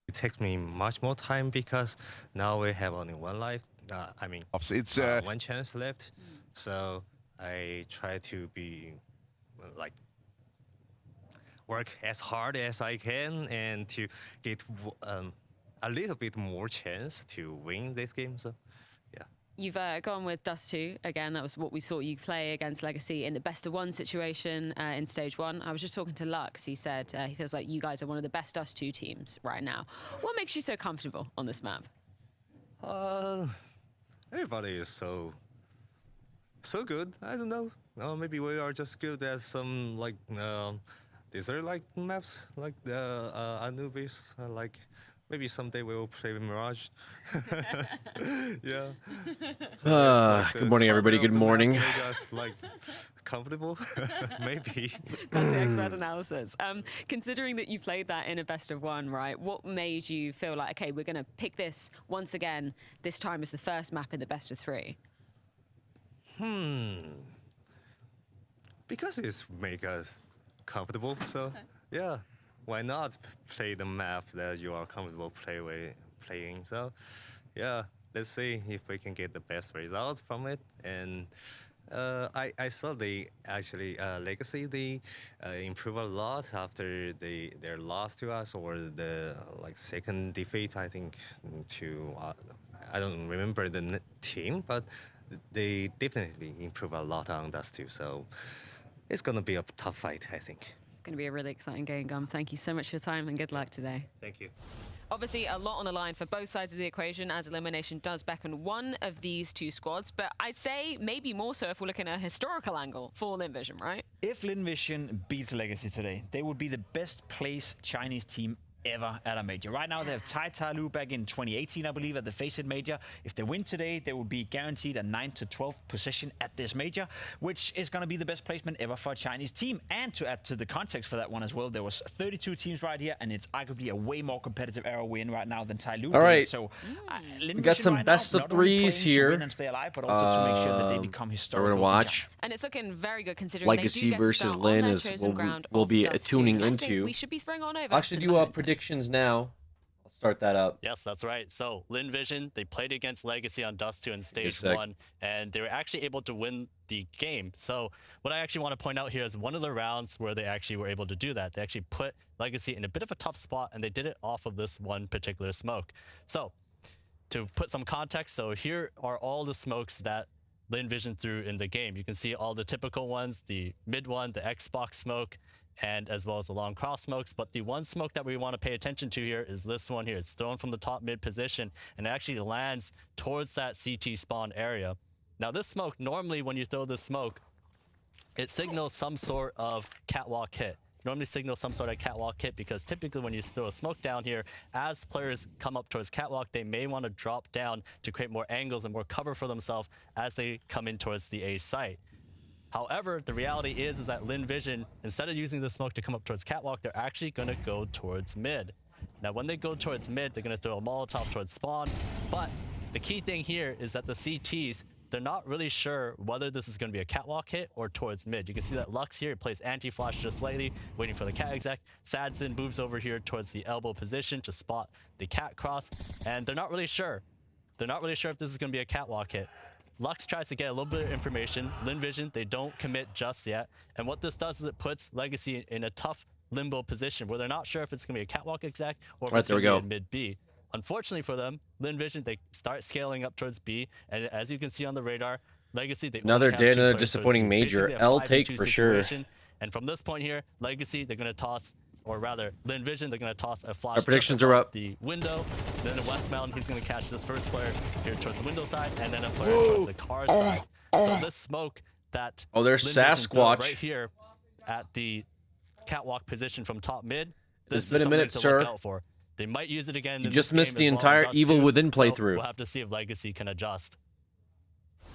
it takes me much more time because now we have only one life. It's one chance left. So I try to be like work as hard as I can and to get a little bit more chance to win this game. So yeah. You've gone with Dust 2 again. That was what we saw you play against Legacy in the best of one situation in stage 1. I was just talking to Lux. He said he feels like you guys are one of the best Dust 2 teams right now. What makes you so comfortable on this map? Everybody is so good. I don't know. Maybe we are just good at some like these are like maps like the Anubis. Like maybe someday we will play with Mirage. Yeah. So Good morning, everybody. Good morning. Make us like comfortable. Maybe. That's the expert analysis. Considering that you played that in a best of one, right? What made you feel like, okay, we're going to pick this once again, this time as the first map in the best of 3? Because it's make us comfortable. So yeah, why not play the map that you are comfortable playing? So yeah, let's see if we can get the best results from it. And I saw they actually Legacy they improve a lot after their loss to us or the like second defeat I think to I don't remember the team, but they definitely improve a lot on us too. So it's gonna be a tough fight, I think. It's going to be a really exciting game, Gum. Thank you so much for your time and good luck today. Thank you. Obviously, a lot on the line for both sides of the equation as elimination does beckon one of these two squads. But I'd say maybe more so if we're looking at a historical angle for LinVision, right? If LinVision beats Legacy today, they would be the best placed Chinese team ever at a major. Right now, they have Tai Lu back in 2018, I believe, at the Faceit Major. If they win today, they will be guaranteed a 9 to 12 position at this major, which is going to be the best placement ever for a Chinese team. And to add to the context for that one as well, there was 32 teams right here, and it's arguably a way more competitive era we're in right now than Tai Lu All right. did. So We got some right best now, of not only threes playing to here. win and stay alive, but also to make sure that they become historical. We're gonna watch. And it's looking very good considering Legacy they do get to versus start Lin on their is chosen ground we'll of be Dust 2. tuning And I think into. we should be throwing on over. I'll actually to do the predictions now. I'll start that up. Yes, that's right. So LinVision, they played against Legacy on Dust 2 in stage sec. 1, and they were actually able to win the game. So what I actually want to point out here is one of the rounds where they actually were able to do that. They actually put Legacy in a bit of a tough spot, and they did it off of this one particular smoke. So to put some context, so here are all the smokes that LinVision threw in the game. You can see all the typical ones, the mid one, the Xbox smoke, and as well as the long cross smokes. But the one smoke that we want to pay attention to here is this one here. It's thrown from the top mid position and it actually lands towards that CT spawn area. Now this smoke, normally when you throw this smoke, it signals some sort of catwalk hit. Normally signals some sort of catwalk hit because typically when you throw a smoke down here, as players come up towards catwalk, they may want to drop down to create more angles and more cover for themselves as they come in towards the A site. However, the reality is that LinVision, instead of using the smoke to come up towards catwalk, they're actually going to go towards mid. Now, when they go towards mid, they're going to throw a Molotov towards spawn. But the key thing here is that the CTs, they're not really sure whether this is going to be a catwalk hit or towards mid. You can see that Lux here plays anti-flash just slightly, waiting for the cat exec. Sadson moves over here towards the elbow position to spot the cat cross, and they're not really sure. They're not really sure if this is going to be a catwalk hit. Lux tries to get a little bit of information. LinVision, they don't commit just yet. And what this does is it puts Legacy in a tough limbo position where they're not sure if it's going to be a catwalk exec or if it's going to be a mid B. Unfortunately for them, LinVision, they start scaling up towards B. And as you can see on the radar, Legacy, they Another another disappointing major. L take for sure. And from this point here, Legacy, they're going to toss, or rather, LinVision, they're going to toss a flash. Our predictions are up. The window, then the West Mountain, he's going to catch this first player here towards the window side, and then a player towards the car side. So this smoke that there's Sasquatch right here at the catwalk position from top mid. It's been a minute, sir. Look out for. They might use it again. You just missed the entire Evil Within playthrough. We'll have to see if Legacy can adjust.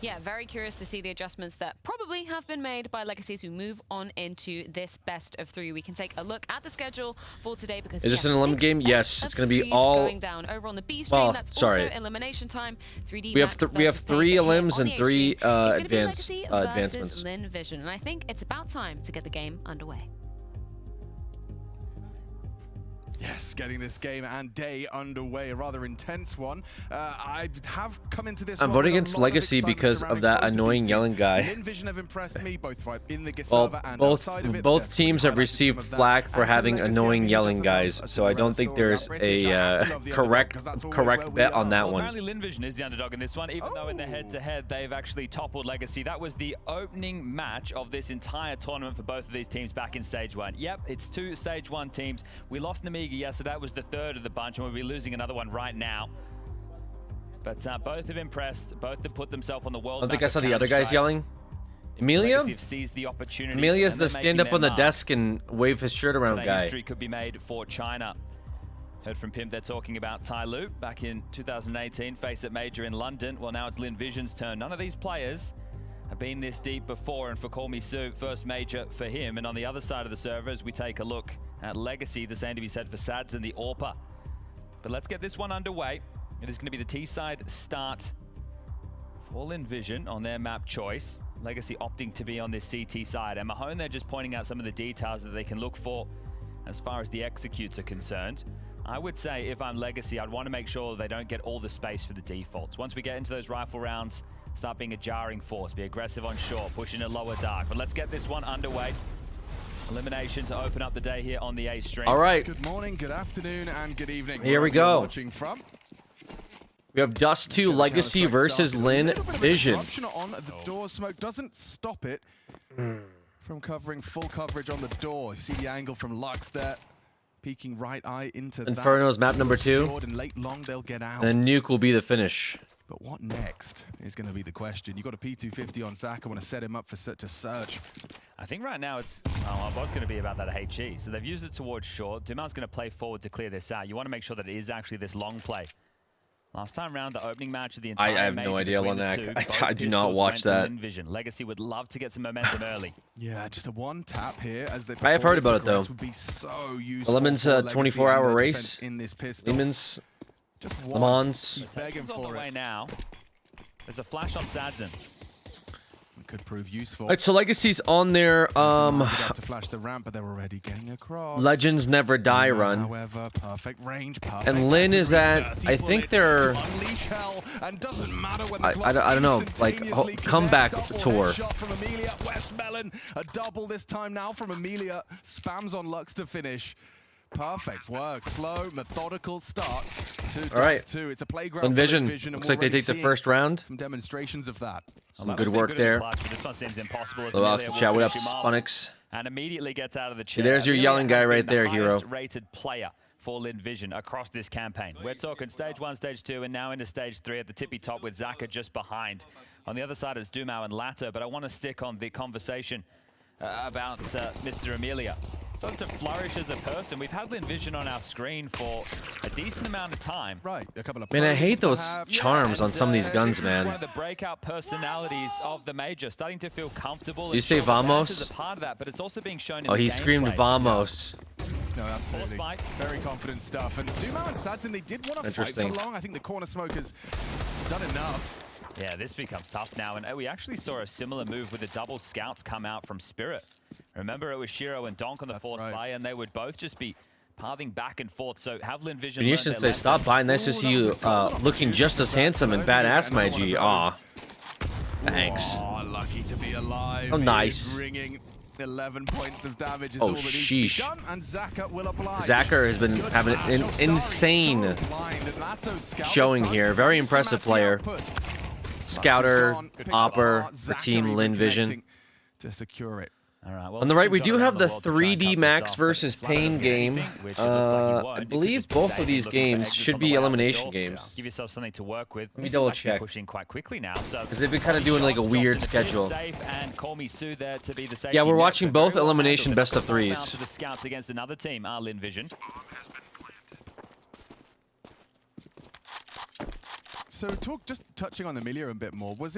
Yeah, very curious to see the adjustments that probably have been made by Legacy as we move on into this best of 3. We can take a look at the schedule for today because is this an elimination game? Yes, it's going to be all going down over on the B stream. That's also elimination time. 3D we have 3 elims and 3 advancements. LinVision, and I think it's about time to get the game underway. Yes, getting this game and day underway, a rather intense one. I have come into this. I'm one voting with a against lot of Legacy excitement because of surrounding that both of annoying these yelling teams. guy. Linvision have impressed me both right in the Well, Gisava and outside of it. both That's really teams have highlighted received some of that. flack for And having Legacy, I annoying mean, yelling doesn't have guys, a so I don't think Cinderella there's story. British, I have to love the underdog, correct 'cause that's always where correct we bet on are. that Well, one. apparently Linvision is the underdog in this one, even though in the head-to-head they've actually toppled Legacy. That was the opening match of this entire tournament for both of these teams back in Stage 1. Yep, it's 2 Stage 1 teams. We lost Namiga yesterday. That was the 3rd of the bunch, and we'll be losing another one right now. But both have impressed. Both have put themselves on the world I don't think map I saw of the other guys Counter-Strike. yelling. Amelia? Legacy have seized the opportunity. Amelia's and the they're stand making up on the their mark. desk and wave his shirt around Today guy. history could be made for China. Heard from Pimp, they're talking about Tai Lu back in 2018, Face It Major in London. Well, now it's Linvision's turn. None of these players have been this deep before, and for Call Me Sue, first major for him. And on the other side of the server, as we take a look at Legacy, the same to be said for Sads and the AWPA. But let's get this one underway. It is going to be the T-side start for Linvision on their map choice. Legacy opting to be on this CT side. And Mahone, they're just pointing out some of the details that they can look for as far as the executes are concerned. I would say if I'm Legacy, I'd want to make sure they don't get all the space for the defaults. Once we get into those rifle rounds, start being a jarring force, be aggressive on short, pushing a lower dark. But let's get this one underway. Elimination to open up the day here on the A stream. All right, Good morning, good afternoon, and good evening. Here we Wherever you're go. Watching from. we have Dust 2 Let's get the Legacy Counter-Strike versus started. A Lin little bit of Vision. interruption on the door. Smoke doesn't stop it from covering full coverage on the door. You see the angle from Lux there, peeking right eye into Inferno's map number 2. Obscured, and late long they'll get out. And Nuke will be the finish. But what next is going to be the question. You got a P250 on Zach. I want to set him up for to search. I think right now it's, well, it was going to be about that HE. So they've used it towards short. Duman's going to play forward to clear this out. You want to make sure that it is actually this long play. Last time round, the opening match of the entire I have no major idea between on the that. two, I both do not pistols watch went to that. Linvision. Legacy would love to get some momentum early. Yeah, just a one tap here as they. I have heard about it, though. Would be so useful Lemon's for Legacy 24-hour and their race. defense in this pistol. Demons, Just Le one. Mans. He's begging Tension's on the for way it. now. There's a flash on Sadzin. It could prove useful. All right, so Legacy's on their To flash the ramp, but they're already getting across. Legends Never Die run. However, perfect range, perfect. And Lin is at, 30 I think bullets they're, to unleash hell, and doesn't matter when the I Glocks don't know, like, instantaneously comeback connect. Double tour. headshot from Amelia. Westmelon, a double this time now from Amelia. Spams on Lux to finish. Perfect work. Slow, methodical start to All right. Dust 2. It's a playground Envision. for Envision, and Looks we're like they already take the seeing first round. some demonstrations of that. Some That good must be work in the there. clutch, but this one seems impossible. as Hello, Amelia Oxy will Chat. What up, finish him off Spunix? and immediately gets out of the chair. there's your Amelia yelling guy has right been there, the Hero. highest rated player for Linvision across this campaign. We're talking stage 1, stage 2, and now into stage 3 at the tippy top with Zaka just behind. On the other side is Dumao and Lato, but I want to stick on the conversation about Mr. Amelia. Starting to flourish as a person. We've had Linvision on our screen for a decent amount of time. Right, a couple of Man, I plays, hate those perhaps. charms on some of these guns, this is man. one of the breakout personalities of the major, starting to feel comfortable. You and say sure that Vamos? is a part of that, but it's also being shown in Oh, the he screamed gameplay. Vamos. No, absolutely. Force fight. Very confident stuff. And Dumao and Sadzin, they did want to fight for Interesting. long. I think the corner smoke has done enough. Yeah, this becomes tough now, and we actually saw a similar move with the double scouts come out from Spirit. Remember, it was Shiro and Donk on the force right. play, and they would both just be pathing back and forth. So have Linvision Venetian learned their says, stop lesson? by. Nice to see you looking just as handsome and badass, my G. Aw. Thanks. Oh, lucky to be alive. Oh, He nice. is ringing 11 points of damage is Oh, all that needs to be sheesh. done, and Zaka will oblige. Zacher has been Good having flash. an Oh, Starry insane so blind, and Lato scout showing this time here. Very just to impressive match the player. output. Scouter, Lux is gone, picked Opper apart, for Zaka Team even Lin Vision. connecting to secure it. All right, well, On the this right, team's we gone do around have the world to try and 3D cut Max this off, but versus Flat doesn't Pain get game. anything, which it looks like you won. I You could believe just be both safe of and these looking for games exits should on the be way out the elimination door. games. Give yourself something to work with. me This is double actually check. pushing quite quickly now. Because they've been kind of doing like a weird schedule. Safe and Call Me Sue there to be the Yeah, we're safety net, watching so both very well elimination handled. best of Good ball threes. down to the scouts against another team, our Linvision. So just touching on Amelia a bit more, was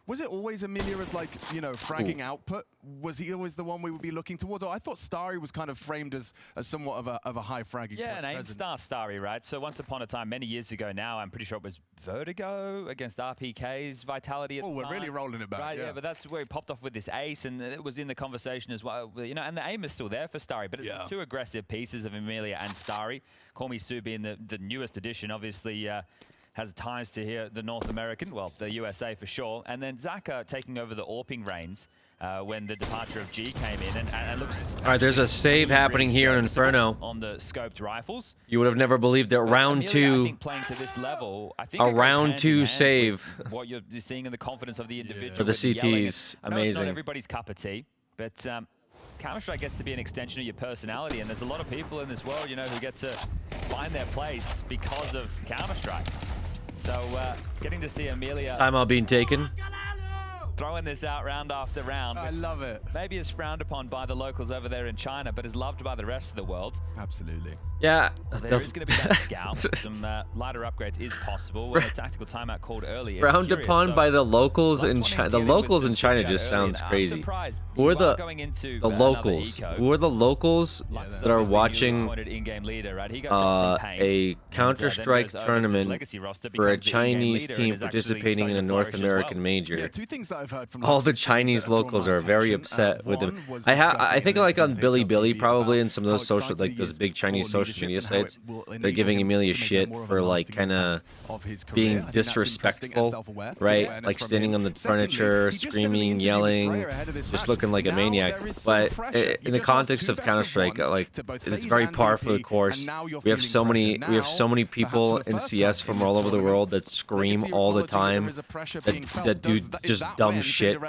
Was it always Amelia as like, you know, fragging output? Was he always the one we would be looking towards? Or I thought Starry was kind of framed as somewhat of a high fragging Yeah, an aim presence. star Starry, right? So once upon a time, many years ago now, I'm pretty sure it was Vertigo against RPK's Vitality at Oh, the we're time. really rolling it back. Right, yeah. but that's where he popped off with this ace, and it was in the conversation as well. You know, and the aim is still there for Starry, but it's two aggressive pieces of Amelia and Starry. Call Me Sue being the newest addition, obviously has ties to here, the North American, well, the USA for sure. And then Zaka taking over the AWPing reins when the departure of G came in, and it looks. All right, there's a save happening here in Inferno. On the scoped rifles. You would have never believed that round Amelia, I two. think playing to this level, I think A it goes round hand two in hand save. with what you're seeing in the confidence of the individual. For the with yelling. CTs, I know it's not amazing. everybody's cup of tea, but Counter-Strike gets to be an extension of your personality, and there's a lot of people in this world, you know, who get to find their place because of Counter-Strike. So getting to see Amelia Timeout being taken. throwing this out round after round. I love it. Maybe is frowned upon by the locals over there in China, but is loved by the rest of the world. Absolutely. Yeah. There is going to be that scout. Some lighter upgrades is possible. When a tactical timeout called early. Frowned upon by the locals in China. The locals in China just sounds crazy. Who are the locals? Who are the locals that are watching a Counter-Strike tournament for a Chinese team participating in a North American major? Yeah, two things that I've heard from All the Chinese locals are very upset with him. I think like on Bilibili probably and some of those social, like those big Chinese social media sites, they're giving Amelia shit for like kind of being disrespectful, right? Like standing on the furniture, screaming, yelling, just looking like a maniac. But in the context of Counter-Strike, like it's very par for the course. We have so many people in CS from all over the world that scream all the time, that do just dumb shit.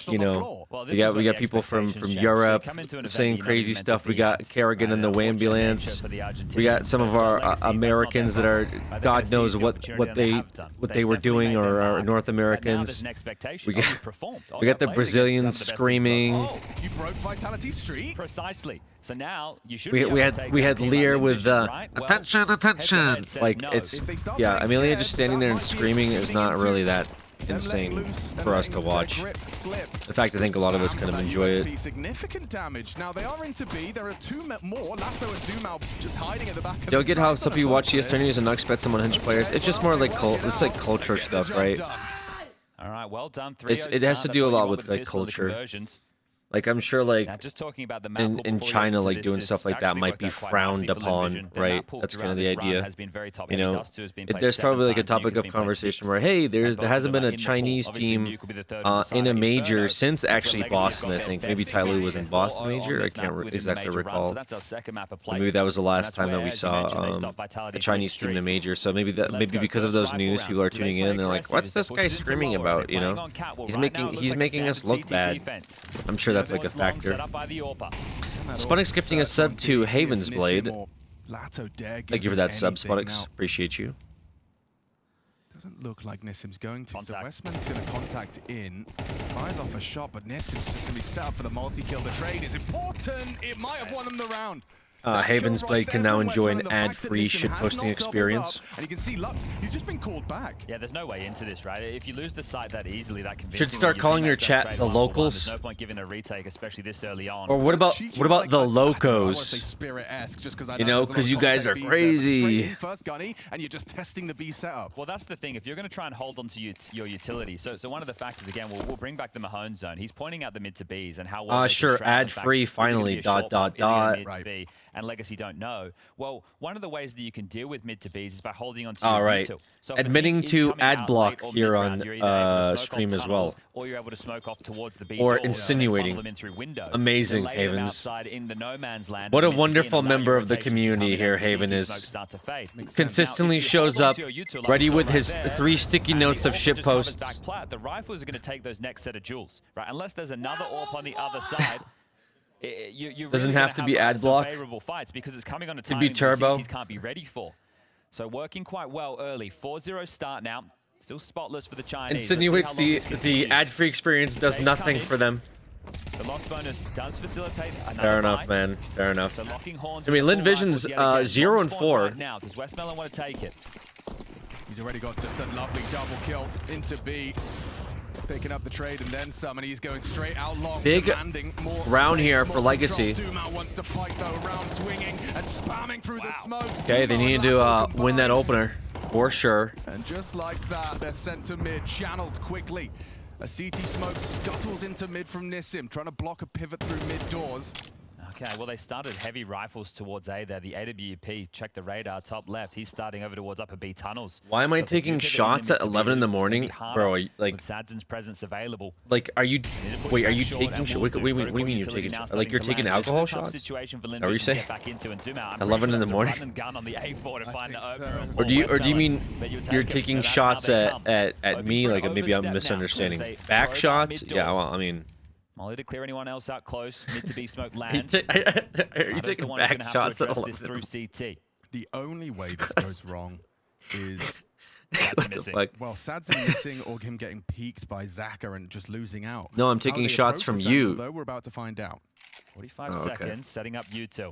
You know, we got people from Europe saying crazy stuff. We got Kerrigan in the Wambulance. We got some of our Americans that are God knows what they were doing, or our North Americans. We got the Brazilians screaming. You broke Vitality Street. Precisely. So now you should. We had Lear with attention. Like it's Amelia just standing there and screaming is not really that insane for us to watch. In fact, I think a lot of us kind of enjoy it. Significant damage. Now they are into B. There are two more. Lato and Dumao just hiding at the back of You'll get how some people watch CS tourneys and not expect some unhinged players. It's just more like it's like culture stuff, right? All right, well done. It has to do a lot with like culture. Like I'm sure like just talking about the in China, like doing stuff like that might be frowned upon, right? That's kind of the idea. You know, there's probably like a topic of conversation where, hey, there hasn't been a Chinese team in a major since actually Boston. I think maybe Ty Lue was in Boston major. I can't exactly recall. Maybe that was the last time that we saw a Chinese team in a major. So maybe because of those news, people are tuning in and they're like, what's this guy screaming about? You know, he's making us look bad. I'm sure that's like a factor. Spunix gifting a sub to Haven's Blade. Thank you for that sub, Spunix. Appreciate you. Doesn't look like Nissim's going to. So Westman's going to contact in. Fires off a shot, but Nissim's just going to be set up for the multi-kill. The trade is important. It might have won him the round. Haven's Blade can now enjoy an ad-free shitposting experience. And you can see Lux, he's just been called back. Yeah, there's no way into this, right? If you lose the site that easily, that convincingly, should start calling your chat the locals. There's no point giving a retake, especially this early on. Or what about the locos? You know, because you guys are crazy. First gunny, and you're just testing the B setup. Well, that's the thing. If you're going to try and hold on to your utility, so one of the factors again, we'll bring back the Mahone zone. He's pointing out the mid to Bs and how well. Sure, ad-free finally. ... And Legacy don't know. Well, one of the ways that you can deal with mid to Bs is by holding on to your right. So admitting to ad block here on stream as well. Or you're able to smoke off towards the B or door, insinuating. Amazing, Havens. No what a wonderful member of the community here Haven is. Consistently shows up, ready with his 3 sticky notes of shitposts. The rifles are going to take those next set of jewels, right? Unless there's another AWP on the other side. You doesn't have to be ad block. Favorable fights because it's coming on a to be turbo. CTs can't be ready for. So working quite well early. 4-0 start now. Still spotless for the Chinese. Insinuates the ad-free experience does nothing for them. The loss bonus does facilitate another Fair enough, buy. man. Fair enough. So locking horns. I mean, Lin Vision's 0 and 4. Now, does Westmelon want to take it? He's already got just a lovely double kill into B. Picking up the trade and then some, and he's going straight out long. Big demanding more round space, here more for Legacy. control. Duma wants to fight though, round swinging and spamming through the smokes. Okay, they Duma need and to Lato win that combined. opener for sure. And just like that, they're sent to mid, channeled quickly. A CT smoke scuttles into mid from Nissim, trying to block a pivot through mid doors. Okay, well, they started heavy rifles towards A there. The AWP, check the radar, top left. He's starting over towards upper B tunnels. Why am I So if they do taking pivot in shots the at mid to 11 in the B, it'll be morning? harder Bro, with Sadzin's presence available. like, are you, They need to push wait, are back you short taking, and what will do do. you mean Vertical you're utility taking, now like starting you're to taking land. This is a alcohol tough shots? situation for Are you Linvision to saying? get back into, and Duma, I'm 11 pretty in the sure morning? that's a run and gun on the A4 to find the opener. Or do you mean But you take you're it, taking but that's how shots they at, come. at Hoping me? for an Like maybe I'm overstep now. misunderstanding. They Back close out shots? mid Yeah, doors. well, I mean, Molly to clear anyone else out close. Mid to B smoke are you, lands. are you Ada's the taking one who's back gonna have shots to at address 11? this through CT. The only way this goes wrong is, That's What the missing. fuck? well, Sadzin missing or him getting peeked by Zaka and just losing out. No, I'm How taking they shots approach from this you. angle, though, we're about to find out. 45 Oh, okay. seconds, setting up U2.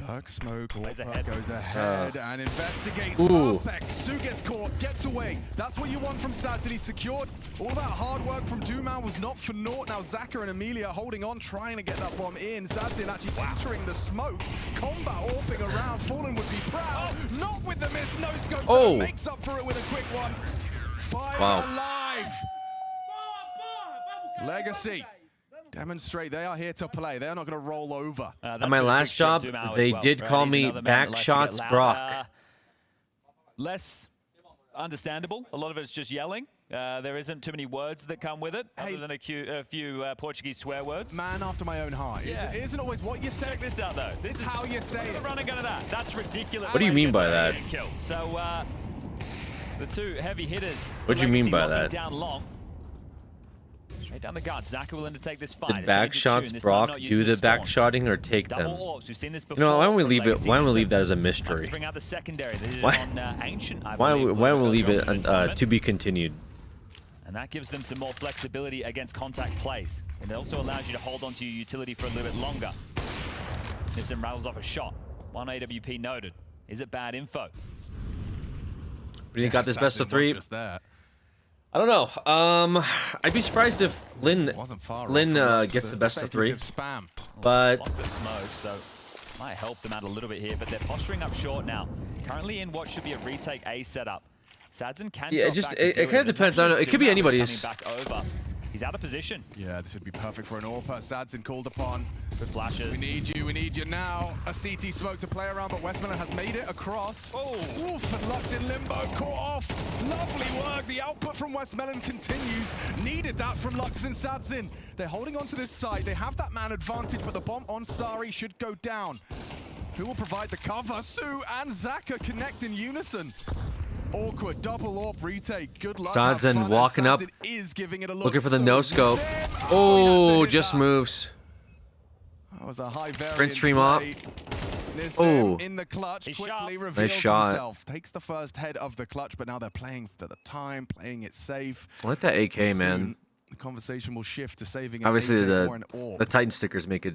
Lurk smoke, Plays Orpa ahead. goes ahead and investigates. Ooh. Perfect. Su gets caught, gets away. That's what you want from Sadzin. He's secured. All that hard work from Duma was not for naught. Now Zaka and Amelia holding on, trying to get that bomb in. Sadzin actually entering the smoke. Combat orping around. Fallen would be proud. Not with the miss. No scope. Oh. Makes up for it with a quick one. Fire Wow. alive. Legacy. Demonstrate they are here to play. They are not going to roll over. That's At my really last fixed job, Duma as they well. did Right, call he's me another man back that likes to shots get Brock. louder. Less understandable. A lot of it's just yelling. There isn't too many words that come with it, Hey. other than a few Portuguese swear words. Man after my own heart. Yeah. It isn't always what you say. Check this out, though. This It's is how you say the it. run and gun of that. That's ridiculous. What do you mean by that? Kill. So the two heavy hitters. What do you mean by Legacy locking that? Down long. Straight down the guard. Zaka willing to take this fight. Did A change back of shots tune, this time Brock not do using the back spawns. shotting or take Double them? orbs. We've seen this You before. know, why don't we from leave it? Legacy. Why don't we Listen, leave that as a likes mystery? to bring out the secondary. They did it Why- on Ancient, I Why believe, don't we earlier leave on it in the tournament. to be continued? And that gives them some more flexibility against contact plays. And it also allows you to hold onto your utility for a little bit longer. Nissim rattles off a shot. One AWP noted. Is it bad info? We got this best of Sadzin three. was just there. I don't know. I'd be surprised if Lin Wasn't far Lin off from gets the best of three. speculative spam. But Block the smoke, so might help them out a little bit here, but they're posturing up short now. Currently in what should be a retake A setup. Sadzin can Yeah, drop just- back to it do kinda and it's depends. I don't know. actually It could be Duma who's anybody's. coming back over. He's out of position. Yeah, this would be perfect for an Orpa. Sadzin called upon. Good flashes. We need you now. A CT smoke to play around, but Westmiller has made it across. Oh. Oof, and Lux in limbo, caught off. Lovely work. The output from Westmelon continues. Needed that from Lux and Sadzin. They're holding on to this side. They have that man advantage, but the bomb on Sari should go down. Who will provide the cover? Su and Zaka connect in unison. Awkward double AWP retake. Good luck. have Sadzin fun, and walking up, Sadzin is giving it a look. looking for the So no is scope. Nissim. He had to Oh, hit just that. moves. That was a high variance Sprint stream up. play. Oh. Nissim in the clutch, He's quickly sharp. reveals Nice shot. himself. Takes the first head of the clutch, but now they're playing for the time, playing it safe. I like that AK, man. Soon, the conversation will shift to saving an Obviously, AK or an AWP. the Titan stickers make it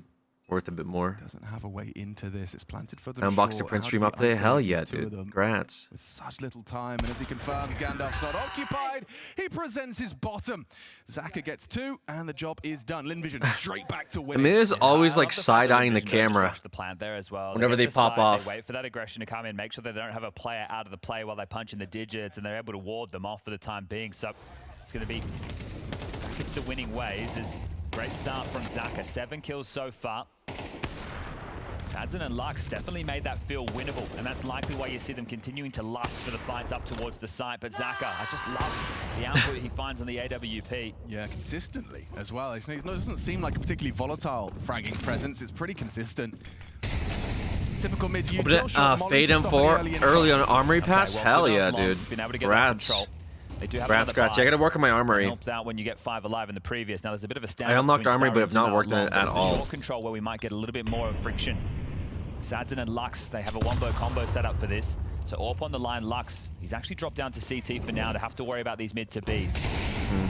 worth a bit more. Doesn't have a way into this. It's planted for them. Unbox the short. print How stream does up he today. Hell isolate yeah, these two of dude. them? Congrats. With such little time, and as he confirms Gandalf's not occupied, he presents his bottom. Zaka gets two, and the job is done. Linvision straight back to winning. Amir's always I like love the fact that side-eyeing the Linvision don't just camera. rush the plant there as well. Whenever get they the pop side, off. They wait for that aggression to come in, make sure they don't have a player out of the play while they punch in the digits, and they're able to ward them off for the time being. So it's going to be back into the winning ways. Is great start from Zaka. 7 kills so far. Sadzin and Lux definitely made that feel winnable, and that's likely why you see them continuing to lust for the fights up towards the site. But Zaka, I just love the output he finds on the AWP. Yeah, consistently as well. It doesn't seem like a particularly volatile fragging presence. It's pretty consistent. Typical mid Fade M4 early on armory pass? well, Hell 2 yeah, rounds long, dude. been able to get that Rats. control. They do have Rats, another grats. Yeah, I buy. gotta work on my armory. Helps out when you get 5 alive in the previous. Now there's a bit of a stand. I unlocked armory, but have not worked on it at all. Short control where we might get a little bit more friction. Sadzin and Lux, they have a wombo combo set up for this. So AWP on the line, Lux, he's actually dropped down to CT for now to have to worry about these mid to Bs.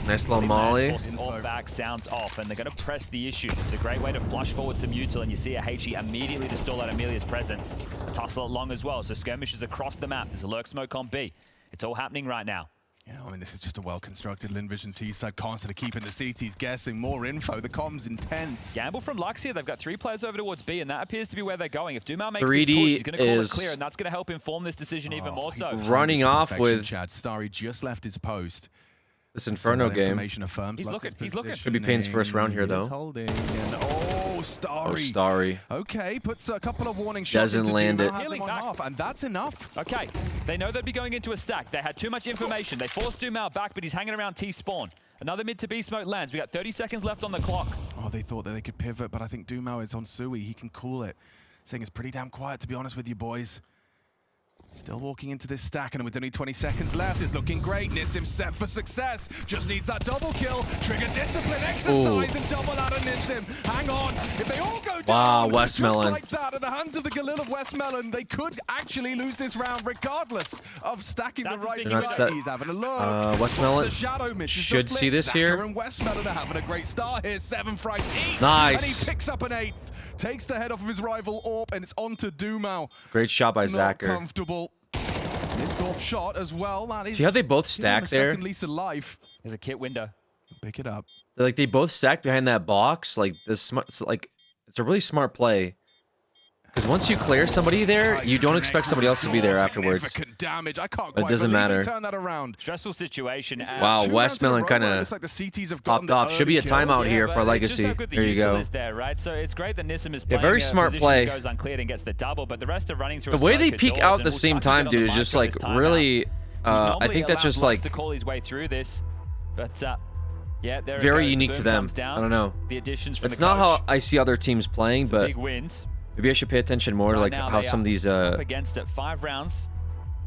Nice little molly. AWP back, sounds off, and they're going to press the issue. It's a great way to flush forward some util, and you see a HE immediately to stall out Amelia's presence. Tussle it long as well, so skirmishes across the map. There's a lurk smoke on B. It's all happening right now. Yeah, I mean, this is just a well-constructed Lin Vision T-side, constantly keeping the CTs guessing. More info, the comms intense. Gamble from Lux here. They've got 3 players over towards B, and that appears to be where they're going. If Dumao makes 3D this push, he's going to call it is clear, and that's going to help inform this decision even more so. running off with Chad. Starry just left his post. this Inferno game. Affirms He's looking. He's looking. Could be Pain's first round here, though. Holding and oh, Starry. Oh, Starry. Okay, puts a couple of warning shots Doesn't into land Dumao, it. has him Healing on back. half, and that's enough. Okay, they know they'd be going into a stack. They had too much information. They forced Dumao back, but he's hanging around T-spawn. Another mid to B smoke lands. We got 30 seconds left on the clock. Oh, they thought that they could pivot, but I think Dumao is on Sui. He can cool it. Saying it's pretty damn quiet, to be honest with you, boys. Still walking into this stack, and with only 20 seconds left, it's looking great. Nissim set for success. Just needs that double kill. Trigger discipline, exercise, and double out of Nissim. Hang on. If they all go down, Wow, just Westmelon. like that, at the hands of the Galil of Westmelon, they could actually lose this round, regardless of stacking That's the the right thing They're not side. set. He's having a look. Westmelon The shadow misses should the see flick. this here. Zaka and Westmelon are having a great start here. 7 frights each. Nice. And he picks up an 8th. Takes the head off of his rival Orp, and it's on to Dumao. Great shot by Not Zacher. comfortable. Missed Orp shot as well. That is See how they both give him a stack there? second lease of life. There's a kit window. Pick it up. Like they both stacked behind that box. Like this, it's like it's a really smart play. Because once you clear somebody there, you don't expect somebody else to be there afterwards. Significant damage. I can't But it quite doesn't believe he matter. turned that around. Stressful situation. and- Wow, 2 rounds in a Westmelon row kinda where it looks like the CTs have gotten popped the off. Should be a early kills. timeout here but for it's just Legacy. how good the There you neutral go. is there, right? So it's great that Nissim is Yeah, playing very a smart position play. that goes uncleared and gets the double, but the rest are running through The a way slow they kit peek doors, out and the same Wusaki time, got on dude, the is just mic on like this timeout. really. He I normally think that's allows just Lux like to call his way through this, but yeah, there it very goes. The unique boom to them. comes down. I don't know. The additions from It's the not coach. how I see other teams playing, Some but big wins. maybe I should pay attention more to Right like now how they some are of these up against it 5 rounds.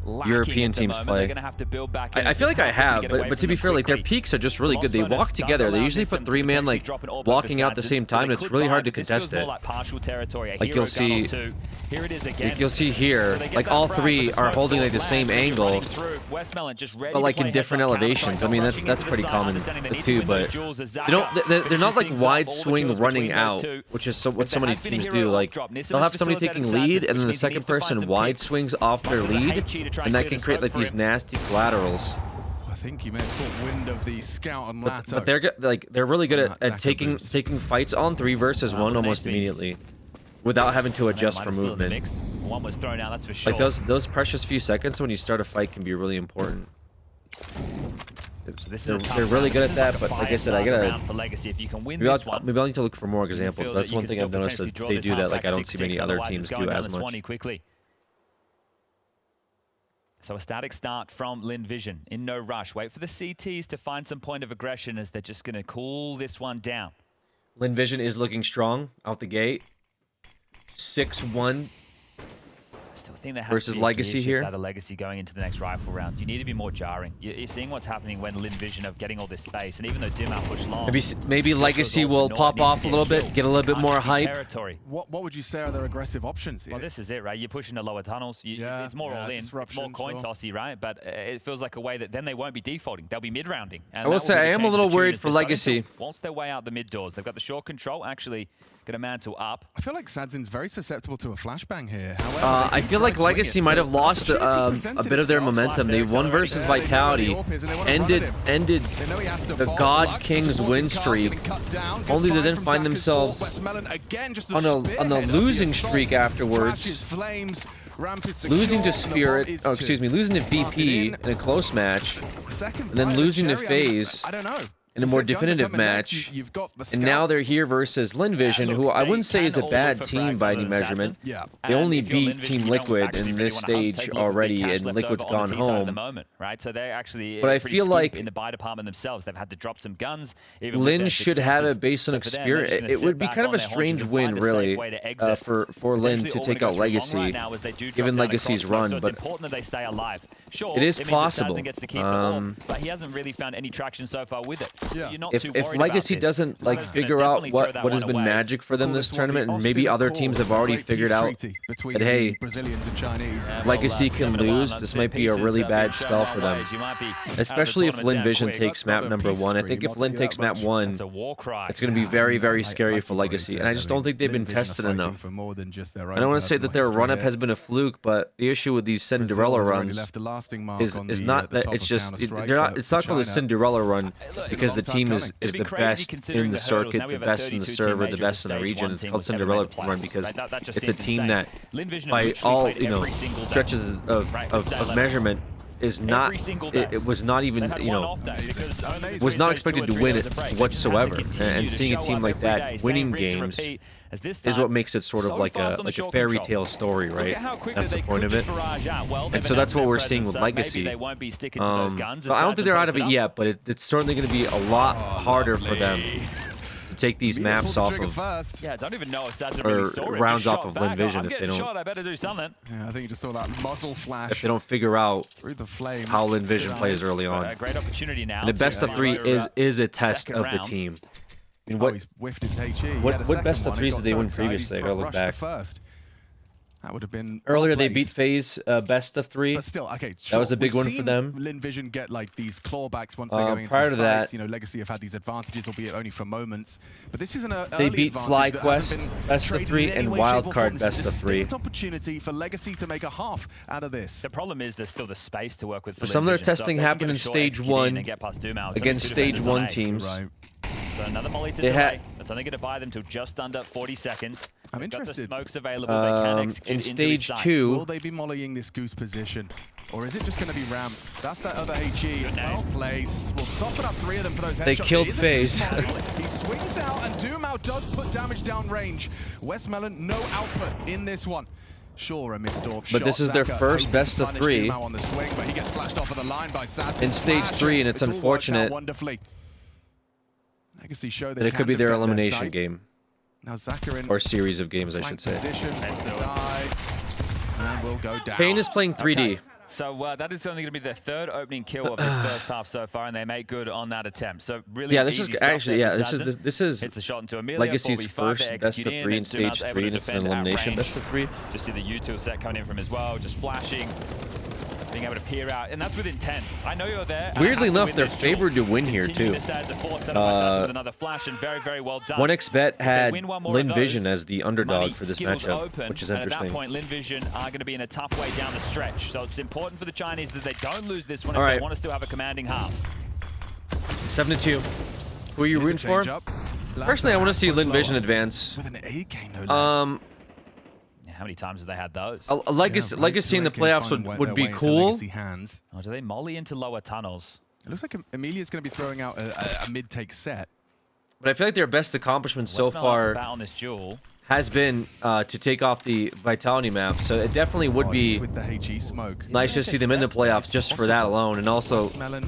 Lacking European at the teams moment. play. They're gonna have to build back in I as feel this like I half, really have, get away but to from be them fair, like their quickly. peaks are just really good. They Lost bonus walk does together. They allow usually Nissim put to 3-man potentially like drop an AWP walking for out the Sanson, same so time. they It's could really buy hard to it. This contest feels more it. like partial territory. A Like hero you'll gun see- on 2. Here it is again. Like you'll see here, So they get like that all frag, three but the are smoke holding like falls the same lands, angle, running through. Westmelon just ready but to like play in different heads-up elevations. I counter-strike, mean, rushing that's into pretty the side, common understanding they need to too. win those But duels as they Zacha don't. They're finishes not like things up. wide All the swing kills running between those out, two. which is what There so many has been a teams hero do. Like drop. Nissim they'll has have somebody facilitated taking Sanson, lead, which and then the means he second needs to find person some wide picks. swings off their Fox is a lead, hate cheat to try and and that clear can the create smoke like for these him. nasty collaterals. I think he may have caught wind of the scout on Lato. But they're really good Not at Zacha taking boost. fights on 3 versus 1 almost immediately, without having to adjust for Might have still in the movement. mix. One was thrown out, that's for sure. Like those precious few seconds when you start a fight can be really important. So this is a tough They're really round. good This at is that, like a but like I said, I fire-starter gotta round for Legacy. If you can win maybe this one, I'll need to look for more you can examples. feel That's that you one can thing still I've noticed potentially that draw they this do half that like back I don't see 6-6, many other otherwise teams it's going do down as to much. 20 quickly. So a static start from Lin Vision in no rush. Wait for the CTs to find some point of aggression as they're just going to cool this one down. Lin Vision is looking strong out the gate. 6-1. Still think there has Versus to be a Legacy gear shift here. out of Legacy going into the next rifle round. You need to be more jarring. You're seeing what's happening when Lin Vision are getting all this space, and even though Dumao push long, Maybe Legacy will pop off a little bit, get a little bit more hype. Territory. What would you say are their aggressive options? Well, this is it, right? You're pushing the lower tunnels. Yeah, it's more all in. It's more disruption, coin sure. tossy, right? But it feels like a way that then they won't be defaulting. They'll be mid-rounding. I will say I am a little worried for Legacy. Once they're way out the mid doors, they've got the short control. Actually, going to mantle up. I feel like Sadzin's very susceptible to a flashbang here. However, they I do feel try like swing Legacy it, might so have lost opportunity a presented bit of their itself. momentum. They won versus Vitality, ended the God King's win streak, only to then find themselves on a losing streak afterwards. Losing to Spirit, losing to VP in a close match, and then losing to FaZe I don't know. in a more definitive match. And now they're here versus Lin Vision, who I wouldn't say is a bad team by any measurement. Yeah. They only beat Team Liquid in this stage already, and Liquid's gone home. Right? So they're actually But I pretty feel skimp like in the buy department themselves. They've had to drop some guns. Even with Lin their should have successes. it based on So for them, they're Spirit. just gonna It sit would be back kind of on a their haunches strange and win, find a safe really, way to exit. for Lin Potentially to all take gonna out go through long Legacy, right now as they do drop given down Legacy's across, run. so it's But important that they stay alive. Sure, it is means that possible. Sanson gets to keep the ball, but he hasn't really found any traction so far with it. Yeah. You're not if too if worried Legacy about this. doesn't Lana's like gonna figure out definitely throw what that has one been away. magic for them Call this one the tournament, and Austin maybe other Accord, teams have a already great figured peace out treaty between that, hey, the Brazilians and Chinese. Yeah, Legacy well, can 7-1, lose. that's This it. might be a Pieces really are bad being spell shown for our them. ways. You might be out of the especially if tournament Lin down Vision quick. takes That's not map a number peace 1. I stream, think if I'll tell Lin you takes that map much. 1, It's a war cry. it's going to be very, very scary like for you've already Legacy. said, And I just don't think they've been Lin Vision are tested fighting enough. for more than just their I own don't want to say that personal their history run-up here. has been a fluke, but the issue with these Brazil Cinderella has already runs left the last casting mark is on not the that. top It's of just Counter-Strike they're not. for- It's for not called a China. Cinderella run Look, because the long team time is coming. the It'd be crazy best considering in the the hurdles. circuit, Now we the have a best in the 32 server, team the major best in the stage region. one It's team called that's ever Cinderella made the run playoffs. because Right, that just it's a seems team insane. that Linvision have by literally all played every single day. stretches of Right, with stat level. measurement is not. Every single day. It was not even They've had one you know. off day because only Was between not those expected 2 or to 3 win days it of break, they just had to whatsoever. continue And to seeing a show team up like every that day, winning same rinse and games repeat, as this is time, what makes it sort of so like fast a on the short fairy control. tale story, Look right? at how quickly That's the they point could of it. just barrage out. Well, they've And so announced that's what their we're seeing presence, with so Legacy. Maybe they won't be sticking to those guns. So I don't think they're out of it yet, but it's certainly going to be a lot harder for them to take these Mia maps pulled the off trigger of. first. Yeah, I don't even know if Sadza or really saw it. rounds Just off shot of back. Linvision I'm if they getting don't- shot. I better do something. Yeah, I think you just saw that muzzle flash If they don't figure out through the flames. how Linvision plays early A on. great opportunity now. And the to best of climb three over is a test second of the round. team. I mean, Oh, what he's whiffed his HE. He what- had a what second best of one. He threes got did they so win excited, previously? he I gotta look rushed the back. first. That would have been earlier well they beat placed. FaZe best of 3. But still, okay, That was a big we've one for seen them. Linvision get like these clawbacks once they're going into prior the to sites. that- You know, Legacy have had these advantages, albeit only for moments. But this is an early They beat advantage that hasn't FlyQuest been best of traded 3 in any and way, shape, or Wildcard form. This best is a of 3. distinct opportunity for Legacy to make a half out of this. The problem is there's still the space to work with. For Some of their Linvision. So if testing they can happened get a in short stage execute in 1 and get past Doom out. It's only against 2 stage defenders on 1 A. teams. Right. So another molly to They delay. had- That's only going to buy them till just under 40 seconds. I'm They've got the interested. smokes available. They can execute In into each stage side. 2, Will they be mollying this goose position? Or is it just going to be ramp? That's that other HE. It's well placed. We'll soften up 3 of them for those headshots. They killed It is a goose FaZe. molly. He swings out, and Doomout does put damage down range. Westmelon, no output in this one. Sure, a missed AWP shot. this is their Zaka first hoping best to of punish 3. Doomout on the swing, but he gets flashed off of the line by Sadson. In stage Flash. 3, and it's all worked out unfortunate wonderfully. Legacy show that it could be their defend elimination site. game. Now Zaka in Or series of games, I flank should say. position, wants to die, and will go down. Kane is playing 3D. So that is only going to be their 3rd opening kill of this first half so far, and they make good on that attempt. So really, Yeah, this is easy stuff actually there for this Sadson. is this is Hits the shot into Amelia. Legacy's 4v5, first they best of execute 3 in and stage Doomout's able 3, to and it's an defend at elimination range. best of 3. Just see the util set coming in from as well, just flashing, being able to peer out, and that's with intent. I know you're there. and I Weirdly have to enough, win they're this duel. favored to win here Continue too. this as a force set up by Sadson with another flash, and very, very well done. 1xBet If had they win one more of Linvision those, as the underdog money, for this skills matchup, open, which is and interesting. at that point, Linvision are going to be in a tough way down the stretch. So it's important for the Chinese that they don't lose this one if All they right. want to still have a commanding half. 7-2. Who are you rooting for? Personally, I want to see Linvision advance. With an AK, no less. How many times have they had those? A legacy in the playoffs would be cool. Oh, do they molly into lower tunnels? It looks like Amelia's going to be throwing out a mid-take set. But I feel like their best accomplishment so Westmel up to far bat on this duel. has been to take off the Vitality map. So it definitely would Oh, be it's with the HE smoke. nice to see them in the playoffs just for that alone. And also Westmelon,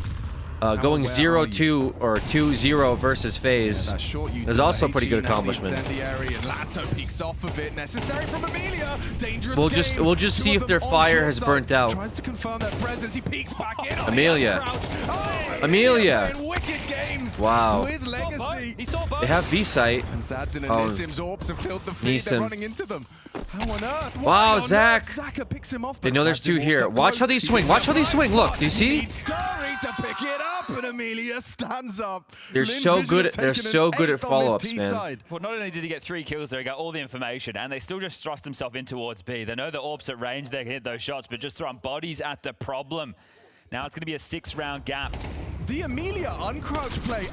going where are 0-2 or 2-0 versus FaZe that short util, is also a pretty HE good now the accomplishment. incendiary, and Lato peeks off of it. Necessary from Amelia. Dangerous We'll game. just Two see of if their them on fire short has side. burnt out. Tries to confirm their presence. He peeks back in. on the Amelia. crouch. Oh, Amelia. playing wicked games Wow. with Legacy. He saw both. They have B-site. And Sadson and Oh, Nissim's orbs have filled the feed. They're Neesim. running into them. How on earth? Wow, Why on Zach. earth? Zaka picks him off. They but know there's Sadson two walks here. up Watch close. how they He's swing. in Watch the how they right swing. Look, spot. do you see? He needs Starry to pick it up, and Amelia stands up. They're so Linvision good- have they're taken so an good at 8th on this follow-ups, T man. side. Well, not only did he get 3 kills there, he got all the information, and they still just thrust themselves in towards B. They know the AWP's at range, they can hit those shots, but just throwing bodies at the problem. Now it's going to be a 6-round gap. The Amelia uncrouch play,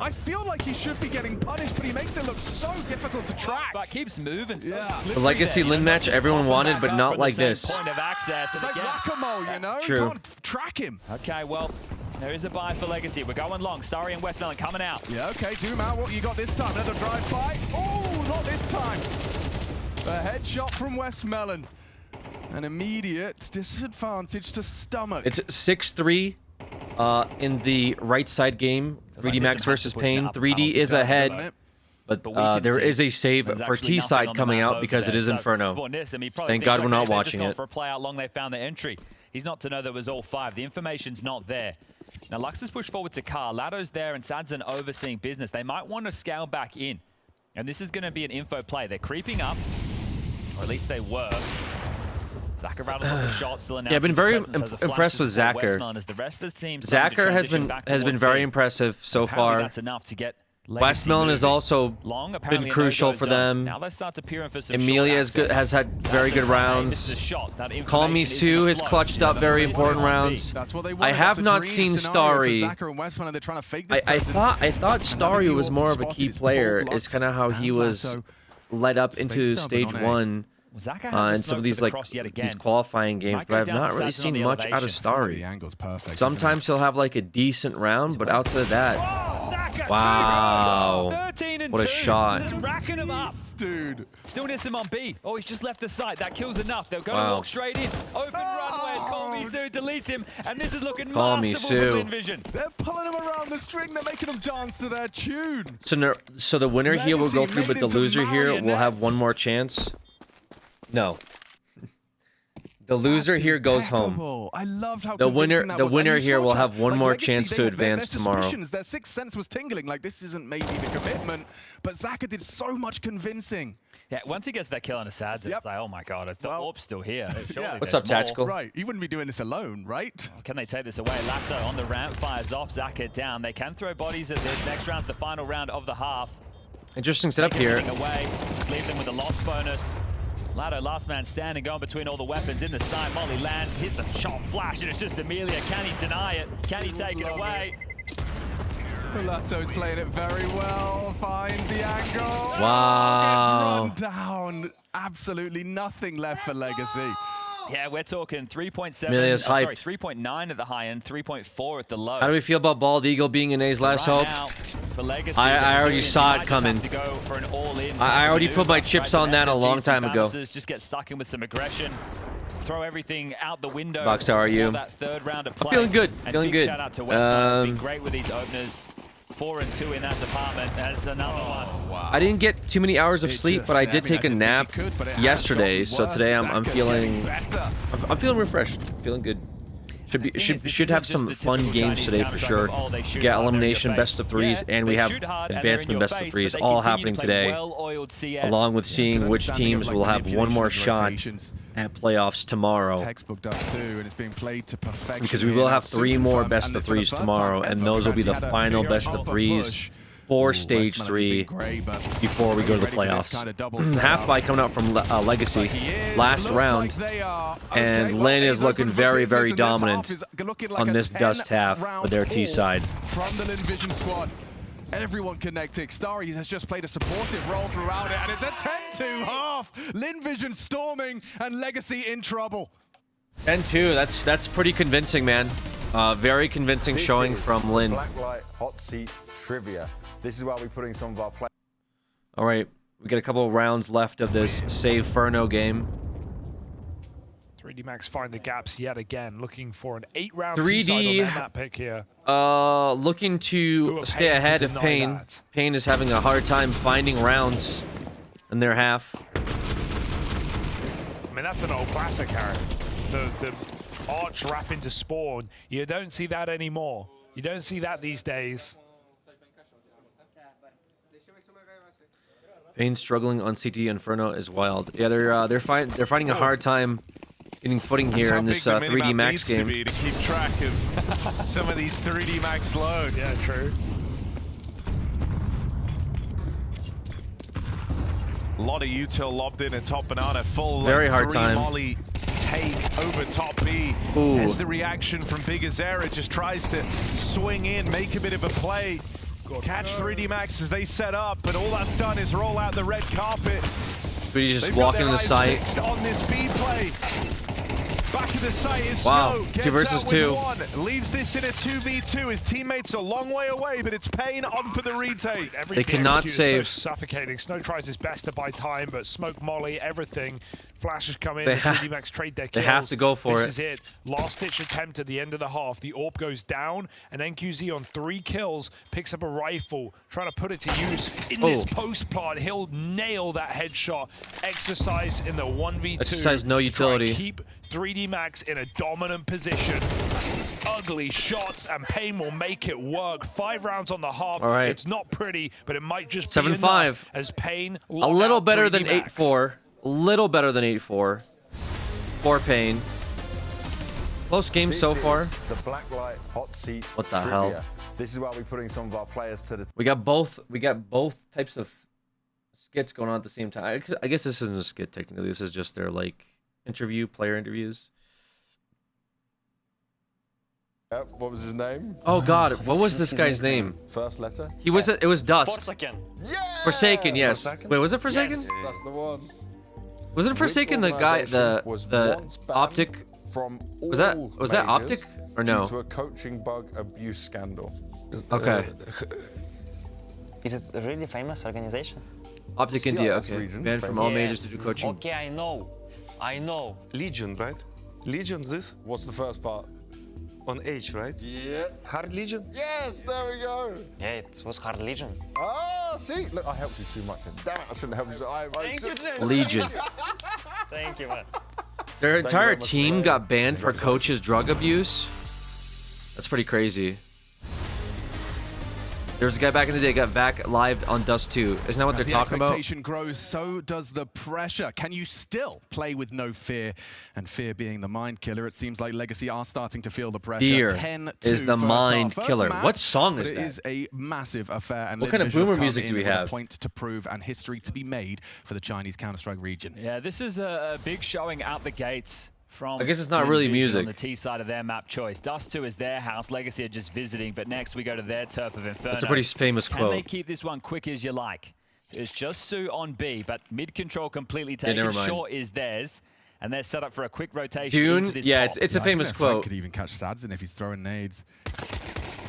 I feel like he should be getting punished, but he makes it look so difficult to track. But keeps moving. Yeah. The Legacy Lin match everyone wanted, but not like this. Point of access. It's And like again, whack-a-mole, you know? True. You can't track him. okay, well, there is a buy for Legacy. We're going long. Starry and Westmelon coming out. Yeah, okay, Doomout, what you got this time? Another drive-by? Oh, not this time. A headshot from Westmelon. An immediate disadvantage to stomach. It's 6-3 in the right side game. 3D Max versus Pain. 3D is ahead, Doesn't it? but But we can there see is a save there's for actually T nothing side on the coming map out over because it there. is So, Inferno. for Nissim, he probably Thank thinks, God we're okay, not they've just watching gone it. for a play how long they found the entry. He's not to know there was all 5. The information's not there. Now Lux has pushed forward to Car. Lado's there and Sadson overseeing business. They might want to scale back in. And this is going to be an info play. They're creeping up, or at least they were. Zacher rattles off the shot, still announces I've been the very presence as a flash impressed to with support Zacher. Westmelon as the rest of the team starting to Zacher has transition been back has been towards very B. impressive so Apparently far. that's enough to get Westmelon has also Long, been apparently a crucial no-go for zone. them. Now they start to peer in for some Emilia short has had very good This is rounds. a shot. That Call Me information is Sue in the has flow. clutched up very important rounds. That's what they I wanted. have That's a not dream seen scenario Starry. for Zaka and Westman, and they're trying to fake this I presence. thought Starry Another was more of a spotted key is player. Bold Is kind of how Lux he and was Lasso. led up Stay into stubborn stage on A. 1 Zaka has in the some of smoke these for the like cross yet these again. qualifying games, Might but go I've down not to really Sassen on seen the much out of elevation. The Starry. angle's perfect. Sometimes he'll have like a decent round, but outside of that, Oh, Zaka, Wow. 13 and What a 2. shot. Just racking him up. Dude. Still needs him on B. Oh, he's just left the site. That kills enough. They're going to Wow. walk straight in. Open runway. Call Me Sue deletes him. And this is looking Call Me masterful Sue. from Envision. They're pulling him around the string. They're making him dance to their tune. so the winner here will go Legacy through, but made the into loser here will have marionettes. one more chance. No. The loser That's here goes home. impeccable. I loved how The winner- convincing that the was. And winner you here saw will that, have one like, more Legacy, chance to their advance tomorrow. suspicions, their sixth sense was tingling. Like, this isn't maybe the commitment, but Zaka did so much convincing. Yeah, once he gets that kill on a sad, Yep. it's like, oh my god, the Well, orb's still here. Surely yeah. What's there's up, more. Tactical? Right, he wouldn't be doing this alone, right? Can they take this away? Lato on the ramp, fires off, Zaka down. They can throw bodies at this. Next round's the final round of the half. Interesting setup Take here. everything away, just leave them with a loss bonus. Lato, last man standing, going between all the weapons in the side. Molly lands, hits a shot flash, and it's just Emilia. Can he deny it? Can he take it Love away? Lato's playing it very well, finds the angle. Wow. Gets run down. Absolutely nothing left for Legacy. Yeah, we're talking 3.7. Emilia's Sorry, hyped. 3.9 at the high end, 3.4 at the low. How do we feel about Bald Eagle being in A's last Right hope? now, for Legacy, I the already Brazilians, saw you it might just have coming. to go for an all-in I already type of put my maneuver. chips Try on some that a long SMGs, time some ago. Famouses, just get stuck in with some aggression. Throw everything out the window. Vox, how are for you? That third round of play. feeling good, And feeling big good. shout out to Westman. Has been great with these openers. 4 and 2 in that department. That's another one. Wow. I didn't get too many hours of It sleep, just- but I I did mean, take I a didn't think nap it could, but it has yesterday, gotten so worse. today I'm Zaka's feeling getting better. I'm feeling refreshed, feeling good. Should be thing is, this should have isn't some just the fun typical games Chinese today for Counter-Strike sure. of, oh, they shoot Get hard, they're in your elimination face. best of threes, Yeah, and we they have shoot hard and they're in advancement your best face, of but threes they all continue happening to play today, well-oiled CS. along with seeing Good which understanding of, teams like, will have one more manipulation shot of rotations. at playoffs tomorrow. Textbook does too, and it's being played to perfection. Because we here. will Now, have 3 Super more Firms, best and of for the threes first tomorrow, time and ever, those will be we've the actually had a final clear best of upper threes push. for Ooh, stage Westman have 3 been great, but before we go to the ready for this playoffs. kind of double setup. Half by coming out from Legacy He is. last Looks round. like they are. And Okay, Lynn well, is A's looking open for very, business, very and this dominant half is looking like on a this dust half 10-round with their T pull side. from the Lynn Vision squad. Everyone connecting. Starry has just played a supportive role throughout it, and it's a 10-2 half. Lynn Vision storming, and Legacy in trouble. 10-2, that's pretty convincing, man. Very convincing This showing is from Lynn. Blacklight Hot Seat Trivia. This is where we're putting some of our players. All right, we got a couple of rounds left of this Save Furno game. 3D Max find the gaps yet again, looking for an 8-round 3D T-side on their map pick here. Looking Who to are stay Pain to ahead of deny Pain. that? Pain is having a hard time finding rounds in their half. I mean, that's an old classic, Harry. The arch wrap into spawn. You don't see that anymore. You don't see that these days. Pain struggling on CT Inferno is wild. Yeah, they're finding a hard time getting footing here in this 3D Max game. To keep track of some of these 3D Max loads. Yeah, true. A lot of util lobbed in and top banana full. Very hard 3 time. Molly take over top B. Ooh. There's the reaction from Big Azera, just tries to swing in, make a bit of a play. Catch 3D Max as they set up, but all that's done is roll out the red carpet. But he's just They've got walking their the eyes site. fixed on this B play. Back of the site is Wow, Snow. 2 Gets versus out 2. with 1. Leaves this in a 2v2. His teammates a long way away, but it's Pain on for the retake. Every They cannot BXQ is save. so suffocating. Snow tries his best to buy time, but Smoke Molly, everything. Flashes come in. They the 3D Max trade their they kills. have to go for this it. is it. Last ditch attempt at the end of the half. The AWP goes down, and NQZ on 3 kills picks up a rifle, trying to put it to use in this post plant. He'll nail that headshot. Exercise in the 1v2. Exercise no Try and utility. keep 3D Max in a dominant position. Ugly shots, and Pain will make it work. 5 rounds on the half. All right. It's not pretty, but it might just be 7-5. enough as Pain A lock little out better 3D than Max. 8-4. A little better than 8-4 for Pain. Close game This so is far. the Blacklight Hot Seat What the Trivia. hell? This is why we're putting some of our players to the... We got both types of skits going on at the same time. I guess this isn't a skit technically. This is just their like player interviews. Yep, what was his name? Oh God, what was this guy's name? First letter? It was Dust. Forsaken. Yeah! Forsaken, yes. Forsaken? Wait, was it Forsaken? Yes, that's the one. Wasn't Forsaken the guy, the once banned Optic? From all Was that Optic or no? Due to a coaching bug abuse scandal. Okay. Is it a really famous organization? Optic CIS India, okay. region, Banned from all majors to do coaching. Okay, I know. Legion, right? Legion, this What's the first part? on H, right? Yeah. Hard Legion? Yes, there we go. Yeah, it was Hard Legion. Ah, see? Look, I helped you too much. Damn it, I shouldn't have helped you. Thank you, Jay. Legion. Thank you, man. Their entire very much, team man. got banned for coaches' drug abuse. That's pretty crazy. There was a guy back in the day got back live on Dust 2. Isn't that what As they're the talking about? expectation grows, so does the pressure. Can you still play with no fear? And fear being the mind killer, it seems like Legacy are starting to feel the pressure. Fear 10-2 is the first mind half. killer. First What match, song is but that? It is a massive affair. And What kind of Live Vision boomer have come music do in we with have? a point to prove and history to be made for the Chinese Counter-Strike region. Yeah, this is a big showing out the gates from I guess it's not Live really Vision music. on the T side of their map choice. Dust 2 is their house. Legacy are just visiting, but next we go to their turf of Inferno. That's a pretty famous Can quote. they keep this one quick as you like? It's just Sue on B, but mid control completely taken. never mind. Short is theirs, and they're set up for a quick rotation Dune, into this yeah, pop. it's a famous Frank quote. could even catch Sadzin if he's throwing nades.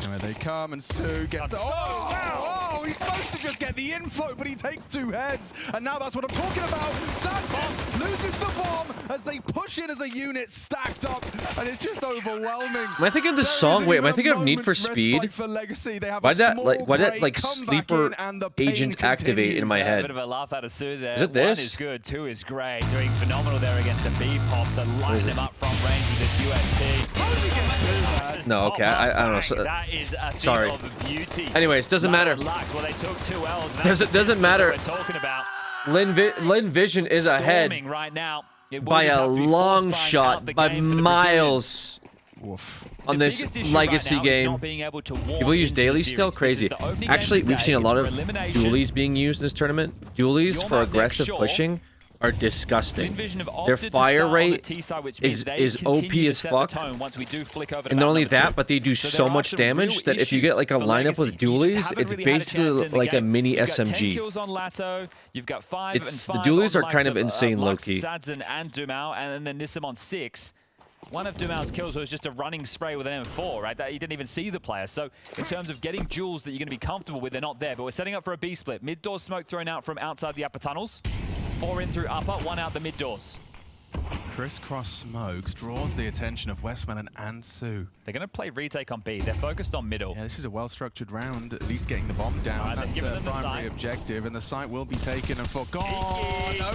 And there they come, and Sue gets... Oh, he's supposed to just get the info, but he takes 2 heads. And now that's what I'm talking about. Sadzin loses the bomb as they push in as a unit stacked up, and it's just overwhelming. Am I thinking of this There song? isn't Wait, am I even a thinking of Need for moment's Speed? respite for Legacy. They have Why a that small like break, come back sleeper in, and the pain agent activate in my A head? bit of a laugh out of Sue there. Is it 1 this? is good, 2 is great. Doing phenomenal there against a B pop, so lighting him up front range with this USP. How did he get 2 heads? No, okay, I don't know. So, That is a thing sorry. of beauty. Anyways, doesn't matter. Well, they took 2 L's. and that's Doesn't the distance matter. that We're talking about. Lin Vision is ahead Storming right now. It will by just a have to be long force buying out shot, the by game for the miles Woof. on The this biggest issue legacy right now is game. not being able to warm People use into the dailies still? series. This Crazy. is the opening game Actually, of the we've seen a day. lot It's of for elimination. dualies being used in this tournament. Dualies Your for map next aggressive shore. pushing are disgusting. Vision have Their opted to fire start on the rate T side, which is means they continue OP to as set the fuck. tone once we do flick over to And map not only number that, 2. but they do So so there are much some damage real that if you get like a issues for lineup with Legacy. You just dualies, haven't it's really had a basically chance in the like a game. mini You've got 10 SMG. kills on Lato. You've got 5 It's- and the 5 dualies on are kind likes of insane, Lux, low-key. Sadzin and Dumao, and then Nissim on 6. One of Dumao's kills was just a running spray with an M4, right? That he didn't even see the player. So in terms of getting duels that you're going to be comfortable with, they're not there. But we're setting up for a B split. Mid door smoke thrown out from outside the upper tunnels. 4 in through upper, 1 out the mid doors. Crisscross smokes draws the attention of Westmelon and Sue. They're going to play retake on B. They're focused on middle. Yeah, this is a well-structured round, at least getting the bomb down. Right, That's they're giving their them the primary site. objective, and the site will be taken and forgone.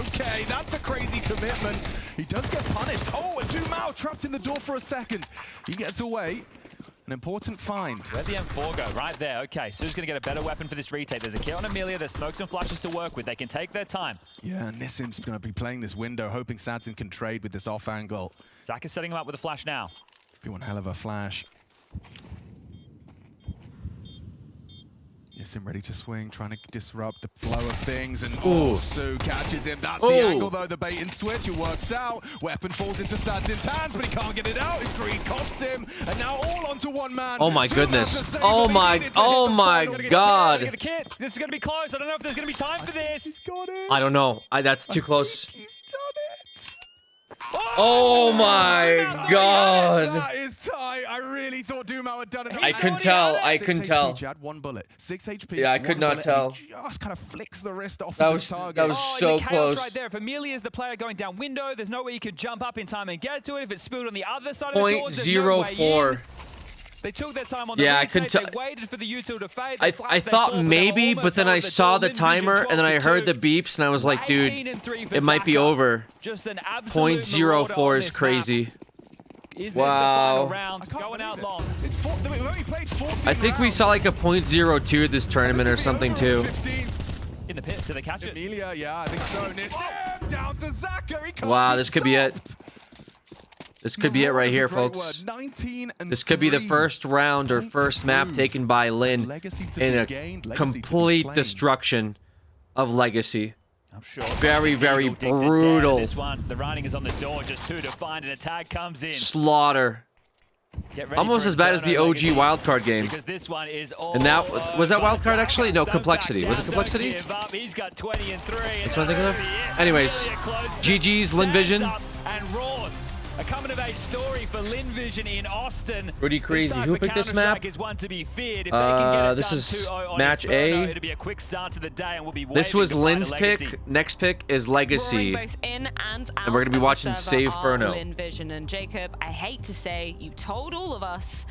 Okay, that's a crazy commitment. He does get punished. Oh, and Dumao trapped in the door for a second. He gets away. An important find. Where'd the M4 go? Right there. Okay, Sue's going to get a better weapon for this retake. There's a kit on Amelia. There's smokes and flashes to work with. They can take their time. Yeah, Nissim's going to be playing this window, hoping Sadzin can trade with this off angle. Zach is setting him up with a flash now. Be one hell of a flash. Nissim ready to swing, trying to disrupt the flow of things, and Sue catches him. That's the angle, though, the bait and switch. It works out. Weapon falls into Sadzin's hands, but he can't get it out. His greed costs him, and now all onto one man. Oh my Two man goodness. to save Oh him. He my, needed to oh hit the my final. God. Get the kit. This is going to be close. I don't know if there's going to be time for this. He's got it. I don't know. That's too close. He's done it. Oh my God. That is tight. I really thought Dumao had done it. I couldn't tell. I 6 couldn't HP, tell. Chad, 1 bullet. 6 HP. Yeah, I could 1 not bullet, tell. and he just kind of flicks the wrist off That of was- the target. that was so in the chaos close. right there. If Amelia is the player going down window, there's no way you could jump up in time and get to it. If it's spilled on the other side of the doors, there's no way in. .04. They took their time on the Yeah, I retake. couldn't tell. They waited for the util to fade. I They flashed, they thought fought, but maybe, they were but almost then over I the saw door. the Live Vision timer, and then I heard the 12-2. beeps, and I was like, dude, 18 and 3 for it might be Zaka. over. Just an absolute .04 marauder is on this crazy. map. Is Wow. this the final I round? can't Going out believe it. long. It's we've only played 14 I think we rounds. saw like a .02 this tournament or something It's gonna too. be over in 15. In the pit. Do they catch it? Amelia, yeah, I think so. Nissim down to Zaka. He can't Wow, be this could be it. stopped. This could be it right here, folks. This could be the first round or first map taken by Lin in a complete destruction of Legacy. I'm sure. Very, very Deagle digged it down in brutal. This one, the writing is on the door, just 2 to find, and a tag comes in. Slaughter. Get ready Almost for as bad as the Inferno OG Legacy, wildcard game. because this one is all And that was that wildcard actually? No, Don't Complexity. back Was it down, Complexity? don't give up. He's got 20 and 3. That's what I'm thinking of. Anyways, GG's Lin Vision. And Roars. A coming of age story for Lin Vision in Austin. Pretty crazy. Who picked this map? Is one to be feared. If they can get it This done is 2-0 on match Inferno, A. It'll be a quick start to the day, and we'll be This waving was goodbye to Lin's Legacy. pick. Next pick is Roaring Legacy. both in and out we're gonna be of watching the server Save are Ferno. Lin Vision and Jacob. I hate to say, you told all of us,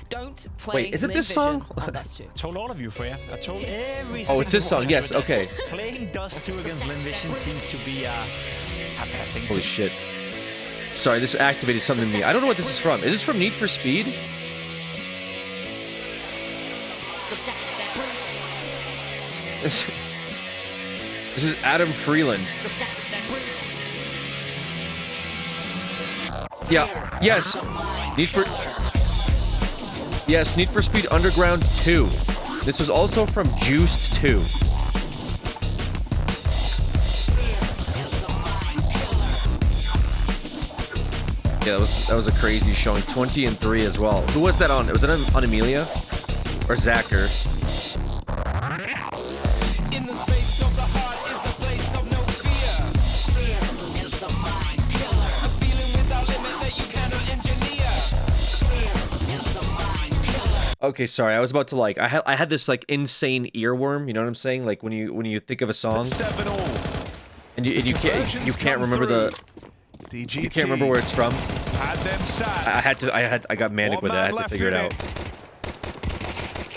don't play. Wait, is it Lin this Vision song? on Dust 2. I told all of you, Freya. I told every Oh, it's this single song. one Yes, of you. okay. Playing Dust 2 against Lin Vision seems to be a bad thing. Holy shit. Sorry, this activated something in me. I don't know what this is from. Is this from Need for Speed? This is Adam Freeland. Yeah. Yes. Need for Speed Underground 2. This was also from Juiced 2. Yeah, that was a crazy showing. 20 and 3 as well. Who was that on? Was it on Amelia or Zacher? In the space of the heart is a place of no fear. Fear is the mind killer. A feeling without limit that you cannot engineer. Fear is the mind killer. Okay, sorry. I was about to I had this insane earworm. You know what I'm saying? Like when you think of a song, 7-all. and you can't remember the. DGT. You can't remember where it's from. Had them stats. I got manic with it. I had to figure it out.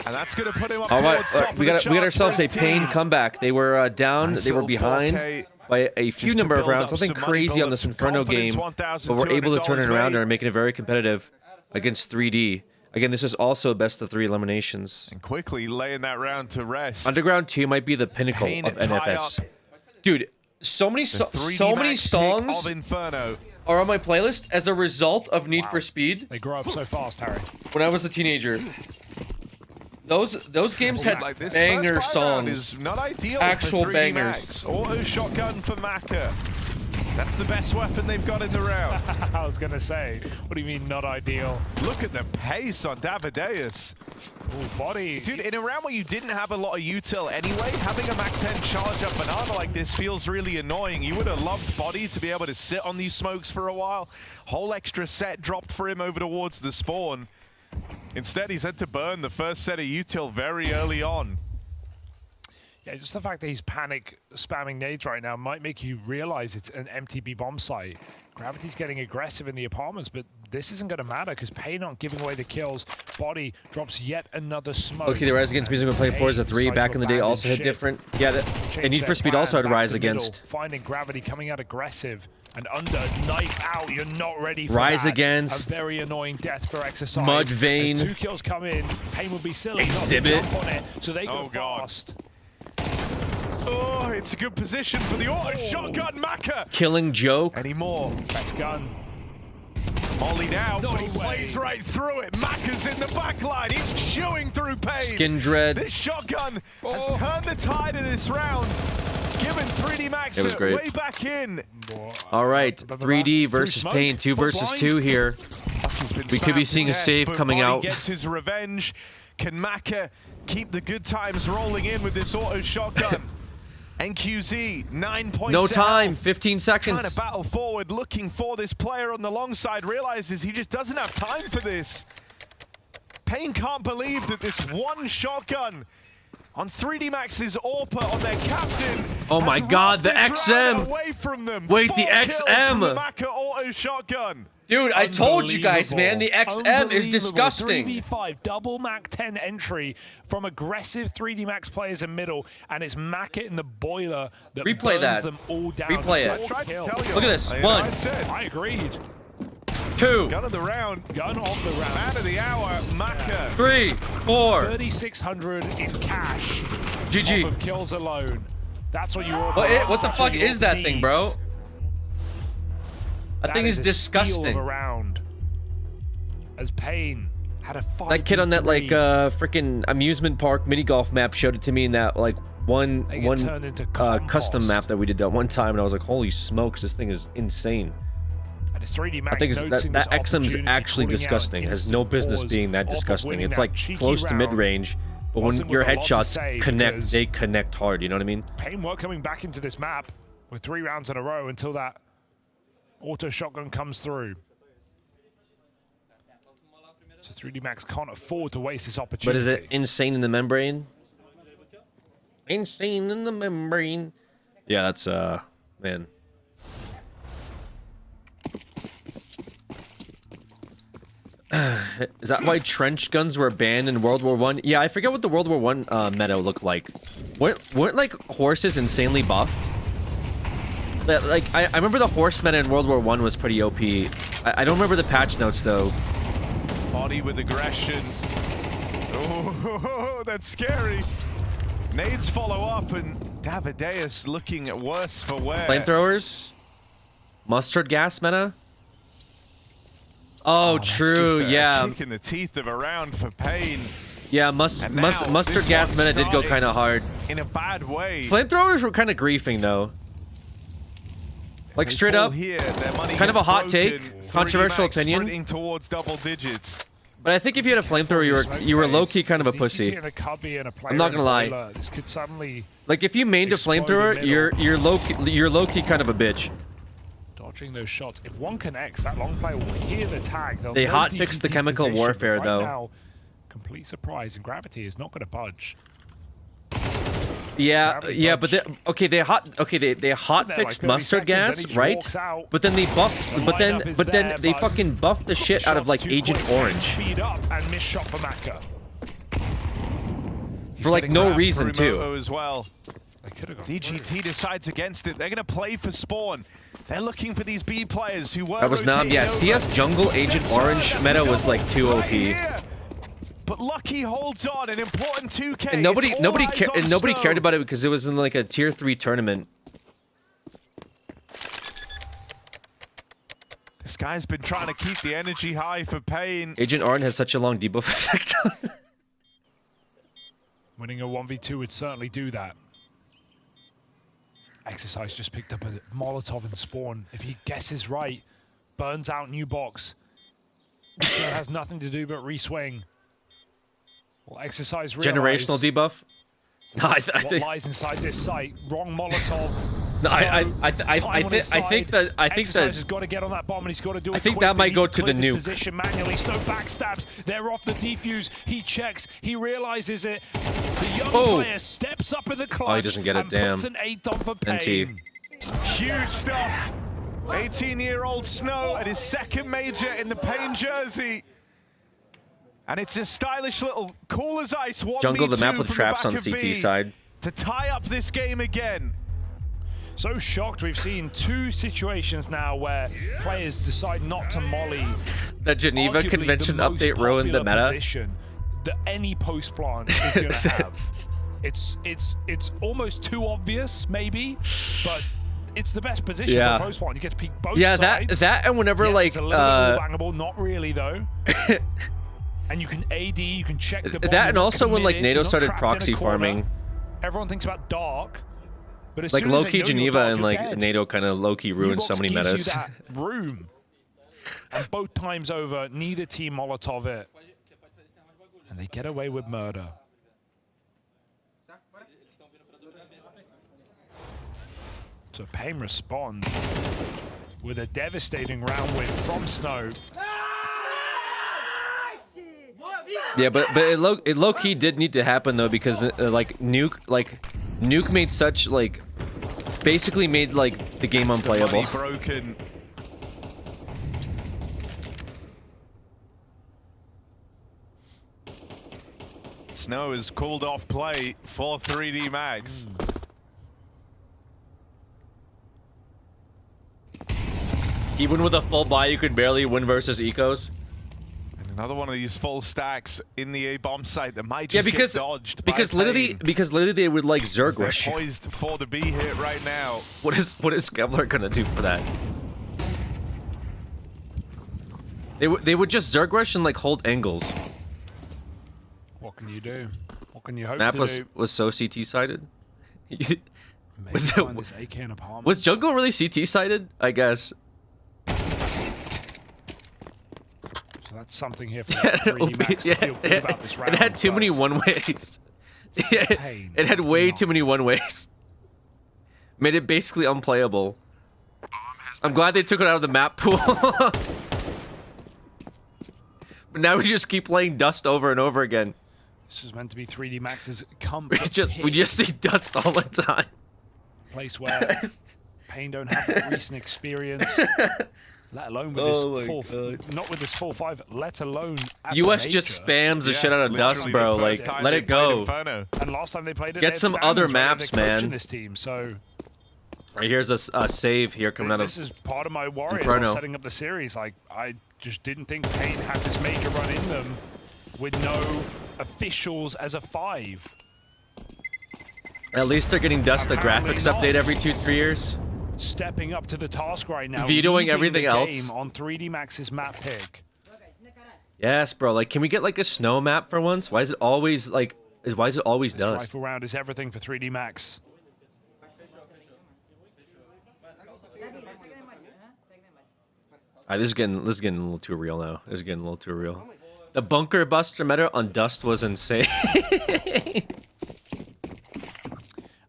And that's going to put him up All right, towards top we of got the charts ourselves for a his pain team. comeback. They were down. Nice They were little behind 4K by a few just to number of build rounds. up Nothing some money, crazy build on up this some Inferno game, confidence, but we're able to turn it $1,200 around weight. and making it very competitive against 3D. Again, this is also best of 3 eliminations. And quickly laying that round to rest. Underground 2 might be the pinnacle Pain of tie NFS. up. Dude, so many songs Of Inferno. are on my playlist as a result of Need for Speed. They grow up so fast, Harry. When I was a teenager. Those games had Like this banger first buy round songs. is not ideal Actual for 3D bangers. Max. Auto shotgun for Maka. That's the best weapon they've got in the round. I was going to say, what do you mean not ideal? Look at the pace on Davideus. Ooh, body. Dude, in a round where you didn't have a lot of util anyway, having a Mach 10 charge up banana like this feels really annoying. You would have loved Body to be able to sit on these smokes for a while. Whole extra set dropped for him over towards the spawn. Instead, he's had to burn the first set of util very early on. Yeah, just the fact that he's panic spamming nades right now might make you realize it's an MTB bomb site. Gravity's getting aggressive in the apartments, but this isn't going to matter because Pain aren't giving away the kills. Body drops yet another smoke. Okay, the Rise Against music we've been playing Forza 3 back in the day also hit different. Yeah, and Need for Speed also had Rise Against. Finding Gravity coming out aggressive and under, knife out. You're not ready for Rise that. Against. A very annoying death for Exercise. Mud Vein. As 2 kills come in, Pain would be silly Exhibit. not to jump on it, so they go fast. Oh, it's a good position for the auto shotgun Maka. Killing Joke. Any more? Best gun. Mollied out, but he plays right through it. Maka's in the back line. He's chewing through Pain. Skin Dread. This shotgun has turned the tide of this round, giving 3D Max It was great. way back in. All right, 3D versus Pain, 2 versus 2 here. We could be seeing a save coming out. Gets his revenge. Can Maka keep the good times rolling in with this auto shotgun? NQZ, 9 points. No time, health. 15 seconds. Trying to battle forward, looking for this player on the long side, realizes he just doesn't have time for this. Pain can't believe that this one shotgun on 3D Max's AWPA on their captain. Oh my has God, robbed the this round XM. away from them. Wait, 4 the kills from the XM. Maka auto shotgun. Dude, I told you guys, man, the XM is Unbelievable. disgusting. 3v5, double Mach 10 entry from aggressive 3D Max players in middle, and it's Maka in the boiler that Replay burns that. them all down. Replay it. I tried to tell you. Look at this. I 1, said, I agreed. 2, gun of the round, Gun of the round. man of the hour, Maka. 3, 4. 3,600 in cash. GG. Off of kills alone. That's what you all. What the fuck is that thing, bro? That thing is a steal disgusting. of a round. As Pain had a 5v3. That kid on that like freaking amusement park mini golf map showed it to me in that like one turned into custom map that we did that one time, and I was like, holy smokes, this thing is insane. And it's 3D Max I think noticing this that XM's opportunity, actually pulling out disgusting. an Has no instant business pause being that off of disgusting. winning It's that like cheeky close to round. mid-range, but when Wasn't your with a lot to headshots say connect, because they connect hard. You know what I mean? Pain were coming back into this map with 3 rounds in a row until that auto shotgun comes through. So 3D Max can't afford to waste this opportunity. But is it insane in the membrane? Insane in the membrane. Yeah, that's man. Is that why trench guns were banned in World War I? Yeah, I forget what the World War I meta looked like. Weren't like horses insanely buffed? Like I remember the horse meta in World War I was pretty OP. I don't remember the patch notes though. Body with aggression. Oh, that's scary. Nades follow up, and Davideus looking at worse for wear. Flamethrowers? Mustard gas meta? Oh, true, yeah. Kick in the teeth of a round for Pain. Yeah, mustard gas meta did go kind of hard. In a bad way. Flamethrowers were kind of griefing though. Like They straight fall up, here, their money kind of a gets hot broken. take, controversial 3D Max opinion. sprinting towards double digits. But I think if you had a flamethrower, you were low key kind of a pussy. I'm not gonna lie. This could suddenly Like if you mained a flamethrower, you're low key kind of a bitch. dodging those shots. If one connects, that long player will hear the tag. They'll They know hot fixed the DGT chemical position, warfare but right though. Now, complete surprise, and Gravity is not going to budge. Yeah, yeah, but they hot Like fixed 30 mustard seconds, and gas, he just right? walks out. But then they buffed, The but lineup is then there, they but fucking buffed the shit out of Shots like too Agent quick, Orange Speed up and miss shot for Maka. for like Getting no grabbed reason through too. Moto as well. DGT decides against it. They're going to play for Spawn. They're looking for these B players who were That was Nam. Yeah, rotating over. CS Jungle Agent Orange meta was like too OP. But Lucky holds on, an important 2K. And nobody It's all eyes on nobody Snow. cared about it because it was in like a tier 3 tournament. This guy's been trying to keep the energy high for Pain. Agent Orange has such a long debuff effect. Winning a 1v2 would certainly do that. Exercise just picked up a Molotov and Spawn. If he guesses right, burns out new box. Snow has nothing to do but re-swing. Well, Exercise realize Generational debuff. No, I what think lies inside this site. Wrong Molotov. No, Time I on his think side. that Exercise has got to get on that bomb, and he's got to do it I think quick. that They might need go to to clear the this nuke. position manually. Snow backstabs. They're off the defuse. He checks. He realizes it. The young player steps up in the clutch. Oh, he doesn't get it. And Damn. puts an 8 on for Pain. NT. Huge stuff. 18-year-old Snow at his second major in the Pain jersey. And it's a stylish little cool as ice 1v2 Jungle the map with from traps the on back of CT B side. to tie up this game again. So shocked. We've seen 2 situations now where players decide not to molly. The Geneva Arguably Convention the most update ruined the popular meta. position that any post plant is going to have. It's almost too obvious, maybe, but it's the best position Yeah. for post plant. You get to peek both Yeah, sides. that and whenever Yes, like it's a little bit bangable, not really though. And you can AD, you can check the bomb. that and you're not also when like committed, NATO you're not started trapped in a proxy corner. farming, Everyone thinks about dark, but as like soon as they low-key know you're Geneva dark, and you're like dead. NATO kind of low-key ruined so Nubox many gives metas. You that room. And both times over, neither team Molotov it. And they get away with murder. So Pain responds with a devastating round win from Snow. Yeah, but it low key did need to happen though because like Nuke made such like basically made like the game That's the unplayable. money broken. Snow has called off play for 3D Max. Even with a full buy, you could barely win versus Ecos. And another one of these full stacks in the A bomb site that might Yeah, just because get dodged. because by literally Pain. they would like They're Zerg rush you. poised for the B hit right now. What is Kevlar gonna do for that? They would just Zerg rush and like hold angles. What can you do? What can you hope Map to do? was so CT sided. Maybe find this AK in apartments. Was jungle really CT sided? I guess. So that's something here for 3D Max to feel good about this round. It had too many one ways. It had way too many one ways. Made it basically unplayable. I'm glad they took it out of the map pool. But now we just keep playing Dust over and over again. This was meant to be 3D Max's comfort We just see Dust all the time. Place where Pain don't have that recent experience, let alone with not with this 4-5, let alone at US the just major. spams the shit out of Dust, bro. Like, let it go. And last time they played it, Get some other maps, man. This team, so Right, here's a save here coming out of. this is part of my worries Inferno. of setting up the series. Like, I just didn't think Pain had this major run in them with no officials as a 5. At least they're getting Dust a Apparently graphics not. update every 2-3 years. Stepping up to the task right now, Vetoing leading everything the else. game on 3D Max's map pick. Yes, bro. Like, can we get like a snow map for once? Why is it always like? Why is it always This Dust? rifle round is everything for 3D Max. This is getting a little too real now. This is getting a little too real. The bunker buster meta on Dust was insane.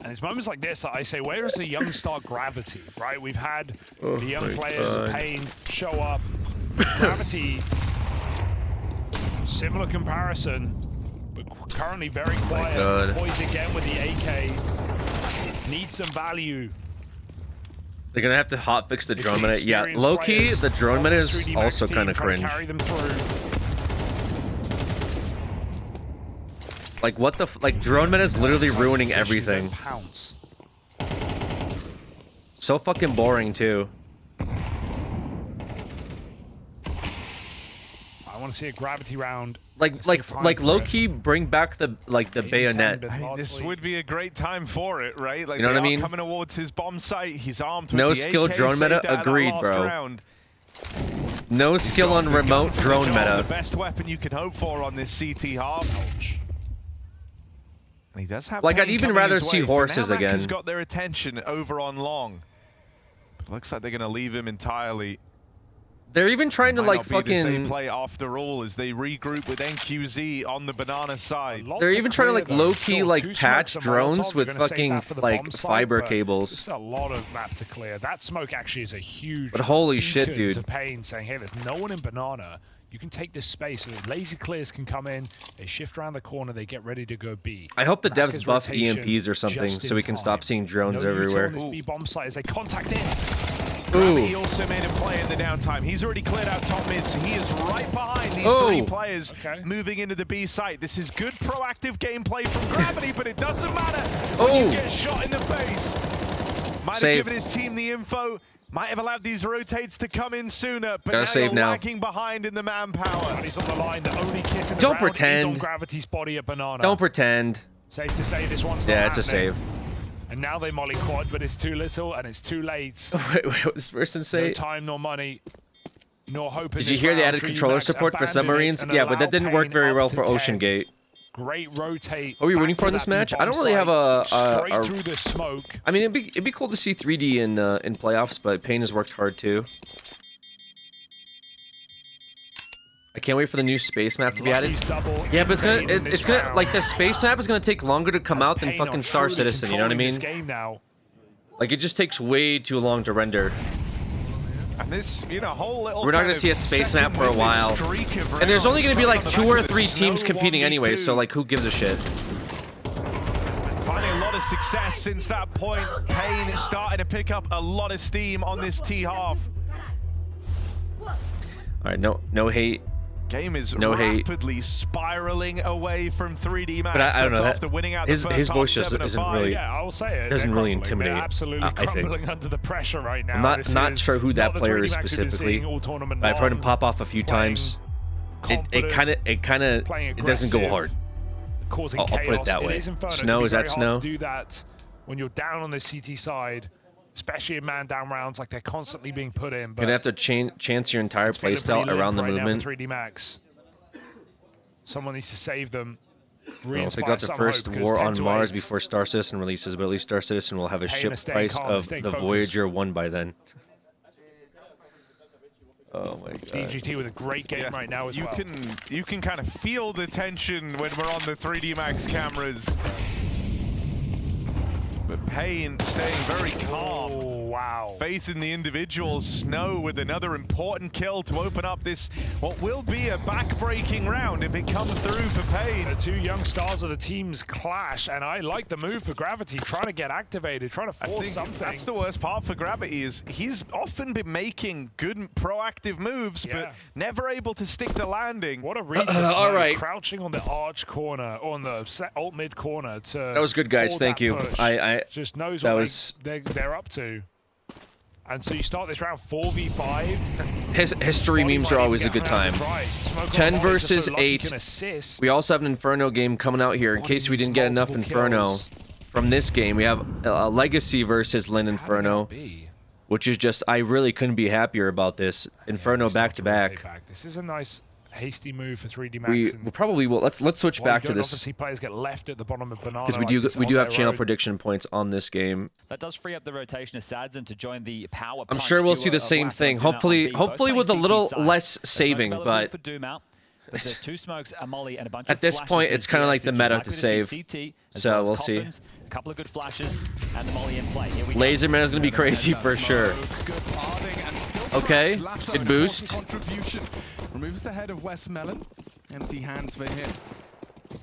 And it's moments like this that I say, where is the young star Gravity, right? We've had the young my players of God. Pain show up. Gravity, similar comparison, but currently very quiet. God. Poised again with the AK. Needs some value. They're gonna have to hotfix the It's drone the meta. Yeah, experienced low key, players the drone of meta this is 3D Max also team kind of trying to cringe. carry them through. Like what the like drone meta is literally ruining everything. Pounce. So fucking boring too. I want to see a Gravity round. Like low key bring back the bayonet. I mean, this would be a great time for it, right? Like, You know they what I are mean? coming towards his bomb site. He's armed with No the skill AK, drone saved meta? out of that Agreed, last bro. round. No skill on remote Going for the drone job, meta. The best weapon you can hope for on this CT half. And he does have Like, Pain I'd even coming rather his see way. For horses now, Mac has again. got their attention over on long. But looks like they're going to leave him entirely. They're even trying to Might like not be the same fucking. play after all as they regroup with NQZ on the banana side. They're even trying to like low key like patch drones with fucking like fiber cables. It's a lot of map to clear. That smoke actually is a huge. But holy shit, beacon dude. To Pain saying, hey, there's no one in banana. You can take this space, and lazy clears can come in. They shift around the corner. They get ready to go B. I hope the Mac devs is buff rotation EMPs or something just so in we can stop time. seeing drones No everywhere. util on this B bomb site as they contact in. He also made a play in the downtime. He's already cleared out top mid, so he is right behind these three players moving into the B site. This is good proactive gameplay from Gravity, but it doesn't matter when you get shot in the face. Might have given his team the info, might have allowed these rotates to come in sooner, but now save you're now. lagging behind in the manpower. He's on the line. The only kit in the Don't round is on pretend. Gravity's body at banana. Don't pretend. Safe to say this one's Yeah, not it's a happening. save. And now they molly quad, but it's too little and it's too late. Wait, what does this person say? No time nor money, nor hope in Did this you hear they round. added 3D controller Max support for abandon it submarines? and Yeah, but that allow didn't work Pain very up well to for 10. Ocean Gate. Great rotate. Are we rooting back for to this that match? B I don't bomb really have site, a. straight through the smoke. I mean, it'd be cool to see 3D in playoffs, but Pain has worked hard too. I can't wait for the new space map to be added. Yeah, but it's gonna like the space map is gonna take longer to come out than Pain fucking on Star truly Citizen. You know what I controlling mean? this game now. Like it just takes way too long to render. And this, you know, whole little We're not gonna see a space map for a while. And there's only gonna be like 2 or 3 teams competing anyway, so like who gives a shit? Finding a lot of success since that point. Pain is starting to pick up a lot of steam on this T half. Alright, no hate. Game is No hate. rapidly spiraling away from 3D Max. But I don't know. After winning out His the first his half, voice just 7-5. isn't really. Yeah, I'll say it. Doesn't They're really crumbling. intimidate. They're absolutely I think. crumbling under the pressure right now. I'm not This not is sure who that not the player 3D is Max we've been specifically, seeing all tournament but I've heard him long. pop off a few times. It kind of playing it doesn't go aggressive, hard. Causing I'll chaos. put it that way. It is Inferno. It Snow, can be is that very hard Snow? to do that when you're down on the CT side. especially in man-down rounds. Like, they're constantly being put in. But You're going to have to chance your entire playstyle around the movement. 3D Max. Someone needs to save them. Well, they got the first war on Mars before Star Citizen releases, but at least Star Citizen will have a ship price of the Voyager 1 by then. Oh my god. DGT with a great game right now as well. You can kind of feel the tension when we're on the 3D Max cameras. But Pain staying very calm. Oh, wow. Faith in the individuals. Snow with another important kill to open up this, what will be a back-breaking round if it comes through for Pain. The two young stars of the teams clash, and I like the move for Gravity, trying to get activated, trying to force something. That's the worst part for Gravity, is he's often been making good proactive moves, but never able to stick the landing. What a read for Snow, all right. crouching on the arch corner, on the alt mid corner to That was good, guys. Thank you. I just knows what they're up to. And so you start this round 4v5. History memes are always a good time. 10 versus 8. We also have an Inferno game coming out here. In case we didn't get enough Inferno from this game, we have a Legacy versus Lin Inferno, which is just, I really couldn't be happier about this. Inferno back-to-back. This is a nice hasty move for 3D Max. We probably will. Let's switch back to this. Often see players get left at the bottom of Banana because we do have channel prediction points on this game. That does free up the rotation of Sadzin to join the power. I'm sure we'll see the same thing. Hopefully with a little less saving, but there's two smokes, a molly, and a bunch at this point it's kind of like the meta to save. So we'll see. A couple of good flashes and the molly in play. Laserman is going to be crazy for sure. Okay, good boost. Removes the head of Westmelon. Empty hands for him.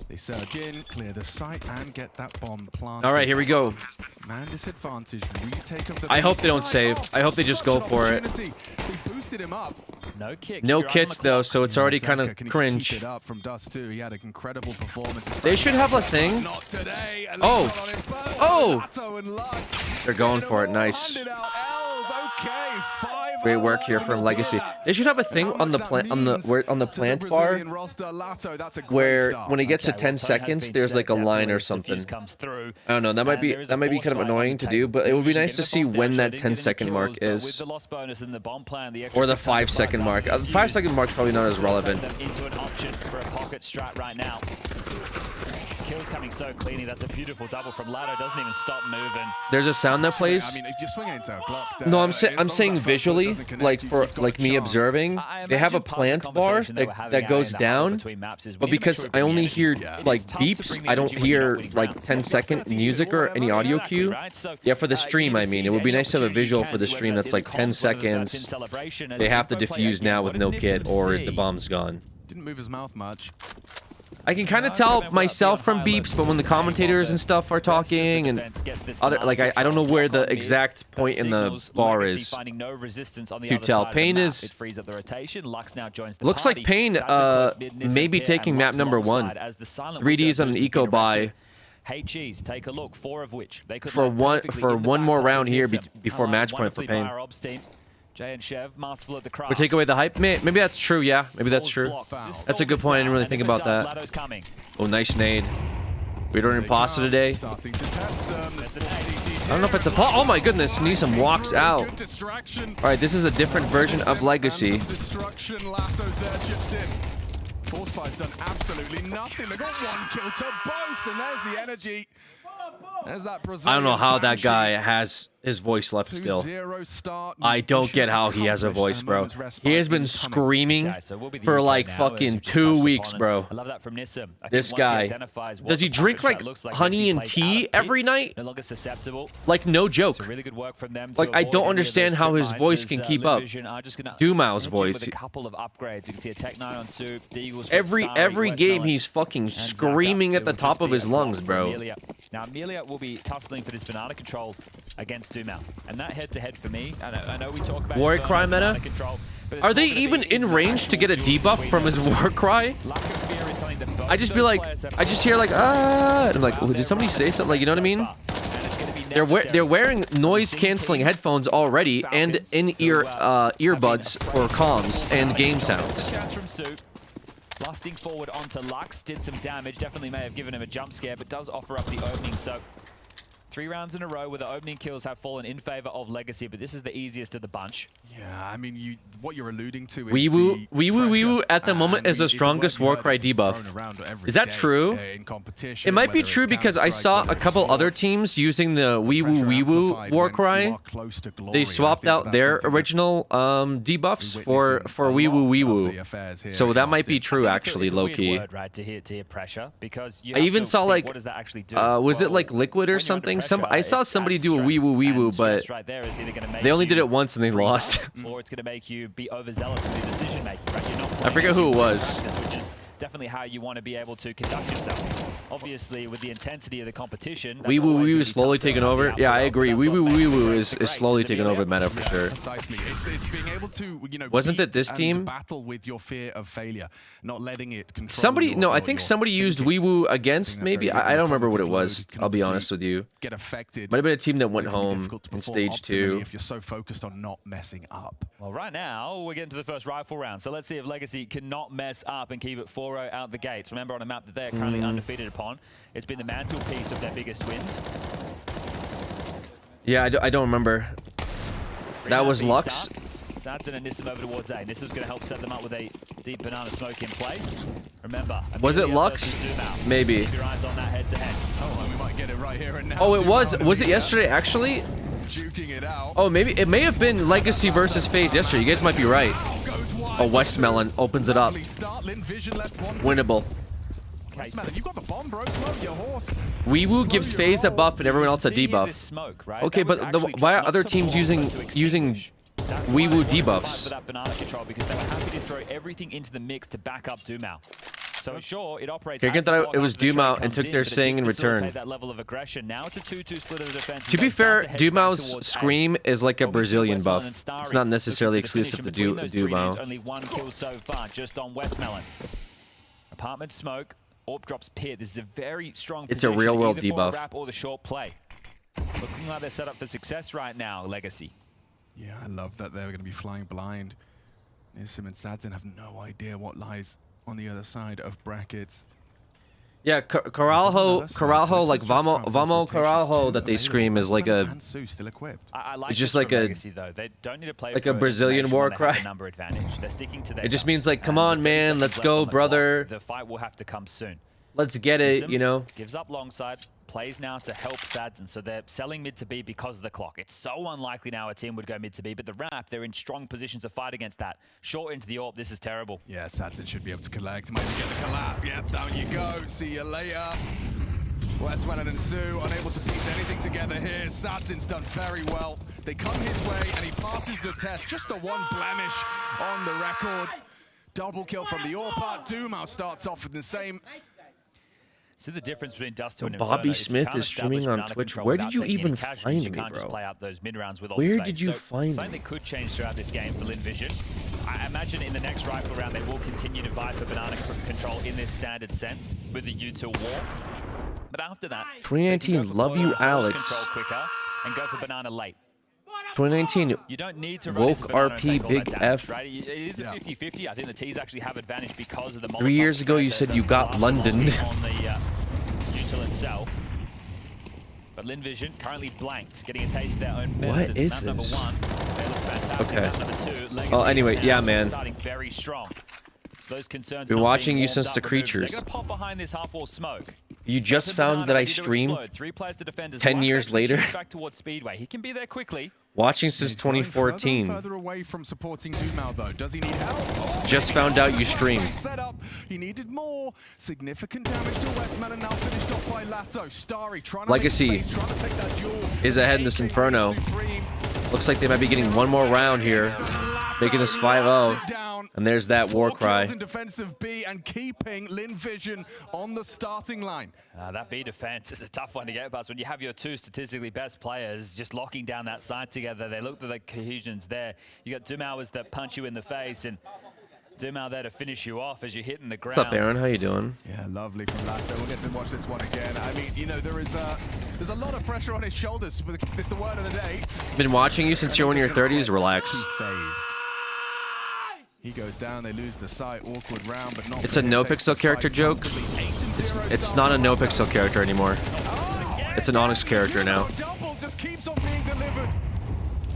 They surge in, clear the site, and get that bomb planted. All right, here we go. Man disadvantage, retake of the I hope they don't save. I hope they just go for it. They boosted him up. No kick. No kits though, so it's already kind of cringe. Keep it up from Dust too. He had an incredible performance. They should have a thing. Not today. Oh! They're going for it. Nice. Great work here from Legacy. They should have a thing on the plant on the plant bar where when it gets to 10 seconds, there's like a line or something. I don't know. That might be kind of annoying to do, but it would be nice to see when that 10-second mark is, or the 5-second mark. The 5-second mark's probably not as relevant. Into an option for a pocket strat right now. Kills coming so cleanly. That's a beautiful double from Lado. Doesn't even stop moving. There's a sound that plays. I mean, if you're swinging into a Glock, No, I'm saying visually, like for me observing, they have a plant bar that goes down, but because I only hear like beeps, I don't hear like 10-second music or any audio cue. Yeah, for the stream, I mean, it would be nice to have a visual for the stream that's like 10 seconds. They have to defuse now with no kit, or the bomb's gone. Didn't move his mouth much. I can kind of tell myself from beeps, but when the commentators and stuff are talking and other, like I don't know where the exact point in the bar is to tell. Pain is looks like Pain may be taking map number 1. 3D's on an eco buy take a look, 4 of which they could for one more round here before match point for Pain. Jay and Chev, masterful at the craft. We take away the hype? Maybe that's true, yeah. Maybe that's true. That's a good point. I didn't really think about that. Oh, nice nade. We don't imposter today. I don't know if it's a oh my goodness, Neeson walks out. Alright, this is a different version of Legacy. Forcepie's done absolutely nothing. They got 1 kill to boast, and there's the energy. There's that I don't know how that guy has his voice left still. I don't get how he has a voice, bro. He has been screaming for like fucking 2 weeks, bro. I love that from Nissim. This guy. Does he drink like honey and tea every night? No longer susceptible. Like no joke. Really good work from them. Like I don't understand how his voice can keep up. Dumao's voice. A couple of upgrades. You can see a Tech 9 on Soup. Every game he's fucking screaming at the top of his lungs, bro. Now Amelia will be tussling for this banana control against Dumao, and that head-to-head for me. I know we talk about Warrior Cry meta. Are they even in range to get a debuff from his War Cry? I just be like, I just hear like and I'm like, oh, did somebody say something? Like, you know what I mean? They're wearing noise-canceling headphones already and in-ear earbuds for comms and game sounds. Lusting forward onto Lux, did some damage, definitely may have given him a jump scare, but does offer up the opening, so 3 rounds in a row where the opening kills have fallen in favor of Legacy, but this is the easiest of the bunch. Yeah, I mean, what you're alluding to is Weewoo at the moment is the strongest Warcry debuff. Is that true? It might be true because I saw a couple other teams using the Weewoo Warcry. They swapped out their original debuffs for Weewoo. So that might be true actually, low key. Word, right, to hear pressure, because I even saw like, what does that actually do? was it like Liquid or something? I saw somebody do a Weewoo, but right there is either gonna make they only did it once and they lost. Or it's going to make you be overzealous in your decision making, right? You're not I forget who it was. which is definitely how you want to be able to conduct yourself. Obviously, with the intensity of the competition, Weewoo slowly taking over. Yeah, I agree. Weewoo is slowly taking over the meta for sure. Precisely. It's being able to, you know, Wasn't it this team? Battle with your fear of failure, not letting it control. Somebody, no, I think somebody used Weewoo against maybe. I don't remember what it was. I'll be honest with you. Get affected. Might have been a team that went home in stage 2. If you're so focused on not messing up. Well, right now, we're getting to the first rifle round. So let's see if Legacy cannot mess up and keep it 4-0 out the gates. Remember, on a map that they're currently undefeated upon, it's been the mantelpiece of their biggest wins. Yeah, I don't remember. That was Lux. Sadson and Nissim over towards A. Nissim's going to help set them up with a deep banana smoke in play. Remember, was it Lux? Maybe. Keep your eyes on that head-to-head. Oh, we might get it right here and now. Oh, it was. Was it yesterday actually? Juking it out. Oh, maybe it may have been Legacy versus FaZe yesterday. You guys might be right. Oh, Westmelon opens it up. Winnable. Westmelon, you got the bomb, bro. Slow your horse. Weewoo gives FaZe a buff and everyone else a debuff. Smoke, right? Okay, but why are other teams using Weewoo debuffs? For that banana control, because they were happy to throw everything into the mix to back up Dumao. So sure, it operates. Kirkin thought it was Dumao and took their Sing in return. That level of aggression. Now it's a 2-2 split of the defense. To be fair, Dumao's Scream is like a Brazilian buff. It's not necessarily exclusive to Dumao. Only 1 kill so far, just on Westmelon. Apartment smoke. Orb drops Pit. This is a very strong It's a real-world debuff. Wrap or the short play. Looking like they're set up for success right now, Legacy. Yeah, I love that they're going to be flying blind. Nissim and Sadson have no idea what lies on the other side of brackets. Yeah, Caralho, like Vamo Caralho that they scream is like a. I like it's just like a. Legacy, though. They don't need to play like a Brazilian war cry. Number advantage. They're sticking to their It just guns. means like, come on, man, let's go, brother. The fight will have to come soon. Let's get it, you know. Gives up long side, plays now to help Sadson, so they're selling mid to B because of the clock. It's so unlikely now a team would go mid to B, but the Wrap, they're in strong positions to fight against that. Short into the AWP, this is terrible. Yeah, Sadson should be able to collect. Might get the collab. Yep, down you go. See you later. Westmelon and Sue unable to piece anything together here. Sadson's done very well. They come his way and he passes the test. Just the one blemish on the record. Double kill from the AWP. Dumao starts off with the same. See the difference between Dust2 and Bobby Inferno. Smith is streaming on Twitch. Where did you even find me, can't just bro? play out those mid rounds with all Where space. did you find something me? that could change throughout this game for LinVision. I imagine in the next rifle round they will continue to vie for banana control in this standard sense with the U2 war. But after that, 2019, love you, Alex. control quicker and go for banana late. 2019, You don't need to woke run into banana and RP take all Big that damage, F. right? It is a 50-50. I think the T's actually have advantage because of the 3 years ago, you said you got London. on the util itself. But LinVision currently blanked, getting a taste of their own medicine. What is Map number this? 1, they look fantastic. Okay. Map number 2, Legacy Oh, anyway, now yeah, man. starting very strong. Those concerns Been not watching being you warmed since up the removed. They're Creatures. gonna pop behind this half-wall smoke. You just That's a found banana that I ready to stream explode. 3 players to defend as 10 Lux years actually later. shoots back towards Speedway. He can be there quickly. Watching since He's going 2014. Further away from supporting Dumao though. Does he need help? Oh, Just found out you stream. Setup. He needed more. Significant damage to Westmelon, now finished off by Lato. Starry trying to Legacy make space, trying to take that duel. is ahead in this Inferno. Looks like they might be getting one more round here, making this 5-0. And there's that war cry. In defensive B and keeping LinVision on the starting line. That B defense is a tough one to get past when you have your 2 statistically best players just locking down that side together. They look at the cohesions there. You got Dumao as that punch you in the face, and Dumao there to finish you off as you're hitting the ground. What's up, Aaron? How you doing? Yeah, lovely from Lato. We'll get to watch this one again. I mean, you know, there's a lot of pressure on his shoulders. But it's the word of the day. Been watching you since you're in your 30s. Relax. He phased. He goes down, they lose the sight, awkward round, but not. It's a no-pixel character joke. It's not a no-pixel character anymore. It's an Onyx character now. Double just keeps on being delivered.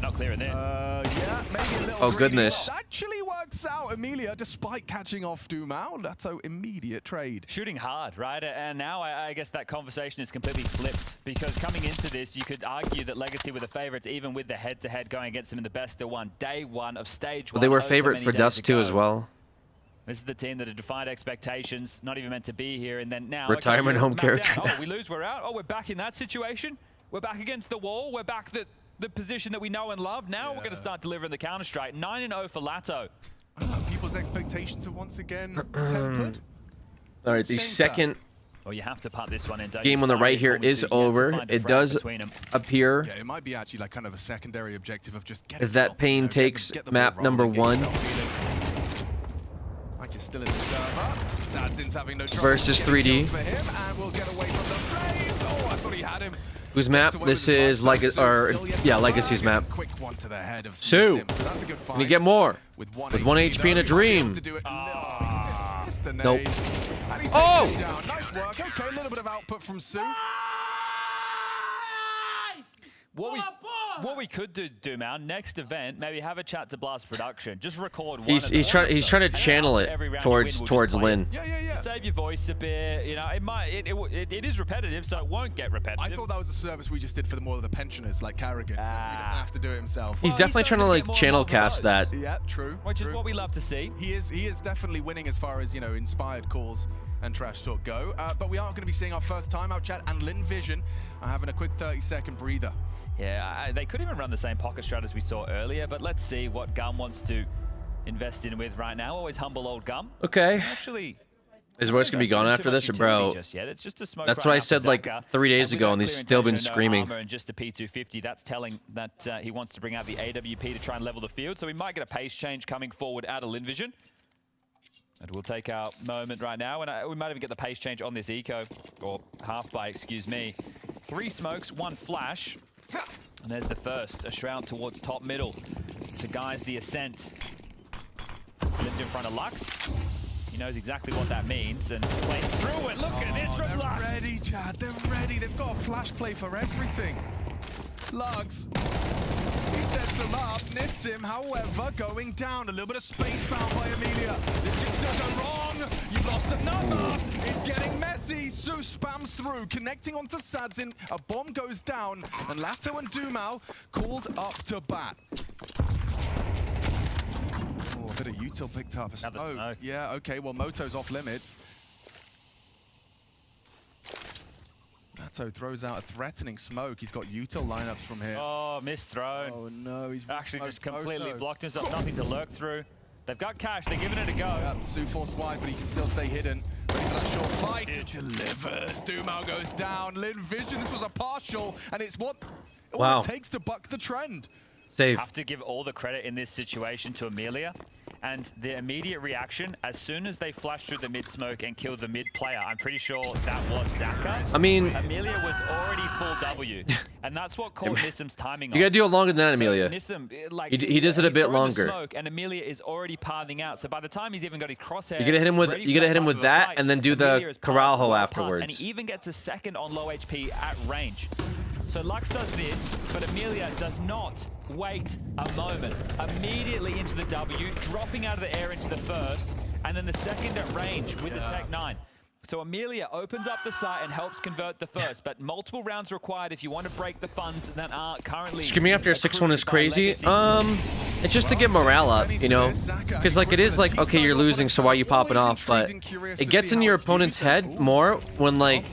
Not clear in this. Yeah, maybe a little Oh, greedy. goodness. Actually works out. Amelia, despite catching off Dumao, that's an immediate trade. Shooting hard, right? And now I guess that conversation is completely flipped, because coming into this, you could argue that Legacy were the favorites, even with the head-to-head going against them in the best of one, day one of stage one. Well, they were so favorite many for days Dust too ago. as well. This is the team that had defied expectations, not even meant to be here, and then now... Retirement home map character. down. Oh, we lose, we're out. Oh, we're back in that situation. We're back against the wall. We're back the position that we know and love. Now we're going to start delivering the counter-strike. 9-0 for Lato. People's expectations are once again tempered. All right, the second Well, you have to putt this one in. don't game you? on the Starting right here Form is two, you have to over. find a It frag does between 'em. appear Yeah, it might be actually like kind of a secondary objective of just getting that Pain takes map number 1 like you're still in the server. Sadzin's having no trouble versus getting 3D. kills for him, and we'll get away from the flames. Oh, I thought he had him. Whose map? Gets away This with his is life, like though. or Still yet to yeah, find. Legacy's Get a map. quick one to the head of Sue, Sim, so that's a good can you fight. get more? With 1 HP and a though, he might be able dream. to do it. Missed the Nope. nade. And he takes Oh! it down. Nice work. Okay, a little bit of output from Sue. What we could do, Dumao, next event, maybe have a chat to Blast Production. Just record one. He's trying to channel it towards Lin. Yeah. Save your voice a bit. You know, it is repetitive, so it won't get repetitive. I thought that was a service we just did for more of the pensioners, like Carrigan. So he doesn't have to do it himself. He's definitely trying to like channel cast that. Yeah, true. Which is what we love to see. He is definitely winning as far as, you know, inspired calls and trash talk go. But we are going to be seeing our first timeout chat, and Lin Vision are having a quick 30-second breather. Yeah, they could even run the same pocket strat as we saw earlier, but let's see what Gum wants to invest in with right now. Always humble old Gum. Okay. Actually, His voice gonna be gone after this, or bro? just yet. It's just a smoke That's right what I now for said like Zaka. 3 days And with ago, that and he's clear still been intention, no screaming. armor and just a P250. That's telling that he wants to bring out the AWP to try and level the field. So we might get a pace change coming forward out of Lin Vision. And we'll take our moment right now, and we might even get the pace change on this eco, or half by, excuse me. 3 smokes, 1 flash. And there's the first, a shroud towards top middle to guise the ascent. It's Lind in front of Lux. He knows exactly what that means and plays through it. Look at this from Lux. They're ready, Chad. They're ready. They've got a flash play for everything. Lux. He sets him up. Nissim, however, going down. A little bit of space found by Amelia. This can still go wrong. You've lost another. It's getting messy. Sue spams through, connecting onto Sadzin. A bomb goes down, and Lato and Dumao called up to bat. Oh, a bit of util picked up. Oh, yeah, okay. Well, Moto's off limits. Lato throws out a threatening smoke. He's got util lineups from here. Oh, missed thrown. Oh no, he's actually just completely Moto. blocked himself. Nothing to lurk through. They've got cash. They're giving it a go. Yep, Sue forced wide, but he can still stay hidden. Ready for that short fight. It delivers. Dumao goes down. Lin Vision, this was a partial, and it's all Wow. it takes to buck the trend. Save. Have to give all the credit in this situation to Amelia. And the immediate reaction, as soon as they flashed through the mid smoke and killed the mid player, I'm pretty sure that was Zaka. I mean, Amelia was already full W. And that's what caught Nissim's timing You gotta off. do it longer than that, So Amelia. Nissim, like, He does it a he's bit throwing the longer. Smoke, and Amelia is already pathing out. So by the time he's even got his crosshair, You gotta hit him with ready you for gotta hit him type with of a that, fight, and then do Amelia the is parked Corralho well past, afterwards. And he even gets a second on low HP at range. So Lux does this, but Amelia does not wait a moment. Immediately into the W, dropping out of the air into the first, and then the second at range with the Tech 9. So Amelia opens up the site and helps convert the first, but multiple rounds required if you want to break the funds that are currently... Screaming after a 6-1 is accrued by crazy. Legacy. It's just to get morale up, you know? Because, like, it is like, okay, you're losing, so why are you popping off? But it gets in your opponent's head more when, like,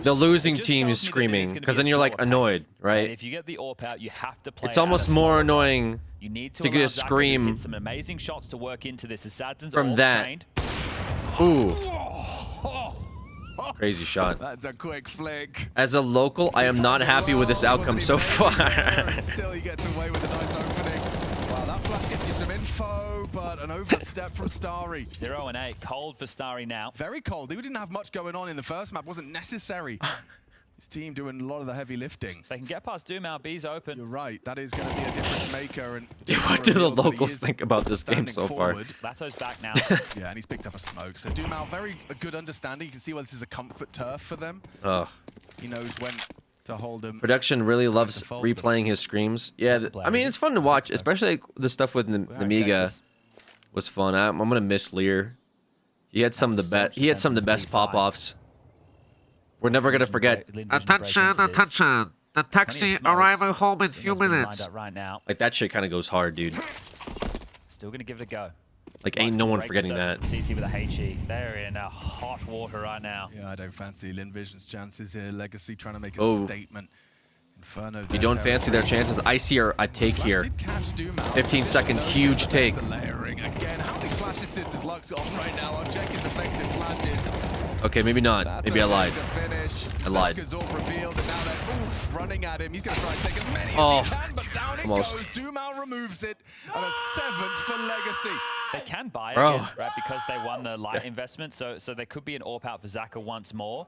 the losing team is screaming, because then you're, like, annoyed, right? If you get the AWP out, you have to play It's it almost at a more slower annoying You need to to get allow a Zaka to scream hit some amazing shots to work into this. As Sadzin's from all that. trained. Ooh. Crazy shot. That's a quick flick. As a local, I am not happy with this outcome so far. Still, he gets away with a nice opening. Wow, that flash gets you some info, but an overstep from Starry. 0 and 8, cold for Starry now. Very cold. He didn't have much going on in the first map. Wasn't necessary. His team doing a lot of the heavy lifting. They can get past Dumao. B's open. You're right. That is going to be a difference maker. And What do the locals think about this game so far? Lato's back now. Yeah, and he's picked up a smoke. So Dumao, very a good understanding. You can see why this is a comfort turf for them. Ugh. He knows when to hold him. Production really loves replaying his streams. Yeah, I mean, it's fun to watch, especially like, the stuff with Nemiga was fun. I'm gonna miss Lear. He had some of the best. He had some of the best pop-offs. We're never gonna forget. Attention, attention. The taxi arriving home in few minutes. Right now. Like that shit kind of goes hard, dude. Still gonna give it a go. Like ain't no one forgetting that. CT with a HE. They're in hot water right now. Yeah, I don't fancy Linvision's chances here. Legacy trying to make a statement. Inferno. You don't fancy their chances? I see a take here. 15-second huge take. Layering again. How many flash assists is Lux on right now? I'm checking effective flashes. Okay, maybe not. Maybe I lied. I lied. Running at him. He's going to try and take as many as he can, but down it goes. Dumau removes it, and a 7th for Legacy. They can buy again, right? Because they won the light investment, so there could be an AWP out for Zaka once more.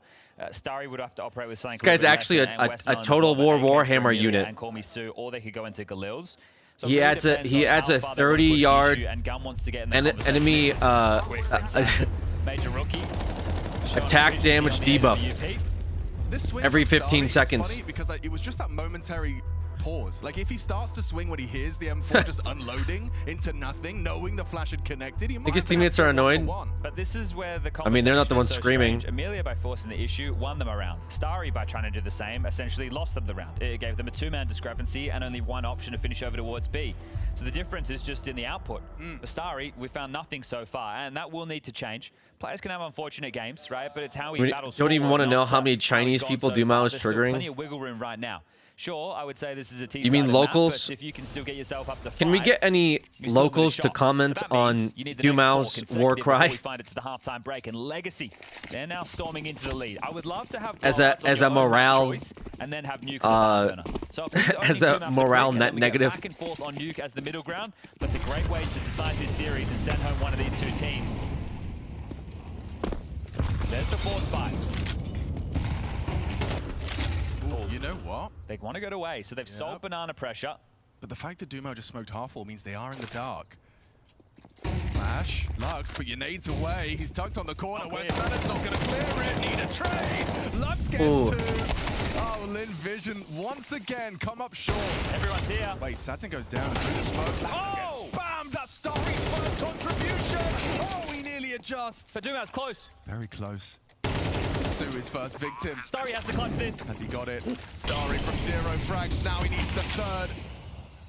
Starry would have to operate with something. This guy's actually a total Warhammer unit. And Call Me Sue, or they could go into Galil's. So he adds a 30-yard enemy major rookie attack damage debuff every 15 seconds. Funny because it was just that momentary pause. Like if he starts to swing when he hears the M4 just unloading into nothing, knowing the flash had connected, he might think his teammates are annoyed. But this is where the I mean, they're not the ones screaming. Amelia, by forcing the issue, won them around. Starry, by trying to do the same, essentially lost them the round. It gave them a 2-man discrepancy and only one option to finish over towards B. So the difference is just in the output. For Starry, we found nothing so far, and that will need to change. Players can have unfortunate games, right? But it's how he battles. Don't even want to know how many Chinese people Dumau is triggering. Plenty of wiggle room right now. Sure, I would say this is a T-sided You mean locals? map, but if you can still get yourself up to 5, can we get any locals to comment on Dumau's war cry? We find it to the halftime break, and Legacy, they're now storming into the lead. I would love to have as a morale and then have Nuke so as a morale net negative. Back and forth on Nuke as the middle ground, but it's a great way to decide this series and send home one of these two teams. There's the force buy. You know what? They want to go to A, so they've sold banana pressure. But the fact that Dumau just smoked half wall means they are in the dark. Flash, Lux, put your nades away. He's tucked on the corner. Westmelon's not going to clear it. Need a trade. Lux gets 2. Oh, Linvision once again come up short. Everyone's here. Wait, Satin goes down through the smoke. Gets spammed. That's Starry's first contribution. Oh, he nearly adjusts. But Dumau's close. Very close. Sue is first victim. Starry has to clutch this. Has he got it? Starry from 0 frags. Now he needs the 3rd.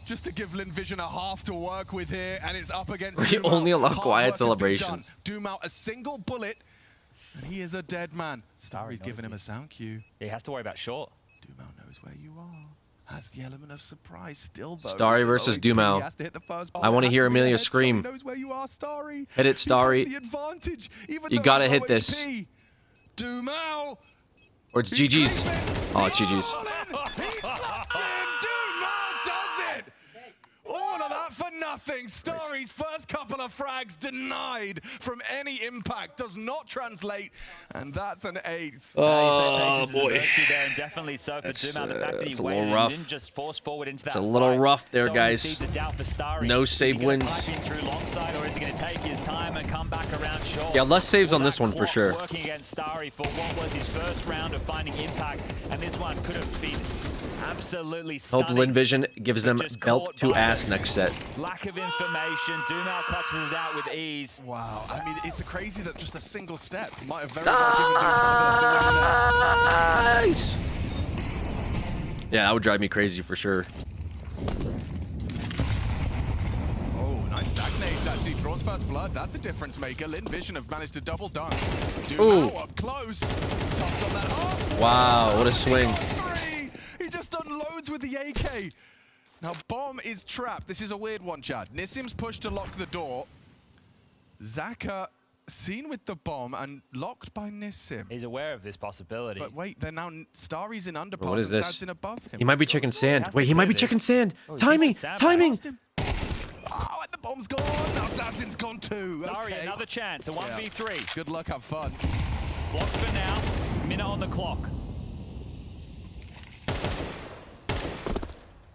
Just to give Linvision a half to work with here, and it's up against We Dumau. only allow quiet celebrations. Dumau a single bullet, and he is a dead man. Starry's giving him a sound cue. He has to worry about short. Dumau knows where you are. Has the element of surprise still, though. Starry versus Dumau. I want to hear Amelia scream. Knows where you are, Starry. Hit it, Starry. The advantage, even You gotta hit this. Dumau. Or it's GG's. Oh, it's GG's. Dumau does it! All of that for nothing. Starry's first couple of frags denied from any impact. Does not translate. And that's an 8th. Oh, boy. There, and definitely so for Dumau. The fact that he waited and didn't just force forward into that It's a little rough there, guys. No save wins. Through long side, or is he going to take his time and come back around short? Yeah, less saves on this one for sure. Working against Starry for what was his first round of finding impact, and this one could have been absolutely stunning. Hope Linvision gives them belt to ass next set. Lack of information. Dumau clutches it out with ease. Wow. I mean, it's crazy that just a single step might have very well given Dumau the win there. Nice. Yeah, that would drive me crazy for sure. Oh, nice stack nades actually. Draws first blood. That's a difference maker. Linvision have managed to double dunk. Dumau up close. Topped on that half. Wow, what a swing. He just unloads with the AK. Now, Bomb is trapped. This is a weird one, Chad. Nissim's pushed to lock the door. Zaka seen with the bomb and locked by Nissim. He's aware of this possibility. But wait, they're now Starry's in underpass. What is this? Sad's in above him. He might be checking sand. Wait, he might be checking sand. Timing! Timing! Oh, and the bomb's gone. Now Sadzin's gone too. Sorry, another chance. A 1v3. Good luck, have fun. Blocked for now. Minute on the clock.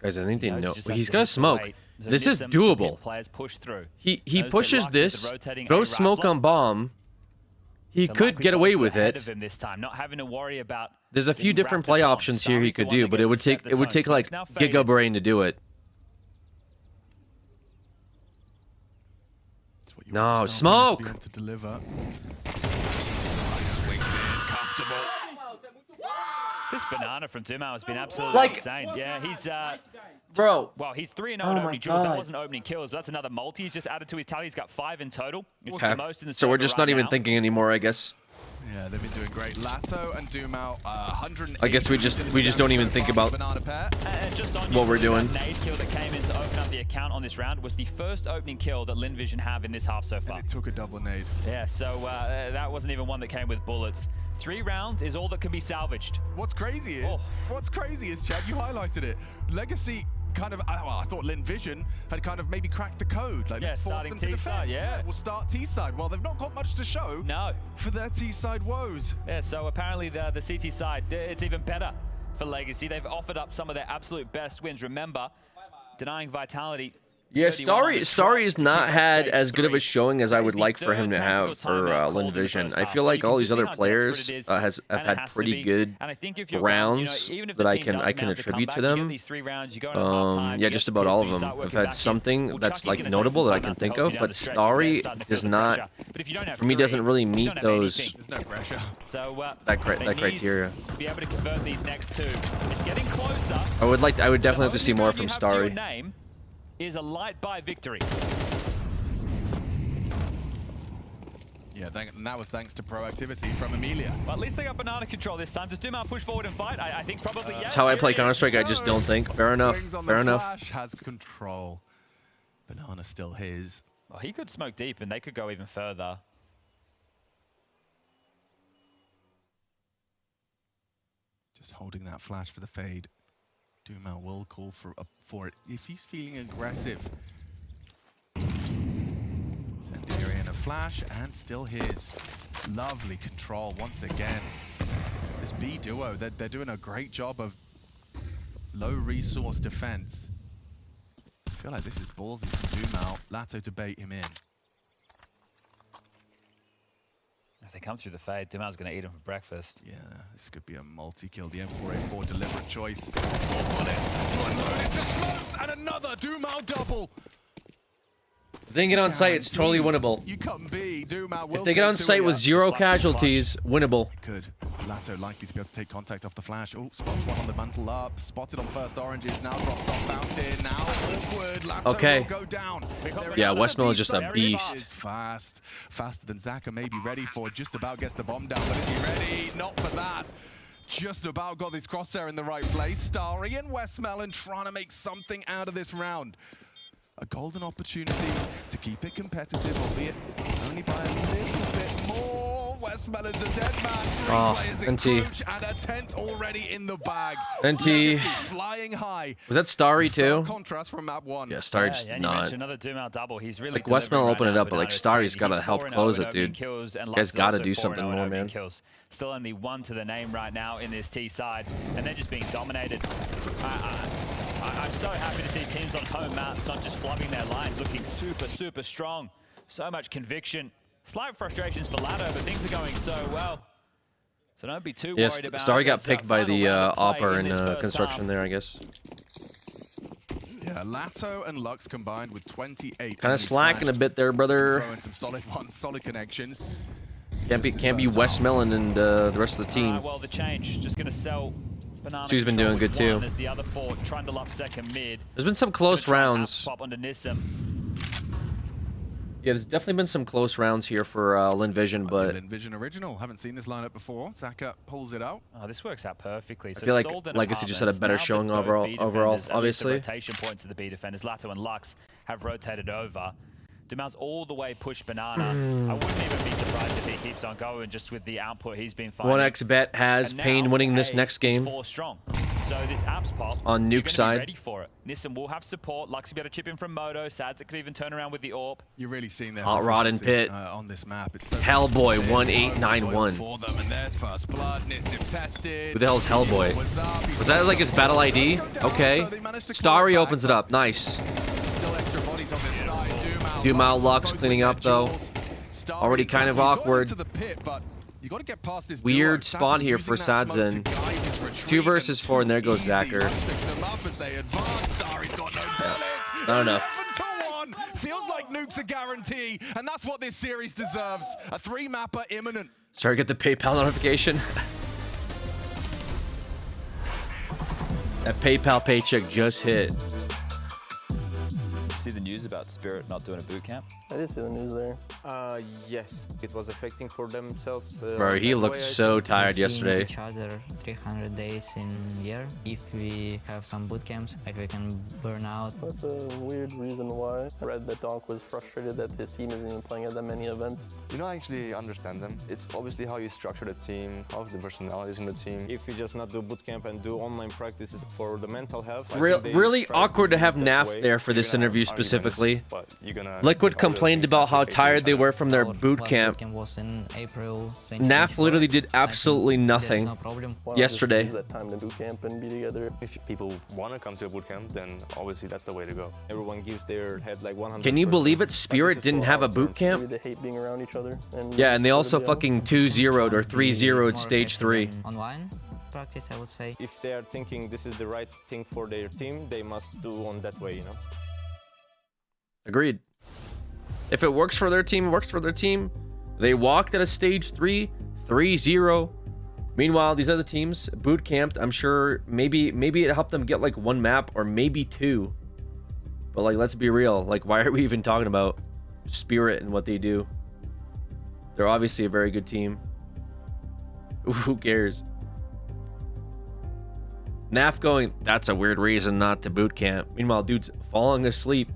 Guys, I think they know. He's gonna smoke. This is doable. Players push through. He pushes this, throws smoke on bomb. He So could likely get away both with ahead it. of him this time, not having to worry about. There's a few being different wrapped play upon. options here he Sari's the could one do, that but it gets would to set take the it would tone. take like Smoke's now faded. Giga Brain to do it. No, smoke. To be able to deliver. Swings in, comfortable. This banana from Dumao has been absolutely insane. Yeah, he's bro. Well, he's 3-0 in Oh my opening duels. That God. wasn't opening kills, but that's another multi. He's just added to his tally. He's got 5 in total, which is Okay. the most in the So we're server just right not even now. thinking anymore, I guess. Yeah, they've been doing great. Lato and Dumao, 180. I guess we just don't even think about And just on what we're utility, doing. That nade kill that came in to open up the account on this round was the first opening kill that Lin Vision have in this half so far. It took a double nade. Yeah, so that wasn't even one that came with bullets. 3 rounds is all that can be salvaged. What's crazy is, Chad, you highlighted it. Legacy kind of, well, I thought Lin Vision had kind of maybe cracked the code. Like, Yeah, let's force starting them to T-side, defend. yeah. We'll start T-side. Well, they've not got much to show for their T-side woes. Yeah, so apparently the CT side, it's even better for Legacy. They've offered up some of their absolute best wins. Remember, denying Vitality. Yeah, 31 on the Starry trot has to not kick off had stage as good of a 3. showing as I would That is the like for him third to tactical have for timeout Lin called in the Vision. first I half. feel So like you can all just these see other how desperate players it is, have and it had has to pretty be. good And I think if you're rounds even if that the I team can does I can mount a attribute to comeback, you them. get these 3 rounds, you go into halftime, Yeah, you just get about pissed, all but of you them start have working had back in. something Well, that's Chucky's like gonna take notable some that I timeouts can to think help of, you down but the stretch if Starry they're starting to does feel the not. pressure. But if you don't have For me, 3, doesn't really you meet don't have those anything. There's no pressure. So that they need criteria. to be able to convert these next 2. It's getting closer. I would definitely have to The see only more round from you have to your Starry. name is a light by victory. Yeah, and that was thanks to proactivity from Amelia. Well, at least they got banana control this time. Does Dumao push forward and fight? I think probably yes. That's how I play Counter-Strike. I just don't think. Fair enough. Swings on Fair the enough. Flash, has control. Banana still his. Well, he could smoke deep and they could go even further. Just holding that flash for the fade. Dumao will call for it if he's feeling aggressive. Incendiary in a flash and still his. Lovely control once again. This B duo, they're doing a great job of low resource defense. I feel like this is ballsy from Dumao. Lato to bait him in. If they come through the fade, Dumao's going to eat him for breakfast. Yeah, this could be a multi-kill. The M4A4 deliberate choice. More bullets to unload into smokes and another Dumao double. If they get on site, it's totally winnable. You couldn't be. Dumao will If they get take on site Tuya. with 0 casualties, winnable. Good. Lato likely to be able to take contact off the flash. Oh, spots one on the mantle up. Spotted on first oranges. Now drops off fountain. Now awkward. Lato Okay. will go down. Yeah, Westmill is just a beast. Is fast. Faster than Zaka may be ready for. Just about gets the bomb down. But is he ready? Not for that. Just about got this crosshair in the right place. Starry and Westmelon trying to make something out of this round. A golden opportunity to keep it competitive, albeit only by a little bit more. Westmelon's a dead man. 3 players in NT. Crouch and a 10th already in the bag. NT. Legacy flying high. Was that Starry too? Contrast from map 1. Yeah, Starry just and did you not. mentioned another Dumao double. He's really Like Westmill delivering opened right it now. up, but like Banana's Starry's crazy. got to He's help 4-0 close in it, opening dude. kills, and You Lux guys is got to also do 4-0 something in more, opening man. kills. Still only 1 to the name right now in this T side, and they're just being dominated. I'm so happy to see teams on home maps not just flubbing their lines, looking super, super strong. So much conviction. Slight frustrations for Ladder, but things are going so well. So don't be too worried Yes, about Starry got this, picked by final the round of play Opper in in this first construction half. there, I guess. Yeah, Lato and Lux combined with 28. Kind of slacking a bit there, brother. Throwing some solid ones, solid connections. Can't be Westmelon and the rest of the team. Well, the change just going to sell Banana. Sue's been doing good too. As the other 4 trundle up second mid. There's been some close rounds. Pop onto Nissim. Yeah, there's definitely been some close rounds here for Lin Vision, but Lin Vision original. Haven't seen this lineup before. Zaka pulls it out. Oh, this works out perfectly. So I feel like Sold and Legacy just had a Apartments, better now that showing both overall, B defenders, at least the obviously. rotation point to the B defenders, Lato and Lux, have rotated over. Dumao's all the way pushed Banana. I wouldn't even be surprised if he keeps on going just with the output he's been finding. 1xBet has And Pain now, winning this hey, next he's game. 4 strong. So this apps pop On you're Nuke gonna side. Be ready for it. Nissim will have support. Lux will be able to chip in from Moto. Sadzik could even turn around with the AWP. You're really seeing their Hot Rod and proficiency, Pit. On this map. It's so Hellboy good. 1891. For them, and there's first blood. Nissim tested. Who the hell is Hellboy? Was that like his battle ID? Okay. Starry opens it up. Nice. Still extra bodies on this side. Dumao Lux cleaning up though. Already kind of awkward. You got to get past this Weird duo. spot here for using that smoke Sadzin. to guide his retreat, 2 versus 4, and there goes easy Zacher. picks him up as they advance. Starry's got no bullets. Not enough. 11-1. Feels like nuke's a guarantee, and that's what this series deserves. A 3-mapper imminent. Sorry, get the PayPal notification. That PayPal paycheck just hit. See the news about Spirit not doing a boot camp? I did see the news there. Yes, it was affecting for themselves. Bro, he looked so tired yesterday. Each other 300 days in year. If we have some boot camps, like we can burn out. That's a weird reason why. I read that Donk was frustrated that his team isn't even playing at that many events. You know, I actually understand them. It's obviously how you structure the team, how the personalities in the team. If you just not do boot camp and do online practices for the mental health. Really awkward to have Naf there for this interview specifically. Liquid complained about how tired they were from their boot camp. Naf literally did absolutely nothing yesterday. Use that time to boot camp and be together. If people want to come to a boot camp, then obviously that's the way to go. Everyone gives their head like 100%. Can you believe it? Spirit didn't have a boot camp? They hate being around each other. Yeah, and they also fucking 2-0'd or 3-0'd stage 3. Online practice, I would say. If they are thinking this is the right thing for their team, they must do on that way, you know? Agreed. If it works for their team, it works for their team. They walked at a stage 3, 3-0. Meanwhile, these other teams boot camped. I'm sure maybe it helped them get like 1 map or maybe 2. But like, let's be real. Like, why are we even talking about Spirit and what they do? They're obviously a very good team. Who cares? Naf going, that's a weird reason not to boot camp. Meanwhile, dude's falling asleep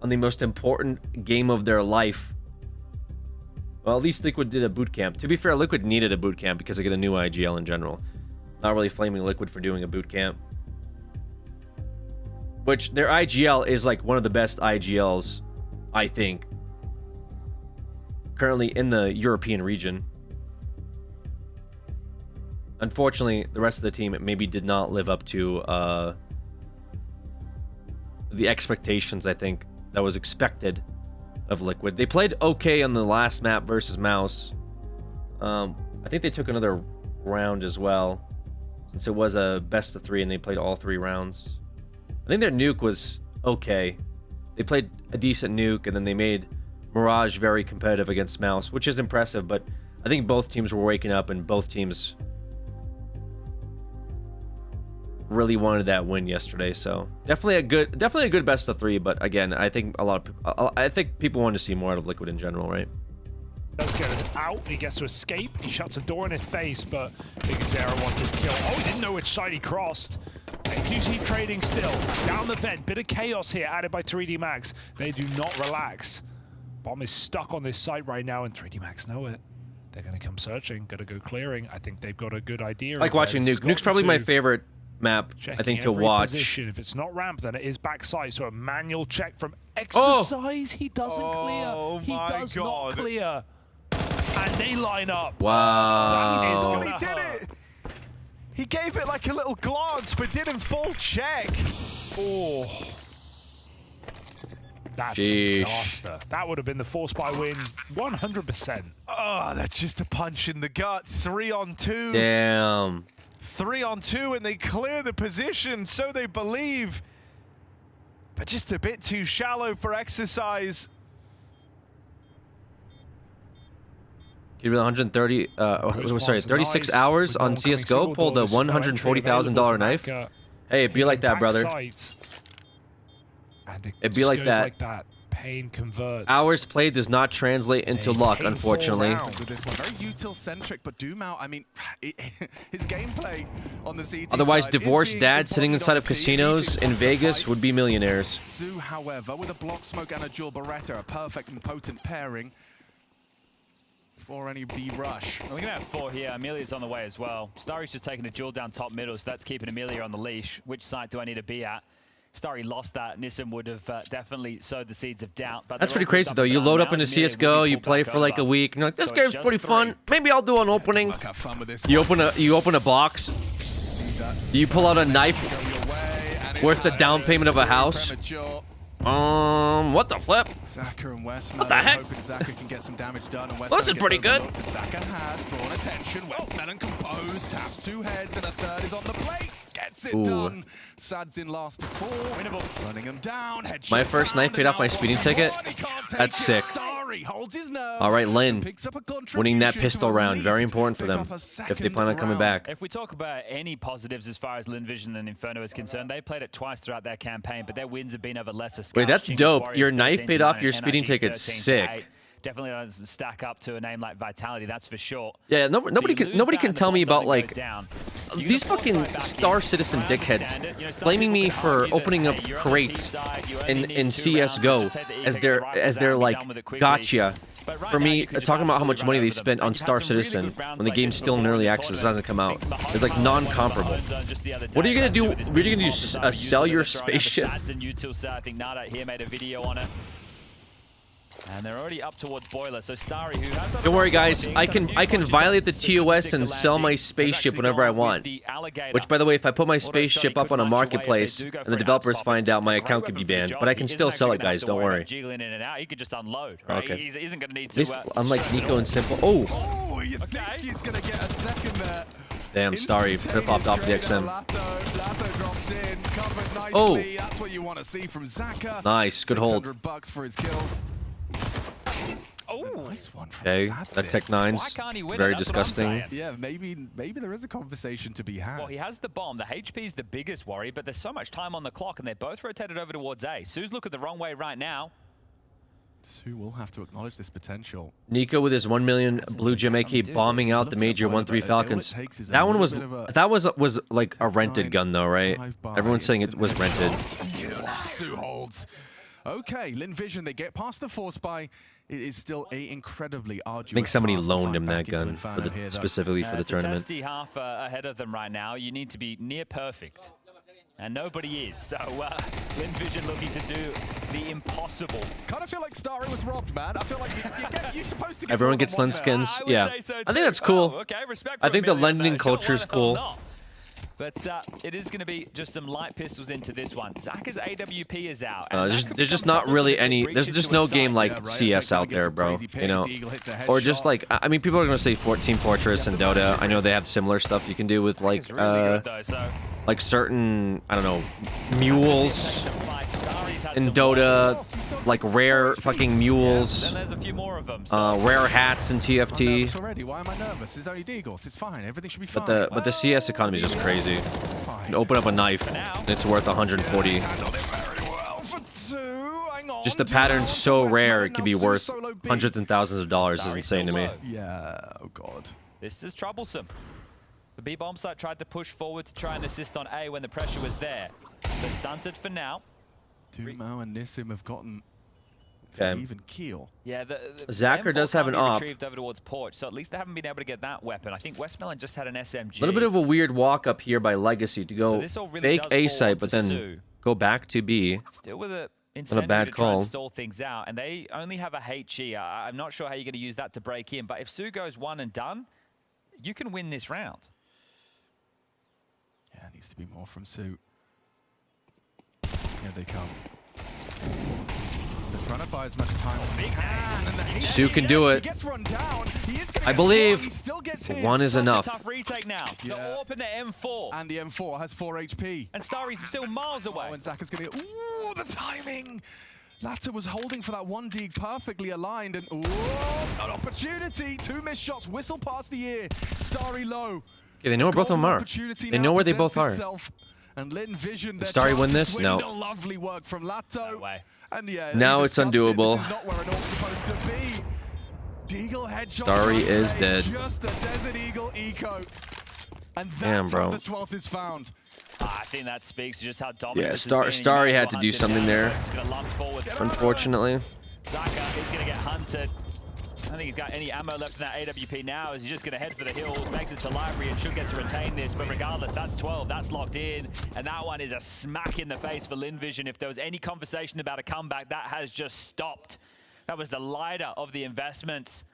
on the most important game of their life. Well, at least Liquid did a boot camp. To be fair, Liquid needed a boot camp because they get a new IGL in general. Not really flaming Liquid for doing a boot camp. Which, their IGL is like one of the best IGLs, I think, currently in the European region. Unfortunately, the rest of the team maybe did not live up to the expectations, I think, that was expected of Liquid. They played okay on the last map versus Mouse. I think they took another round as well, since it was a best of 3 and they played all 3 rounds. I think their nuke was okay. They played a decent nuke, and then they made Mirage very competitive against Mouse, which is impressive, but I think both teams were waking up and both teams really wanted that win yesterday. So definitely a good best of 3, but again, I think people want to see more out of Liquid in general, right? Does get it out, he gets to escape, he shuts a door in his face, but Big Zero wants his kill. Oh, he didn't know which side he crossed. QC trading still, down the vent, bit of chaos here added by 3D Max. They do not relax. Bomb is stuck on this site right now, and 3D Max know it. They're gonna come searching, gonna go clearing. I think they've got a good idea. I like watching Nuke. Nuke's probably my favorite map, I think, to watch. Position. If it's not ramp, then it is backside. So a manual check from Exercise. He doesn't clear. He does not clear. And they line up. Wow. He did it. He gave it like a little glance, but didn't full check. Oh. That's a disaster. That would have been the force by win 100%. Oh, that's just a punch in the gut. 3 on 2. Damn. 3 on 2, and they clear the position, so they believe. But just a bit too shallow for Exercise. He was 130, sorry, 36 hours on CSGO, pulled a $140,000 knife. Hey, it'd be like that, brother. It'd be like that. Pain converts. Hours played does not translate into luck, unfortunately. With this one, very util-centric, but Doom I mean, his gameplay on the CT Otherwise, side divorced dads sitting inside of casinos in Vegas would be millionaires. Su, however, with a block smoke and a dual Beretta, a perfect and potent pairing for any B rush. We're gonna have 4 here. Amelia's on the way as well. Starry's just taking a duel down top middle, so that's keeping Amelia on the leash. Which side do I need to be at? Starry lost that. Nissan would have definitely sowed the seeds of doubt. But that's pretty crazy, though. You load up into CSGO, you play for like a week, and you're like, this game's pretty fun. Maybe I'll do an opening. You open a box. You pull out a knife worth the down payment of a house. What the flip? Zaka and Westmelon What the heck? hoping Zaka can get some damage done. And Well, this is Westmelon pretty gets good. overlooked, and Zaka has drawn attention. Westmelon composed, taps 2 heads, and a 3rd is on the plate. Gets it Ooh. done. Sad's in last to 4. Running him down. Headshot My first knife found, paid and off my now speeding wants to ticket. run. He can't take That's it. sick. Starry holds his nerve All right, Lin. and picks up a Winning that contribution pistol to at round, very least important for pick them up a if they plan on coming second back. If we talk about any positives as far as Lin Vision and Inferno is concerned, they played it twice throughout their campaign, but their wins have been over lesser scale. Wait, that's Chingus dope. Warriors Your knife 13 paid to off 9 your and speeding NRG ticket. 13 to Sick. 8. Definitely doesn't stack up to a name like Vitality, that's for sure. Yeah, So nobody you can lose nobody that can and the tell me bomb about doesn't like go down. You can these force fucking right back in. Star Citizen I dickheads understand it. You know, some blaming people me could for argue that, opening up hey, you're on the crates T side, you only in need 2 rounds, so CS:GO just take the E, as take their your rifles out, like be done with it quickly. gotcha But right for now, me you could just talking about how much absolutely money run they over them. spent on And you've Star had some really Citizen good rounds when the like game's this still in before early the access, it tournament. hasn't come out. I think It's like Mahomes won non-comparable. the zone just the other What are you day. gonna do? With his What are you gonna do? movement off the Sell side, your usually throwing out the spaceship? Sads and Utilsa. I think Nada here made a video on it. And they're already up towards Boiler. So Starry, who has Don't worry, guys. I can violate the TOS and sell my spaceship whenever I want. Which, by the way, if I put my spaceship up on a marketplace and the developers find out, my account could be banned. But I can still sell it, guys. Don't worry. Jiggling in and out. He could just unload. Right? Okay. He isn't going to need At to. least, unlike Nico and Simple. Oh, Oh, you think he's going to get a second there. damn, Starry flip-flopped off the XM. Lato drops in, covered nicely. Oh. That's what you want to see from Zaka. Nice, good hold. $600 for his kills. Oh, nice one from Okay, Sadzin. that Tech 9's Why can't he win it? very That's what I'm disgusting. saying. Yeah, maybe there is a conversation to be had. Well, he has the bomb. The HP is the biggest worry, but there's so much time on the clock, and they're both rotated over towards A. Su's looking the wrong way right now. Su will have to acknowledge this potential. Nico with his 1 million Blue Gem AK bombing out the major 1-3 Falcons. That one was like a rented gun though, right? Everyone's saying it was rented. Su holds. Okay, Lin Vision, they get past the force by. It is still a incredibly arduous I think somebody task to loaned find him back that into gun Inferno for the here, though. specifically for the It's a tournament. testy half ahead of them right now. You need to be near perfect. And nobody is. So Lin Vision looking to do the impossible. Kind of feel like Starry was robbed, man. I feel like you're supposed to get Everyone more than gets one Lens there. skins. I would Yeah, say so I think too. that's cool. Oh, okay, respect I for think the a million, lending but culture is why the hell cool. not? But it is going to be just some light pistols into this one. Zaka's AWP is out. and that could There's just become not troublesome really if it any. There's breaches just to no his game side. like Yeah, right, CS it's like out there, bro. crazy pick, You know, Deagle hits a or just headshot. like I mean, people are gonna say 14 Fortress and Dota. I know they have similar stuff you can do with like It's really good though. So like certain I don't know mules Starry's had in some Dota, like rare fucking mules. Then there's a few more of them. So. Rare hats in I'm nervous TFT. already. Why am I nervous? It's only Deagles. It's fine. Everything should be fine. But the CS economy is just crazy. You can open up a knife and it's worth 140. Handled it very well for Su. Hang on. Just the Two pattern's rounds so for rare Westmelon. it could Now be Su's worth solo B. hundreds and thousands of dollars. Is Starry's insane to so me. low. Yeah. Oh God. This is troublesome. The B-bomb site tried to push forward to try and assist on A when the pressure was there. So stunted for now. Dumao and Nissim have gotten Okay. even keel. Yeah, the Zachar M4 does have can't an be op. retrieved over towards Porch, so at least they haven't been able to get that weapon. I think Westmelon just had an SMG. A little bit of a weird walk up here by Legacy to So go this all really fake does A fall site, onto but then Su. go back to B. Still with a incentive bad to try call. and stall things out, and they only have a HE. I'm not sure how you're going to use that to break in, but if Su goes one and done, you can win this round. Yeah, it needs to be more from Su. Here they come. So trying to buy as much time as they can. And the Su can do He it. gets run down. He is gonna I get believe shot. He still gets his. one is Such enough. a tough retake now. The AWP and the M4. And the M4 has 4 HP. And Starry's still miles away. Oh, and Zaka's gonna get. Ooh, the timing! Latta was holding for that one dig perfectly aligned, and ooh, an opportunity. 2 missed shots whistle past the ear. Starry low. Okay, they know where both of them are. They know where they both are. And Lin Vision, Starry win this? No. Lovely work from Lato. No way. And yeah, Now they it's discussed it. undoable. This is not where an AWP's supposed to be. Deagle headshot. Starry is dead. Just a Desert Eagle eco. And that's Damn, bro. how the 12th is found. I think that speaks to just how dominant Yeah, this has been. Starry You might had as to well do hunt it something down. there. He's gonna lust forward. Unfortunately. Zaka is going to get hunted. I don't think he's got any ammo left in that AWP now. Is he just going to head for the hills, makes it to library, and should get to retain this. But regardless, that's 12. That's locked in. And that one is a smack in the face for Lin Vision. If there was any conversation about a comeback, that has just stopped. That was the lighter of the investments.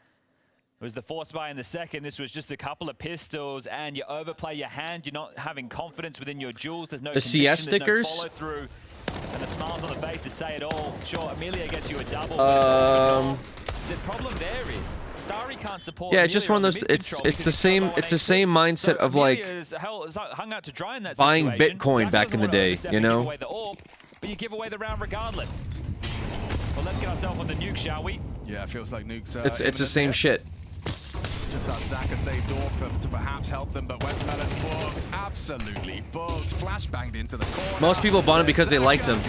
It was the force buy in the second. This was just a couple of pistols, and you overplay your hand. You're not having confidence within your jewels. There's no The CS conviction, there's no stickers? follow-through. And the smiles on the faces say it all. Sure, Amelia gets you a double. But the problem there is Starry can't support. Yeah, it's just one of those. It's the same mindset of like hung out to dry in that buying situation. Bitcoin back in the day, you know. Away the orb, but you give away the round regardless. Well, let's get ourselves on the nuke, shall we? Yeah, it feels like nukes. It's the same shit. Just that Xaka saved Orb to perhaps help them, but Westmelon booked, absolutely booked, flashbanged into the corner. Most people bought it because they like them.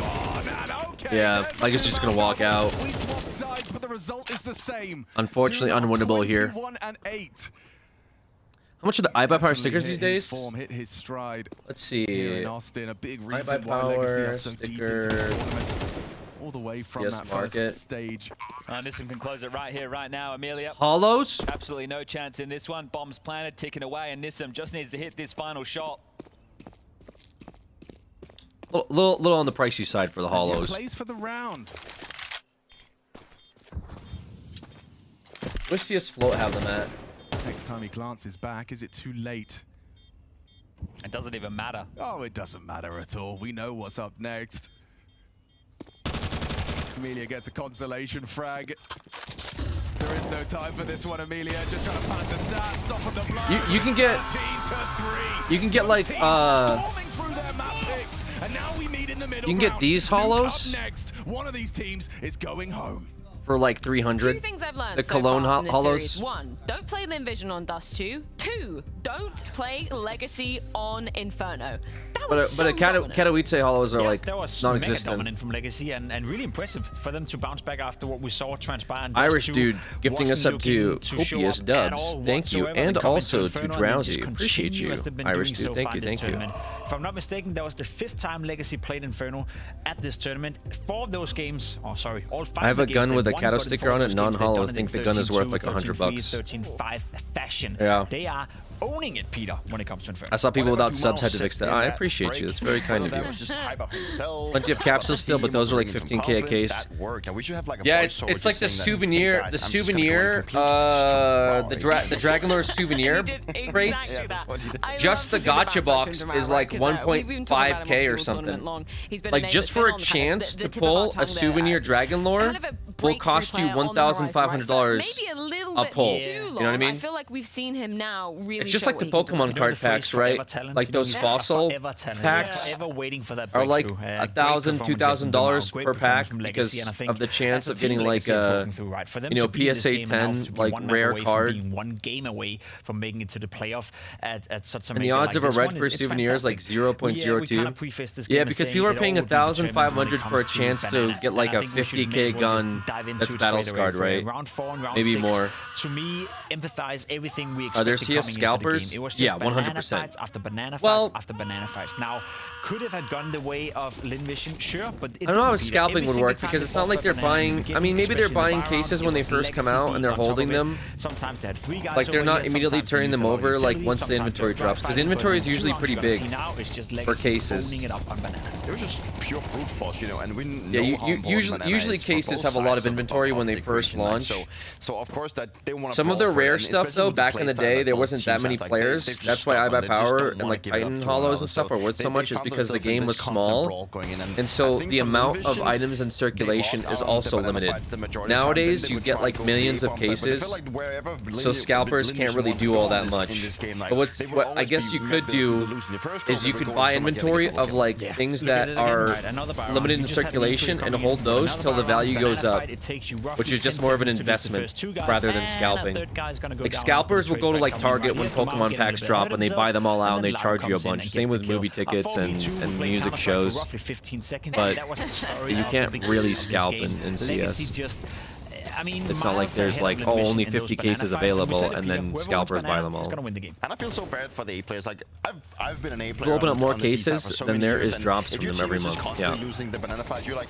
Yeah, I guess you're just gonna walk out. We swap sides, but the result is the same. Unfortunately, unwinnable here. 21 and 8. How much are the iBuyPower stickers these days? Form hit his stride. Let's see. Here in Austin, a big reason why Legacy are so deep into the tournament. All the way from that first stage. Nissim can close it right here, right now. Amelia. Hollows? Absolutely no chance in this one. Bombs planted, ticking away, and Nissim just needs to hit this final shot. Little on the pricey side for the Hollows. Plays for the round. Where's CS Float have them at? Next time he glances back, is it too late? It doesn't even matter. Oh, it doesn't matter at all. We know what's up next. Amelia gets a consolation frag. There is no time for this one, Amelia. Just trying to pad the stats, soften the blow. You can get. 13-3. You can get like through their map picks, and now we meet in the middle you can get ground. these Hollows. Up next, one of these teams is going home. For like 300. Two things I've learned The so Cologne far from this Hollows. series. One, don't play Linvision on Dust 2. Two, don't play Legacy on Inferno. That was so dominant. Katowice Hollows are like that was mega non-existent. dominant from Legacy and really impressive for them to bounce back after what we saw transpire. Irish dude gifting us up to copious dubs. Thank you, and also to Drowsy. Appreciate you, Irish dude. Thank you, thank you. If I'm not mistaken, that was the 5th time Legacy played Inferno at this tournament. 4 of those games, all 5 I have a games gun they with a won, Kato but in sticker 4 on of it, those games, non-hollow. they've I done think it the gun is worth 13-2, like 100 bucks. 13-5 fashion. Yeah. They are owning it, Peter, when it comes to Inferno. I saw people without subs had to fix that. I appreciate you. It's very kind of you. Plenty of capsules still, but those are like 15k a case. Yeah, it's like the souvenir, the Dragonlore souvenir crates. Just the gacha box is like 1.5k or something. Like just for a chance to pull a souvenir Dragonlore will cost you $1,500 a pull. You know what I mean? I feel like we've seen him now really. It's just like the Pokemon card packs, right? Like those fossil packs are like $1,000, $2,000 per pack because of the chance of getting like a, you know, PSA 10 like rare card. One game away from making it to the playoff at such a. And the odds of a red for souvenir is like 0.02. Yeah, because people are paying $1,500 for a chance to get like a 50k gun that's battle scarred, right? Maybe more. To me, empathize everything we Are there expected CS coming into the scalpers? game. It was just Yeah, banana 100%. fights after banana Well, fights after banana fights. Now, could it have gone the way of Linvision? Sure, but it I don't know how didn't, Peter. scalping Every would single work time because they it's not fought like for they're banana in the buying. I beginning, mean, maybe they're especially buying the cases round, when they it was first come Legacy out and they're on top holding of it. them. Sometimes they had 3 guys Like they're over not here, immediately sometimes turning they them used over like utility, once the sometimes inventory they drops because fighting inventory is for usually rounds. pretty You're gonna big see now it's just for Legacy cases. owning it up on banana. It was just pure brute force, you know, and we Yeah, know how important banana usually is for cases both have a lot of sides inventory when they the first equation, like, launch. so of course that they want to. Some of the rare stuff though, back in the day, there wasn't that many players. That's why iBuyPower and like Titan Hollows and stuff are worth so much is because the game was small, and so the amount of items in circulation is also limited. Nowadays, you get like millions of cases, so scalpers can't really do all that much. But what I guess you could do is you could buy inventory of like things that are limited in circulation and hold those till the value goes up, which is just more of an investment rather than scalping. Like scalpers will go to like Target when Pokemon packs drop and they buy them all out and they charge you a bunch. Same with movie tickets and music shows. But you can't really scalp in CS. I mean, it's not like there's like, oh, only 50 cases available and then scalpers buy them all. And I feel so bad for the A players. Like I've been an A If player. you open up more on the T side cases, for so then many there years, is and drops if from your them every team is month. just constantly losing the banana fight, you're like,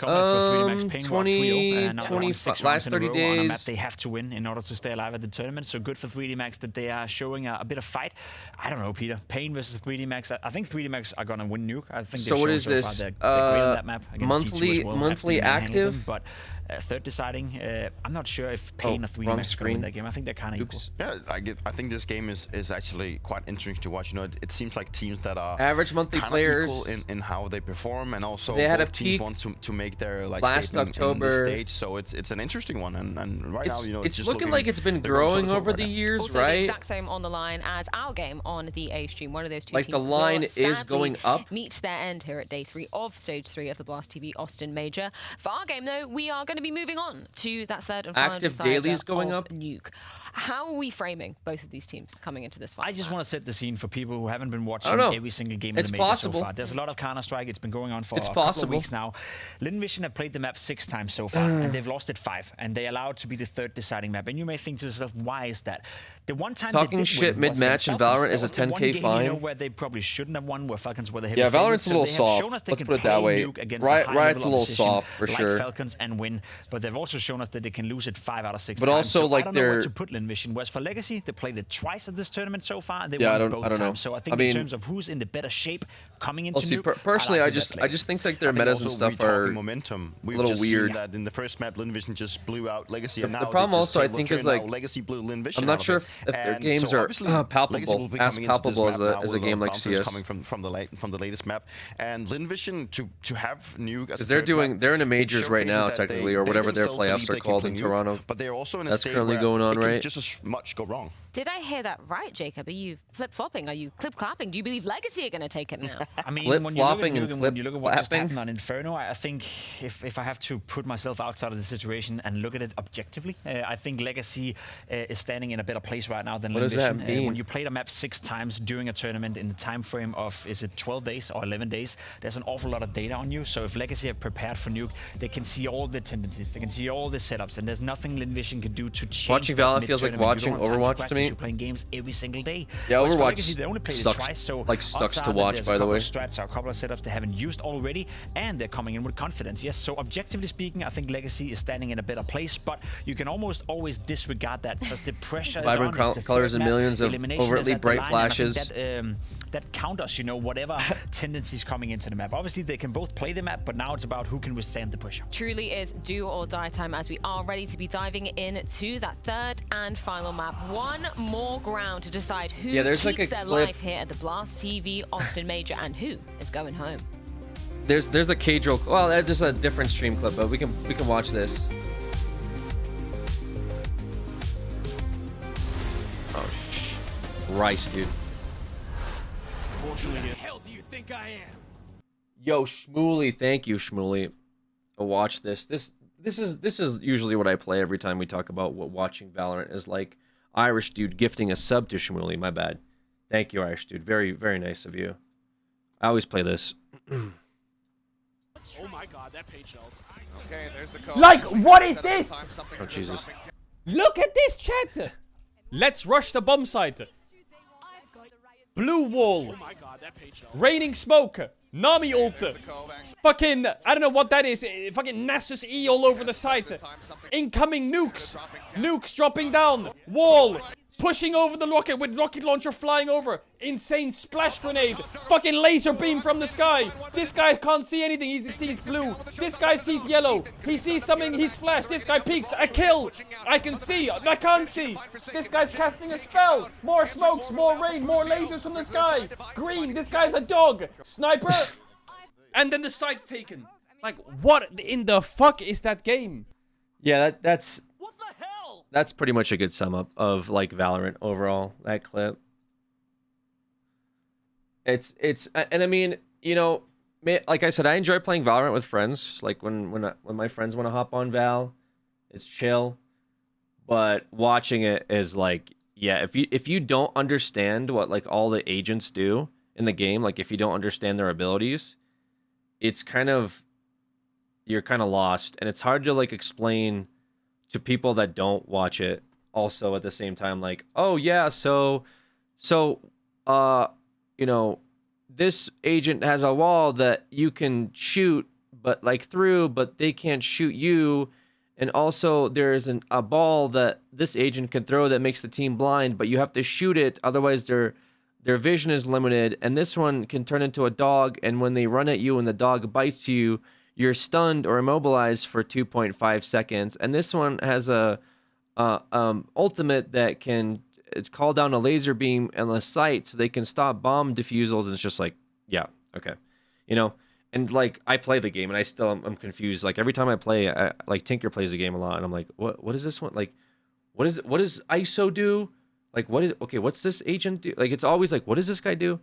comeback for 3D Max, Pain 20, now 20 6 last rounds in a 30 row on a map days. they have to win in order to stay alive at the tournament. So good for 3D Max that they are showing a bit of fight. I don't know, Peter. Pain versus 3D Max. I think 3D Max are gonna win Nuke. I think So what is this? They're great on that map against G2 as well, monthly absolutely manhandled active? them, but third deciding. I'm not sure if Pain or 3D Max can win that game. I think they're kind of equal. Yeah, I think this game is actually quite interesting to watch. You know, it seems like teams that are average monthly players equal in how they perform, and also they had a teams peak want to make their like last statement October. in the stage. So it's an interesting one, and right now, you know, it's just looking like it's been growing over the years, also, right? The exact same on the line as our game on the A stream. One of those two like teams the line will is going up. Meet their end here at day 3 of stage 3 of the Blast TV Austin Major. For our game, though, we are going to be moving on to that third and final Active decider dailies going of up. Nuke. How are we framing both of these teams coming into this fight? I just want to set the scene for people who haven't been watching know. every single game in It's the Major possible. so far. There's a lot of Counter-Strike. It's been going on for It's a couple of possible. weeks now. Lin Vision have played the map 6 times so far, and they've lost it 5, and they allowed to be the third deciding map. And you may think to yourself, why is that? The one time Talking they did shit win was mid-match in against Falcons. Valorant That is a was the one 10K game, fine. You know, where they probably shouldn't have won, where Falcons were the heavy Yeah, favorites. Valorant's a So little they have soft. shown us they Let's can put it that play way. Nuke against Riot's a a high-level little opposition soft for like sure. Falcons and win, but they've also shown us that they can lose it 5 out of 6 But times. also, so like, I don't know where they're- to put Lin Vision. Whereas for Legacy, they played it twice at this tournament so far, and they Yeah, won both I don't know. times. So I think I mean- in terms of who's in the better shape coming into Well, see, Nuke, personally, I'd I argue just that think like their I think metas and also stuff we talking are momentum. a We've little just weird. seen that in the first map, Lin Vision just blew out Legacy, and The now problem they just also, I turned think, is, out like, Legacy blew Lin Vision I'm not out sure of if it. their And games so are obviously Legacy palpable, will be as coming into this palpable map as now a with lot game of like confidence CS. coming from the latest map, and Lin Vision to have Nuke as They're third doing map, they're in the it majors right now showcases that technically, they- or they whatever their themselves playoffs believe are they can called play in Nuke, Toronto. But they're also in a That's state currently where going on, it can right? just as much go wrong. Did I hear that right, Jacob? Are you flip-flopping? Are you clip-clapping? Do you believe Legacy are going to take it now? I mean, when you look at Flip-flopping and Nuke and when you look at what just clip-clapping. happened on Inferno, I think if I have to put myself outside of the situation and look at it objectively, I think Legacy is standing in a better place right now than What Lin does that Vision. mean? When you play the map 6 times during a tournament in the time frame of, is it 12 days or 11 days, there's an awful lot of data on you. So if Legacy have prepared for Nuke, they can see all the tendencies, they can see all the setups, and there's nothing Lin Vision can do to change Watching that Valorant feels like mid-tournament. You watching don't have time Overwatch to practice, me. You're playing games every single day. Yeah, Whereas for Overwatch Legacy, they only played it sucks- twice, so like, sucks odds to are that watch, there's by a the couple way. of strats or a couple of setups they haven't used already, and they're coming in with confidence. Yes, so objectively speaking, I think Legacy is standing in a better place, but you can almost always disregard that because the pressure is Vibrant on. It's the colors third and map, millions of elimination is overtly at the bright line, and I think flashes. that counters, you know, whatever tendencies coming into the map. Obviously, they can both play the map, but now it's about who can withstand the pressure. Truly is do or die time as we are ready to be diving into that third and final map. One more ground to decide who Yeah, there's keeps like a their clip- life here at the Blast TV Austin Major and who is going home. There's a K-Drill. Well, that's just a different stream clip, but we can watch this. Oh, Christ, dude. Who the hell do you think I am? Yo, Shmooly, thank you, Shmooly. Watch this. This is usually what I play every time we talk about what watching Valorant is like. Irish dude gifting a sub to Shmooly. My bad. Thank you, Irish dude. Very, very nice of you. I always play this. Oh my god, that page shells. Okay, there's the code. Like, what is this? Oh, Jesus. Look at this chat. Let's rush the bomb site. Blue wall. Oh my god, that page shells. Raining smoke. Nami ult. Fucking, I don't know what that is. Fucking Nasus E all over the site. Incoming nukes. Nukes dropping down. Wall. Pushing over the rocket with rocket launcher flying over. Insane splash grenade. Fucking laser beam from the sky. This guy can't see anything. He sees blue. This guy sees yellow. He sees something. He's flashed. This guy peeks. A kill. I can see. I can't see. This guy's casting a spell. More smokes. More rain. More lasers from the sky. Green. This guy's a dog. Sniper. And then the site's taken. Like, what in the fuck is that game? Yeah, that's pretty much a good sum up of like Valorant overall. That clip. It's and I mean, you know, like I said, I enjoy playing Valorant with friends. Like when my friends want to hop on Val, it's chill. But watching it is like, yeah, if you don't understand what like all the agents do in the game, like if you don't understand their abilities, it's you're kind of lost, and it's hard to like explain to people that don't watch it also at the same time, like, oh yeah, so you know, this agent has a wall that you can shoot but like through, but they can't shoot you, and also there's a ball that this agent can throw that makes the team blind, but you have to shoot it, otherwise their vision is limited, and this one can turn into a dog, and when they run at you and the dog bites you, you're stunned or immobilized for 2.5 seconds. And this one has a ultimate that can call down a laser beam and the sight so they can stop bomb defusals. And it's just like, yeah, okay. You know, and like I play the game and I'm confused. Like every time I play, like Tinker plays the game a lot and I'm like, what is this one? Like, what does ISO do? Like, what's this agent do? Like, it's always like, what does this guy do?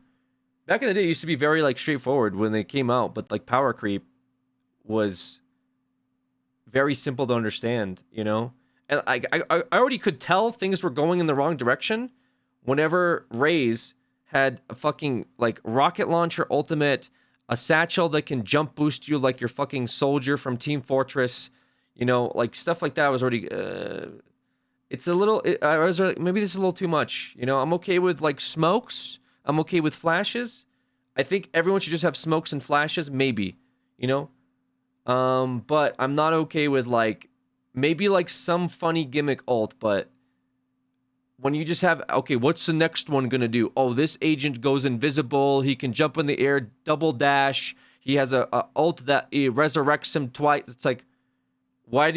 Back in the day, it used to be very like straightforward when they came out, but like power creep was very simple to understand, you know? And I already could tell things were going in the wrong direction whenever Raze had a fucking like rocket launcher ultimate, a satchel that can jump boost you like your fucking soldier from Team Fortress, you know, like stuff like that was already, it's a little, I was like, maybe this is a little too much, you know? I'm okay with like smokes. I'm okay with flashes. I think everyone should just have smokes and flashes, maybe, you know? But I'm not okay with like, maybe like some funny gimmick ult, but when you just have, okay, what's the next one gonna do? Oh, this agent goes invisible. He can jump in the air, double dash. He has a ult that resurrects him twice. It's like, why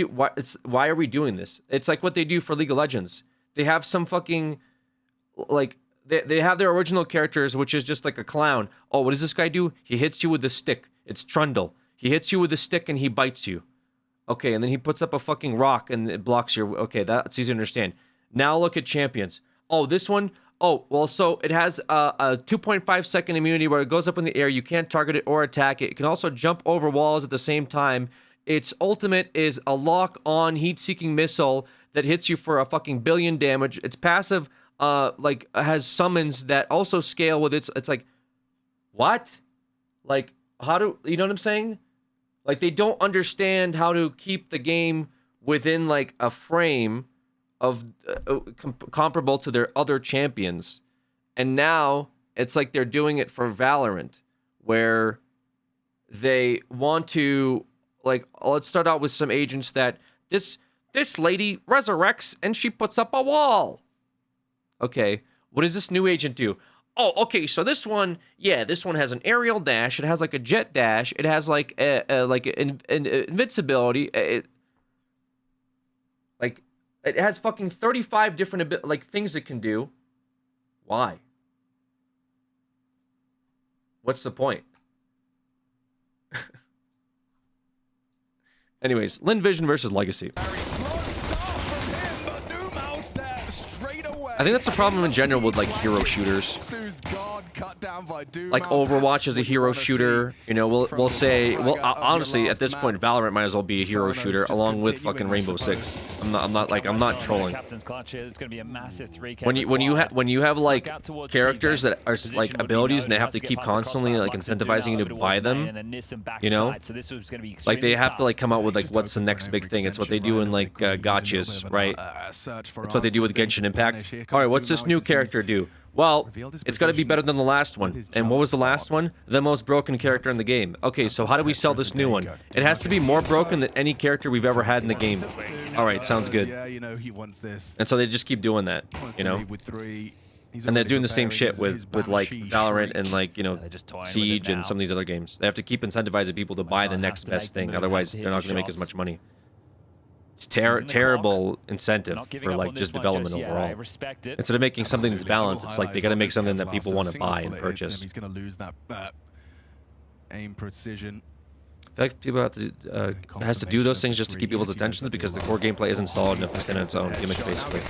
are we doing this? It's like what they do for League of Legends. They have some fucking, like, they have their original characters, which is just like a clown. Oh, what does this guy do? He hits you with the stick. It's Trundle. He hits you with the stick and he bites you. Okay, and then he puts up a fucking rock and it blocks your... Okay, that's easy to understand. Now look at champions. Oh, this one... Oh, well, so it has a 2.5 second immunity where it goes up in the air. You can't target it or attack it. It can also jump over walls at the same time. Its ultimate is a lock-on heat-seeking missile that hits you for a fucking billion damage. Its passive, like, has summons that also scale with its... It's like, what? Like, how do... You know what I'm saying? Like, they don't understand how to keep the game within, like, a frame of comparable to their other champions. And now, it's like they're doing it for Valorant, where they want to, like, let's start out with some agents that this lady resurrects and she puts up a wall. Okay, what does this new agent do? Oh, okay, so this one, yeah, this one has an aerial dash. It has like a jet dash. It has like an invincibility. It has fucking 35 different like things it can do. Why? What's the point? Anyways, Lin Vision versus Legacy. I think that's the problem in general with like hero shooters. Like Overwatch is a hero shooter, you know. We'll say, well, honestly, at this point, Valorant might as well be a hero shooter along with fucking Rainbow Six. I'm not trolling. When you have like characters that are like abilities and they have to keep constantly like incentivizing you to buy them, you know, like they have to like come out with like what's the next big thing. It's what they do in like gotchas, right? It's what they do with Genshin Impact. All right, what's this new character do? Well, it's got to be better than the last one. And what was the last one? The most broken character in the game. Okay, so how do we sell this new one? It has to be more broken than any character we've ever had in the game. All right, sounds good. And so they just keep doing that, you know? And they're doing the same shit with like Valorant and like, you know, Siege and some of these other games. They have to keep incentivizing people to buy the next best thing. Otherwise, they're not going to make as much money. It's terrible incentive for like just development overall. Instead of making something that's balanced, it's like they got to make something that people want to buy and purchase. He's going to lose that aim precision. I feel like people have to has to do those things just to keep people's attention because the core gameplay isn't solid enough to stand on its own gimmick, basically.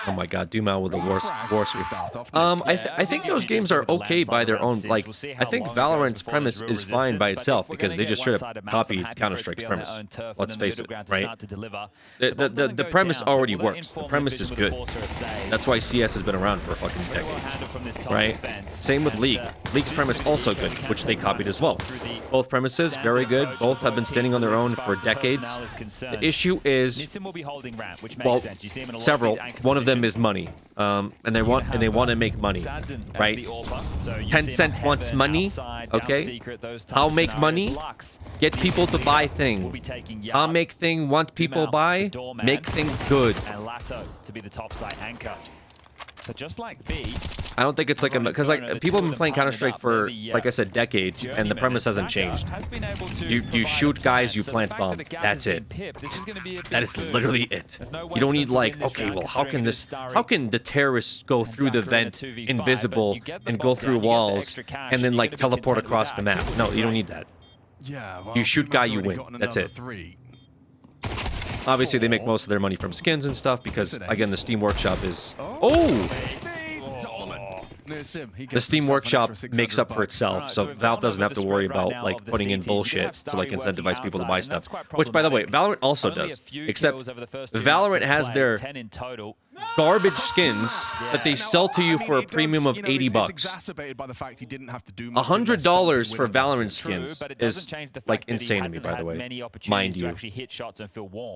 Oh my god, Dumao with the war sweep. I think those games are okay by their own. Like, I think Valorant's premise is fine by itself because they just straight up copied Counter-Strike's premise. Let's face it, right? The premise already works. The premise is good. That's why CS has been around for fucking decades, right? Same with League. League's premise also good, which they copied as well. Both premises, very good. Both have been standing on their own for decades. The issue is, well, several. One of them is money, and they want to make money, right? Tencent wants money, okay? How make money? Get people to buy thing. How make thing want people buy? Make thing good. So just like B, I don't think it's like a because like people have been playing Counter-Strike for like I said decades, and the premise hasn't changed. You shoot guys, you plant bomb. That's it. That is literally it. You don't need like, okay, well, how can the terrorists go through the vent invisible and go through walls and then like teleport across the map? No, you don't need that. You shoot guy, you win. That's it. Obviously, they make most of their money from skins and stuff because, again, the Steam Workshop is... Oh! The Steam Workshop makes up for itself, so Valve doesn't have to worry about like putting in bullshit to like incentivize people to buy stuff. Which, by the way, Valorant also does. Except Valorant has their garbage skins that they sell to you for a premium of $80. $100 for Valorant skins is like insane to me, by the way. Mind you,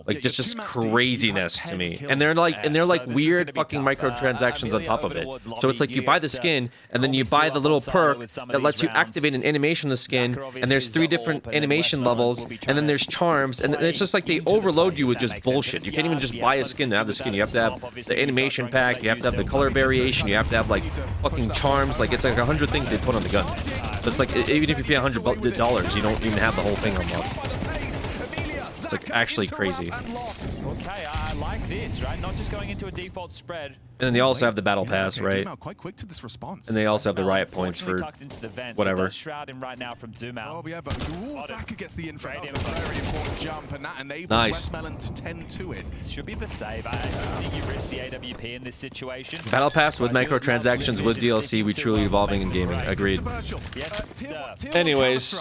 like just craziness to me. And they're like weird fucking microtransactions on top of it. So it's like you buy the skin, and then you buy the little perk that lets you activate an animation of the skin, and there's 3 different animation levels, and then there's charms, and it's just like they overload you with just bullshit. You can't even just buy a skin to have the skin. You have to have the animation pack, you have to have the color variation, you have to have like fucking charms. Like it's like 100 things they put on the gun. So it's like even if you pay $100, you don't even have the whole thing unlocked. It's like actually crazy. Okay, I like this, right? Not just going into a default spread. And then they also have the battle pass, right? Quite quick to this response. And they also have the riot points for whatever. Shroud him right now from Zoom out. Oh yeah, but Zaka gets the info. That's a very important jump, and that enables Westmelon to tend to it. Should be the save. I think you risk the AWP in this situation. Battle pass with microtransactions with DLC, we truly evolving in gaming. Agreed. Anyways,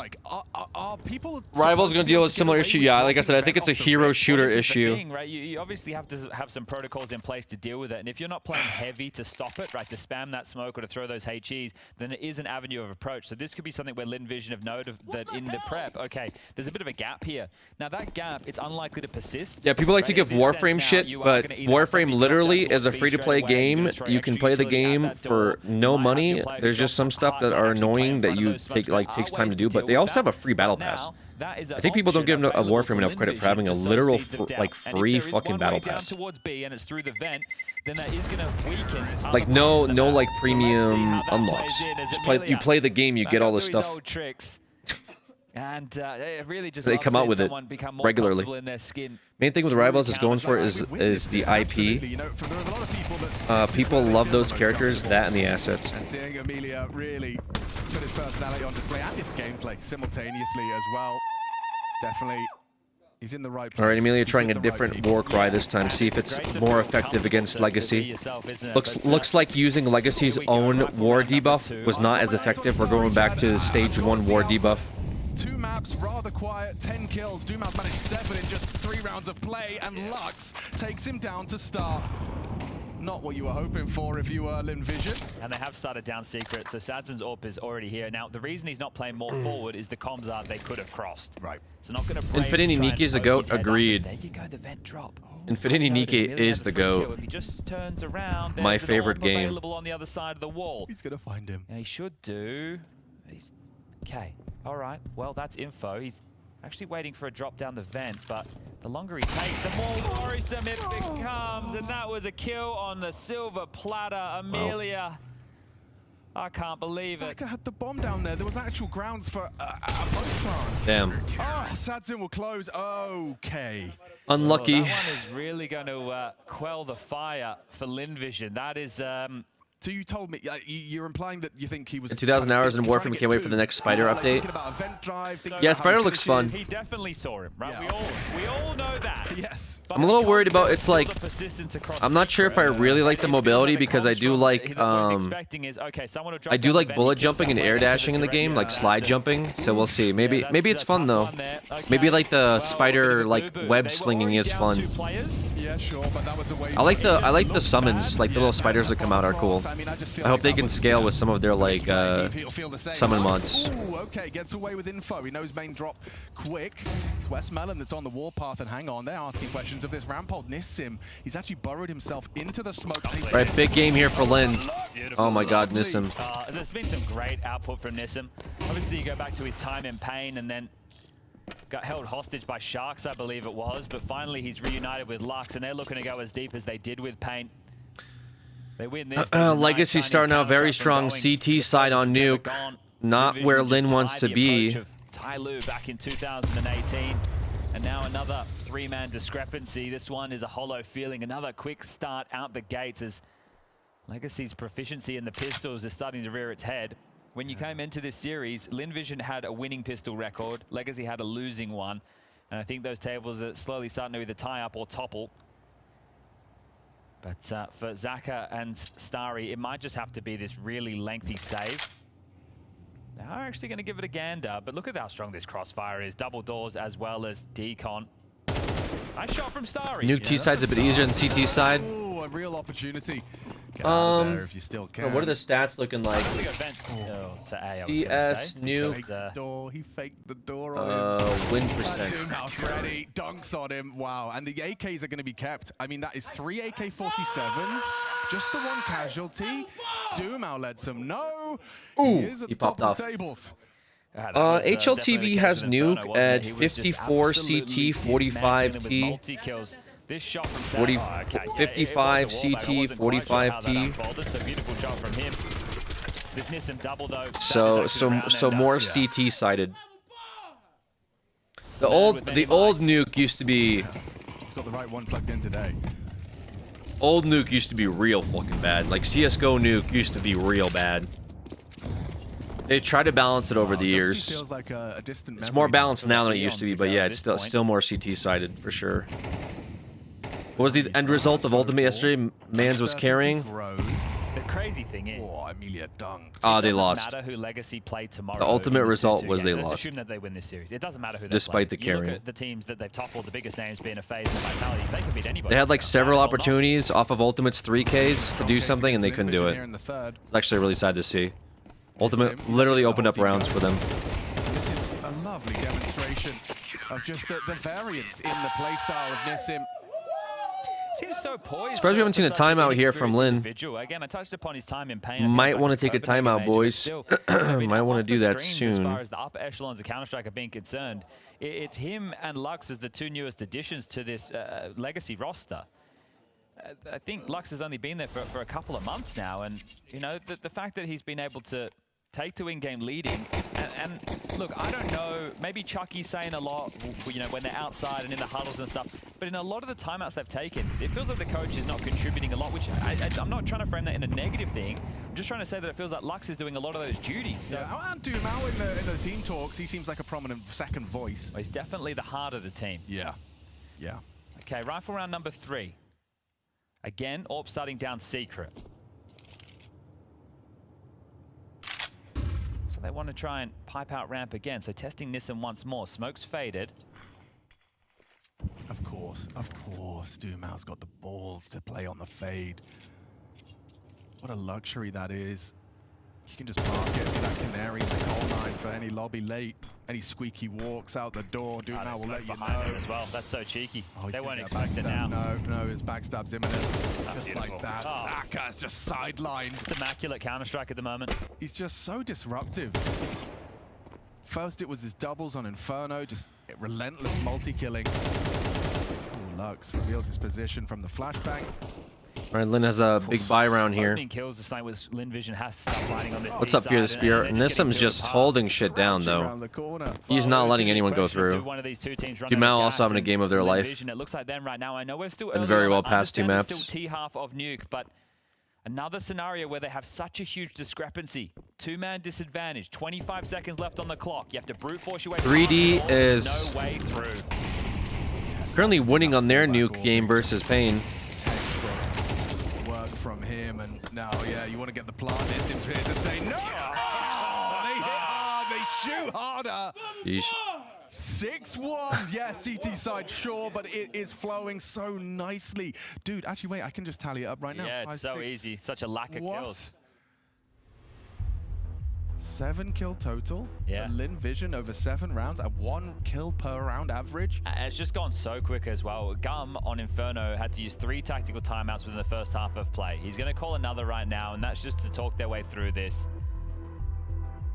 Rival's gonna deal with similar issue. Yeah, like I said, I think it's a hero shooter issue. Right? You obviously have to have some protocols in place to deal with it, and if you're not playing heavy to stop it, right, to spam that smoke or to throw those HEs, then it is an avenue of approach. So this could be something where Lin Vision have noted that in the prep, okay, there's a bit of a gap here. Now that gap, it's unlikely to persist. Yeah, people like to give Warframe shit, but Warframe literally is a free-to-play game. You can play the game for no money. There's just some stuff that are annoying that you takes time to do, but they also have a free battle pass. I think people don't give a Warframe enough credit for having a literal free fucking battle pass. Like no like premium unlocks. Just you play the game, you get all the stuff. And it really just they come out with it regularly. Main thing with Rivals is going for is the IP. People love those characters, that and the assets. And seeing Amelia really put his personality on display and his gameplay simultaneously as well. Definitely, he's in the right place. All right, Amelia trying a different war cry this time. See if it's more effective against Legacy. Looks like using Legacy's own war debuff was not as effective. We're going back to stage 1 war debuff. 2 maps, rather quiet, 10 kills. Dumas managed 7 in just 3 rounds of play, and Lux takes him down to start. Not what you were hoping for if you were Lin Vision. And they have started down secret, so Sadzen's AWP is already here. Now, the reason he's not playing more forward is the comms are they could have crossed. Right. So not going to Infinity Nike is the GOAT, agreed. There you go, the vent drop. Infinity Nike is the GOAT. If he just turns around, my favorite game. Available on the other side of the wall. He's going to find him. Yeah, he should do. Okay, all right. Well, that's info. He's actually waiting for a drop down the vent, but the longer he takes, the more worrisome it becomes. And that was a kill on the silver platter. Amelia, I can't believe it. Zaka had the bomb down there. There was actual grounds for a post-plant. Damn. Oh, Sadzin will close. Okay. Unlucky. Well, that one is really going to quell the fire for Lin Vision. That is... So you told me, you're implying that you think he was... In 2,000 hours in Warframe, we can't wait for the next Spider update. Yeah, Spider looks fun. He definitely saw him, right? Yeah. We all know that. Yes. I'm a little worried about, it's like, I'm not sure if I really like the mobility because I do like, I do like bullet jumping and air dashing in the game, like slide jumping, so we'll see. Maybe it's fun though. Maybe like the spider, like web slinging is fun. Yeah, sure, but that was a way I like the summons, like the little spiders that come out are cool. I hope they can scale with some of their like summon mods. Ooh, okay, gets away with info. He knows main drop quick. It's Westmelon that's on the warpath, and hang on, they're asking questions of this Rampart. Nissim, he's actually burrowed himself into the smoke. Right, big game here for Lin. Oh my God, Nissim. There's been some great output from Nissim. Obviously, you go back to his time in Pain, and then got held hostage by Sharks, I believe it was. But finally, he's reunited with Lux, and they're looking to go as deep as they did with Pain. They win this. Legacy starting out very strong. CT side on Nuke. Not where Lin wants to be. Tyloo back in 2018. And now another three-man discrepancy. This one is a hollow feeling. Another quick start out the gates as Legacy's proficiency in the pistols is starting to rear its head. When you came into this series, Lin Vision had a winning pistol record. Legacy had a losing one. And I think those tables are slowly starting to either tie up or topple. But for Xhaka and Starry, it might just have to be this really lengthy save. They are actually going to give it a gander, but look at how strong this crossfire is. Double doors as well as decon. Nice shot from Starry. Nuke T side's a bit easier than CT side. Oh, a real opportunity. Get out of there if you still can. What are the stats looking like? CS, Nuke. He faked the door on him. Win percent. Doomhouse ready. Dunks on him. Wow. And the AKs are going to be kept. I mean, that is 3 AK-47s. Just the one casualty. Doomhouse lets him know. Ooh, he is at he the top popped of off. the tables. HLTV has Nuke at 54 CT, 45 T. This shot from 55 CT, 45 T. So beautiful shot from him. This Nissan double though. So more CT sided. The old Nuke used to be. He's got the right one plugged in today. Old Nuke used to be real fucking bad. Like CS:GO Nuke used to be real bad. They tried to balance it over the years. Feels like a distant it's more balanced now than it used to be, but yeah, it's still more CT sided for sure. What was the end result of Ultimate yesterday? Mans was carrying. The crazy thing is, Emilia Dung. They lost. Matter who Legacy play tomorrow. The ultimate result was they Let's lost. assume that they win this series. It doesn't matter who Despite they the play. You carrying. look at the teams that they've toppled, the biggest names being a FaZe and Vitality. They can beat anybody. They had like several opportunities off of Ultimate's 3Ks to do something, and they couldn't do it. It's actually really sad to see. Ultimate literally opened up rounds for them. This is a lovely demonstration of just the variance in the playstyle of Nissim. Seems so poised. Surprised we haven't seen a timeout here from Lin. Again, I touched upon his time in pain. Might want to take a timeout, boys. Might want to do that soon. As far as the upper echelons of Counter-Strike are being concerned, it's him and Lux as the two newest additions to this Legacy roster. I think Lux has only been there for a couple of months now, and you know the fact that he's been able to take to in-game leading, and look, I don't know, maybe Chucky's saying a lot, you know, when they're outside and in the huddles and stuff, but in a lot of the timeouts they've taken, it feels like the coach is not contributing a lot, which I'm not trying to frame that in a negative thing. I'm just trying to say that it feels like Lux is doing a lot of those duties. So. Yeah, and Doomhouse in those team talks, he seems like a prominent second voice. Well, he's definitely the heart of the team. Yeah, yeah. Okay, rifle round number 3. Again, AWP starting down secret. So they want to try and pipe out ramp again. So testing Nissan once more. Smoke's faded. Of course. Doomhouse got the balls to play on the fade. What a luxury that is. You can just mark it, be that canary in the coal mine for any lobby late. Any squeaky walks out the door, Doomhouse will let you know. As well. That's so cheeky. Oh, they won't expect it now. No, his backstab's imminent. Just like that. Xhaka's just sidelined. It's immaculate Counter-Strike at the moment. He's just so disruptive. First it was his doubles on Inferno, just relentless multi-killing. Oh, Lux reveals his position from the flashbang. All right, Lin has a big buy round here. Opening kills this night was Lin Vision has to start fighting on this. What's up here, the Spirit? Nissim's just holding shit down, though. He's not letting anyone go through. Doomhouse also having a game of their life. It looks like them right now. I know we're still and very well past 2 maps. Still T-half of Nuke, but another scenario where they have such a huge discrepancy. 2-man disadvantage. 25 seconds left on the clock. You have to brute force your way. 3D is no way through. Currently winning on their Nuke game versus Pain. Work from him, and now, yeah, you want to get the plant Nissim here to say no. They hit hard. They shoot harder. 6-1. Yeah, CT side, sure, but it is flowing so nicely. Dude, actually, wait, I can just tally it up right now. Yeah, it's so easy. Such a lack of kills. 7 kill total. Yeah. Lin Vision over 7 rounds at 1 kill per round average. It's just gone so quick as well. Gum on Inferno had to use 3 tactical timeouts within the first half of play. He's going to call another right now, and that's just to talk their way through this.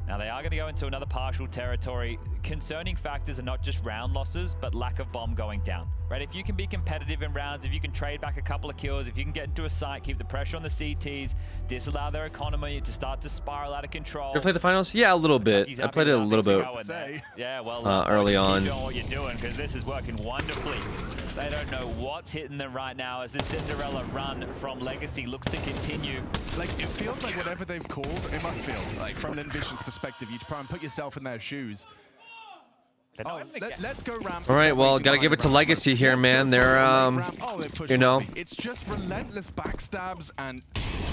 Now they are going to go into another partial territory. concerning factors are not just round losses, but lack of bomb going down, right? If you can be competitive in rounds, if you can trade back a couple of kills, if you can get into a site, keep the pressure on the CTs, disallow their economy to start to spiral out of control. Did I play the finals? Yeah, a little bit. I played it a little bit yeah, well, early just on. keep doing what you're doing, because this is working wonderfully. They don't know what's hitting them right now as the Cinderella run from Legacy looks to continue. Like, it feels like whatever they've called, it must feel like from Lin Vision's perspective, you try and put yourself in their shoes. Let's go ramp. All right, well, gotta give it to Legacy here, man. They're, you know, it's just relentless backstabs and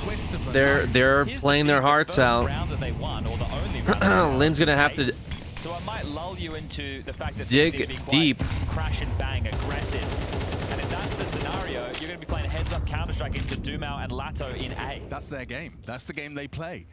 twists of they're playing their hearts out. Round that they won, or the only round Lin's gonna have to so I might lull you into the fact that dig deep. Crash and bang, aggressive. And if that's the scenario, you're going to be playing heads-up Counter-Strike into Dumao and Lato in A. That's their game. That's the game they play.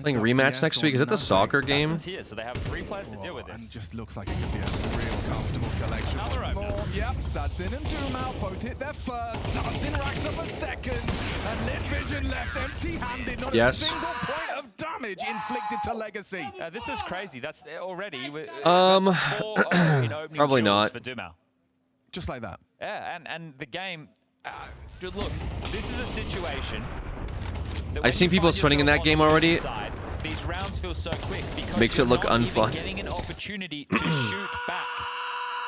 Playing rematch next week. Is it the soccer game? It's here, so they have 3 players to deal with this. And just looks like it could be a real comfortable collection. Another opener. Yep, Sadzin and Dumao both hit their first. Sadzin racks up a second. And Lin Vision left empty-handed. Not a single point of damage inflicted to Legacy. This is crazy. That's already... probably not. For Dumao. Just like that. Yeah, and the game... dude, look, this is a situation... I've seen people sweating in that game already. Side, these rounds feel so quick because makes it look unfun. Getting an opportunity to shoot back.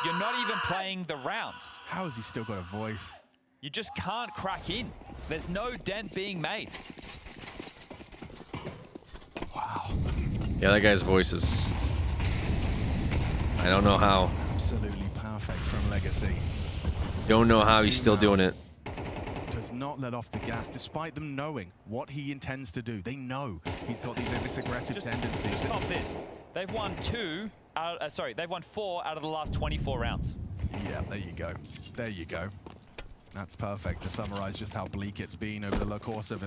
You're not even playing the rounds. How has he still got a voice? You just can't crack in. There's no dent being made. Wow. Yeah, that guy's voice is... I don't know how. Absolutely perfect from Legacy. Don't know how he's still doing it. Does not let off the gas, despite them knowing what he intends to do. They know he's got this aggressive tendency. Just pop this. They've won they've won 4 out of the last 24 rounds. Yeah, there you go. There you go. That's perfect to summarize just how bleak it's been over the course of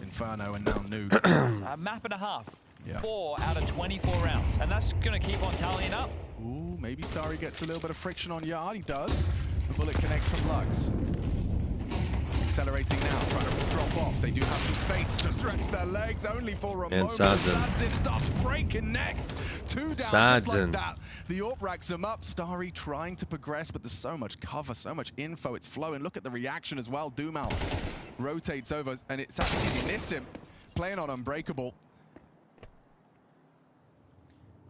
Inferno and now Nuke. A map and a half. Yeah. 4 out of 24 rounds. And that's going to keep on tallying up. Ooh, maybe Starry gets a little bit of friction on Yard. He does. The bullet connects from Lux. Accelerating now, trying to drop off. They do have some space to stretch their legs, only for a moment. Sadzin starts breaking necks. 2 down just like that. The AWP racks them up. Starry trying to progress, but there's so much cover, so much info. It's flowing. Look at the reaction as well. Dumao rotates over, and it's actually Nissim playing on Unbreakable.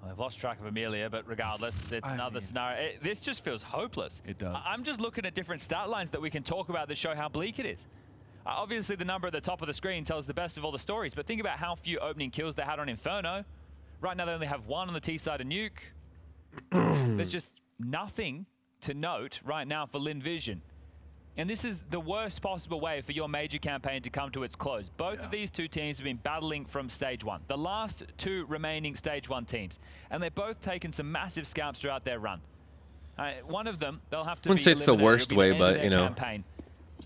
Well, they've lost track of Amelia, but regardless, it's another scenario. This just feels hopeless. It does. I'm just looking at different stat lines that we can talk about that show how bleak it is. Obviously, the number at the top of the screen tells the best of all the stories, but think about how few opening kills they had on Inferno. Right now, they only have 1 on the T side of Nuke. There's just nothing to note right now for Lin Vision. And this is the worst possible way for your major campaign to come to its close. Both of these 2 teams have been battling from Stage 1. The last 2 remaining Stage 1 teams. And they've both taken some massive scalps throughout their run. One of them, they'll have to wouldn't say it's the worst way, but, you know. Campaign.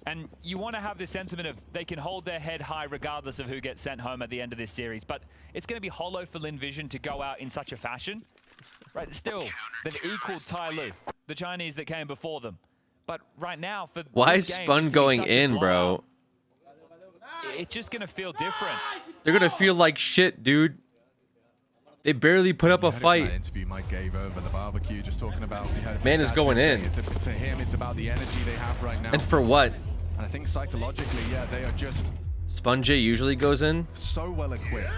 And you want to have this sentiment of they can hold their head high regardless of who gets sent home at the end of this series. But it's going to be hollow for Lin Vision to go out in such a fashion. Right, still, they've equaled Tai Lu, the Chinese that came before them. But right now, for why this is game, Spun going in, bro? It's just going to feel different. They're going to feel like shit, dude. They barely put up a fight. That interview Mike gave over the barbecue, just talking about... Man is going in. To him, it's about the energy they have right now. And for what? And I think psychologically, yeah, they are just... Spun J usually goes in. So well equipped.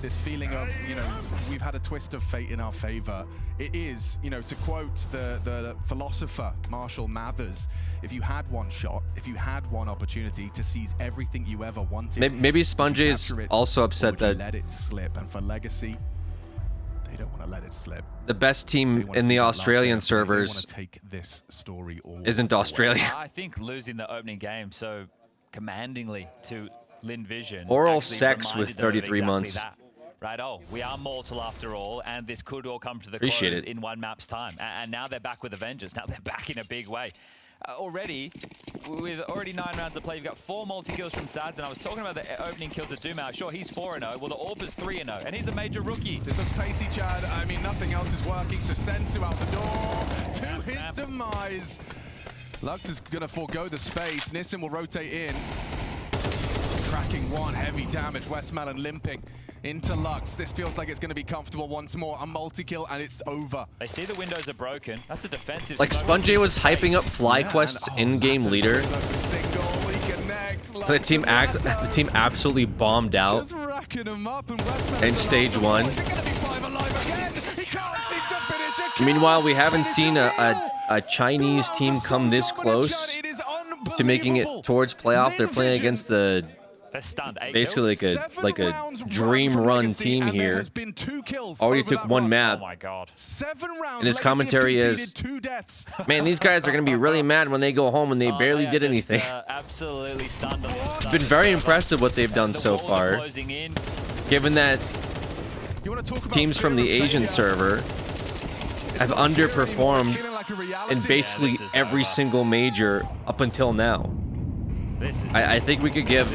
This feeling of, you know, we've had a twist of fate in our favor. It is, you know, to quote the philosopher Marshall Mathers, if you had one shot, if you had one opportunity to seize everything you ever wanted, maybe Spun J is also upset that let it slip. And for Legacy, they don't want to let it slip. The best team in the Australian servers take this story all isn't Australia. I think losing the opening game so commandingly to Lin Vision. Oral sex with 33 months. That. Right, we are mortal after all, and this could all come to the Appreciate close it. in 1 map's time. And now they're back with a vengeance. Now they're back in a big way. Already, with 9 rounds of play, you've got 4 multi-kills from Sads, and I was talking about the opening kills of Dumao. Sure, he's 4-0. Well, the AWP is 3-0, and he's a major rookie. This looks pacey, Chad. I mean, nothing else is working, so Sensu out the door to his demise. Lux is going to forego the space. Nissim will rotate in. cracking one heavy damage. Westmelon limping into Lux. This feels like it's going to be comfortable once more. A multi-kill and it's over. They see the windows are broken. That's a defensive. Like Sponge was hyping up FlyQuest's in-game leader. The team absolutely bombed out in stage 1. Meanwhile, we haven't seen a Chinese team come this close to making it towards playoff. They're playing against the basically like a dream run team here. Already took 1 map. Oh my god. And his commentary is, man, these guys are going to be really mad when they go home and they barely did anything. Absolutely stunned. It's been very impressive what they've done so far. Given that teams from the Asian server have underperformed in basically every single major up until now. I think we could give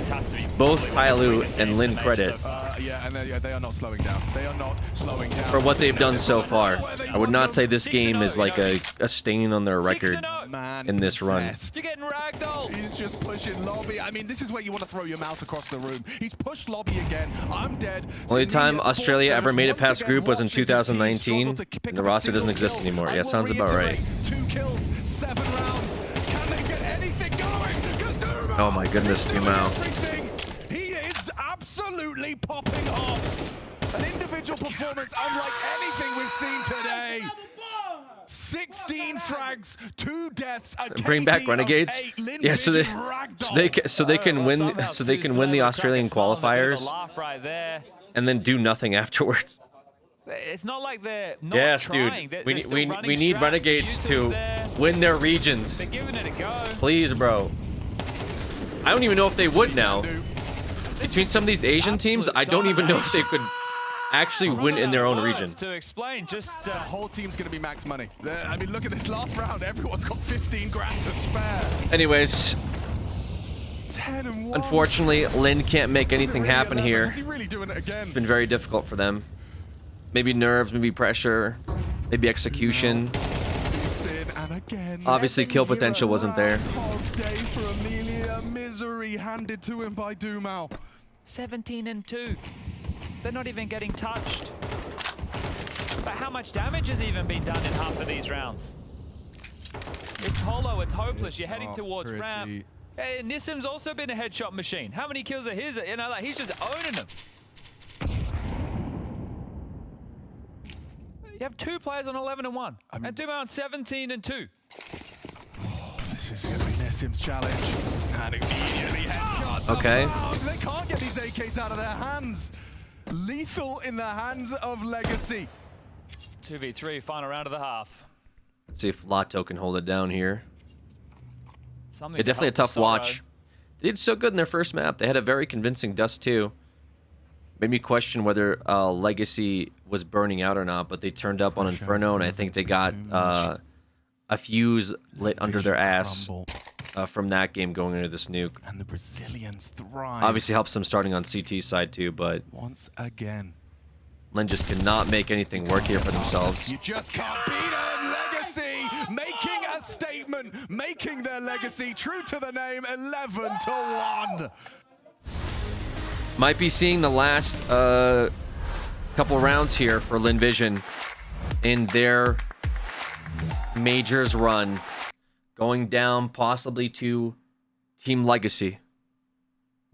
both Tyloo and Lin credit And they are not slowing down. They are not slowing down. For what they've done so far. I would not say this game is like a stain on their record in this run. He's just pushing Lobby. I mean, this is where you want to throw your mouse across the room. He's pushed Lobby again. I'm dead. Only time Australia ever made it past group was in 2019. And the roster doesn't exist anymore. Yeah, sounds about right. 2 kills, 7 rounds. Can they get anything going? Oh my goodness, Dumao. He is absolutely popping off. An individual performance unlike anything we've seen today. 16 frags, 2 deaths, a Bring back Renegades. Yeah, so they can win the Australian qualifiers and then do nothing afterwards. It's not like they're not yes, trying. Dude. We need Renegades to win their regions. They're giving it a go. Please, bro. I don't even know if they would now. Between some of these Asian teams, I don't even know if they could actually win in their own region. To explain, just the whole team's gonna be max money. I mean, look at this last round. Everyone's got 15 grand to spare. Anyways, 10-1. Unfortunately, Lin can't make anything happen here. Is he really doing it again? It's been very difficult for them. Maybe nerves, maybe pressure, maybe execution. And again, obviously, kill potential wasn't there. Day for Amelia. Misery handed to him by Dumao. 17-2. They're not even getting touched. But how much damage has even been done in half of these rounds? It's hollow, it's hopeless. You're heading towards ramp. Hey, Nissim's also been a headshot machine. How many kills are his? You know, like he's just owning them. You have 2 players on 11-1, and Dumao on 17-2. This is going to be Nissim's challenge. And immediately headshots. Okay. They can't get these AKs out of their hands. Lethal in the hands of Legacy. 2v3, final round of the half. Let's see if Lato can hold it down here. Something definitely a tough watch. They did so good in their first map. They had a very convincing Dust 2. Made me question whether Legacy was burning out or not, but they turned up on Inferno, and I think they got a fuse lit under their ass from that game going into this nuke. And the Brazilians thrive. Obviously helps them starting on CT side too, but once again, Lin just cannot make anything work here for themselves. You just can't beat them. Legacy making a statement, making their legacy true to the name, 11-1. Might be seeing the last couple rounds here for Lin Vision in their majors run, going down possibly to Team Legacy.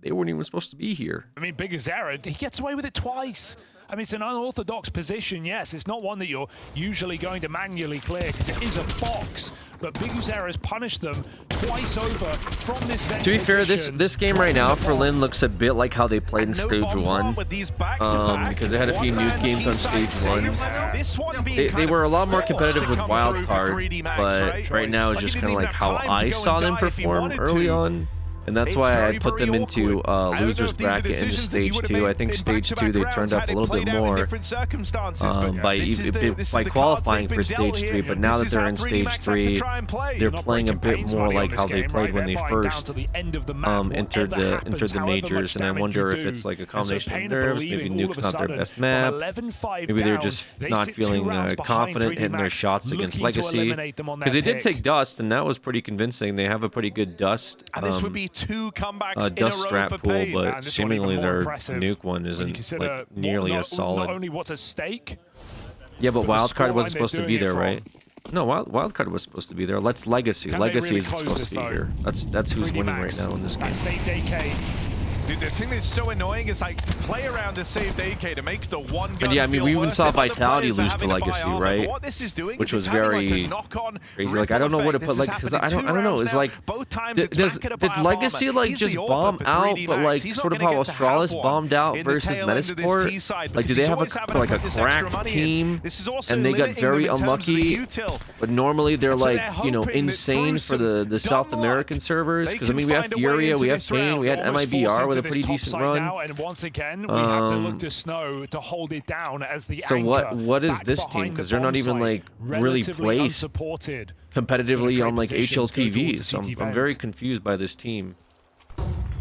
They weren't even supposed to be here. I mean, Big Azera, he gets away with it twice. I mean, it's an unorthodox position, yes. It's not one that you're usually going to manually clear because it is a box. But Big Azera has punished them twice over from this To be fair, this game right now for Lin looks a bit like how they played in Stage 1. Because they had a few nuke games on Stage 1. They were a lot more competitive with Wildcard, but right now it's just kind of like how I saw them perform early on. And that's why I put them into losers bracket into Stage 2. I think Stage 2 they turned up a little bit more by qualifying for Stage 3. But now that they're in Stage 3, they're playing a bit more like how they played when they first entered the majors. And I wonder if it's like a combination of nerves. Maybe Nuke's not their best map. Maybe they're just not feeling confident hitting their shots against Legacy. Because they did take Dust, and that was pretty convincing. They have a pretty good Dust. And this would be 2 comebacks in a Dust row strap for pool, Pain. but And this one even seemingly more their impressive nuke one when you isn't consider like nearly as solid. Not only what's at stake. Yeah, but the Wildcard scoreline wasn't supposed to they're be doing it there, right? No, Wildcard was supposed to be there. Let's Legacy. Can they Legacy really isn't close supposed this, to be though? here. That's who's 3D winning Max, right now in this game. that saved AK. Dude, the thing that's so annoying is like play around the saved AK to make the one gun. But yeah, I mean, feel we even worth saw it. Other Vitality players are lose to having buy Legacy, armor, right? but what this is doing Which is was it's having, very like, a knock-on crazy. Like I don't know what to put. Like, because I don't know. It's like both times it's did back at a buy of Legacy armor. like He's just the AWP bomb for out, 3D but Max. like He's not sort of gonna how get to have Australis one bombed out in the versus tail end of this Metasport? T-side, Like, do because they he's have always having to like a put this extra cracked money in. team, This is also and they got limiting very them in terms of the unlucky? util. But normally they're So like, they're you know, hoping that insane through for the South dumb American servers. they Because I can mean, we have find a way Furia, into we have this Pain, round. we had Almost forced MIBR with into a pretty this top decent side run. now, and once again, we have to look to Snow to hold it down as the So anchor what is back this team? behind the Because they're not bomb even site, like really relatively placed unsupported. competitively Trade on like positions go HLTV. towards So the CT I'm very vents. confused by this team.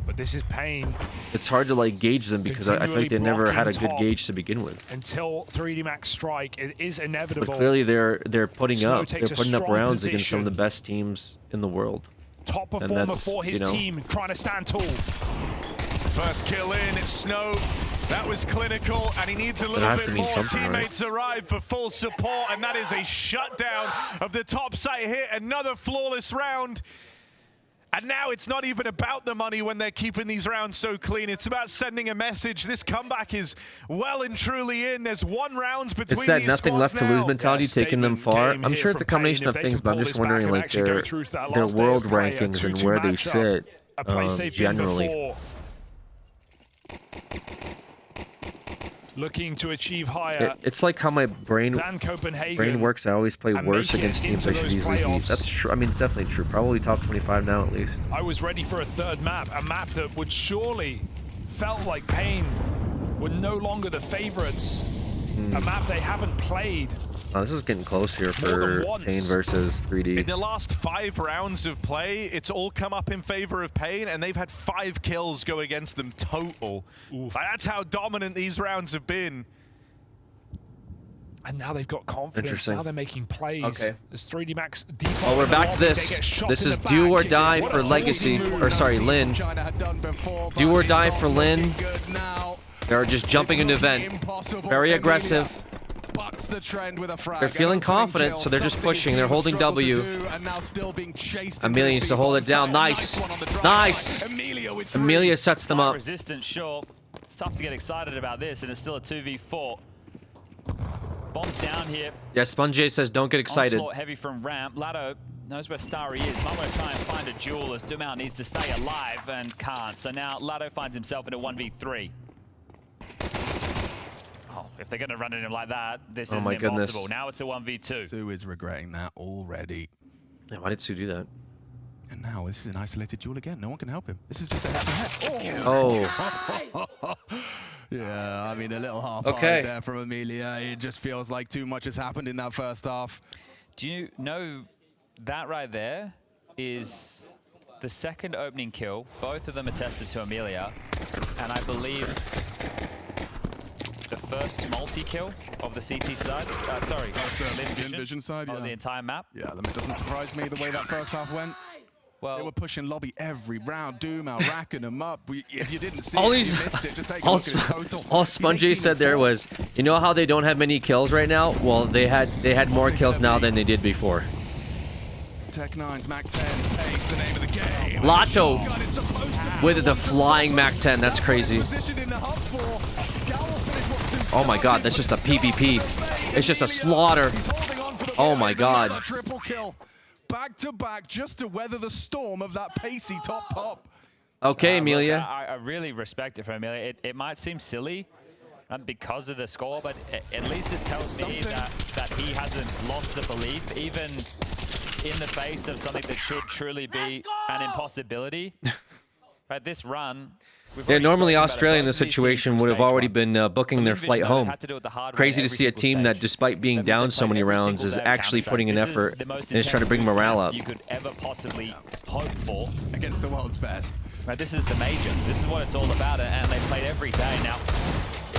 But this is Pain It's hard to like gauge them because I feel like they never had a good blocking gauge to begin with. until 3D Max strike. It is But inevitable. clearly they're putting Snow up takes a rounds strong against some of the position. best teams in the world. Top And performer that's, for his you know, team, trying to stand tall. First kill in, it's Snow. That was clinical, and he needs a little has bit to mean more. something, right? Teammates arrive for full support, and that is a shutdown of the top site hit. Another flawless round. And now it's not even about the money when they're keeping these rounds so clean. It's about sending a message. This comeback is well and truly in. There's 1 round between It's that these nothing squads left to lose now. mentality taking them far. I'm sure it's a combination of things, but I'm just wondering like their world rankings and where they sit generally. Looking to achieve higher. It's like how my brain than Copenhagen works. I always play and worse make it against teams into I should those easily beat. playoffs. That's true. I mean, it's definitely true. Probably top 25 now at least. I was ready for a third map, a map that would surely felt like Pain were no longer the favorites. A map they haven't played. Oh, this is getting close here for Pain versus 3D. In the last 5 rounds of play, it's all come up in favor of Pain, and they've had 5 kills go against them total. Like, that's how dominant these rounds have been. And now they've got confidence. Interesting. Now they're making plays. Okay. As 3D Max default. Oh, we're back to this. This is do or die for Legacy. Or sorry, Lin. Do or die for Lin. They're just jumping into vent. Very aggressive. They're feeling confident, so they're just pushing. They're holding W. Amelia needs to hold it down. Nice. Nice. Amelia sets them up. Resistance, sure. It's tough to get excited about this, and it's still a 2v4. Bombs down here. Yeah, Sponge says don't get excited. Onslaught heavy from ramp. Lado knows where Starry is. Might want to try and find a duel as Dumount needs to stay alive and can't. So now Lado finds himself in a 1v3. Oh, if they're going to run at him like that, this is impossible. Now it's a 1v2. Sue is regretting that already. Yeah, why did Sue do that? And now this is an isolated duel again. No one can help him. This is just a head-to-head. Oh. Yeah, I mean, a little half there from Amelia. It just feels like too much has happened in that first half. Do you know that right there is the second opening kill? Both of them attested to Amelia. And I believe the first multi-kill of the CT side. Sorry, Lin Vision side, of the entire map. Yeah, it doesn't surprise me the way that first half went. Well, they were pushing lobby every round. Doom out, racking them up. If you didn't see All it, these, you missed it. Just take a all, look at the total. all Sponge said there was, you know how they don't have many kills right now? Well, they had more kills now than they did before. Tech9's Mac 10's pace, the name of the game. Lotto with the flying Mac 10. That's crazy. Oh my god, that's just a PvP. It's just a slaughter. Oh my god. Triple kill. Back to back just to weather the storm of that pacey top pop. Okay, Amelia. I really respect it for Amelia. It might seem silly because of the score, but at least it tells me that he hasn't lost the belief, even in the face of something that should truly be an impossibility. Right, this run. Yeah, normally Australia in this situation would have already been booking their flight home. Crazy to see a team that, despite being down so many rounds, is actually putting an effort and is trying to bring morale up. You could ever possibly hope for against the world's best. Right, this is the major. This is what it's all about, and they played every day. Now,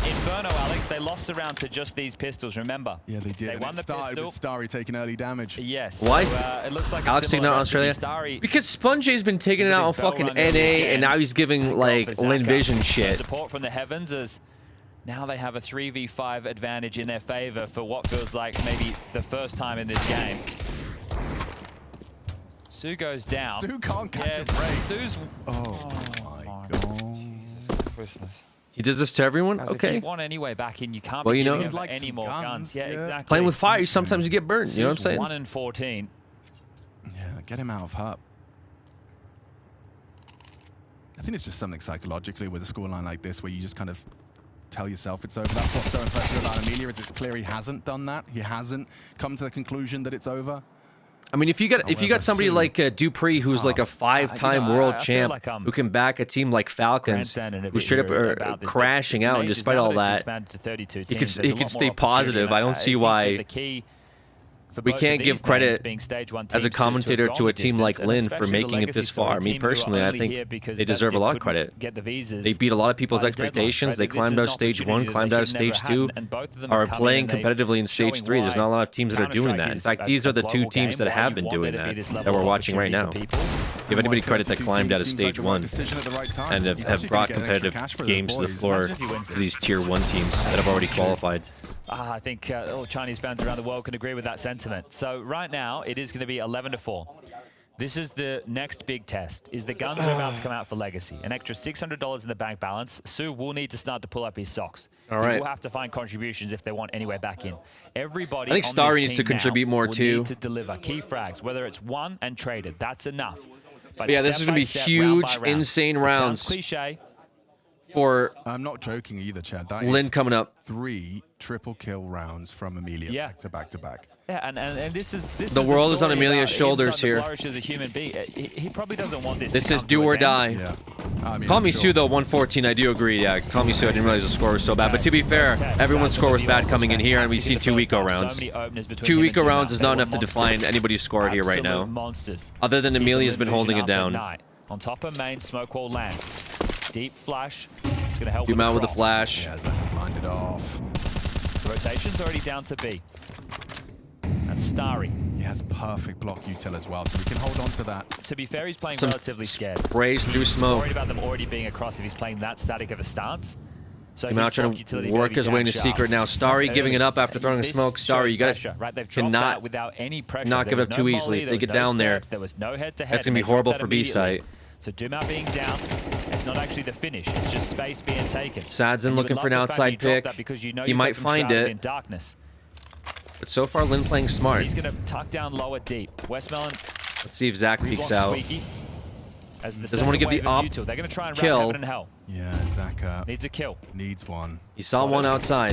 Inferno, Alex, they lost the round to just these pistols, remember? Yeah, they did. They won the started pistol. with Starry taking early damage. Yes. Why? So, it looks like Alex taking out Australia? Because Sponge's been taking it out on fucking NA, and now he's giving, like, Lin Vision shit. Support from the Heavens as now they have a 3v5 advantage in their favor for what feels like maybe the first time in this game. Su goes down. Su can't catch a break. Su's... Oh my god. Christmas. He does this to everyone? As Okay. If you want anyway back in, you can't Well, be you know, giving him any more guns. Yeah, exactly. Playing with fire, sometimes you get burned. You know what I'm saying? 1 in 14. Yeah, get him out of HUP. I think it's just something psychologically with a scoreline like this where you just kind of tell yourself it's over. That's what's so impressive about Amelia is it's clear he hasn't done that. He hasn't come to the conclusion that it's over. I mean, if you got somebody like Dupree, who's like a 5-time world champ, like who can back a team like Falcons, who's straight up are crashing out, and despite all that, he can stay positive. I don't see why we can't give credit as a commentator to a team like Lin for making it this far. Me personally, I think they deserve a lot of credit. They beat a lot of people's expectations. They climbed out of stage 1, climbed out of stage 2, are playing competitively in stage 3. There's not a lot of teams that are doing that. In fact, these are the 2 teams that have been doing that we're watching right now. Give anybody credit that climbed out of stage 1 and have brought competitive games to the floor to these tier 1 teams that have already qualified. I think all Chinese fans around the world can agree with that sentiment. So right now, it is going to be 11-4. This is the next big test. Is the guns are about to come out for Legacy. An extra $600 in the bank balance. Su will need to start to pull up his socks. All right. He will have to find contributions if they want anywhere back in. Everybody I think on Starry this needs to team contribute now more will too. need to deliver key frags, whether it's won and traded. That's enough. But Yeah, this is going to be step by step, huge, round by round. insane It rounds. sounds cliche. For I'm not joking either, Chad. That Lin is coming up. 3 triple kill rounds from Amelia back to back to back. Yeah, and this is The world is on story Amelia's about shoulders inside the here. flourish as a human being. He probably doesn't want this. This to is come do to or its die. end. Yeah. I mean, Call I'm me sure. Su though, 114. I do agree. Yeah, call me Su. I didn't realize the score was so bad. But to be fair, everyone's score was bad coming in here, and we've seen 2 eco rounds. 2 eco rounds is not enough to define anybody's score here right now. Monsters. Other than Amelia's been holding it down. On top of main, smoke wall lands. Deep flash. It's going to help Zoom out with the cross. flash. Yeah, Zaka blinded off. The rotation's already down to B. And Starry. He has perfect block util as well, so we can hold on to that. To be fair, he's playing Some relatively scared. sprays through He's smoke. worried about them already being across if he's playing that static of a stance. So He's now trying to work his way into secret now. Starry giving it up after throwing a smoke. Starry, you gotta cannot without any pressure. not give There up was too no easily. molly, If there they was get no down there, steps, there was no head-to-head, that's gonna and be they horrible dropped for that B immediately. site. So Dumao being down, it's not actually the finish. It's just space being taken. Sadzin And you looking would for an love the fact that outside you dropped pick. that because you know He you've might got them find shrouded it. in darkness. But so far, Lin playing So smart. he's going to tuck down lower deep. Westmelon Let's see if Zach peeks out. squeaky. As the Doesn't want to give the second wave of op util. They're going to try and kill. wrap heaven and hell. Yeah, Zaka Needs a kill. needs one. He saw one outside.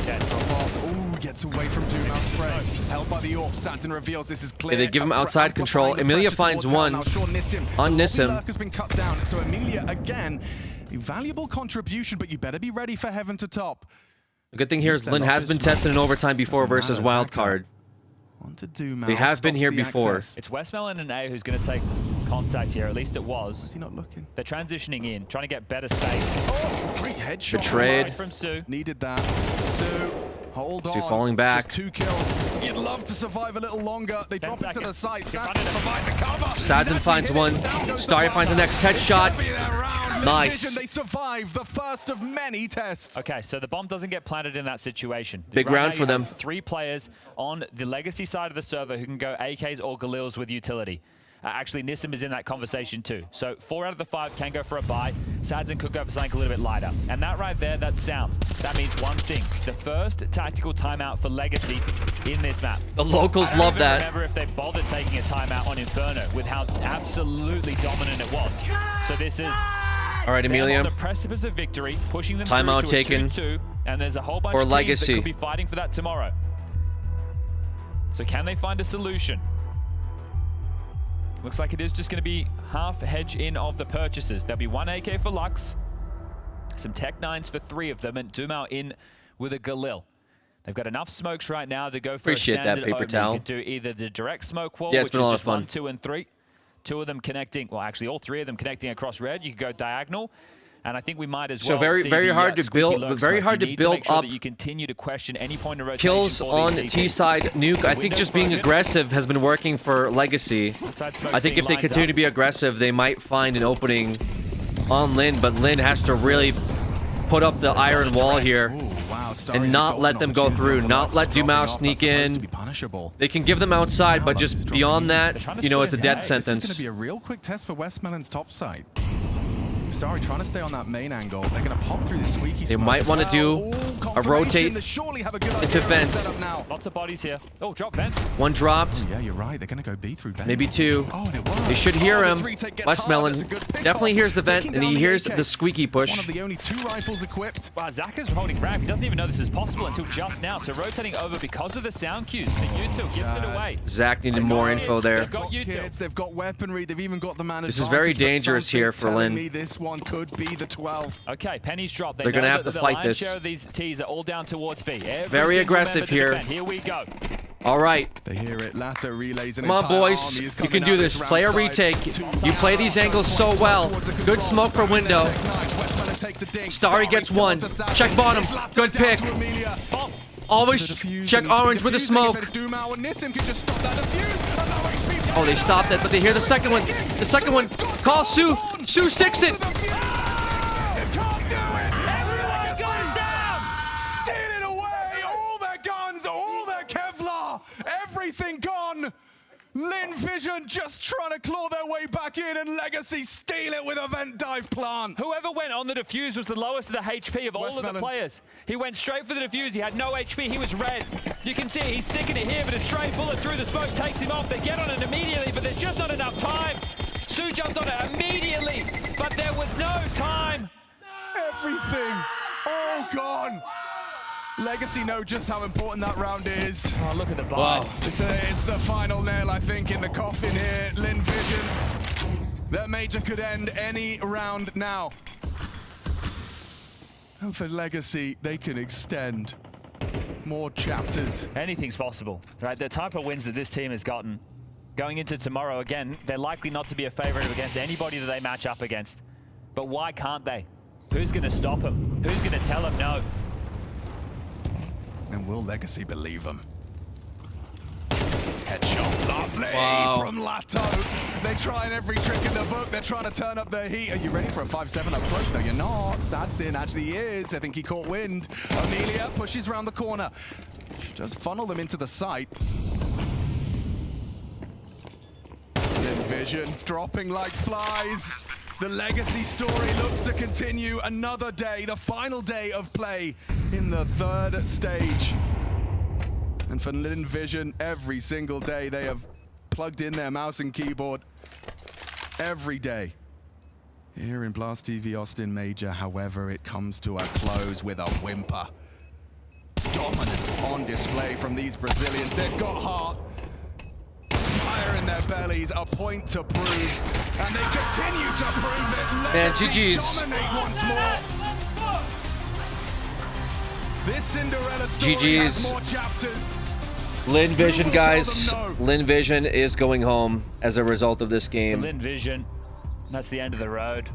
Dead. Ooh, gets away from Dumao spray. Held by the AWP. Sadzin reveals this is clear. They give him Amplifying outside control. the Amelia pressure finds towards one Hell. Now, Sean Nissim. on The Nissim. lobby lurk has been cut down. So Amelia again, a valuable contribution, but you better be ready for heaven to top. The good thing here is Lin has been tested in overtime before versus Wildcard. They have been here before. It's Westmelon and A who's going to take contact here. At least it was. Is he not looking? They're transitioning in, trying to get better space. Oh, great headshot. Betrayed. From Su. Needed that. Su, hold on. Su falling back. Just 2 kills. You'd love to survive a little longer. They drop into the site. Sadzin provide the cover. Sadzin finds one. Starry finds the next headshot. Nice. They survive the first of many tests. Okay, so the bomb doesn't get planted in that situation. Big Right round now for you them. have 3 players on the legacy side of the server who can go AKs or Galils with utility. Actually, Nissim is in that conversation too. So 4 out of the 5 can go for a buy. Sadzin could go for something a little bit lighter. And that right there, that's sound. That means one thing. The first tactical timeout for Legacy in this map. The locals I don't love even that. remember if they bothered taking a timeout on Inferno with how absolutely dominant it was. So this is All right, them Amelia. on the precipice of victory, pushing them Timeout through to taken. a 2-2, and there's a whole bunch Or of teams Legacy. that could be fighting for that tomorrow. So can they find a solution? Looks like it is just going to be half hedge in of the purchases. There'll be 1 AK for Lux, some Tech 9s for 3 of them, and Dumao in with a Galil. They've got enough smokes right now to go for Appreciate a that, standard paper opening. towel. You could do either the direct smoke wall, Yeah, it's which been a is lot just of fun. 1, 2, and 3. 2 of them connecting, well, actually all 3 of them connecting across red. You could go diagonal. And I think we might as So well very, see very the, hard to squeaky build, looks. very Like, hard you to need build make sure up that you continue to question any point of rotation kills for on these T CTs. side. Nuke, I think just being aggressive has been working for Legacy. I think if they continue to be aggressive, they might find an opening on Lin, but Lin has to really put up the iron wall here and not let them go through, not let Dumao sneak in. They can give them outside, but just beyond that, you know, it's a death This is going sentence. to be a real quick test for Westmelon's top side. Starry trying to stay on that main angle. They're going to pop through the squeaky They smoke might as want to well. do Ooh, a rotate They surely have a good idea into of the vent. setup now. Lots of bodies here. Oh, drop vent. One dropped. Yeah, you're right. They're going to go B through vent. Maybe two. Oh, and it works. They should hear this him. retake gets Westmelon hard. That's a good pick definitely off. hears the vent, Taking and down he the hears AK. the squeaky One push. of the only 2 rifles equipped. Wow, Zaka's holding ramp. He doesn't even know this is possible until just now. So rotating over because of the sound cues. The U2 gives it away. Zach needed more info there. They've got U2. Kids, they've got weaponry. They've even got the man This is very advantage, but dangerous here something for telling Lin. me this one could be the 12th. Okay, pennies drop. They're gonna know have that to the fight lion's this. share of these T's are all down towards B. Every Very single aggressive member to here. defend. Here we go. All right. They hear it. Latta relays an Come on, entire boys. army is You coming can out do this this. round Play a side. retake. Two You play these angles so well. Good smoke for window. Starry gets one. Check bottom. Good pick. Always check orange with the smoke. Oh, they stopped it, but they hear the second one. The second one. Call Su. Su sticks it. Stealing away all their guns, all their Kevlar, everything gone. Lin Vision just trying to claw their way back in, and Legacy steal it with a vent dive plant. Whoever went on the defuse was the lowest of the HP of all of the players. He went straight for the defuse. He had no HP. He was red. You can see it. He's sticking it here, but a stray bullet through the smoke takes him off. They get on it immediately, but there's just not enough time. Su jumped on it immediately, but there was no time. Everything all gone. Legacy know just how important that round is. Oh, look at the bar. Wow. It's the final nail, I think, in the coffin here. Lin Vision. That major could end any round now. And for Legacy, they can extend more chapters. Anything's possible, right? The type of wins that this team has gotten going into tomorrow, again, they're likely not to be a favorite against anybody that they match up against. But why can't they? Who's going to stop them? Who's going to tell them no? And will Legacy believe them? Headshot, lovely from Latto. They're trying every trick in the book. They're trying to turn up their heat. Are you ready for a 5-7 up close? No, you're not. Sadsin actually is. I think he caught wind. Amelia pushes around the corner. Just funnel them into the site. Lin Vision dropping like flies. The Legacy story looks to continue another day, the final day of play in the 3rd stage. And for Lin Vision, every single day they have plugged in their mouse and keyboard. Every day. Here in Blast TV Austin Major, however, it comes to a close with a whimper. Dominance on display from these Brazilians. They've got heart. Fire in their bellies, a point to prove, and they continue to prove it. Man, Legacy GG's. dominate once more. This Cinderella story GG's. has more chapters. Lin Vision, Who will tell guys. them no? Lin Vision is going home as a result of this For game. Lin Vision, that's the end of the road.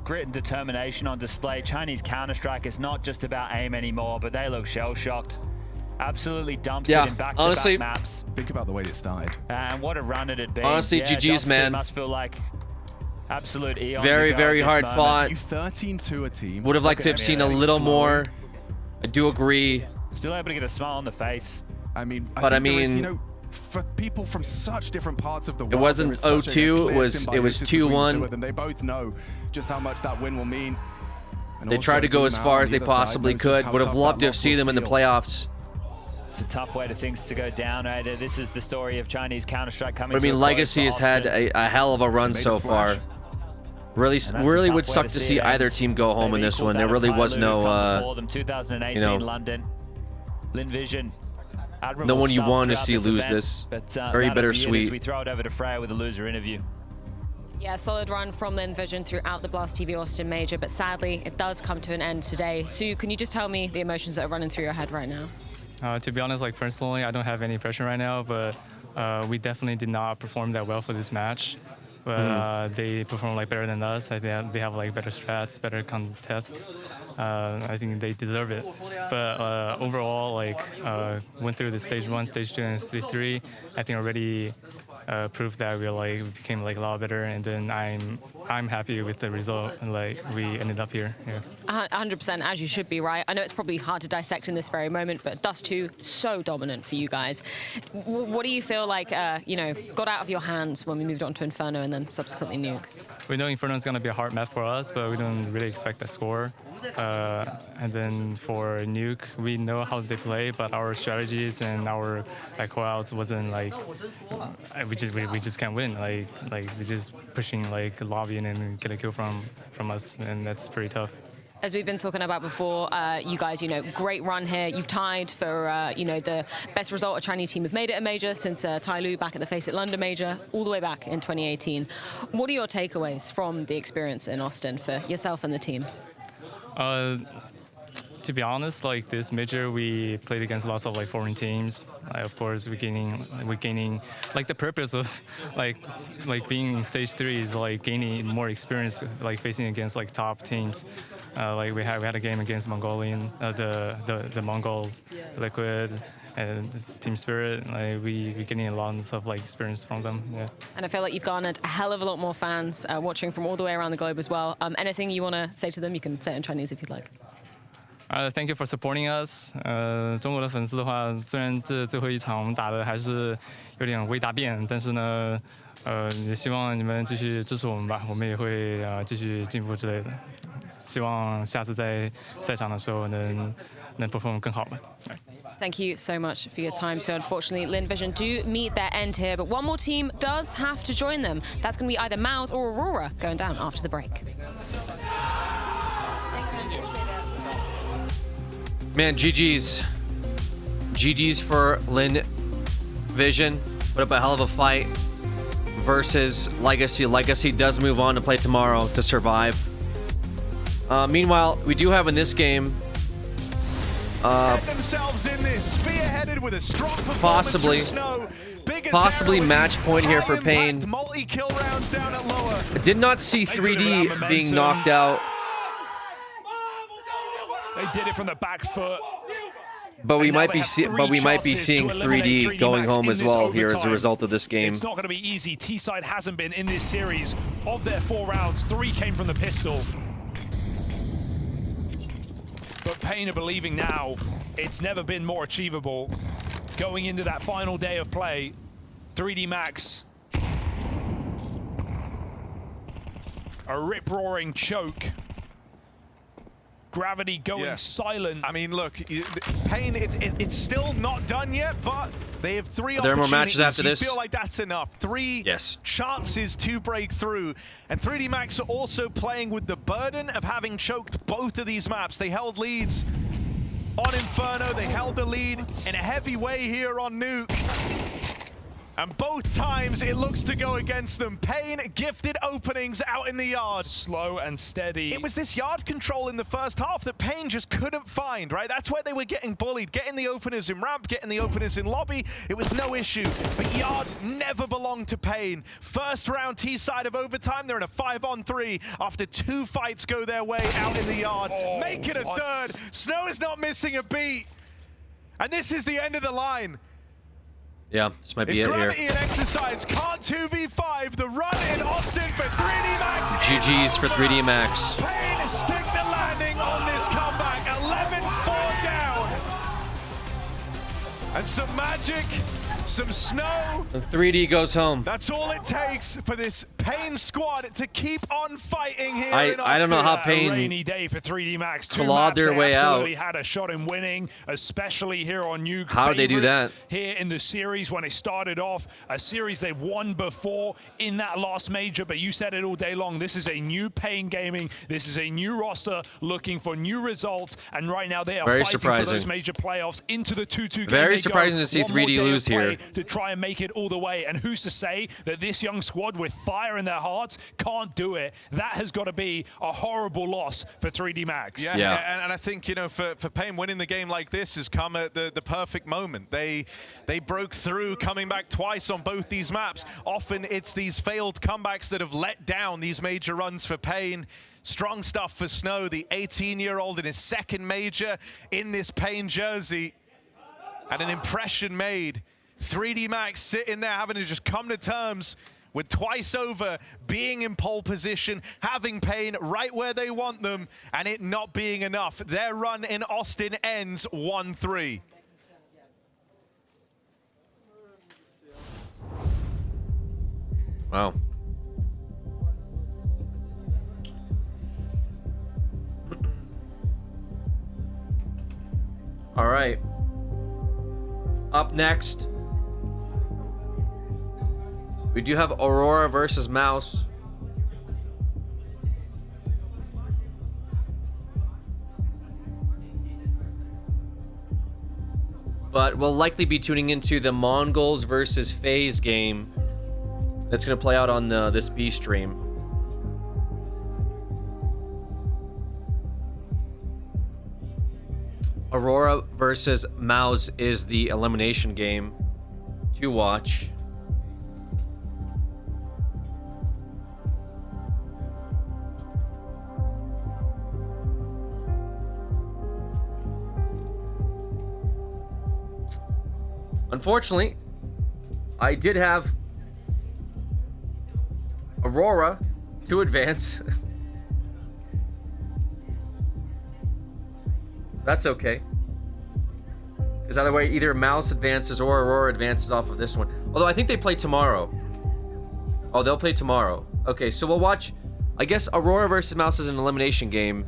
Grit and determination on display. Chinese Counter-Strike is not just about aim anymore, but they look shell-shocked. Absolutely dumpstered Yeah, in back-to-back honestly, maps. Think about the way they started. And what a run it had been. Honestly, yeah, GG's, Dustin man. must feel like absolute eons Very, ago very at this hard moment. fought. You 13-2 a team. Would have liked to have Look at seen a everything little flowing. more. I do agree. Still able to get a smile on the face. I mean, But I think there is, mean- you know, for people from such different parts of the world, It wasn't there is such a 0-2, clear it was symbiosis between the 2-1. two of them. They both know just how much that win will mean. And They tried also to go as Dumao far on as the they other side possibly knows just could. how Would have tough loved that to have loss seen will them in the feel. playoffs. It's a tough way to things to go down, right? This is the story of Chinese Counter-Strike coming But I to mean, a close Legacy for has had Austin. a hell of a run They made so a splash. far. Really, And that's a really tough would way suck to to see see it either end. team go home in They've this equaled one. that There of really Ty was Lu's no, come before them, 2018 you know, London. Lin Vision. Admirable no one you stuff want to throughout see lose event, this. but, Very that'll be it as bittersweet. we throw it over to Freya with a loser interview. Yeah, solid run from Lin Vision throughout the Blast TV Austin Major, but sadly, it does come to an end today. Sue, can you just tell me the emotions that are running through your head right now? To be honest, like personally, I don't have any pressure right now, but we definitely did not perform that well for this match. but they perform like better than us. I think they have like better strats, better contests. I think they deserve it. But overall, like went through the stage 1, stage 2, and stage 3. I think already proved that we became like a lot better, and then I'm happy with the result, and like we ended up here. Yeah. 100%, as you should be, right? I know it's probably hard to dissect in this very moment, but Dust 2 so dominant for you guys. What do you feel like got out of your hands when we moved on to Inferno and then subsequently Nuke? We know Inferno is going to be a hard map for us, but we don't really expect a score. And then for Nuke, we know how they play, but our strategies and our callouts wasn't like we just can't win. Like they're just pushing like lobby and get a kill from us, and that's pretty tough. As we've been talking about before, you guys, great run here. You've tied for, the best result a Chinese team have made at a major since Tai Lu back at the Face It London major, all the way back in 2018. What are your takeaways from the experience in Austin for yourself and the team? To be honest, like this major, we played against lots of like foreign teams. Of course, we're gaining like the purpose of like being in stage 3 is like gaining more experience, like facing against like top teams. Like we had a game against Mongolian, the Mongols, Liquid, and Team Spirit. Like we're getting a lot of like experience from them. Yeah. And I feel like you've garnered a hell of a lot more fans watching from all the way around the globe as well. Anything you want to say to them, you can say it in Chinese if you'd like. Thank you for supporting us. 中国的粉丝的话，虽然这最后一场我们打的还是有点微答辩，但是呢，也希望你们继续支持我们吧，我们也会继续进步之类的。希望下次在赛场的时候能perform 更好吧。Thank you so much for your time. So unfortunately, Lin Vision do meet their end here, but one more team does have to join them. That's going to be either Mouse or Aurora going down after the break. Man, GG's. GG's for Lin Vision. Put up a hell of a fight versus Legacy. Legacy does move on to play tomorrow to survive. Meanwhile, we do have in this game themselves in this, spearheaded with a strong performance possibly match point here for Pain. Multi-kill rounds down at lower. I did not see 3D being knocked out. They did it from the back foot. But we might be seeing 3D going home as well here as a result of this game. It's not going to be easy. T-Side hasn't been in this series. Of their 4 rounds, 3 came from the pistol. But Pain are believing now it's never been more achievable. Going into that final day of play, 3D Max. A rip-roaring choke. Gravity going silent. I mean, look, Pain, it's still not done yet, but they have 3 Are there opportunities. more matches after this? You feel like that's enough. 3 chances to break through. And 3D Max are also playing with the burden of having choked both of these maps. They held leads on Inferno. They held the lead in a heavy way here on Nuke. And both times it looks to go against them. Pain gifted openings out in the yard. Slow and steady. It was this yard control in the first half that Pain just couldn't find, right? That's where they were getting bullied, getting the openers in ramp, getting the openers in lobby. It was no issue, but yard never belonged to Pain. First round T-side of overtime, they're in a 5-on-3 after 2 fights go their way out in the yard. Make it a third. Snow is not missing a beat. And this is the end of the line. Yeah, this might be it here. Gravity and Exercise can't 2v5 the run in Austin for 3D Max. GG's for 3D Max. Pain stick the landing on this comeback. 11-4 down. And some magic, some snow. The 3D goes home. That's all it takes for this Pain squad to keep on fighting here in Austin. I don't know how Pain A rainy day for 3D Max. 2 clawed maps their way absolutely out. had a shot in winning, especially here on Nuke. How did they do that? Here in the series when it started off, a series they've won before in that last major, but you said it all day long. This is a new Pain Gaming. This is a new roster looking for new results, and right now they are fighting for those major playoffs into the 2-2 game. Very surprising to see 3D lose here. to try and make it all the way. And who's to say that this young squad with fire in their hearts can't do it? That has got to be a horrible loss for 3D Max. Yeah. And I think, you know, for Pain, winning the game like this has come at the perfect moment. They broke through, coming back twice on both these maps. Often it's these failed comebacks that have let down these major runs for Pain. Strong stuff for Snow, the 18-year-old in his second major in this Pain jersey. And an impression made. 3D Max sitting there having to just come to terms with twice over being in pole position, having Pain right where they want them, and it not being enough. Their run in Austin ends 1-3. Wow. All right. Up next, we do have Aurora versus Mouse. But we'll likely be tuning into the Mongols versus FaZe game that's going to play out on this B stream. Aurora versus Mouse is the elimination game to watch. Unfortunately, I did have Aurora to advance. That's okay. Because either way, either Mouse advances or Aurora advances off of this one. Although I think they play tomorrow. Oh, they'll play tomorrow. Okay, so we'll watch, I guess Aurora versus Mouse is an elimination game,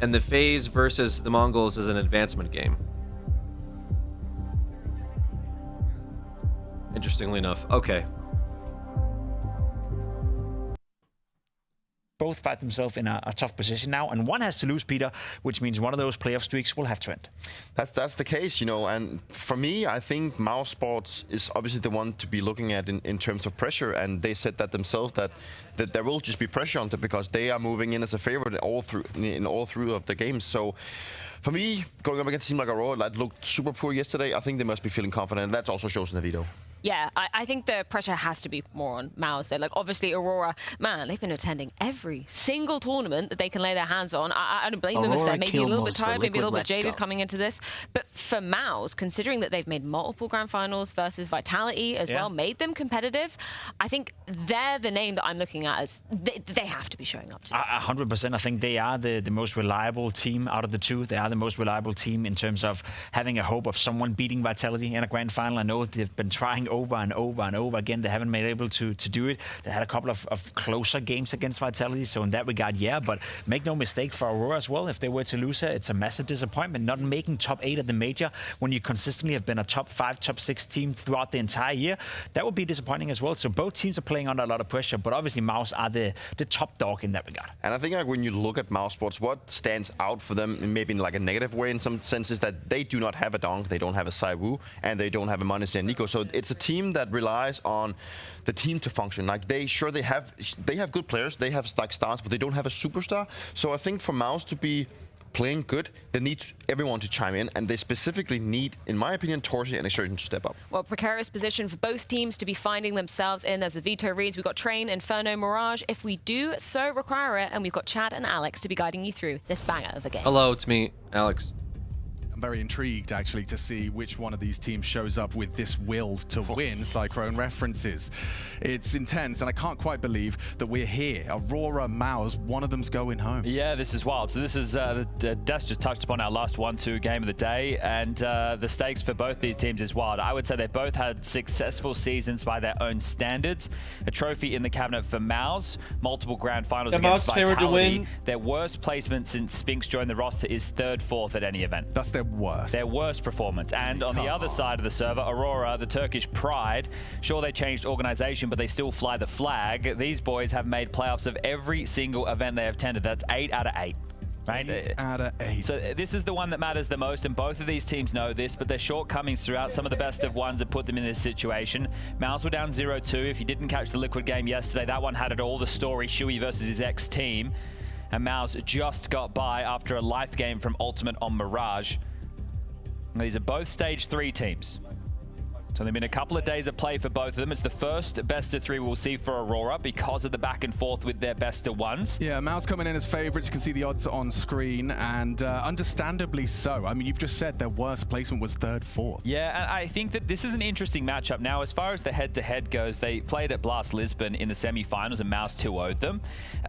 and the FaZe versus the Mongols is an advancement game. Interestingly enough. Okay. Both find themselves in a tough position now, and one has to lose, Peter, which means one of those playoff streaks will have to end. That's the case, you know, and for me, I think Mouse Sports is obviously the one to be looking at in terms of pressure, and they said that themselves that there will just be pressure on them because they are moving in as a favorite in all through of the games. So for me, going up against a team like Aurora that looked super poor yesterday, I think they must be feeling confident, and that also shows in the video. Yeah, I think the pressure has to be more on Mouse. Like, obviously, Aurora, man, they've been attending every single tournament that they can lay their hands on. I don't blame them if they're maybe a little bit tired, maybe a little bit jaded coming into this. But for Mouse, considering that they've made multiple Grand Finals versus Vitality as well, made them competitive, I think they're the name that I'm looking at as they have to be showing up to. 100%. I think they are the most reliable team out of the two. They are the most reliable team in terms of having a hope of someone beating Vitality in a Grand Final. I know they've been trying over and over and over again. They haven't been able to do it. They had a couple of closer games against Vitality, so in that regard, yeah, but make no mistake for Aurora as well, if they were to lose her, it's a massive disappointment. Not making top 8 at the major when you consistently have been a top 5, top 6 team throughout the entire year, that would be disappointing as well. So both teams are playing under a lot of pressure, but obviously Mouse are the top dog in that regard. And I think like when you look at Mouse Sports, what stands out for them, maybe in like a negative way in some senses, that they do not have a Donk, they don't have a Saiwu, and they don't have a Manis and Nico. So it's a team that relies on the team to function. Like they have good players, they have like stars, but they don't have a superstar. So I think for Mouse to be playing good, they need everyone to chime in, and they specifically need, in my opinion, Torsi and Exertion to step up. Well, precarious position for both teams to be finding themselves in. As the veto reads, we've got Train, Inferno, Mirage. If we do so require it, and we've got Chad and Alex to be guiding you through this banger of a game. Hello, it's me, Alex. I'm very intrigued, actually, to see which one of these teams shows up with this will to win Cyclone references. It's intense, and I can't quite believe that we're here. Aurora, Mouse, one of them's going home. Yeah, this is wild. So this is, Des just touched upon our last 1-2 game of the day, and the stakes for both these teams is wild. I would say they both had successful seasons by their own standards. A trophy in the cabinet for Mouse, multiple grand finals against Vitality. Their worst placement since Spinks joined the roster is 3rd, 4th at any event. That's their worst. Their worst performance. And on the other side of the server, Aurora, the Turkish pride. Sure, they changed organization, but they still fly the flag. These boys have made playoffs of every single event they have attended. That's 8 out of 8. Right? 8 out of 8. So this is the one that matters the most, and both of these teams know this, but their shortcomings throughout some of the best of ones have put them in this situation. MOUZ were down 0-2. If you didn't catch the Liquid game yesterday, that one had it all, the story, Shui versus his ex-team. And MOUZ just got by after a life game from Ultimate on Mirage. And these are both stage 3 teams. So there've been a couple of days of play for both of them. It's the first best of 3 we'll see for Aurora because of the back and forth with their best of 1s. Yeah, MOUZ coming in as favorites. You can see the odds on screen, and understandably so. I mean, you've just said their worst placement was 3rd, 4th. Yeah, and I think that this is an interesting matchup. Now, as far as the head-to-head goes, they played at Blast Lisbon in the semi-finals, and MOUZ 2-0'd them.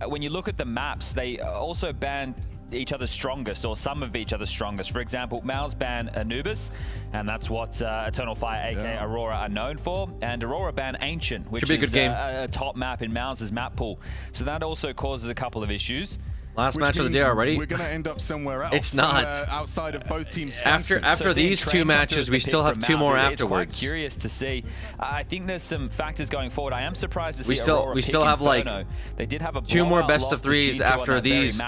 When you look at the maps, they also banned each other's strongest, or some of each other's strongest. For example, MOUZ ban Anubis, and that's what Eternal Fire, aka Aurora, are known for. And Aurora ban Ancient, which is a top map in MOUZ's map pool. So that also causes a couple of issues. Last match of the day already. We're going to end up somewhere else. It's not. Outside of both teams. After these 2 matches, we still have 2 more afterwards. It's quite curious to see. I think there's some factors going forward. I am surprised to see Aurora we still have Inferno. They did have a 2 more best of 3s after these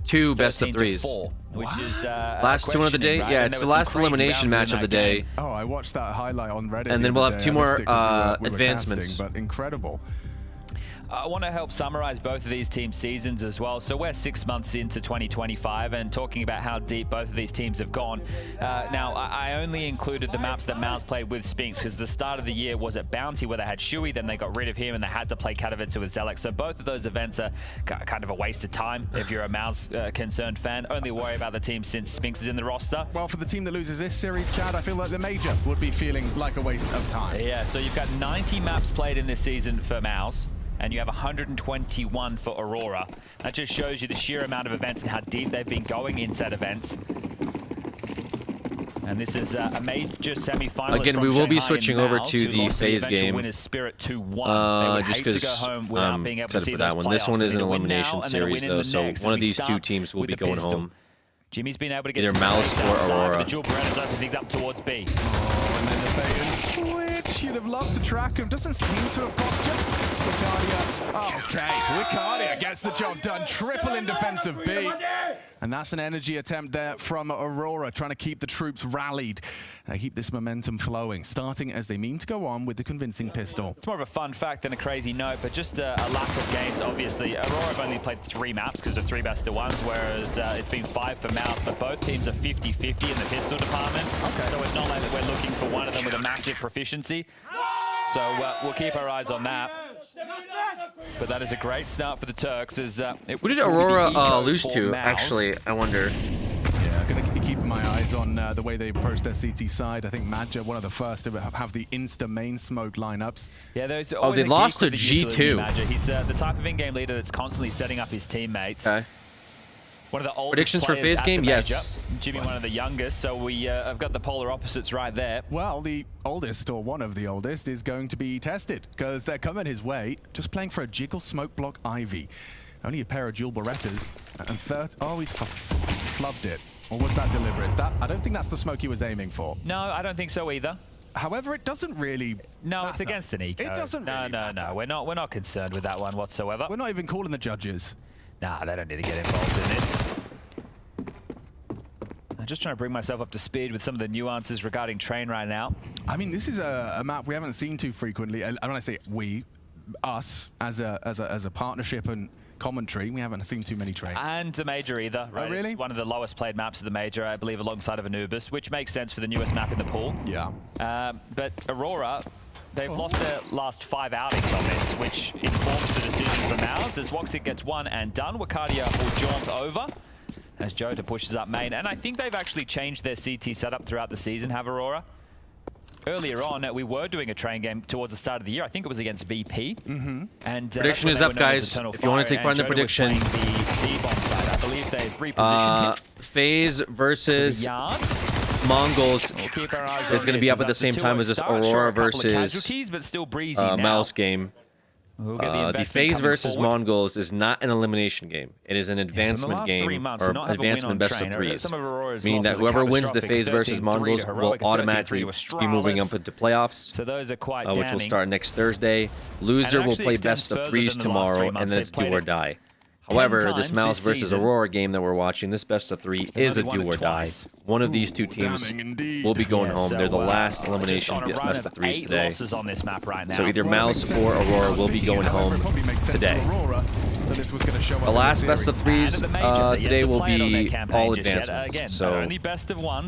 2 best of 3s. Which is last 2 of the day. Right? Yeah, it's the last elimination match of the day. Oh, I watched that highlight on Reddit. And then we'll have 2 more advancements. But incredible. I want to help summarize both of these teams' seasons as well. So we're 6 months into 2025 and talking about how deep both of these teams have gone. Now, I only included the maps that MOUZ played with Spinx because the start of the year was at Bounty where they had Shui, then they got rid of him and they had to play Katowice with Zelek. So both of those events are kind of a waste of time if you're a MOUZ concerned fan. Only worry about the team since Spinx is in the roster. Well, for the team that loses this series, Chad, I feel like the Major would be feeling like a waste of time. Yeah, so you've got 90 maps played in this season for MOUZ. And you have 121 for Aurora. That just shows you the sheer amount of events and how deep they've been going in said events. And this is a major semi-final. Again, we will be switching over to the FaZe game. Winners Spirit 2-1. Just because being able to see that one. This one is an elimination series, though, so one of these 2 teams will be going home. Jimmy's been able to get either MOUZ or Aurora. The dual Berettas open things up towards B. Oh, and then the bait and switch. You'd have loved to track him. Doesn't seem to have cost you. Wicardia. Okay, Wicardia gets the job done. Triple in defense of B. And that's an energy attempt there from Aurora, trying to keep the troops rallied, keep this momentum flowing, starting as they mean to go on with the convincing pistol. It's more of a fun fact than a crazy note, but just a lack of games, obviously. Aurora have only played 3 maps because of 3 best of 1s, whereas it's been 5 for MOUZ, but both teams are 50-50 in the pistol department. Okay. So it's not like that we're looking for one of them with a massive proficiency. So we'll keep our eyes on that. But that is a great start for the Turks. What did Aurora lose to, actually, I wonder? Yeah, I'm going to be keeping my eyes on the way they approach their CT side. I think Madja, one of the first to have the insta-main smoke lineups. Yeah, there's they lost to G2. He's the type of in-game leader that's constantly setting up his teammates. Okay. One of the oldest predictions for FaZe game? Yes. Jimmy, one of the youngest, so we have got the polar opposites right there. Well, the oldest, or one of the oldest, is going to be tested, because they're coming his way, just playing for a Jiggle Smoke Block Ivy. Only a pair of dual Berettas, and third, oh, he's flubbed it. Or was that deliberate? I don't think that's the smoke he was aiming for. No, I don't think so either. However, it doesn't really No, matter. it's against an eco. It doesn't really matter. No, we're not concerned with that one whatsoever. We're not even calling the judges. Nah, they don't need to get involved in this. I'm just trying to bring myself up to speed with some of the nuances regarding Train right now. I mean, this is a map we haven't seen too frequently. And when I say we, us, as a partnership and commentary, we haven't seen too many Train. And the Major either, right? Oh, really? It's one of the lowest played maps of the Major, I believe, alongside of Anubis, which makes sense for the newest map in the pool. Yeah. But Aurora, they've lost their last 5 outings on this, which informs the decision for MOUZ as Woxic gets one and done. Wicardia will jaunt over as Jota pushes up main. And I think they've actually changed their CT setup throughout the season, have Aurora? Earlier on, we were doing a Train game towards the start of the year. I think it was against VP. And prediction is up, guys. If you want to take part in the prediction. The B-bomb side. I believe they've repositioned it. FaZe versus Mongols is going to be up at the same time as this Aurora versus MOUZ game. The FaZe versus Mongols is not an elimination game. It is an advancement game, or advancement best of 3s. Meaning that whoever wins the FaZe versus Mongols will automatically be moving up into playoffs, so those are quite which will start next Thursday. Loser will play best of 3s tomorrow, and then it's do or die. However, 10 this times Mouse this versus season. Aurora game that we're watching, this best of 3 is a only won do it or die. twice. One of these two teams will be going home. They're the last elimination best of 3s today. Losses on this map right now. So either Mouse or Aurora will be going home today. The last best of 3s today will be all advancements. So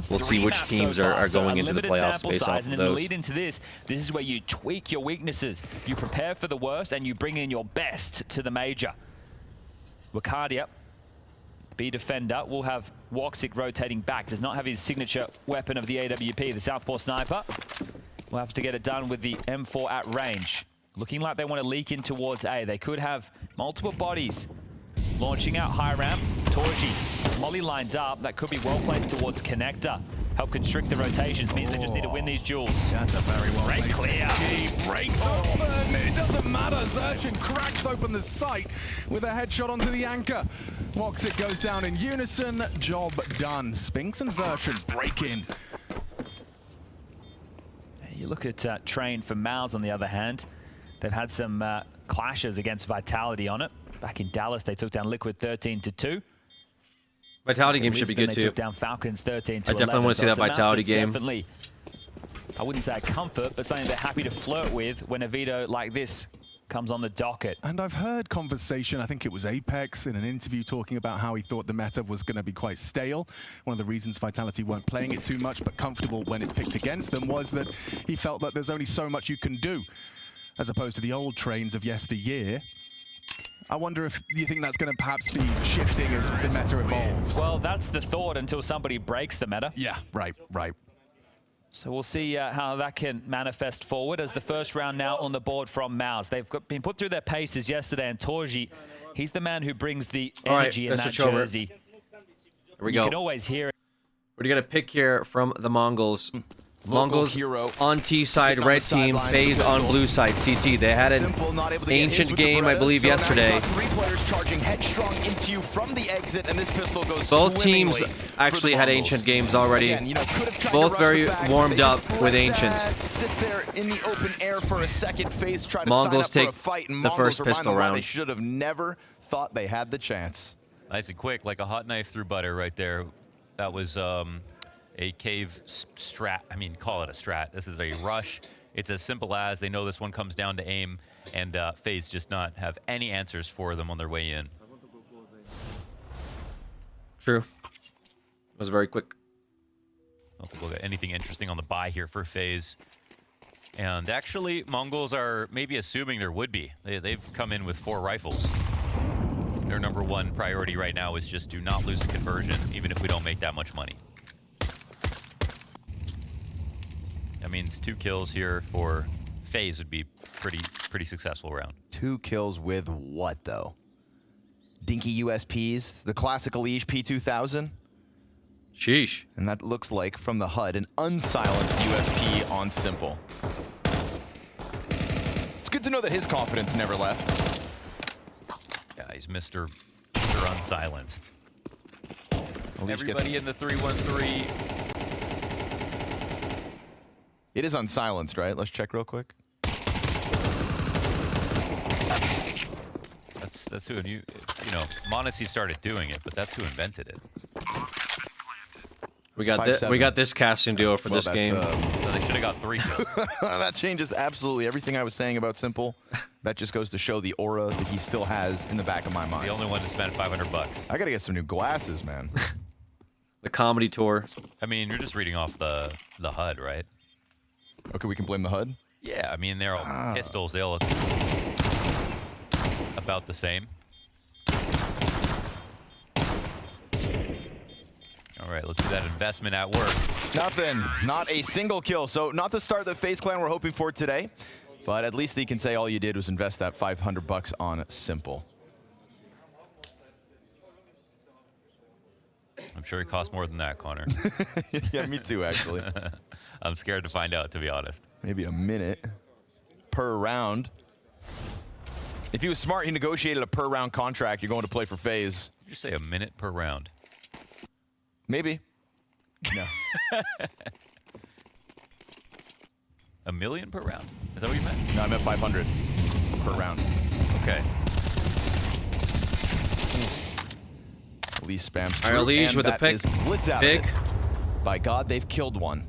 we'll see which teams are going into the playoffs based off of And in the those. lead into this is where you tweak your weaknesses. You prepare for the worst and you bring in your best to the major. Wakadia, B defender, will have Woxic rotating back. Does not have his signature weapon of the AWP, the Southpaw Sniper. We'll have to get it done with the M4 at range. Looking like they want to leak in towards A. They could have multiple bodies launching out high ramp. Torji, Molly lined up. That could be well placed towards Connector. Help constrict the rotations. Means they just need to win these duels. That's a very well Break clear. He breaks open. It doesn't matter. Zerchin cracks open the sight with a headshot onto the anchor. Woxic goes down in unison. Job done. Spinks and Zerchin break in. You look at Train for Mouse on the other hand. They've had some clashes against Vitality on it. Back in Dallas, they took down Liquid 13-2. Vitality game should be good They too. took down Falcons 13-11. I definitely want to see that Vitality game. Definitely, I wouldn't say a comfort, but something they're happy to flirt with when a veto like this comes on the docket. And I've heard conversation, I think it was Apex in an interview talking about how he thought the meta was going to be quite stale. One of the reasons Vitality weren't playing it too much but comfortable when it's picked against them was that he felt that there's only so much you can do as opposed to the old trains of yesteryear. I wonder if you think that's going to perhaps be shifting as the meta evolves. Well, that's the thought until somebody breaks the meta. Yeah, right. So we'll see how that can manifest forward as the first round now on the board from Mouse. They've been put through their paces yesterday, and Torji, he's the man who brings the energy in that jersey. Here we go. You can always hear it. We're going to pick here from the Mongols. Mongols hero. on T side, red team, FaZe on blue side, CT. They had an ancient game, I believe, yesterday. Three players charging headstrong into you from the exit, and this pistol goes Both teams actually had ancient games already. Again, could have tried to Both rush very the back, warmed they up just with let ancients. that sit there in the open air for a second. FaZe try to Mongols sign take up for a fight, and the Mongols first remind pistol them why round. They should have never thought they had the chance. Nice and quick, like a hot knife through butter right there. That was a cave strat. I mean, call it a strat. This is a rush. It's as simple as they know this one comes down to aim, and FaZe just not have any answers for them on their way in. True. It was very quick. I don't think we'll get anything interesting on the buy here for FaZe. And actually, Mongols are maybe assuming there would be. They've come in with 4 rifles. Their #1 priority right now is just to not lose a conversion, even if we don't make that much money. That means 2 kills here for FaZe would be pretty successful round. 2 kills with what, though? Dinky USPs, the classic Elige P2000? Sheesh. And that looks like, from the HUD, an unsilenced USP on Simple. It's good to know that his confidence never left. Yeah, he's Mr. Unsilenced. Everybody in the 3-1-3. It is unsilenced, right? Let's check real quick. That's who you know. Monacy started doing it, but that's who invented it. We got this casting duo for this game. So they should have got 3 kills. That changes absolutely everything I was saying about Simple. That just goes to show the aura that he still has in the back of my mind. The only one to spend $500. I gotta get some new glasses, man. The comedy tour. I mean, you're just reading off the HUD, right? Okay, we can blame the HUD? Yeah, I mean, they're all pistols. They all look about the same. All right, let's do that investment at work. Nothing. Not a single kill. So not the start that FaZe Clan we're hoping for today. But at least you can say all you did was invest that $500 on Simple. I'm sure it costs more than that, Connor. Yeah, me too, actually. I'm scared to find out, to be honest. Maybe a minute per round. If he was smart, he negotiated a per round contract. You're going to play for FaZe. Did you say a minute per round? Maybe. No. $1 million per round? Is that what you meant? No, I meant 500 per round. Okay. Elise spams All right, through, Elise and with the that pick. is blitz out Big. of it. By God, they've killed one.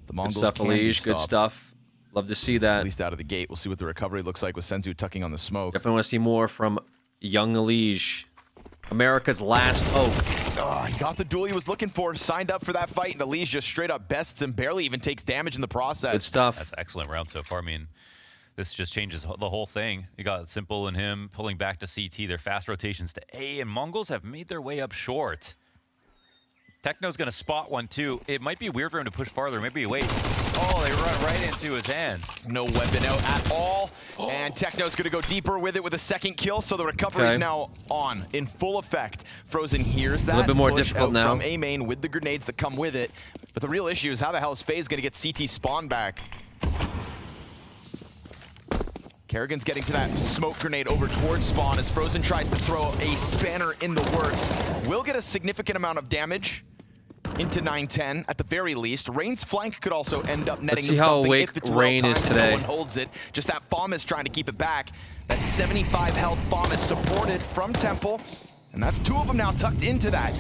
The Good Mongols stuff, can be Elise. Good stopped. stuff. Love to see that. At least out of the gate. We'll see what the recovery looks like with Senzu tucking on the smoke. Definitely want to see more from young Elise. America's last hope. Oh, he got the duel he was looking for, signed up for that fight, and Elise just straight up bests and barely even takes damage in the process. Good stuff. That's an excellent round so far. I mean, this just changes the whole thing. You got Simple and him pulling back to CT. Their fast rotations to A, and Mongols have made their way up short. Techno's going to spot one, too. It might be weird for him to push farther. Maybe he waits. Oh, they run right into his hands. No weapon out at all. And Techno's going to go deeper with it with a second kill, so the recovery is now on in full effect. Frozen hears that. A little bit more push difficult out now. from A main with the grenades that come with it. But the real issue is how the hell is FaZe going to get CT spawn back? Kerrigan's getting to that smoke grenade over towards spawn as Frozen tries to throw a spanner in the works. Will get a significant amount of damage into 9-10 at the very least. Rain's flank could also end up netting see them how something awake if it's Rain well is timed and today. no one holds it. Just that FAMAS trying to keep it back. That 75 health FAMAS supported from Temple. And that's two of them now tucked into that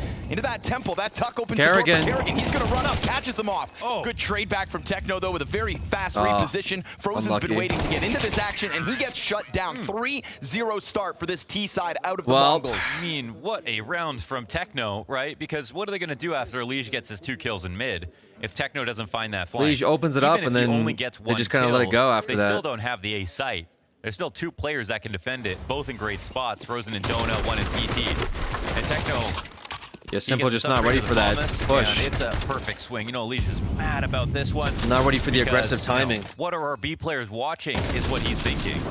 Temple. That tuck opens the door for Kerrigan. He's going to run up, catches them off. Good trade back from Techno, though, with a very fast reposition. Frozen's unlucky. been waiting to get into this action, and he gets shut down. 3-0 start for this T side out of the Well, Mongols. I mean, what a round from Techno, right? Because what are they going to do after Elige gets his 2 kills in mid if Techno doesn't find that flank? Elige opens it Even up, if and he then only gets they one just kind of let it kill, go after they that. still don't have the A site. There's still 2 players that can defend it, both in great spots, Frozen and Donut, one in CT. And Techno, Yeah, Simple just not ready for that push. and it's a perfect swing. You know, Alicia's mad about this one. Not ready for the aggressive because, you know, timing. what are our B players watching is what he's thinking.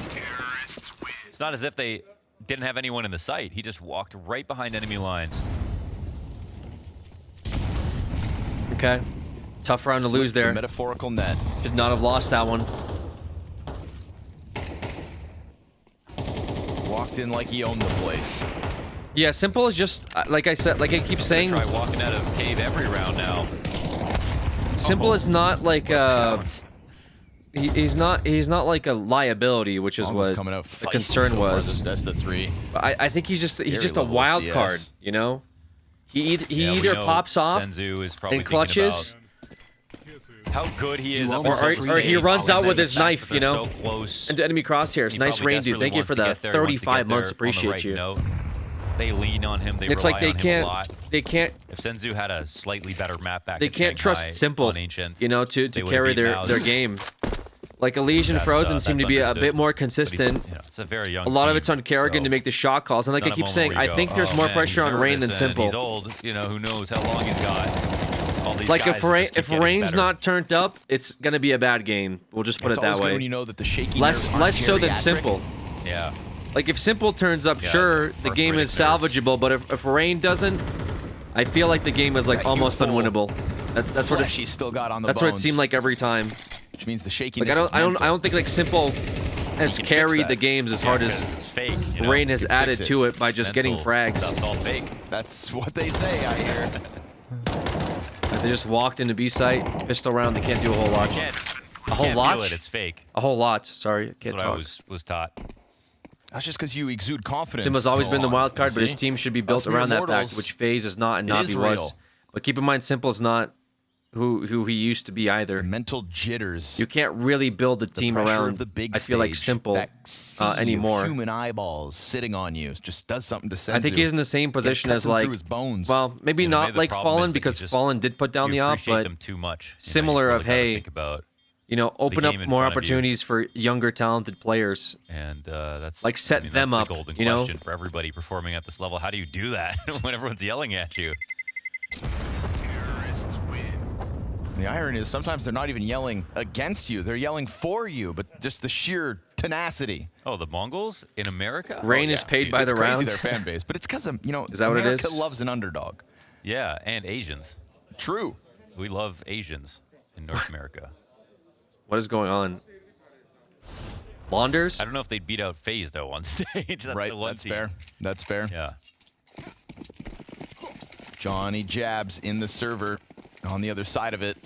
It's not as if they didn't have anyone in the site. He just walked right behind enemy lines. Okay. Tough round to lose there. Metaphorical net. Should not have lost that one. Walked in like he owned the place. Yeah, Simple is just, like I said, like I keep saying, Try walking out of cave every round now. Simple is not like he's not like a liability, which is Almost what coming out the feisty concern so far was. this best of 3. But I think he's just Very a level wild CS. card, you know. He Yeah, we either know pops off Senzu is probably and thinking clutches, about how good he is, or he runs out with his knife, you know, so close. into enemy crosshairs. He Nice probably rain, dude. desperately Thank you wants for to the get there, wants to 35 get months. there on the Appreciate right you. note. They lean on him. They It's rely like they on him a can't, lot. they can't, If Senzu had a slightly better map back they in can't Shanghai trust Simple, on Ancient, you know, to they would've carry beat their Mouse. game. Like Elysian That's, Frozen seem to that's be a understood. bit more But he's, consistent. you know, it's a very young A lot of team, it's on Kerrigan so to make the shot calls, and like it's I not a keep moment saying, where you I think go, there's "Oh, more man, pressure he's on Rain than nervous and Simple. He's old, you know, who knows how long he's got. All these Like guys if just keep getting Rain's better. not turned up, it's gonna be a bad game. We'll just put It's it that always good way. when you know that the shaky Less nerves aren't so than geriatric. Simple. Yeah. Like if Simple turns up, Yeah, sure, the the game is first rate salvageable. But if Rain doesn't, I feel like the game is like That almost youthful unwinnable. That's what flesh it, he's still got on the that's bones. what it seemed like every time. Which means the shakiness Like is I mental. don't think like Simple has can fix carried that. the games as Yeah, hard 'cause as it's fake. You know? Rain has You can added fix to it by just getting Mental frags. Stuff's all fake. That's what they say, I hear. They just walked into B site, pistol round. They can't do a whole lot. You can't, A whole can't lot. feel it. It's fake. A whole lot. Sorry, I That's can't what talk. I was taught. That's just because you exude confidence. Sim has always been the Go on. wild card, but his See? team should be built Us mere around that fact, mortals. which FaZe is not and It Navi is was. real. But keep in mind, Simple's not who he used to be either. Mental jitters. You can't really build a team pressure around. of the big I feel like stage, Simple that sea of anymore. human eyeballs sitting on you just does something to Senzu. I think he's in the same position cuts as him like, through his bones. well, maybe You know, not maybe the like problem Fallen is that you because just- Fallen did put down You the op, appreciate but them too much. You know, similar you of, really gotta hey, think about you know, open up game in more front of you. opportunities for younger, talented players. and that's Like, set I mean, them that's up, The golden you know? question for everybody performing at this level. How do you do that when everyone's yelling at you? The irony is sometimes they're not even yelling against you. They're yelling for you, but just the sheer tenacity. Oh, the Mongols in America? Rain is paid by it's the crazy round. their fan base, but it's because of, you know, Is that what it America is? loves an underdog. Yeah, and Asians. True. We love Asians in North America. What is going on? Launders? I don't know if they'd beat out FaZe though on stage. That's Right, the one that's team. fair. That's fair. Yeah. Johnny jabs in the server on the other side of it.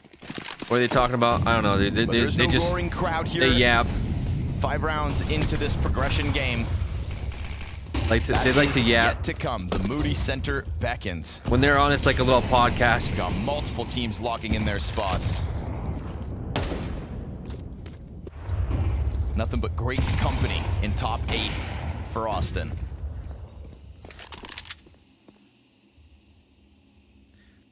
What are they talking about? I don't know. But there's They no just roaring crowd here. they yap. 5 rounds into this progression game. They like to yap. Yet to come. The Moody Center beckons. When they're on, it's like a little podcast. Got multiple teams locking in their spots. Nothing but great company in top 8 for Austin.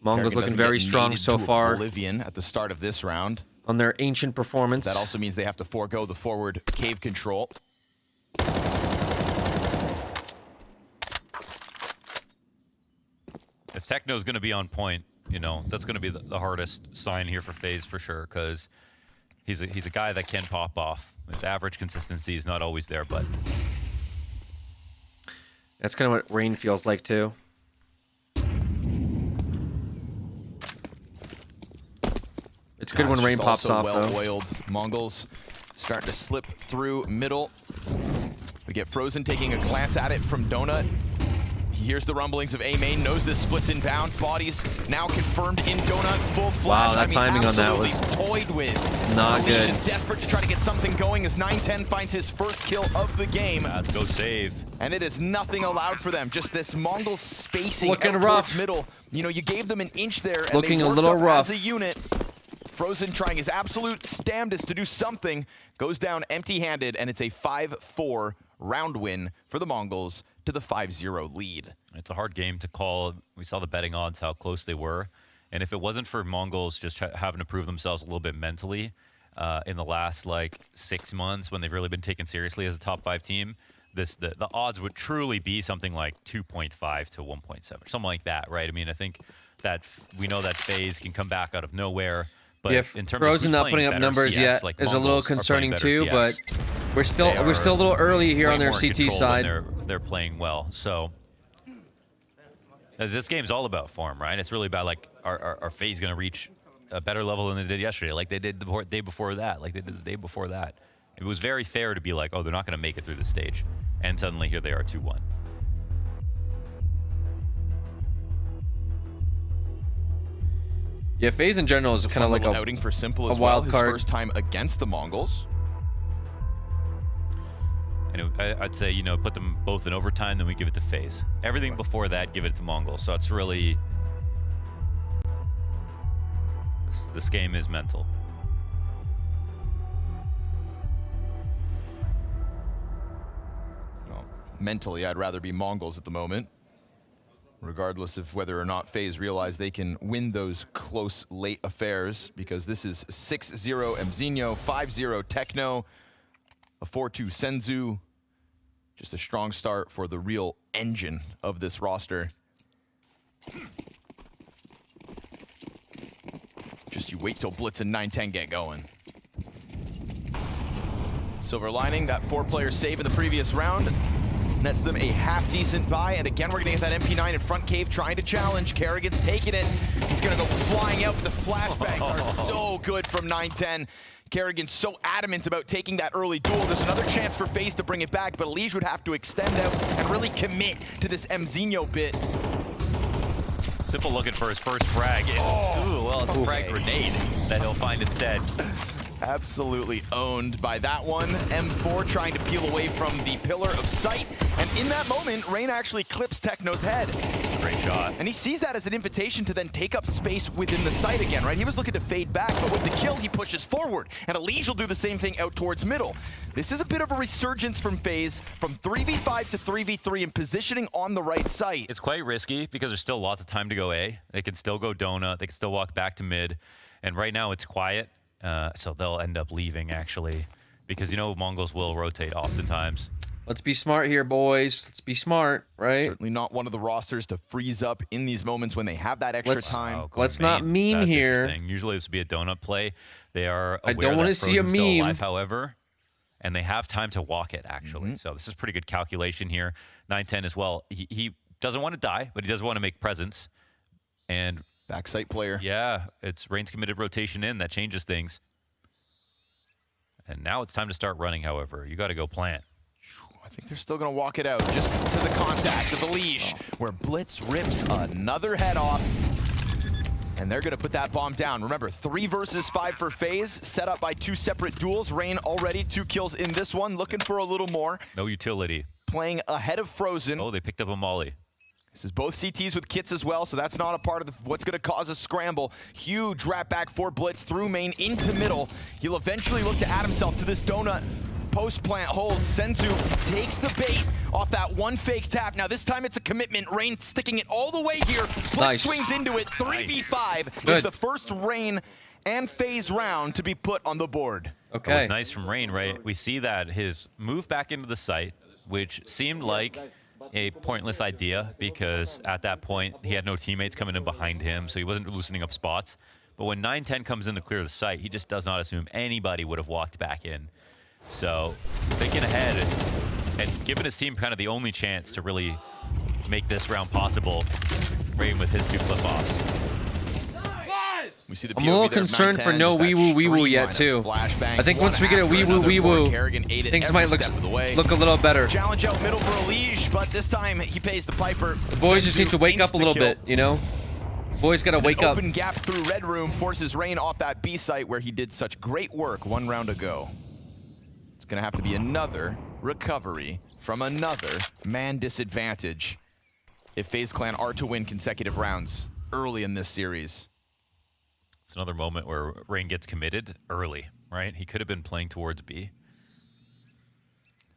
Mongols looking very strong so far. Oblivion at the start of this round. On their ancient performance. That also means they have to forego the forward cave control. If Techno's going to be on point, you know, that's going to be the hardest sign here for FaZe for sure, because he's a guy that can pop off. His average consistency is not always there, but that's kind of what Rain feels like too. It's good when Rain pops off, though. Well-oiled Mongols starting to slip through middle. We get Frozen taking a glance at it from Donut. He hears the rumblings of A main, knows this splits inbound. Bodies now confirmed in Donut, full flash. Wow, that timing on that was toyed with. not good. Is desperate to try to get something going as 910 finds his first kill of the game. Let's go save. And it is nothing allowed for them. Just this Mongol spacing looking out rough. towards middle. You know, you gave them an inch there, and looking they a worked little up rough as a unit. Frozen trying his absolute damnedest to do something. Goes down empty-handed, and it's a 5-4 round win for the Mongols to the 5-0 lead. It's a hard game to call. We saw the betting odds, how close they were. And if it wasn't for Mongols just having to prove themselves a little bit mentally in the last, like, 6 months when they've really been taken seriously as a top 5 team, the odds would truly be something like 2.5 to 1.7, something like that, right? I mean, I think that we know that FaZe can come back out of nowhere. But Yeah, in terms Frozen of not putting up numbers CS, yet like is a little Mongols are playing concerning better too, CS. but we're still a little early here way on their more in CT control side. when they're playing well. So this game's all about form, right? It's really about, like, are FaZe going to reach a better level than they did yesterday, like they did the day before that, like they did the day before that. It was very fair to be like, oh, they're not going to make it through the stage, and suddenly here they are 2-1. Yeah, FaZe in general is kind of like a outing for Simple as wild well. card. His first time against the Mongols. And I'd say, you know, put them both in overtime, then we give it to FaZe. Everything before that, give it to Mongols. So it's really... This game is mental. Well, mentally, I'd rather be Mongols at the moment. Regardless of whether or not FaZe realize they can win those close late affairs, because this is 6-0 Mzinho, 5-0 Techno, a 4-2 Senzu. Just a strong start for the real engine of this roster. Just you wait till Blitz and 910 get going. Silver Lining, that 4-player save in the previous round, nets them a half-decent buy, and again, we're gonna get that MP9 in front cave trying to challenge. Kerrigan's taking it. He's gonna go flying out, but the flashbangs are so good from 910. Kerrigan so adamant about taking that early duel. There's another chance for FaZe to bring it back, but Elige would have to extend out and really commit to this Mzinho bit. Simple looking for his first frag. Ooh, well, it's a frag grenade that he'll find instead. Absolutely owned by that one. M4 trying to peel away from the pillar of sight. And in that moment, Rain actually clips Techno's head. Great shot. And he sees that as an invitation to then take up space within the site again, right? He was looking to fade back, but with the kill, he pushes forward. And Elige will do the same thing out towards middle. This is a bit of a resurgence from FaZe, from 3v5 to 3v3 and positioning on the right site. It's quite risky because there's still lots of time to go A. They can still go Donut. They can still walk back to mid. And right now it's quiet. So they'll end up leaving, actually, because, you know, Mongols will rotate oftentimes. Let's be smart here, boys. Let's be smart, right? Certainly not one of the rosters to freeze up in these moments when they have that extra time. Let's not meme That's here. interesting. Usually this would be a Donut play. They are I aware don't want to that see a Frozen's still meme. alive, however, and they have time to walk it, actually. So this is pretty good calculation here. 910 as well. He doesn't want to die, but he does want to make presence. And backside player. Yeah, it's Rain's committed rotation in. That changes things. And now it's time to start running, however. You got to go plant. I think they're still going to walk it out just to the contact of the Elige, where Blitz rips another head off. And they're going to put that bomb down. Remember, 3 versus 5 for FaZe, set up by 2 separate duels. Rain already 2 kills in this one, looking for a little more. No utility. playing ahead of Frozen. Oh, they picked up a molly. This is both CTs with kits as well, so that's not a part of what's going to cause a scramble. Huge wrap back for Blitz through main into middle. He'll eventually look to add himself to this donut. Post plant hold. Senzu takes the bait off that one fake tap. Now this time it's a commitment. Rain sticking it all the way here. Blitz swings into it. 3v5 is the first Rain and FaZe round to be put on the board. Okay. It was nice from Rain, right? We see that his move back into the site, which seemed like a pointless idea because at that point he had no teammates coming in behind him, so he wasn't loosening up spots. But when 9-10 comes in to clear the site, he just does not assume anybody would have walked back in. So thinking ahead and giving his team kind of the only chance to really make this round possible, Rain with his 2 flip-offs. We see the I'm a little concerned for no wee-woo yet, too. I think once we get a wee-woo, things might look a little better. Challenge out middle for Elige, but this time he pays the piper. The boys just need to wake up a little bit, you know? Boys gotta wake up. Open gap through Red Room forces Rain off that B site where he did such great work 1 round ago. It's gonna have to be another recovery from another man disadvantage if FaZe Clan are to win consecutive rounds early in this series. It's another moment where Rain gets committed early, right? He could have been playing towards B.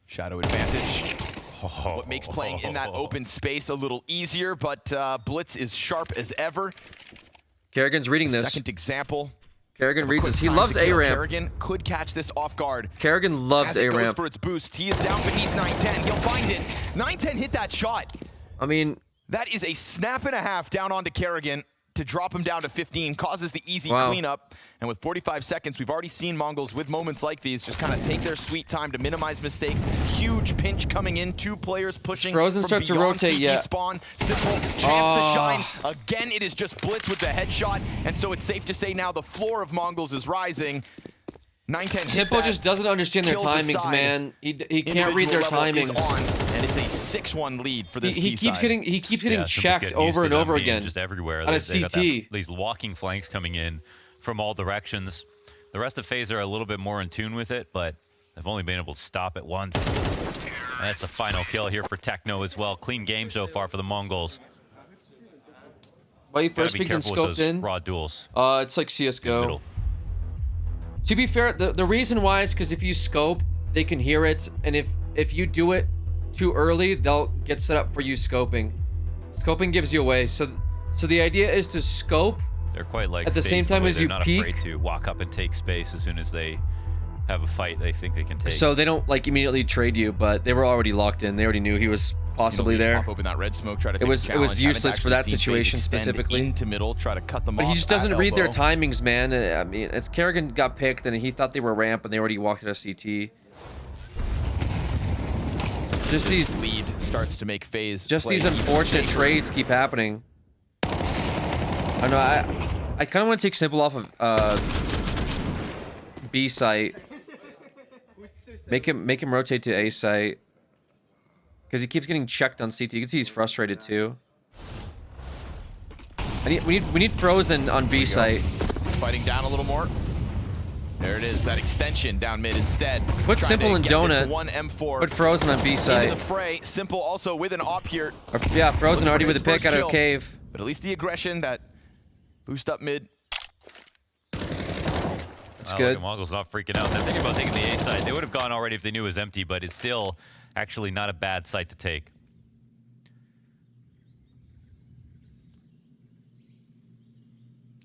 Shadow advantage. What makes playing in that open space a little easier, but Blitz is sharp as ever. Kerrigan's reading this. Second example. Kerrigan reads this. He loves A-Ramp. Kerrigan could catch this off guard. Kerrigan loves A-Ramp. As it goes A-Ramp. for its boost, he is down beneath 9-10. He'll find it. 9-10 hit that shot. I mean, that is a snap and a half down onto Kerrigan to drop him down to 15, causes the easy cleanup. And with 45 seconds, we've already seen Mongols with moments like these just kind of take their sweet time to minimize mistakes. Huge pinch coming in, 2 players pushing Frozen from starts to beyond rotate, CT yeah. spawn. Simple chance to shine. Again, it is just Blitz with the headshot, and so it's safe to say now the floor of Mongols is rising. 9-10 Simple just doesn't understand their timings, man. He can't read their timings. And it's a 6-1 lead for this he keeps getting checked over and over again. Just everywhere. On a They got CT. these walking flanks coming in from all directions. The rest of FaZe are a little bit more in tune with it, but they've only been able to stop it once. And that's the final kill here for Techno as well. Clean game so far for the Mongols. Why you first Gotta be peeked and careful with scoped those in? raw duels. It's like CSGO. To be fair, the reason why is because if you scope, they can hear it, and if you do it too early, they'll get set up for you scoping. Scoping gives you away, so the idea is to scope. They're quite like at the FaZe same time way as they're you not peek. afraid to walk up and take space as soon as they have a fight they think they can take. So they don't like immediately trade you, but they were already locked in. They already knew he was possibly there. Pop open that red smoke, try to It take was a challenge. useless for Haven't that actually seen situation FaZe extend specifically. into middle, try to cut them But off. he just doesn't at read their elbow. timings, man. I mean, it's Kerrigan got picked, and he thought they were ramp, and they already walked at a CT. Just This these lead starts to make FaZe. Just play these even unfortunate safer. trades keep happening. I know. I kind of want to take Simple off of B site. Make him rotate to A site. Because he keeps getting checked on CT. You can see he's frustrated too. We need Frozen on B site. Fighting down a little more. There it is, that extension down mid instead. Put Trying Simple to in get this Donut. One M4 Put Frozen on B into site. the fray. Simple also with an op here. Yeah, Frozen Looking already for with his a pick first out kill. of cave. But at least the aggression, that boost up mid. That's Wow, good. look at Mongols not freaking out. They're thinking about taking the A side. They would have gone already if they knew it was empty, but it's still actually not a bad site to take.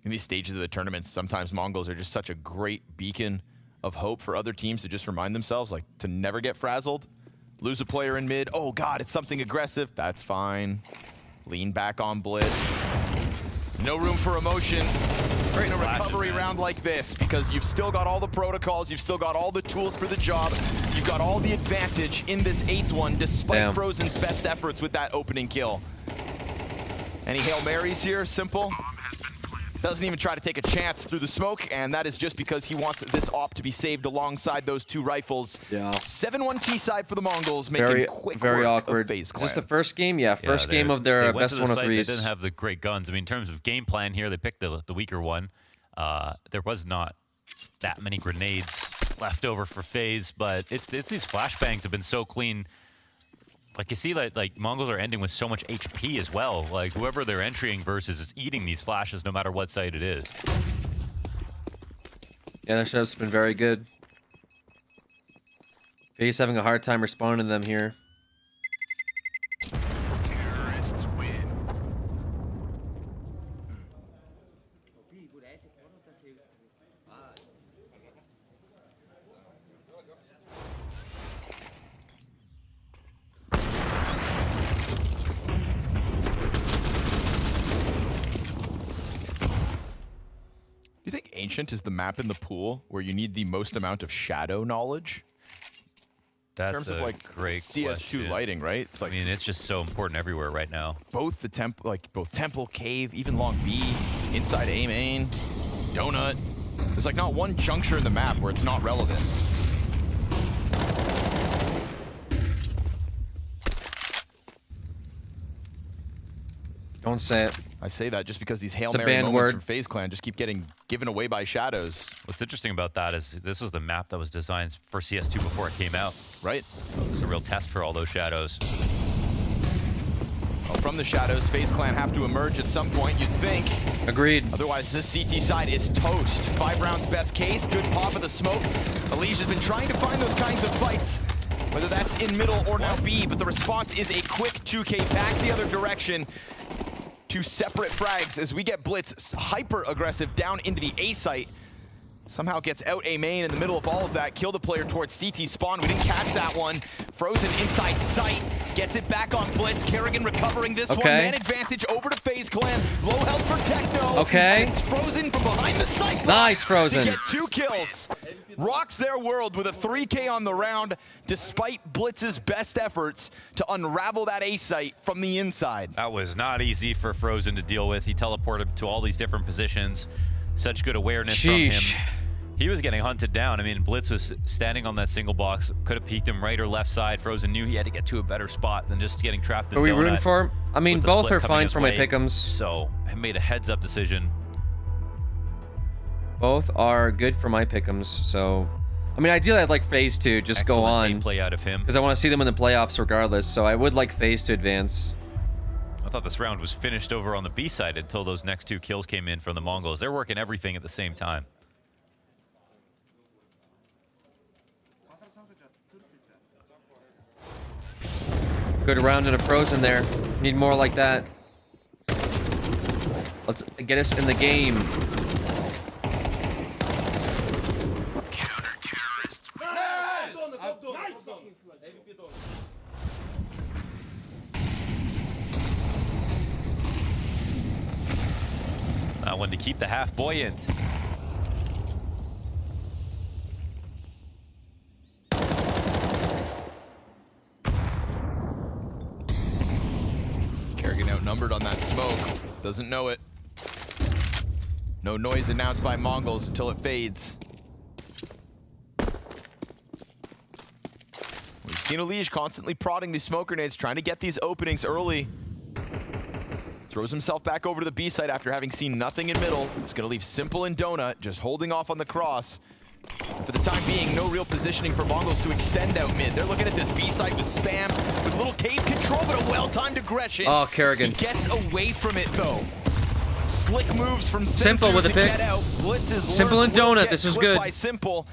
In these stages of the tournaments, sometimes Mongols are just such a great beacon of hope for other teams to just remind themselves, like, to never get frazzled. Lose a player in mid. Oh, God, it's something aggressive. That's fine. Lean back on Blitz. No room for emotion in a recovery round like this, because you've still got all the protocols, you've still got all the tools for the job, you've got all the advantage in this 8th one, despite Damn. Frozen's best efforts with that opening kill. Any Hail Marys here? Simple. Doesn't even try to take a chance through the smoke, and that is just because he wants this op to be saved alongside those 2 rifles. Yeah. 7-1 T side for the Mongols, making Very, quick very work awkward. of FaZe Is Clan. this the first game? Yeah, first they- game of they their went best to the one of site, threes. They didn't have the great guns. I mean, in terms of game plan here, they picked the weaker one. There was not that many grenades left over for FaZe, but it's these flashbangs have been so clean Like you see, like Mongols are ending with so much HP as well. Like whoever they're entering versus is eating these flashes no matter what site it is. Yeah, their setup's been very good. FaZe having a hard time responding to them here. Terrorists win. Do you think Ancient is the map in the pool where you need the most amount of shadow knowledge? That's in terms of like great CS2 question. lighting, right? It's like, I mean, it's just so important everywhere right now. Both the both temple, cave, even long B, inside A main, donut. There's like not one juncture in the map where it's not relevant. Don't say it. I say that just because these Hail It's a Mary banned moments word. from FaZe Clan just keep getting given away by shadows. What's interesting about that is this was the map that was designed for CS2 before it came out. Right. It was a real test for all those shadows. Well, from the shadows, FaZe Clan have to emerge at some point, you'd think. Agreed. Otherwise, this CT side is toast. 5 rounds best case, good pop of the smoke. Elige has been trying to find those kinds of fights, whether that's in middle or now B, but the response is a quick 2K back the other direction. 2 separate frags as we get Blitz hyper aggressive down into the A site. Somehow gets out A main in the middle of all of that. Kill the player towards CT spawn. We didn't catch that one. Frozen inside sight. Gets it back on Blitz. Karrigan recovering this one. Man advantage over to FaZe Clan. Low health for Techno. Okay. And it's Frozen from behind the sight. Nice, Frozen. To get 2 kills. Rocks their world with a 3K on the round, despite Blitz's best efforts to unravel that A site from the inside. That was not easy for Frozen to deal with. He teleported to all these different positions. Such good awareness from him. He was getting hunted down. I mean, Blitz was standing on that single box. Could have peeked him right or left side. Frozen knew he had to get to a better spot than just getting trapped in Are we donut rooting for him? I mean, with the both split are coming fine his for my way. pick'ems. So I made a heads-up decision. Both are good for my pick'ems. So, I mean, ideally, I'd like FaZe to just go Excellent on. play out of him. Because I want to see them in the playoffs regardless. So I would like FaZe to advance. I thought this round was finished over on the B side until those next 2 kills came in from the Mongols. They're working everything at the same time. Good round and a Frozen there. Need more like that. Let's get us in the game. That one to keep the half buoyant. Karrigan outnumbered on that smoke. Doesn't know it. No noise announced by Mongols until it fades. We've seen Elige constantly prodding these smoke grenades, trying to get these openings early. Throws himself back over to the B side after having seen nothing in middle. It's going to leave Simple and Donut just holding off on the cross. And for the time being, no real positioning for Mongols to extend out mid. They're looking at this B site with spams, with a little cave control, but a well-timed aggression. Oh, Karrigan. He gets away from it, though. Slick moves from Simple with a to pick. get out. Blitz is Simple and will Donut, get this is clipped good. by Simple.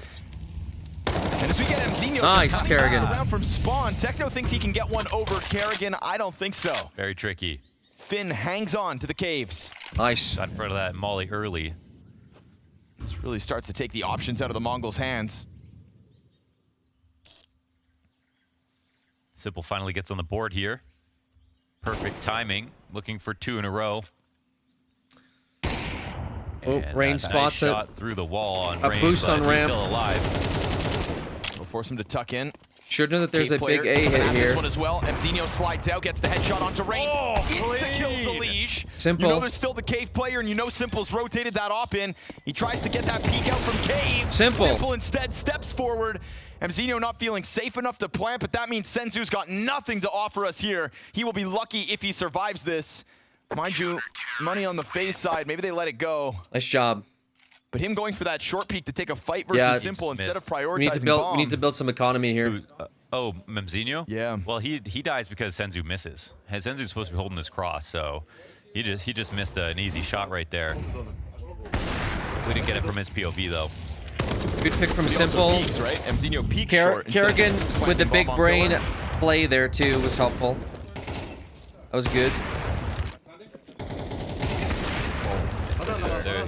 And as we get Mzinho Nice, coming back Karrigan. around from spawn, Techno thinks he can get one over Karrigan. I don't think so. Very tricky. Finn hangs on to the caves. Nice. Got in front of that Molly early. This really starts to take the options out of the Mongols' hands. Simple finally gets on the board here. Perfect timing. Looking for 2 in a row. Oh, And Rain nice spots it. shot through the wall on A Rain, boost but on he's ramp. still alive. We'll force him to tuck in. Should know that there's Cave a big player A gonna hit have here. This one as well. Mzinho slides out, gets the headshot onto Rain. Oh, Insta-kills Elige. Simple. You know there's still the Cave player, and you know Simple's rotated that op in. He tries to get that peek out from Cave. Simple. Simple instead steps forward. Mzinho not feeling safe enough to plant, but that means Senzu's got nothing to offer us here. He will be lucky if he survives this. Mind you, money on the FaZe side. Maybe they let it go. Nice job. But him going for that short peek to take a fight versus Yeah, Simple instead of We need to prioritizing build. bomb. We need to build some economy here. Oh, Memzinho? Yeah. Well, he dies because Senzu misses. Senzu's supposed to be holding his cross, so he just missed an easy shot right there. We didn't get it from his POV though. Good pick from He Simple. also peeks, right? Memzinho peaks short. Kerrigan with the big brain Pillar. play there too was helpful. That was good.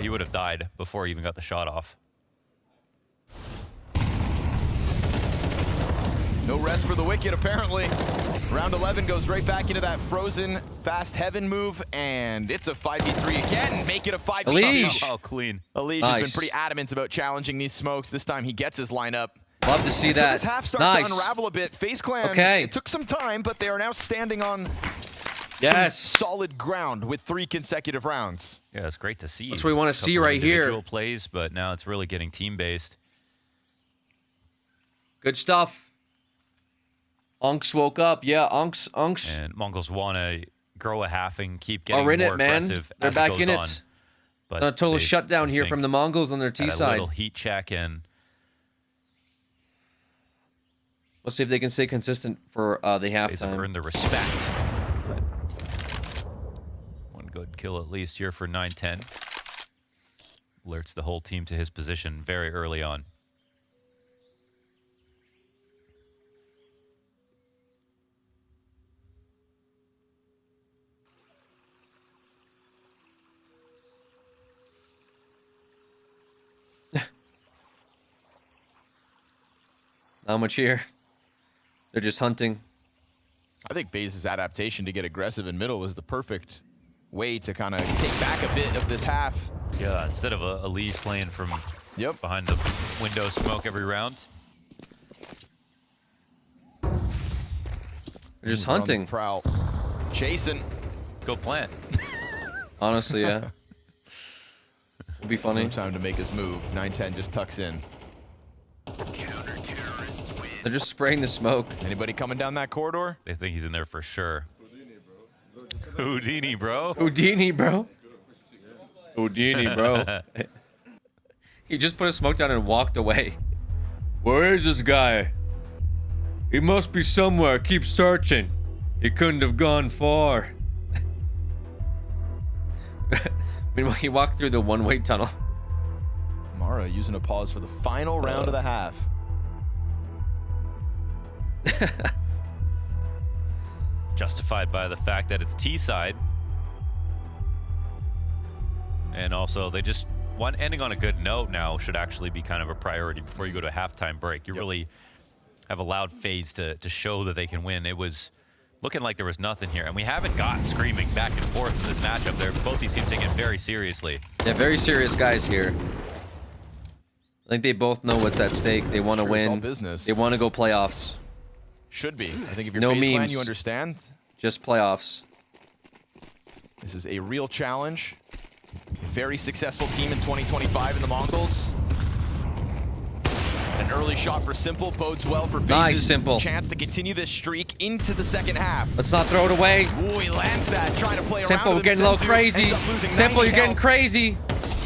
He would have died before he even got the shot off. No rest for the Wicked, apparently. Round 11 goes right back into that frozen fast heaven move, and it's a 5v3 again. Make it a 5v3. Elige. Oh, clean. Elige has been Nice. pretty adamant about challenging these smokes. This time he gets his lineup. Love to see And that. So this half starts Nice. to unravel a bit. FaZe Clan, Okay. it took some time, but they are now standing on Yes. some solid ground with 3 consecutive rounds. Yeah, it's great to see. That's what we want to Just a see couple right here. individual plays, but now it's really getting team-based. Good stuff. Unks woke up. Yeah, Unks. And Mongols want to grow a half and keep getting Are in more it, man. aggressive They're as back goes in on. it. But A total they've, shutdown I here think, from the Mongols on their T had a side. little heat check, and We'll see if they can stay consistent for the they've halftime. earned the respect. But one good kill at least here for 9-10. Alerts the whole team to his position very early on. Not much here. They're just hunting. I think FaZe's adaptation to get aggressive in middle was the perfect way to kind of take back a bit of this half. Yeah, instead of a lead playing from behind the window smoke every round. They're just We're on the hunting. prowl. Chasing. Go plant. Honestly, yeah. It'll be funny. No time to make his move. 9-10 just tucks in. They're just spraying the smoke. Anybody coming down that corridor? They think he's in there for sure. Houdini, bro. Houdini, bro. Houdini, bro. He just put a smoke down and walked away. Where is this guy? He must be somewhere. Keep searching. He couldn't have gone far. Meanwhile, he walked through the one-way tunnel. Mara using a pause for the final round of the half. Justified by the fact that it's T-side. And also, they just ending on a good note now should actually be kind of a priority before you go to a halftime break. You really have allowed FaZe to show that they can win. It was looking like there was nothing here, and we haven't got screaming back and forth in this matchup. Both these teams taking it very seriously. Yeah, very serious guys here. I think they both know what's at stake. They want to win. It's all business. They want to go playoffs. Should be. I think if you're No FaZe Clan, memes. you understand. Just playoffs. This is a real challenge. Very successful team in 2025 in the Mongols. An early shot for Simple bodes well for FaZe's Nice, Simple. chance to continue this streak into the second half. Let's not throw it away. Ooh, he lands that, trying to play Simple, around we're with getting a little Senzu, crazy. ends up losing Simple, 90 you're getting health. crazy.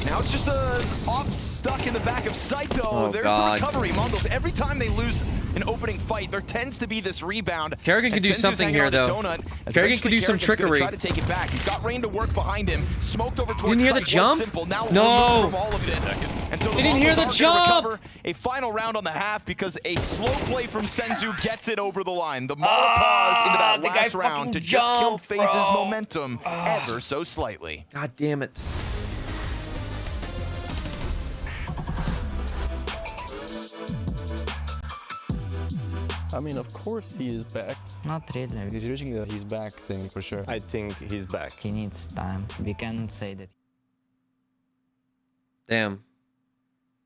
Now it's just a op stuck in the back of sight, though. Oh, There's God. the recovery. Mongols, every time they lose an opening fight, there tends to be this rebound. Kerrigan can And do Senzu's something hanging here, on to though. Donut, as Kerrigan can eventually do some Kerrigan's gonna trickery. Try to take it back. He's got Rain to work behind him. Smoked over towards didn't hear the sight was jump? Simple. Now No. removed from all of this. And so the He didn't hear Mongols the are gonna jump. recover a final round on the half because a slow play from Senzu gets it over the line. The Mara pause into that the guy last round fucking to just kill jumped, FaZe's bro. momentum ever so slightly. God damn it. I mean, of course he is back. Not really. He's reaching the he's back thing for sure. I think he's back. He needs time. We can say that. Damn.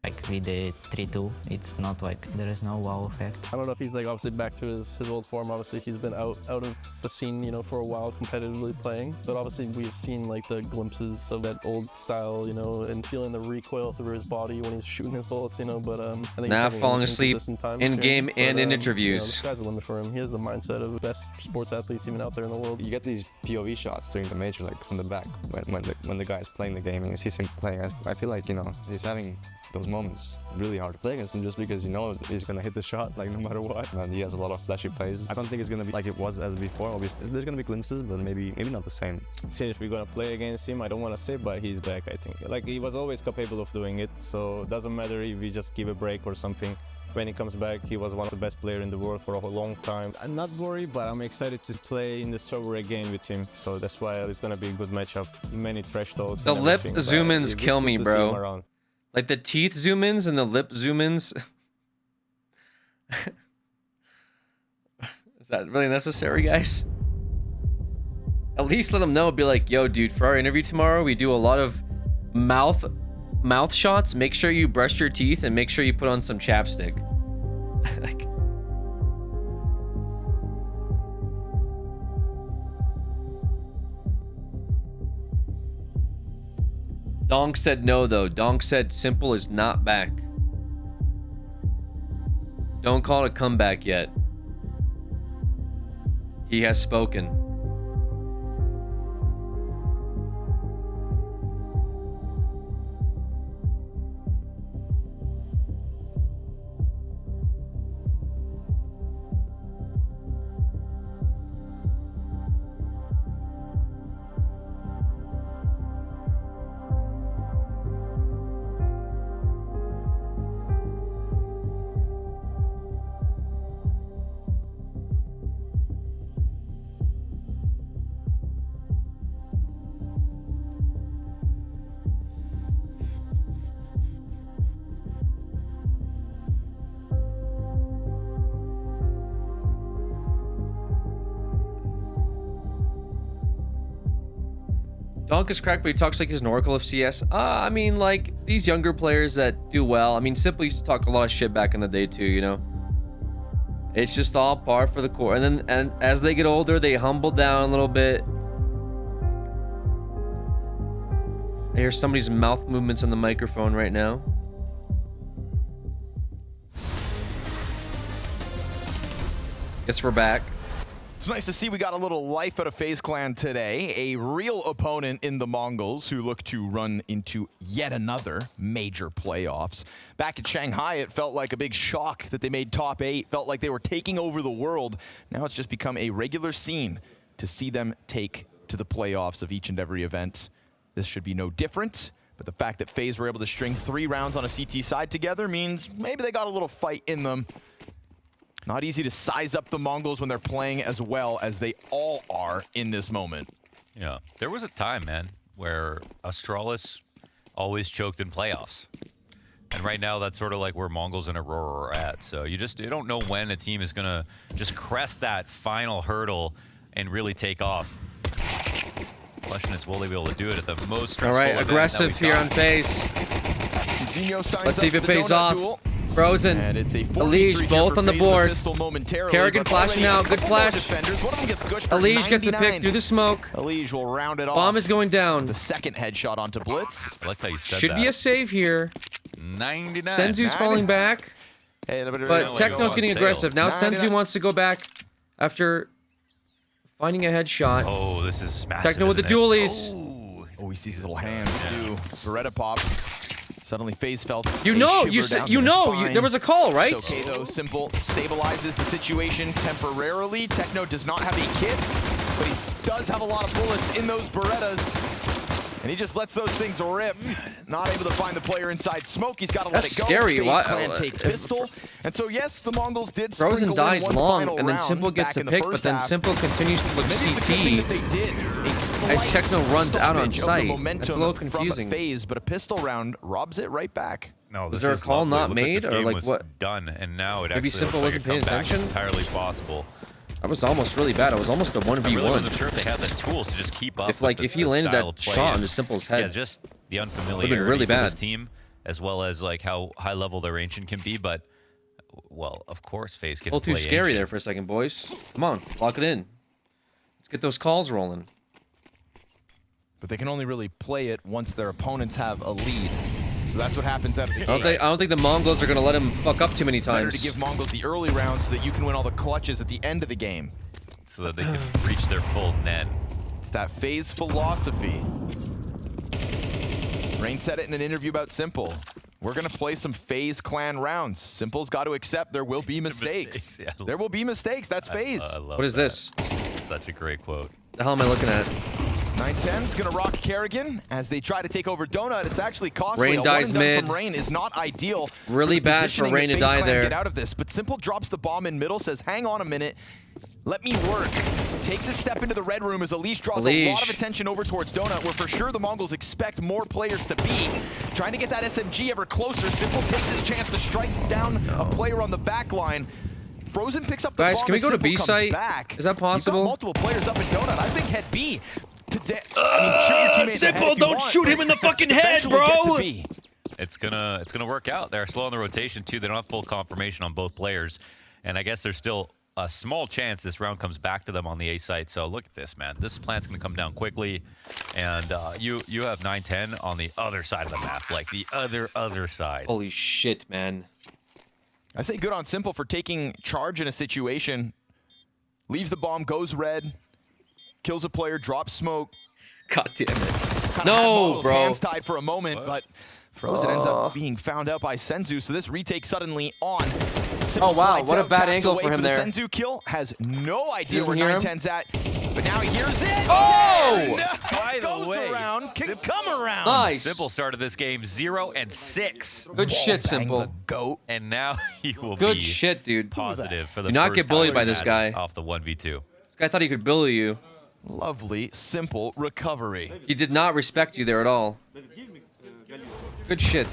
Like with the 3-2, it's not like there is no wow effect. I don't know if he's like obviously back to his old form. Obviously he's been out of the scene, you know, for a while competitively playing. But obviously we've seen like the glimpses of that old style, you know, and feeling the recoil through his body when he's shooting his bullets, you know. But I think he's Now having falling an asleep inconsistent time in soon. game But, and in you know, the interviews. sky's the limit for him. He has the mindset of the best sports athletes even out there in the world. You get these POV shots during the major, like from the back, when when the guy's playing the game and you see him playing, I feel like, you know, he's having those moments really hard to play against him just because you know he's gonna hit the shot like no matter what. And he has a lot of flashy plays. I don't think it's gonna be like it was as before. Obviously, there's gonna be glimpses, but maybe not the same. Since we're gonna play against him, I don't want to say, but he's back. I think like he was always capable of doing it. So it doesn't matter if we just give a break or something. When he comes back, he was one of the best players in the world for a long time. I'm not worried, but I'm excited to play in the server again with him. So that's why it's gonna be a good matchup. Many trash talks. The lip zoom-ins kill me, bro. Like the teeth zoom-ins and the lip zoom-ins. Is that really necessary, guys? At least let them know. Be like, yo, dude, for our interview tomorrow, we do a lot of mouth shots. Make sure you brush your teeth and make sure you put on some chapstick. Like, Donk said no, though. Donk said Simple is not back. Don't call it a comeback yet. He has spoken. Donk is cracked, but he talks like he's an oracle of CS. I mean, like, these younger players that do well. I mean, Simply used to talk a lot of shit back in the day, too, you know? It's just all par for the course. And as they get older, they humble down a little bit. I hear somebody's mouth movements on the microphone right now. Guess we're back. It's nice to see we got a little life out of FaZe Clan today. A real opponent in the Mongols who look to run into yet another major playoffs. Back in Shanghai, it felt like a big shock that they made top 8. Felt like they were taking over the world. Now it's just become a regular scene to see them take to the playoffs of each and every event. This should be no different. But the fact that FaZe were able to string 3 rounds on a CT side together means maybe they got a little fight in them. Not easy to size up the Mongols when they're playing as well as they all are in this moment. Yeah, there was a time, man, where Astralis always choked in playoffs. And right now, that's sort of like where Mongols and Aurora are at. So you don't know when a team is going to just crest that final hurdle and really take off. Question is, will they be able to do it at the most stressful event? All right, aggressive here on FaZe. Let's see if it pays off. Frozen, Elige, both on the board. Kerrigan flashing out, good flash. Elige gets the pick through the smoke. Elige will round it off. Bomb is going down. The second headshot onto Blitz. I like how you said Should be a save here. 99. Senzu's falling back, but Techno's getting aggressive. Now Senzu wants to go back after finding a headshot. Oh, this is massive. Techno with the dualies. Oh, he sees his little hands too. Beretta pop. Suddenly FaZe felt there was a call, right? So Kato Simple stabilizes the situation temporarily. Techno does not have any kits, but he does have a lot of bullets in those Berettas. And he just lets those things rip. Not able to find the player inside smoke. He's got to let it go. Scary. FaZe Clan take pistol. And so yes, the Mongols did Frozen dies long, and then Simple gets the pick, but then Simple continues to look CT as Techno runs out on site. It's a little confusing. FaZe, but a pistol round robs it right back. No, is there a call not made, or like what? Done, and now it maybe actually Simple looks like wasn't paying attention. It's entirely possible. That was almost really bad. It was almost a 1v1. I really wasn't sure if they had the tools to just keep up. If he landed that shot on Simple's head, yeah, just the unfamiliarity really bad. of this team, as well as like how high level their Ancient can be. But well, of course, FaZe can. A little too scary there for a second, boys. Come on, lock it in. Let's get those calls rolling. But they can only really play it once their opponents have a lead. So that's what happens at the game. I don't think the Mongols are going to let him fuck up too many times. Better to give Mongols the early round so that you can win all the clutches at the end of the game. So that they can reach their full net. It's that FaZe philosophy. Rain said it in an interview about Simple. We're going to play some FaZe Clan rounds. Simple's got to accept there will be mistakes. Yeah, there will be mistakes. That's FaZe. What is this? Such a great quote. The hell am I looking at? 910's going to rock Kerrigan as they try to take over Donut. It's actually costly. Rain a dies one and done mid. from Rain is not ideal. Really bad for Positioning Rain to that die FaZe Clan there. Get out of this. But Simple drops the bomb in middle, says, hang on a minute. Let me work. Takes a step into the red room as Elish draws a lot of attention over towards Donut, where for sure the Mongols expect more players to be. Trying to get that SMG ever closer. Simple takes his chance to strike down a player on the back line. Frozen picks up the bomb. Guys, can we go to Simple B comes site? back. Is that possible? You've got multiple players up in Donut. I think head B. Today, I mean, shoot your teammates ahead Simple, if you don't want, shoot but him in the fucking head, eventually get to bro. B. It's gonna work out. They're slow on the rotation too. They don't have full confirmation on both players, and I guess there's still a small chance this round comes back to them on the A site. So look at this, man. This plant's gonna come down quickly, and you have 910 on the other side of the map, like the other side. Holy shit, man. I say good on Simple for taking charge in a situation. Leaves the bomb, goes red, kills a player, drops smoke. God damn it. Kinda No, had Mongols bro. hands tied for a moment, but Frozen ends up being found out by Senzu, so this retake suddenly on. Simple Oh, wow, slides what a out, bad taps angle away for him the there. Senzu kill, has no idea Doesn't where hear him. 910's at, but now he hears it. Oh! By the goes way, around, can come around. Nice. Simple started this game 0-6. Good shit, Bang Simple. the goat. And now he will Good be shit, dude. positive for the Do not first get bullied time by this match guy. off the 1v2. This guy thought he could bully you. Lovely, simple recovery. He did not respect you there at all. Good shit.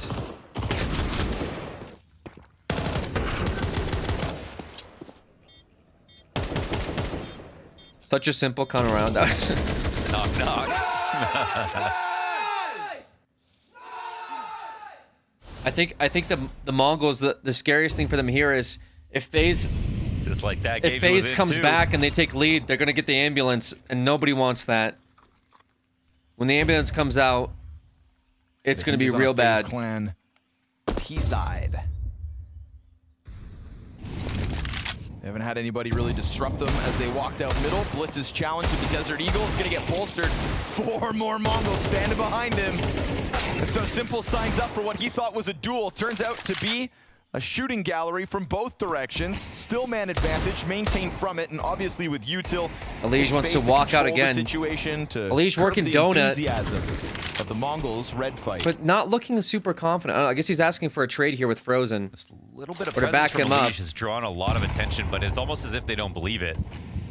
Such a simple come around. Knock, knock. I think the Mongols, the scariest thing for them here is if FaZe Just like that. if FaZe comes back and they take lead, they're gonna get the ambulance, and nobody wants that. When the ambulance comes out, it's gonna be real bad. Clan T-side. They haven't had anybody really disrupt them as they walked out middle. Blitz's challenge with the Desert Eagle. It's going to get bolstered. 4 more Mongols standing behind him. And so Simple signs up for what he thought was a duel. Turns out to be a shooting gallery from both directions. Still man advantage, maintained from it, and obviously with Util, Elish wants to walk out again. Situation to Elish working curb the donut. enthusiasm of the Mongols' red fight. But not looking super confident. I guess he's asking for a trade here with Frozen. A little bit of or to presence back from him up. Elish has drawn a lot of attention, but it's almost as if they don't believe it.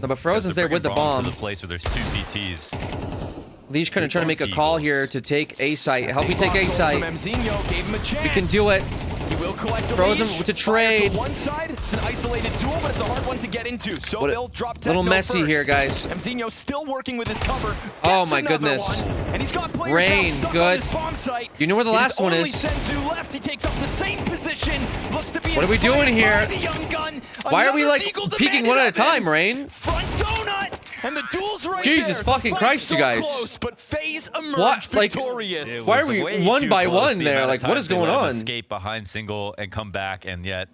No, but Frozen's there with the bomb bomb. to the place where there's 2 CTs. Leash kind of trying to make a call here to take A site. Help me take A site. From Mzinho, gave him a chance. We can do it. He will collect the Frozen leash. with a Fire trade. To one side, it's an isolated duel, but it's a hard one to get into. So What a- they'll drop little Techno messy first. here, guys. Mzinho still working with his cover. Oh Gets my another goodness. one, and he's got players Rain, now stuck good. on his bomb site. You know where the It last one only is. Senzu left. He takes up the same position. Looks to be What are we inspired doing here? by the young gun. Why are we Another like deagle peeking one at a demanded of him. time, Rain? Front donut, and the duel's right Jesus there. fucking The Christ, fight's you so guys. Close, but FaZe emerged What? Like, victorious. why was are we way one too by close, one the there? amount of Like, what times is they going let him on? Escape behind single and come back, and yet,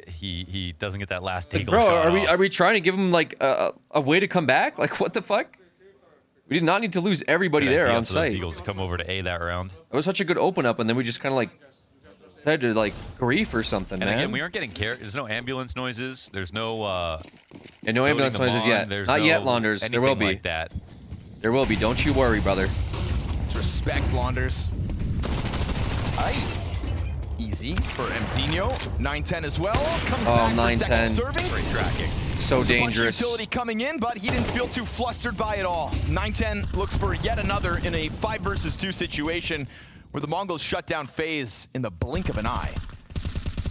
he doesn't get that last Like, deagle bro, shot are off. we trying to give him like a way to come back? Like, what the fuck? We did not need to lose everybody Good there idea on for those site. Eagles to come over to A that round. It was such a good open up, and then we just kind of like decided to like grief or something, And man. again, we aren't getting there's no ambulance noises. There's no And no ambulance loading them noises on. yet. There's Not yet, no Launders. There will anything be. like that. There will be. Don't you worry, brother. Let's respect Launders. Aye. Easy for Mzinho. 910 as well. Comes Oh, back for second 910. serving. Great tracking. So There's a bunch of dangerous. utility coming in, but he didn't feel too flustered by it all. 910 looks for yet another in a 5 versus 2 situation where the Mongols shut down FaZe in the blink of an eye.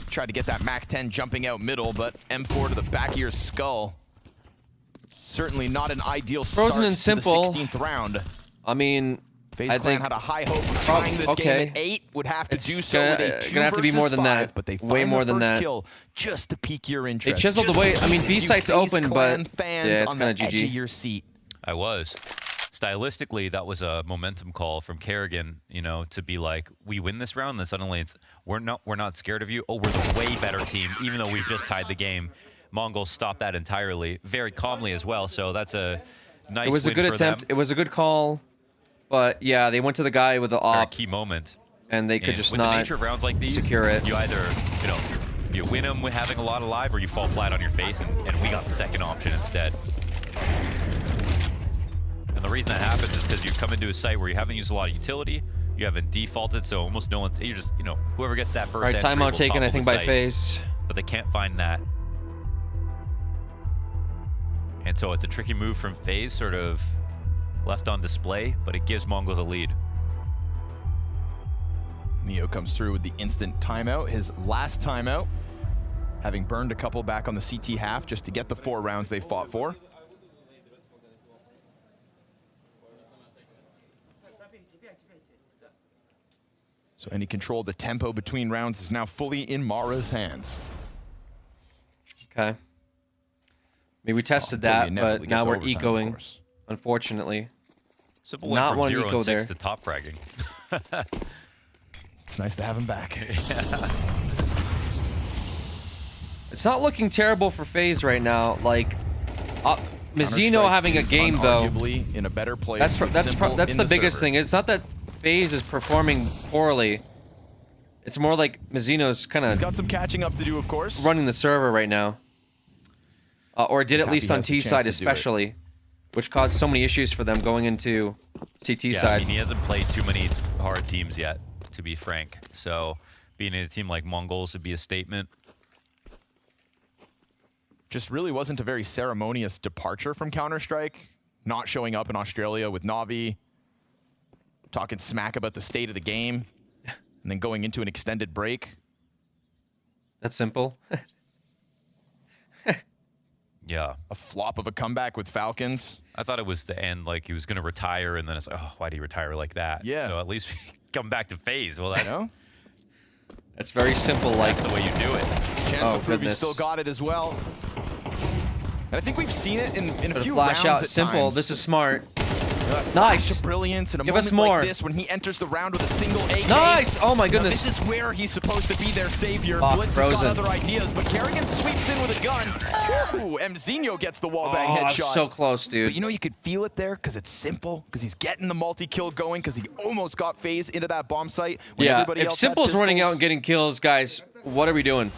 Tried to get that MAC-10 jumping out middle, but M4 to the back of your skull. Certainly not an ideal start Frozen and to simple. the 16th round. I mean, FaZe I Clan think had a high hope of tying this game okay. at 8. Would have to It's do so gonna- with a 2 gonna have to be more versus than 5, that. but they Way find more the than first that. kill just to pique your They interest. chiseled Just away. to I mean, keep B you site's FaZe open, Clan but fans yeah, it's on the kind of edge of GG. your seat. I was. Stylistically, that was a momentum call from Kerrigan, you know, to be like, we win this round, then suddenly it's we're not scared of you. Oh, we're the way better team, even though we've just tied the game. Mongols stopped that entirely, very calmly as well. So that's a nice It was a win good for attempt. them. It was a good call. But yeah, they went to the guy with the op. Key moment. And they could just with not the nature of rounds like these, secure it. You either, you win them with having a lot alive, or you fall flat on your face, and we got the second option instead. And the reason that happens is because you come into a site where you haven't used a lot of utility, you haven't defaulted, so almost no one's, you're just, whoever gets that first All right, entry timeout will taken, I topple think, the by site, FaZe. but they can't find that. And so it's a tricky move from FaZe, sort of left on display, but it gives Mongols a lead. Neo comes through with the instant timeout, his last timeout, having burned a couple back on the CT half just to get the 4 rounds they fought for. So any control of the tempo between rounds is now fully in Mara's hands. Okay. I mean, we tested that, but now we're ecoing, unfortunately. Simple went Not from one 0 eco and 6 there. to top fragging. It's nice to have him back. It's not looking terrible for FaZe right now. Like, Mizzino Counter-Strike having a is game though. Arguably in a better place. That's with that's Simple that's in the biggest server. thing. It's not that FaZe is performing poorly. It's more like Mizzino's kind He's of got some catching up to do, of course. running the server right now, or did Just at happy least he on has the T chance side to do it. especially, which caused so many issues for them going into CT Yeah, I side. mean, he hasn't played too many hard teams yet, to be frank. So being in a team like Mongols would be a statement. Just really wasn't a very ceremonious departure from Counter-Strike. Not showing up in Australia with Na'Vi, talking smack about the state of the game, and then going into an extended break. That's simple. Yeah. A flop of a comeback with Falcons. I thought it was the end, like he was going to retire, and then it's like, oh, why did he retire like that? Yeah. So at least come back to FaZe. Well, that's, That's very simple. Like that's the way you do it. Chance to prove he still got it as well. And I think we've seen it in a Gonna few flash rounds out. at Simple. times. This is smart. Flash Nice. of brilliance in a Give moment us more. like this when he enters the round with a single AK. Nice. Oh my Now, goodness. this is where he's supposed to be their savior. Fuck, Blitz has Frozen. got other ideas, but Kerrigan sweeps in with a gun. Ooh, Mzinho gets the wallbang Oh, headshot. so close, dude. But you could feel it there because it's simple, because he's getting the multi-kill going, because he almost got FaZe into that bomb site. When Yeah, everybody if else had Simple's running pistols. out and getting kills, guys, what are we doing?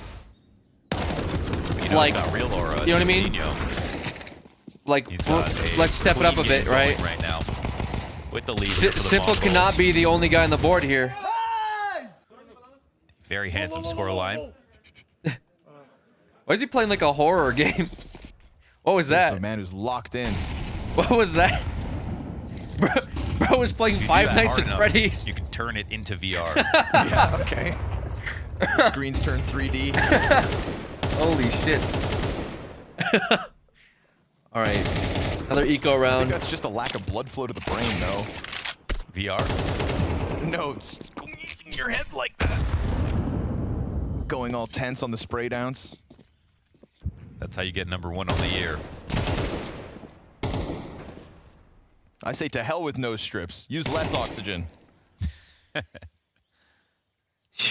Like, got real aura. You know what I mean? Like, let's step it up a bit, right? Right now, with the lead. for the Simple Mongols. cannot be the only guy on the board here. Very handsome scoreline. Why is he playing like a horror game? What was This is that? a man who's locked in. What was that? Bro was playing If you do Five that Nights hard at enough, Freddy's. You can turn it into VR. Yeah, okay. The screens turn 3D. Holy shit. All right. Another eco I think round. that's just a lack of blood flow to the brain, though. VR? No, it's in your head like that. Going all tense on the spray downs. That's how you get #1 on the year. I say to hell with nose strips. Use less oxygen. You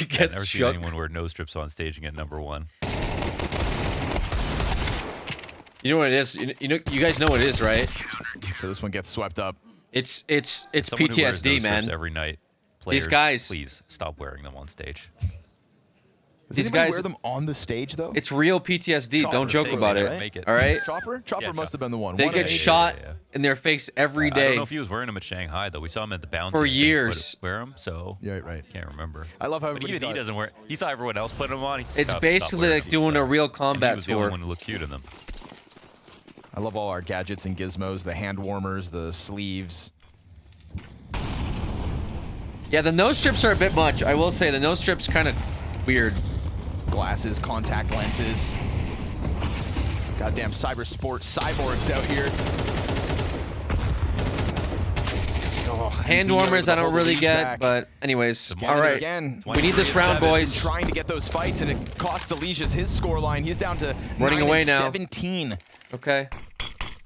I've get never seen shook. anyone wear nose strips on stage and get #1. You know what it is? You know, you guys know what it is, right? So this one gets swept up. It's Someone who wears PTSD, nose strips man. every night. These Players, guys. please stop wearing them on stage. Does These anybody guys- wear them on the stage, though? It's real PTSD. Chopper Don't joke saved about it, it. right? Make it. All right? Chopper? Chopper must have been the one. They One get of eight. shot in their face every I day. don't know if he was wearing them at Shanghai though. We saw him at the bounty. For I think, years. wear them, so Yeah, right. can't remember. I love how But everybody's even he got- doesn't wear. He saw everyone else putting them on. He It's stopped basically wearing like them, doing so- a real and he combat was the only tour. one who looked cute in them. I love all our gadgets and gizmos, the hand warmers, the sleeves. Yeah, the nose strips are a bit much. I will say the nose strips kind of weird. Glasses, contact lenses. Goddamn cyber sport cyborgs out here. Hand Mzinho warmers able to I don't hold the really leash get, back. but anyways, Again all and right. Again, We need this round, boys. Trying to get those fights, and it costs Elysia's his scoreline. He's down to Running 9 away and now. 17. Okay.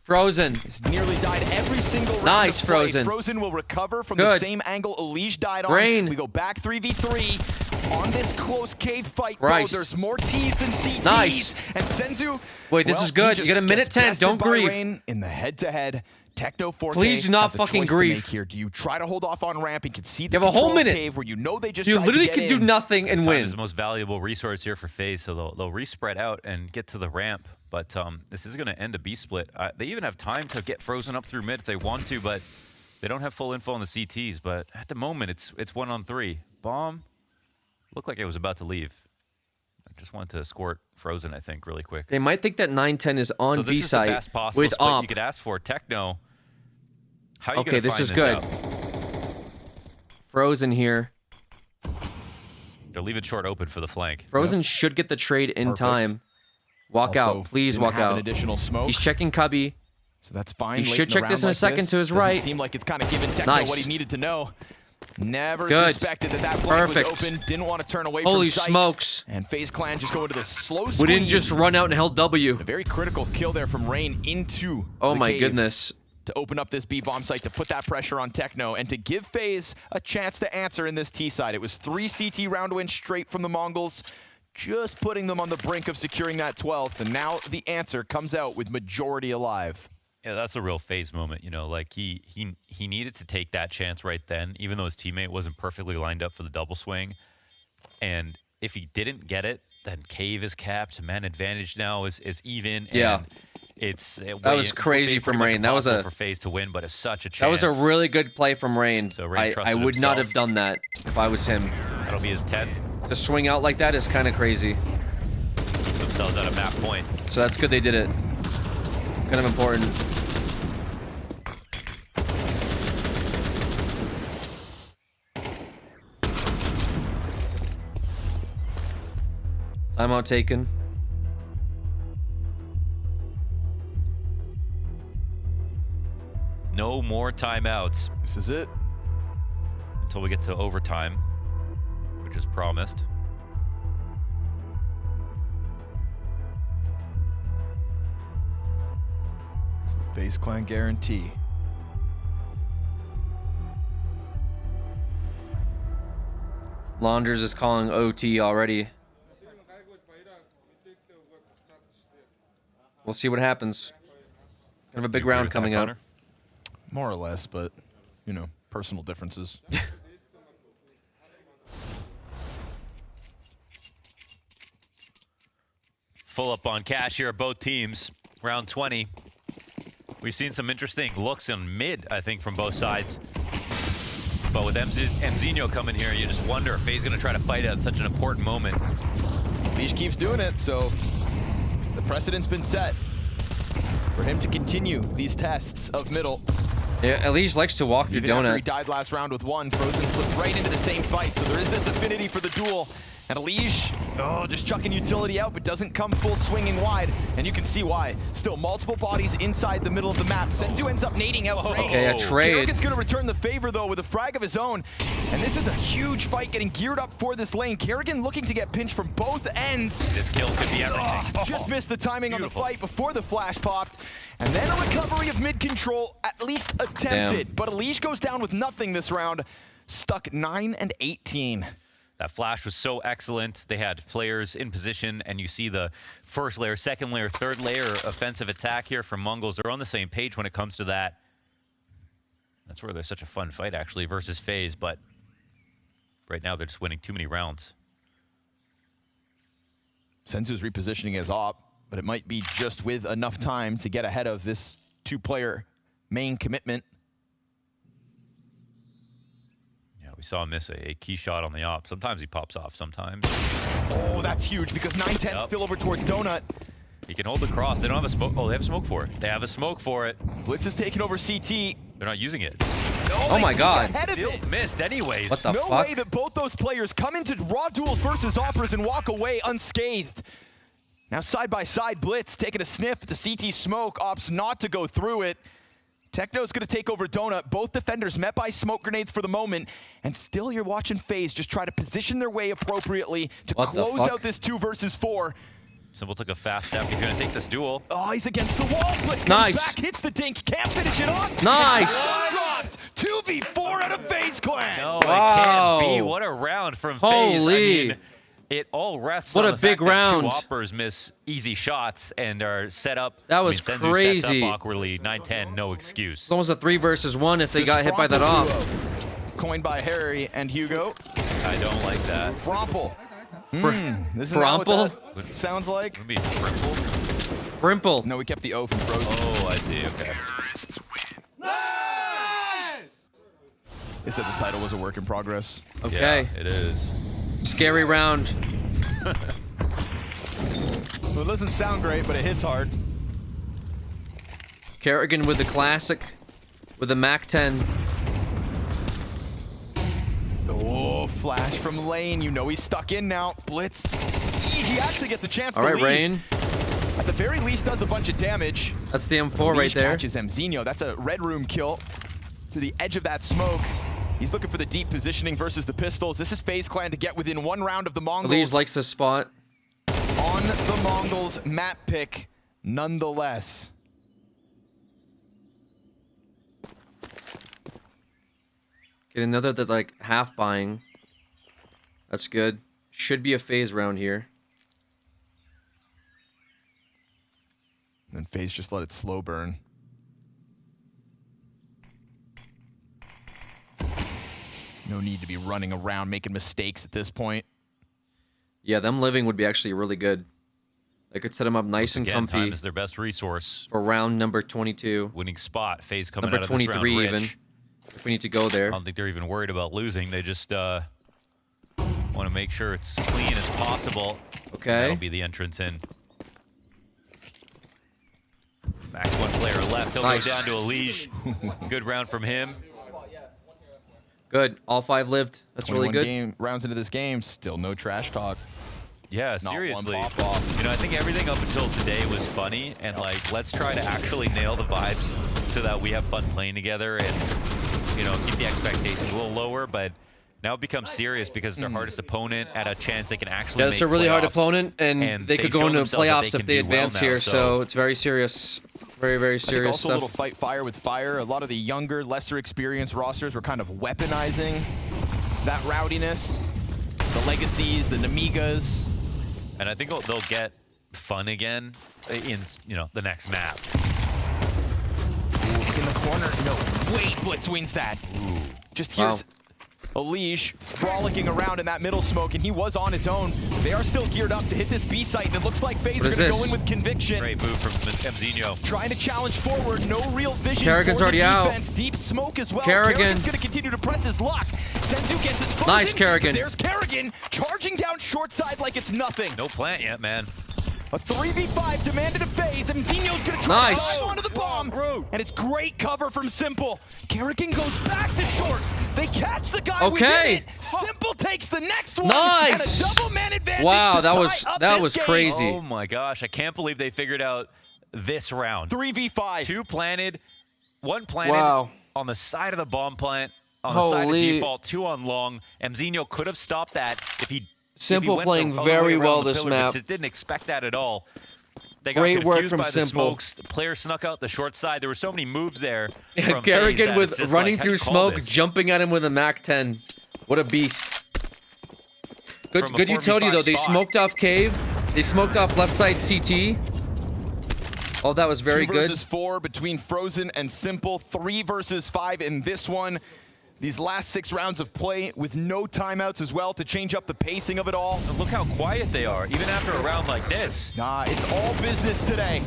Frozen. He's nearly died every single round. Nice, of play. Frozen. Frozen will recover from Good. the same angle Elige died on. Brain. We go back 3v3. on this close cave fight, Christ. though. There's more T's than CTs. Nice. And Senzu, Wait, this is good. You get a minute 10. Don't grieve. In the head-to-head, Techno 4K Please do not has a fucking choice to grieve. make here. Do you try to hold off on ramp? You can see the You have a whole control of minute. cave where you know they just You tried literally to get could do in. nothing and Time win. is the most valuable resource here for FaZe, so they'll re-spread out and get to the ramp. But this is going to end a B split. They even have time to get frozen up through mid if they want to, but they don't have full info on the CTs. But at the moment, it's 1-on-3. Bomb looked like it was about to leave. I just wanted to escort Frozen, I think, really quick. They might think that 9-10 is on So this B is the site best possible with split Op. you could ask for. Techno, how are you Okay, gonna this find is good. out? Frozen here. They're leaving short open for the flank. Frozen should get the trade in Perfect. time. Walk Also, out. Please didn't walk have out. an additional smoke. He's checking Cubby. So that's fine. He late should in the check round this in a like second this. to his Doesn't right. seem like it's kind of giving Techno Nice. what he needed to know. Never Good. suspected that flank Perfect. was open. Didn't want to turn away Holy from sight. smokes. And FaZe Clan just go into the slow squeeze. We didn't just run out and held W. A very critical kill there from Rain into Oh the my cave goodness. to open up this B-bomb site, to put that pressure on Techno, and to give FaZe a chance to answer in this T side. It was 3 CT round wins straight from the Mongols, just putting them on the brink of securing that 12th, and now the answer comes out with majority alive. Yeah, that's a real FaZe moment. You know, like he needed to take that chance right then, even though his teammate wasn't perfectly lined up for the double swing. And if he didn't get it, then Cave is capped. Man advantage now is even. Yeah. And it's That was crazy from Rain. That was for FaZe to win, but it's such a chance. That was a really good play from Rain. So Rain I trusted would not himself. have done that if I was him. That'll be his 10th. To swing out like that is kind of crazy. Keep themselves at a map point. So that's good they did it. Kind of important. Timeout taken. No more timeouts. This is it. Until we get to overtime, which is promised. It's the FaZe Clan guarantee. Launders is calling OT already. We'll see what happens. Kind of a big You agree round with that, coming out. Connor? More or less, but, you know, personal differences. Full up on cash here, both teams. Round 20. We've seen some interesting looks in mid, I think, from both sides. But with Mzinho coming here, you just wonder if FaZe going to try to fight at such an important moment. Leash keeps doing it, so the precedent's been set for him to continue these tests of middle. Yeah, Elige likes to walk through Even after he donut. died last round with one, Frozen slipped right into the same fight, so there is this affinity for the duel. And Elige, just chucking utility out, but doesn't come full swinging wide, and you can see why. Still multiple bodies inside the middle of the map. Senzu ends up nading out Rain. Okay, a trade. Kerrigan's gonna return the favor though with a frag of his own, and this is a huge fight getting geared up for this lane. Kerrigan looking to get pinched from both ends. This kill could be everything. Just missed the timing Beautiful. on the fight before the flash popped. And then a recovery of mid control, at least attempted. Damn. But Elige goes down with nothing this round. Stuck 9 and 18. That flash was so excellent. They had players in position, and you see the first layer, second layer, third layer offensive attack here from Mongols. They're on the same page when it comes to that. That's where there's such a fun fight, actually, versus FaZe, but right now they're just winning too many rounds. Senzu's repositioning his op, but it might be just with enough time to get ahead of this two-player main commitment. Yeah, we saw him miss a key shot on the op. Sometimes he pops off, sometimes. Oh, that's huge because 9-10 Yep. still over towards Donut. He can hold the cross. They don't have a smoke. Oh, they have a smoke for it. They have a smoke for it. Blitz is taking over CT. They're not using it. Oh my god. Ahead of Still it. missed anyways. What the No fuck? way that both those players come into raw duels versus Operas and walk away unscathed. Now side by side, Blitz taking a sniff at the CT smoke, opts not to go through it. Techno's gonna take over Donut. Both defenders met by smoke grenades for the moment, and still you're watching FaZe just try to position their way appropriately to What the close fuck? out this 2 versus 4. Simple took a fast step. He's going to take this duel. Oh, he's against the wall. Blitz comes Nice. back, hits the dink, can't finish it off. Nice. Dropped. 2v4 out of FaZe Clan. Plant. No, Wow. it can't be. What a round from FaZe. I Holy. mean, it all rests What on a the big fact that round. two Oppers miss easy shots and are set up. That was Senzu sets crazy. up awkwardly. 9-10, no excuse. It's almost a 3 versus 1 if they This got hit by that Fromple off. duo, coined by Harry and Hugo. I don't like that. Fromple. Isn't that Fromple? what that sounds like? Would be Frimple. Frimple. No, we kept the O from Frozen. Oh, I see. Okay. They said the title was a work in progress. Okay. Yeah, it is. Scary round. Well, it doesn't sound great, but it hits hard. Kerrigan with the classic, with the MAC-10. Oh, flash from Lane. You know he's stuck in now. Blitz. He actually gets a chance All to right, leave. Rain. At the very least, does a bunch of damage. That's the M4 right there. Catches Mzinho. That's a red room kill to the edge of that smoke. He's looking for the deep positioning versus the pistols. This is FaZe Clan to get within 1 round of the Mongols. Elise likes the spot. On the Mongols map pick, nonetheless. Get another that like half buying. That's good. Should be a FaZe round here. And FaZe just let it slow burn. No need to be running around making mistakes at this point. Yeah, them living would be actually really good. They could set them up nice and Again, comfy time is their best resource. for round number 22. Winning spot. FaZe coming Number out of this round 23 rich. even. If we need to go there. I don't think they're even worried about losing. They just want to make sure it's clean as possible. Okay. That'll be the entrance in. Max 1 player left. He'll Nice. go down to Elige. Good round from him. Good. All 5 lived. That's really 21 good. rounds into this game, still no trash talk. Yeah, Not seriously. one pop-off. You know, I think everything up until today was funny, and like, let's try to actually nail the vibes so that we have fun playing together and, you know, keep the expectations a little lower. But now it becomes serious because it's their hardest opponent at a chance they can actually Yeah, make it's a really hard playoffs. opponent, and they could go show into themselves that playoffs if can they do well advance now, here. So it's very serious. Very, very I think serious also stuff. a little fight fire with fire. A lot of the younger, lesser experienced rosters were kind of weaponizing that rowdiness. The Legacies, the Namigas. And I think they'll get fun again in, you know, the next map. In the corner. No, wait, Blitz wins that. Just here's Elige frolicking around in that middle smoke, and he was on his own. They are still geared up to hit this B site, and it looks like FaZe are going to go in with conviction. Great move from Mzinho. Trying to challenge forward, no real vision Kerrigan's for the already out. defense. Deep smoke as well. Kerrigan. Kerrigan's going to continue to press his luck. Senzu gets his frozen. Nice, Kerrigan. There's Kerrigan charging down short side like it's nothing. No plant yet, man. A 3v5 demanded a FaZe, and Mzinho's going to try to dive onto the bomb. And it's great cover from Simple. Kerrigan goes back to short. They catch the guy within Okay. it. Simple takes the next one. Nice. And a double man advantage Wow, to that tie was up that this was game. crazy. Oh my gosh, I can't believe they figured out this round. 3v5. 2 planted, 1 planted Wow. on the side of the bomb plant, on the side of Holy. default, 2 on long. Mzinho could have stopped that if he Simple went playing the other very way around well the this pillar, map. but didn't expect that at all. They got Great work confused from by the Simple. smokes. The player snuck out the short side. There were so many moves there. Yeah, from FaZe Kerrigan that with it's just running like, how do through you call smoke, this? jumping at him with a MAC-10. What a beast. Good, From a good utility 4v5 though. They spot. smoked off cave. They smoked off left side CT. Oh, that was very 2 good. versus 4 between Frozen and Simple. 3 versus 5 in this one. These last 6 rounds of play with no timeouts as well to change up the pacing of it all. And look how quiet they are, even after a round like this. Nah, it's all business today.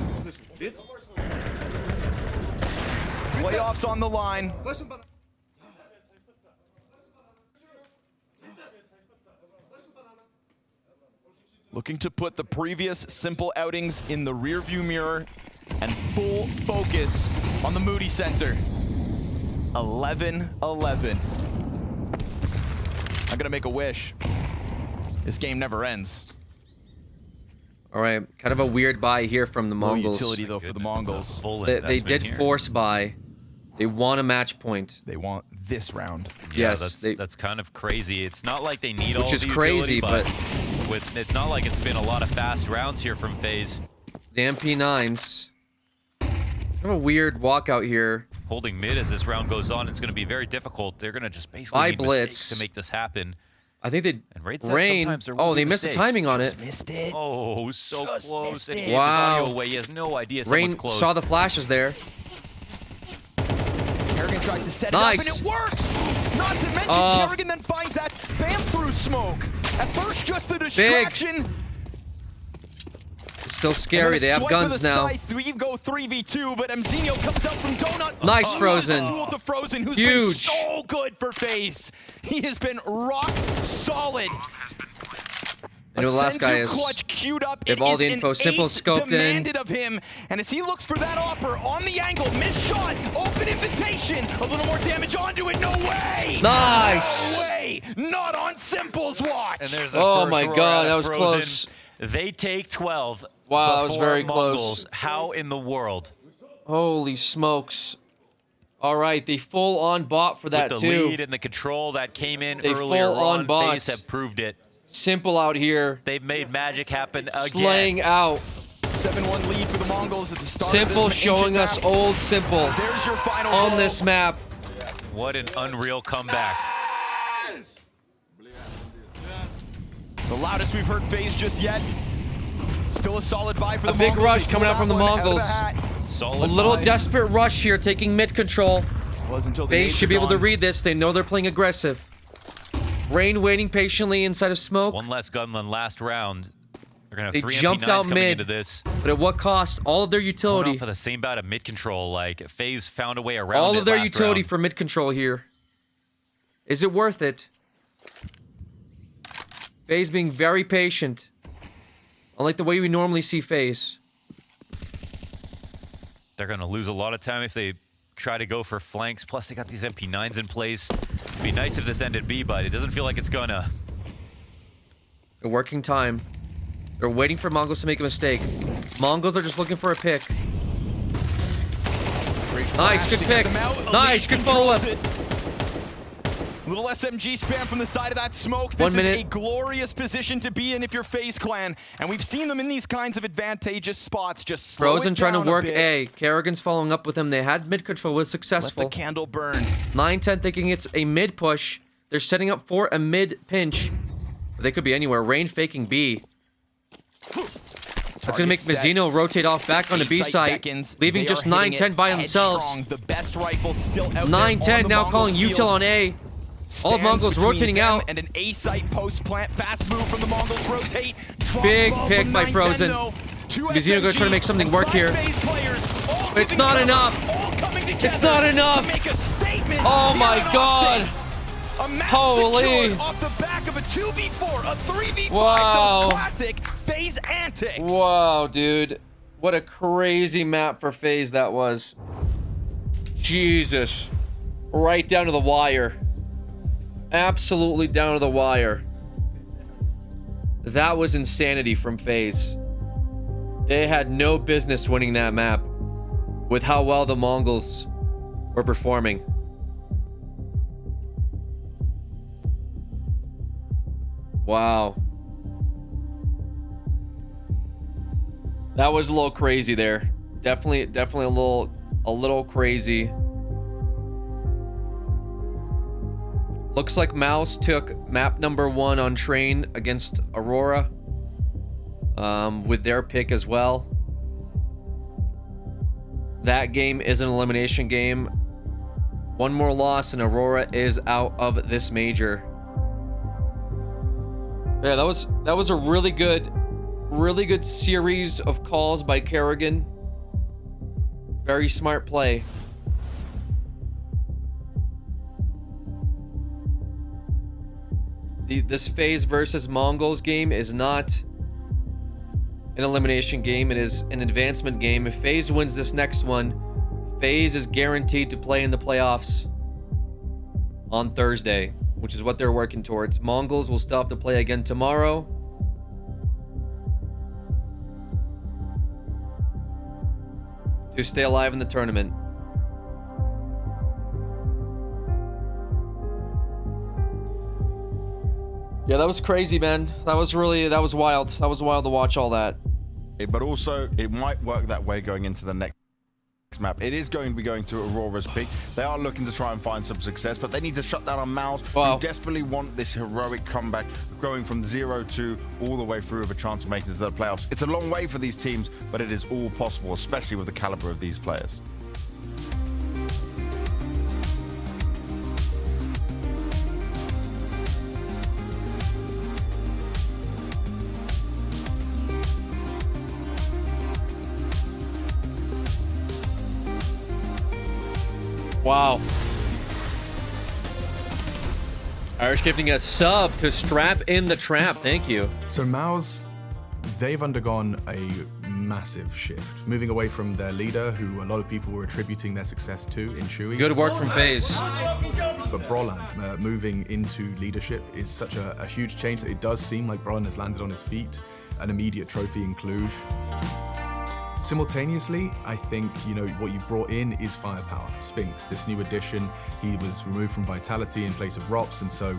Playoffs on the line. Looking to put the previous Simple outings in the rearview mirror and full focus on the Moody Center. 11-11. I'm gonna make a wish. This game never ends. All right, kind of a weird buy here from the Low Mongols. utility though for the Mongols. They did force buy. They want a match point. They want this round. Yeah, Yes, that's kind of crazy. It's not like they need all Which is the crazy, utility, but it's not like it's been a lot of fast rounds here from FaZe. The MP9s. Have a weird walkout here. Holding mid as this round goes on, it's going to be very difficult. They're going to just basically need mistakes to make this happen. I think they Rain. Oh, they missed the timing on it. Missed it. Oh, so close. And he wow. away. He has no idea Rain someone's close. saw the flashes there. Kerrigan tries to set it up, and it works! Not to mention, Kerrigan then finds that spam through smoke. At first, just a distraction. It's still scary. They have guns now. We go 3v2, but Mzinho comes out from Donut. Nice Frozen. Duel to Frozen, who's Huge. been so good for FaZe. He has been rock solid. I know the last guy is. Clutch queued up. They have all the info. Simple scoped in. Demanded of him, and as he looks for that offer on the angle, missed shot, open invitation, a little more damage onto it. No way! Nice. No way! Not on Simple's watch. And there's a Oh first my roar God, out of that was Frozen. close. They take 12. Wow, that was before very Mongols. close. How in the world? Holy smokes. All right, they full on bot for that With the too. lead and the control that came in They earlier full on on, bots. FaZe have proved it. Simple out here. They've made magic happen again. Slaying out. 7-1 lead for the Mongols at the start Simple of this showing map. us old Simple There's your final on goal. this map. What an unreal comeback. The loudest we've heard FaZe just yet. Still a solid buy for the A big Mongols. rush They coming pull out from the that one Mongols. out of the hat. Solid A little buy. desperate rush here, taking mid control. Was until the FaZe nades should are be able to gone. read this. They know they're playing aggressive. Rain waiting patiently inside of smoke. One less gun than last round. They're gonna have They 3 jumped MP9s out coming mid. into this. But at what cost? All of their Going utility. on for the same bout of mid control. Like FaZe found a way around All it of their last utility round. for mid control here. Is it worth it? FaZe being very patient. Unlike the way we normally see FaZe. They're gonna lose a lot of time if they try to go for flanks. Plus, they got these MP9s in place. It'd be nice if this ended B, but it doesn't feel like it's gonna. They're working time. They're waiting for Mongols to make a mistake. Mongols are just looking for a pick. Nice, good pick. Nice, good follow-up. Little SMG spam from the side of that smoke. 1 This is minute. a glorious position to be in if you're FaZe Clan. And we've seen them in these kinds of advantageous spots. Just slow Frozen it trying to down work bit. A. Kerrigan's following up with him. They had mid control, was Let successful. the candle burn. 9-10 thinking it's a mid push. They're setting up for a mid pinch. They could be anywhere. Rain faking B. That's going to make Target set. Mazzino rotate off back on the B A-site site, beckons. leaving They just are hitting 9-10 it by themselves. headstrong. The best rifle still out there 9-10 on the now Mongols calling field. util on A. All of Stands Mongols between rotating them out. And an A-site post-plant. Fast move from the Mongols. Rotate. Drop Big low pick from by 9-10 Frozen. though. Two Mazzino going to try to make SMGs something work and here. 5 FaZe players, all But it's giving not cover, enough. all coming It's together not enough. to make a statement Oh here my in God. Austin. A map Holy. secured off the back of a 2v4, a 3v5, Wow. those classic FaZe antics. Wow, dude. What a crazy map for FaZe that was. Jesus. Right down to the wire. Absolutely down to the wire. That was insanity from FaZe. They had no business winning that map with how well the Mongols were performing. Wow. That was a little crazy there. Definitely a little crazy. Looks like Mouse took map number 1 on Train against Aurora. With their pick as well. That game is an elimination game. One more loss and Aurora is out of this major. Yeah, that was a really good series of calls by Kerrigan. Very smart play. This FaZe versus Mongols game is not an elimination game. It is an advancement game. If FaZe wins this next one, FaZe is guaranteed to play in the playoffs on Thursday, which is what they're working towards. Mongols will still have to play again tomorrow. To stay alive in the tournament. Yeah, that was crazy, man. That was wild. That was wild to watch all that. But also, it might work that way going into the next next map. It is going to be going to Aurora's Peak. They are looking to try and find some success, but they need to shut down on MOUZ, who desperately want this heroic comeback, going from 0-2 all the way through with a chance of making it to the playoffs. It's a long way for these teams, but it is all possible, especially with the caliber of these players. Wow. Irish gifting a sub to strap in the trap. Thank you. So MOUZ, they've undergone a massive shift, moving away from their leader, who a lot of people were attributing their success to in Shui. Good work from FaZe. But Brollan moving into leadership is such a huge change that it does seem like Brollan has landed on his feet. An immediate trophy in Cluj. Simultaneously, I think, you know, what you brought in is firepower. Spinks, this new addition, he was removed from Vitality in place of Rops, and so,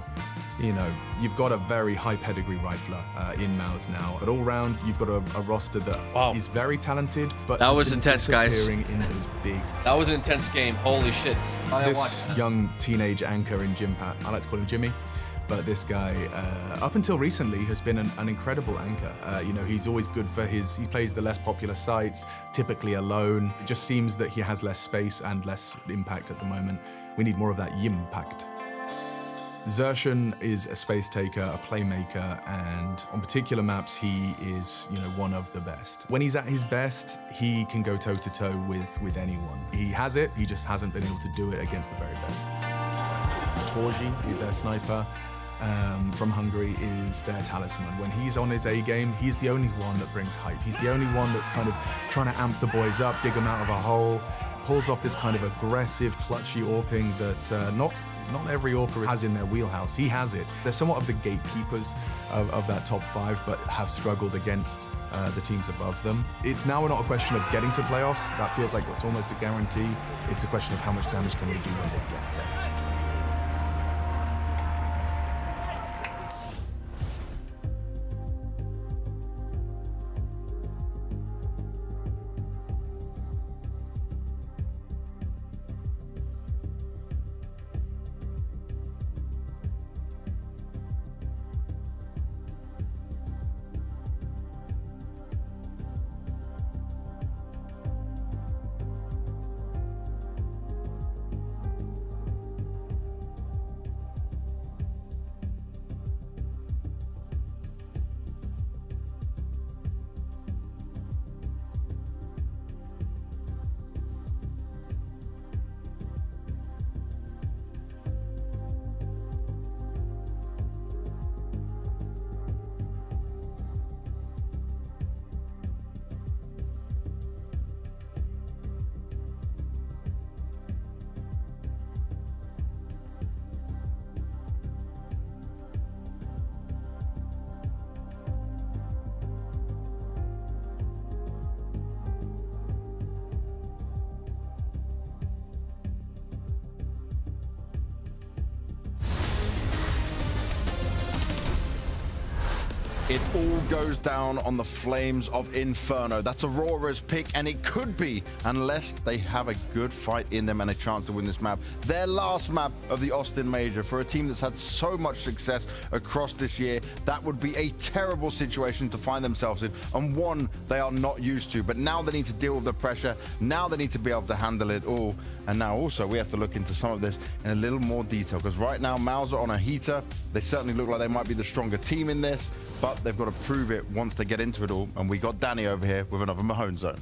you know, you've got a very high pedigree rifler in MOUZ now. But all round, you've got a roster that is very talented, but that was intense, guys. In those big. That was an intense game. Holy shit. This young teenage anchor in Jimpat, I like to call him Jimmy. But this guy, up until recently, has been an incredible anchor. You know, he's always good for he plays the less popular sites, typically alone. It just seems that he has less space and less impact at the moment. We need more of that yimpact. Xerxon is a space taker, a playmaker, and on particular maps, he is, you know, one of the best. When he's at his best, he can go toe-to-toe with anyone. He has it, he just hasn't been able to do it against the very best. Torji, their sniper, from Hungary, is their talisman. When he's on his A game, he's the only one that brings hype. He's the only one that's kind of trying to amp the boys up, dig them out of a hole, pulls off this kind of aggressive, clutchy AWPing that not every AWPer has in their wheelhouse. He has it. They're somewhat of the gatekeepers of that top 5, but have struggled against the teams above them. It's now not a question of getting to playoffs. That feels like it's almost a guarantee. It's a question of how much damage can they do when they get there. It all goes down on the flames of Inferno. That's Aurora's pick, and it could be, unless they have a good fight in them and a chance to win this map. Their last map of the Austin Major, for a team that's had so much success across this year, that would be a terrible situation to find themselves in, and one they are not used to. But now they need to deal with the pressure. Now they need to be able to handle it all. And now also we have to look into some of this in a little more detail, because right now MOUZ are on a heater. They certainly look like they might be the stronger team in this, but they've got to prove it once they get into it all. And we got Danny over here with another Mahone zone.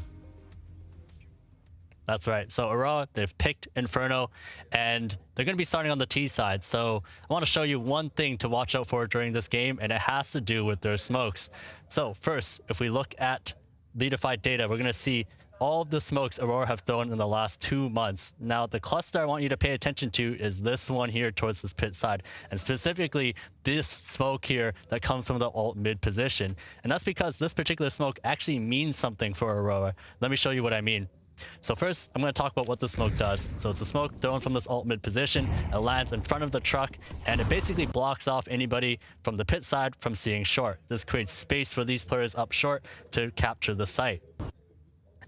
That's right. So Aurora, they've picked Inferno, and they're going to be starting on the T side. So I want to show you one thing to watch out for during this game, and it has to do with their smokes. So first, if we look at Leadified data, we're going to see all of the smokes Aurora have thrown in the last 2 months. Now, the cluster I want you to pay attention to is this one here towards this pit side, and specifically this smoke here that comes from the alt mid position. And that's because this particular smoke actually means something for Aurora. Let me show you what I mean. So first, I'm going to talk about what the smoke does. So it's a smoke thrown from this alt mid position. It lands in front of the truck, and it basically blocks off anybody from the pit side from seeing short. This creates space for these players up short to capture the site.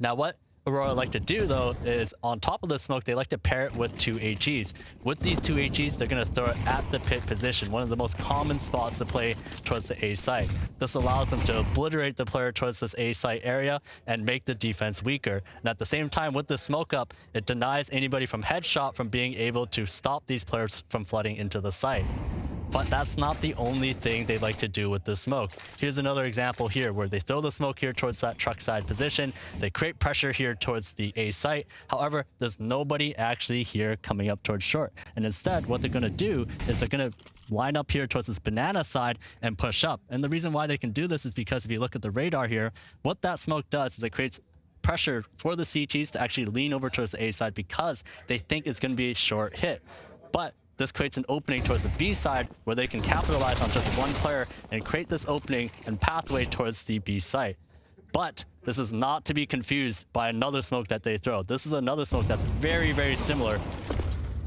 Now, what Aurora like to do, though, is on top of the smoke, they like to pair it with 2 HEs. With these 2 HEs, they're going to throw it at the pit position, one of the most common spots to play towards the A site. This allows them to obliterate the player towards this A site area and make the defense weaker. And at the same time, with the smoke up, it denies anybody from headshot from being able to stop these players from flooding into the site. But that's not the only thing they like to do with the smoke. Here's another example here where they throw the smoke here towards that truck side position. They create pressure here towards the A site. However, there's nobody actually here coming up towards short. And instead, what they're going to do is they're going to line up here towards this banana side and push up. And the reason why they can do this is because if you look at the radar here, what that smoke does is it creates pressure for the CTs to actually lean over towards the A side because they think it's going to be a short hit. But this creates an opening towards the B side where they can capitalize on just one player and create this opening and pathway towards the B site. But this is not to be confused by another smoke that they throw. This is another smoke that's very, very similar.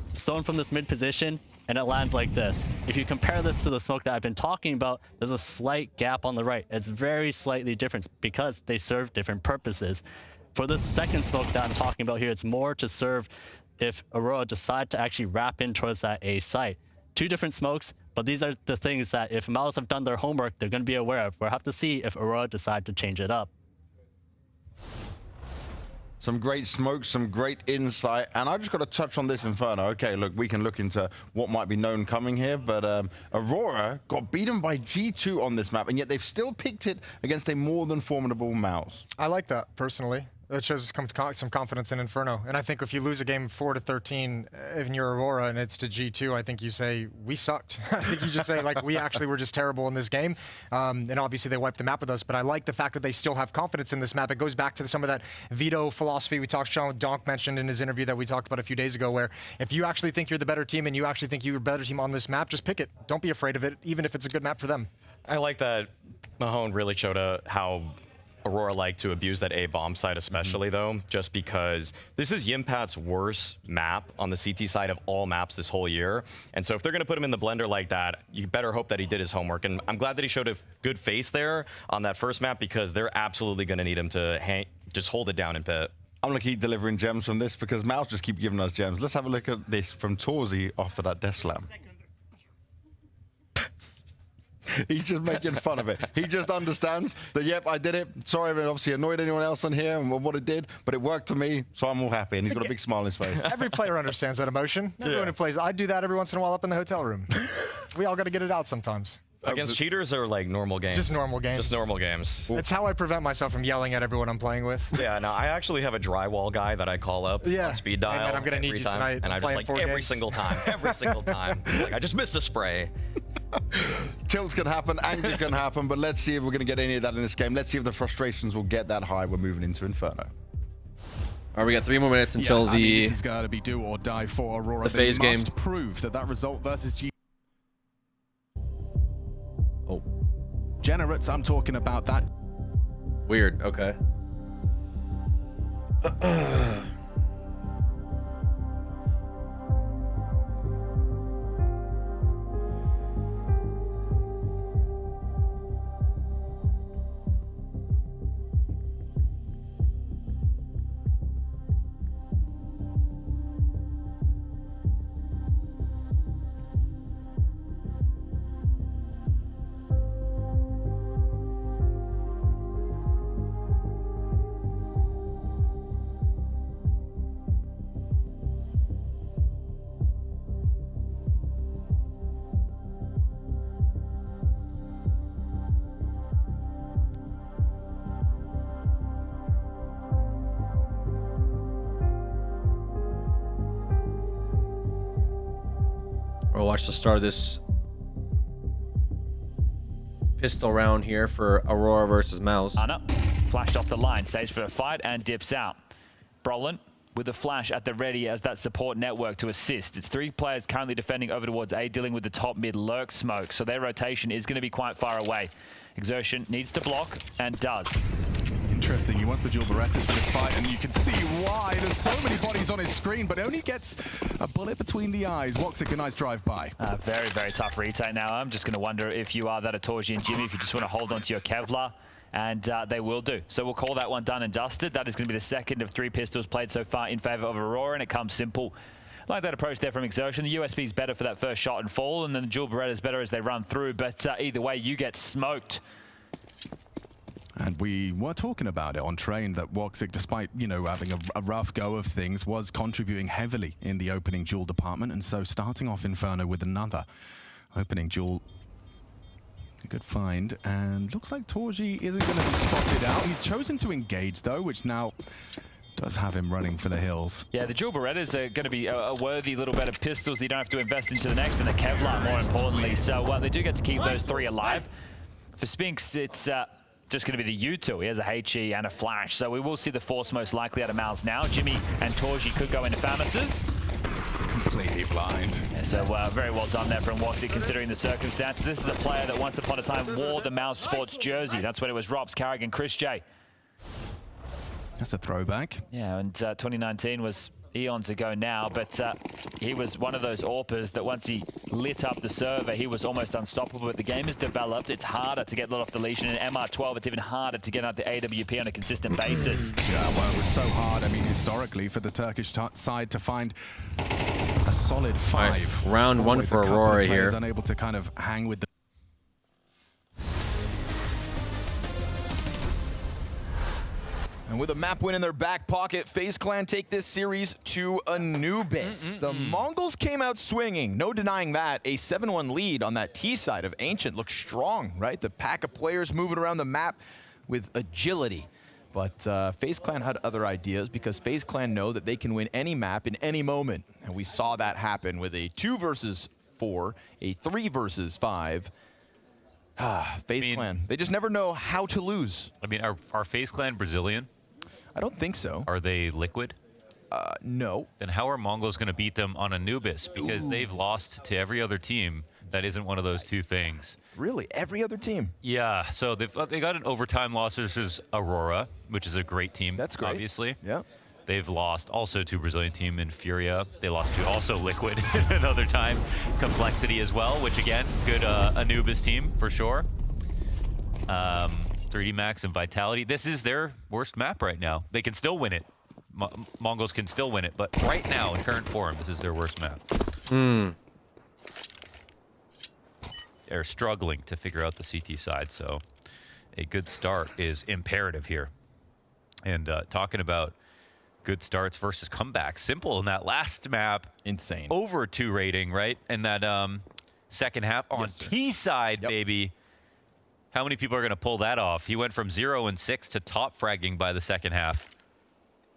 It's thrown from this mid position and it lands like this. If you compare this to the smoke that I've been talking about, there's a slight gap on the right. It's very slightly different because they serve different purposes. For this second smoke that I'm talking about here, it's more to serve if Aurora decide to actually wrap in towards that A site. 2 different smokes, but these are the things that if MOUZ have done their homework, they're going to be aware of. We'll have to see if Aurora decide to change it up. Some great smoke, some great insight, and I just got to touch on this Inferno. Okay, look, we can look into what might be known coming here, but Aurora got beaten by G2 on this map, and yet they've still picked it against a more than formidable MOUZ. I like that, personally. It shows some confidence in Inferno. And I think if you lose a game 4-13, and you're Aurora and it's to G2, I think you say, we sucked. I think you just say, like, we actually were just terrible in this game. And obviously they wiped the map with us, but I like the fact that they still have confidence in this map. It goes back to some of that veto philosophy we talked, Sean Donk mentioned in his interview that we talked about a few days ago, where if you actually think you're the better team and you actually think you're a better team on this map, just pick it. Don't be afraid of it, even if it's a good map for them. I like that Mahone really showed how Aurora like to abuse that A bomb side especially, though, just because this is Yimpat's worst map on the CT side of all maps this whole year. And so if they're going to put him in the blender like that, you better hope that he did his homework. And I'm glad that he showed a good face there on that first map because they're absolutely going to need him to just hold it down in pit. I'm going to keep delivering gems from this because MOUZ just keep giving us gems. Let's have a look at this from Torzy after that Death Slam. He's just making fun of it. He just understands that, yep, I did it. Sorry if it obviously annoyed anyone else on here and what it did, but it worked for me, so I'm all happy. And he's got a big smile on his face. Every player understands that emotion. Everyone who plays, I do that every once in a while up in the hotel room. We all got to get it out sometimes. Against cheaters or like normal games? Just normal games. Just normal games. It's how I prevent myself from yelling at everyone I'm playing with. Yeah, no, I actually have a drywall guy that I call up on speed dial. Hey man, I'm gonna need you time, tonight. And I just like every single time, like I just missed a spray. Tilts can happen, anger can happen, but let's see if we're going to get any of that in this game. Let's see if the frustrations will get that high. We're moving into Inferno. All right, we got 3 more minutes until I mean, this is going to be do or die for Aurora. The FaZe game. They must prove that result versus G. Oh. Generates, I'm talking about that. Weird, okay. We'll watch the start of this pistol round here for Aurora versus MOUZ. Anna flashed off the line, stays for a fight and dips out. Brolin with the flash at the ready as that support network to assist. It's 3 players currently defending over towards A, dealing with the top mid lurk smoke, so their rotation is going to be quite far away. Exertion needs to block and does. Interesting, he wants the dual Berettas for this fight, and you can see why. There's so many bodies on his screen, but only gets a bullet between the eyes. Woxic, a nice drive-by. Very, very tough retake now. I'm just going to wonder if you are that Atorji and Jimmy, if you just want to hold on to your Kevlar And they will do. So we'll call that one done and dusted. That is going to be the second of 3 pistols played so far in favor of Aurora, and it comes simple. I like that approach there from Exertion. The USB is better for that first shot and fall, and then the dual Beretta is better as they run through. But either way, you get smoked. And we were talking about it on Train that Woxic, despite, you know, having a rough go of things, was contributing heavily in the opening duel department. And so starting off Inferno with another opening duel. A good find, and looks like Torji isn't going to be spotted out. He's chosen to engage, though, which now does have him running for the hills. Yeah, the dual Berettas are going to be a worthy little bit of pistols that you don't have to invest into the next, and the Kevlar, more importantly. So they do get to keep those 3 alive. For Spinks, it's just going to be the U2. He has a HE and a flash, so we will see the force most likely out of Mouse now. Jimmy and Torji could go into Famises. Completely blind. Yeah, so very well done there from Woxic, considering the circumstances. This is a player that once upon a time wore the Mouse Sports jersey. That's when it was Robs, Carrigan, Chris J. That's a throwback. Yeah, and 2019 was eons ago now, but he was one of those AWPers that once he lit up the server, he was almost unstoppable. But the game has developed. It's harder to get let off the leash, and in MR12, it's even harder to get out the AWP on a consistent basis. Yeah, well, it was so hard, I mean, historically, for the Turkish side to find a solid 5. Right. Round 1 for Aurora here. Unable to kind of hang with the... And with a map win in their back pocket, FaZe Clan take this series to Anubis. The Mongols came out swinging, no denying that. A 7-1 lead on that T side of Ancient looks strong, right? The pack of players moving around the map with agility. But FaZe Clan had other ideas because FaZe Clan know that they can win any map in any moment. And we saw that happen with a 2 versus 4, a 3 versus 5. FaZe Clan, they just never know how to lose. I mean, are FaZe Clan Brazilian? I don't think so. Are they Liquid? No. Then how are Mongols going to beat them on Anubis? Because they've lost to every other team that isn't one of those 2 things. Really? Every other team? Yeah. So they got an overtime loss versus Aurora, which is a great team. That's great. Obviously. Yeah. They've lost also to a Brazilian team in Furia. They lost to also Liquid another time. Complexity as well, which again, good Anubis team for sure. 3D Max and Vitality. This is their worst map right now. They can still win it. Mongols can still win it, but right now in current form, this is their worst map. They're struggling to figure out the CT side, so a good start is imperative here. And talking about good starts versus comebacks, Simple in that last map. Insane. Over 2 rating, right? And that second half on T side, baby. How many people are going to pull that off? He went from 0 and 6 to top fragging by the second half,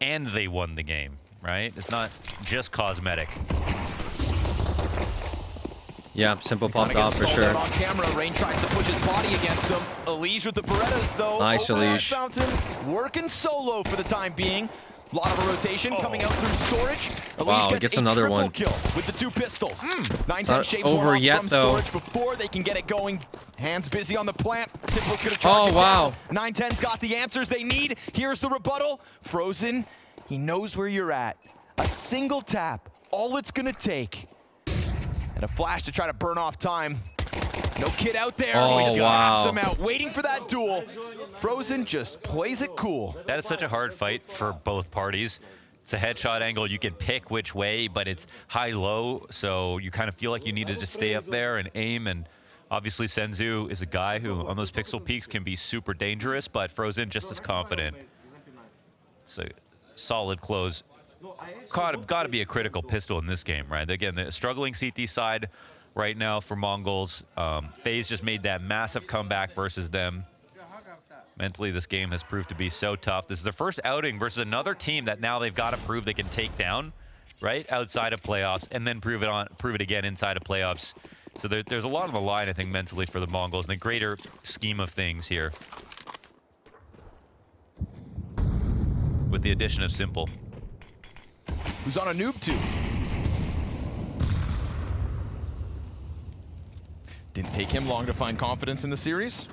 and they won the game, right? It's not just cosmetic. Yeah, Simple popped off for sure. On camera, Rain tries to push his body against him. Elige with the Berettas, though. Nice, Elige. Fountain working solo for the time being. A lot of a rotation coming out through storage. Wow, he gets another one. Kill with the 2 pistols. 9-10 Not shapes over one off yet, from though. storage before they can get it going. Hands busy on the plant. Simple's gonna charge it wow. down. 9-10's got the answers they need. Here's the rebuttal. Frozen, he knows where you're at. A single tap, all it's gonna take. And a flash to try to burn off time. No kid out there. Oh, He just wow. taps him out, waiting for that duel. Frozen just plays it cool. That is such a hard fight for both parties. It's a headshot angle. You can pick which way, but it's high-low, so you kind of feel like you need to just stay up there and aim. And obviously, Senzu is a guy who, on those pixel peaks, can be super dangerous, but Frozen just as confident. It's a solid close. Got to be a critical pistol in this game, right? Again, the struggling CT side right now for Mongols. FaZe just made that massive comeback versus them. Mentally, this game has proved to be so tough. This is their first outing versus another team that now they've got to prove they can take down, right, outside of playoffs, and then prove it again inside of playoffs. So there's a lot on the line, I think, mentally for the Mongols in the greater scheme of things here. With the addition of Simple. Who's on a noob too? Didn't take him long to find confidence in the series.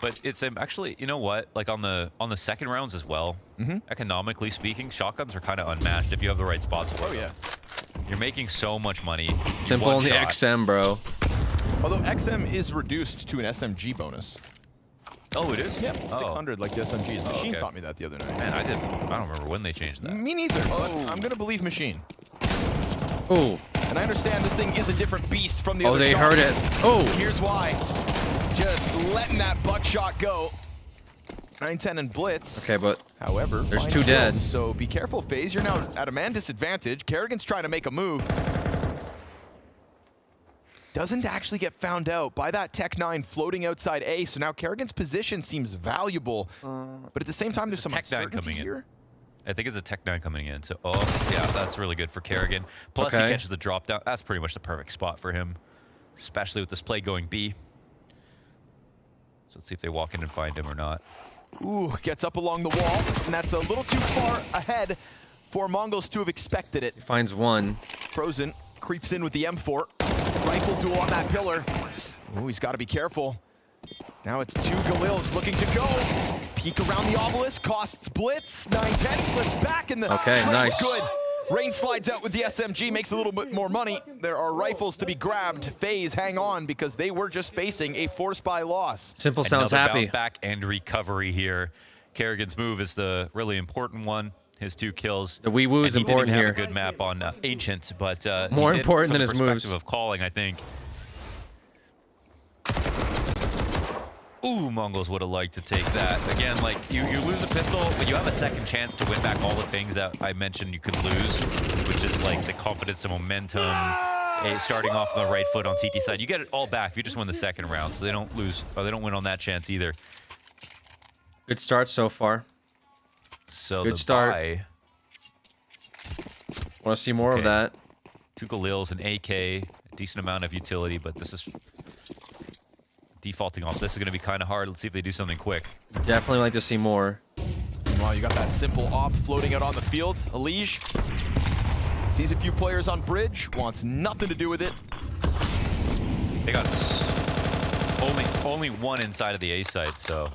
But it's actually, you know what? Like on the second rounds as well, economically speaking, shotguns are kind of unmatched if you have the right spots for them. Oh yeah. You're making so much money. Simple on the XM, bro. Although XM is reduced to an SMG bonus. Oh, it is? Yep, 600 like the SMGs. Machine okay. taught me that the other night. Man, I don't remember when they changed that. Me neither, but I'm going to believe Machine. Oh. And I understand this thing is a different beast from the other they shots. heard it. Oh. Here's why. Just letting that buckshot go. 9-10 and Blitz. Okay, but however, there's find 2 dead. kills, so be careful, FaZe. You're now at a man disadvantage. Karrigan's trying to make a move. Doesn't actually get found out by that Tech-9 floating outside A, so now Karrigan's position seems valuable. But at the same time, there's some Tech-9 uncertainty coming here. in. I think it's a Tech-9 coming in. So, yeah, that's really good for Karrigan. Plus, Okay. he catches the drop down. That's pretty much the perfect spot for him, especially with this play going B. So let's see if they walk in and find him or not. Ooh, gets up along the wall, and that's a little too far ahead for Mongols to have expected it. Finds one. Frozen creeps in with the M4. Rifle duel on that pillar. Ooh, he's got to be careful. Now it's 2 Galils looking to go. Peek around the obelisk, costs Blitz. 9-10 slips back, and the trade's nice. good. Rain slides out with the SMG, makes a little bit more money. There are rifles to be grabbed. FaZe hang on because they were just facing a force buy loss. Simple sounds Another happy. bounce back and recovery here. Karrigan's move is the really important one. His 2 kills. The wee woo is And he important didn't here. have a good map on Ancient, but More he did important from than the his moves. perspective of calling, I think. Ooh, Mongols would have liked to take that. Again, like, you lose a pistol, but you have a second chance to win back all the things that I mentioned you could lose, which is like the confidence, the momentum, starting off on the right foot on CT side. You get it all back if you just win the second round, so they don't lose, or they don't win on that chance either. Good start so far. So Good the start. buy, Want to see more of that. 2 Galils, an AK, a decent amount of utility, but this is defaulting off. This is going to be kind of hard. Let's see if they do something quick. Definitely like to see more. Meanwhile, you got that simple op floating out on the field. Elige sees a few players on bridge, wants nothing to do with it. They got only one inside of the A site, so.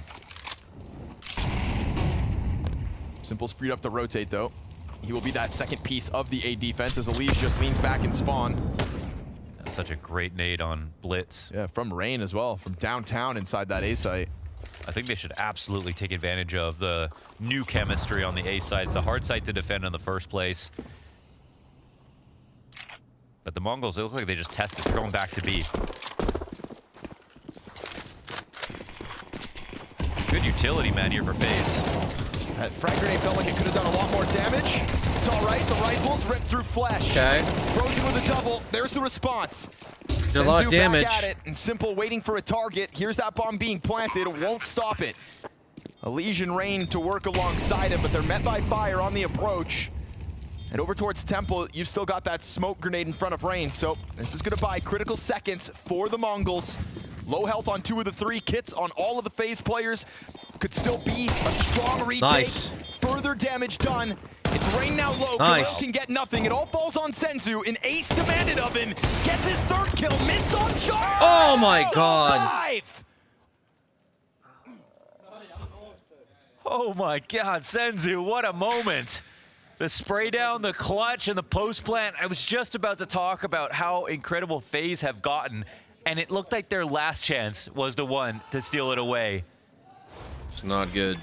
Simple's freed up to rotate, though. He will be that second piece of the A defense as Elige just leans back and spawn. That's such a great nade on Blitz. Yeah, from Rain as well, from downtown inside that A site. I think they should absolutely take advantage of the new chemistry on the A side. It's a hard site to defend in the first place. But the Mongols, it looks like they just tested. They're going back to B. Good utility, man, here for FaZe. That frag grenade felt like it could have done a lot more damage. It's all right. The rifles ripped through flesh. Okay. Frozen with a double. There's the response. Did a lot of Senzu damage. back at it, and Simple waiting for a target. Here's that bomb being planted. Won't stop it. Elige and Rain to work alongside him, but they're met by fire on the approach. And over towards Temple, you've still got that smoke grenade in front of Rain. So this is going to buy critical seconds for the Mongols. Low health on 2 of the 3 kits on all of the FaZe players. Could still be a strong retake. Nice. Further damage done. It's Rain now low. Nice. Galil can get nothing. It all falls on Senzu. An ace demanded of him. Gets his 3rd kill. Missed on shot. Oh my God. Alive. Oh my God, Senzu, what a moment. The spray down, the clutch, and the post plant. I was just about to talk about how incredible FaZe have gotten, and it looked like their last chance was the one to steal it away. It's not good.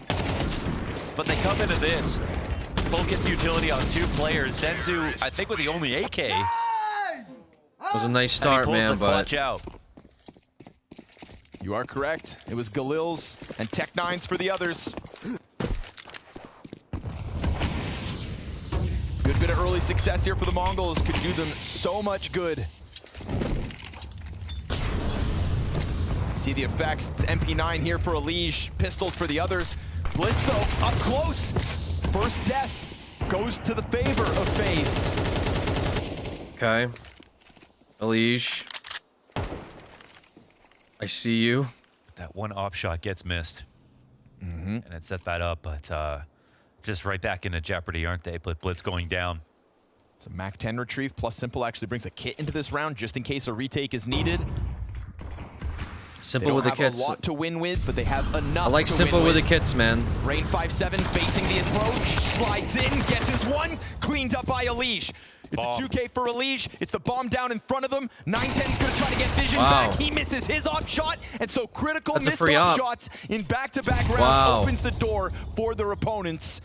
But they come into this. Both gets utility on 2 players. Senzu, I think, with the only AK. It was a nice And he start, pulls man, the but clutch out. You are correct. It was Galils and Tech-9s for the others. Good bit of early success here for the Mongols. Could do them so much good. See the effects. It's MP9 here for Elige. Pistols for the others. Blitz, though, up close. First death goes to the favor of FaZe. okay. Elige. I see you. That one op shot gets missed. And it set that up, but just right back into jeopardy, aren't they? Blitz going down. So Mac 10 retrieve plus Simple actually brings a kit into this round just in case a retake is needed. Simple with the They kits. don't have a lot to win with, but they have enough I like to Simple win with the kits, man. Rain 5-7 facing the approach, slides in, gets his one, cleaned up by Elige. It's bomb. a 2K for Elige. It's the bomb down in front of him. 910's going to try to get Vision Wow. back. He misses his op shot, and so critical That's a missed free op op. shots in back-to-back rounds Wow. opens the door for their opponents.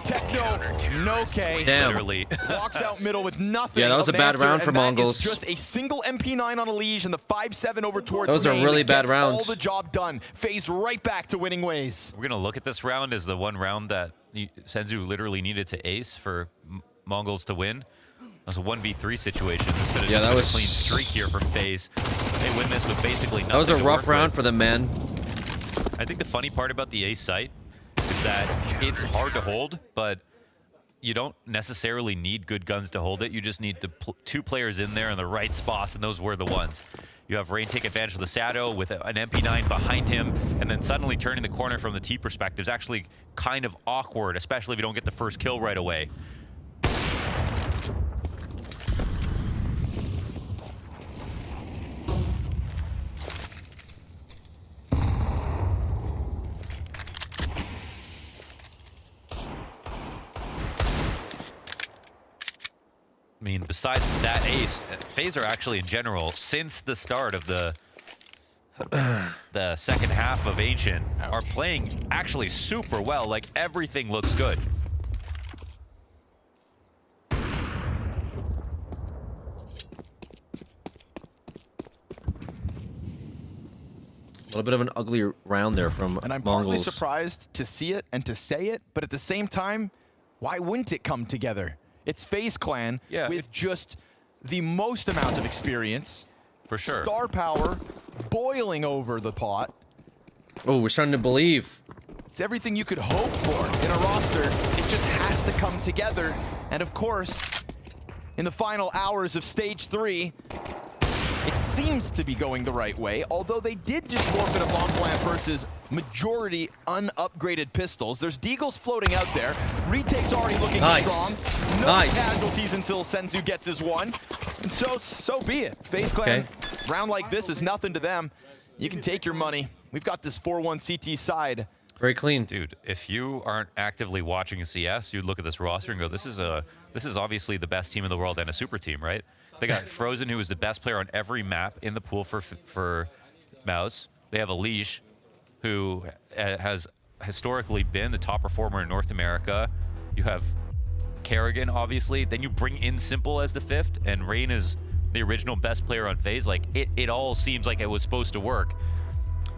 Techno, no-K. Damn. Literally. Walks out middle with nothing. Yeah, that was of a bad answer, round for and that Mongols. is just a single MP9 on Elige and the 5-7 over towards Those are main really bad gets rounds. all the job done. Phase right back to winning ways. We're going to look at this round as the one round that Senzu literally needed to ace for Mongols to win. It was a 1v3 situation. This could have Yeah, just that been was- a clean streak here from FaZe. They win this with basically nothing. That was a to rough work round with. for them, man. I think the funny part about the ace site is that it's hard to hold, but you don't necessarily need good guns to hold it. You just need two players in there in the right spots, and those were the ones. You have Rain take advantage of the shadow with an MP9 behind him, and then suddenly turning the corner from the T perspective is actually kind of awkward, especially if you don't get the first kill right away. I mean, besides that ace, FaZe are actually in general, since the start of the second half of Ancient, are playing actually super well. Like, everything looks good. A little bit of an ugly round there from And I'm partly Mongols. surprised to see it and to say it, but at the same time, why wouldn't it come together? It's FaZe Clan with just the most amount of experience. For sure. Star power boiling over the pot. Oh, we're starting to believe. It's everything you could hope for in a roster. It just has to come together. And of course, in the final hours of Stage 3, it seems to be going the right way, although they did just forfeit a bomb plant versus majority unupgraded pistols. There's Deagles floating out there. Retake's already looking strong. No casualties until Senzu gets his one. And so be it. FaZe Clan, round like this is nothing to them. You can take your money. We've got this 4-1 CT side. Very clean. Dude, if you aren't actively watching CS, you'd look at this roster and go, this is obviously the best team in the world and a super team, right? They got Frozen, who is the best player on every map in the pool for Mouse. They have Elige, who has historically been the top performer in North America. You have Kerrigan, obviously. Then you bring in Simple as the fifth, and Rain is the original best player on FaZe. Like, it all seems like it was supposed to work.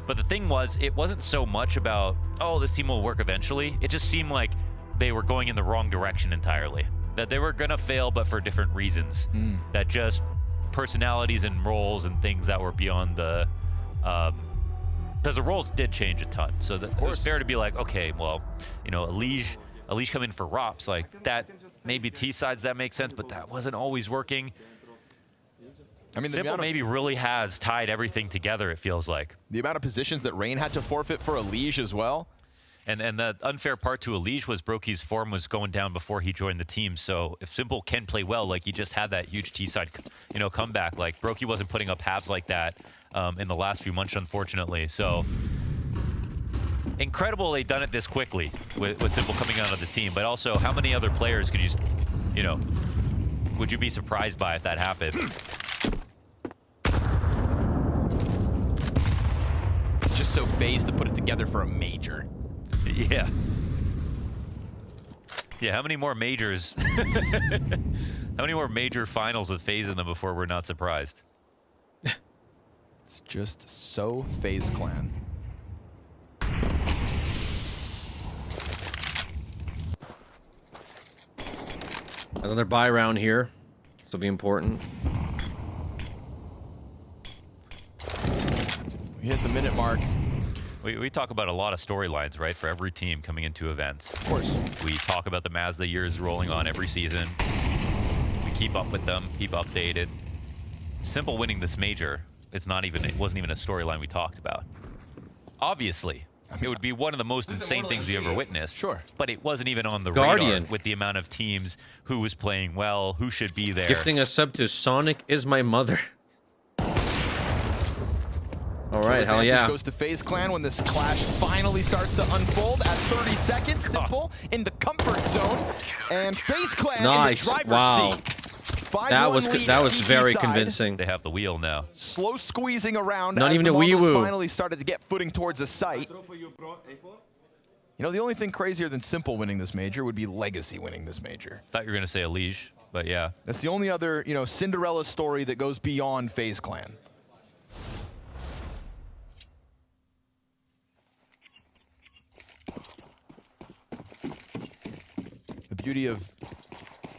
But the thing was, it wasn't so much about, oh, this team will work eventually. It just seemed like they were going in the wrong direction entirely. That they were going to fail, but for different reasons. That just personalities and roles and things that were beyond the... Because the roles did change a ton. So it was fair to be like, okay, well, you know, Elige come in for ROPS. Like, that, maybe T-sides, that makes sense, but that wasn't always working. I mean, Simple maybe really has tied everything together, it feels like. The amount of positions that Rain had to forfeit for Elige as well. And the unfair part to Elige was Brokey's form was going down before he joined the team. So if Simple can play well, like he just had that huge T-side, you know, comeback. Like Brokey wasn't putting up halves like that in the last few months, unfortunately. So incredible they've done it this quickly with Simple coming out of the team. But also, how many other players could you know, would you be surprised by if that happened? It's just so FaZe to put it together for a major. Yeah. Yeah, how many more majors? How many more major finals with FaZe in them before we're not surprised? It's just so FaZe Clan. Another buy round here. This will be important. We hit the minute mark. We talk about a lot of storylines, right, for every team coming into events. Of course. We talk about the Mazda years rolling on every season. We keep up with them, keep updated. Simple winning this major, it wasn't even a storyline we talked about. Obviously, it would be one of the most insane things we ever witnessed. Sure. But it wasn't even on the Guardian. radar with the amount of teams, who was playing well, who should be there. Gifting a sub to Sonic is my mother. All right, hell yeah. Goes to FaZe Clan when this clash finally starts to unfold at 30 seconds. Simple in the comfort zone, and FaZe Clan nice. in the driver's Wow. seat. That was CT very side. convincing. They have the wheel now. Slow squeezing around Not as even the a wee Mongols woo. finally started to get footing towards a site. You know, the only thing crazier than Simple winning this major would be Legacy winning this major. Thought you were gonna say Elige, but yeah. That's the only other, you know, Cinderella story that goes beyond FaZe Clan. The beauty of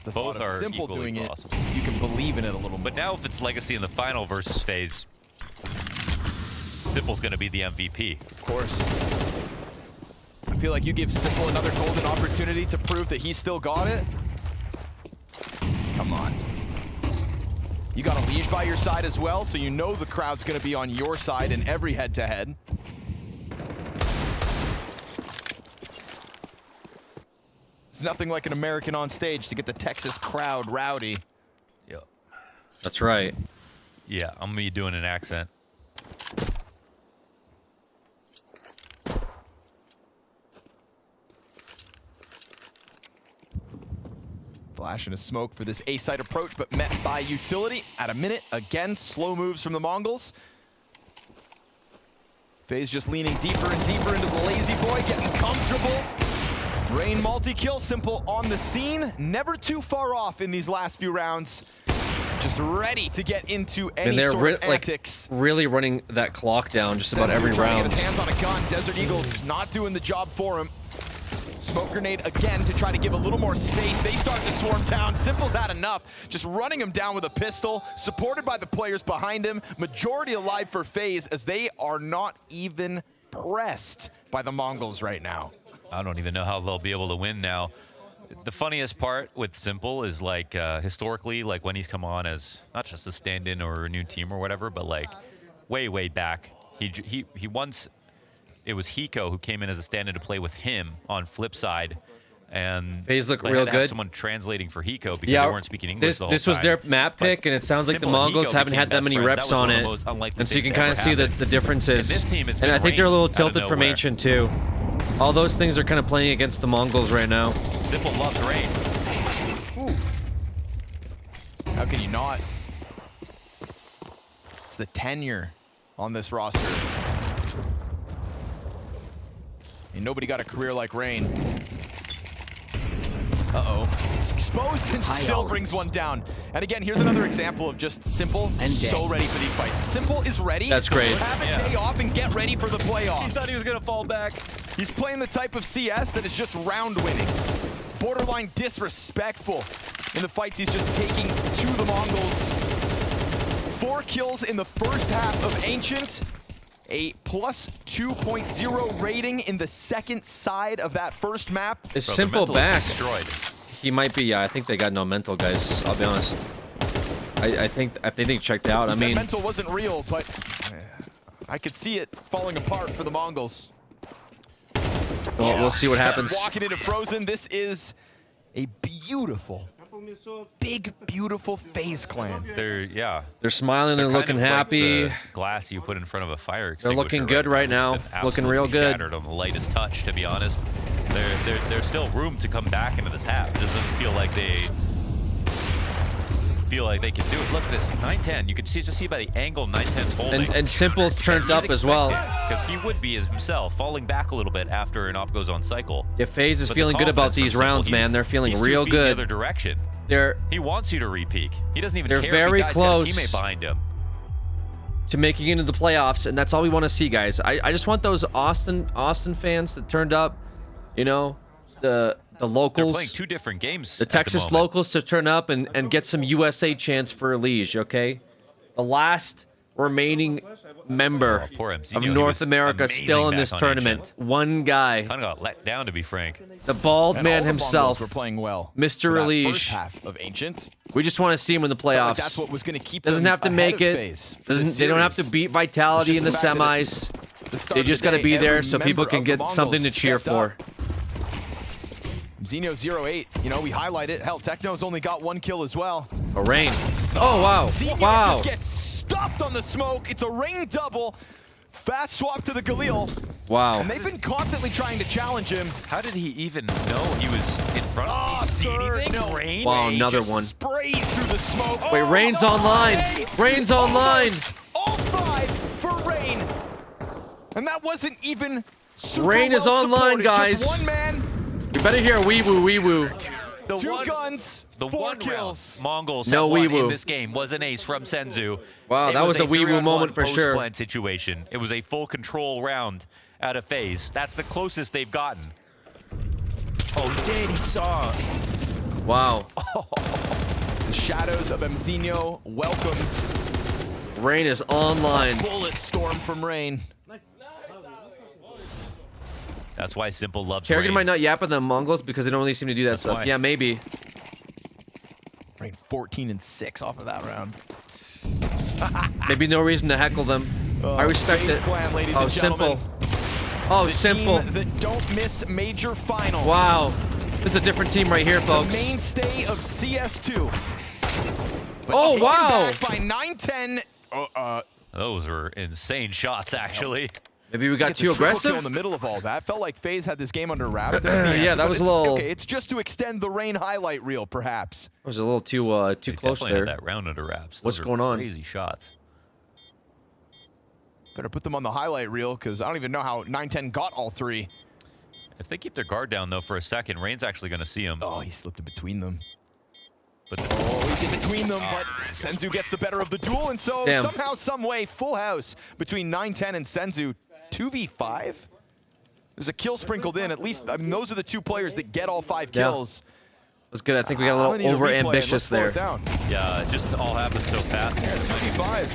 the Both thought of are Simple equally doing possible. it, you can believe in it a little more. But now if it's Legacy in the final versus FaZe, Simple's gonna be the MVP. Of course. I feel like you give Simple another golden opportunity to prove that he still got it. Come on. You got Elige by your side as well, so you know the crowd's gonna be on your side in every head-to-head. It's nothing like an American on stage to get the Texas crowd rowdy. Yep. That's right. Yeah, I'm gonna be doing an accent. Flash and a smoke for this A-side approach, but met by utility at a minute. Again, slow moves from the Mongols. FaZe just leaning deeper and deeper into the lazy boy, getting comfortable. Rain multi-kill, Simple on the scene. Never too far off in these last few rounds. Just ready to get into any And they're sort of like antics. really running that clock down just about Senzu every trying to round. get his hands on a gun. Desert Eagle's not doing the job for him. Smoke grenade again to try to give a little more space. They start to swarm down. Simple's had enough. Just running him down with a pistol, supported by the players behind him. Majority alive for FaZe as they are not even pressed by the Mongols right now. I don't even know how they'll be able to win now. The funniest part with Simple is like historically, like when he's come on as not just a stand-in or a new team or whatever, but like way back, he once, it was Hiko who came in as a stand-in to play with him on Flipside, and FaZe look they real had to have good. someone translating for Hiko because they weren't speaking English the whole This was time. their map pick, and it sounds like the Simple and Mongols Hiko haven't had that became many best reps friends. That was on one of it, the most unlikely and so you things can to kind of ever see happen. the differences. In this team, it's and been I think they're a little Rain out of tilted from nowhere. Ancient too. All those things are kind of playing against the Mongols right now. Simple loves Rain. How can you not? It's the tenure on this roster. And nobody got a career like Rain. Uh-oh. It's exposed and still brings one down. And again, here's another example of just Simple and so ready for these fights. Simple is ready. That's great. Have it pay off and get ready for the playoffs. He thought he was gonna fall back. He's playing the type of CS that is just round winning. Borderline disrespectful in the fights he's just taking to the Mongols. 4 kills in the first half of Ancient. A plus 2.0 rating in the second side of that first map. Is Bro, Simple their mental is back? destroyed. He might be. Yeah, I think they got no mental, guys. I'll be honest. I think they checked out. I mean, mental wasn't real, but I could see it falling apart for the Mongols. we'll see what happens. Walking into Frozen, this is a beautiful, big, beautiful FaZe clan. They're smiling. They're kind looking of like happy. the glass you put in front of a fire They're looking good right now. It's been Looking real absolutely good. Shattered on the lightest touch, to be honest. There's still room to come back into this half. It doesn't feel like they can do it. Look at this 910. You can just see by the angle 910's holding. And Simple's turned up as well. Because he would be as himself, falling back a little bit after an op goes on cycle. Yeah, FaZe is But the feeling good about confidence from these Simple, rounds, man. They're feeling he's real 2 feet good. the other direction. He wants you to re-peek. He doesn't even They're care very if he dies, close. got a teammate behind him. to making it into the playoffs, and that's all we want to see, guys. I just want those Austin fans that turned up, you know, the locals. They're playing 2 different games. The Texas locals to turn up and get some USA chants for Elige, okay? The last remaining member poor of Mzinho, he North was America amazing still in back this on tournament. Ancient. One guy. Kind of got let down, to be frank. The bald And man all the himself. Mongols were playing well Mr. for that Elige. first half of Ancient. We just want to see him in the Felt playoffs. like that's what was going to keep Doesn't them have to ahead make of it. FaZe for this They don't have to series. beat Vitality in the It's just the fact that semis. the start They of just the got to day, be there every so people member can of get the something to Mongols cheer stepped up. for. Xeno 08, you know, we highlight it. Hell, Techno's only got 1 kill as well. A rain. Oh, wow. Xeno Wow. just gets stuffed on the smoke. It's a ring double. Fast swap to the Galil. Wow. And they've been constantly trying to challenge him. How did he even know he was in front of him? Did he see anything? No. Rain? Wow, He another just one. sprays through the smoke. Wait, Rain's online. Rain's online. All 5 for Rain. And that wasn't even super Rain is well online, supported. guys. Just one man, You better hear wee woo, wee woo. two guns, The 4 one kills. round Mongols No have won wee-woo. in this game was an ace from Senzu. Wow, It that was a wee-woo 3-on-1 moment for sure. post-plant situation. It was a full control round out of FaZe. That's the closest they've gotten. Oh, he did. He saw. Wow. The shadows of Mzinho welcomes Rain is online. bullet storm from Rain. That's why Simple loves Kerrigan Rain. might not yap at the Mongols because they don't really seem to do that stuff. why. Yeah, maybe. Rain 14 and 6 off of that round. Maybe no reason to heckle them. I respect FaZe it. Clan, ladies Oh, and gentlemen. simple. Oh, The simple. team that don't miss major finals. Wow. This is a different team right here, folks. The mainstay of CS2. But Oh, taken wow. back by 9-10. Those were insane shots, actually. Maybe we got Gets a too triple aggressive. kill in the middle of all that. Felt like FaZe had this game under wraps. There's the answer, Yeah, that but was a it's- little- Okay, it's just to extend the Rain highlight reel, perhaps. It was a little too close Definitely there. had that round under wraps. What's Those are going on? Crazy shots. Better put them on the highlight reel because I don't even know how 9-10 got all 3. If they keep their guard down, though, for a second, Rain's actually going to see him. Oh, he slipped in between them. But Oh, he's in between them, but Senzu gets the better of the duel, and so Damn. somehow, some way, full house between 9-10 and Senzu. 2v5? There's a kill sprinkled in. At least, I mean, those are the 2 players that get all 5 Yeah. kills. That's good. I think we got a I'm little gonna need over replay and let's ambitious slow there. it down. yeah, it just all happened so fast. Yeah, 2v5.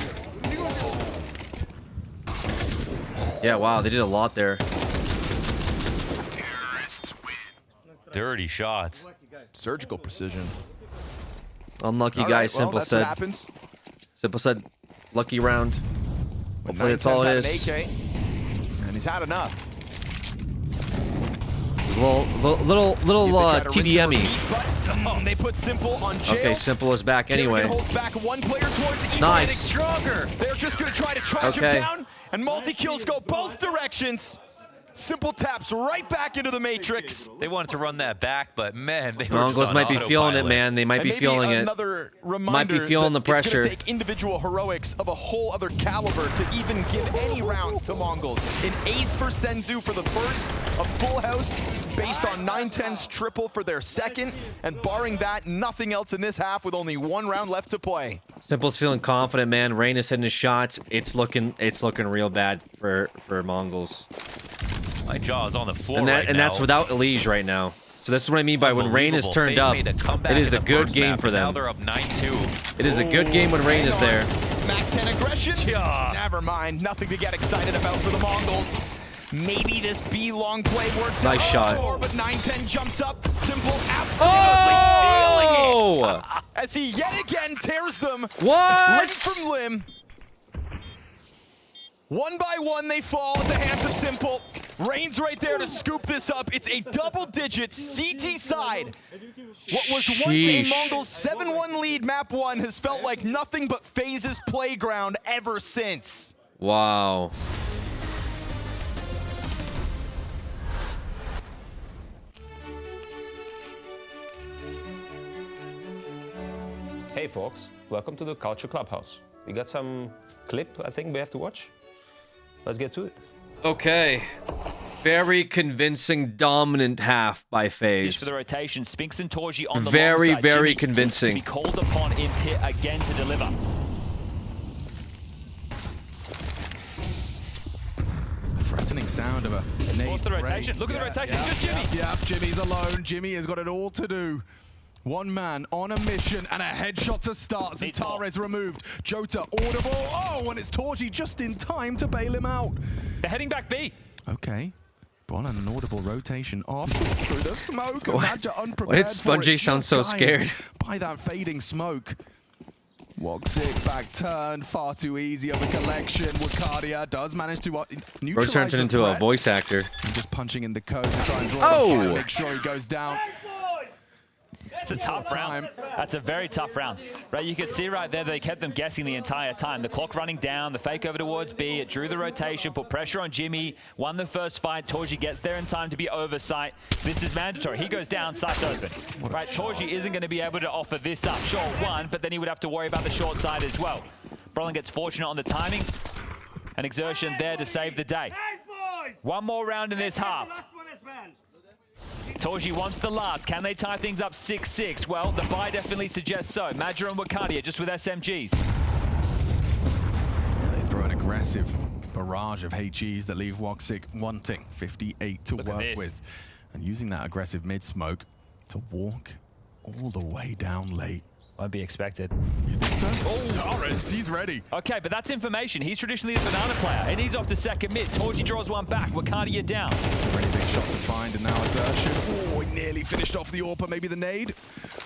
Yeah, wow, they did a lot there. Dirty shots. Surgical precision. Unlucky All guy, right, well, Simple that's what said. happens. Simple said, lucky round. Hopefully that's all it 9-10's is. had an AK, and he's had enough. It was a little See if they try to rinse and TDM-y. repeat, but they put Simple on jail. Okay, Simple is back anyway. Kerrigan holds back one player towards Evo, Nice. getting stronger. They're just going to try to charge Okay. him down, and multi-kills go both directions. Simple taps right back into the Matrix. They wanted to run that back, but man, they were Mongols just on might be feeling it, autopilot. man. They might And be maybe feeling it. another reminder Might be feeling the that It's pressure. going to take individual heroics of a whole other caliber to even give any rounds to Mongols. An ace for Senzu for the first, a full house based on 9-10's triple for their second, and barring that, nothing else in this half with only 1 round left to play. Simple's feeling confident, man. Rain is hitting his shots. It's looking real bad for Mongols. My jaw is on the floor And right that's now. without Elige right now. So this is what I mean by when Rain is Unbelievable. turned FaZe up. made a comeback It is in a the good first game map, for and Now them. they're up 9-2. It is a good game when Rain is there. Mac 10 aggression? Never mind. Nothing to get excited about for the Mongols. Maybe this B long play works Nice out. shot. Oh, but 9-10 jumps up. Simple absolutely feeling it. As he yet again tears them What? limb from limb. One by one, they fall at the hands of Simple. Rain's right there to scoop this up. It's a double-digit CT side. What was once a Sheesh. Mongols 7-1 lead, map 1, has felt like nothing but FaZe's playground ever since. Wow. Hey folks, welcome to the Culture Clubhouse. We got some clip I think we have to watch. Let's get to it. Okay. Very convincing, dominant half by For FaZe. the rotation, Spinks and Torji on the Very, long side. very Jimmy convincing. To be called upon in pit again to deliver. Threatening sound of a nade. What's the rotation? Look at the rotation. Just Jimmy. Yep, Jimmy's alone. Jimmy has got it all to do. One man on a mission and a headshot to start. Zentares removed. Jota audible. Oh, and it's Torji just in time to bail him out. They're heading back B. Okay. Bon and an audible rotation off through the smoke. And Madja unprepared Why did for Spongy it, sound just so guised scared? by that fading smoke. Woxic back turn, far too easy of a collection. Wukadia does manage to Bro neutralize turns it the into a threat. voice actor. And just punching in the code to try and draw Oh! the fire, make sure he goes down. That's a tough round. That's a very tough round. Right, you could see right there they kept them guessing the entire time. The clock running down, the fake over towards B, it drew the rotation, put pressure on Jimmy, won the first fight. Torji gets there in time to be over site. This is mandatory. He goes down, site's open. Right, Torji isn't going to be able to offer this up. Sure, one, but then he would have to worry about the short side as well. Brolin gets fortunate on the timing and exertion there to save the day. One more round in this half. Torji wants the last. Can they tie things up 6-6? Well, the buy definitely suggests so. Madra and Wakadia just with SMGs. Yeah, they throw an aggressive barrage of HEs that leave Woxic wanting 58 to work with. And using that aggressive mid-smoke to walk all the way down late. Won't be expected. You think so? Oh, Torres, he's ready. Okay, but that's information. He's traditionally the banana player, and he's off to second mid. Torji draws one back. Wakadia down. It's a pretty big shot to find, and now Exertion. Oh, he nearly finished off the AWP, maybe the nade.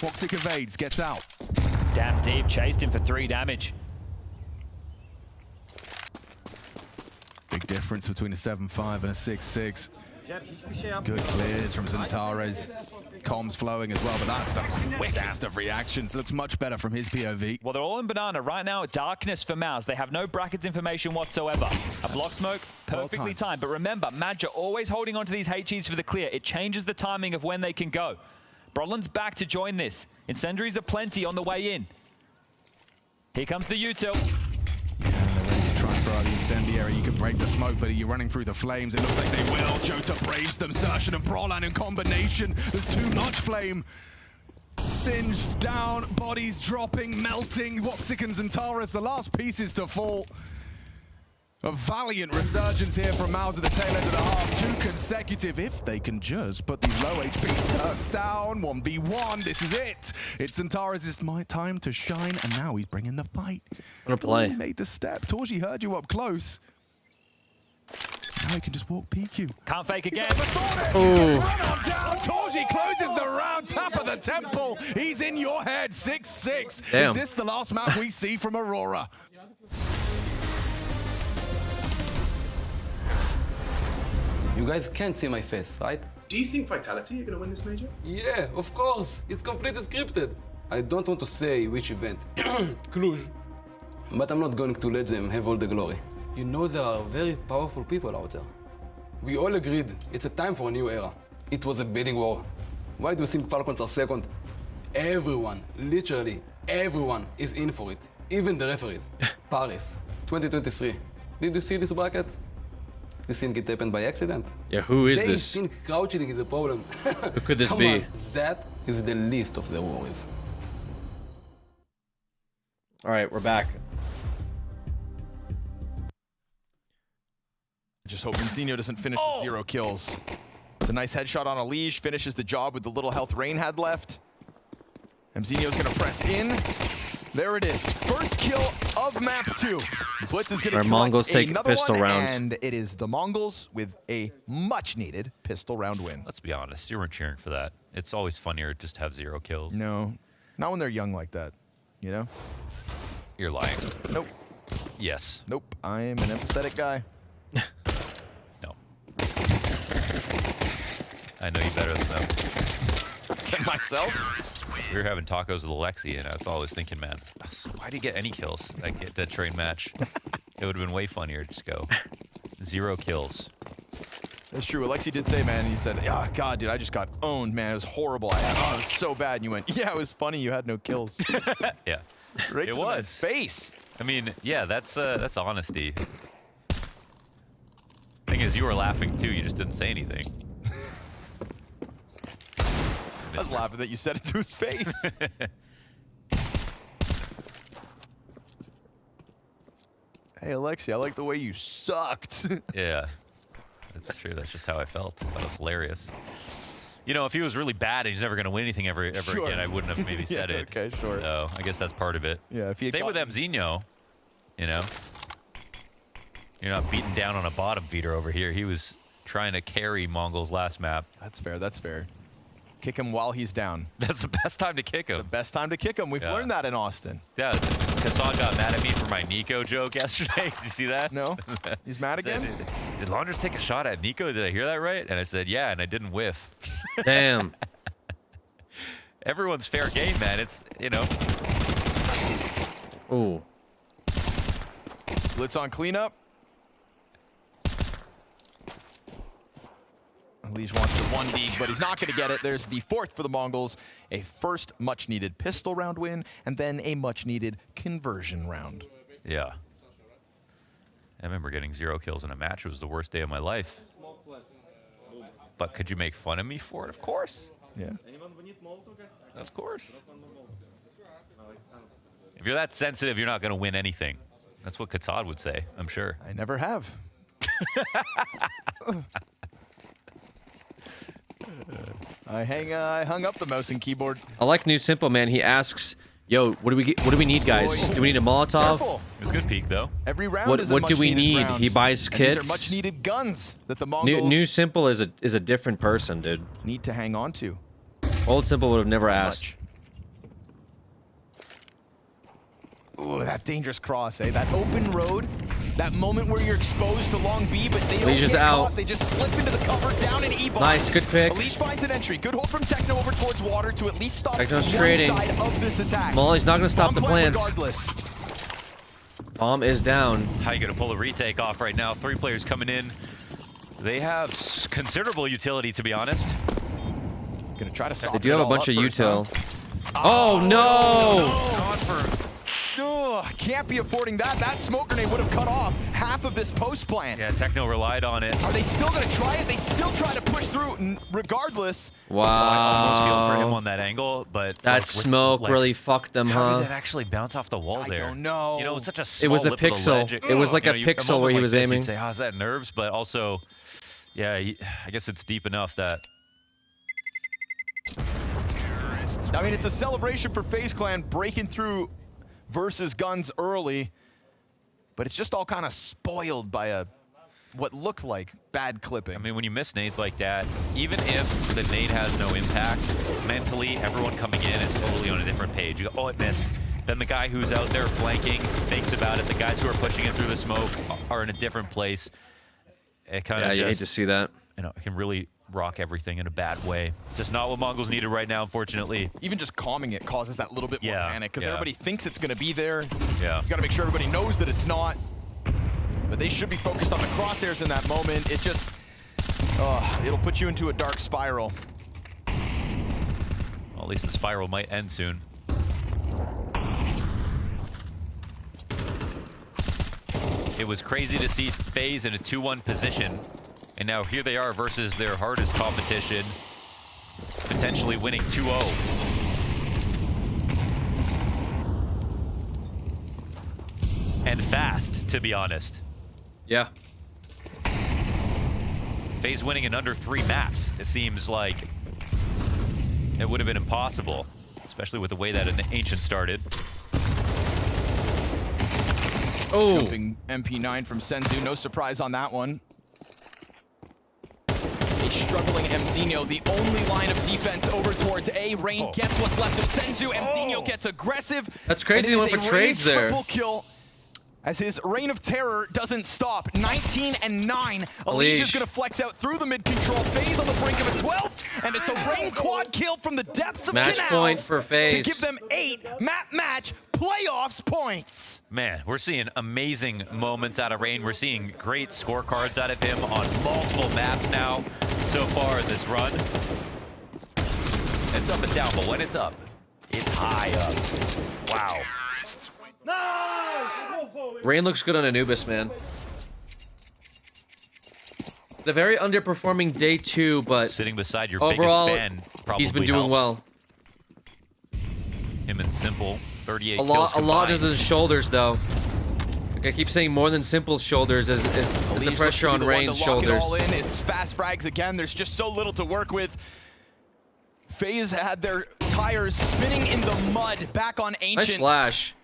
Woxic evades, gets out. Damn deep, chased him for 3 damage. Big difference between a 7-5 and a 6-6. Good clears from Zantares. Comms flowing as well, but that's the quickest of reactions. Looks much better from his POV. Well, they're all in banana right now. Darkness for Mouse. They have no brackets information whatsoever. A block smoke, perfectly timed. But remember, Madja always holding on to these HEs for the clear. It changes the timing of when they can go. Brodlin's back to join this. Incendiaries are plenty on the way in. Here comes the util. Try and throw out the incendiary. You can break the smoke, but you're running through the flames. It looks like they will. Jota braves them. Sershin and Brolan in combination. There's too much flame. Singed down, bodies dropping, melting. Woxic and Zantares, the last pieces to fall. A valiant resurgence here from Mouse at the tail end of the half. 2 consecutive, if they can just put these low HP Turks down. 1v1, this is it. It's Zantares' time to shine, and now he's bringing the fight. What a play. He made the step. Torji heard you up close. Now he can just walk PQ. Can't fake again. Gets run on down. Torji closes the round. Top of the temple. He's in your head. 6-6. Damn. Is this the last map we see from Aurora? You guys can't see my face, right? Do you think Vitality are going to win this major? Yeah, of course. It's completely scripted. I don't want to say which event. Cluj. But I'm not going to let them have all the glory. You know there are very powerful people out there. We all agreed it's a time for a new era. It was a bidding war. Why do you think Falcons are second? Everyone, literally everyone is in for it. Even the referees. Paris, 2023. Did you see this bracket? You think it happened by accident? Yeah, who is this? They think crouching is the problem. Who could this Come be? on, that is the least of the worries. All right, we're back. Just hope Zinio doesn't finish with 0 kills. It's a nice headshot on Elige, finishes the job with the little health Rain had left. Mzinio's gonna press in. There it is. First kill of map 2. Blitz is gonna Our Mongols take another pistol one, round. and it is the Mongols with a much-needed pistol round win. Let's be honest, you weren't cheering for that. It's always funnier just to have 0 kills. No, not when they're young like that, you know? You're lying. Nope. Yes. Nope, I am an empathetic guy. No. I know you better than them. Than myself? We were having tacos with Alexi, and I was always thinking, man, why'd he get any kills? That get Dead Train match. It would have been way funnier to just go 0 kills. That's true. Alexi did say, man, he said, oh, God, dude, I just got owned, man. It was horrible. It was so bad. And you went, yeah, it was funny. You had no kills. Yeah. Right it to was. The face. I mean, yeah, that's honesty. Thing is, you were laughing too. You just didn't say anything. I was laughing that you said it to his face. Hey, Alexi, I like the way you sucked. Yeah, that's true. That's just how I felt. That was hilarious. You know, if he was really bad and he's never going to win anything ever again, I wouldn't have maybe said it. Okay, sure. So I guess that's part of it. Yeah, if he had Same with Mzinho, you know. You're not beating down on a bottom feeder over here. He was trying to carry Mongols last map. That's fair. That's fair. Kick him while he's down. That's the best time to kick him. The best time to kick him. We've learned that in Austin. Yeah, Kassan got mad at me for my Nico joke yesterday. Did you see that? No. He's mad again? Did Launders take a shot at Nico? Did I hear that right? And I said, yeah, and I didn't whiff. Damn. everyone's fair game, man. It's, you know. Ooh. Blitz on cleanup. Unleash wants the 1D, but he's not going to get it. There's the fourth for the Mongols. A first much-needed pistol round win, and then a much-needed conversion round. Yeah. I remember getting 0 kills in a match. It was the worst day of my life. But could you make fun of me for it? Of course. Yeah. Of course. If you're that sensitive, you're not going to win anything. That's what Katsad would say, I'm sure. I never have. I hung up the mouse and keyboard. I like New Simple, man. He asks, "Yo, what do we need, guys? Do we need a Molotov?" Careful. It's a good peek, though. Every round is a What do we much-needed need? round. He buys And kits. these are much-needed guns that the Mongols New Simple is a different person, dude. need to hang on to. Old Simple would have never asked. Ooh, that dangerous cross, eh? That open road, that moment where you're exposed to long B, but they don't Leash is get out. caught. They just slip into the cover, down in E-bomb. Nice, good pick. Leash finds an entry. Good hold from Techno over towards water to at least stop Techno's one trading. side of this attack. Molly's not gonna stop Bomb the plant plants. regardless. Bomb is down. How you going to pull a retake off right now? 3 players coming in. They have considerable utility, to be honest. Gonna try to They soften do have it a all bunch up of first, util. huh? Oh, no! Can't be affording that. That smoke grenade would have cut off half of this post plant. Yeah, Techno relied on it. Are they still going to try it? They still try to push through regardless. I almost feel for him Wow. on that angle, but That with, smoke like, really fucked them, how huh? did that actually bounce off the wall there? I don't know. You know, it's such a It small was a lip of the pixel. ledge. It was like You a know, pixel moment where he like was this, you'd aiming. say, how's that nerves? But also, yeah, I guess it's deep enough that. I mean, it's a celebration for FaZe Clan breaking through versus guns early, but it's just all kind of spoiled by what looked like bad clipping. I mean, when you miss nades like that, even if the nade has no impact, mentally, everyone coming in is totally on a different page. You go, oh, it missed. Then the guy who's out there flanking thinks about it. The guys who are pushing it through the smoke are in a different place. It kind of Yeah, you hate to see that. You know, it can really rock everything in a bad way. Just not what Mongols needed right now, unfortunately. Even just calming it causes that little bit more panic because yeah. everybody thinks it's going to be there. Yeah. You got to make sure everybody knows that it's not. But they should be focused on the crosshairs in that moment. It just, it'll put you into a dark spiral. Well, at least the spiral might end soon. It was crazy to see FaZe in a 2-1 position, and now here they are versus their hardest competition, potentially winning 2-0. And fast, to be honest. Yeah. FaZe winning in under 3 maps. It seems like it would have been impossible, especially with the way that an Ancient started. Oh. Jumping MP9 from Senzu, no surprise on that one. A struggling Mzinho, the only line of defense over towards A. Rain gets what's left of Senzu. Mzinho gets aggressive. That's crazy. And They it went is for a Rain trades there. triple kill as his reign of terror doesn't stop. 19 and 9. Alicia is going to flex out through the mid control. FaZe on the brink of a 12th, and it's a Rain quad kill from the depths of Match Canals point for FaZe. to give them 8 map match playoffs points. Man, we're seeing amazing moments out of Rain. We're seeing great scorecards out of him on multiple maps now so far in this run. It's up and down, but when it's up, it's high up. Wow. Rain looks good on Anubis, man. The very underperforming day 2, but sitting beside your overall, biggest fan probably he's been doing helps. well. Him and Simple, 38 A kills lot combined. is his shoulders, though. Like I keep saying, more than Simple's shoulders is the Leash pressure looks on to be the one Rain's to lock shoulders. It all in. It's fast frags again. There's just so little to work with. FaZe had their tires spinning in the mud back on Ancient. Nice flash.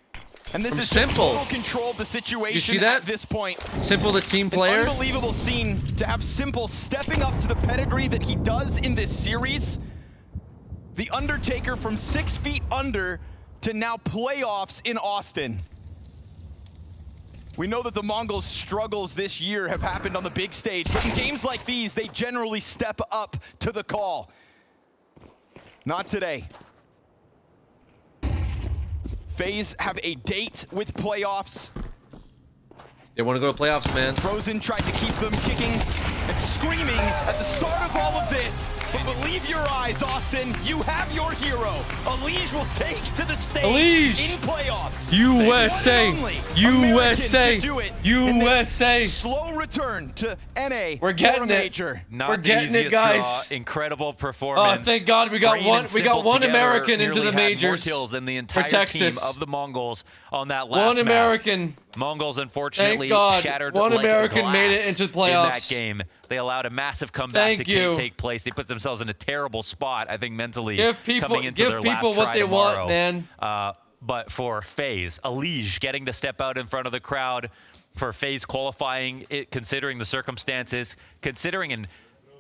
And this From is just Simple. total control of the situation You see that? at this point. Simple, the team player. An unbelievable scene to have Simple stepping up to the pedigree that he does in this series. The Undertaker from 6 feet under to now playoffs in Austin. We know that the Mongols' struggles this year have happened on the big stage, but in games like these, they generally step up to the call. Not today. FaZe have a date with playoffs. They want to go to playoffs, man. Frozen tried to keep them kicking and screaming at the start of all of this. But believe your eyes, Austin. You have your hero. Elige will take to the stage Elige. in playoffs. USA. USA. USA. Slow return to NA. We're getting it. Major. Not We're the getting it, easiest guys. draw. Incredible performance. Oh, thank God we got Green one. and We got Simple one together American into nearly the had majors more kills than the for entire Texas. team of the Mongols on that last One map. American. Mongols unfortunately Thank God. shattered One like American made it glass into in playoffs. that game. They allowed a massive comeback Thank to you. take place. They put themselves in a terrible spot, I think, mentally. Give people- coming into give their people last what try they want, tomorrow. man. But for FaZe, Elige getting to step out in front of the crowd, for FaZe qualifying, it, considering the circumstances, considering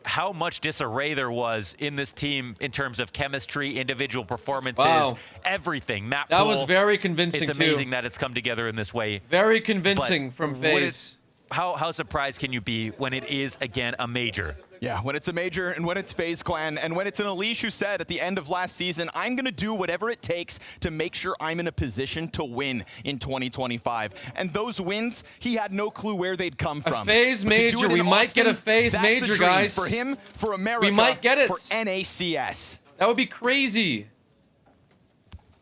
how much disarray there was in this team in terms of chemistry, individual performances, Wow. everything. Map That pool, was very convincing, It's amazing that it's come together in this way. Very convincing But from would FaZe. How surprised can you be when it is, again, a major? Yeah, when it's a major and when it's FaZe Clan and when it's an Elige who said at the end of last season, I'm going to do whatever it takes to make sure I'm in a position to win in 2025. And those wins, he had no clue where they'd come from. FaZe But to do major. it We in might get a Austin, FaZe that's the major, dream guys. For him, for America, We might get it. for NACS. That would be crazy.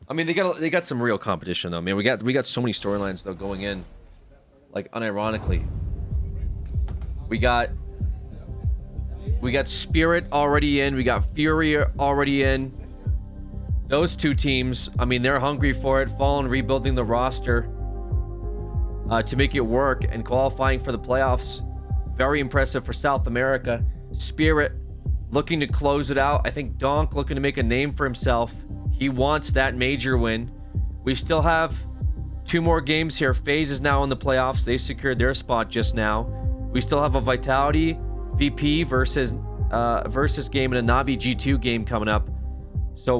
I mean, they got some real competition though, man. We got so many storylines though going in, like unironically. We got Spirit already in. We got Fury already in. Those two teams, I mean, they're hungry for it. Fallen rebuilding the roster to make it work and qualifying for the playoffs. Very impressive for South America. Spirit looking to close it out. I think Donk looking to make a name for himself. He wants that major win. We still have 2 more games here. FaZe is now in the playoffs. They secured their spot just now. We still have a Vitality VP versus game and a Navi G2 game coming up. So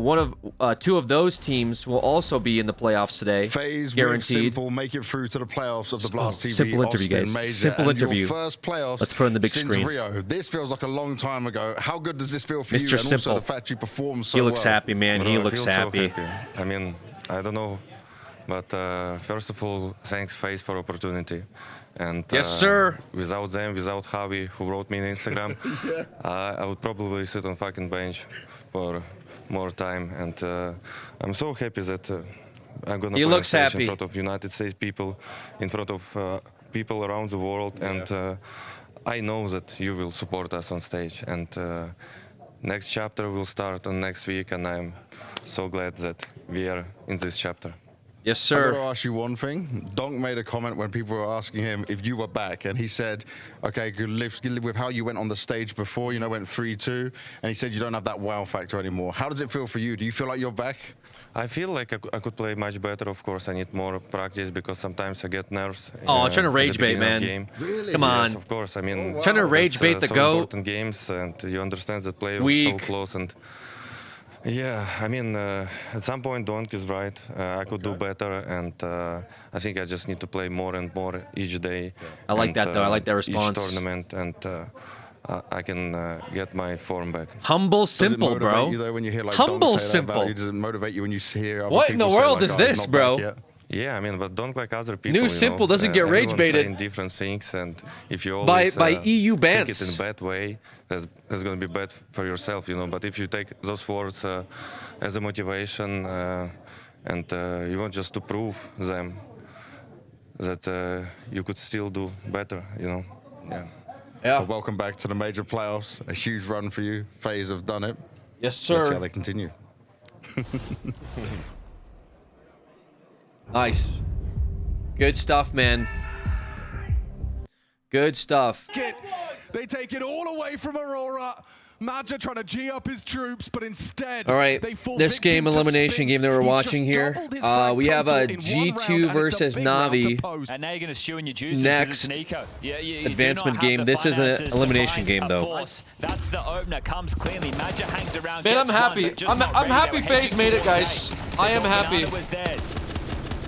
2 of those teams will also be in the playoffs today. FaZe guaranteed. with Simple make it through to the playoffs of the Blast TV Simple interview, Austin guys. Major, Simple and interview. Your first playoffs Let's put it on the big since screen. Rio. This feels like a long time ago. How good does this feel for you? Mr. And Simple. also the fact you performed so He looks well. happy, man. He Bro, I looks feel so happy. I mean, I don't know, but first of all, thanks FaZe for opportunity. And Yes, sir. Without them, without Javi, who wrote me on Instagram, I would probably sit on fucking bench for more time. And I'm so happy that I'm gonna He play looks on stage happy. in front of United States people, in front of people around the world, and I know that you will support us on stage. And next chapter will start on next week, and I'm so glad that we are in this chapter. Yes, I've sir. got to ask you one thing. Donk made a comment when people were asking him if you were back, and he said, okay, good live with how you went on the stage before, you know, went 3-2, and he said you don't have that wow factor anymore. How does it feel for you? Do you feel like you're back? I feel like I could play much better. Of course, I need more practice because sometimes I get nerves. Oh, I'm trying to at the rage bait, beginning of man. game. Really? Come on. Yes, of course. I mean, Trying to rage bait the so GOAT. important games, and you understand that players Weak. so close. And yeah, I mean, at some point, Donk is right. I could do better, and I think I just need to play more and more each day. I like and, that, though. I like that response. Each tournament, and I can get my form back. Humble, Does it simple, motivate bro. you though when you hear like Humble, Donk say that about simple. you? Does it motivate you when you hear other What in people the say, world like, is "Oh, he's this, not bro?" back yet"? Yeah, I mean, but don't like other people. New you Simple know? doesn't get rage Everyone's baited. saying different things, and if you By always EU take bans. it in a bad way, that's going to be bad for yourself, you know. But if you take those words as a motivation, and you want just to prove them that you could still do better, you know. Yeah. Yeah. Well, welcome back to the major playoffs. A huge run for you. FaZe have done it. Yes, Let's see sir. how they continue. Nice. Good stuff, man. Good stuff. They take it all away from Aurora. Madja trying to G up his troops, but instead, All right, they fall this game victim to elimination game Spinks. that we're He's watching just here. doubled his frag We have a total in one round, G2 and it's a versus big round to Navi post. And now you're going to stew in your juices Next because it's an eco. You advancement do not have game. the This is an finances to elimination find game, a though. force. That's the opener. Comes cleanly. Madja hangs around. Man, I'm gets one, happy. but just I'm not ready. happy They were FaZe hedging made it, towards guys. A. I am The happy. banana was theirs.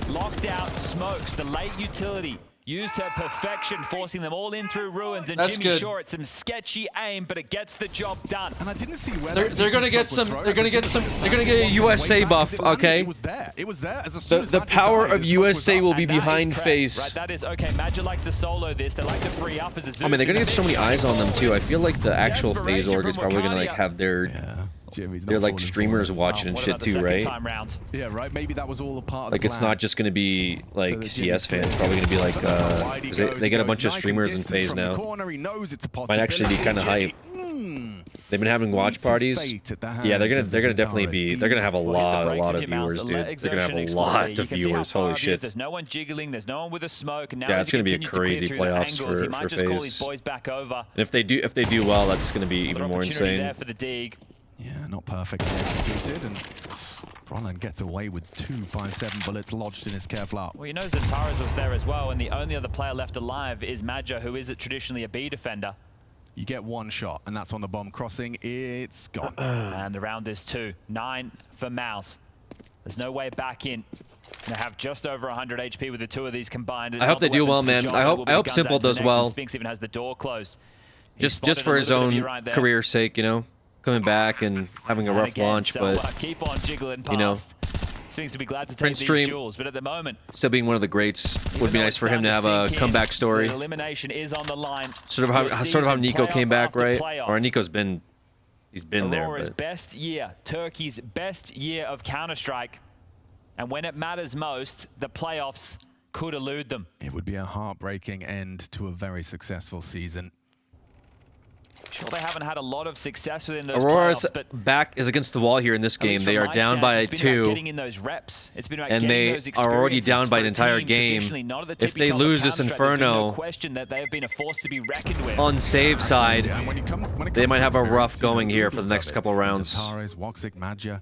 Locked out smokes. The late utility Used her perfection, forcing them all in through ruins. And That's Jimmy good. Shaw, it's some sketchy aim, but it gets the job done. And I didn't see where They're gonna get some. They're gonna get some. They're gonna get a USA buff. Okay. It was there. It was there. As soon as The Magic power died, of his smoke was USA up. will be And that is behind correct, FaZe. Right, that is okay. Magic likes to solo this. They like to free up as a Zeus. I mean, they're gonna get so many eyes on them too. I feel like the actual FaZe org is probably gonna like have their like streamers watching and shit too, right? Yeah, right. Maybe that was all a part of Like the it's plan. not just gonna be like CS fans. It's probably gonna be like 'cause they get a bunch of streamers in FaZe now. Might actually be kind of hype. They've been having watch parties. Yeah, they're gonna definitely be. They're gonna have a lot of viewers, dude. They're gonna have a lot of viewers. Holy shit. There's no one jiggling. There's no one with a smoke. And now Yeah, as it's he gonna be a continues to clear crazy through the playoffs angles, he might for just call his FaZe. boys back over. And if they do well, that's gonna be even more Opportunity there insane. for the dig. Yeah, not perfectly executed, and Bronland gets away with 2 5.7 bullets lodged in his Kevlar. Well, you know Zataras was there as well, and the only other player left alive is Madja, who is traditionally a B defender. You get one shot, and that's on the bomb crossing. It's gone. And the round is 2. 9 for Mouse. There's no way back in. They have just over 100 HP with the two of these combined. I hope they do well, man. I hope Simple does well. Spinks even has the door closed. Just for his own career's sake, you know, coming back and having a And rough again, launch, so, but keep on jiggling past. you know, Spinks would be glad to take Prince these Stream, duels, but at the moment, still being one of the greats, would be nice for him to have a comeback story. the elimination is on the line. Sort of how Nico came back, right? Or Nico's been, he's been there. Aurora's But best year, Turkey's best year of Counter-Strike. And when it matters most, the playoffs could elude them. It would be a heartbreaking end to a very successful season. Sure, they haven't had a lot of success within those Aurora's playoffs, but back is against the wall here in this game. They are down by it's been about 2. getting in those reps. It's been about And getting they those are already experiences down by for an a entire team game. traditionally not at the If they tippy top of lose this Counter-Strike, there's been Inferno no question that they have been a force to be reckoned with. on save side, they might have a rough experience, you know, going here for the oodles next of it. couple rounds. Zataras, Woxic, Madja.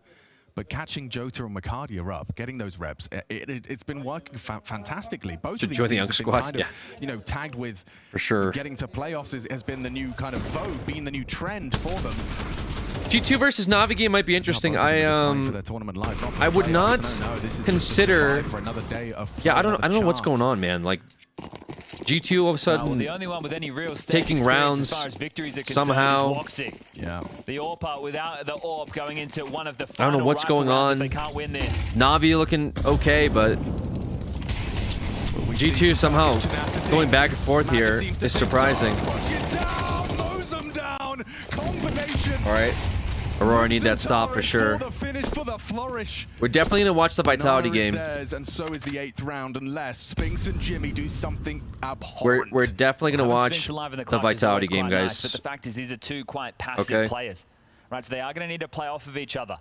But catching Jota and Makadia up, getting those reps, it's been working fantastically. Both Should of these join the teams Young have been Squad, kind of, yeah. you know, tagged with For sure. getting to playoffs has been the new kind of vogue, being the new trend for them. G2 versus Navi game might be interesting. I would not consider. Yeah, I don't know what's going on, man. Like G2 all of a sudden the only one with any real taking experience rounds as far as victories are concerned somehow. is Woxic. Yeah. The AWP without the AWP going into one of the I don't final know what's rifle going rounds on. if they can't win this. Navi looking okay, but G2 somehow going back and forth here is surprising. All right, Aurora need that stop for sure. We're definitely gonna watch the Vitality game. And so is the 8th round, unless Spinks and Jimmy do something abhorrent. We're definitely gonna watch Spinks alive in the clutch is Vitality always game, quite nice, guys. but the fact is, these are two quite passive Okay. players, right? So they are going to need to play off of each other.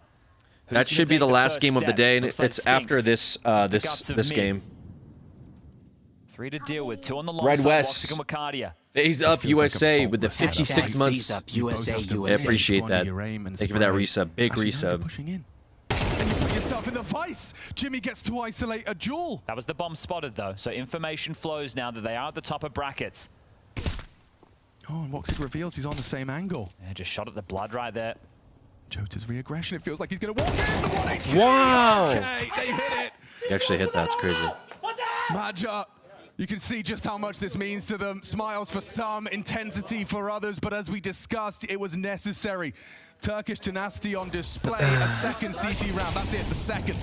Who's That gonna should be take the last first game of the step? day, and Looks like it's after Spinks. this The guts of this mid. game. 3 to deal with, 2 on the long Red side, West. Woxic and Wakadia. FaZe Up USA with the 56 months. FaZe Up USA, I USA. appreciate that. Thank you for that resub. Big resub. Put yourself in the vice. Jimmy gets to isolate a duel. That was the bomb spotted, though, so information flows now that they are at the top of brackets. Oh, and Woxic reveals he's on the same angle. Yeah, just shot at the blood right there. Jota's re-aggression. It feels like he's going to walk in. The 1 HP. Wow. Okay, they hit it. He actually hit that. It's crazy. Madja, you can see just how much this means to them. Smiles for some, intensity for others, but as we discussed, it was necessary. Turkish tenacity on display, a second CT round. That's it, the second.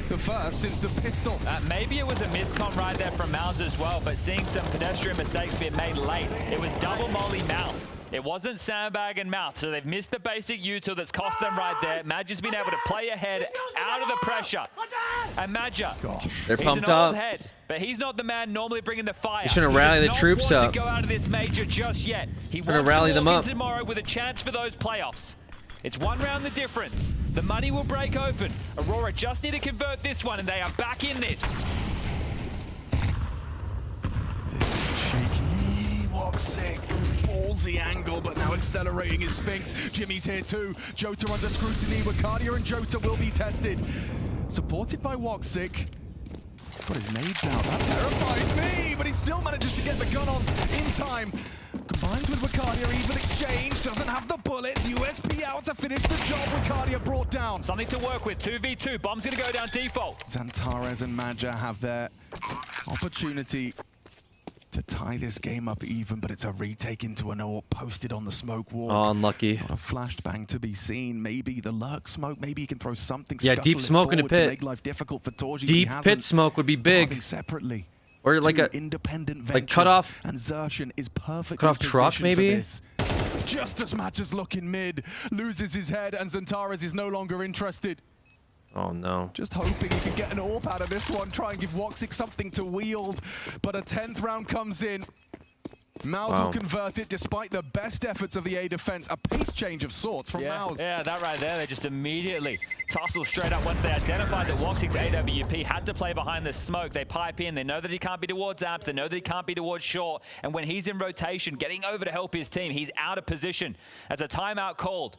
The first since the pistol. Maybe it was a miscom right there from Mouse as well, but seeing some pedestrian mistakes being made late. It was double molly mouth. It wasn't sandbag and mouth, so they've missed the basic util that's cost them right there. Madja's been able to play ahead out of the pressure. And Madja, They're he's pumped an old up. head, but he's not the man normally bringing the fire. He's trying to He rally does the not troops want up. to go out of this major just yet. He Trying to wants rally to them walk up. in tomorrow with a chance for those playoffs. It's 1 round the difference. The money will break open. Aurora just need to convert this one, and they are back in this. Cheeky Woxic, ballsy angle, but now accelerating his Spinks. Jimmy's here too. Jota under scrutiny. Wakadia and Jota will be tested. Supported by Woxic. He's got his nades out. That terrifies me, but he still manages to get the gun on in time. Combined Finds with Wicardia, even exchange, doesn't have the bullets. USP out to finish the job. Wicardia brought down. Something to work with. 2v2. Bomb's going to go down default. Xantares and Maja have their opportunity to tie this game up even, but it's a retake into an AWP posted on the smoke wall. Oh, unlucky. Not a flashbang to be seen. Maybe the lurk smoke. Maybe he can throw something. Yeah, deep smoke in a pit. To make life difficult for Torji. Deep pit smoke would be big. Separately. Or like a independent like cut off. And Xerxen is perfectly cut off truck maybe. Just as Maja's looking mid, loses his head, and Xantares is no longer interested. Oh no. Just hoping he can get an AWP out of this one, try and give Woxic something to wield. But a 10th round comes in. Maus will convert it despite the best efforts of the A defense. A pace change of sorts from Maus. Yeah, that right there, they just immediately tussle straight up. Once they identified that Woxic's AWP had to play behind the smoke, they pipe in. They know that he can't be towards Abs. They know that he can't be towards Short. And when he's in rotation, getting over to help his team, he's out of position as a timeout called.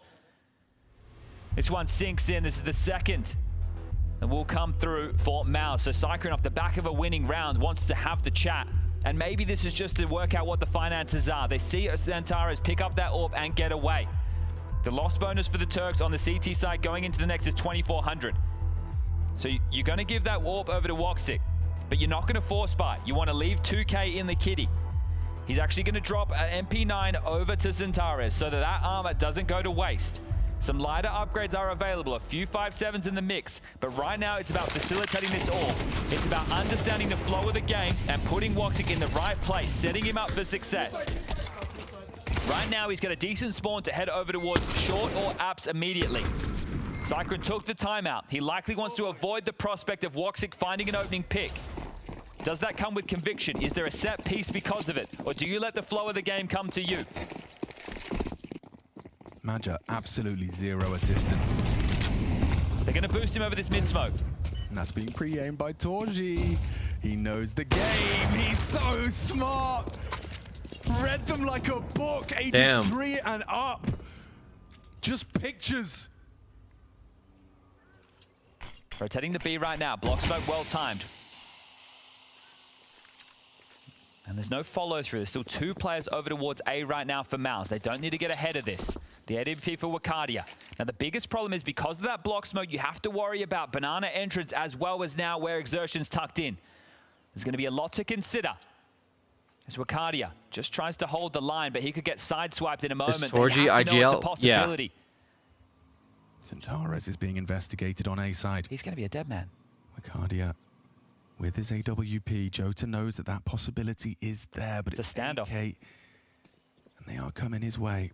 This one sinks in. This is the second. And will come through for Maus. So Cyclone off the back of a winning round wants to have the chat. And maybe this is just to work out what the finances are. They see Xantares pick up that AWP and get away. The loss bonus for the Turks on the CT side going into the next is 2,400. So you're going to give that AWP over to Woxic, but you're not going to force buy. You want to leave 2K in the kitty. He's actually going to drop an MP9 over to Xantares so that armor doesn't go to waste. Some lighter upgrades are available, a few 5.7s in the mix, but right now it's about facilitating this AWP. It's about understanding the flow of the game and putting Woxic in the right place, setting him up for success. Right now he's got a decent spawn to head over towards Short or Apps immediately. Cyclone took the timeout. He likely wants to avoid the prospect of Woxic finding an opening pick. Does that come with conviction? Is there a set piece because of it? Or do you let the flow of the game come to you? Maja, absolutely zero assistance. They're going to boost him over this mid-smoke. And that's being pre-aimed by Torji. He knows the game. He's so smart. Read them like a book. Ages 3 and up. Just pictures. Rotating the B right now. Block smoke well timed. And there's no follow through. There's still 2 players over towards A right now for Maus. They don't need to get ahead of this. The AWP for Wicardia. Now the biggest problem is because of that block smoke, you have to worry about banana entrance as well as now where Xerxen's tucked in. There's going to be a lot to consider. As Wicardia just tries to hold the line, but he could get sideswiped in a moment. Is Torji IGL? Yeah. Xantares is being investigated on A side. He's going to be a dead man. Wicardia with his AWP. Jota knows that that possibility is there, but it's a standoff. AK, and they are coming his way.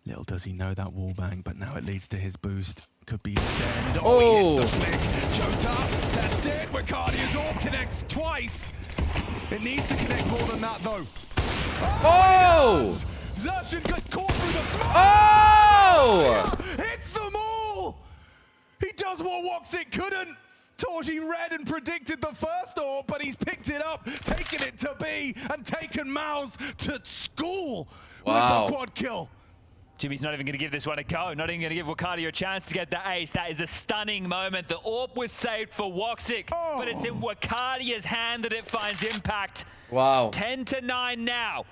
Little does he know that wallbang, but now it leads to his boost. Could be his end. Oh, he hits the flick. Jota, test it. Wicardia's AWP connects twice. It needs to connect more than that, though. Oh! Xerxen got caught through the smoke. Oh! Hits them all. He does what Woxic couldn't. Torji read and predicted the first AWP, but he's picked it up, taken it to B, and taken Maus to school with the quad kill. Jimmy's not even going to give this one a go. Not even going to give Wicardia a chance to get the ace. That is a stunning moment. The AWP was saved for Woxic, but it's in Wicardia's hand that it finds impact. Wow. 10-9 now.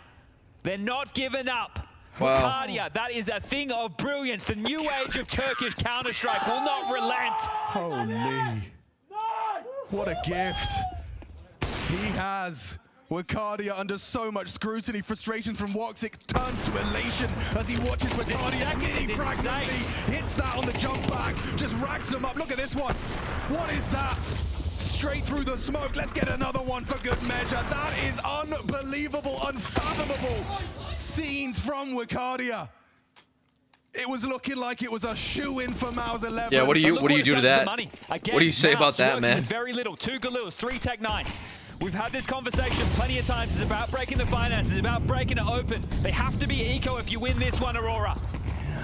They're not giving up. Wow. Wicardia, that is a thing of brilliance. The new age of Turkish Counter-Strike will not relent. Holy. What a gift. He has. Wicardia under so much scrutiny, frustration from Woxic turns to elation as he watches Wicardia mini fragment hits that on the jump back, just racks him up. Look at this one. What is that? Straight through the smoke. Let's get another one for good measure. That is unbelievable, unfathomable scenes from Wicardia. It was looking like it was a shoe-in for Maus 11. Yeah, what do you do to that? What do you say about that, man? Very little. 2 Galils, 3 Tech 9s. We've had this conversation plenty of times. It's about breaking the finances. It's about breaking it open. They have to be eco if you win this one, Aurora.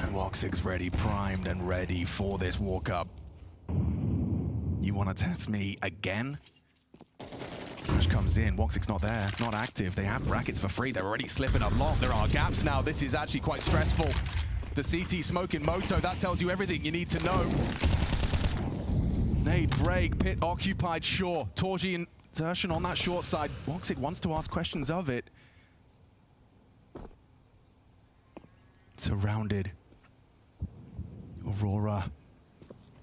And Woxic's ready, primed and ready for this walk-up. You want to test me again? Flash comes in. Woxic's not there, not active. They have brackets for free. They're already slipping up long. There are gaps now. This is actually quite stressful. The CT smoking Moto, that tells you everything you need to know. Nade break, pit occupied, sure. Torji and Xerxen on that short side. Woxic wants to ask questions of it. surrounded. Aurora.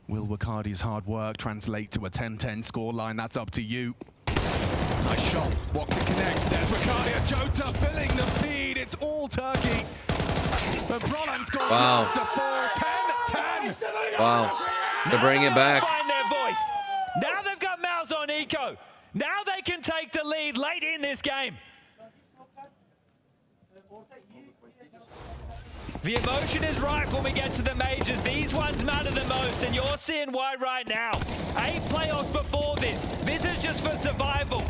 Will Wacardi's hard work translate to a 10-10 scoreline? That's up to you. Nice shot. Woxic connects. There's Wacardi and Jota filling the feed. It's all Turkey. And Brolan's got Wow. to fall. 10-10. Wow. They're bringing it back. Find their voice. Now they've got Mouse on Eco. Now they can take the lead late in this game. The emotion is rife when we get to the majors. These ones matter the most, and you're seeing why right now. 8 playoffs before this. This is just for survival.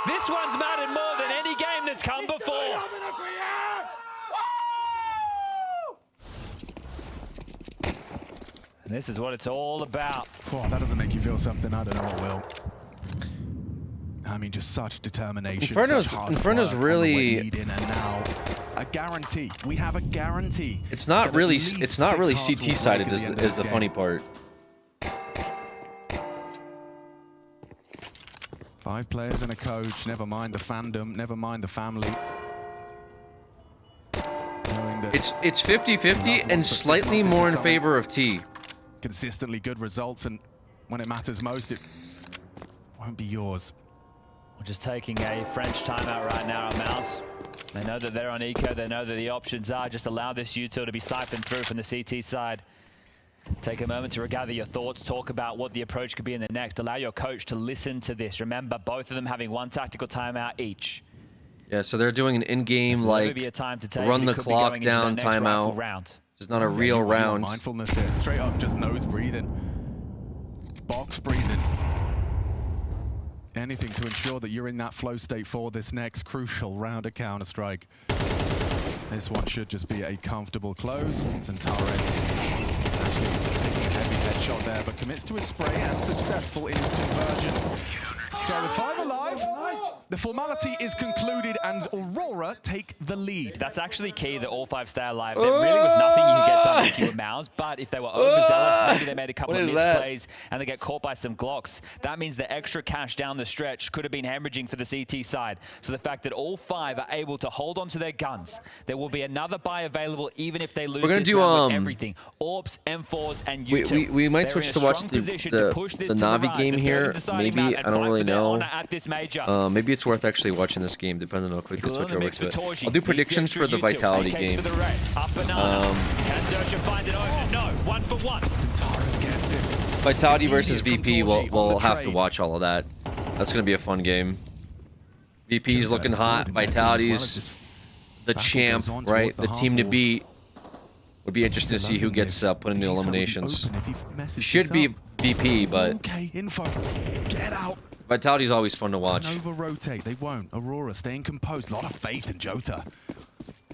This one's mattered more than any game that's come before. And this is what it's all about. Oh, that doesn't make you feel something. I don't know what will. I mean, just such determination. Inferno's really. And now a guarantee. We have a guarantee. It's not really CT sided is the funny part. 5 players and a coach. Never mind the fandom. Never mind the family. It's 50-50 and slightly more in favor of T. Consistently good results, and when it matters most, it won't be yours. We're just taking a French timeout right now at Mouse. They know that they're on Eco. They know that the options are just allow this util to be siphoned through from the CT side. Take a moment to regather your thoughts, talk about what the approach could be in the next. Allow your coach to listen to this. Remember, both of them having 1 tactical timeout each. Yeah, so they're doing an in-game, like, run the clock down timeout. This is not a real round. Mindfulness here. Straight up, just nose breathing. Box breathing. Anything to ensure that you're in that flow state for this next crucial round of Counter-Strike. This one should just be a comfortable close. Centaurus actually taking a heavy headshot there, but commits to his spray and successful in his convergence. So with 5 alive, the formality is concluded and Aurora take the lead. That's actually key that all 5 stay alive. There really was nothing you could get done with you and Mouse, but if they were overzealous, maybe they made a couple of misplays and they get caught by some Glocks. That means the extra cash down the stretch could have been hemorrhaging for the CT side. So the fact that all 5 are able to hold on to their guns, there will be another buy available even if they lose this round with everything. AWPs, M4s, and util. We might switch to watch the Na'Vi game here. Maybe, I don't really know. Maybe it's worth actually watching this game, depending on how quick the switch over to it. I'll do predictions for the Vitality game. Vitality versus VP, we'll have to watch all of that. That's going to be a fun game. VP's looking hot. Vitality's the champ, right? The team to beat. Would be interesting to see who gets put into eliminations. Should be VP, but Vitality's always fun to watch. Over-rotate, they won't. Aurora staying composed. A lot of faith in Jota.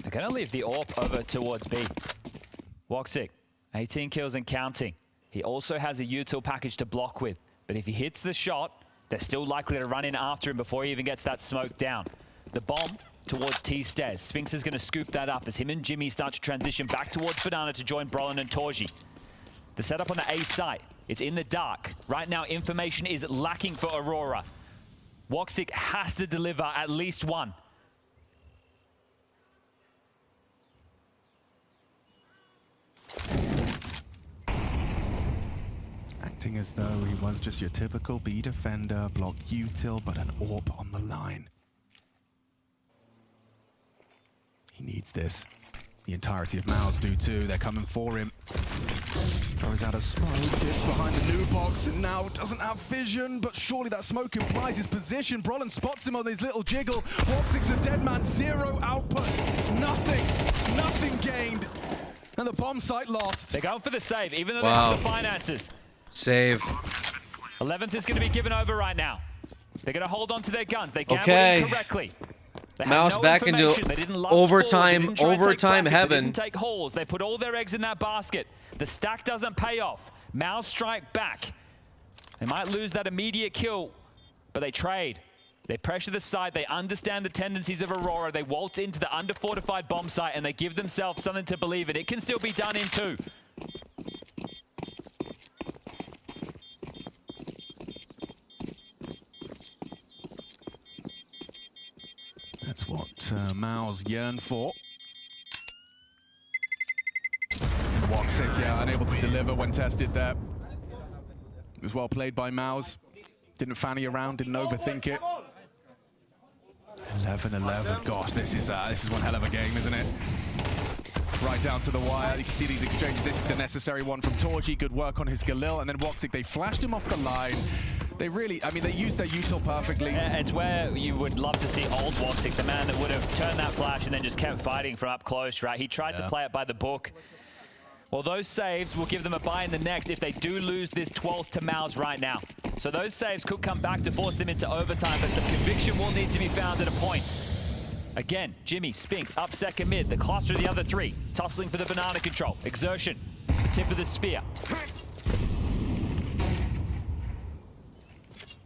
They're going to leave the AWP over towards B. Woxic, 18 kills and counting. He also has a util package to block with, but if he hits the shot, they're still likely to run in after him before he even gets that smoke down. The bomb towards T stairs. Spinx is going to scoop that up as him and Jimmy start to transition back towards Banana to join Brolin and Torji. The setup on the A site, it's in the dark. Right now, information is lacking for Aurora. Woxic has to deliver at least one. Acting as though he was just your typical B defender, block util, but an AWP on the line. He needs this. The entirety of Mouse do too. They're coming for him. Throws out a smoke, dips behind the new box, and now doesn't have vision, but surely that smoke implies his position. Brolin spots him on his little jiggle. Woxic's a dead man, 0 output. Nothing gained. And the bomb site lost. They're going for the save, even though they have the finances. Save. 11th is going to be given over right now. They're going to hold on to their guns. They gambled incorrectly. Mouse back into overtime heaven. They didn't take hauls. They put all their eggs in that basket. The stack doesn't pay off. Mouse strike back. They might lose that immediate kill, but they trade. They pressure the side. They understand the tendencies of Aurora. They waltz into the under-fortified bomb site, and they give themselves something to believe in. It can still be done in 2. That's what Mao's yearn for. deliver when tested there. It was well played by Mouse. Didn't fanny around, didn't overthink it. 11-11. Gosh, this is one hell of a game, isn't it? Right down to the wire. You can see these exchanges. This is the necessary one from Torji. Good work on his Galil. And then Woxic, they flashed him off the line. They really, I mean, they used their util perfectly. It's where you would love to see old Woxic, the man that would have turned that flash and then just kept fighting from up close, right? He tried to play it by the book. Well, those saves will give them a bye in the next if they do lose this 12th to Mouse right now. So those saves could come back to force them into overtime, but some conviction will need to be found at a point. Again, Jimmy, Spinks, up second mid, the cluster of the other three, tussling for the banana control. Exertion, tip of the spear.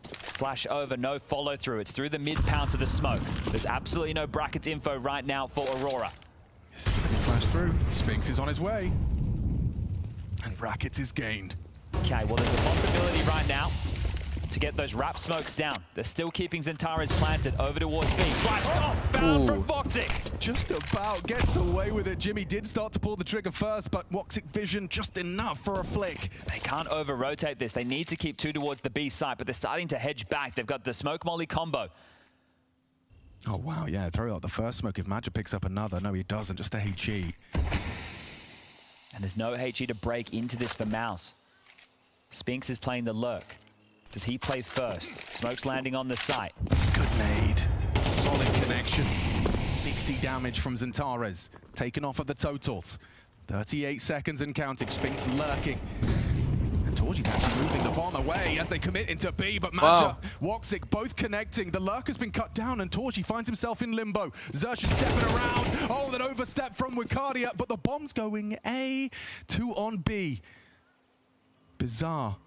Flash over, no follow through. It's through the mid pounce of the smoke. There's absolutely no brackets info right now for Aurora. This is going to be flashed through. Spinks is on his way. And brackets is gained. Okay, well, there's a possibility right now to get those wrap smokes down. They're still keeping Zentaris planted over towards B. Flash off, found from Woxic. Just about gets away with it. Jimmy did start to pull the trigger first, but Woxic vision just enough for a flick. They can't over-rotate this. They need to keep two towards the B side, but they're starting to hedge back. They've got the smoke molly combo. Oh, wow, yeah, throw out the first smoke. If Magic picks up another, no, he doesn't, just a HE. And there's no HE to break into this for Mouse. Spinks is playing the lurk. Does he play first? Smoke's landing on the site. Good nade. Solid connection. 60 damage from Zentaris. Taken off of the totals. 38 seconds and counting. Spinks lurking. And Torji's actually moving the bomb away as they commit into B, but Matchup, Woxic both connecting. The lurk has been cut down and Torji finds himself in limbo. Xerxes stepping around. Oh, that overstep from Wicardia, but the bomb's going A, 2 on B. Bizarre.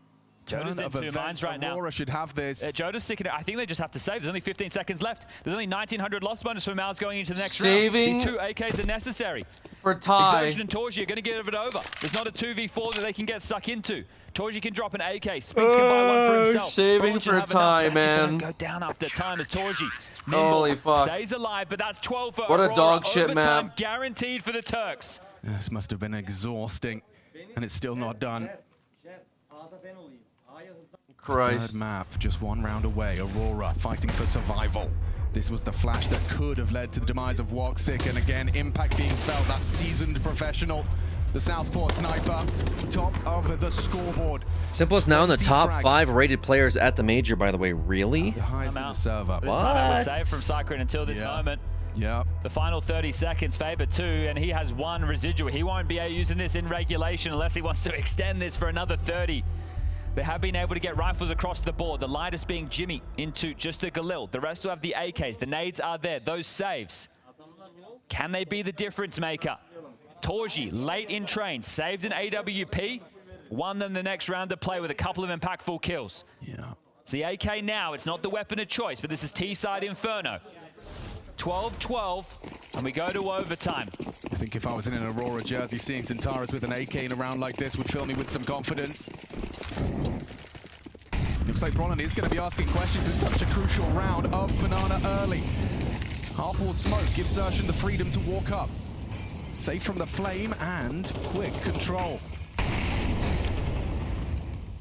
Joda's in two minds right now. Aurora should have this. Joda's sticking it. I think they just have to save. There's only 15 seconds left. There's only 1900 loss bonus for Mouse going into the next round. These two AKs are necessary. For tie. Exertion and Torji are going to give it over. There's not a 2v4 that they can get stuck into. Torji can drop an AK. Spinks can buy one for himself. Saving for tie, man. Go down after time as Torji. Holy fuck. Stays alive, but that's 12 for What Aurora. a dog shit map. Guaranteed for the Turks. This must have been exhausting, and it's still not done. Christ. Third map, just one round away. Aurora fighting for survival. This was the flash that could have led to the demise of Woxic, and again, impact being felt. That seasoned professional, the Southpaw sniper, top of the scoreboard. Simple is now in the top 5 rated players at the major, by the way. Really? The highest in the server. This time it was saved from Cycrin until this moment. Yeah. The final 30 seconds favor 2, and he has 1 residual. He won't be using this in regulation unless he wants to extend this for another 30. They have been able to get rifles across the board. The lightest being Jimmy into just a Galil. The rest will have the AKs. The nades are there. Those saves. Can they be the difference maker? Torji, late in train, saved an AWP, won them the next round to play with a couple of impactful kills. Yeah. It's the AK now. It's not the weapon of choice, but this is T-side Inferno. 12-12, and we go to overtime. I think if I was in an Aurora jersey, seeing Zentaris with an AK in a round like this would fill me with some confidence. Looks like Brolin is going to be asking questions in such a crucial round of Banana early. Half-wall smoke gives Xerxes the freedom to walk up. Safe from the flame and quick control.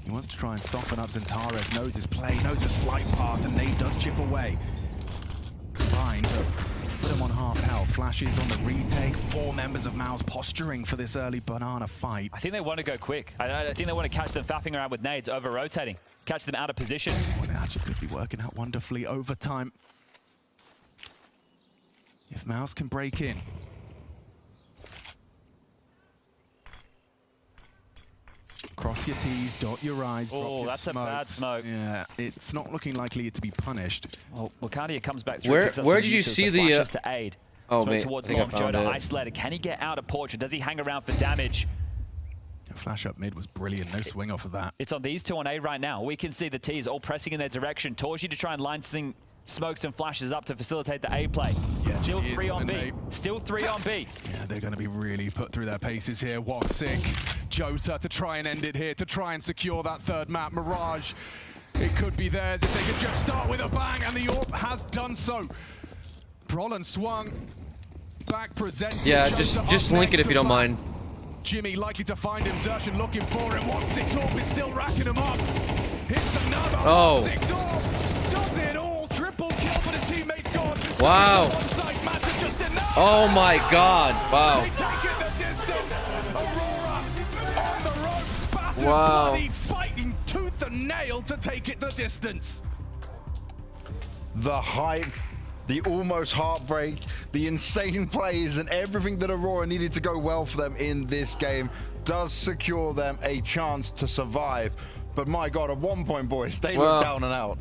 He wants to try and soften up Zentaris, knows his play, knows his flight path, and Nate does chip away. Combined to put him on half health. Flashes on the retake. 4 members of Mouse posturing for this early Banana fight. I think they want to go quick. I think they want to catch them faffing around with nades, over-rotating. Catch them out of position. Oh, that actually could be working out wonderfully overtime. If Mouse can break in. Cross your T's, dot your I's, drop your that's smokes. a bad smoke. Yeah, it's not looking likely to be punished. Well, Wicardia comes back through. Where did you see the to aid? Oh, Smoke mate, towards I think I long. found Joda it. isolated. Can he get out of Portrait? Does he hang around for damage? Flash up mid was brilliant. No swing off of that. It's on these two on A right now. We can see the T's all pressing in their direction. Torji to try and line smokes and flashes up to facilitate the A play. Yes, Still he is 3 on B. gonna Still 3 on B. Yeah, they're going to be really put through their paces here. Woxic, Jota to try and end it here, to try and secure that third map. Mirage, it could be theirs if they could just start with a bang, and the AWP has done so. Brolin swung, back presented. Yeah, Jota just up link it next if you to don't back. mind. Jimmy likely to find him. Xerxes looking for him. 1-6 Orb is still racking him up. Hits another 1-6 Orb. Does it all. Triple kill, but his teammate's gone. Wow. Onside match just enough. Oh my God. Wow. They take it the distance. Aurora on the ropes. Battered, Wow. bloody, fighting tooth and nail to take it the distance. The hype, the almost heartbreak, the insane plays, and everything that Aurora needed to go well for them in this game does secure them a chance to survive. But my God, at one point, boys, they look down and out.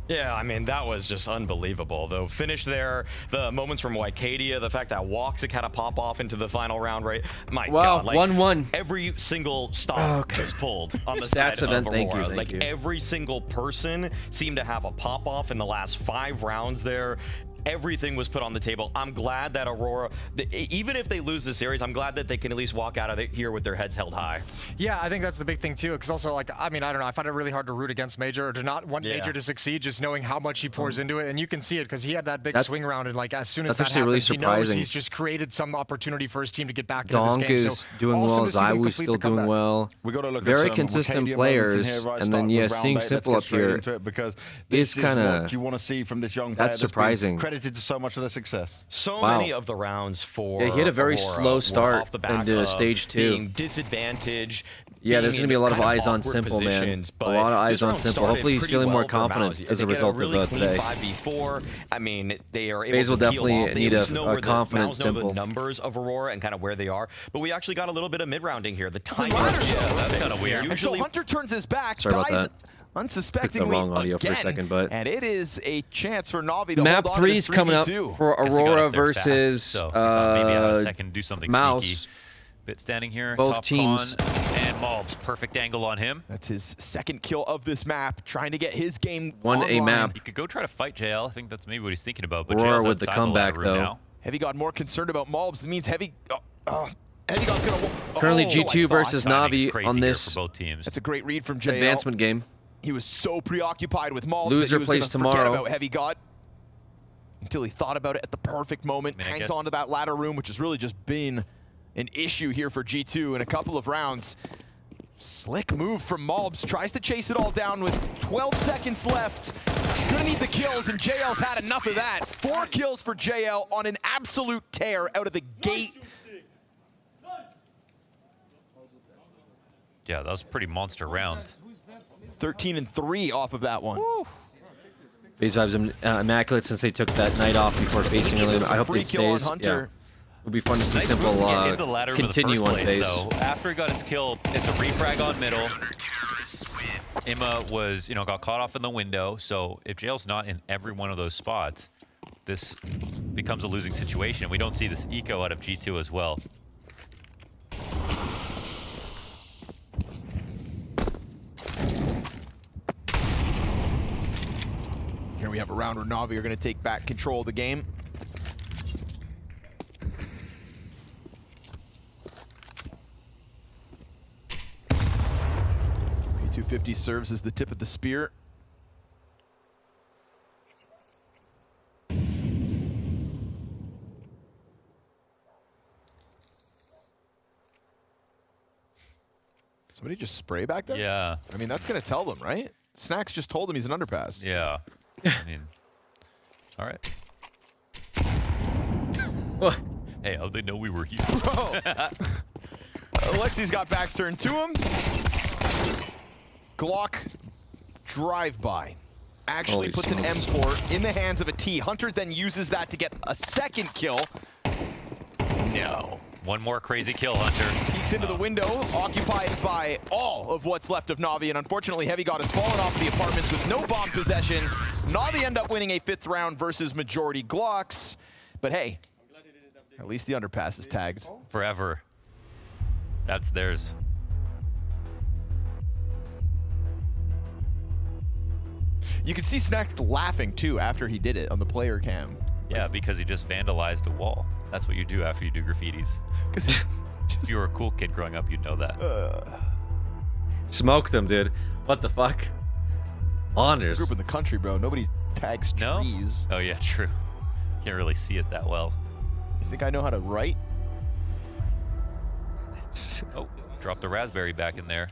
Yeah, I mean, that was just unbelievable. The finish there, the moments from Wycadia, the fact that Woxic had to pop off into the final round, right? My God, like 1-1. every single stop was pulled on the Stats side event, of thank Aurora. you, Like you. every single person seemed to have a pop off in the last 5 rounds there. Everything was put on the table. I'm glad that Aurora, even if they lose the series, I'm glad that they can at least walk out of here with their heads held high. Yeah, I think that's the big thing too, because also, like, I mean, I don't know, I find it really hard to root against Major or to not want Major to succeed, just knowing how much he pours into it, and you can see it because he had that big swing round, and like as soon as that actually really happens, he knows surprising. he's just created some opportunity for his team to get back Donk into this game. is doing well, Zywoo's still doing well. We got to look Very at some consistent Wycadia players, moments in here, right? and then Starting yeah, with round seeing 8, let's Simple get up straight here into it, because is this is kind what of you want to see from this young player. that's been surprising. Credited to so much of their success. So Wow. many of the rounds for Yeah, he had a very Aurora slow were start off the back into of stage 2. being disadvantaged. Yeah, there's being going to be a lot of in kind eyes on awkward Simple, man. positions, A but lot of eyes this on round Simple. started Hopefully he's pretty feeling more well for confident Mousy. as a They get result really of clean today. 5v4. I mean, they are able FaZe will to peel definitely off. They need at least a know where confident the Mouse know Simple. the numbers of Aurora and kind of where they are. But we actually got a little bit of mid-rounding here. The timing. That's kind of weird. And so Hunter turns his back, Sorry about dies that. unsuspectingly Picked the wrong audio again, for a second, but and it is a chance for Na'Vi to Map hold on 3 to is this coming up 3v2. for Guess he got Aurora up there fast, versus so he thought maybe out of a second do something Mouse. sneaky. Bit standing here, Both top teams. con, and Malbs, perfect angle on him. That's his second kill of this map, trying to get his game One online. A map. You could go try to fight JL. I think that's maybe what he's thinking about. But Aurora JL's with the outside comeback, ladder room though. now. Heavy God more concerned about Malbs. It means Heavy God's gonna. Currently oh, G2 versus Timing's Na'Vi crazy on here this for both teams. That's a great read from JL. advancement game. He was so preoccupied with Malbs Loser that he was plays gonna forget tomorrow. about Heavy God until he thought about it at the perfect moment. I Hangs guess- onto that ladder room, which has really just been an issue here for G2 in a couple of rounds. Slick move from Malbs, tries to chase it all down with 12 seconds left. Gonna need the kills, and JL's had enough of that. 4 kills for JL on an absolute tear out of the gate. Yeah, that was a pretty monster round. 13 and 3 off of that one. FaZe Vibes immaculate since they took that night off before facing him. I hope Free it kill on stays. Hunter. Yeah. It'll be fun to see Nice Simple move to get into the ladder room in the continue first on place, FaZe. though. After he got his kill, it's a refrag on middle. Imma was, got caught off in the window. So if JL's not in every one of those spots, this becomes a losing situation. We don't see this eco out of G2 as well. Here we have a round where Na'Vi are going to take back control of the game. P250 serves as the tip of the spear. Somebody just spray back there? Yeah. I mean, that's going to tell them, right? Snacks just told him he's an underpass. Yeah. I mean, all right. What? Hey, how'd they know we were here? Bro. Alexi's got backs turned to him. Glock drive-by. Actually Holy puts smokes. an M4 in the hands of a T. Hunter then uses that to get a second kill. No. One more crazy kill, Hunter. Peeks into the window, occupied by all of what's left of Na'Vi, and unfortunately Heavy God has fallen off the apartments with no bomb possession. Na'Vi end up winning a 5th round versus majority Glocks. But hey, at least the underpass is tagged. Forever. That's theirs. You can see Snacks laughing too after he did it on the player cam. Yeah, because he just vandalized a wall. That's what you do after you do graffitis. If you were a cool kid growing up, you'd know that. Smoke them, dude. What the fuck? Honors. Group in the country, bro. Nobody tags trees. Oh yeah, true. Can't really see it that well. You think I know how to write? Oh, drop the raspberry back in there.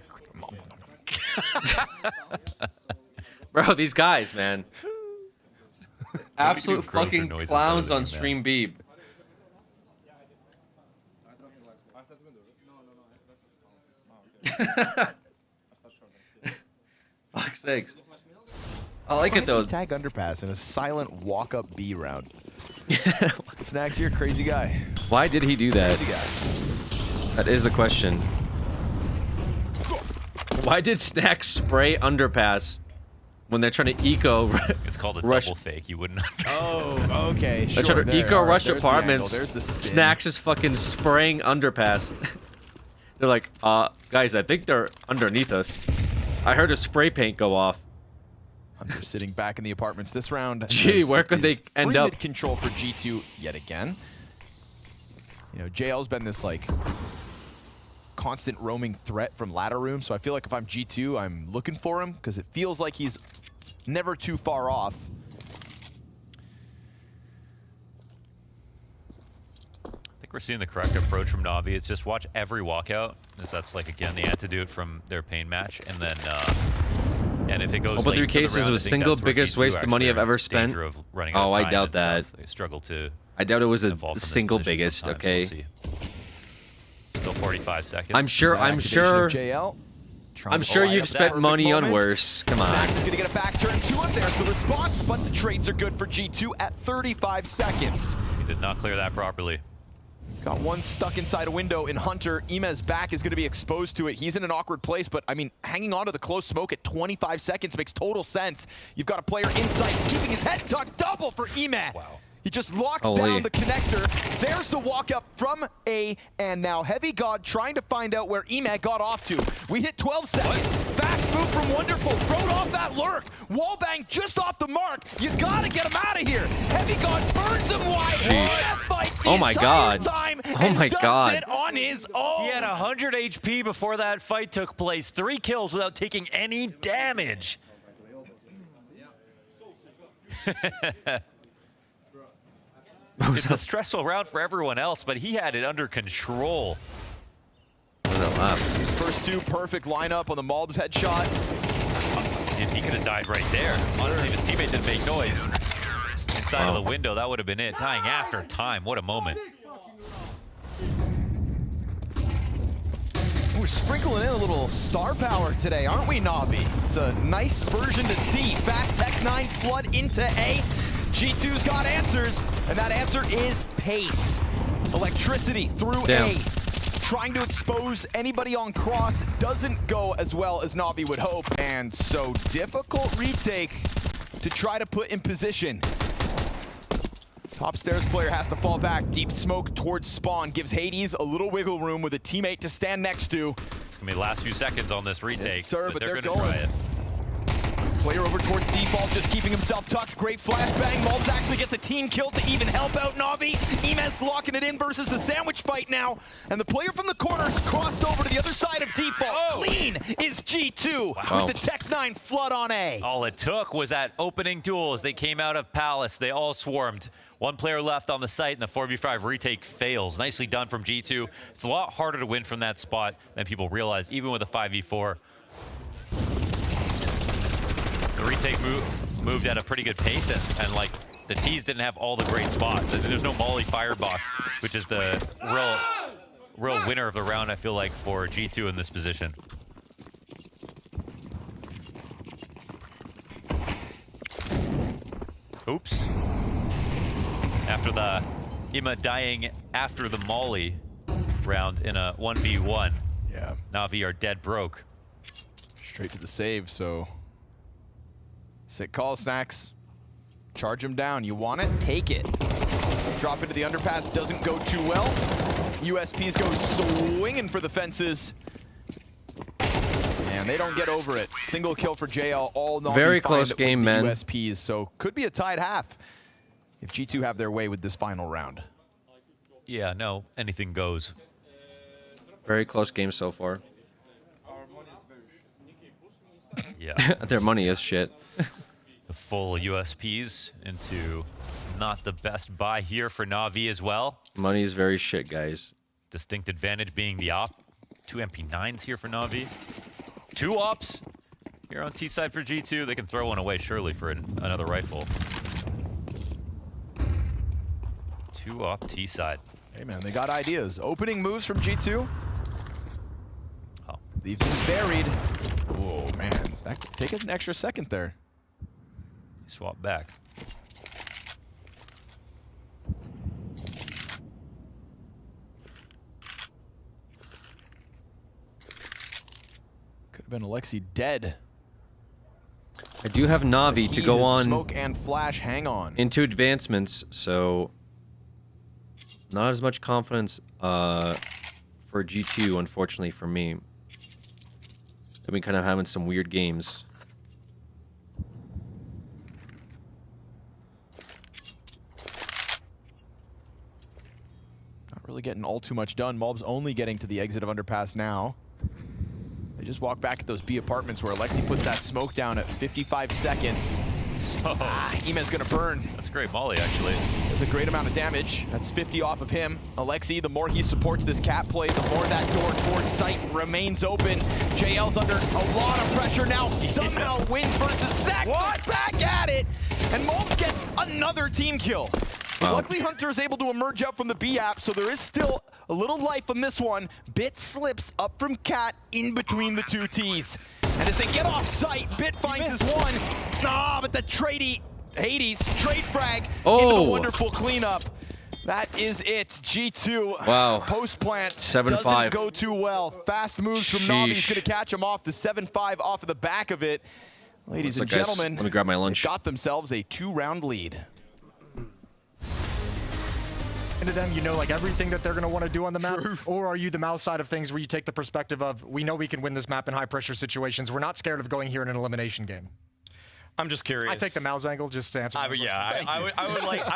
Bro, these guys, man. Absolute grosser fucking noises clowns better on than you, Stream Beeb. Fuck's sakes. I like it though. Tag underpass in a silent walk-up B round. Snacks, you're a crazy guy. Why did he do that? Crazy guy. That is the question. Why did Snacks spray underpass when they're trying to eco? It's called a rush. double fake. You wouldn't. Oh, okay. They're Sure. trying to eco rush apartments. There's the spin. Snacks is fucking spraying underpass. They're like, guys, I think they're underneath us. I heard a spray paint go off. Hunter sitting back in the apartments this round. Gee, where could they end up? Free mid control for G2 yet again. You know, JL's been this like constant roaming threat from ladder room, so I feel like if I'm G2, I'm looking for him because it feels like he's never too far off. I think we're seeing the correct approach from Na'Vi. It's just watch every walkout, because that's like again the antidote from their pain match, and then and if it goes. But 3 cases round, was I think single that's where biggest G2 waste of money I've actually ever are in spent. danger of running out Oh, of I time doubt and that. stuff. They struggle to. I doubt it was a evolve from this single position biggest. sometimes. Okay. We'll see. Still 45 seconds. I'm sure. I'm sure. I'm sure you've spent money on worse. Come on. Snacks is going to get a back turn to him. There's the response, but the trades are good for G2 at 35 seconds. He did not clear that properly. Got one stuck inside a window in Hunter. Imez back is going to be exposed to it. He's in an awkward place, but I mean, hanging on to the close smoke at 25 seconds makes total sense. You've got a player inside, keeping his head tucked. Double for Imez. Wow. He just locks down the connector. There's the walk up from A, and now Heavy God trying to find out where Imez got off to. We hit 12 seconds. Fast move from Wonderful. Throwed off that lurk. Wallbang just off the mark. You gotta get him out of here. Heavy God burns him wide. Fights the Oh my God. time Oh my and does God. it on his own. He had 100 HP before that fight took place. 3 kills without taking any damage. It's a stressful round for everyone else, but he had it under control. His first 2 perfect lineup on the Malbs headshot. If he could have died right there. Honestly, his teammate didn't make noise. Inside of the window, that would have been it. Dying after time. What a moment. We're sprinkling in a little star power today, aren't we, Na'Vi? It's a nice version to see. Fast Tech 9 flood into A. G2's got answers, and that answer is pace. Electricity through A. Trying to expose anybody on cross doesn't go as well as Na'Vi would hope, and so difficult retake to try to put in position. Top stairs player has to fall back. Deep smoke towards spawn gives Hades a little wiggle room with a teammate to stand next to. It's going to be the last few seconds on this retake. Yes, sir, but they're going to try it. Player over towards default, just keeping himself tucked. Great flashbang. Malbs actually gets a team kill to even help out Na'Vi. Imez locking it in versus the sandwich fight now. And the player from the corner's crossed over to the other side of default. Clean is G2 with the Tech 9 flood on A. All it took was that opening duel as they came out of Palace. They all swarmed. 1 player left on the site, and the 4v5 retake fails. Nicely done from G2. It's a lot harder to win from that spot than people realize, even with a 5v4. The retake moved at a pretty good pace, and like the T's didn't have all the great spots. There's no Molly Firebox, which is the real winner of the round, I feel like, for G2 in this position. Oops. After the Ima dying after the Molly round in a 1v1. Yeah. Na'Vi are dead broke. Straight to the save, so sick call, Snacks. Charge him down. You want it? Take it. Drop into the underpass. Doesn't go too well. USPs go swinging for the fences. And they don't get over it. Single kill for JL. All Na'Vi Very close find game, with the man. USPs, so could be a tied half if G2 have their way with this final round. Yeah, no, anything goes. Very close game so far. Yeah. Their money is shit. The full USPs into not the best buy here for Na'Vi as well. Money is very shit, guys. Distinct advantage being the op. 2 MP9s here for Na'Vi. 2 ops here on T side for G2. They can throw one away surely for another rifle. 2 op T side. Hey man, they got ideas. Opening moves from G2. Oh, they've been buried. Oh man, that could take an extra second there. Swap back. Could have been Alexi dead. I do have Na'Vi to go on smoke and flash. Hang on. into advancements, so not as much confidence for G2, unfortunately for me. They've been kind of having some weird games. Not really getting all too much done. Mob's only getting to the exit of Underpass now. They just walk back at those B apartments where Alexi puts that smoke down at 55 seconds. Ime's gonna burn. That's a great molly, actually. Does a great amount of damage. That's 50 off of him. Alexi, the more he supports this cat play, the more that door towards sight remains open. JL's under a lot of pressure now. Somehow wins versus Snack. What? Back at it. And Molbs gets another team kill. Wow. Luckily, Hunter is able to emerge out from the B app, so there is still a little life on this one. Bit slips up from Cat in between the 2 Ts. And as they get off site, Bit finds his one. But the Hades trade frag into the wonderful cleanup. That is it. G2. Wow. Post plant 7-5. doesn't go too well. Fast moves from Na'Vi's Sheesh. going to catch him off. The 7-5 off of the back of it. Ladies and Guys, gentlemen, let me grab my lunch. got themselves a 2-round lead. To them, you know, like everything that they're going to want to do on the map? Or are you the Mouse side of things where you take the perspective of, we know we can win this map in high pressure situations. We're not scared of going here in an elimination game. I'm just curious. I take the Mouse angle just to answer. I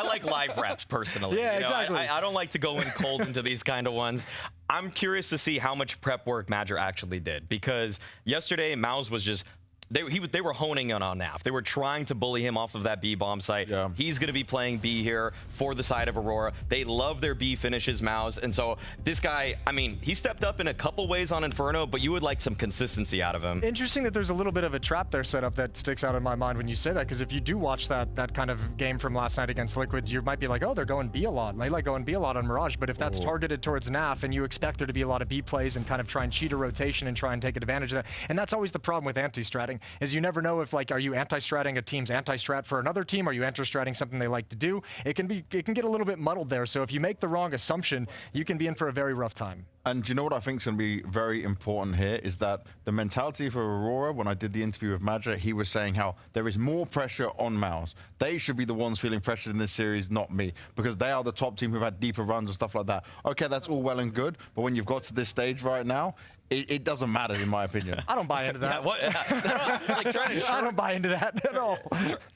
like live reps personally. Yeah, you know, exactly. I don't like to go in cold into these kind of ones. I'm curious to see how much prep work Madger actually did, because yesterday Mouse was just they were honing in on Naf. They were trying to bully him off of that B bomb site. Yeah. He's going to be playing B here for the side of Aurora. They love their B finishes, Mouse. And so this guy, I mean, he stepped up in a couple ways on Inferno, but you would like some consistency out of him. Interesting that there's a little bit of a trap there set up that sticks out in my mind when you say that, because if you do watch that kind of game from last night against Liquid, you might be like, oh, they're going B a lot. They like going B a lot on Mirage, but if that's targeted towards Naf and you expect there to be a lot of B plays and kind of try and cheat a rotation and try and take advantage of that, and that's always the problem with anti-stratting, is you never know if, like, are you anti-stratting a team's anti-strat for another team? Are you anti-stratting something they like to do? It can get a little bit muddled there. So if you make the wrong assumption, you can be in for a very rough time. And do you know what I think is going to be very important here is that the mentality for Aurora, when I did the interview with Madger, he was saying how there is more pressure on Mouse. They should be the ones feeling pressured in this series, not me, because they are the top team who've had deeper runs and stuff like that. Okay, that's all well and good, but when you've got to this stage right now, it doesn't matter, in my opinion. I don't buy into that. Yeah, I don't buy into that at all.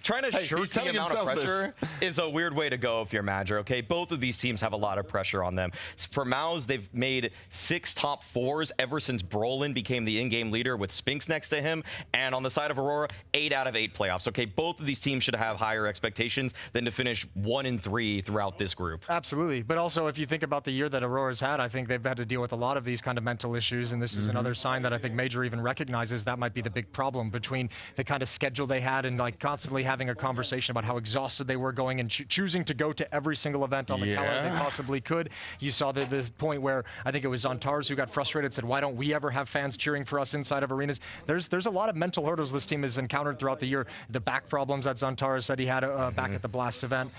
Trying to shirt the amount of pressure is a weird way to go if you're Madger, okay? Both of these teams have a lot of pressure on them. For Mouse, they've made 6 top 4s ever since Brolin became the in-game leader with Spinks next to him. And on the side of Aurora, 8 out of 8 playoffs, okay? Both of these teams should have higher expectations than to finish 1-3 throughout this group. Absolutely. But also, if you think about the year that Aurora's had, I think they've had to deal with a lot of these kind of mental issues, and this is another sign that I think Major even recognizes that might be the big problem between the kind of schedule they had and like constantly having a conversation about how exhausted they were going and choosing to go to every single event on the calendar they possibly could. You saw the point where I think it was Zontars who got frustrated, said, why don't we ever have fans cheering for us inside of arenas? There's a lot of mental hurdles this team has encountered throughout the year. The back problems that Zontars said he had back at the Blast event.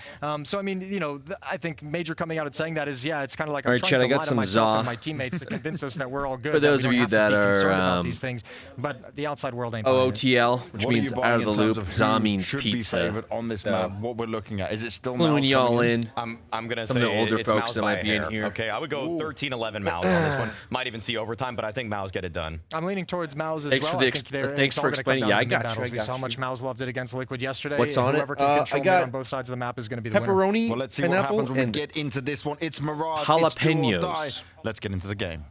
So, I mean, you know, I think Major coming out and saying that is, yeah, it's kind of like I'm trying to lie to myself and my teammates to convince us that we're all good. For those of you that are these things, but the outside world ain't OOTL, which means out of the loop. Za means should pizza. Be favored on this map. What we're looking at, is it still When y'all in? I'm gonna Some say of the older it's folks Mouse that by might be in hair. here. Okay, I would go 13-11 Mouse on this one. Might even see overtime, but I think Mouse get it done. I'm leaning towards Mouse as Thanks well. for the I think thanks for explaining. Yeah, I got you. We saw how much Mouse loved it against Liquid yesterday. What's on Whoever it? can control I got mid on both sides of the map is going to be the pepperoni, winner. Well, let's see what happens when we get into this one. It's Mirage. It's do or die. Let's get into the game.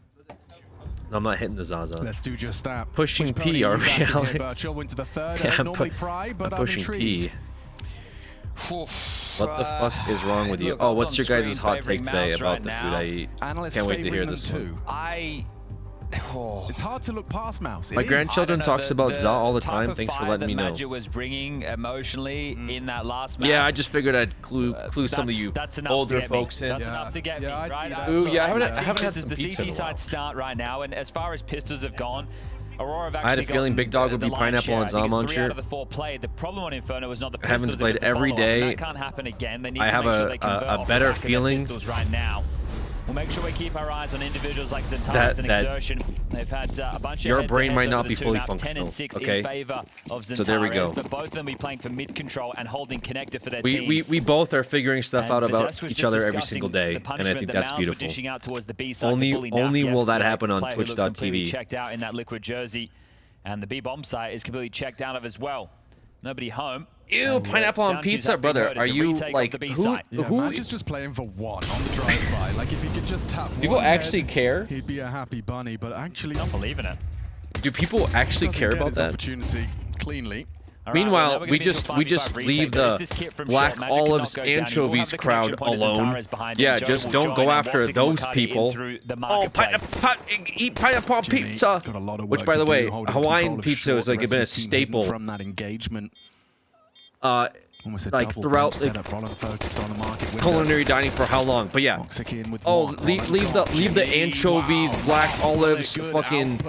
I'm not hitting the Zaza. Let's do just that. Pushing P, are we, Alex? Birchall into the third. Yeah, normally Pry, but I'm pushing intrigued. P. What the fuck is wrong with you? Look, Oh, what's your guys' hot favouring take today Mouse about right the now. food I eat? Analysts Can't wait to hear favouring this them one. too. I It's hard to look past Mouse. My grandchildren talks about Za all the time. Type of Thanks for fire letting me that know. Magic was bringing emotionally in that last match. Yeah, I just figured I'd clue some of you that's enough older to get me. folks in. That's enough to get me, right? Ooh, yeah, I Look, haven't had this some is the pizza in CT a while. side start right now, and as far as pistols have gone, Aurora have actually I had a feeling Big Dog would be Pineapple on Zaman shirt. 3 shirt. out of the 4 played. The problem on Inferno was not the I haven't pistols, played it was the every follow-up, and day. that can't happen again. They need I to have make sure they convert a off better the back of their feeling pistols right now. We'll make sure we keep our eyes on individuals like Zentalis and Exertion. They've had a bunch of your head-to-heads brain might over not the be two fully maps, 10 functional, and 6 okay? in favor of Zentaris, So there we go. but both of them will be playing for mid control and holding connector for their We teams. both are figuring stuff And out the about desk was each just other every discussing single day, the and I punishment think that that's Mouse were beautiful. dishing out towards the B side to bully Only Nafiev will that today. happen on Player who looks completely Twitch.tv. checked out in that liquid jersey, and the B bomb site is completely checked out of as well. Nobody home. Ew, pineapple on pizza, brother. Are you like who? Match is just playing for one on the drive-by. Like if he could just tap People one actually head, care? he'd be a happy bunny. But actually, I don't believe in it. Do people actually doesn't care get about his that? opportunity cleanly. Meanwhile, we just leave the Black Olives Anchovies crowd alone. Yeah, just don't go after those people. Oh, eat pineapple on pizza. Which, by the way, Hawaiian pizza has like been a staple. From that engagement. Like throughout like, culinary dining for how long? But yeah. Oh, leave the anchovies, black olives, fucking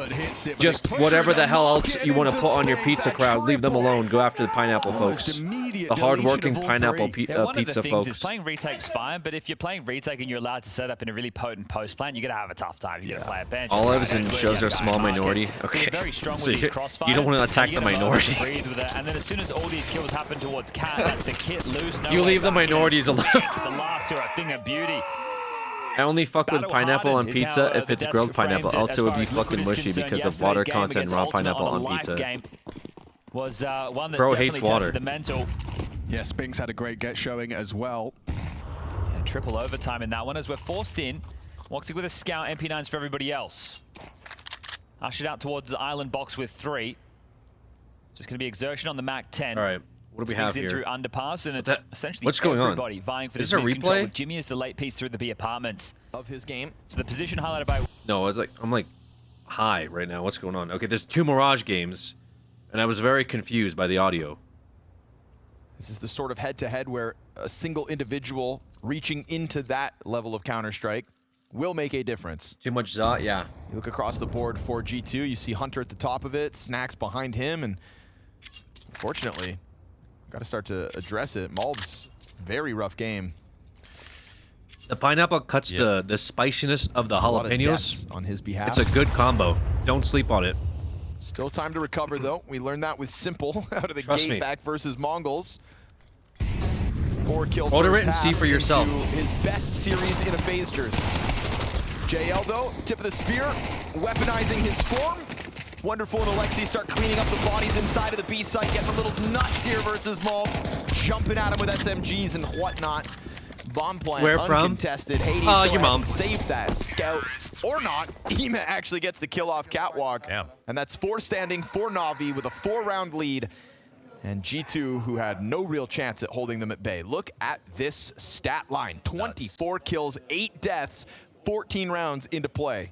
just whatever the hell else you want to put on your pizza crowd. Leave them alone. Go after the pineapple folks, the hardworking pineapple One of pizza the things is folks. playing retake's fine, but if you're playing retake and you're allowed to set up in a really potent post plan, you're gonna have a tough time. You're gonna play a bench. Olives and shows are a small minority. Okay, so you don't want to attack the minority. And then as soon as all these kills happen towards Cat, that's the kit loose. You leave the minorities alone. The last two are a thing of beauty. I only fuck with pineapple on pizza if it's grilled pineapple. Also, it would be fucking mushy because of water content raw pineapple on pizza. Was one that Bro definitely hates water. tested the mental. Yeah, Spinks had a great get showing as well. Yeah, triple overtime in that one as we're forced in. Woxic with a scout, MP9s for everybody else. Ushered out towards the island box with 3. Just going to be Exertion on the Mac 10. All right, what do we have in here? through underpass, and it's essentially What's going on? everybody vying for Is this this a mid-control replay? with Jimmy as the late piece through the B apartments. Of his game. So the position highlighted by... No, it's like I'm like high right now. What's going on? Okay, there's 2 Mirage games, and I was very confused by the audio. This is the sort of head-to-head where a single individual reaching into that level of Counter-Strike will make a difference. Too much Za, yeah. You look across the board for G2, you see Hunter at the top of it, Snacks behind him, and unfortunately, got to start to address it. Mald's very rough game. The pineapple cuts the spiciness of the There's a lot of jalapenos. depth on his behalf. It's a good combo. Don't sleep on it. Still time to recover, though. We learned that with Simple out of the Trust gate me. back versus Mongols. 4 kill Order first it and see half for yourself. into his best series in a FaZe jersey. JL, though, tip of the spear, weaponizing his form. Wonderful and Alexi start cleaning up the bodies inside of the B site, getting a little nuts here versus Maltz, jumping at him with SMGs and whatnot. Bomb plant Where from? uncontested. Hades Oh, go your ahead mom. and save that. Scout or not, Ema actually gets the kill off Catwalk. And that's 4 standing for Na'Vi with a 4-round lead. And G2, who had no real chance at holding them at bay. Look at this stat line. 24 kills, 8 deaths, 14 rounds into play.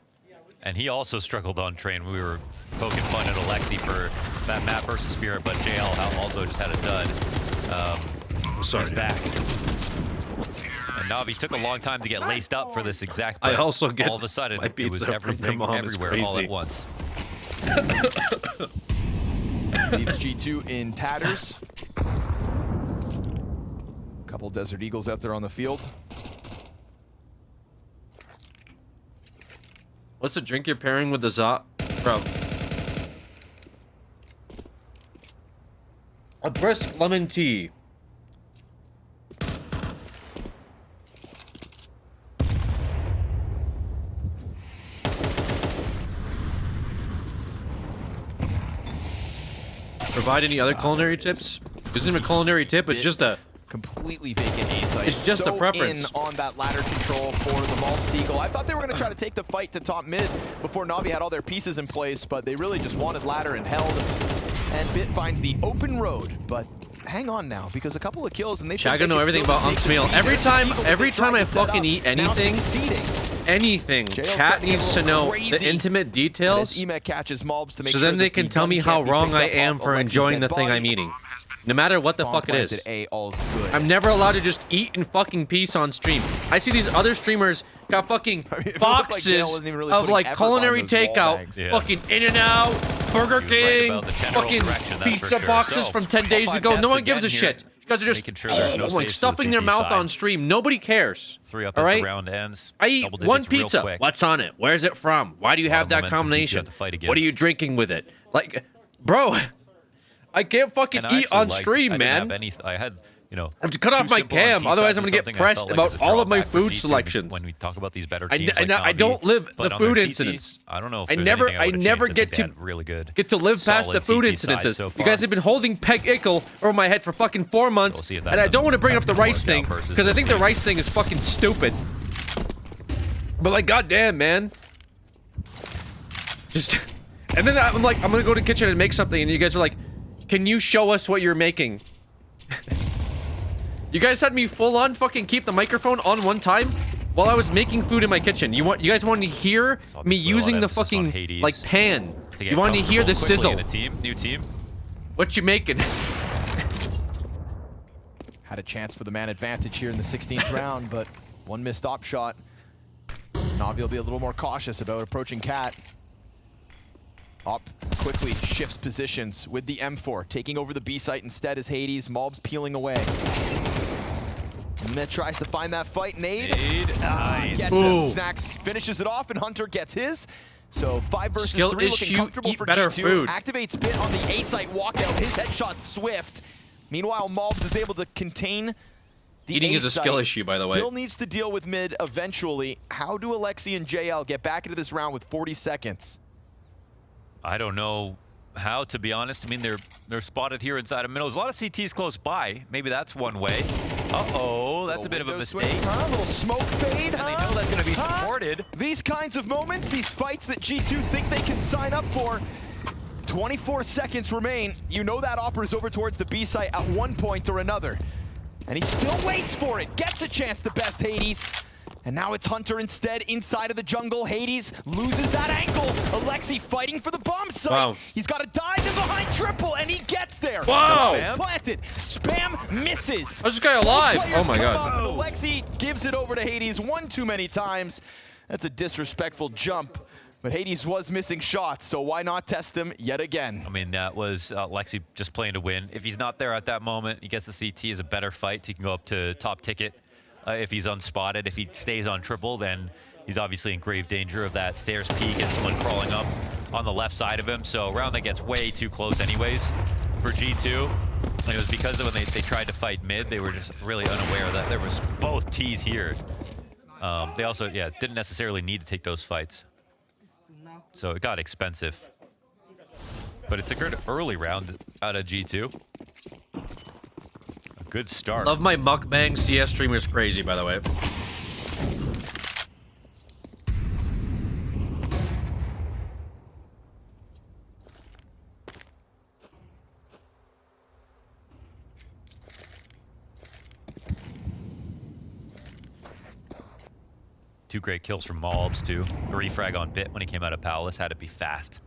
And he also struggled on train. We were poking fun at Alexi for that map versus Spirit, but JL also just had a dud. He's back. And Na'Vi took a long time to get laced up for this exact I play. also get all of a sudden, my it was pizza from everything your mom is everywhere all crazy. Leaves at once. G2 in tatters. Couple Desert Eagles out there on the field. What's the drink you're pairing with the Za? Bro. A brisk lemon tea. Provide any other culinary tips? This isn't a culinary tip, it's just a... Completely vacant A site. It's just a preference. In on that ladder control for the Maltz Eagle. I thought they were going to try to take the fight to top mid before Na'Vi had all their pieces in place, but they really just wanted ladder and held. And Bit finds the open road, but hang on now, because a couple of kills and they Chaga know everything about Unk's meal. Every time I fucking eat anything, anything, chat needs to know the intimate details, Emet catches Malbs to make so sure then they that can the tell gun me how can't be wrong picked I up am off for Alexi's enjoying dead the thing body. I'm eating. No matter what the Bomb fuck it is. planted A, all's good. I'm never allowed to just eat in fucking peace on stream. I see these other streamers got fucking boxes of like culinary takeout, fucking In-N-Out, Burger King, fucking pizza boxes from 10 days ago. No one gives a shit. You guys are just like stuffing their mouth on stream. Nobody cares. 3 up all as right? the round ends. I eat Double one digits real pizza. quick. What's on it? Where's it from? Why do you There's a lot have of that momentum combination. combination? Fight What are you against. drinking with it? Like, bro, I can't fucking And I eat actually on liked- stream, I didn't man. have any, I had, you know, I have to cut off too my simple on cam, T otherwise sides I'm was gonna get something I pressed felt like about was a all of my drawback for food G2 selections. when we talk about these better I, teams like I Navi, don't live but the on their food CT, incidents. I don't know if I there's never, anything I would've never changed. I get think to they had really good, get to live past the solid food CT side incidences. so You far. guys have been holding Peg Ickle over my head for fucking 4 months, see if and I that's don't want to bring up the gonna rice work thing out versus because I this think the game. rice thing is fucking stupid. But like, goddamn, man. Just, and then I'm like, I'm gonna go to the kitchen and make something, and you guys are like, can you show us what you're making? You guys had me full on fucking keep the microphone on one time while I was making food in my kitchen. You guys wanted to hear me using the fucking like pan. You wanted to hear the sizzle. New team. What you making? Had a chance for the man advantage here in the 16th round, but one missed op shot. Navi will be a little more cautious about approaching Cat. Op quickly shifts positions with the M4. Taking over the B site instead is Hades. Malbs peeling away. Emet tries to find that fight. Nade. Nice. Gets him. Snacks finishes it off, and Hunter gets his. So 5 versus Skill 3 issue, looking comfortable eat for better G2. food. Activates Bit on the A site walkout. His headshot swift. Meanwhile, Malbs is able to contain the Eating is a A-site. skill issue, by the way. Still needs to deal with mid eventually. How do Alexi and JL get back into this round with 40 seconds? I don't know how, to be honest. I mean, they're spotted here inside of middle. There's a lot of CTs close by. Maybe that's one way. Uh-oh, that's a bit of a mistake. A little smoke fade, And they know that's going to be supported. These kinds of moments, these fights that G2 think they can sign up for. 24 seconds remain. You know that Opera is over towards the B site at one point or another. And he still waits for it. Gets a chance to best Hades. And now it's Hunter instead inside of the jungle. Hades loses that angle. Alexi fighting for the bomb site. Wow. He's got to dive in behind triple, and he gets there. Wow. The bomb's planted. Spam misses. How's this guy alive? Players Oh my come god. up, and Alexi gives it over to Hades one too many times. That's a disrespectful jump. But Hades was missing shots, so why not test him yet again? I mean, that was Lexi just playing to win. If he's not there at that moment, he gets the CT is a better fight. He can go up to top ticket if he's unspotted. If he stays on triple, then he's obviously in grave danger of that stairs peak and someone crawling up on the left side of him. So round that gets way too close anyways for G2. And it was because of when they tried to fight mid, they were just really unaware that there was both T's here. They also, didn't necessarily need to take those fights. So it got expensive. But it's a good early round out of G2. A good start. Love my mukbang CS streamers crazy, by the way. Two great kills from Malbs, too. A refrag on Bit when he came out of Palace. Had to be fast.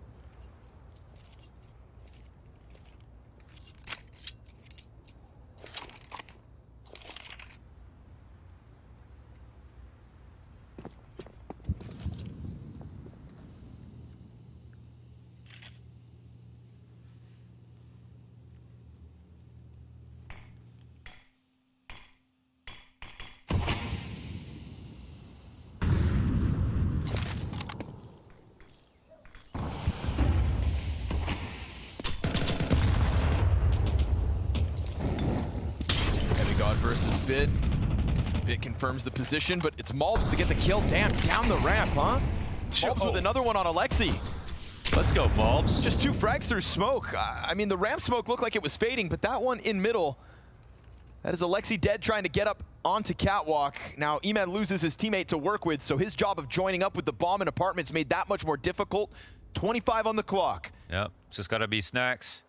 Demigod versus Bit. Bit confirms the position, but it's Malbs to get the kill. Damn, down the ramp, huh? Malbs with another one on Alexi. Let's go, Malbs. Just 2 frags through smoke. I mean, the ramp smoke looked like it was fading, but that one in middle, that is Alexi dead trying to get up onto Catwalk. Now, Emet loses his teammate to work with, so his job of joining up with the bomb and apartments made that much more difficult. 25 on the clock. Yep, just gotta be Snacks.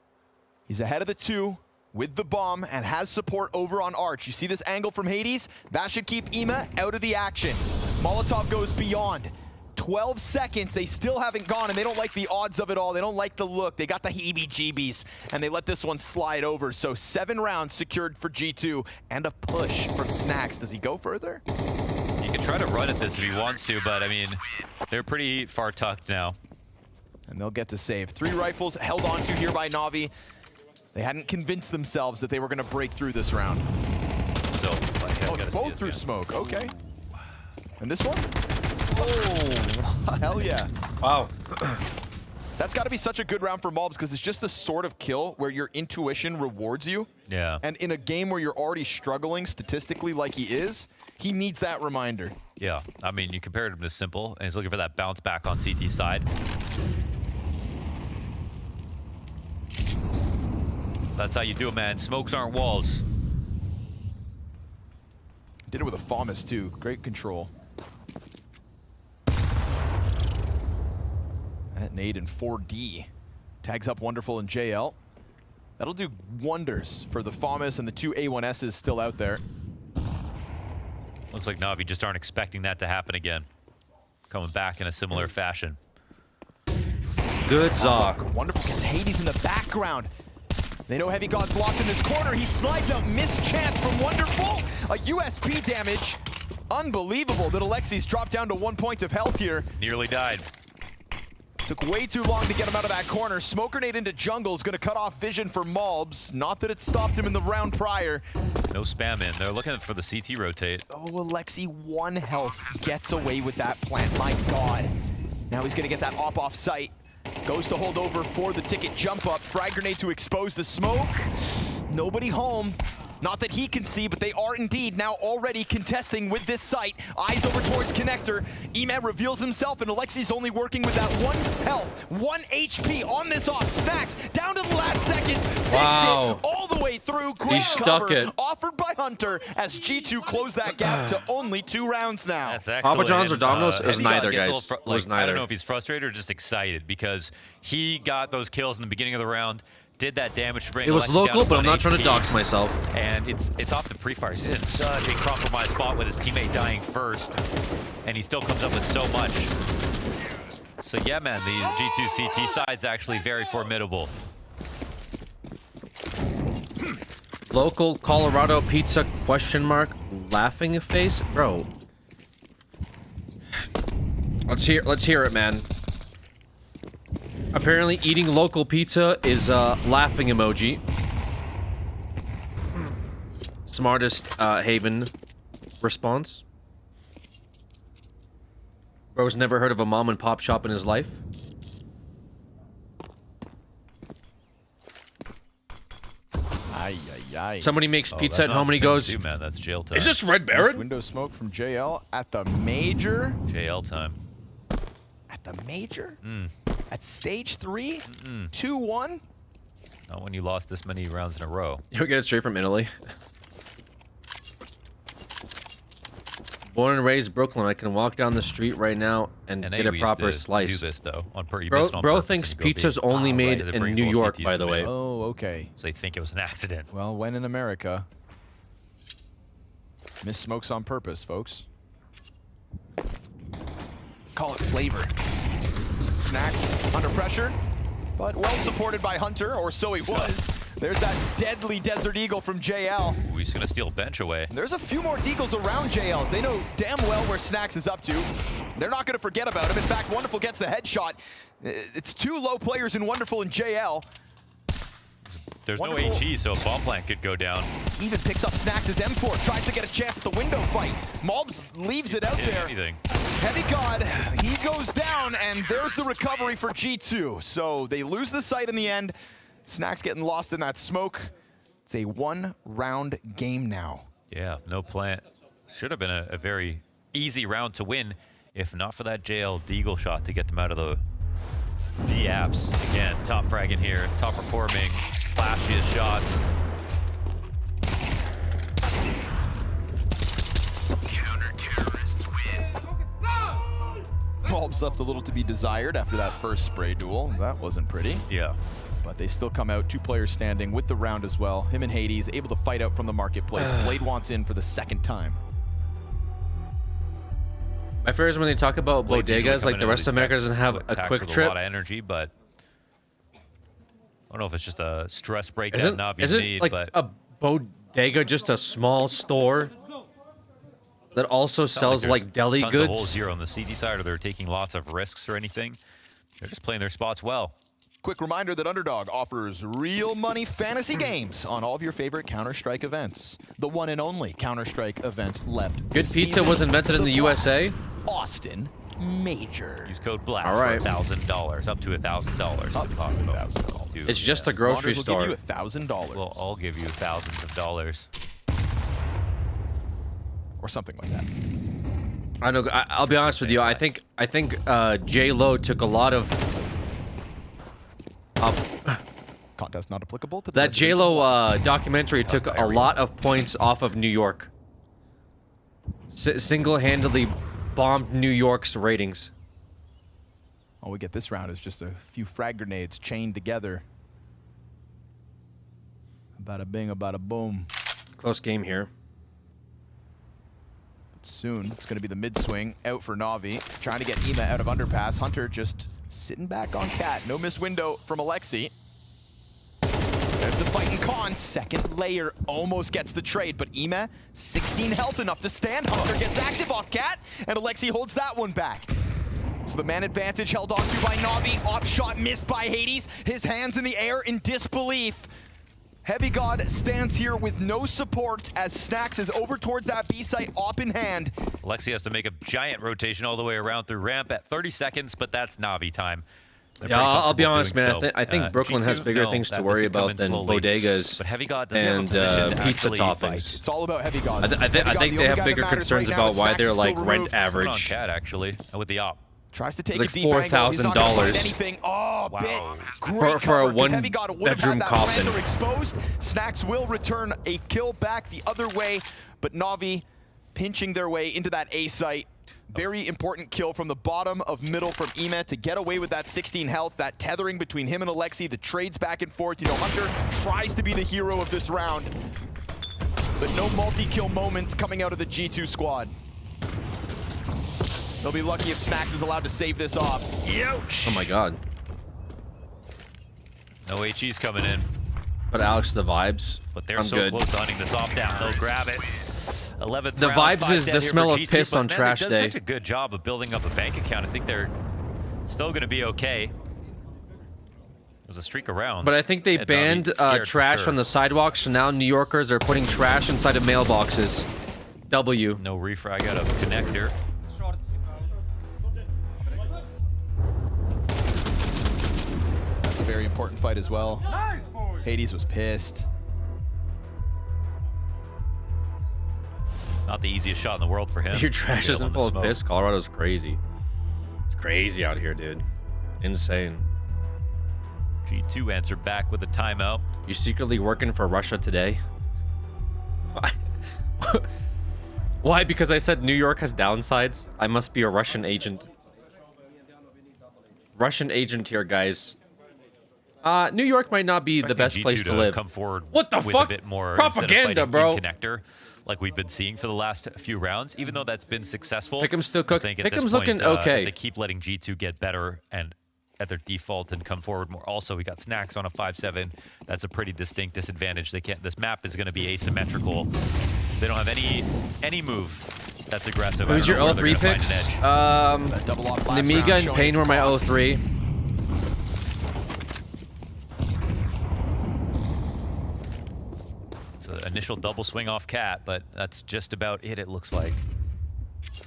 He's ahead of the 2 with the bomb and has support over on Arch. You see this angle from Hades? That should keep Emet out of the action. Molotov goes beyond. 12 seconds, they still haven't gone, and they don't like the odds of it all. They don't like the look. They got the heebie-jeebies, and they let this one slide over. So 7 rounds secured for G2, and a push from Snax. Does he go further? He can try to run at this if he wants to, but I mean, they're pretty far tucked now. And they'll get to save. 3 rifles held onto here by Na'Vi. They hadn't convinced themselves that they were going to break through this round. So, oh, it's both through smoke. Okay. And this one? Oh, hell yeah. Wow. That's got to be such a good round for Mobs because it's just the sort of kill where your intuition rewards you. Yeah. And in a game where you're already struggling statistically like he is, he needs that reminder. Yeah, I mean, you compared him to Simple, and he's looking for that bounce back on CT side. That's how you do it, man. Smokes aren't walls. Did it with a FAMAS too. Great control. That nade in 4D. Tags up Wonderful and JL. That'll do wonders for the FAMAS and the 2 A1Ss still out there. Looks like Na'Vi just aren't expecting that to happen again. Coming back in a similar fashion. Good Zoc. Wonderful gets Hades in the background. They know Heavy God's locked in this corner. He slides out, missed chance from Wonderful. A USP damage. Unbelievable that Alexi's dropped down to 1 point of health here. Nearly died. Took way too long to get him out of that corner. Smoke grenade into jungle is going to cut off vision for Malbs. Not that it stopped him in the round prior. No spam in. They're looking for the CT rotate. Oh, Alexi, 1 health. Gets away with that plant. My God. Now he's going to get that op off site. Goes to hold over for the ticket jump up. Frag grenade to expose the smoke. Nobody home. Not that he can see, but they are indeed now already contesting with this site. Eyes over towards Connector. Emad reveals himself, and Alexi's only working with that 1 health, 1 HP on this off. Snax down to the last second, sticks it all the way through. Great cover offered by Hunter as G2 closed that gap to only 2 rounds now. That's excellent. Papa John's or Domino's? It was Heavy God neither, gets guys. It was neither. I don't know if he's frustrated or just excited because he got those kills in the beginning of the round. Did that damage to bring It was Alexi local, down but I'm not trying to HP. dox myself. And it's off the pre-fire. He's in such a compromised spot with his teammate dying first, and he still comes up with so much. So yeah, man, the G2 CT side's actually very formidable. Local Colorado pizza question mark laughing face, bro. Let's hear it, man. Apparently eating local pizza is laughing emoji. Smartest Haven response. Bro's never heard of a mom and pop shop in his life. Ay, ay, ay. Somebody makes pizza at home and he goes, man, that's jail time. "Is this Red Baron?" Window smoke from JL at the major. JL time. At the major? At stage 3? 2-1? Not when you lost this many rounds in a row. You'll get it straight from Italy. Born and raised Brooklyn, I can walk down the street right now and get a proper slice. Do this though on purpose. Bro thinks pizza's only made in New York, by the way. Oh, okay. So they think it was an accident. Well, when in America. Miss smokes on purpose, folks. Call it flavor. Snax under pressure, but well supported by Hunter, or so he was. There's that deadly Desert Eagle from JL. Ooh, he's gonna steal bench away. There's a few more Deagles around JL's. They know damn well where Snax is up to. They're not gonna forget about him. In fact, Wonderful gets the headshot. It's 2 low players in Wonderful and JL. There's Wonderful. no HE, so a bomb plant could go down. Even picks up Snax's M4, tries to get a chance at the window fight. Malbs leaves it out there. Anything. Heavy God, he goes down, and there's the recovery for G2. So they lose the site in the end. Snax getting lost in that smoke. It's a 1-round game now. Yeah, no plant. Should have been a very easy round to win, if not for that JL Deagle shot to get them out of the apps. Again, top fragging here, top performing, flashiest shots. Counter-terrorists win. Malbs left a little to be desired after that first spray duel. That wasn't pretty. Yeah. But they still come out, 2 players standing with the round as well. Him and Hades able to fight out from the marketplace. Blade wants in for the 2nd time. My fear is when they talk about bodegas, like the rest of America doesn't have a quick with trip. a lot of energy, but I don't know if it's just a stress breakdown Navi Isn't need, like but a bodega just a small store that also sells like deli tons of holes goods? here on the CT side, or they're taking lots of risks or anything. They're just playing their spots well. Quick reminder that Underdog offers real money fantasy games on all of your favorite Counter-Strike events. The one and only Counter-Strike event left. Good this pizza season, was invented in the USA. Austin Major. Use code BLAST All right. for $1,000, up to $1,000. Up to $1,000. It's just a grocery Launders store. will give you $1,000. Well, I'll give you thousands of dollars. Or something like that. I know. I'll be honest with you. I think J Lo took a lot of Contest not applicable to the that J residents of Lo documentary took a lot of points off of New York. Single-handedly bombed New York's ratings. All we get this round is just a few frag grenades chained together. Bada bing, bada boom. Close game here. But soon, it's going to be the mid-swing out for Na'Vi. Trying to get Ema out of underpass. Hunter just sitting back on Cat. No missed window from Alexi. There's the fight in Con. Second layer almost gets the trade, but Ema, 16 health enough to stand. Hunter gets active off Cat, and Alexi holds that one back. So the man advantage held on to by Na'Vi. Op shot missed by Hades. His hands in the air in disbelief. Heavy God stands here with no support as Snax is over towards that B site, op in hand. Alexi has to make a giant rotation all the way around through ramp at 30 seconds, but that's Navi time. Yeah, I'll be honest, man. I think Brooklyn has bigger things to worry about than bodegas but Heavy God doesn't and have a position to pizza actually toppings. fight. It's all about Heavy God. I think they have bigger concerns about why they're like rent On average. Cat actually with the op. Tries to take It's a like deep angle. He's not gonna find $4,000 anything. Oh, Wow. bit. Great for a cover, 'cause Heavy God would have one-bedroom had that coffin. Panther exposed. Snax will return a kill back the other way, but Na'Vi pinching their way into that A site. Very important kill from the bottom of middle from Ema to get away with that 16 health, that tethering between him and Alexi, the trades back and forth. You know, Hunter tries to be the hero of this round, but no multi-kill moments coming out of the G2 squad. They'll be lucky if Snax is allowed to save this off. Ouch! Oh my god. No HE's coming in. But Alex, the vibes. But they're I'm so good. close to hunting this off down. They'll grab it. 11th The round, vibes 5 is dead the here smell for of G2, piss but on man, trash they've done day. such a good job of building up a bank account. I think they're still going to be okay. There's a streak around. But I think they banned trash on the sidewalks, so now New Yorkers are putting trash inside of mailboxes. W. No refrag out of connector. That's a very important fight as well. Hades was pissed. Not the easiest shot in the world for him. Your trash Get him isn't on the full of smoke. piss. Colorado's crazy. It's crazy out here, dude. Insane. G2 answered back with a timeout. You secretly working for Russia today? Why? Why? Because I said New York has downsides? I must be a Russian agent. Russian agent here, guys. New York might not be the best G2 place to live. Come forward What the with fuck? a bit more Propaganda, bro. Connector, like we've been seeing for the last few rounds, even though that's been successful. Pick'em's still I cooked. think at this Pick'em's point, looking okay. If they keep letting G2 get better and at their default and come forward more. Also, we got Snax on a 5-7. That's a pretty distinct disadvantage. They can't. This map is going to be asymmetrical. They don't have any move that's aggressive. Who's your I don't know where 03 they're gonna picks? find an edge. Double off last Nemiga round and showing Pain its were my cost. 03. So initial double swing off Cat, but that's just about it looks like.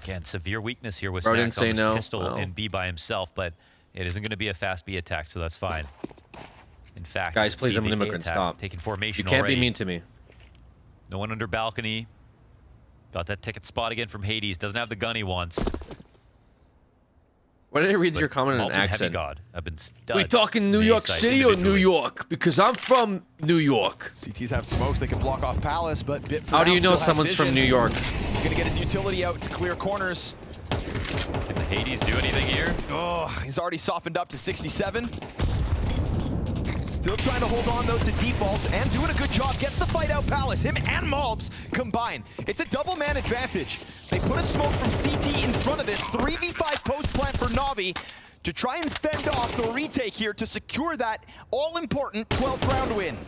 Again, severe weakness here with Bro didn't Snax on say this no. pistol Wow. and B by himself, but it isn't going to be a fast B attack, so that's fine. In fact, Guys, you can please, see I'm an the A immigrant. attack Stop. Taking formation You can't already. be mean to me. No one under balcony. Got that ticket spot again from Hades. Doesn't have the gun he wants. Why did I read But your comment in an Malton Heavy accent? God have been studs. We talking New in York A-site City or New individually. York? Because I'm from New York. CTs have smokes. They can block off Palace, but Bit for How do now you know still has someone's from vision. New York? He's going to get his utility out to clear corners. Can the Hades do anything here? Oh, he's already softened up to 67. Still trying to hold on though to default and doing a good job. Gets the fight out Palace. Him and Mobs combine. It's a double man advantage. They put a smoke from CT in front of this. 3v5 post plant for Na'Vi to try and fend off the retake here to secure that all-important 12th round win.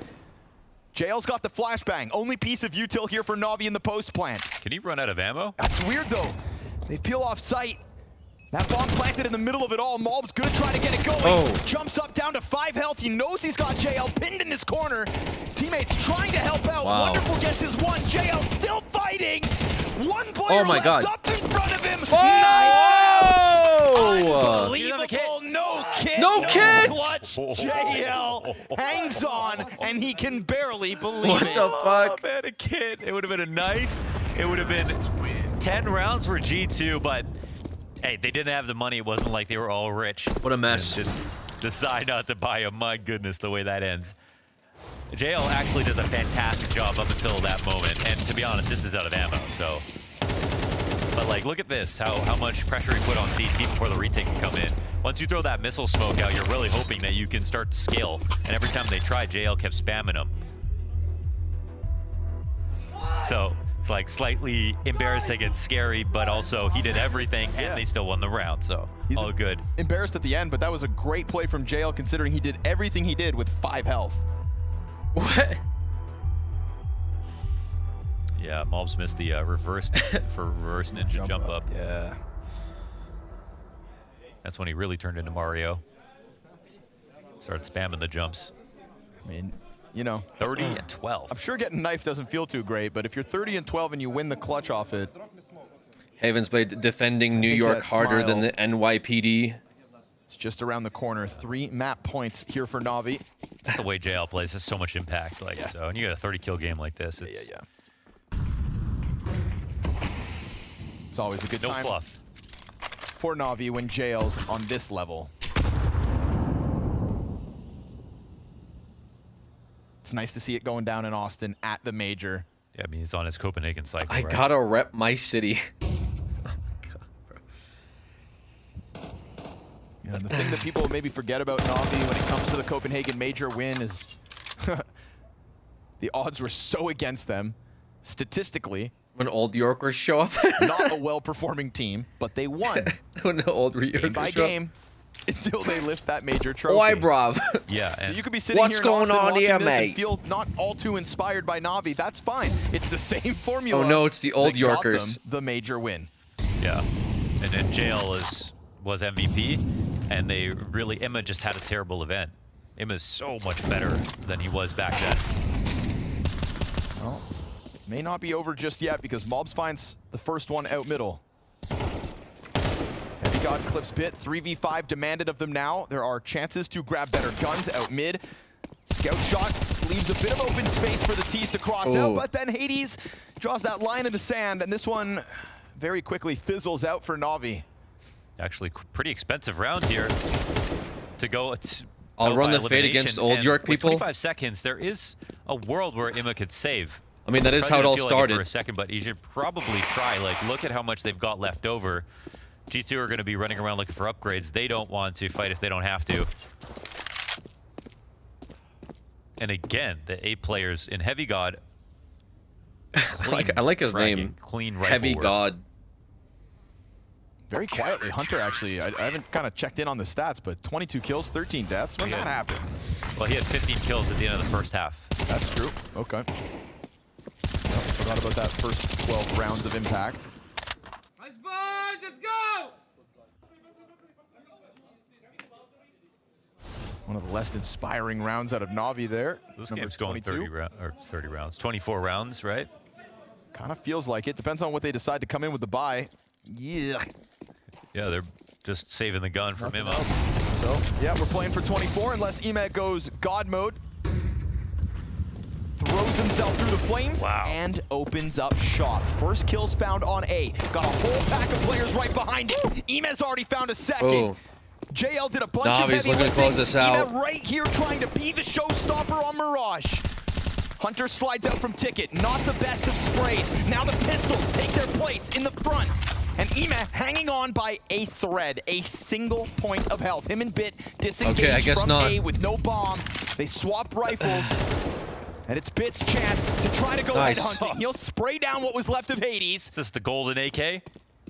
JL's got the flashbang. Only piece of util here for Na'Vi in the post plant. Can he run out of ammo? That's weird though. They peel off sight. That bomb planted in the middle of it all. Mob's gonna try to get it going. Jumps up down to 5 health. He knows he's got JL pinned in this corner. Teammates trying to help out. Wow. Wonderful gets his one. JL still fighting. One player left up in front of him. Unbelievable. No kit. No kit. Clutch. JL hangs on, and he can barely believe What it. the fuck? Oh, man, a kid. It would have been a knife. It would have been 10 rounds for G2, but hey, they didn't have the money. It wasn't like they were all rich. What a mess. And didn't decide not to buy him. My goodness, the way that ends. JL actually does a fantastic job up until that moment, and to be honest, just is out of ammo, so. But like, look at this, how much pressure he put on CT before the retake can come in. Once you throw that missile smoke out, you're really hoping that you can start to scale, and every time they tried, JL kept spamming them. So, it's like slightly embarrassing and scary, but also he did everything, and they still won the round, so He's all good. Embarrassed at the end, but that was a great play from JL considering he did everything he did with 5 health. What? Yeah, Mobs missed the reverse ninja jump up. Yeah. That's when he really turned into Mario. Started spamming the jumps. I mean, you know. 30 and 12. I'm sure getting knife doesn't feel too great, but if you're 30 and 12 and you win the clutch off it. Haven's played defending New York harder than the NYPD. It's just around the corner. 3 map points here for Na'Vi. That's the way JL plays. There's so much impact. Like so, and you got a 30-kill game like this. It's, It's always a good time. No fluff. For Na'Vi when JL's on this level. It's nice to see it going down in Austin at the major. Yeah, I mean, he's on his Copenhagen cycle. I right? gotta rep my city. Yeah, the thing that people maybe forget about Na'Vi when it comes to the Copenhagen major win is the odds were so against them statistically. When old Yorkers show up. Not a well-performing team, but they won. When the old Yorkers game by show up. game until they lift that major trophy. Oi, bruv. Yeah. So And you could be sitting What's here in going Austin on watching here, this mate? and feel not all too inspired by Na'Vi. That's fine. It's the same formula. Oh, no, it's the old that got Yorkers. them the major win. Yeah. And then JL was MVP, and they really, Emma just had a terrible event. Emma's so much better than he was back then. Well, may not be over just yet because Mobs finds the first one out middle. Heavy God clips bit. 3v5 demanded of them now. There are chances to grab better guns out mid. Scout shot leaves a bit of open space for the T's to cross out, but then Hades draws that line in the sand, and this one very quickly fizzles out for Na'Vi. Actually, pretty expensive rounds here to go. I'll out run by the fade elimination. against old And York with people. 25 seconds, there is a world where Emma could save. I mean, that is Probably how it all didn't feel like started. for a second, but you should probably try. Like, look at how much they've got left over. G2 are going to be running around looking for upgrades. They don't want to fight if they don't have to. And again, the 8 players in Heavy God. I like his name. Clean rifle Heavy work. God. Very quietly, Hunter actually, I haven't kind of checked in on the stats, but 22 kills, 13 deaths. When that happened? Well, he had 15 kills at the end of the first half. That's true. Okay. Well, forgot about that first 12 rounds of impact. Nice boys, let's go! One of the less inspiring rounds out of Na'Vi there. This Number game's going 22. 30 rounds, 24 rounds, right? Kind of feels like it. Depends on what they decide to come in with the buy. Yeah. Yeah, they're just saving the gun from Emma. So, yeah, we're playing for 24 unless Emet goes God mode. Throws himself through the flames and opens up shop. First kills found on A. Got a whole pack of players right behind it. Emet's already found a second. Oh. JL did a bunch of Na'Vi's heavy looking to close lifting. this out. Emet right here trying to be the showstopper on Mirage. Hunter slides out from Ticket. Not the best of sprays. Now the pistols take their place in the front. And Ime hanging on by a thread, a single point of health. Him and Bit disengaged Okay, I guess from not. A with no bomb. They swap rifles. And it's Bit's chance to try to go Nice. headhunting. He'll spray down what was left of Hades. Is this the golden AK?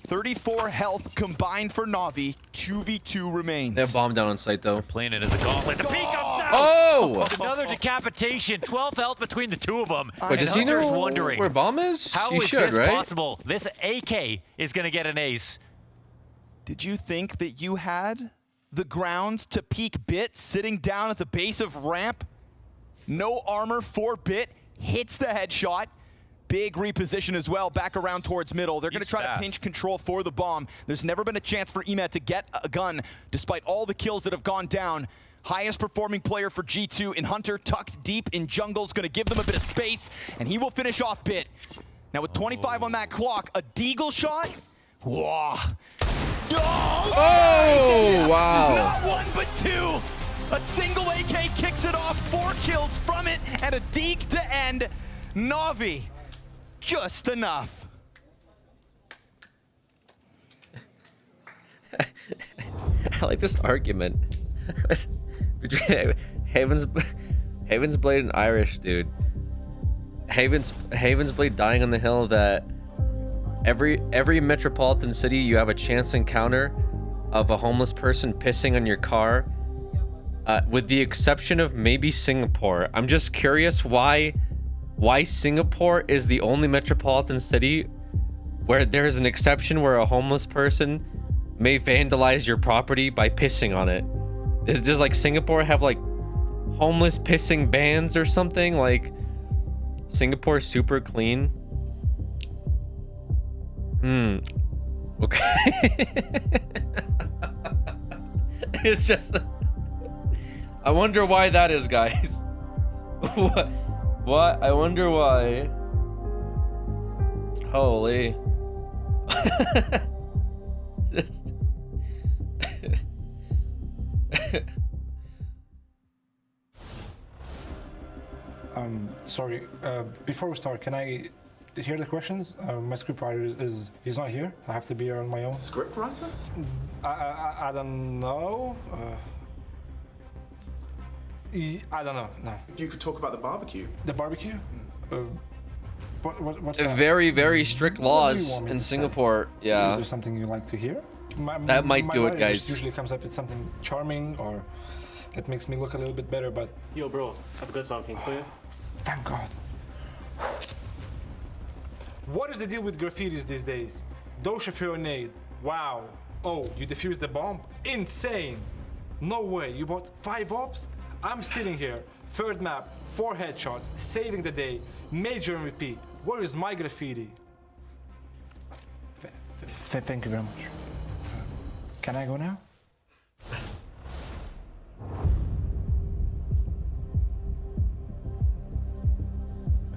34 health combined for Na'Vi. 2v2 remains. They have bomb down on site though. Playing it as a gauntlet. The peek comes out! Oh! Another decapitation. 12 health between the two of them. Wait, does he Hunter's know wondering, where bomb is? how He is should, this right? possible? This AK is going to get an ace. Did you think that you had the grounds to peek Bit sitting down at the base of ramp? No armor for Bit. Hits the headshot. Big reposition as well, back around towards middle. They're going to try to pinch control for the bomb. There's never been a chance for Ime to get a gun, despite all the kills that have gone down. Highest performing player for G2 in Hunter, tucked deep in jungle's going to give them a bit of space, and he will finish off Bit. Now with 25 on that clock, a deagle shot. Whoa. Oh, wow. Not one, but two. A single AK kicks it off, 4 kills from it, and a deek to end. Na'Vi, just enough. I like this argument between Haven's Blade and Irish, dude. Haven's Blade dying on the hill that every metropolitan city you have a chance encounter of a homeless person pissing on your car, with the exception of maybe Singapore. I'm just curious why Singapore is the only metropolitan city where there's an exception where a homeless person may vandalize your property by pissing on it. Does like Singapore have like homeless pissing bans or something? Like Singapore's super clean. Okay. It's just, I wonder why that is, guys. What? I wonder why. Holy. Sorry, before we start, can I hear the questions? My scriptwriter he's not here. I have to be here on my own. Scriptwriter? I don't know. I don't know, no. You could talk about the barbecue. The barbecue? What's that? Very, very strict laws in Singapore. Is Yeah. there something you like to hear? That might do it, writer guys. just usually comes up with something charming or that makes me look a little bit better, but... Yo, bro, I've got something for you. Thank God. What is the deal with graffitis these days? Dosha Fionade. Wow. Oh, you defused the bomb? Insane. No way. You bought 5 ops? I'm sitting here. Third map, 4 headshots, saving the day. Major MVP. Where is my graffiti? Thank you very much. Can I go now?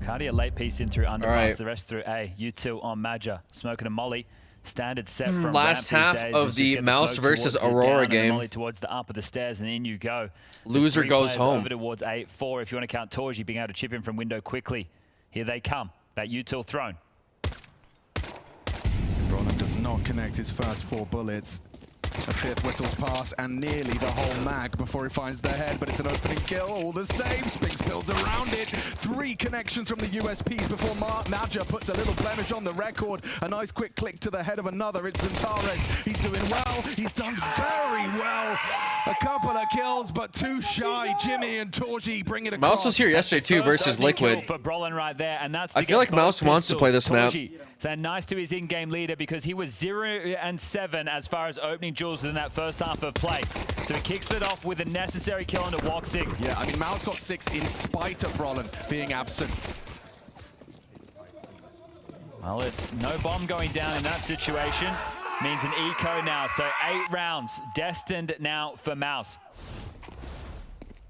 Cardi a late piece in through underpass, right. the rest through A. U2 on Madja, smoking a molly. Standard set from Last ramp half these days of is the just get Mouse smoke versus towards the Aurora down and game. the molly towards the up of the stairs, and in you go. Loser There's 3 goes players home. over towards 8-4 if you want to count Torji being able to chip in from window quickly. Here they come. That util thrown. Bronner does not connect his first 4 bullets. A 5th whistles past and nearly the whole mag before he finds the head, but it's an opening kill all the same. Spinks builds around it. 3 connections from the USPs before Madja puts a little blemish on the record. A nice quick click to the head of another. It's Zentares. He's doing well. He's done very well. A couple of kills, but too shy. Jimmy and Torji bring it across. Mouse was here yesterday too versus Liquid. For Brolin right there, and that's I feel like Mouse wants to play this map. So nice to his in-game leader because he was 0-7 as far as opening jewels within that first half of play. So he kicks it off with a necessary kill onto Woxing. Yeah, I mean, Mao's got 6 in spite of Brolin being absent. Well, it's no bomb going down in that situation. Means an eco now, so 8 rounds destined now for Mouse.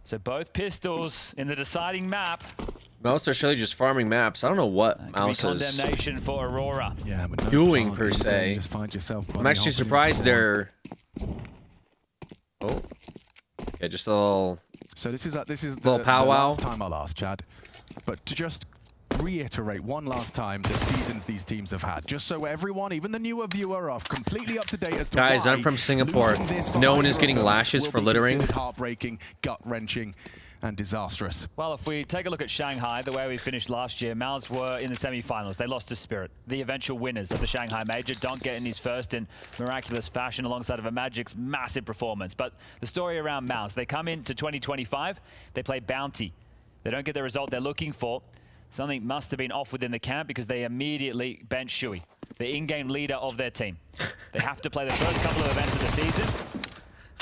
So both pistols in the deciding map. Mouse are surely just farming maps. I don't know what Mouse is Condemnation for Aurora. Yeah, but no doing plan, per se. Just find yourself I'm actually surprised they're. Oh. Yeah, just a little. So this is the little powwow. last time I'll ask, Chad. But to just reiterate one last time the seasons these teams have had, just so everyone, even the newer viewer, are completely up to date as to Guys, why I'm from Singapore. losing this for No one either is of getting them lashes will for be littering. considered heartbreaking, gut-wrenching, and disastrous. Well, if we take a look at Shanghai, the way we finished last year, Mals were in the semi-finals. They lost to Spirit, the eventual winners of the Shanghai Major. Don't get in his first in miraculous fashion alongside of a Magic's massive performance. But the story around Mals, they come into 2025, they play Bounty. They don't get the result they're looking for. Something must have been off within the camp because they immediately bench Shui, the in-game leader of their team. They have to play the first couple of events of the season.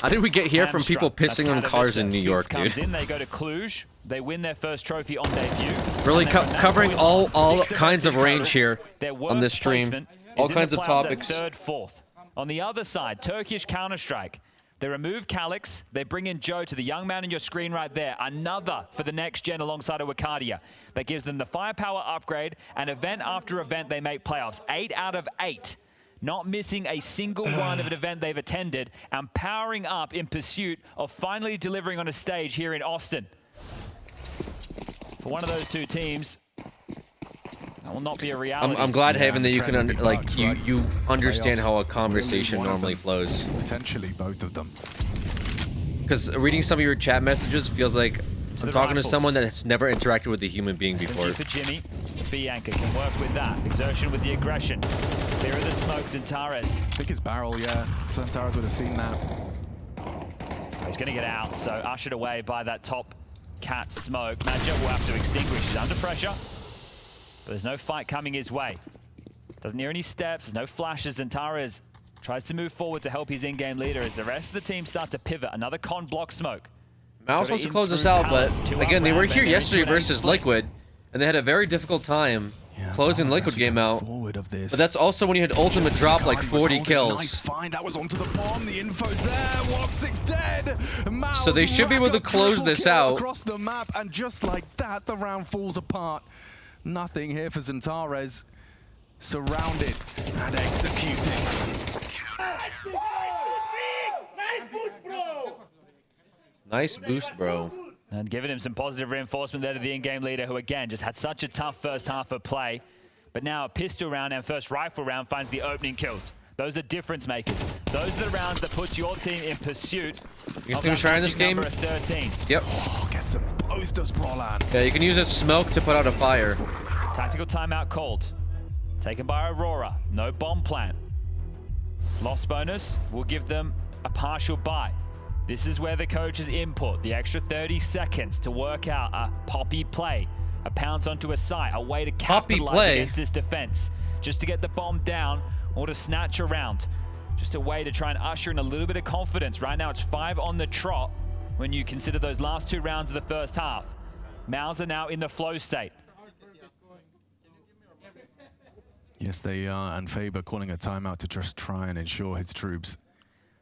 How did we get here from people pissing on cars in New York, comes dude? in, they go to Cluj. They win their first trophy on debut. Really covering all Six kinds of events in range here Their on worst this stream. placement All is in kinds the of playoffs at topics. Third, fourth. On the other side, Turkish Counter-Strike. They remove Calix. They bring in Joe to the young man on your screen right there. Another for the next gen alongside of Wakadia. That gives them the firepower upgrade, and event after event they make playoffs. 8 out of 8. Not missing a single one of an event they've attended, and powering up in pursuit of finally delivering on a stage here in Austin. For one of those two teams, that will not be a reality. I'm glad, Haven, that you can you understand how a conversation normally flows. Potentially both of them. Because reading some of your chat messages feels like I'm talking to someone that has never interacted with a human being before. SMG for Jimmy. Bianca can work with that. Exertion with the aggression. Clear of the smoke, Xantares. I think his barrel, yeah. Xantares would have seen that. He's going to get out, so ushered away by that top cat smoke. Magic will have to extinguish. He's under pressure, but there's no fight coming his way. Doesn't hear any steps. There's no flashes. Xantares tries to move forward to help his in-game leader as the rest of the team start to pivot. Another con block smoke. Mouse wants to close this out, but again, they were here yesterday versus Liquid, and they had a very difficult time closing Liquid game out. But that's also when you had Ultimate drop like 40 kills. Nice find. That was onto the bomb. The info's there. Woxic's dead. So they should be able to close this out. Across the map, and just like that, the round falls apart. Nothing here for Xantares. Surrounded and executing. Nice boost, bro. And giving him some positive reinforcement there to the in-game leader, who again just had such a tough first half of play. But now a pistol round and first rifle round finds the opening kills. Those are difference makers. Those are the rounds that puts your team in pursuit. You can see him trying this game. Number 13. Yep. Oh, gets them both, does Brolan. Yeah, you can use a smoke to put out a fire. Tactical timeout called. Taken by Aurora. No bomb plant. Loss bonus will give them a partial buy. This is where the coaches input the extra 30 seconds to work out a poppy play, a pounce onto a site, a way to capitalize against this defense, just to get the bomb down or to snatch a round. Just a way to try and usher in a little bit of confidence. Right now it's 5 on the trot when you consider those last 2 rounds of the first half. Mouse are now in the flow state. Yes, they are, and Faber calling a timeout to just try and ensure his troops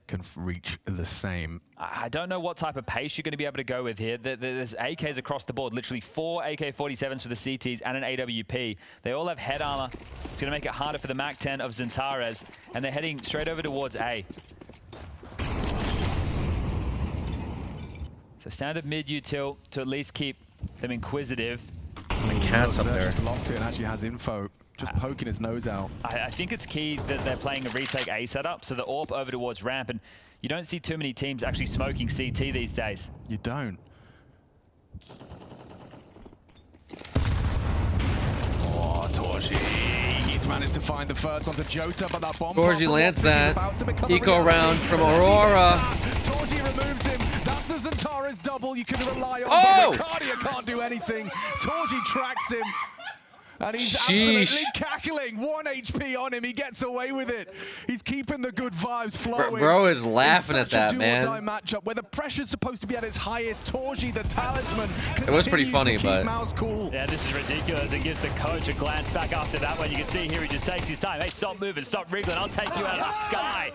can reach the same. I don't know what type of pace you're going to be able to go with here. There's AKs across the board, literally 4 AK-47s for the CTs and an AWP. They all have head armor. It's going to make it harder for the MAC-10 of Xantares, and they're heading straight over towards A. So standard mid-util to at least keep them inquisitive. And Cat's up there. Just blocked it and actually has info. Just poking his nose out. I think it's key that they're playing a retake A setup, so the AWP over towards ramp, and you don't see too many teams actually smoking CT these days. You don't. Oh, Torji. He's managed to find the first onto Jota, but that bomb Torji lands that. Eco round from Aurora. Torji removes him. That's the Xantares double you can rely on. Oh! But Ricardia can't do anything. Torji tracks him. And he's absolutely cackling. 1 HP on him. He gets away with it. He's keeping the good vibes flowing. Bro is laughing at that, man. It's such a do-or-die matchup where the pressure's supposed to be at its highest. Torji, the talisman, it was pretty funny, but cool. Yeah, this is ridiculous. It gives the coach a glance back after that one. You can see here he just takes his time. Hey, stop moving, stop wriggling. I'll take you out of the sky.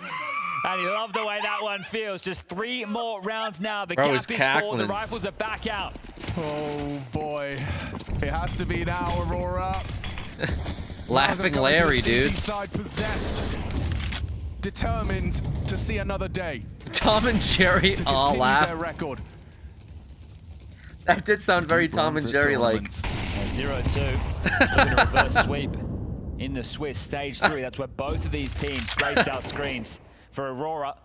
And he loved the way that one feels. Just 3 more rounds now. The gap is full. The rifles are back out. Oh, boy. It has to be now, Aurora. Laughing Larry, dude. Side possessed. Determined to see another day. Tom and Jerry all laugh. Their record. That did sound very Tom and Jerry like. 0-2. Looking to reverse sweep in the Swiss stage 3. That's where both of these teams graced our screens. For Aurora,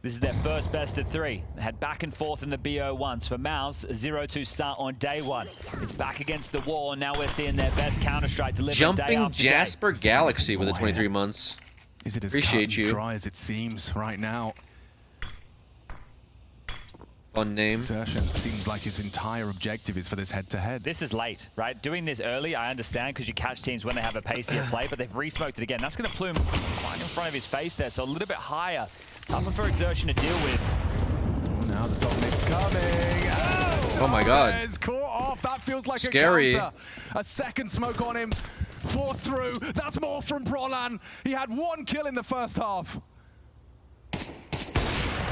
this is their first best of 3. They had back and forth in the BO1s. For MOUZ, a 0-2 start on day 1. It's back against the wall, and now we're seeing their best Counter-Strike delivered day Jumping after Jasper day. Galaxy with the 23 months. Is it as Appreciate cut and you. dry as it seems right now? Fun name. Exertion seems like his entire objective is for this head-to-head. This is late, right? Doing this early, I understand, because you catch teams when they have a pacier play, but they've re-smoked it again. That's going to plume right in front of his face there, so a little bit higher. Tougher for Exertion to deal with. Oh, now the top mid's coming. Oh my God. It's caught off. That feels like Scary. a counter. A second smoke on him. 4 through. That's more from Brolan. He had 1 kill in the first half.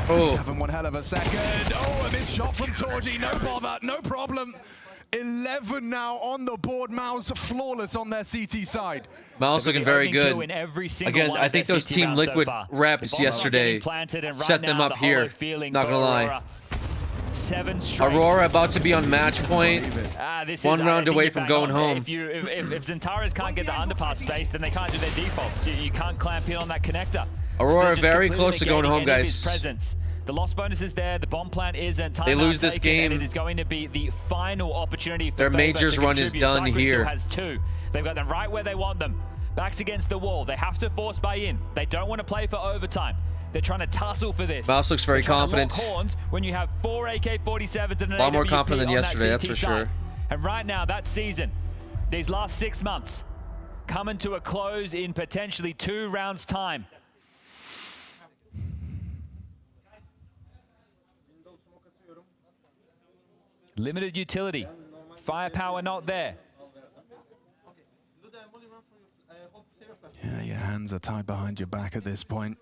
He's having one hell of a second. Oh, a missed shot from Torji. No bother, no problem. 11 now on the board. MOUZ flawless on their CT side. MOUZ looking very good. Again, I think those Team Liquid reps yesterday set them up here. Not gonna lie. 7 straight. Aurora about to be on match point. One round away from going home. If Zentaras can't get the underpass space, then they can't do their defaults. You can't clamp in on that connector. Aurora very close to going home, guys. The loss bonus is there. The bomb plant is, and time they lose this game. And it is going to be the final opportunity for their majors to run is done Cyprus here. Still has 2. They've got them right where they want them. Backs against the wall. They have to force buy in. They don't want to play for overtime. They're trying to tussle for this. MOUZ looks very confident. Horns when you have 4 AK-47s and an a lot more AWP confident than on yesterday, that that's for CT side. sure. And right now, that season, these last 6 months, coming to a close in potentially 2 rounds' time. Limited utility. Firepower not there. Yeah, your hands are tied behind your back at this point.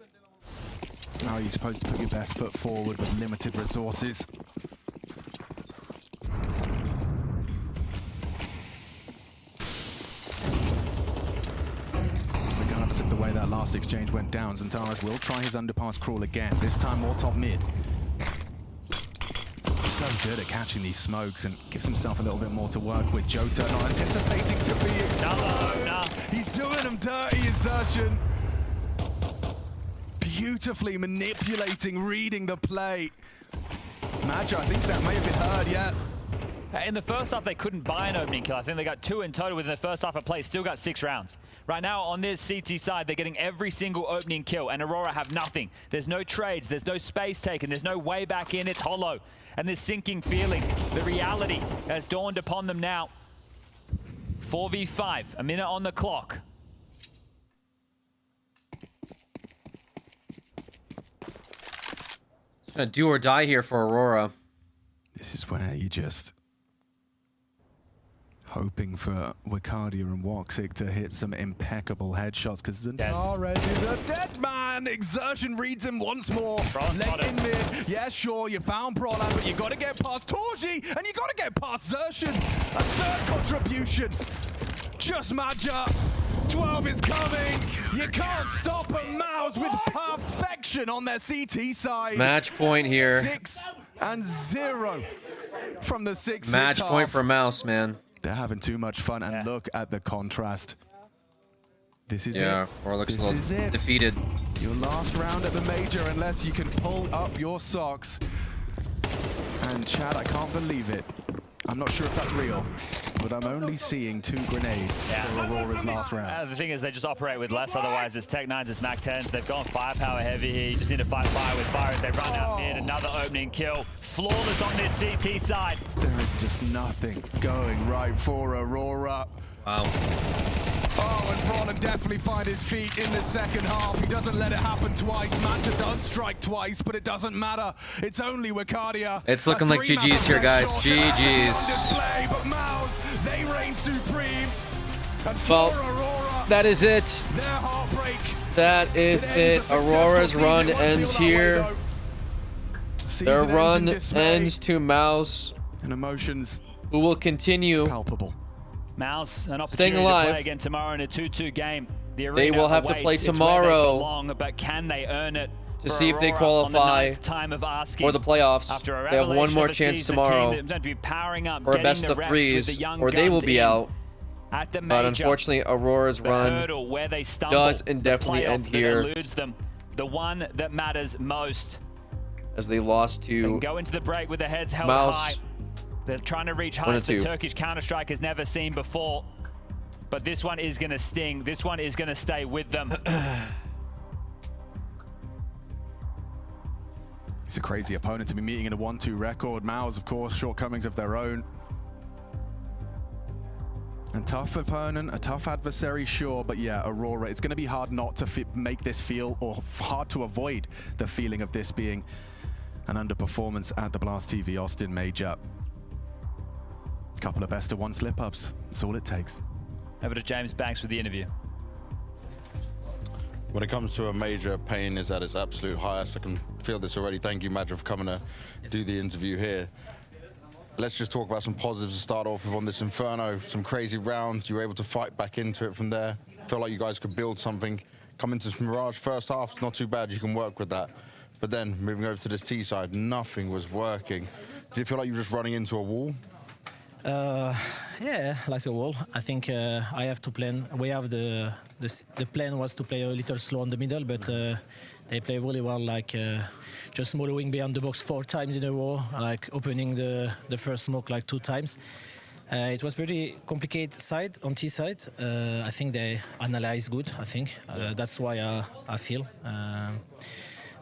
How are you supposed to put your best foot forward with limited resources? Regardless of the way that last exchange went down, Zentaras will try his underpass crawl again, this time more top mid. So good at catching these smokes and gives himself a little bit more to work with. Jota not anticipating to be exposed. He's doing him dirty, Exertion. Beautifully manipulating, reading the play. Magi, I think that may have been heard, yeah. In the first half, they couldn't buy an opening kill. I think they got 2 in total within the first half of play. Still got 6 rounds. Right now, on this CT side, they're getting every single opening kill, and Aurora have nothing. There's no trades. There's no space taken. There's no way back in. It's hollow. And this sinking feeling, the reality has dawned upon them now. 4v5, a minute on the clock. It's gonna do or die here for Aurora. This is where you just hoping for Wicardia and Woxic to hit some impeccable headshots because Zentaras is a dead man. Exertion reads him once more. Late in mid. Yeah, sure, you found Brolan, but you got to get past Torji and you got to get past Xertion. A 3rd contribution. Just Magi. 12 is coming. You can't stop a MOUZ with perfection on their CT side. Match point here. 6-0 from the 6-6 Match point for MOUZ, man. They're having too much fun, and look at the contrast. This is it. Yeah, Aurora looks This a is little it. defeated. Your last round at the major, unless you can pull up your socks. And Chad, I can't believe it. I'm not sure if that's real, but I'm only seeing 2 grenades for Aurora's last round. The thing is, they just operate with less. Otherwise, it's Tech 9s, it's Mac 10s. They've gone firepower heavy here. You just need to fight fire with fire. If they run out mid, another opening kill. Flawless on this CT side. There is just nothing going right for Aurora. Wow. Oh, and Brolan definitely find his feet in the second half. He doesn't let it happen twice. Manta does strike twice, but it doesn't matter. It's only Wicardia. It's looking like GG's here, guys. GG's. But MOUZ, they reign supreme. And Well, Aurora, that is it. their heartbreak. That is it. Aurora's run ends here. Their run ends to MOUZ. And emotions who will continue palpable. MOUZ, an opportunity staying to alive. play again tomorrow in a 2-2 game. The They will have to awaits. play It's where they tomorrow belong, but can they earn it to for see if they Aurora on the qualify 9th time of asking? for the playoffs. After a They have one revelation more of a chance season tomorrow team that's meant to be powering up, for a getting best the of reps with the threes, young or they will guns be in. out. at the But major. unfortunately, Aurora's The run hurdle where they stumble, does the indefinitely playoff end that here eludes them, the one that matters most. as they lost They can to go into the break with their heads held Mouse. high. They're trying to reach 1 and heights that 2. Turkish Counter-Strike has never seen before. But this one is going to sting. This one is going to stay with them. It's a crazy opponent to be meeting in a 1-2 record. Mao's, of course, shortcomings of their own. A tough opponent, a tough adversary, sure, but yeah, Aurora, it's going to be hard not to make this feel, or hard to avoid the feeling of this being an underperformance at the Blast TV Austin Major. Couple of best of 1 slip-ups, that's all it takes. Over to James Banks with the interview. When it comes to a major, pain is at its absolute highest. I can feel this already. Thank you, Madra, for coming to do the interview here. Let's just talk about some positives to start off with on this Inferno. Some crazy rounds. You were able to fight back into it from there. Felt like you guys could build something. Come into Mirage first half, it's not too bad. You can work with that. But then moving over to this T side, nothing was working. Did you feel like you were just running into a wall? Yeah, like a wall. I think I have to plan. We have the plan was to play a little slow on the middle, but they play really well. Like just following behind the box 4 times in a row, like opening the first smoke like 2 times. It was pretty complicated side on T side. I think they analyze good. I think that's why I feel.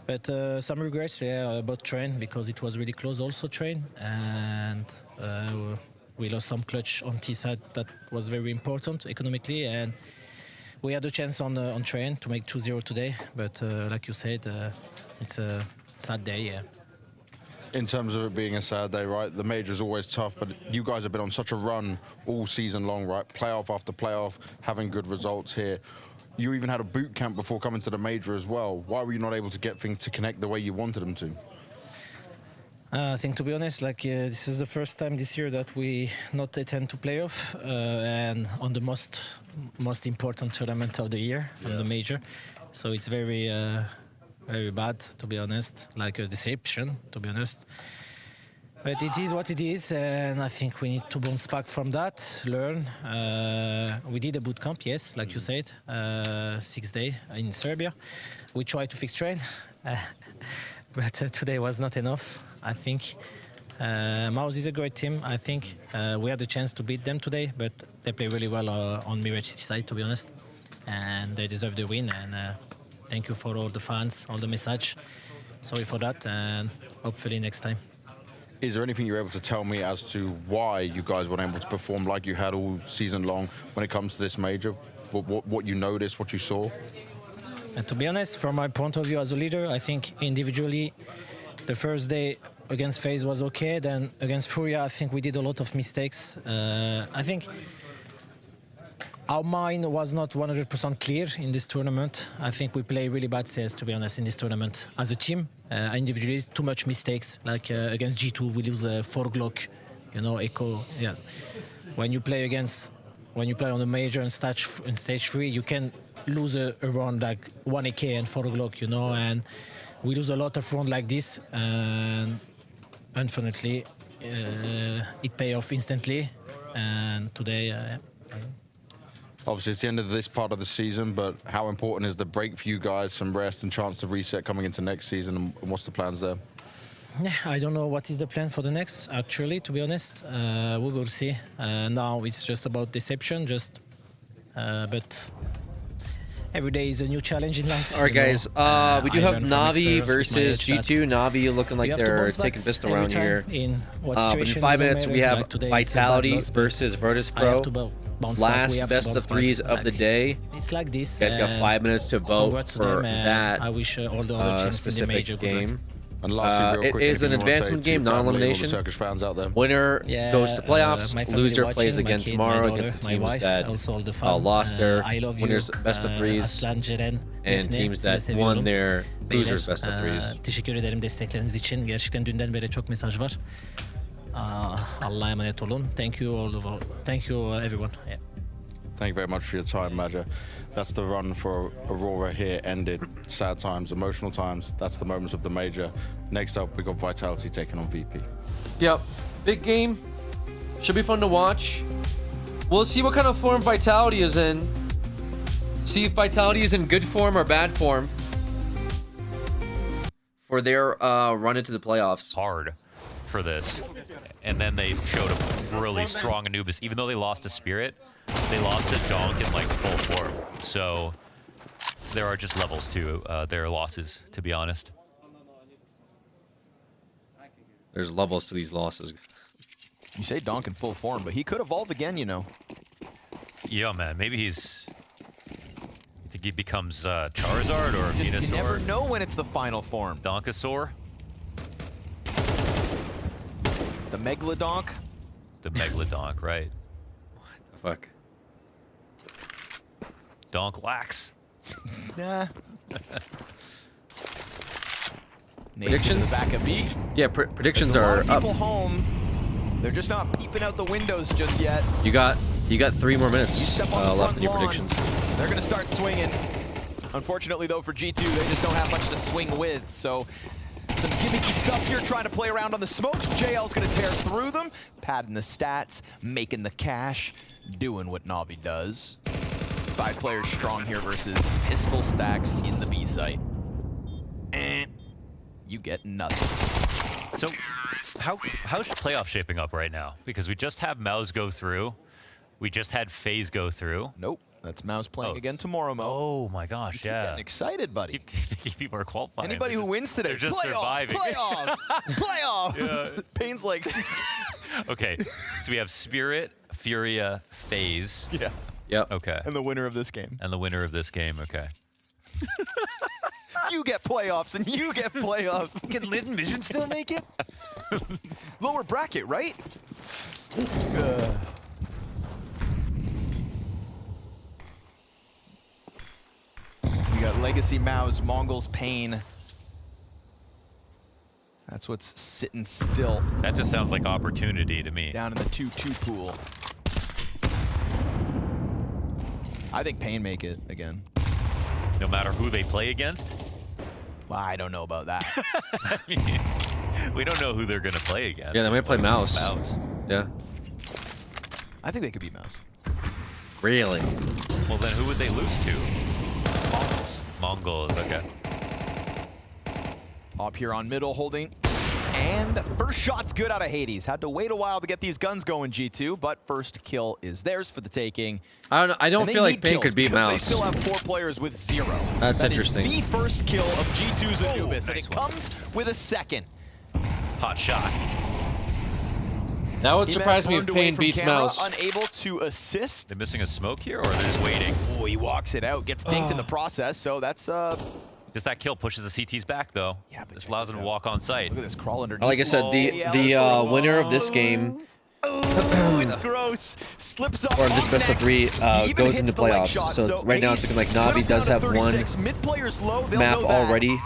But some regrets, yeah, about train because it was really close also train and. We lost some clutch on T side that was very important economically, and we had a chance on train to make 2-0 today. But like you said, it's a sad day. Yeah. In terms of it being a sad day, right? The major is always tough, but you guys have been on such a run all season long, right? Playoff after playoff, having good results here. You even had a boot camp before coming to the major as well. Why were you not able to get things to connect the way you wanted them to? I think, to be honest, like this is the first time this year that we not attend to playoff and on the most important tournament of the year, on the major. So it's very very bad, to be honest, like a deception, to be honest. But it is what it is, and I think we need to bounce back from that, learn. We did a boot camp, yes, like you said, 6 days in Serbia. We tried to fix train, but today was not enough. I think Mouse is a great team. I think we had the chance to beat them today, but they play really well on Mirage City side, to be honest, and they deserve the win. And thank you for all the fans, all the message. Sorry for that, and hopefully next time. Is there anything you're able to tell me as to why you guys weren't able to perform like you had all season long when it comes to this major? What you noticed, what you saw? And to be honest, from my point of view as a leader, I think individually, the first day against FaZe was okay. Then against Furia, I think we did a lot of mistakes. I think our mind was not 100% clear in this tournament. I think we play really bad CS, to be honest, in this tournament. As a team, individually, too much mistakes. Like against G2, we lose 4 Glock, you know, Echo. Yes. When you play on a major and stage 3, you can lose a round like 1 AK and 4 Glock, you know, and we lose a lot of rounds like this, and unfortunately, it pay off instantly. And today, obviously, it's the end of this part of the season, but how important is the break for you guys? Some rest and chance to reset coming into next season, and what's the plans there? I don't know what is the plan for the next, actually, to be honest. We will see. Now it's just about deception, but every day is a new challenge in life. All right, guys. We do have Navi versus G2. Navi looking like they're taking pistol round here. But in 5 minutes, we have Vitality versus Virtus Pro. Last best of 3s of the day. It's like this. You guys got 5 minutes to vote for that I wish all the other teams in the major game. And lastly, real quick, it is an advancement game, non-elimination. Winner goes to playoffs. Loser plays again tomorrow against the teams that lost their winners best of 3s and teams that won their losers best of 3s. Teşekkür ederim destekleriniz için. Gerçekten dünden beri çok mesaj var. Allah'a emanet olun. Thank you everyone. Yeah. Thank you very much for your time, Maja. That's the run for Aurora here ended. Sad times, emotional times. That's the moments of the major. Next up, we got Vitality taking on VP. Yep, big game. Should be fun to watch. We'll see what kind of form Vitality is in. See if Vitality is in good form or bad form for their run into the playoffs. Hard for this. And then they showed a really strong Anubis. Even though they lost to Spirit, they lost to Donk in like full form. So there are just levels to their losses, to be honest. There's levels to these losses. You say Donk in full form, but he could evolve again, you know. Yeah, man. Maybe he's... You think he becomes Charizard or Venusaur? You never know when it's the final form. Donkasaur? The Megalodonk? The Megalodonk, right. What the fuck? Donklax. Nah. Predictions? The back of B. Yeah, predictions There's a lot are of up. people home. They're just not peeping out the windows just yet. You got 3 more minutes You step on the left front in your lawn, predictions. they're going to start swinging. Unfortunately, though, for G2, they just don't have much to swing with. So some gimmicky stuff here, trying to play around on the smokes. JL's going to tear through them, padding the stats, making the cash, doing what Na'Vi does. 5 players strong here versus pistol stacks in the B site. And you get nothing. So how's playoff shaping up right now? Because we just have Mouse go through. We just had FaZe go through. Nope. That's Mouse playing again tomorrow, Mo. Oh my gosh, You keep getting excited, buddy. Keep people are qualifying. Anybody who wins today, they're just playoffs, surviving. playoffs, playoffs. Yeah. Payne's like, Okay, so we have Spirit, Furia, FaZe. yeah. Yep. Okay. And the winner of this game. And the winner of this game, okay. You get playoffs, and you get playoffs. Can Litten Vision still make it? Lower bracket, right? We got Legacy Mouse, Mongols Pain. That's what's sitting still. That just sounds like opportunity to me. Down in the 2-2 pool. I think Pain make it again. No matter who they play against? Well, I don't know about that. I mean, we don't know who they're going to play against. Yeah, they might play Mouse. Mouse. Yeah. I think they could beat Mouse. Really? Well, then who would they lose to? Mongols. Mongols, okay. Up here on middle, holding. And first shot's good out of Hades. Had to wait a while to get these guns going, G2, but first kill is theirs for the taking. I don't feel like Pain could beat Mouse. They still have 4 players with 0. That's That interesting. Is the first kill of G2's Anubis, and nice it comes with a second. Hot shot. That would Emet surprise me if turned away Pain from beats camera, Mouse. Unable to assist. They're missing a smoke here, or they're just waiting? Oh, he walks it out, gets dinked in the process, so that's Just that kill pushes the CTs back, though. Yeah, but this allows them to walk on site. Look at this crawl underneath. Like I said, the winner of this game Oh, it's gross. Slips off or this best of 3 goes into hits the leg playoffs. shot, So right now it's looking like put him Navi does down to have one 36. Mid players low, they'll map know that. already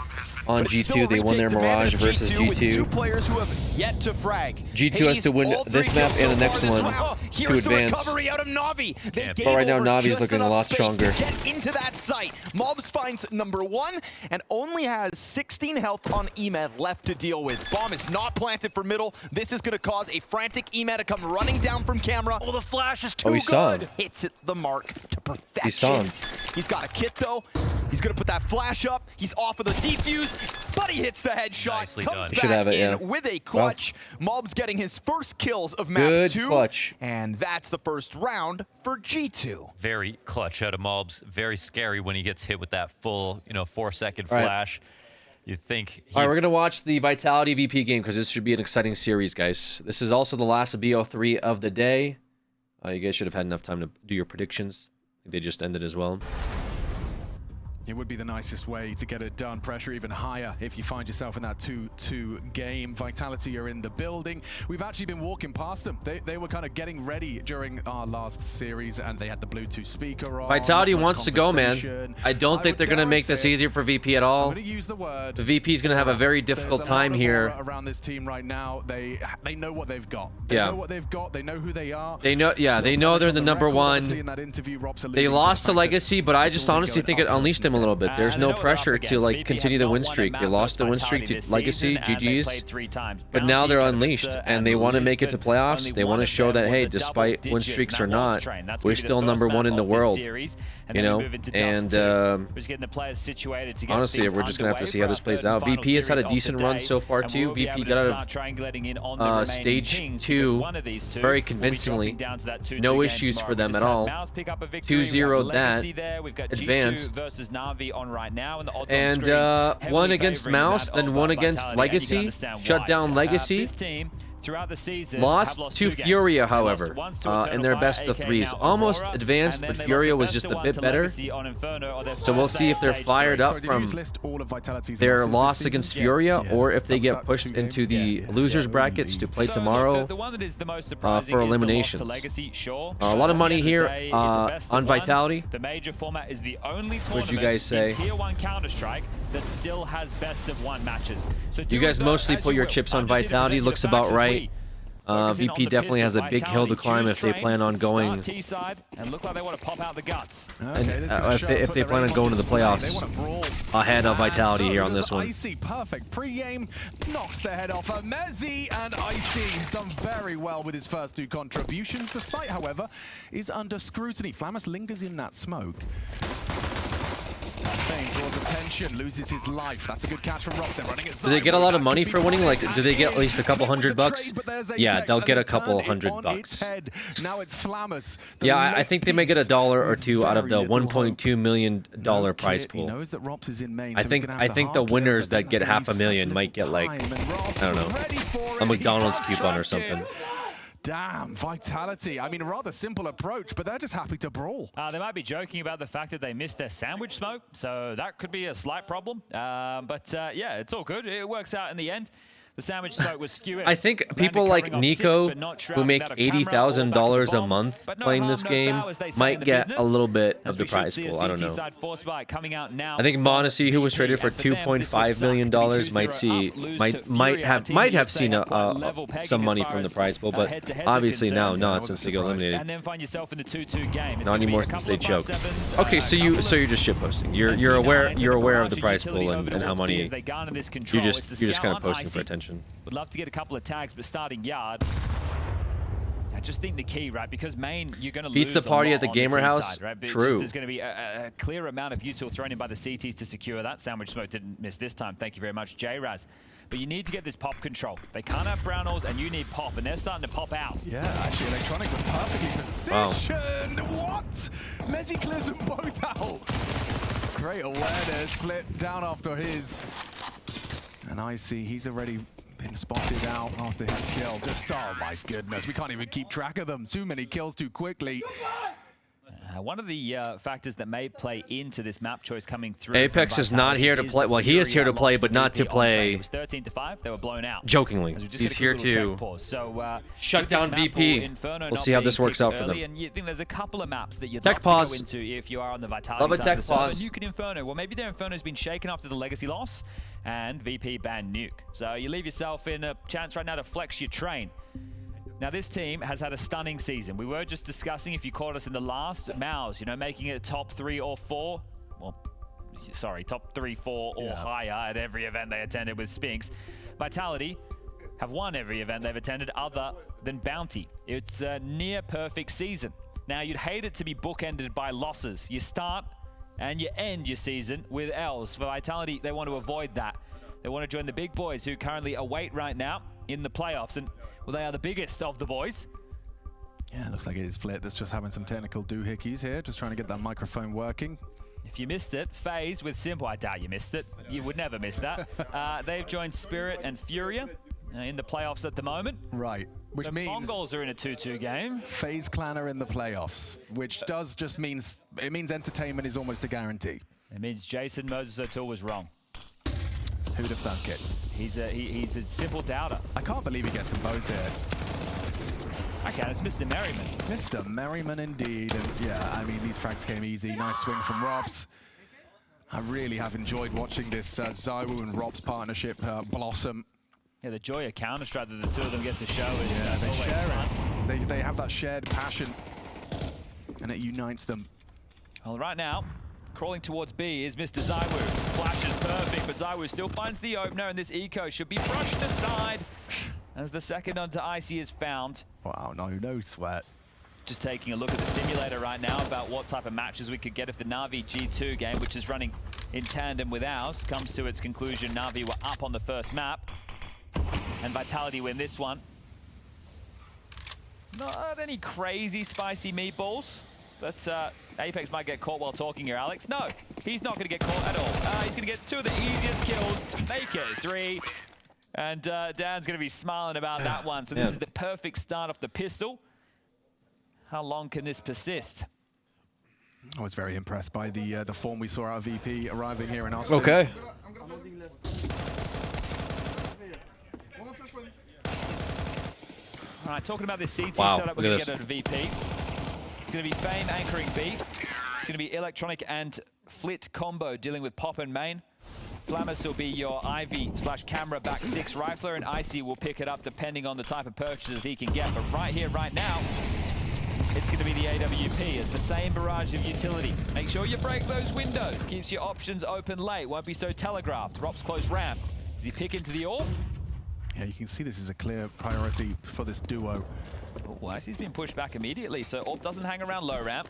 on But it's still a G2. They won their retake to Mirage manage versus G2 with 2 G2. players who have yet to frag. G2 has Hades, to win all 3 this map kills and the so next far this one round. to Here's the advance. recovery out of Na'Vi. They But gave right now, over Navi's just looking a enough lot space stronger. to get into that site. Mobs finds number 1 and only has 16 health on Emet left to deal with. Bomb is not planted for middle. This is going to cause a frantic Emet to come running down from camera. Oh, the flash is too Oh, he good. saw him. Hits it the mark to perfection. He saw him. He's got a kit though. He's gonna put that flash up. He's off of the defuse, but he hits the headshot. Nicely Comes done. He should back have it, in yeah. with a clutch. Mob's getting his first kills of map Good 2. clutch. And that's the first round for G2. Very clutch out of Mobs. Very scary when he gets hit with that full, 4-second All right. flash. You think he... All right, we're going to watch the Vitality VP game because this should be an exciting series, guys. This is also the last of BO3 of the day. You guys should have had enough time to do your predictions. I think they just ended as well. It would be the nicest way to get it done. Pressure even higher if you find yourself in that 2-2 game. Vitality are in the building. We've actually been walking past them. They were kind of getting ready during our last series, and they had the Bluetooth speaker on. Vitality Not much wants to go, man. conversation. I don't think they're going to make this easier for VP at all. I'm going to use the word. The VP is going to have a very difficult time here. Around this team right now, they know what they've got. They Yeah. know what they've got. They know who they are. They know, yeah, they know they're the number one. In that interview, Rob's They alluding to lost the to fact that Legacy, but I just it's already honestly going think it up unleashed them a little bit. There's And they no know what they're up pressure to against. like VP continue have the not win won a streak. They map lost the win versus streak Vitality to this Legacy, season, and they GG's. played 3 times. But now Bounty, they're Katowice, unleashed, and and they want to make it to Lisbon. playoffs. Only They one want to of show them that, was hey, a despite double win digits, streaks and or that was not, Train. That's we're gonna be the still first number map 1 in the of this world. series, and You then we know, move into and Dust 2. We're just getting the players situated to get honestly, things we're just gonna have to underway see how for this our plays third and out. final VP has had a series of decent the run day, so far and too. we'll be VP able to got start out triangulating in on the of remaining stage kings, because 2 one of these two very will be convincingly. dropping down to that 2-2 No game issues tomorrow. for them We at just had all. Mouse pick up a victory. We have 2-0 Legacy that. there. We've got Advanced. G2 versus Na'Vi on right now, and the odds on And screen heavily one against favoring Mouse, that then of one against Vitality, and you can Legacy. understand Shut why. down Legacy. This team throughout the season Lost have lost to 2 games. Furia, They lost however, once to in Eternal their Fire, best of aka threes. now Almost Aurora, advanced, and but then they Furia lost was the just best a of bit one to better. Legacy on Inferno, or their So we'll first see if they're stage fired 3. up Sorry, did you from just list all of Vitality's their losses this loss season? against Furia, or if they That was get that pushed 2 games? into the losers brackets to play So tomorrow the one that is the most surprising for is the loss eliminations. to Legacy, sure. A lot of At money the end of here the day, it's a best on of one. Vitality. The major format is the only What'd tournament you guys say? in Tier 1 Counter-Strike that still has best of 1 matches. So You do guys with mostly that put as your you will. chips I'm on just here to Vitality. present you Looks the about facts as right. we focusing on VP the definitely has a pistol. big hill to Vitality climb choose if they Train, plan on going start T-side, and look like they want to pop out the guts. if they plan on going to the playoffs ahead of Vitality here on this one. Icy, perfect pre-aim, knocks the head off of Mezzi, and Icy, he's done very well with his first 2 contributions. The site, however, is under scrutiny. Flammus lingers in that smoke. Fane draws attention, loses his life. That's a good catch from Rock. They're running it. Do they get a lot of money for winning? Like, do they get at least a couple $100? Yeah, they'll get a couple $100. Now it's Flammus. Yeah, I think they may get $1 or $2 out of the $1.2 million prize pool. He knows that Rops is in main, I so he's think gonna have to the hard clear, winners but then that get that's gonna leave $500,000 might get like, time, and Rops I don't is know, ready for a it. McDonald's He does coupon or track it. something. Damn, Vitality. I mean, a rather simple approach, but they're just happy to brawl. They might be joking about the fact that they missed their sandwich smoke, so that could be a slight problem. But yeah, it's all good. It works out in the end. The sandwich smoke was skewing. I think people like Nico, who make $80,000 a month playing this game, might get a little bit of the prize pool. I don't know. I think Monacy, who was traded for $2.5 million, might have seen some money from the prize pool, but obviously now not, since they got eliminated. And then find yourself in the 2-2 game. Not anymore since they choked. Okay, so you're just shitposting. You're aware of the prize pool and how money. You're just kind of posting for attention. Would love to get a couple of tags, but starting Yard, I just think the key, right? Because main, you're going to lose Pizza party at the gamer house. Side, right? But True. There's going to be a clear amount of util thrown in by the CTs to secure that. Sandwich Smoke didn't miss this time. Thank you very much, J-Raz. But you need to get this pop control. They can't have Brownells, and you need pop, and they're starting to pop out. Yeah, actually, Electronic was perfectly positioned. What? Mezzi clears them both out. Great awareness. Flip down after his. And Icy, he's already been spotted out after his kill. Just, oh my goodness, we can't even keep track of them. Too many kills too quickly. One of the factors that may play into this map choice coming through. Apex is not here to play. Well, he is here to play, but not to play. It was 13-5. They were blown out. Jokingly, he's here to shut down VP. We'll see how this works out for them. And you think there's a couple of maps that you'd tech love pause. to go into if you are on the Vitality Love a side tech of the server. pause. Nuke and Inferno. Well, maybe their Inferno's been shaken after the Legacy loss, and VP banned Nuke. So you leave yourself in a chance right now to flex your train. Now, this team has had a stunning season. We were just discussing, if you caught us in the last, Mouse, you know, making it top 3 or 4. Well, sorry, top 3, 4 or higher at every event they attended with Spinks. Vitality have won every event they've attended other than Bounty. It's a near perfect season. Now, you'd hate it to be bookended by losses. You start and you end your season with L's. For Vitality, they want to avoid that. They want to join the big boys who currently await right now in the playoffs. And, well, they are the biggest of the boys. Yeah, it looks like it is Flit that's just having some technical doohickeys here, just trying to get that microphone working. If you missed it, FaZe with Simple, I doubt you missed it. You would never miss that. They've joined Spirit and Furia in the playoffs at the moment. Right, which the means Mongols are in a 2-2 game. FaZe Clan are in the playoffs, which does just means, it means entertainment is almost a guarantee. It means Jason Moses O'Toole was wrong. Who'd have thunk it? He's a simple doubter. I can't believe he gets them both here. Okay, it's Mr. Merriman. Mr. Merriman indeed, and yeah, I mean, these frags came easy. Nice swing from Robs. I really have enjoyed watching this Zywoo and Robs partnership blossom. Yeah, the joy of Counter-Strike that the two of them get to show is they share it. They have that shared passion, and it unites them. Well, right now, Crawling towards B is Mr. Zywoo. Flash is perfect, but Zywoo still finds the opener, and this eco should be brushed aside as the second onto Icy is found. Wow, no sweat. Just taking a look at the simulator right now about what type of matches we could get if the Na'Vi G2 game, which is running in tandem with ours, comes to its conclusion. Na'Vi were up on the first map, and Vitality win this one. Not any crazy spicy meatballs, but Apex might get caught while talking here, Alex. No, he's not going to get caught at all. He's going to get 2 of the easiest kills, make it 3. And Dan's going to be smiling about that one. So this is the perfect start off the pistol. How long can this persist? I was very impressed by the form we saw out of VP arriving here in Austin. Okay. All right, talking about this CT Wow, setup we're look going at to get out of VP. It's going to be Fame anchoring B. It's going to be Electronic and Flit combo dealing with Pop and Main. Flamus will be your Ivy/camera back 6 rifler, and Icy will pick it up depending on the type of purchases he can get. But right here, right now, it's going to be the AWP. It's the same barrage of utility. Make sure you break those windows. Keeps your options open late. Won't be so telegraphed. Rops close ramp. Does he pick into the AWP? Yeah, you can see this is a clear priority for this duo. Oh, Icy's been pushed back immediately, so AWP doesn't hang around low ramp.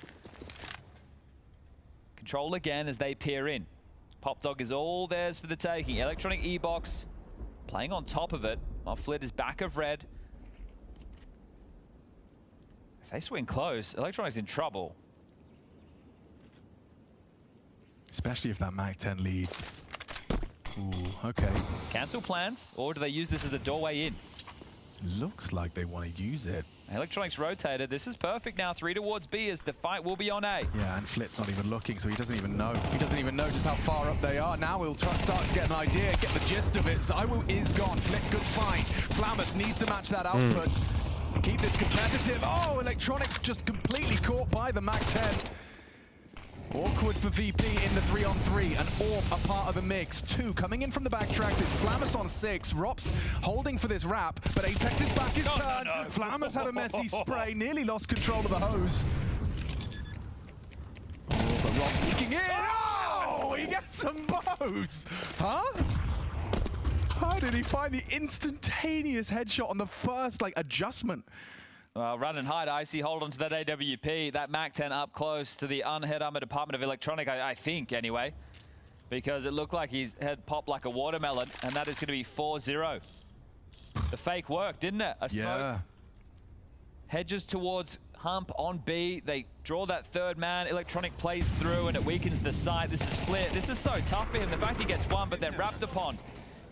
Control again as they peer in. Pop Dog is all theirs for the taking. Electronic E-Box playing on top of it while Flit is back of red. If they swing close, Electronic's in trouble. Especially if that MAC-10 leads. Ooh, okay. Cancel plans, or do they use this as a doorway in? Looks like they want to use it. Electronics rotated. This is perfect now. 3 towards B as the fight will be on A. Yeah, and Flit's not even looking, so he doesn't even know. He doesn't even know just how far up they are. Now we'll start to get an idea, get the gist of it. Zywoo is gone. Flit, good fight. Flamus needs to match that output. Keep this competitive. Oh, Electronic just completely caught by the MAC-10. Awkward for VP in the 3-on-3, and AWP a part of the mix. 2 coming in from the backtracks. It's Flamus on 6. Rops holding for this wrap, but Apex's back is turned. Flamus had a messy spray, nearly lost control of the hose. Oh, but Rops peeking in. Oh, he gets them both. Huh? How did he find the instantaneous headshot on the first, adjustment? Well, run and hide, Icy. Hold on to that AWP. That MAC-10 up close to the unhead armor Department of Electronic, I think, anyway. Because it looked like his head popped like a watermelon, and that is going to be 4-0. The fake worked, didn't it? A smoke. Yeah. Hedges towards Hump on B. They draw that third man. Electronic plays through, and it weakens the site. This is Flit. This is so tough for him. The fact he gets one, but then wrapped upon.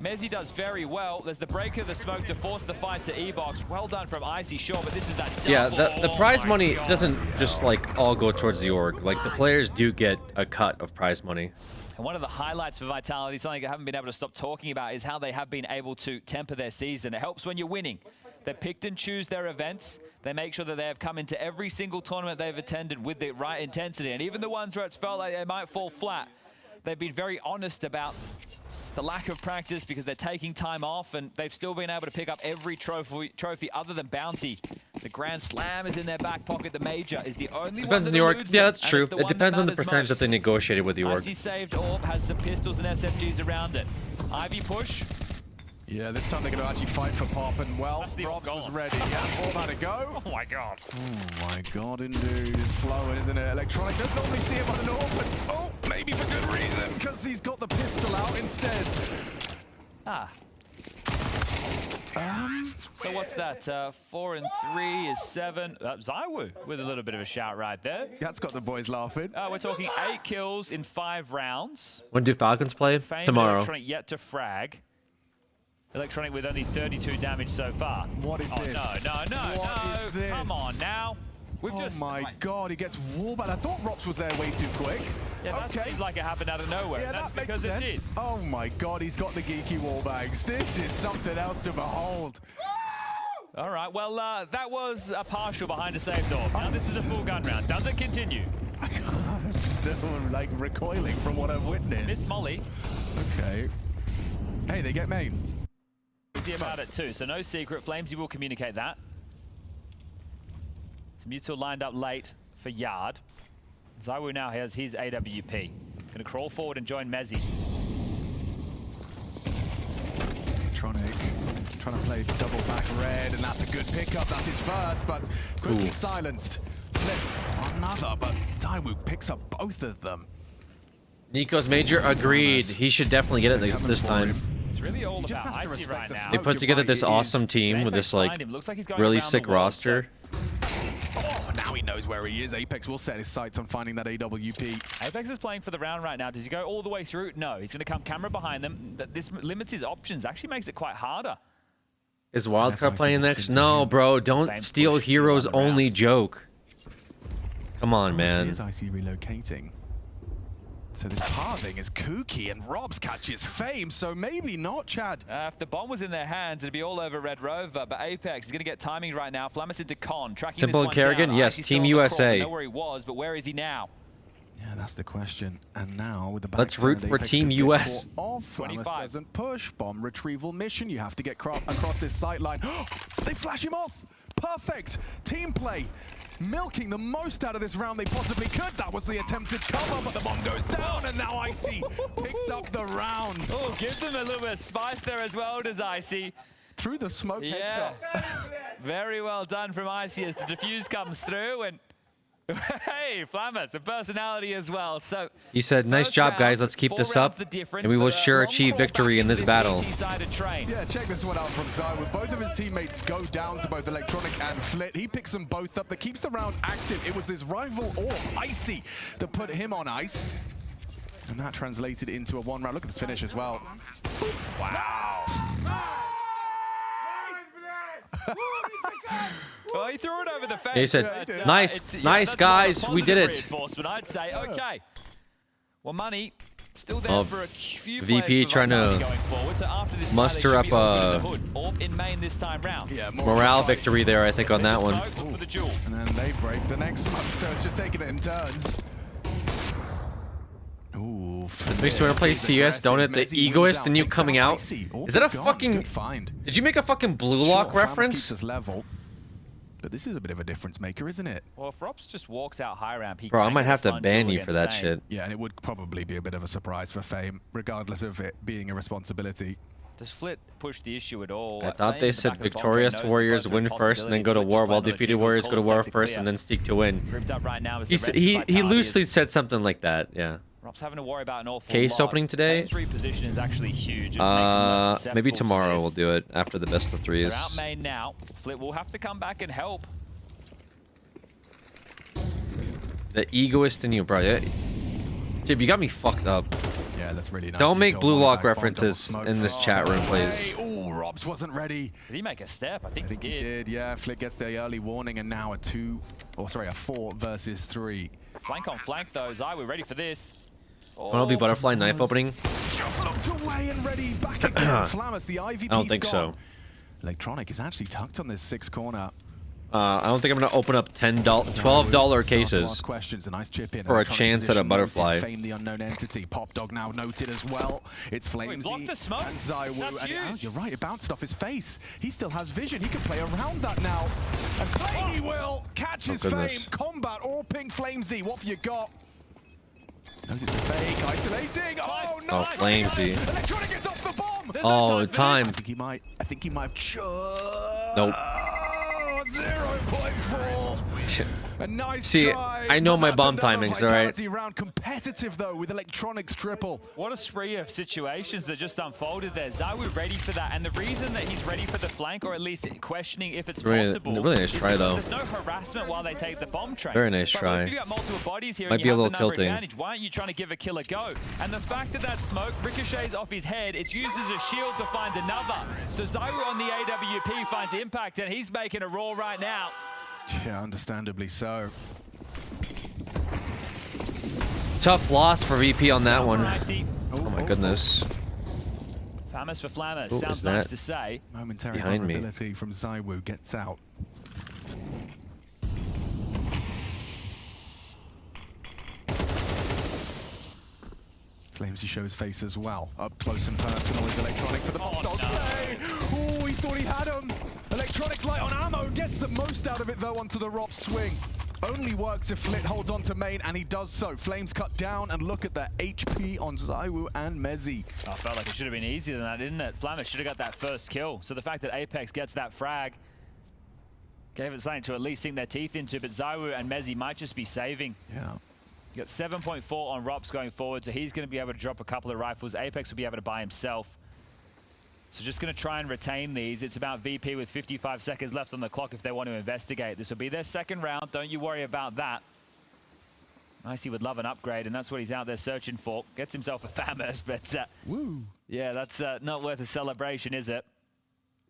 Mezzy does very well. There's the breaker, the smoke to force the fight to E-Box. Well done from Icy, sure, but this is that double. Yeah, the prize money doesn't just all go towards the org. Like the players do get a cut of prize money. And one of the highlights for Vitality, something I haven't been able to stop talking about, is how they have been able to temper their season. It helps when you're winning. They picked and choose their events. They make sure that they have come into every single tournament they've attended with the right intensity. And even the ones where it's felt like they might fall flat, they've been very honest about the lack of practice because they're taking time off, and they've still been able to pick up every trophy other than Bounty. The Grand Slam is in their back pocket. The Major is the only Depends one on that the org. eludes Yeah, them, that's and true. it's the It one depends on the matters percentage most. that they negotiated with the org. Icy saved AWP, has some pistols and SFGs around it. Ivy push. Yeah, this time they're going to actually fight for Pop, and well, Robs was ready. Yeah, all had to go. Oh my god. Oh my god, indeed. It's flowing, isn't it? Electronic doesn't normally see him on an AWP, but oh, maybe for good reason, because he's got the pistol out instead. Ah. So what's that? 4 and 3 is 7. Zywoo with a little bit of a shout right there. That's got the boys laughing. We're talking 8 kills in 5 rounds. When do Falcons play? Fame Tomorrow. Electronic yet to frag. Electronic with only 32 damage so far. What is this? No. What is this? Come on now. Oh my god, he gets wallbang. I thought Rops was there way too quick. Yeah, that seemed like it happened out of nowhere. Yeah, That's that makes because sense. it did. Oh my god, he's got the geeky wallbangs. This is something else to behold. All right, well, that was a partial behind a save door. Now this is a full gun round. Does it continue? I'm still, recoiling from what I've witnessed. Miss Molly. Okay. Hey, they get main. Easy about it too, so no secret. Flamesy will communicate that. So Mutual lined up late for Yard. ZywOo now has his AWP. Gonna crawl forward and join Mezzi. Electronic trying to play double back red, and that's a good pickup. That's his first, but quickly silenced. Flip another, but ZywOo picks up both of them. Nico's Major agreed. He should definitely get it this time. It's really all about Icy right now. They put together this awesome team with this like really sick roster. Oh, now he knows where he is. Apex will set his sights on finding that AWP. Apex is playing for the round right now. Does he go all the way through? No, he's going to come camera behind them. This limits his options, actually makes it quite harder. Is Wildcard playing next? No, bro, don't steal Heroes only joke. Come on, man. Here's Icy relocating. So this pathing is kooky, and Robs catches Fame, so maybe not, Chad. If the bomb was in their hands, it'd be all over Red Rover, but Apex is going to get timings right now. Flamus into Con, tracking Simple this and one Kerrigan, down. yes, Team USA. I know where he was, but where is he now? Yeah, that's the question. And now with the back Let's root for Team US. Flamus doesn't push. Bomb retrieval mission. You have to get across this sight line. They flash him off. Perfect. Team play. Milking the most out of this round they possibly could. That was the attempted cover, but the bomb goes down, and now Icy picks up the round. Oh, gives him a little bit of spice there as well, does Icy. Through the smoke headshot. Very well done from Icy as the defuse comes through, and hey, Flamus, a personality as well. So He said, nice job, guys. Let's keep this up, and we will sure achieve victory in this battle. Yeah, check this one out from ZywOo. Both of his teammates go down to both Electronic and Flit. He picks them both up. That keeps the round active. It was this rival orb, Icy, that put him on ice. And that translated into a one round. Look at this finish as well. Wow. Well, he threw it over the fence. He said, nice, guys, we did it. I'd say, okay. Well, money still there for a few VP players trying to going forward. So after this muster up a in main this time round. Yeah, morale victory there, I think, on that one. And then they break the next smoke, so it's just taking it in turns. Ooh, this makes me want to play CS, don't it? The Egoist and you coming out. Is that a fucking... Did you make a fucking Blue Lock reference? Level, but this is a bit of a difference maker, isn't it? Well, if Rops just walks out high ramp, he Bro, I can might get a have to fun ban duel you for that against Fame. shit. Yeah, and it would probably be a bit of a surprise for Fame, regardless of it being a responsibility. Does Flit push the issue at all? I thought they said victorious warriors win first and then go to war, while defeated warriors go to war first and then seek to win. Ripped up right now He loosely said something like that, yeah. Rob's having to worry about an awful Case lot. opening today? Fame's reposition is actually huge. It makes him less susceptible Maybe to tomorrow this. we'll do it after the best of threes. They're out main now. Flit will have to come back and help. The Egoist in you, bro. Jib, you got me fucked up. Yeah, that's really nice. Don't make Blue Lock references in this chat room, please. Oh, Robs wasn't ready. Did he make a step? I think he did. Yeah, Flick gets the early warning, and now a 4 versus 3. Flank on flank, though. ZywOo ready for this. Wanna be butterfly knife opening? Just looked away and ready. Back again. Flamus, the IVP's I don't think gone. so. Electronic is actually tucked on this 6 corner. I don't think I'm gonna open up $12 cases for a chance at a butterfly. Fame, the unknown entity. Pop Dog now noted as well. It's Flamesy and ZywOo. And you're right, it bounced off his face. He still has vision. He can play around that now. And playing he will. Catches Fame. Combat or ping Flamesy. What have you got? Knows it's a fake. Isolating. Oh, no. Oh, Flamesy. Electronic gets off the bomb. Oh, time. I think he might have Nope. 0.4. A nice See, try, I know but my that's bomb another timings, all right? vitality round. Competitive though with Electronics triple. What a spree of situations that just unfolded there. ZywOo ready for that, and the reason that he's ready for the flank, or at least questioning if it's possible, really nice try though. There's no harassment while they take the bomb train. Very nice but try. If you got multiple bodies here, Might and be you a have little the number tilting. advantage, why aren't you trying to give a kill a go? And the fact that that smoke ricochets off his head, it's used as a shield to find another. So ZywOo on the AWP finds impact, and he's making a roar right now. Yeah, understandably so. Tough loss for VP on that one. Oh my goodness. Flamus for Flamus. Who Sounds is nice that? to say. Momentary Behind me. vulnerability from ZywOo gets out. Flamesy shows face as well. Up close and personal is Electronic for the Pop Dog play. Oh, he thought he had him. Electronic's light on ammo gets the most out of it though onto the Rob swing. only works if Flit holds on to main, and he does so. Flames cut down, and look at the HP on ZywOo and Mezzi. I felt like it should have been easier than that, didn't it? Flamish should have got that first kill. So the fact that Apex gets that frag gave it something to at least sink their teeth into, but ZywOo and Mezzi might just be saving. Yeah. You got 7.4 on Rops going forward, so he's going to be able to drop a couple of rifles. Apex will be able to buy himself. So just going to try and retain these. It's about VP with 55 seconds left on the clock if they want to investigate. This will be their second round. Don't you worry about that. Icy would love an upgrade, and that's what he's out there searching for. Gets himself a FAMAS, but yeah, that's not worth a celebration, is it?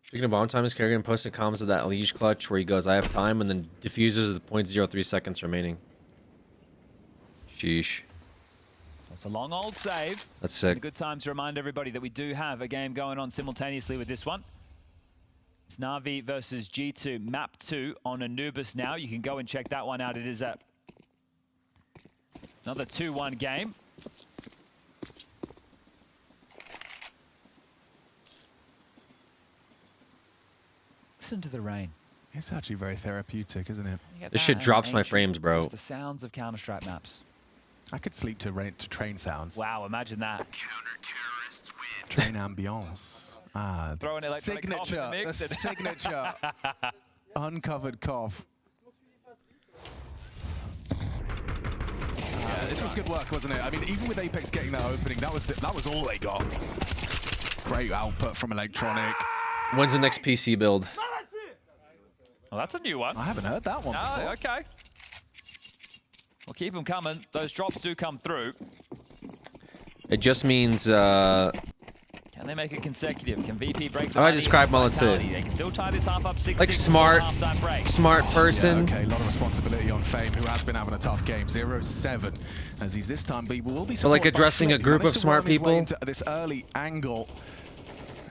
Speaking of bomb time, is Kerrigan posted comments of that Liege clutch where he goes, I have time, and then diffuses with 0.03 seconds remaining. Sheesh. It's a long old save. That's sick. A good time to remind everybody that we do have a game going on simultaneously with this one. It's Na'Vi versus G2, map 2 on Anubis now. You can go and check that one out. It is another 2-1 game. Listen to the rain. It's actually very therapeutic, isn't it? This shit drops my frames, bro. Just the sounds of Counter-Strike maps. I could sleep to train sounds. Wow, imagine that. Train ambiance. Ah, Throw an electronic cough in the mix. A signature uncovered cough. Yeah, this was good work, wasn't it? I mean, even with Apex getting that opening, that was all they got. Great output from Electronic. When's the next PC build? Well, that's a new one. I haven't heard that one before. Oh, okay. Well, keep them coming. Those drops do come through. It just means, Can they make it consecutive? Can VP break the how do I describe Mullet? They can still tie this half up 6-6 Like smart person. Yeah, okay, a lot of responsibility on Fame, who has been having a tough game. 0-7, as he's this time people will be So like addressing a group of smart people. Into this early angle.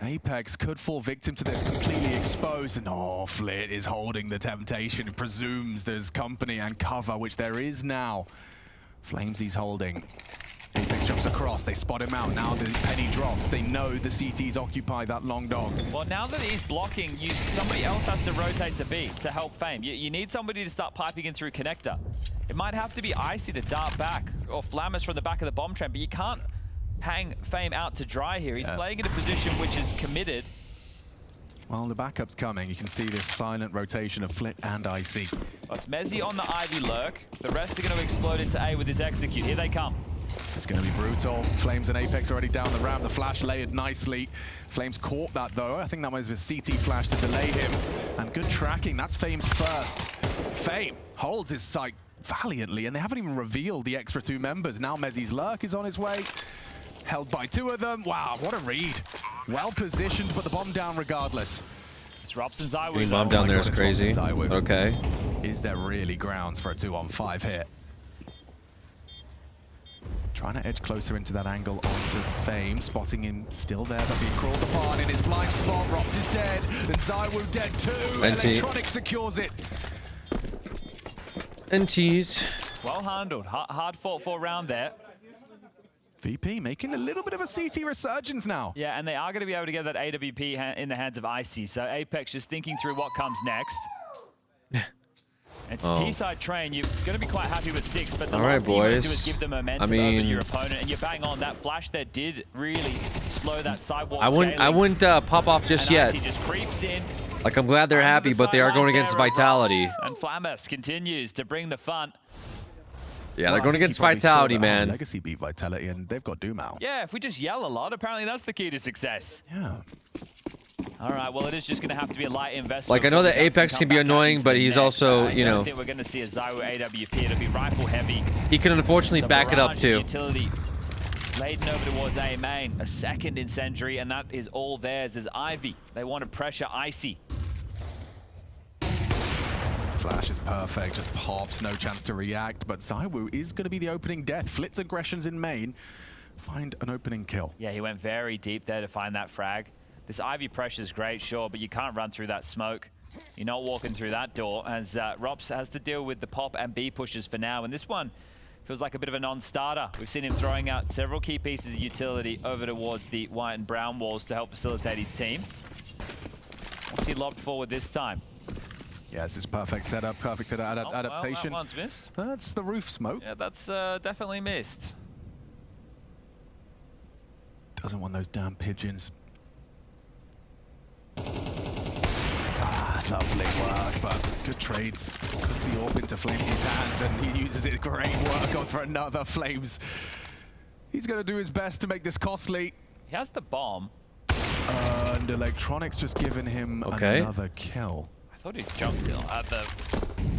Apex could fall victim to this, completely exposed, and oh, Flit is holding the temptation. It presumes there's company and cover, which there is now. Flames he's holding. Apex jumps across, they spot him out. Now the penny drops, they know the CT's occupy that long dog. Well, now that he's blocking, somebody else has to rotate to B to help Fame. You need somebody to start piping in through connector. It might have to be Icy to dart back, or Flammers from the back of the bomb train, but you can't hang Fame out to dry here. He's playing in a position which is committed. Well, the backup's coming. You can see this silent rotation of Flit and Icy. Well, it's Mezzi on the Ivy lurk. The rest are going to explode into A with his execute. Here they come. This is going to be brutal. Flames and Apex already down the ramp. The flash layered nicely. Flames caught that, though. I think that was with CT flash to delay him. And good tracking. That's Fame's first. Fame holds his sight valiantly, and they haven't even revealed the extra 2 members. Now Mezzi's lurk is on his way. Held by 2 of them. Wow, what a read. Well positioned, put the bomb down regardless. It's Robson ZywOo. Getting bomb down there is crazy. Okay. Is there really grounds for a 2-on-5 hit? Trying to edge closer into that angle onto Fame. Spotting him still there, but being crawled apart in his blind spot. Rops is dead, and ZywOo dead too. Electronic secures it. NTs. Well handled. Hard fought for round there. VP making a little bit of a CT resurgence now. Yeah, and they are going to be able to get that AWP in the hands of Icy. So Apex just thinking through what comes next. It's T-side train. You're going to be quite happy with 6, but the last thing you want to do is give them momentum over your opponent. And you're bang on. That flash there did really slow that sidewalk scaling. I wouldn't pop off just yet. Icy just creeps in. Like, I'm glad they're happy, but they are going against Vitality. And Flamus continues to bring the fun. Yeah, they're going against Vitality, man. Legacy beat Vitality, and they've got Doom out. Yeah, if we just yell a lot, apparently that's the key to success. Yeah. All right, well, it is just going to have to be a light investment. Like, I know that Apex can be annoying, but he's also, you know... I think we're going to see a ZywOo AWP. It'll be rifle heavy. He can unfortunately back it up, too. Utility laden over towards A main. A second incendiary, and that is all theirs as Ivy. They want to pressure Icy. Flash is perfect, just pops, no chance to react, but ZywOo is going to be the opening death. Flit's aggressions in main, find an opening kill. Yeah, he went very deep there to find that frag. This Ivy pressure is great, sure, but you can't run through that smoke. You're not walking through that door, as Rops has to deal with the pop and B pushes for now, and this one feels like a bit of a non-starter. We've seen him throwing out several key pieces of utility over towards the white and brown walls to help facilitate his team. What's he lobbed forward this time? Yeah, this is perfect setup, perfect adaptation. Well, that one's missed. That's the roof smoke. Yeah, that's definitely missed. Doesn't want those damn pigeons. Lovely work, but good trades. Puts the AWP into Flames' hands, and he uses it. Great work on for another Flames. He's going to do his best to make this costly. He has the bomb. And Electronics just giving him another kill. I thought he jumped at the...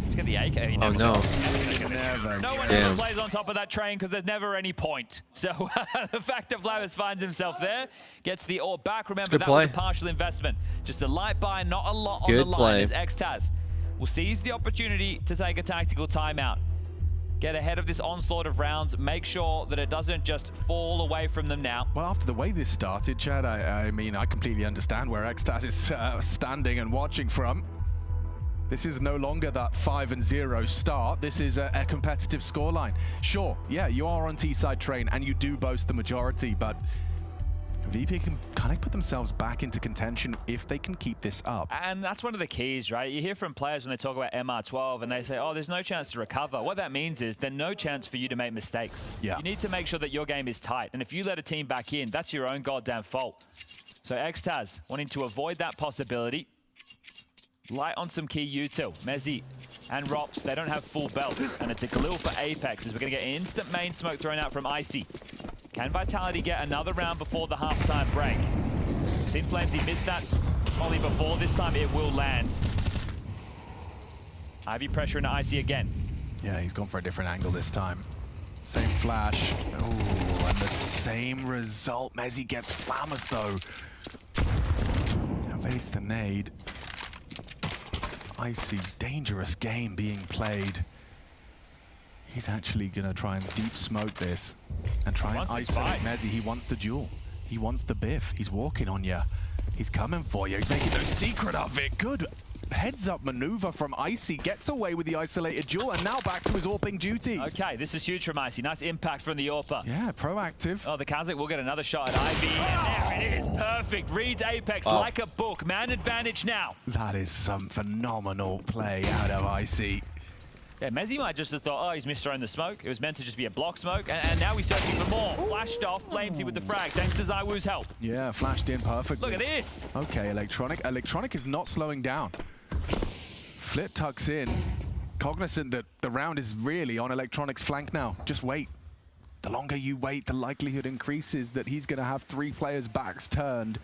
Let's get the AK. He Oh, never no. No one ever plays on top of that train because there's never any point. So the fact that Flavis finds himself there, gets the AWP back. Remember, that was a partial investment. Just a light buy, not a lot on the line as Xtaz will seize the opportunity to take a tactical timeout. Get ahead of this onslaught of rounds. Make sure that it doesn't just fall away from them now. Well, after the way this started, Chad, I mean, I completely understand where Xtaz is standing and watching from. This is no longer that 5-0 start. This is a competitive scoreline. Sure, yeah, you are on T-side train and you do boast the majority, but VP can kind of put themselves back into contention if they can keep this up. And that's one of the keys, right? You hear from players when they talk about MR12 and they say, oh, there's no chance to recover. What that means is there's no chance for you to make mistakes. Yeah. You need to make sure that your game is tight. And if you let a team back in, that's your own goddamn fault. So Xtaz wanting to avoid that possibility. Light on some key util. Mezzi and Rops, they don't have full belts. And it's a Galil for Apex as we're going to get an instant main smoke thrown out from Icy. Can Vitality get another round before the halftime break? We've seen Flamesy miss that volley before. This time it will land. Ivy pressure into Icy again. Yeah, he's gone for a different angle this time. Same flash. Oh, and the same result. Mezzi gets Flammers though. Evades the nade. Icy, dangerous game being played. He's actually gonna try and deep smoke this and try and isolate Mezzi. He wants the duel. He wants the biff. He's walking on you. He's coming for you. He's making no secret of it. Good heads-up maneuver from Icy. Gets away with the isolated duel and now back to his AWPing duties. Okay, this is huge from Icy. Nice impact from the AWPer. Yeah, proactive. Oh, the Kazakh will get another shot at Ivy. And there it is. Perfect. Reads Apex like a book. Man advantage now. That is some phenomenal play out of Icy. Yeah, Mezzi might just have thought, oh, he's misthrown the smoke. It was meant to just be a block smoke, and now he's searching for more. Flashed off, Flamesy with the frag, thanks to ZywOo's help. Yeah, flashed in perfectly. Look at this. Okay, Electronic is not slowing down. Flit tucks in, cognizant that the round is really on Electronic's flank now. Just wait. The longer you wait, the likelihood increases that he's going to have 3 players' backs turned.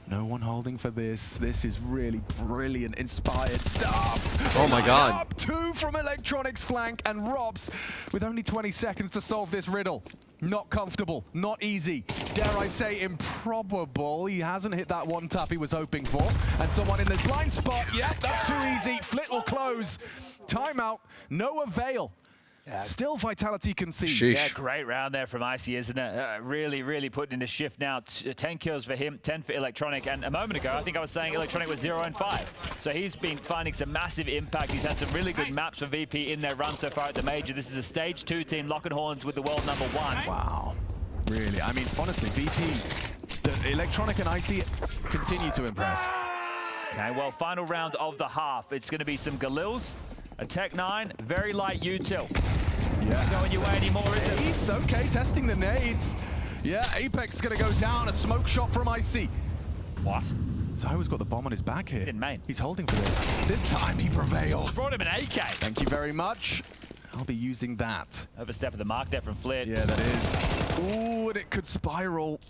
No one holding for this. This is really brilliant, inspired stuff. Oh my God. Up 2 from Electronic's flank, and Robs with only 20 seconds to solve this riddle. Not comfortable, not easy. Dare I say improbable. He hasn't hit that one tap he was hoping for. And someone in the blind spot. Yep, that's too easy. Flit will close. Timeout, no avail. Yeah. Still Vitality concede. Sheesh. Yeah, great round there from Icy, isn't it? Really putting in the shift now. 10 kills for him, 10 for Electronic. And a moment ago, I think I was saying Electronic was 0 and 5. So he's been finding some massive impact. He's had some really good maps for VP in their run so far at the Major. This is a stage 2 team, Lock and Horns with the world #1. Wow. Really, I mean, honestly, VP, the Electronic and Icy continue to impress. Okay, well, final round of the half. It's going to be some Galils, a Tech-9, very light util. Yeah. Not going your way anymore, is it? He's okay, testing the nades. Yeah, Apex going to go down. A smoke shot from Icy. What? ZywOo's got the bomb on his back here. In main. He's holding for this. This time he prevails. Brought him an AK. Thank you very much. I'll be using that. Overstep of the mark there from Flit. Yeah, that is. Ooh, and it could spiral.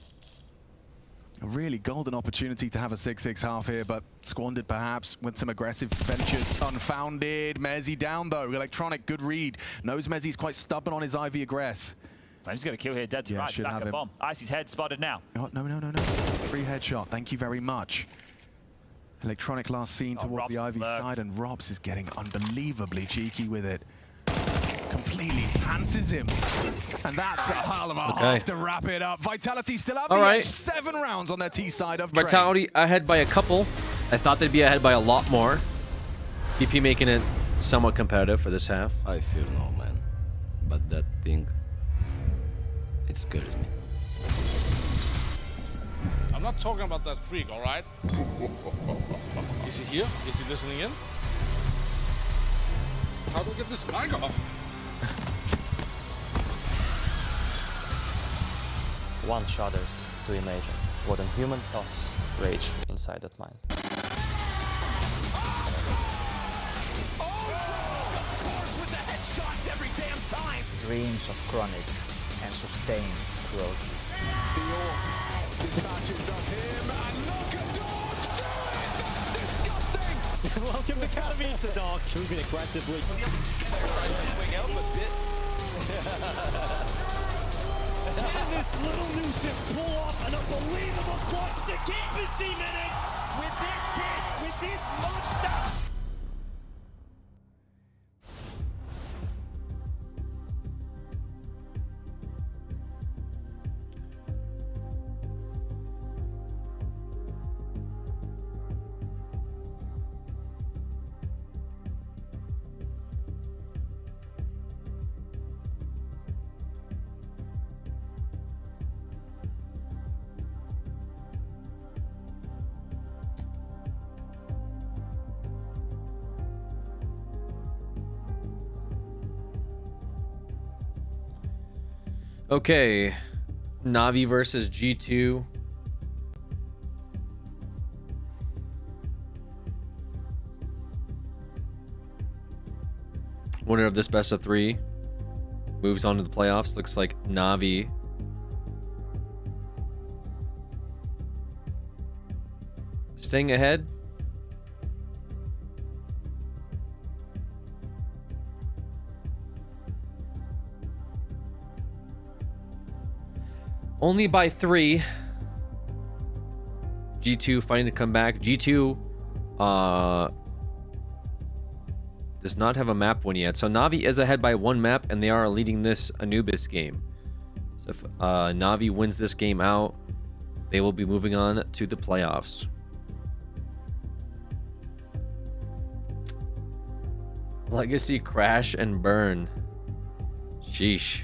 A really golden opportunity to have a 6-6 half here, but squandered perhaps with some aggressive ventures. Unfounded. Mezzi down though. Electronic, good read. Knows Mezzi's quite stubborn on his Ivy aggress. Flames got a kill here, dead to right. Back a bomb. Icy's head spotted now. No. Free headshot. Thank you very much. Electronic last seen towards the Ivy side, and Robs is getting unbelievably cheeky with it. Completely pantses him. And that's a hell of a half to wrap it up. Vitality still have the edge. 7 rounds on their T side of train. Vitality ahead by a couple. I thought they'd be ahead by a lot more. VP making it somewhat competitive for this half. I fear no man, but that thing, it scares me. I'm not talking about that freak, all right? Is he here? Is he listening in? How do I get this mag off? One shudders to imagine what unhuman thoughts rage inside that mind. Dreams of chronic and sustained cruelty. Dispatches of him and look at Dog! That's disgusting! Welcome to Katowice, Dog. Moving aggressively. Swing out a bit. Can this little nuisance pull off an unbelievable clutch to keep his team in it? With this kid, with this monster! Okay, Na'Vi versus G2. Winner of this best of 3 moves on to the playoffs. Looks like Na'Vi staying ahead. Only by 3. G2 fighting to come back. G2 does not have a map win yet. So Na'Vi is ahead by 1 map, and they are leading this Anubis game. So if Na'Vi wins this game out, they will be moving on to the playoffs. Legacy crash and burn. Sheesh.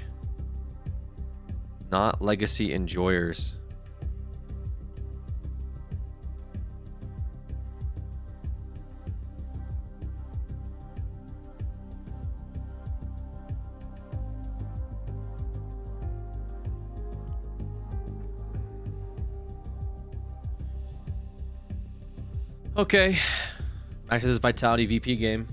Not Legacy enjoyers. Okay, back to this Vitality VP game.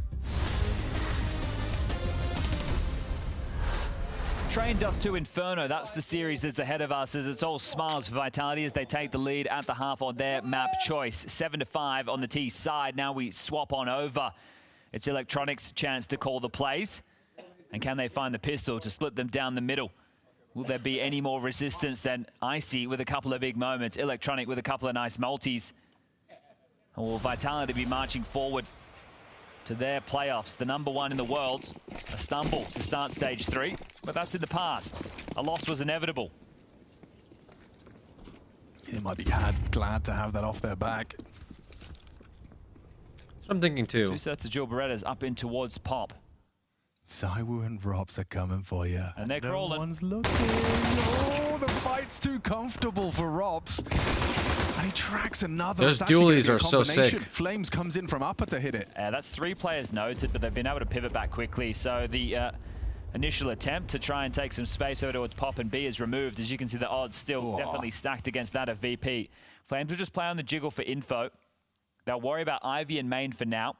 Train Dust 2 Inferno, that's the series that's ahead of us as it's all smiles for Vitality as they take the lead at the half on their map choice. 7-5 on the T side. Now we swap on over. It's Electronics' chance to call the plays. And can they find the pistol to split them down the middle? Will there be any more resistance than Icy with a couple of big moments? Electronic with a couple of nice multis. Or will Vitality be marching forward to their playoffs? The #1 in the world, a stumble to start stage 3, but that's in the past. A loss was inevitable. They might be glad to have that off their back. That's what I'm thinking too. 2 sets of Jill Berettas up in towards Pop. Saiwu and Robs are coming for you. And they're crawling. No one's looking. Oh, the fight's too comfortable for Robs. And he tracks another. Those dualies are so sick. Flames comes in from upper to hit it. That's 3 players noted, but they've been able to pivot back quickly. So the initial attempt to try and take some space over towards Pop and B is removed. As you can see, the odds still definitely stacked against that of VP. Flames will just play on the jiggle for info. They'll worry about Ivy and main for now.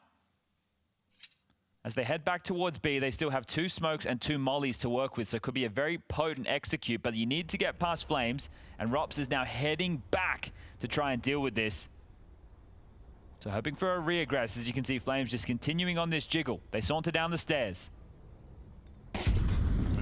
As they head back towards B, they still have 2 smokes and 2 mollies to work with, so it could be a very potent execute, but you need to get past Flames, and Rops is now heading back to try and deal with this. So hoping for a reaggress. As you can see, Flames just continuing on this jiggle. They saunter down the stairs.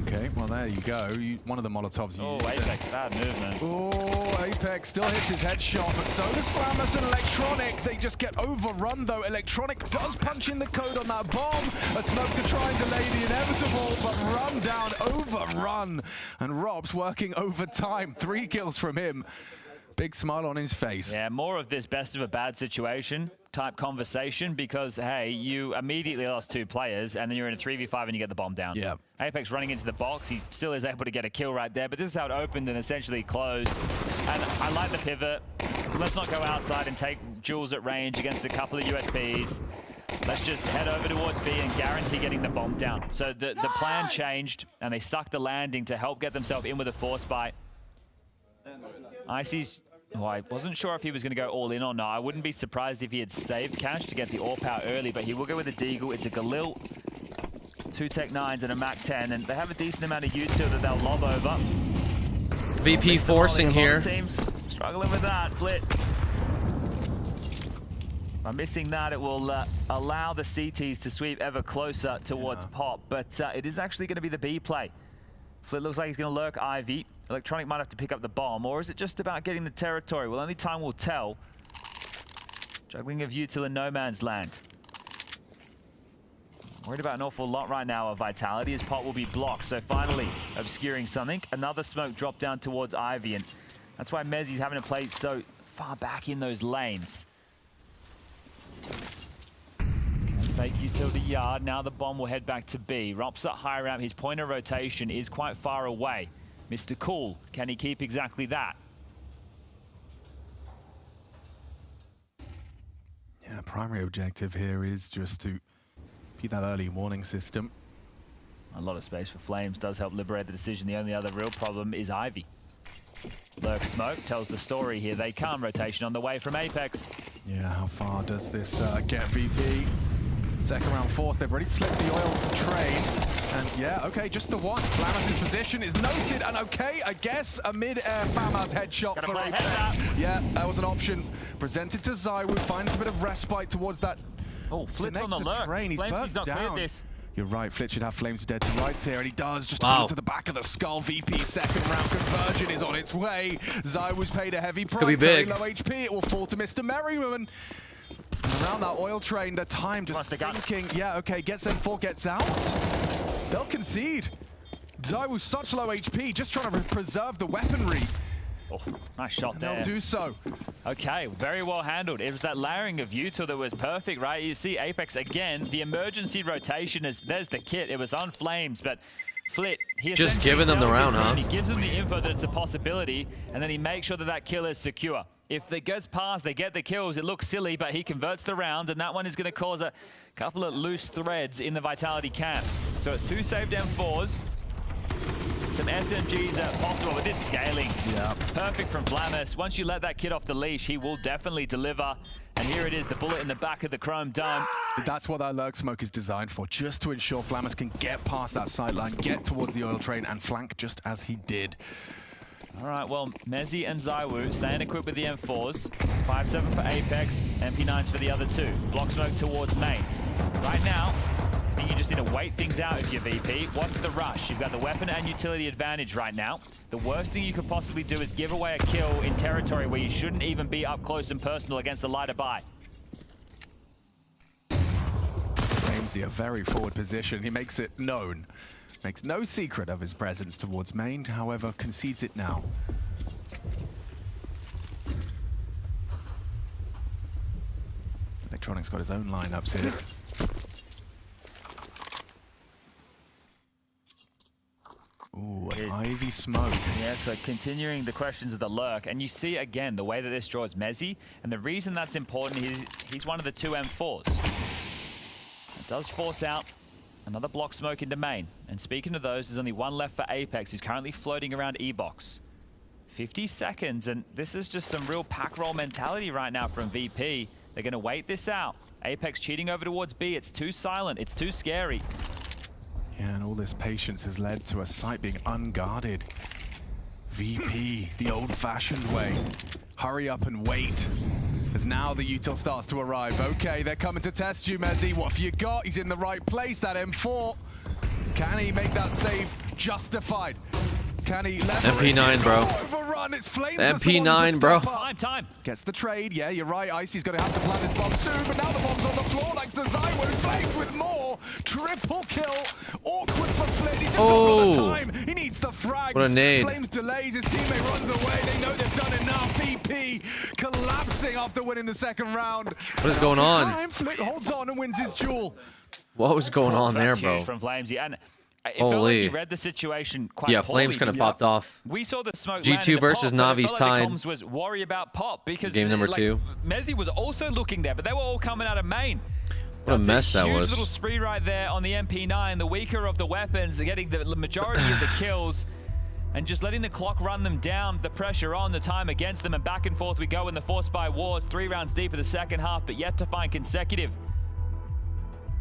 Okay, well, there you go. One of the Molotovs. Oh, Apex, bad movement. Oh, Apex still hits his headshot, but so does Flamus and Electronic. They just get overrun, though. Electronic does punch in the code on that bomb. A smoke to try and delay the inevitable, but run down, overrun. And Rob's working overtime. 3 kills from him. Big smile on his face. Yeah, more of this best of a bad situation type conversation because, hey, you immediately lost 2 players and then you're in a 3v5 and you get the bomb down. Yeah. Apex running into the box. He still is able to get a kill right there, but this is how it opened and essentially closed. And I like the pivot. Let's not go outside and take Jules at range against a couple of USPs. let's just head over towards B and guarantee getting the bomb down. So the plan changed, and they sucked the landing to help get themselves in with a force buy. Icy's, well, I wasn't sure if he was going to go all in or not. I wouldn't be surprised if he had saved cash to get the AWP out early, but he will go with a Deagle. It's a Galil, 2 Tech 9s and a Mac 10, and they have a decent amount of util that they'll lob over. VP forcing here. Teams struggling with that. Flit. By missing that, it will allow the CTs to sweep ever closer towards Pop, but it is actually going to be the B play. Flit looks like he's going to lurk Ivy. Electronic might have to pick up the bomb, or is it just about getting the territory? Well, only time will tell. Juggling of util in no man's land. Worried about an awful lot right now of Vitality as Pop will be blocked. So finally, obscuring something. Another smoke dropped down towards Ivy, and that's why Mezzi's having to play so far back in those lanes. Fake util the yard. Now the bomb will head back to B. Rops at high ramp. His point of rotation is quite far away. Mr. Cool, can he keep exactly that? Yeah, primary objective here is just to be that early warning system. A lot of space for Flames does help liberate the decision. The only other real problem is Ivy. Lurk smoke tells the story here. They come. Rotation on the way from Apex. Yeah, how far does this get VP? Second round force, they've already slipped the oil train. And yeah, okay, just the one. Flamus' position is noted, and okay, I guess a mid-air Famaz headshot for Apex. Yeah, that was an option. Presented to ZywOo, finds a bit of respite towards that. Oh, Flit's on the lurk. Train. He's Flames not down. cleared this. You're right, Flit should have Flames dead to rights here, and he does. Just a bullet to the back of the skull. VP second round conversion is on its way. ZywOo's paid a heavy price. Could be big. Very low HP. It will fall to Mr. Merriman. Around that oil train, the time just sinking. Yeah, okay, gets M4, gets out. They'll concede. ZywOo such low HP, just trying to preserve the weaponry. Oh, nice shot there. They'll do so. Okay, very well handled. It was that layering of util that was perfect, right? You see Apex again, the emergency rotation is, there's the kit. It was on Flames, but Flit, he just giving them the round, huh? He gives them the info that it's a possibility, and then he makes sure that that kill is secure. If it goes past, they get the kills. It looks silly, but he converts the round, and that one is going to cause a couple of loose threads in the Vitality camp. So it's 2 saved M4s. Some SMGs are possible, but this scaling, perfect from Flamus. Once you let that kid off the leash, he will definitely deliver. And here it is, the bullet in the back of the Chrome Dome. That's what that lurk smoke is designed for, just to ensure Flamus can get past that sideline, get towards the oil train, and flank just as he did. All right, well, Mezzi and ZywOo staying equipped with the M4s. 5-7 for Apex, MP9s for the other 2. Block smoke towards main. Right now, I think you just need to wait things out if you're VP. What's the rush? You've got the weapon and utility advantage right now. The worst thing you could possibly do is give away a kill in territory where you shouldn't even be up close and personal against a lighter buy. Flamesy, a very forward position. He makes it known. Makes no secret of his presence towards main, however, concedes it now. Electronic's got his own lineups here. Ooh, an Ivy smoke. Yeah, so continuing the questions of the lurk, and you see again the way that this draws Mezzi, and the reason that's important is he's one of the 2 M4s. It does force out another block smoke into main. And speaking of those, there's only one left for Apex, who's currently floating around E-Box. 50 seconds, and this is just some real pack roll mentality right now from VP. They're going to wait this out. Apex cheating over towards B. It's too silent. It's too scary. Yeah, and all this patience has led to a site being unguarded. VP, the old-fashioned way. Hurry up and wait. As now the util starts to arrive. Okay, they're coming to test you, Mezzi. What have you got? He's in the right place, that M4. Can he make that save justified? Can he leverage MP9, bro. Overrun. It's Flames. MP9, bro. Time. Gets the trade. Yeah, you're right. Icy's going to have to plant this bomb soon, but now the bomb's on the floor next to ZywOo. Flames with more. Triple kill. Awkward for Flynn. He just doesn't got the time. He needs the frags. What a nade. Flames delays. His teammate runs away. They know they've done enough. VP collapsing after winning the second round. What is going on? Flynn holds on and wins his duel. What was going on there, That's bro? huge from Flamesy. And it felt like he read the situation quite poorly. Flames kind of popped off. We saw the smoke G2 versus Navi's tied. The comms was worry about Pop because Game number 2. Mezzi was also looking there, but they were all coming out of main. What a mess that Huge was. little spree right there on the MP9. The weaker of the weapons are getting the majority of the kills and just letting the clock run them down, the pressure on, the time against them, and back and forth we go in the Force by Wars. 3 rounds deep in the second half, but yet to find consecutive.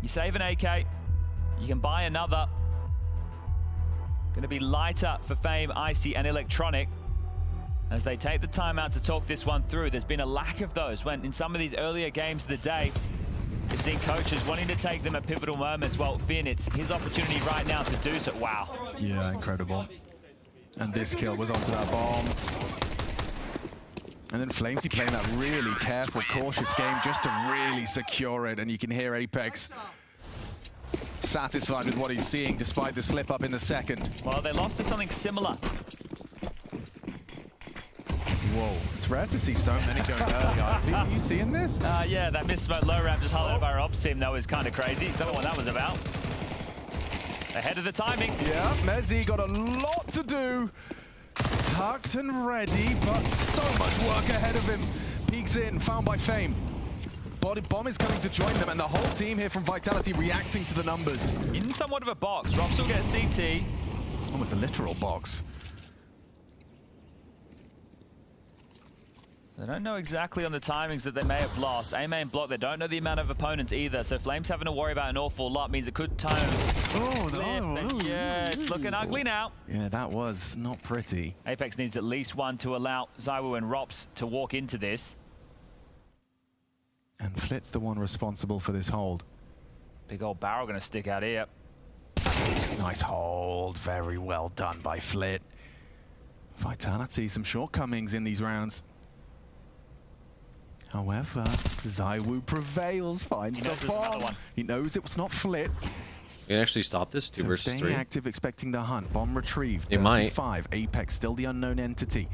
You save an AK, you can buy another. Gonna be lighter for Fame, Icy, and Electronic as they take the time out to talk this one through. There's been a lack of those when in some of these earlier games of the day, we've seen coaches wanting to take them at pivotal moments. Well, Finn, it's his opportunity right now to do so. Wow. Yeah, incredible. And this kill was onto that bomb. And then Flamesy playing that really careful, cautious game just to really secure it. And you can hear Apex satisfied with what he's seeing despite the slip up in the second. Well, they lost to something similar. Whoa, it's rare to see so many going early. Are you seeing this? Yeah, that missed smoke low ramp just highlighted by our ops team. That was kind of crazy. Don't know what that was about. Ahead of the timing. Yeah, Mezzy got a lot to do. Tucked and ready, but so much work ahead of him. Peeks in, found by Fame. Body bomb is coming to join them, and the whole team here from Vitality reacting to the numbers. In somewhat of a box. Rops will get CT. Almost a literal box. They don't know exactly on the timings that they may have lost. A main block, they don't know the amount of opponents either, so Flames having to worry about an awful lot means it could time. Yeah, it's looking ugly now. Yeah, that was not pretty. Apex needs at least one to allow ZywOo and Rops to walk into this. And Flit's the one responsible for this hold. Big old barrel gonna stick out here. Nice hold, very well done by Flit. Vitality, some shortcomings in these rounds. However, ZywOo prevails, finds the bomb. He knows it was not Flit. You can actually stop this 2 versus 3. Staying active, expecting the hunt. Bomb retrieved. They might. 35. Apex still the unknown entity.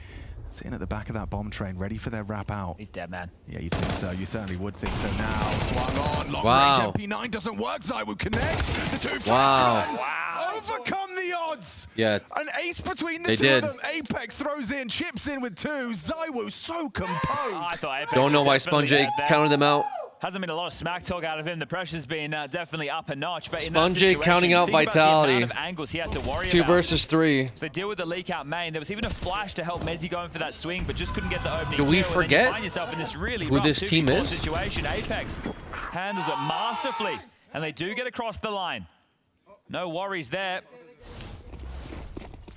Sitting at the back of that bomb train, ready for their wrap out. He's dead, man. Yeah, you'd think so. You certainly would think so now. Swung on. Long Wow. range MP9 doesn't work. ZywOo connects. The two Wow. overcome the odds. Yeah. An ace between the They two did. of them. Apex throws in, chips in with 2. ZywOo so composed. I thought Apex Don't know was why definitely Sponge dead there. counted them out. Hasn't been a lot of smack talk out of him. The pressure's been definitely up a notch. But in that Sponge situation, counting out think about the Vitality. amount of angles he had to worry 2 about. versus 3. So they deal with the leak out main. There was even a flash to help Mezzy going for that swing, but just couldn't get the opening. Do we kill. And then forget you find yourself in this really who rough this team 2v4 is? situation. Apex handles it masterfully, and they do get across the line. No worries there.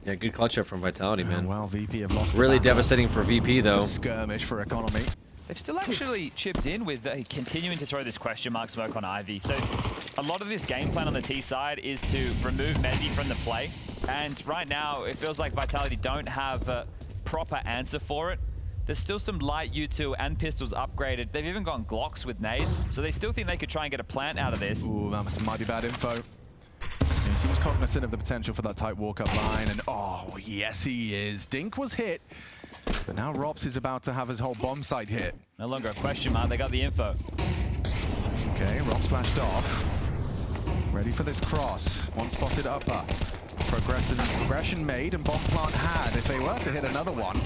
Yeah, good clutch up from Vitality, man. Well, VP have lost. Really the battle. devastating for VP, though. The skirmish for Economy. They've still actually chipped in with continuing to throw this question mark smoke on Ivy. So a lot of this game plan on the T side is to remove Mezzy from the play. And right now, it feels like Vitality don't have a proper answer for it. There's still some light U2 and pistols upgraded. They've even gone Glocks with nades. So they still think they could try and get a plant out of this. Ooh, that might be bad info. He seems cognizant of the potential for that tight walk-up line, and oh, yes he is. Dink was hit, but now Rops is about to have his whole bomb site hit. No longer a question mark, they got the info. Okay, Rops flashed off. Ready for this cross. One spotted upper. Progression made and bomb plant had. If they were to hit another one,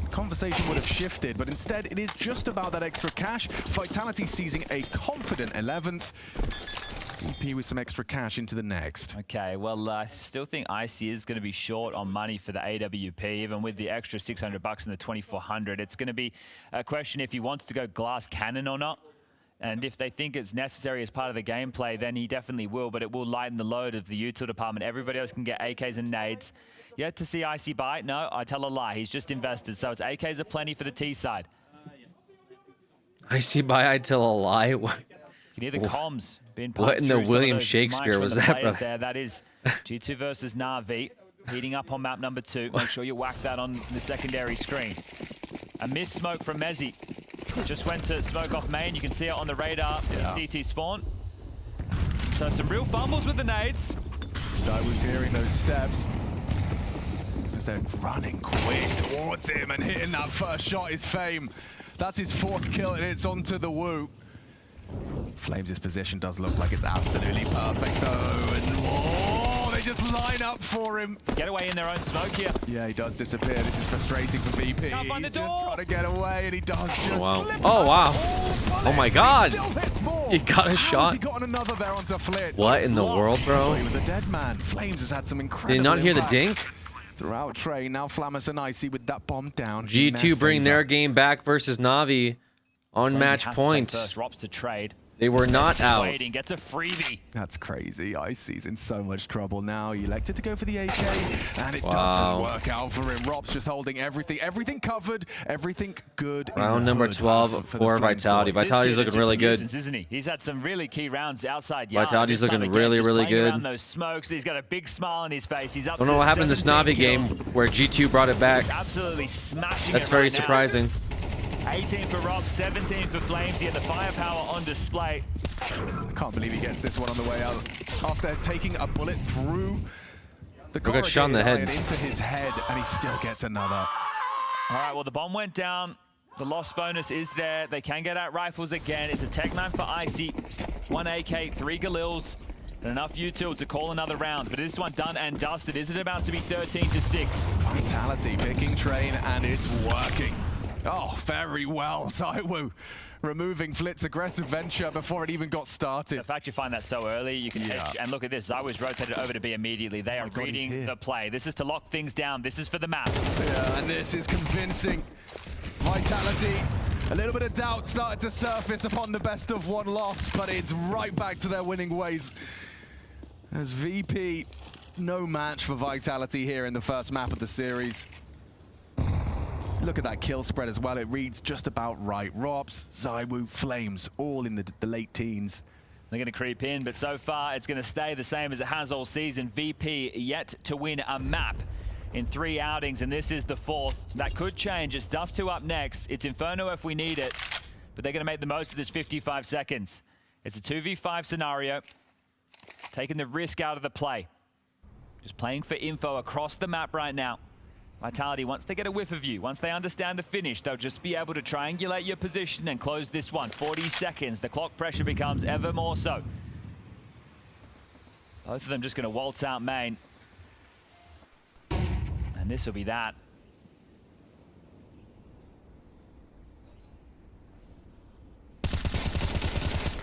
the conversation would have shifted, but instead it is just about that extra cash. Vitality seizing a confident 11th. VP with some extra cash into the next. Okay, well, I still think Icy is going to be short on money for the AWP, even with the extra $600 and the 2,400. It's going to be a question if he wants to go glass cannon or not. And if they think it's necessary as part of the gameplay, then he definitely will, but it will lighten the load of the util department. Everybody else can get AKs and nades. Yet to see Icy buy? No, I tell a lie. He's just invested, so it's AKs aplenty for the T side. Icy buy, I tell a lie. You can hear the comms being pumped What in the through some of William those Shakespeare mics from was the that, players brother? there. That is G2 versus Na'Vi. Heating up on map number 2. Make sure you whack that on the secondary screen. A missed smoke from Mezzy. Just went to smoke off main. You can see it on the radar. Yeah. CT spawn. So some real fumbles with the nades. So I was hearing those steps as they're running quick towards him, and hitting that first shot is Fame. That's his 4th kill, and it's onto the Woo. Flames' position does look like it's absolutely perfect, though. And whoa, they just line up for him. Get away in their own smoke here. Yeah, he does disappear. This is frustrating for VP. Can't find the He's just trying to get away, and he does just slip Oh, wow. all Oh, my bullets. God. He still hits more. He got a How shot. has he gotten another there onto Flit? What in the world, bro? He was a dead man. Flames has had some incredible Did you not hear the impact dink? throughout Train. Now Flamus and Icy with that bomb down. in G2 bring favor. their game back versus Na'Vi on Flames match has to play point. First, Rops to trade. They were not out. Waiting, gets a freebie. That's crazy. Icy's in so much trouble now. He elected to go for the AK, and it Wow. doesn't work out for him. Rob's just holding everything covered, everything good. in Round the number hood 12 for the for Flames Vitality. boys. Vitality's This kid is looking just really a good. nuisance, isn't he? He's had some really key rounds outside yard. Vitality's This time looking again, really, just really playing good. around those smokes. He's got a big smile on his face. He's up Don't know to what happened in the 17 Navi game kills. where G2 brought it back. Absolutely smashing That's it very right now. surprising. 18 for Rob, 17 for Flames. He had the firepower on display. I can't believe he gets this one on the way out after taking a bullet through the got shot in the corrugated head. iron into his head, and he still gets another. All right, well, the bomb went down. The loss bonus is there. They can get out rifles again. It's a tech 9 for Icy. 1 AK, 3 Galils, and enough util to call another round. But this one done and dusted. Is it about to be 13-6? Vitality picking Train, and it's working. Oh, very well, Zywoo. Removing Flit's aggressive venture before it even got started. The fact you find that so early, you can edge. And look at this. Zywoo's rotated over to B immediately. They are God, he's reading here. the play. This is to lock things down. This is for the map. Yeah, and this is convincing. Vitality, a little bit of doubt started to surface upon the best of one loss, but it's right back to their winning ways. As VP, no match for Vitality here in the first map of the series. Look at that kill spread as well. It reads just about right. Robs, Zywoo, Flames, all in the late teens. They're going to creep in, but so far it's going to stay the same as it has all season. VP yet to win a map in 3 outings, and this is the 4th. That could change. It's Dust 2 up next. It's Inferno if we need it, but they're going to make the most of this 55 seconds. It's a 2v5 scenario, taking the risk out of the play. Just playing for info across the map right now. Vitality, once they get a whiff of you, once they understand the finish, they'll just be able to triangulate your position and close this one. 40 seconds. The clock pressure becomes ever more so. Both of them just going to waltz out main. And this will be that.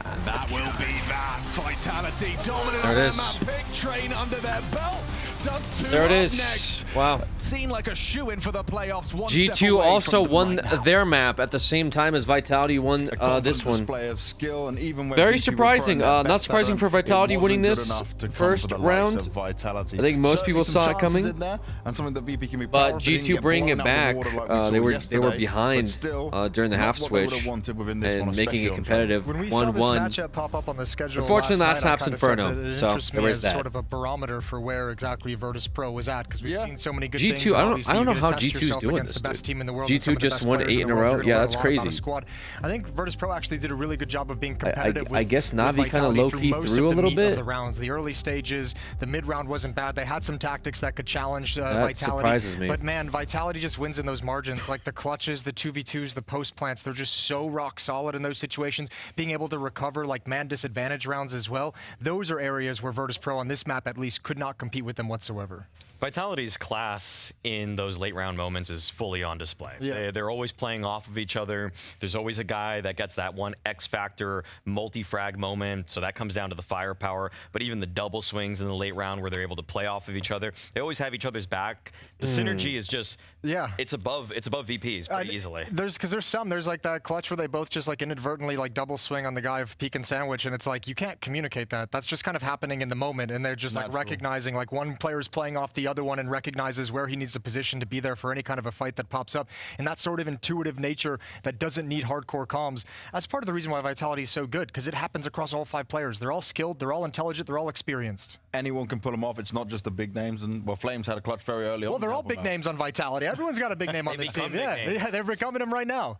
And that will be that. Vitality dominant There on it their is. map pick. Train under their belt. Dust 2 There it up is. next. Wow. Seen like a shoe-in for the playoffs. One step G2 away also from the won right now. their map at the same time as Vitality won this one. Display of skill, and even when Very VP were surprising. throwing their Not best surprising at for them, it Vitality winning wasn't this good enough to come first for the likes round. of Vitality. I think most Certainly people some saw it chances coming. in there, and something that VP can be But proud of. They didn't G2 get bringing blown it out back. of the water like we They saw were yesterday, behind but still, during the not half what they would switch have wanted within this one, and making it especially on competitive. When we saw this 1-1. matchup pop up on the schedule, Unfortunately, last night, I map's kinda said Inferno, that it so interests there me is as that. sort of a barometer for where exactly Virtus Pro was at, because we've seen so many good G2, things. I don't Obviously, know you get to how test G2's yourself doing against this, the best dude. team in the world, G2 and some of the just best won players 8 in in a the world. row. You're gonna Yeah, learn that's a lot about crazy. a squad. I think Virtus Pro actually did a really good job of being I competitive. guess with Navi kind of Vitality low through key most threw a of the little meat of bit. the rounds. The early stages, the mid round wasn't bad. They had some tactics that could challenge That Vitality. surprises me. But man, Vitality just wins in those margins. Like the clutches, the 2v2s, the post plants, they're just so rock solid in those situations. Being able to recover like man disadvantage rounds as well. Those are areas where Virtus Pro on this map at least could not compete with them whatsoever. Vitality's class in those late round moments is fully on display. Yeah. They're always playing off of each other. There's always a guy that gets that one X factor multi-frag moment, so that comes down to the firepower. But even the double swings in the late round where they're able to play off of each other, they always have each other's back. The synergy is just, it's above VPs pretty easily. There's like that clutch where they both just like inadvertently like double swing on the guy of Peek and Sandwich, and it's like you can't communicate that. That's just kind of happening in the moment, and they're just like recognizing like one player's playing off the other one and recognizes where he needs a position to be there for any kind of a fight that pops up. And that sort of intuitive nature that doesn't need hardcore comms. That's part of the reason why Vitality is so good, because it happens across all 5 players. They're all skilled, they're all intelligent, they're all experienced. Anyone can pull them off. It's not just the big names. And well, Flames had a clutch very early on. Well, they're all big names on Vitality. Everyone's got a big name on this team. Yeah, they're becoming them right now.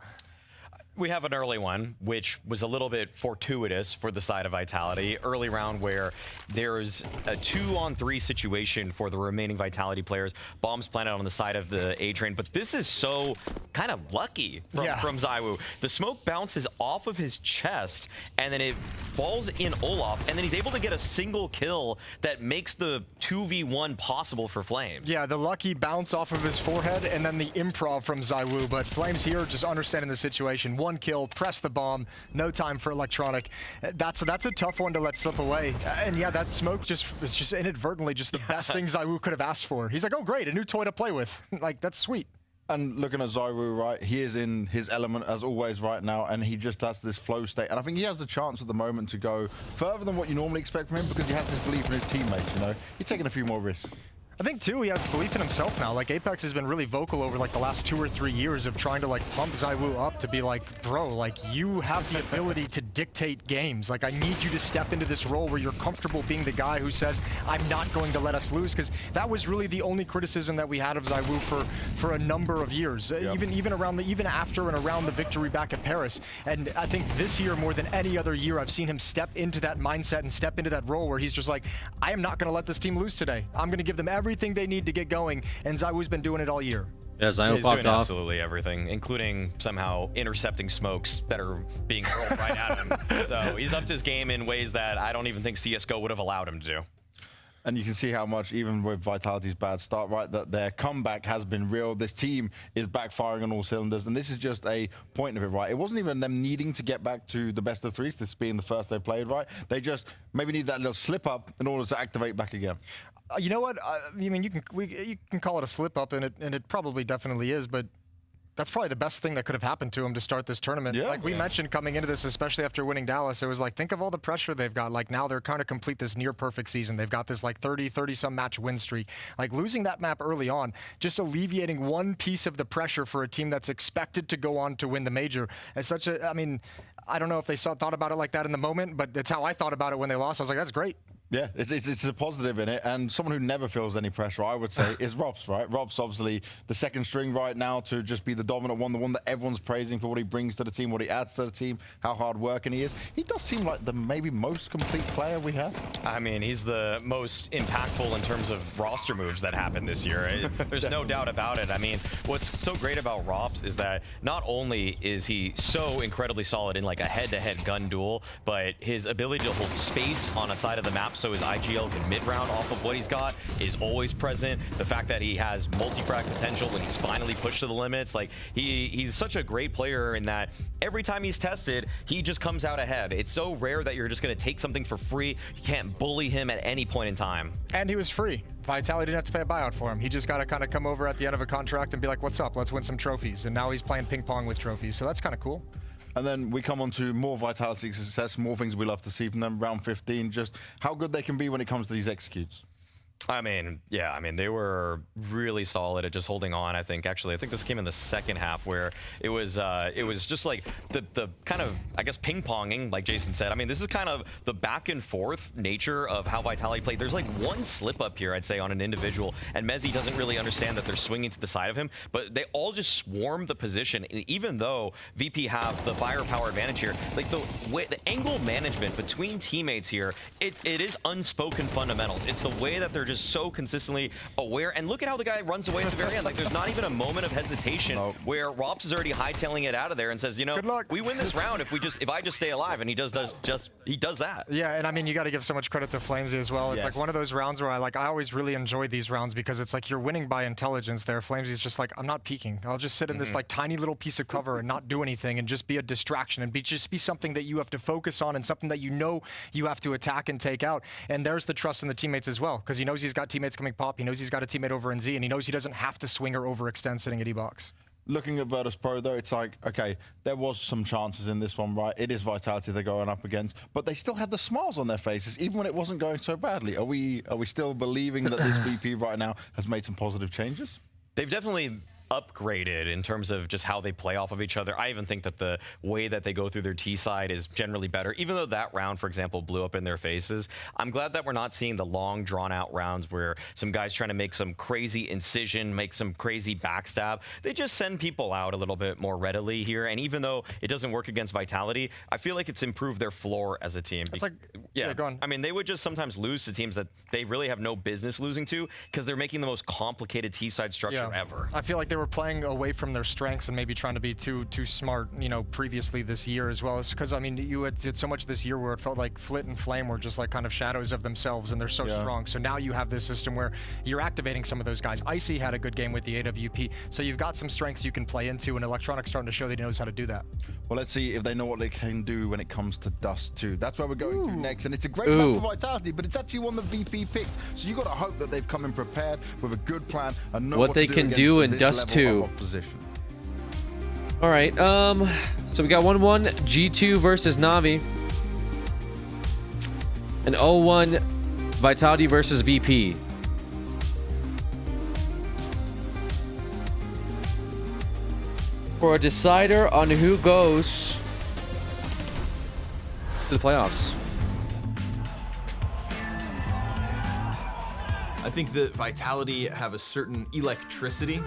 We have an early one, which was a little bit fortuitous for the side of Vitality. Early round where there's a 2-on-3 situation for the remaining Vitality players. Bombs planted on the side of the A train, but this is so kind of lucky from ZywOo. The smoke bounces off of his chest, and then it falls in Olaf, and then he's able to get a single kill that makes the 2v1 possible for Flames. Yeah, the lucky bounce off of his forehead, and then the improv from ZywOo, but Flames here just understanding the situation. One kill, press the bomb, no time for Electronic. That's a tough one to let slip away. And yeah, that smoke was just inadvertently just the best thing ZywOo could have asked for. He's like, oh great, a new toy to play with. Like, that's sweet. And looking at ZywOo, right, he is in his element as always right now, and he just has this flow state. And I think he has the chance at the moment to go further than what you normally expect from him because he has this belief in his teammates, you know. He's taking a few more risks. I think too, he has belief in himself now. Like Apex has been really vocal over like the last 2 or 3 years of trying to like pump ZywOo up to be like, bro, like you have the ability to dictate games. Like I need you to step into this role where you're comfortable being the guy who says, I'm not going to let us lose, because that was really the only criticism that we had of ZywOo for a number of years, even after and around the victory back at Paris. And I think this year more than any other year, I've seen him step into that mindset and step into that role where he's just like, I am not going to let this team lose today. I'm going to give them everything they need to get going, and ZywOo's been doing it all year. Yeah, ZywOo He's popped doing off. absolutely everything, including somehow intercepting smokes that are being hurled right at him. So he's upped his game in ways that I don't even think CSGO would have allowed him to do. And you can see how much, even with Vitality's bad start, right, that their comeback has been real. This team is backfiring on all cylinders, and this is just a point of it, right? It wasn't even them needing to get back to the best of threes, this being the first they played, right? They just maybe need that little slip up in order to activate back again. You know what? I mean, you can call it a slip up, and it probably definitely is, but that's probably the best thing that could have happened to him to start this tournament. Yeah. Like we mentioned coming into this, especially after winning Dallas, it was like, think of all the pressure they've got. Like now they're kind of complete this near perfect season. They've got this like 30-some match win streak. Like losing that map early on, just alleviating one piece of the pressure for a team that's expected to go on to win the major. As such a, I mean, I don't know if they thought about it like that in the moment, but that's how I thought about it when they lost. I was like, that's great. Yeah, it's a positive in it, and someone who never feels any pressure, I would say, is Robs, right? Robs obviously the second string right now to just be the dominant one, the one that everyone's praising for what he brings to the team, what he adds to the team, how hard working he is. He does seem like the maybe most complete player we have. I mean, he's the most impactful in terms of roster moves that happened this year. There's no doubt about it. I mean, what's so great about Robs is that not only is he so incredibly solid in like a head-to-head gun duel, but his ability to hold space on a side of the map so his IGL can mid-round off of what he's got is always present. The fact that he has multi-frag potential when he's finally pushed to the limits, like he's such a great player in that every time he's tested, he just comes out ahead. It's so rare that you're just going to take something for free. You can't bully him at any point in time. And he was free. Vitality didn't have to pay a buyout for him. He just got to kind of come over at the end of a contract and be like, what's up? Let's win some trophies. And now he's playing ping pong with trophies. So that's kind of cool. And then we come on to more Vitality success, more things we love to see from them. Round 15, just how good they can be when it comes to these executes. I mean, yeah, I mean, they were really solid at just holding on. I think this came in the second half where it was just like the kind of, I guess, ping-ponging, like Jason said. I mean, this is kind of the back and forth nature of how Vitality played. There's like one slip up here, I'd say, on an individual, and Mezzi doesn't really understand that they're swinging to the side of him, but they all just swarm the position. And even though VP have the firepower advantage here, like the angle management between teammates here, it is unspoken fundamentals. It's the way that they're just so consistently aware. And look at how the guy runs away at the very end. Like, there's not even a moment of hesitation where Robs is already hightailing it out of there and says, you know, we win this round if I just stay alive. And he does that. Yeah, and I mean, you got to give so much credit to Flamesy as well. It's like one of those rounds where I always really enjoy these rounds because it's like you're winning by intelligence there. Flamesy's just like, I'm not peeking. I'll just sit in this like tiny little piece of cover and not do anything and just be a distraction and just be something that you have to focus on and something that you know you have to attack and take out. And there's the trust in the teammates as well, because he knows he's got teammates coming pop. He knows he's got a teammate over in Z, and he knows he doesn't have to swing or overextend sitting at E-Box. Looking at Virtus.pro though, it's like, okay, there was some chances in this one, right? It is Vitality they're going up against, but they still had the smiles on their faces, even when it wasn't going so badly. Are we still believing that this VP right now has made some positive changes? They've definitely upgraded in terms of just how they play off of each other. I even think that the way that they go through their T side is generally better, even though that round, for example, blew up in their faces. I'm glad that we're not seeing the long, drawn-out rounds where some guys trying to make some crazy incision, make some crazy backstab. They just send people out a little bit more readily here, and even though it doesn't work against Vitality, I feel like it's improved their floor as a team. It's like, yeah, go on. I mean, they would just sometimes lose to teams that they really have no business losing to because they're making the most complicated T-side structure ever. I feel like they were playing away from their strengths and maybe trying to be too smart, you know, previously this year as well. Because I mean, you had so much this year where it felt like Flit and Flame were just like kind of shadows of themselves, and they're so strong. So now you have this system where you're activating some of those guys. Icy had a good game with the AWP, so you've got some strengths you can play into, and Electronics starting to show that he knows how to do that. Well, let's see if they know what they can do when it comes to Dust 2. That's where we're going to next, and it's a great map for Vitality, but it's actually one the VP picked. So you got to hope that they've come in prepared with a good plan and know what they can do in Dust 2. All right, so we got 1-1 G2 versus Na'Vi, and 0-1 Vitality versus VP. For a decider on who goes to the playoffs. I think that Vitality have a certain electricity.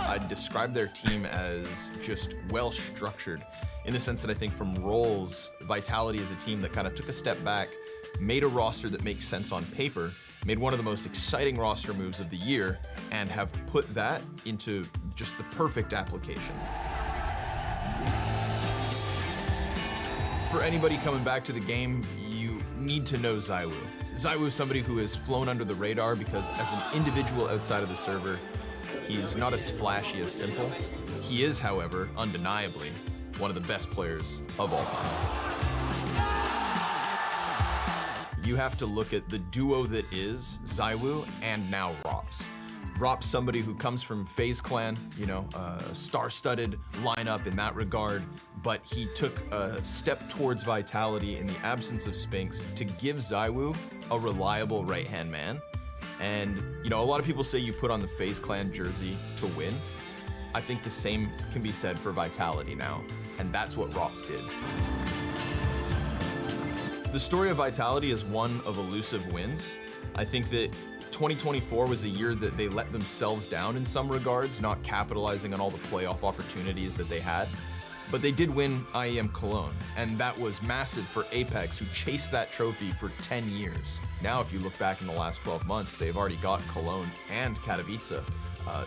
I'd describe their team as just well structured, in the sense that I think from roles, Vitality is a team that kind of took a step back, made a roster that makes sense on paper, made one of the most exciting roster moves of the year, and have put that into just the perfect application. For anybody coming back to the game, you need to know ZywOo. ZywOo is somebody who has flown under the radar because as an individual outside of the server, he's not as flashy as Simple. He is, however, undeniably one of the best players of all time. You have to look at the duo that is ZywOo and now Rops. Rops, somebody who comes from FaZe Clan, you know, a star-studded lineup in that regard, but he took a step towards Vitality in the absence of Spinks to give ZywOo a reliable right-hand man. And, you know, a lot of people say you put on the FaZe Clan jersey to win. I think the same can be said for Vitality now, and that's what Rops did. The story of Vitality is one of elusive wins. I think that 2024 was a year that they let themselves down in some regards, not capitalizing on all the playoff opportunities that they had. But they did win IEM Cologne, and that was massive for Apex, who chased that trophy for 10 years. Now, if you look back in the last 12 months, they've already got Cologne and Katowice.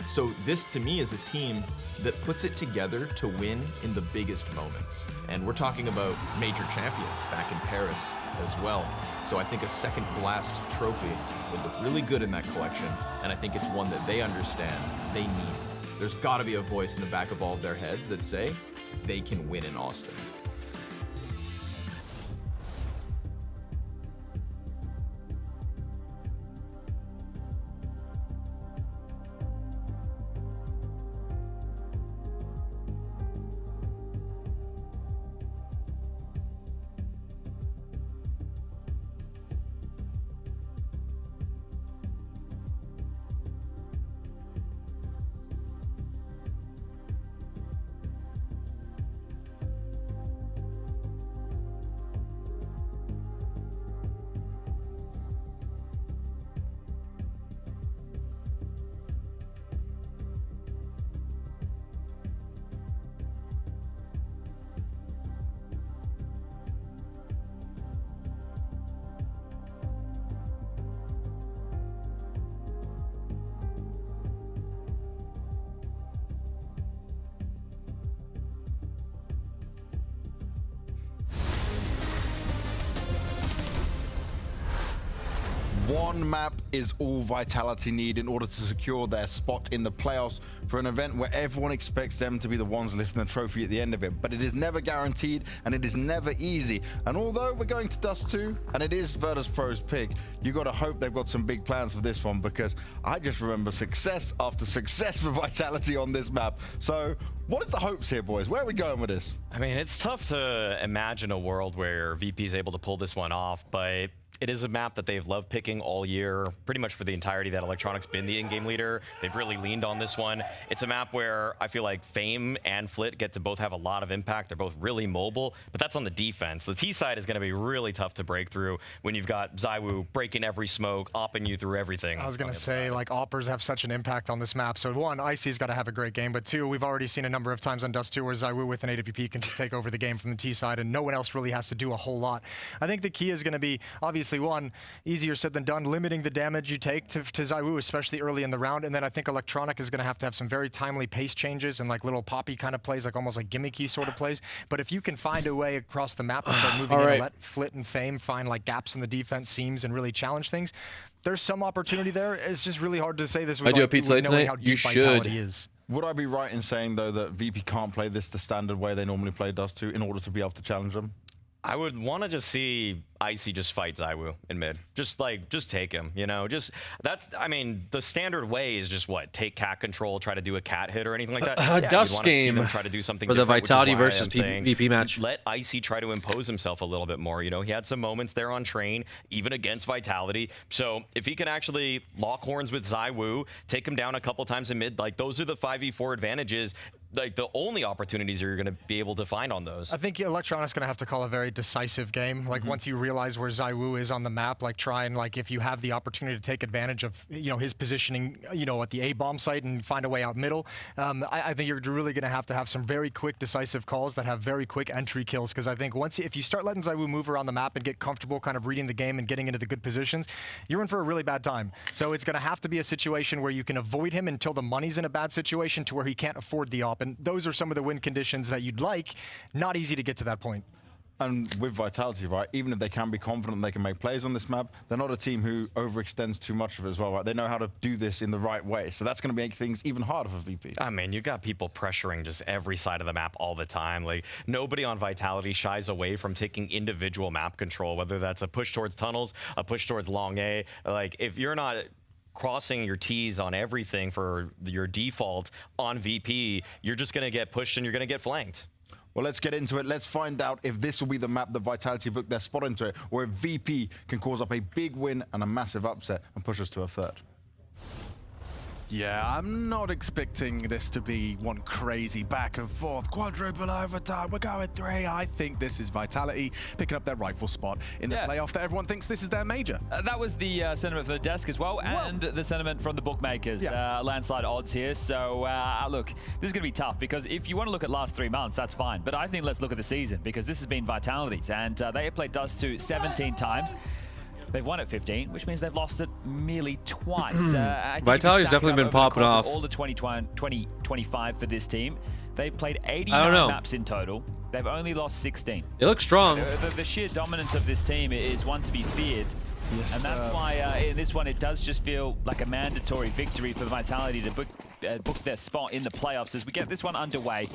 So this, to me, is a team that puts it together to win in the biggest moments. And we're talking about major champions back in Paris as well. So I think a second Blast trophy would look really good in that collection, and I think it's one that they understand they need. There's got to be a voice in the back of all of their heads that say they can win in Austin. One map is all Vitality need in order to secure their spot in the playoffs for an event where everyone expects them to be the ones lifting the trophy at the end of it. But it is never guaranteed, and it is never easy. And although we're going to Dust 2, and it is Virtus.pro's pick, you got to hope they've got some big plans for this one, because I just remember success after success for Vitality on this map. So what is the hopes here, boys? Where are we going with this? I mean, it's tough to imagine a world where VP is able to pull this one off, but it is a map that they've loved picking all year, pretty much for the entirety that Electronic's been the in-game leader. They've really leaned on this one. It's a map where I feel like Fame and Flit get to both have a lot of impact. They're both really mobile, but that's on the defense. The T side is going to be really tough to break through when you've got ZywOo breaking every smoke, opping you through everything. I was going to say, like, oppers have such an impact on this map. So one, Icy's got to have a great game, but two, we've already seen a number of times on Dust 2 where ZywOo with an AWP can take over the game from the T side, and no one else really has to do a whole lot. I think the key is going to be, obviously, one, easier said than done, limiting the damage you take to ZywOo, especially early in the round, and then I think Electronic is going to have some very timely pace changes and like little poppy kind of plays, like almost like gimmicky sort of plays. But if you can find a way across the map to start moving in and let Flit and Fame find like gaps in the defense, seams, and really challenge things, there's some opportunity there. It's just really hard to say this with, with knowing how deep Vitality is. Would I be right in saying, though, that VP can't play this the standard way they normally play Dust 2 in order to be able to challenge them? I would want to just see Icy just fight ZywOo in mid. Just take him, you know? I mean, the standard way is just what? Take cat control, try to do a cat hit or anything like that. Yeah, Dust game try to do something for the Vitality versus VP match. Let Icy try to impose himself a little bit more. You know, he had some moments there on Train, even against Vitality. So if he can actually lock horns with ZywOo, take him down a couple times in mid, like those are the 5v4 advantages. Like the only opportunities you're going to be able to find on those. I think Electronic's going to have to call a very decisive game. Like once you realize where ZywOo is on the map, like try and like if you have the opportunity to take advantage of his positioning, at the A bomb site and find a way out middle. I think you're really going to have some very quick decisive calls that have very quick entry kills, because I think if you start letting ZywOo move around the map and get comfortable kind of reading the game and getting into the good positions, you're in for a really bad time. So it's going to have to be a situation where you can avoid him until the money's in a bad situation to where he can't afford the op. And those are some of the win conditions that you'd like. Not easy to get to that point. And with Vitality, right, even if they can be confident they can make plays on this map, they're not a team who overextends too much of it as well, right? They know how to do this in the right way. So that's going to make things even harder for VP. I mean, you got people pressuring just every side of the map all the time. Like, nobody on Vitality shies away from taking individual map control, whether that's a push towards tunnels, a push towards long A. Like, if you're not crossing your T's on everything for your default on VP, you're just going to get pushed and you're going to get flanked. Well, let's get into it. Let's find out if this will be the map that Vitality book their spot into it, or if VP can cause up a big win and a massive upset and push us to a third. Yeah, I'm not expecting this to be one crazy back and forth quadruple overtime. We're going 3. I think this is Vitality picking up their rightful spot in the playoff that everyone thinks this is their major. That was the sentiment for the desk as well, and the sentiment from the bookmakers. Landslide odds here. So look, this is going to be tough, because if you want to look at last 3 months, that's fine. But I think let's look at the season, because this has been Vitality's, and they have played Dust 2 17 times. They've won it 15, which means they've lost it merely twice. Vitality's definitely been popping off. All the 2025 for this team. They've played 89 maps in total. They've only lost 16. They look strong. The sheer dominance of this team is one to be feared. Yes, and that's why in this one it does just feel like a mandatory victory for the Vitality to book their spot in the playoffs as we get this one underway.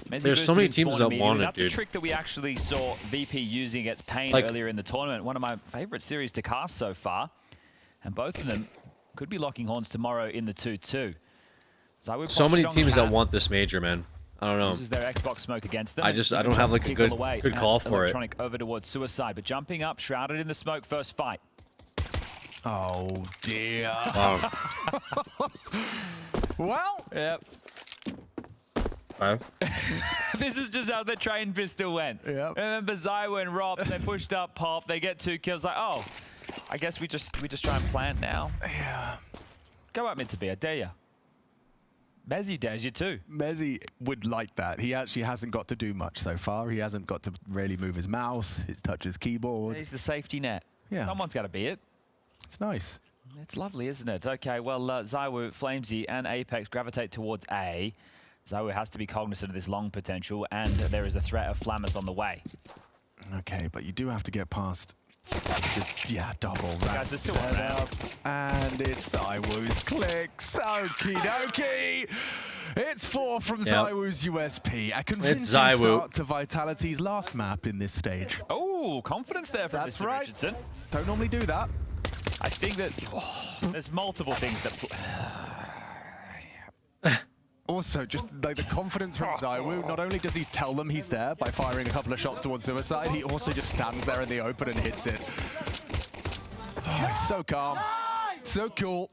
There's so many teams that want it, That's a trick that we actually saw VP using against Pain earlier in the tournament. One of my favorite series to cast so far. And both of them could be locking horns tomorrow in the 2-2. So many teams that want this major, man. I don't know. This is their Xbox smoke against them. I don't have like a good call for it. Electronic over towards Suicide, but jumping up, shrouded in the smoke, first fight. Oh dear. Well. Yep. This is just how the train pistol went. Yep. Remember ZywOo and Rob, they pushed up Pop, they get 2 kills, like, oh, I guess we just try and plant now. Yeah. Go up mid to B, I dare you. Mezzy dares you too. Mezzy would like that. He actually hasn't got to do much so far. He hasn't got to really move his mouse, touch his keyboard. He's the safety net. Yeah. Someone's got to be it. It's nice. It's lovely, isn't it? Okay, well, ZywOo, Flamesy, and Apex gravitate towards A. ZywOo has to be cognizant of this long potential, and there is a threat of Flammers on the way. Okay, but you do have to get past this, double. Guys, there's still one now. And it's ZywOo's clicks. Okie dokie. It's 4 from ZywOo's USP. A convincing start to Vitality's last map in this stage. Oh, confidence there from Mr. Richardson. Don't normally do that. I think that there's multiple things that... Also, just like the confidence from ZywOo, not only does he tell them he's there by firing a couple of shots towards Suicide, he also just stands there in the open and hits it. Oh, he's so calm. So cool.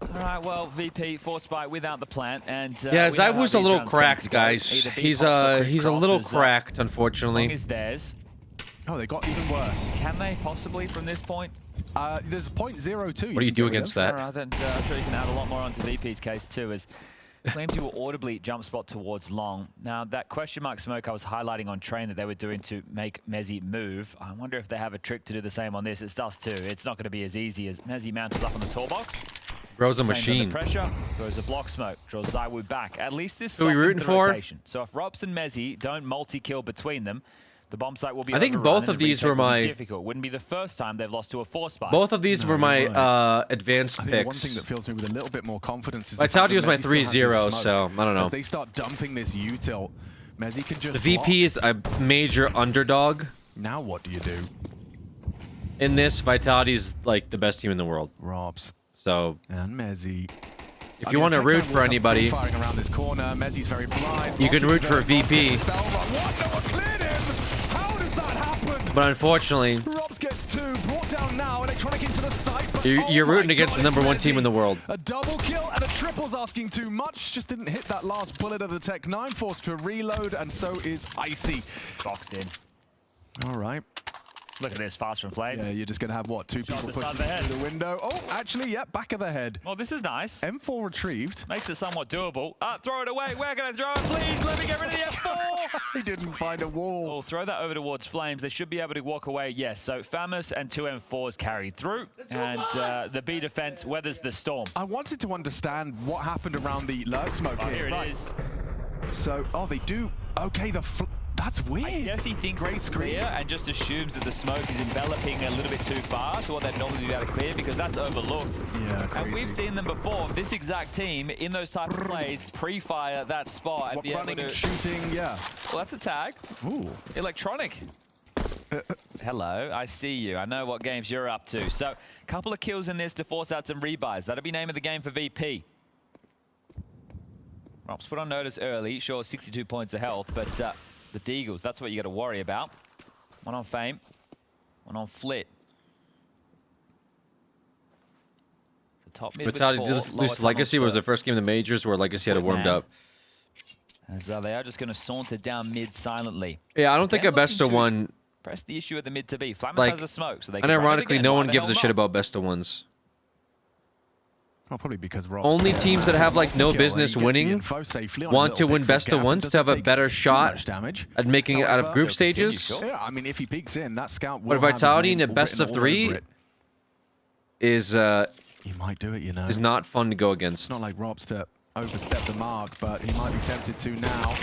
All right, well, VP forced by without the plant, and yeah, we know how ZywOo's a these little rounds tend cracked, to go. guys. Either beat He's Pops or he's a crisscross little as, cracked, long unfortunately. as theirs. Oh, they got even worse. Can they possibly from this point? There's 0.02. What do you do against that? All right, and I'm sure you can add a lot more onto VP's case too, as claims you will audibly jump spot towards long. Now, that question mark smoke I was highlighting on train that they were doing to make Mezzi move, I wonder if they have a trick to do the same on this. It does too. It's not going to be as easy as Mezzi mounts up on the tall box. Grows a Train's under machine. pressure, throws a block smoke, draws ZywOo back. At least this Who are we softens rooting the for? rotation. So if Robs and Mezzi don't multi-kill between them, the bomb site will be I think overrun both and of the these retake were will be my- difficult. Wouldn't be the first time they've lost to a force spy. Both of these were my advanced I think the one picks. thing that fills me with a little bit more confidence is Vitality was my Mezzi still has his 3-0, smoke. so I don't know. As they start dumping this util, Mezzi can just The VP is a major underdog. Now what do you do? In this, Vitality's like the best team in the world. Robs. So and Mezzi. If you want to root for anybody, Firing around this corner, Mezzi's very blind. you can root for VP. But unfortunately, Robs gets two, brought down now, Electronic into the site, but you're oh rooting my against God, the number it's one team Mezzi. in the world. A double kill and a triple's asking too much. Just didn't hit that last bullet of the Tech 9, forced to reload, and so is Icy. Boxed in. All right. Look at this, fast from Flame. Yeah, you're just going to have, what, two people the side pushing of the head. through the window? Oh, actually, yeah, back of the head. Well, this is nice. M4 retrieved. Makes it somewhat doable. Throw it away. We're going to throw it, please. Let me get rid of the F4. He didn't find a wall. Oh, throw that over towards Flames. They should be able to walk away. Yes, so Famous and two M4s carried through. And the B defense weathers the storm. I wanted to understand what happened around the lurk smoke Oh, here. here right. it is. So, oh, they do. Okay, that's weird. I guess he thinks it's clear and just assumes that the smoke is enveloping a little bit too far to what they'd normally be able to clear because that's overlooked. Yeah, and we've seen them before. This exact team in those type of plays pre-fire that spot and be able running to and shooting, yeah. Well, that's a tag. Ooh. Electronic. Hello, I see you. I know what games you're up to. So, a couple of kills in this to force out some rebuys. That'll be name of the game for VP. Robs put on notice early. Sure, 62 points of health, but the Deagles, that's what you got to worry about. One on Fame, one on Flit. The top mid Vitality with did four, lower lose to Legacy. tunnels Was for the first game of the majors where Legacy had it warmed Flitman. up. As they are just going to saunter down mid silently. Yeah, I don't think Again, a best of looking to one. Press the issue at the mid to be. Flamus Like, has a smoke, so they and can run it ironically, again. no Why one the gives a hell shit not? about best of ones. Well, probably because Robs Only played a teams that massive have like no multi-kill, and he business gets the winning info safely on his want to little win pixel best of gap. It ones to doesn't have a take better too shot much damage. at making it out of However, group stages. Yeah, I mean, if he peeks in, that scout will But have his Vitality in name a best written of all over 3 it. is He might do it, you know. is not fun to go against. It's not like Robs to overstep the mark, but he might be tempted to now.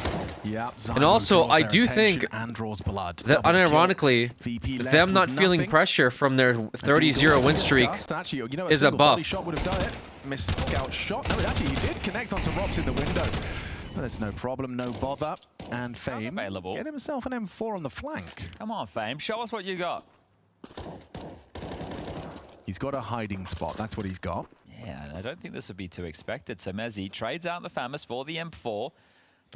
Yeah, And also, I do think and draws blood. that Doubles kill. unironically, VP left them with not feeling nothing. pressure from their 30-0 win streak Actually, you know, is a single body buff. shot would have done it. Missed scout shot. No, actually, he did connect onto Robs in the window. Well, there's no problem, no bother. And Fame get himself an M4 on the flank. Come on, Fame. Show us what you got. He's got a hiding spot. That's what he's got. Yeah, and I don't think this would be too expected. So Mezzi trades out the Famous for the M4.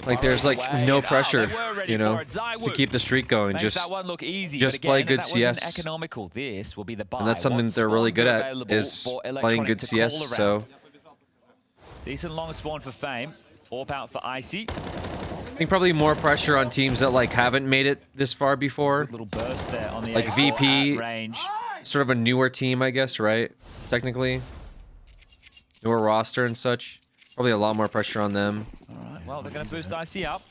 Like there's like no pressure, you know, to keep the streak going. Makes Just that one look easy, just but play again, good that wasn't CS. economical. This will be the buy. And that's something Once they're really spawns good are at available is for playing Electronic good to CS. call So around. Decent long spawn for Fame. Orp out for Icy. I think probably more pressure on teams that like haven't made it this far before. Little burst there on the Like A4 VP, at range. sort of a newer team, I guess, right? Technically, newer roster and such. Probably a lot more pressure on them. All right, well, they're going to boost Icy up.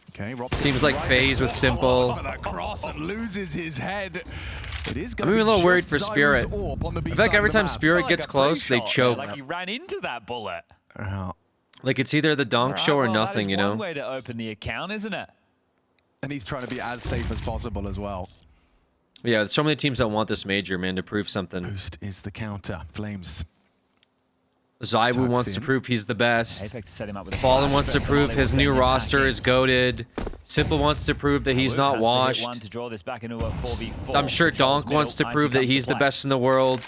Okay, Rob Teams like FaZe with Simple. that cross and loses his head. It is I'm going even a to be little worried just for Zyro's Spirit. AWP on the B I feel like side every of the time map. Spirit Like gets a close, they pre-shot there, choke. Like he ran into that bullet. Like it's either the donk show or Well, nothing, you that is know? one way to open the account, isn't it? And he's trying to be as safe as possible as well. Yeah, there's so many teams that want this major, man, to prove something. Boost is the counter. Flames. ZywOo Tucks wants to in. prove he's the best. Apex to set him up with a Fallen flash, wants to but prove Damali his will new send him roster back is goated. Simple wants to prove that he's Wood not has to hit washed. one to draw this back into a 4v4. I'm sure Controls Donk wants to middle, prove Icy that comes to he's the play. best in the world.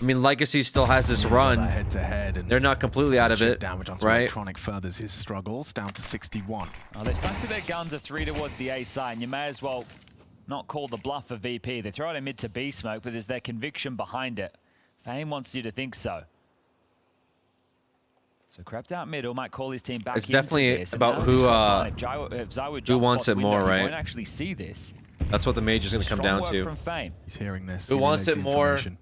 I mean, Legacy still has this run. Head to head, and They're not completely out of chip it, damage onto right? Electronic furthers his struggles down to 61. Oh, they're stuck to their guns of 3 towards the A side, and you may as well not call the bluff for VP. They throw it in mid to B smoke, but is there conviction behind it? Fame wants you to think so. So crept out middle, might call his team back It's into definitely this, and about now who just crossed line. If ZywOo who jump wants spots it window, more, he right? won't actually see this. That's what the major's going to come Strong down work to. from Fame. He's hearing this. Who He wants relays it the more? information.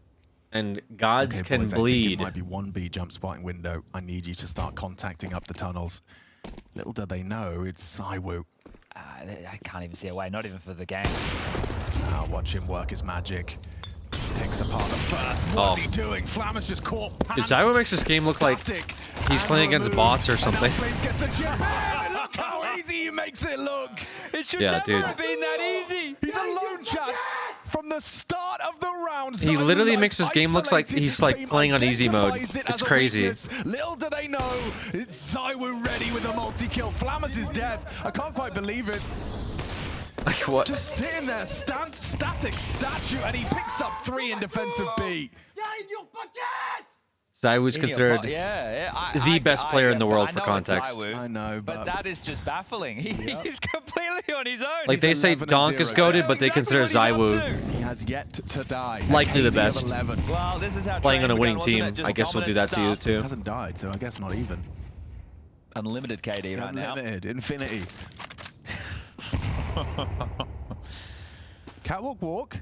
And gods Okay, can boys, I think bleed. it might be 1B jump spotting window. I need you to start contacting up the tunnels. Little do they know, it's ZywOo. I can't even see a way, not even for the game. Now watch him work his magic. Picks apart the first. What's he doing? Flammer's just caught. Dude, ZywOo makes this game look like he's playing against bots or something. Flames gets the chip in. Look how easy he makes it look. It should Yeah, never dude. have been that easy. He's alone, Chad. From the start of the round, He ZywOo literally lies makes his game looks like isolated. he's like Fame playing on easy mode. identifies it It's as a crazy. weakness. Little do they know, it's ZywOo ready with a multi-kill. Flammers is dead. I can't quite believe it. Like what? Just sitting there, static statue, and he picks up 3 in defensive B. ZywOo's considered the best player in the world for context. I know, but that is just baffling. He's completely on his own. Like they say Donk is goated, but they consider ZywOo He has yet to die. likely the KD of best. 11. Well, this is how Playing on a training winning began, team, wasn't it? Just I guess we'll do that dominant to you stuff. too. Hasn't died, so I guess not even. Unlimited KD right now. Unlimited, infinity. Catwalk walk.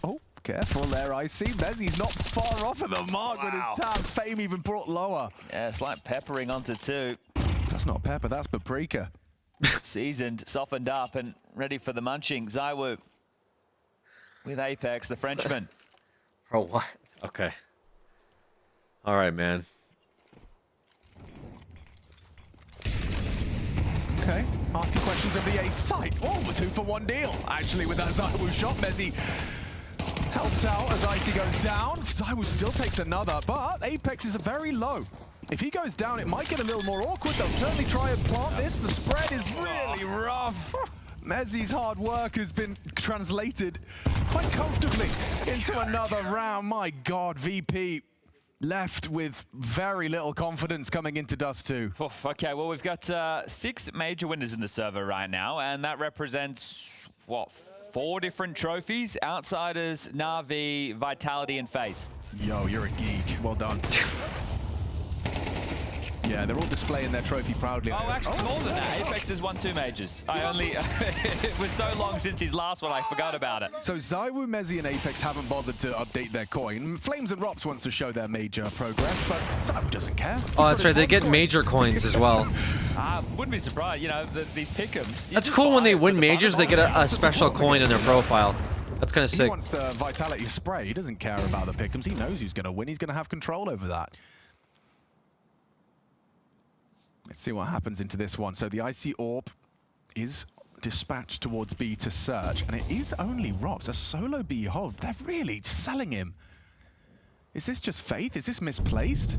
Oh, careful there, Icy. Mezzy's not far off of the mark with his tabs. Fame even brought lower. Yeah, slight peppering onto 2. That's not pepper, that's paprika. Seasoned, softened up, and ready for the munching. ZywOo with Apex, the Frenchman. Oh, what? Okay. All right, man. Okay, asking questions of the A site. Oh, a 2-for-1 deal. Actually, with that ZywOo shot, Mezzy helped out as Icy goes down. ZywOo still takes another, but Apex is very low. If he goes down, it might get a little more awkward. They'll certainly try and plant this. The spread is really rough. Mezzy's hard work has been translated quite comfortably into another round. My God, VP left with very little confidence coming into Dust 2. Oof, okay, well, we've got 6 major winners in the server right now, and that represents, what, 4 different trophies? Outsiders, Na'Vi, Vitality, and FaZe. Yo, you're a geek. Well done. Yeah, they're all displaying their trophy proudly. Oh, actually, more than that. Apex has won 2 majors. I only... it was so long since his last one, I forgot about it. So ZywOo, Mezzy, and Apex haven't bothered to update their coin. Flames and Rops wants to show their major progress, but ZywOo doesn't care. Oh, that's right. They get major coins as well. I wouldn't be surprised, you know, these pick'ems. That's cool when they win majors. They get a special coin in their profile. That's kind of He sick. wants the Vitality spray. He doesn't care about the pick'ems. He knows who's going to win. He's going to have control over that. Let's see what happens into this one. So the Icy Orb is dispatched towards B to search, and it is only Rops, a solo B Hov. They're really selling him. Is this just faith? Is this misplaced?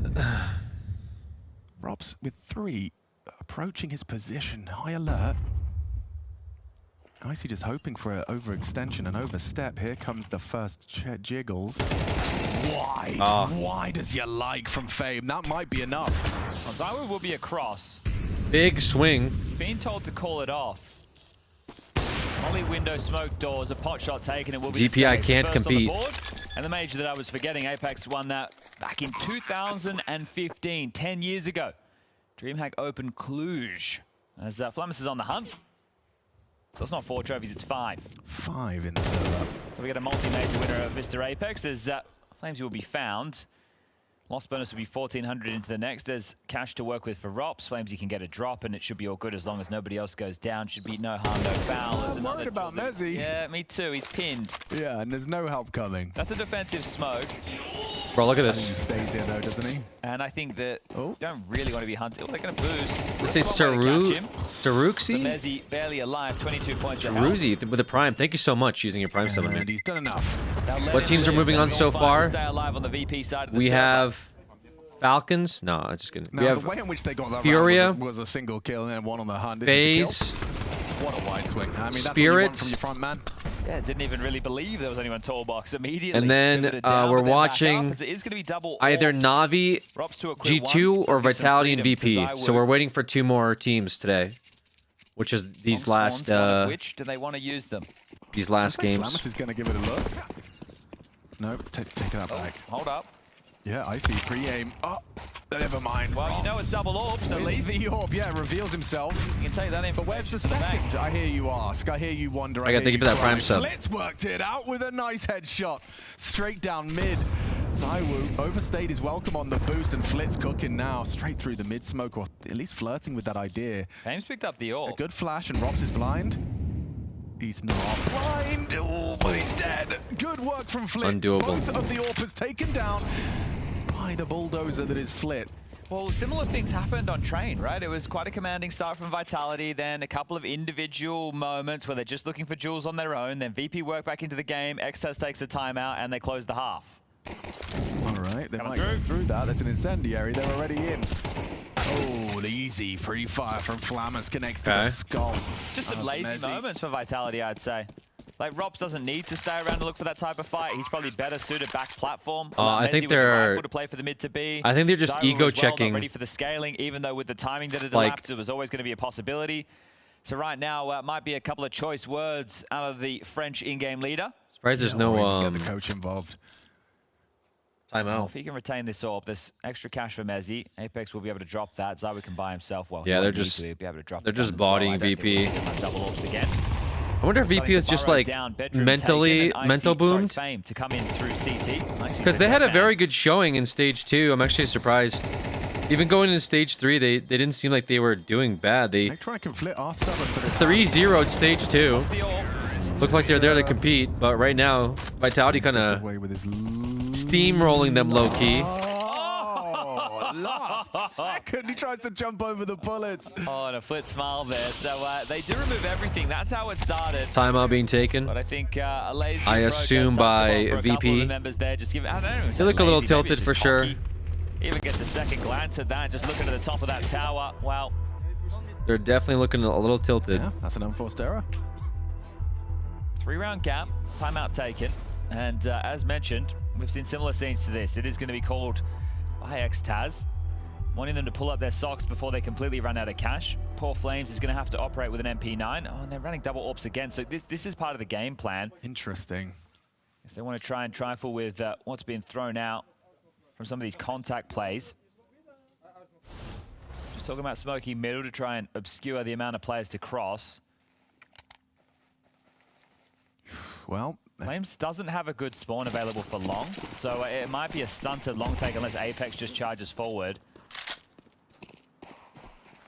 Rops with 3 approaching his position. High alert. Icy just hoping for an overextension and overstep. Here comes the first jiggles. Wide. Wide as you like from Fame. That might be enough. Well, ZywOo will be across. Big swing. Being told to call it off. Molly window, smoke doors, a pot shot taken, it will be DPI can't first compete. On the board. And the major that I was forgetting, Apex won that back in 2015, 10 years ago. DreamHack Open Cluj. As Flamus is on the hunt. So it's not 4 trophies, it's 5. 5 in the server. So we get a multi-major winner of Mr. Apex as Flames will be found. Loss bonus will be 1,400 into the next. There's cash to work with for Rops. Flames, you can get a drop, and it should be all good as long as nobody else goes down. Should be no harm, no foul. I'm worried about Mezzy. Yeah, me too. He's pinned. Yeah, and there's no help coming. That's a defensive smoke. Bro, look at He this. stays here though, doesn't he? And I think that you don't really want to be hunted. Oh, they're going to boost. This is One way to catch him. Daruxi? Mezzy barely alive, 22 points of health. Daruzi with the prime. Thank you so much using your prime summon. And he's done enough. What teams are moving on so far? Stay alive on the VP side of the We server. have Falcons. No, I'm just kidding. Now, We have the way in which they got that Furia, round was a single kill and then one on the hunt. This is FaZe, the kill. What a wide swing. I mean, that's Spirit. what you want from your front man. Yeah, didn't even really believe there was anyone tall box immediately. and then Pivoted down, we're but then back up, watching as it is going to be double either orbs. Navi, Rops to equip G2, one, or does give some Vitality and freedom to VP. So ZywOo. we're waiting for 2 more teams today, which is these Long last. spawns, one of which do they want to use them? these last games. Flamus is going to give it a look. Nope, take that back. Hold up. Yeah, I see. Pre-aim. Oh, never mind. Well, you know it's double orbs at least. The orb, yeah, reveals himself. You can take that in. But where's the second? I hear you ask. I hear you wonder. I got thank you for that prime sub. Flitz worked it out with a nice headshot. Straight down mid. ZywOo overstayed his welcome on the boost, and Flitz cooking now. Straight through the mid smoke, or at least flirting with that idea. Flames picked up the orb. A good flash, and Rops is blind. He's not blind. Oh, but he's dead. Good work from Flit. Undoable. Both of the AWPers taken down by the bulldozer that is Flit. Well, similar things happened on Train, right? It was quite a commanding start from Vitality, then a couple of individual moments where they're just looking for jewels on their own, then VP work back into the game, Xtaz takes a timeout, and they close the half. All right, they might go through that. That's an incendiary. They're already in. Oh, the easy free fire from Flamus connects to the skull. Just some lazy moments for Vitality, I'd say. Like, Rops doesn't need to stay around to look for that type of fight. He's probably better suited back platform. I think they're to play for the mid to B. I think they're just ego checking. Ready for the scaling, even though with the timing that it elapsed, it was always going to be a possibility. So right now, might be a couple of choice words out of the French in-game leader. Surprised there's no get the coach involved. Timeout. Well, if he can retain this orb, there's extra cash for Mezzy. Apex will be able to drop that. ZywOo can buy himself. Well, yeah, they're be just able to drop they're just bodying VP. Double orbs again. I wonder if VP is just like mentally mental boomed. Fame to come in through CT. Because they had a very good showing in stage 2. I'm actually surprised. Even going into stage 3, they didn't seem like they were doing bad. They 3-0'd stage 2. Looked like they're there to compete, but right now, Vitality kind of steamrolling them low-key. Last second, he tries to jump over the bullets. Oh, and a Flit smile there. So they do remove everything. That's how it started. Timeout being taken. But I think a lazy I assume by VP. There. Just give, I don't know, they look a little tilted for sure. Even gets a second glance at that. Just looking at the top of that tower. Wow. They're definitely looking a little tilted. Yeah, that's an unforced error. 3-round gap, timeout taken, and as mentioned, we've seen similar scenes to this. It is going to be called by Xtaz, wanting them to pull up their socks before they completely run out of cash. Poor Flames is going to have to operate with an MP9. Oh, and they're running double AWPs again, so this is part of the game plan. Interesting. Yes, they want to try and trifle with what's been thrown out from some of these contact plays. Just talking about smoking middle to try and obscure the amount of players to cross. Well, Flames doesn't have a good spawn available for long, so it might be a stunted long take unless Apex just charges forward.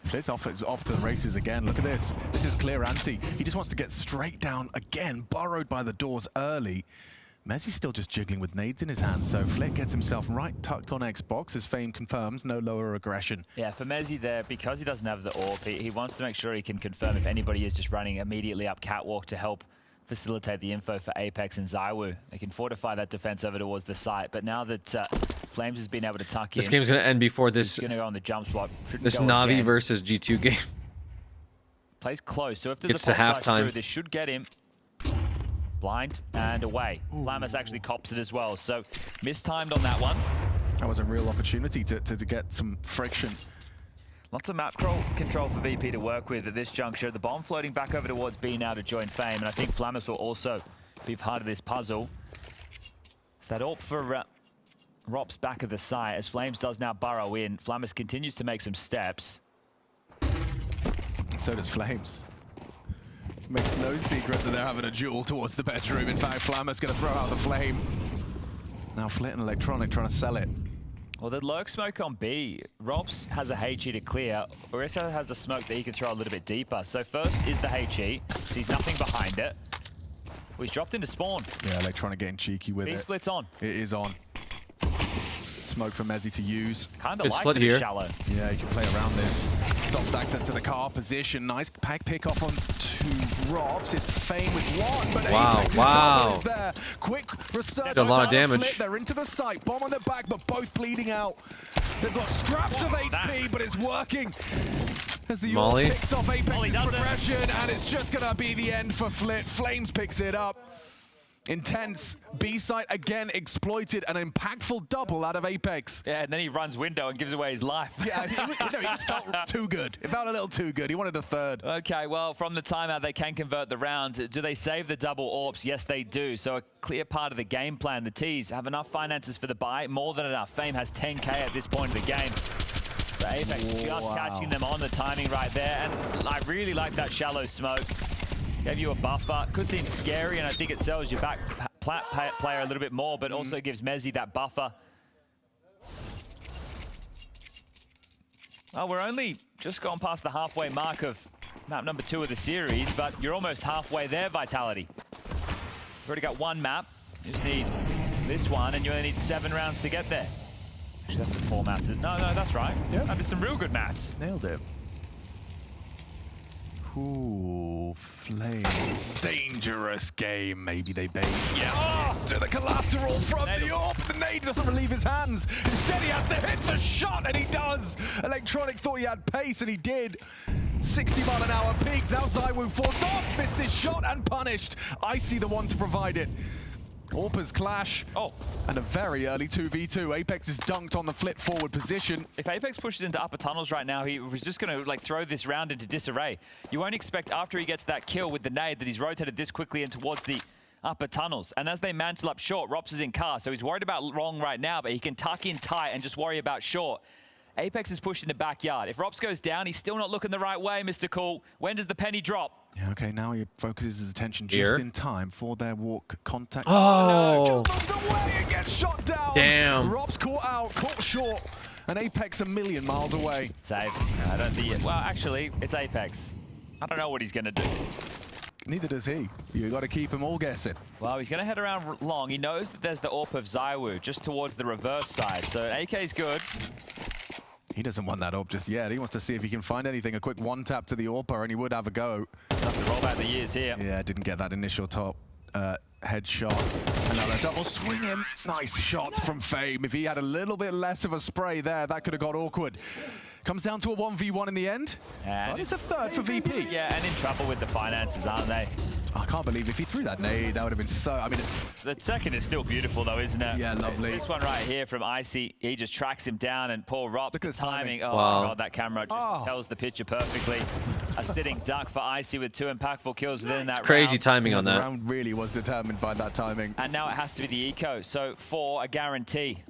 Flitz off to the races again. Look at this. This is clear anti. He just wants to get straight down again, burrowed by the doors early. Mezzy's still just jiggling with nades in his hand, so Flit gets himself right tucked on Xbox as Fame confirms no lower aggression. Yeah, for Mezzy there, because he doesn't have the AWP, he wants to make sure he can confirm if anybody is just running immediately up catwalk to help facilitate the info for Apex and ZywOo. They can fortify that defense over towards the site, but now that Flames has been able to tuck in... This game's going to end before this... He's going to go on the jump spot. This Na'Vi again. versus G2 game. Plays close, so if there's Gets a to pop flash halftime. through, this should get him. Blind and away. Flamus actually cops it as well, so mistimed on that one. That was a real opportunity to get some friction. Lots of map control for VP to work with at this juncture. The bomb floating back over towards B now to join Fame, and I think Flamus will also be part of this puzzle. It's that AWP for Rops back at the site as Flames does now burrow in. Flamus continues to make some steps. So does Flames. Makes no secret that they're having a duel towards the bedroom. In fact, Flamus going to throw out the flame. Now Flit and Electronic trying to sell it. Well, the lurk smoke on B, Rops has a HE to clear. Orisa has a smoke that he can throw a little bit deeper. So first is the HE, sees nothing behind it. Well, he's dropped into spawn. Yeah, Electronic getting cheeky with it. B-split's on. It is on. Smoke for Mezzy to use. Kind of like it shallow. Yeah, you can play around this. Stops access to the car position. Nice pack pick off on two Rops. It's Fame with one, but Apex is there. Quick research. A lot of damage. Flit. They're into the site. Bomb on their back, but both bleeding out. They've got scraps of HP, but it's working. As the Molly picks off Apex's progression, and it's just gonna be the end for Flit. Flames picks it up. Intense. B-site again exploited an impactful double out of Apex. Yeah, and then he runs window and gives away his life. Yeah, he just felt too good. It felt a little too good. He wanted a third. Okay, well, from the timeout, they can convert the round. Do they save the double AWPs? Yes, they do. So a clear part of the game plan. The T's have enough finances for the buy, more than enough. Fame has 10K at this point of the game. So Apex just catching them on the timing right there. And I really like that shallow smoke. Gave you a buffer. Could seem scary, and I think it sells your back player a little bit more, but also gives Mezzy that buffer. Well, we're only just gone past the halfway mark of map number 2 of the series, but you're almost halfway there, Vitality. You've already got one map. You just need this one, and you only need 7 rounds to get there. Actually, that's some 4 maths. No, that's right. Yeah. There's some real good maths. Nailed it. Ooh, Flames. Dangerous game. Maybe they bait. Yeah. Oh, to the collateral from the AWP. The nade doesn't relieve his hands. Instead, he has to hit the shot, and he does. Electronic thought he had pace, and he did. 60-mile-an-hour peaks. Now ZywOo forced off, missed his shot, and punished. Icy the one to provide it. AWPers clash. Oh. And a very early 2v2. Apex is dunked on the flip forward position. If Apex pushes into upper tunnels right now, he was just going to like throw this round into disarray. You won't expect after he gets that kill with the nade that he's rotated this quickly in towards the upper tunnels. And as they mantle up short, Rops is in car, so he's worried about long right now, but he can tuck in tight and just worry about short. Apex is pushed in the backyard. If Rops goes down, he's still not looking the right way, Mr. Cool. When does the penny drop? Yeah, okay, now he focuses his attention Here. just in time for their walk contact. Oh. No, just looked away and gets shot down. Damn. Rob's caught out, caught short, and Apex a million miles away. Save. I don't think it. Well, actually, it's Apex. I don't know what he's going to do. Neither does he. You got to keep them all guessing. Well, he's going to head around long. He knows that there's the AWP of ZywOo just towards the reverse side. So AK's good. He doesn't want that AWP just yet. He wants to see if he can find anything. A quick one tap to the AWPer, and he would have a go. Have to roll back the years here. Yeah, didn't get that initial top headshot. Another double swing him. Nice shots from Fame. If he had a little bit less of a spray there, that could have got awkward. Comes down to a 1v1 in the end. But it's a third for VP. Yeah, and in trouble with the finances, aren't they? I can't believe if he threw that nade, that would have been so... I mean... The second is still beautiful, though, isn't it? Yeah, lovely. This one right here from Icy, he just tracks him down, and poor Rob, Look at the timing. Oh, Wow. my God, that camera just tells the picture perfectly. A sitting duck for Icy with 2 impactful kills within that Crazy round. timing on The that. round really was determined by that timing. And now it has to be the eco, so 4, a guarantee.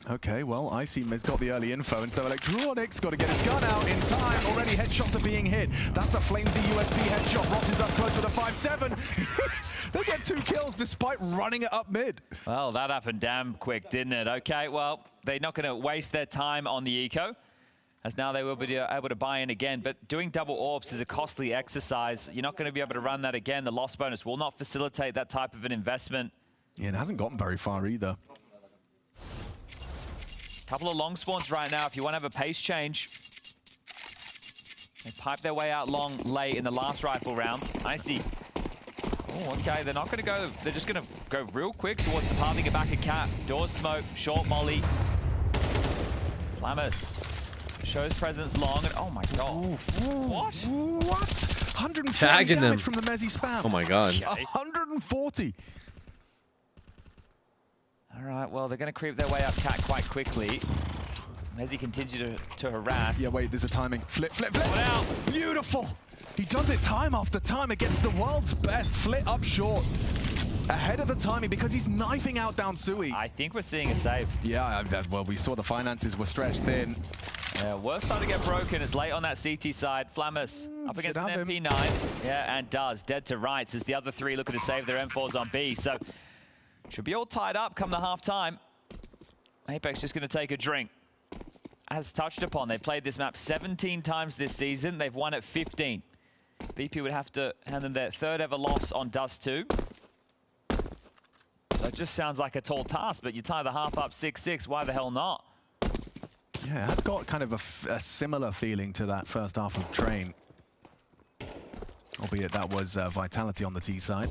Okay, well, Icy has got the early info, and so Electronics got to get his gun out in time. Already headshots are being hit. That's a Flamesy USB headshot. Rops is up close with a 5-7. They get 2 kills despite running it up mid. Well, that happened damn quick, didn't it? Okay, well, they're not going to waste their time on the eco, as now they will be able to buy in again. But doing double AWPs is a costly exercise. You're not going to be able to run that again. The loss bonus will not facilitate that type of an investment. Yeah, it hasn't gotten very far either. Couple of long spawns right now if you want to have a pace change. They pipe their way out long late in the last rifle round. Icy. Oh, okay, they're not going to go. They're just going to go real quick towards the pathing it back at Cap. Doors smoke, short molly. Flammers shows presence long, and oh my God. What? What? 140 Tagging damage them. from the Mezzy spam. Oh my God. Okay. 140. All right, well, they're going to creep their way up Cat quite quickly. Mezzy continue to harass. Yeah, wait, there's a timing. Flip, flip, flip. One out. Beautiful. He does it time after time against the world's best. Flit up short. Ahead of the timing because he's knifing out down Sui. I think we're seeing a save. Yeah, well, we saw the finances were stretched thin. Yeah, worst time to get broken is late on that CT side. Flammers up against an have him. MP9. Yeah, and does. Dead to rights as the other 3 looking to save their M4s on B. So should be all tied up come the half time. Apex just going to take a drink. As touched upon, they played this map 17 times this season. They've won it 15. BP would have to hand them their 3rd ever loss on Dust 2. So it just sounds like a tall task, but you tie the half up 6-6, why the hell not? Yeah, it has got kind of a similar feeling to that first half of Train. Albeit that was Vitality on the T side.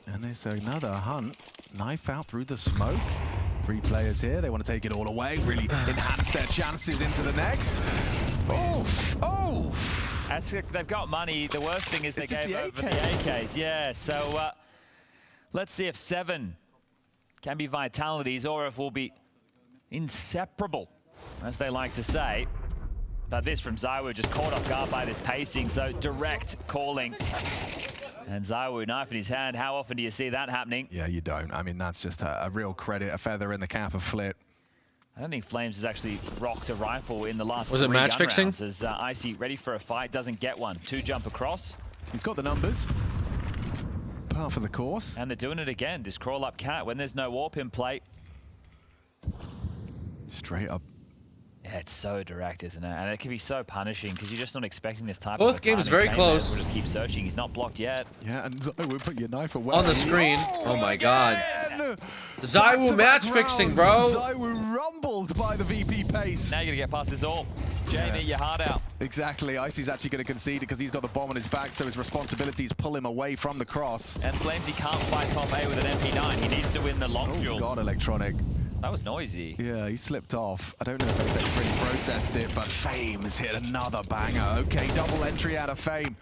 And there's another hunt. Knife out through the smoke. 3 players here. They want to take it all away. Really enhance their chances into the next. Oof! Oof! They've got money. The worst thing is they It's just gave the over the AKs. Yeah, so let's see if 7 can be Vitalities or if we'll be inseparable, as they like to say. But this from ZywOo, just caught off guard by this pacing, so direct calling. And ZywOo, knife in his hand. How often do you see that happening? Yeah, you don't. I mean, that's just a real credit, a feather in the cap of Flit. I don't think Flames has actually rocked a rifle in the last Was it 3 match gun fixing? rounds as Icy ready for a fight, doesn't get one. 2 jump across. He's got the numbers. Par for the course. And they're doing it again. This crawl up cat when there's no warp in play. Straight up. Yeah, it's so direct, isn't it? And it can be so punishing because you're just not expecting this type Both of games very close. We'll just keep searching. He's not blocked yet. Yeah, and ZywOo put your knife away. On the screen. Oh my god. ZywOo match fixing, bro. ZywOo rumbled by the VP pace. Now you gotta get past this all. Jamie, your heart out. Exactly. Icy's actually going to concede because he's got the bomb on his back, so his responsibility is pull him away from the cross. And Flamesy can't fight top A with an MP9. He needs to win the long duel. God, Electronic. That was noisy. Yeah, he slipped off. I don't know if they've really processed it, but Fame has hit another banger. Okay, double entry out of Fame.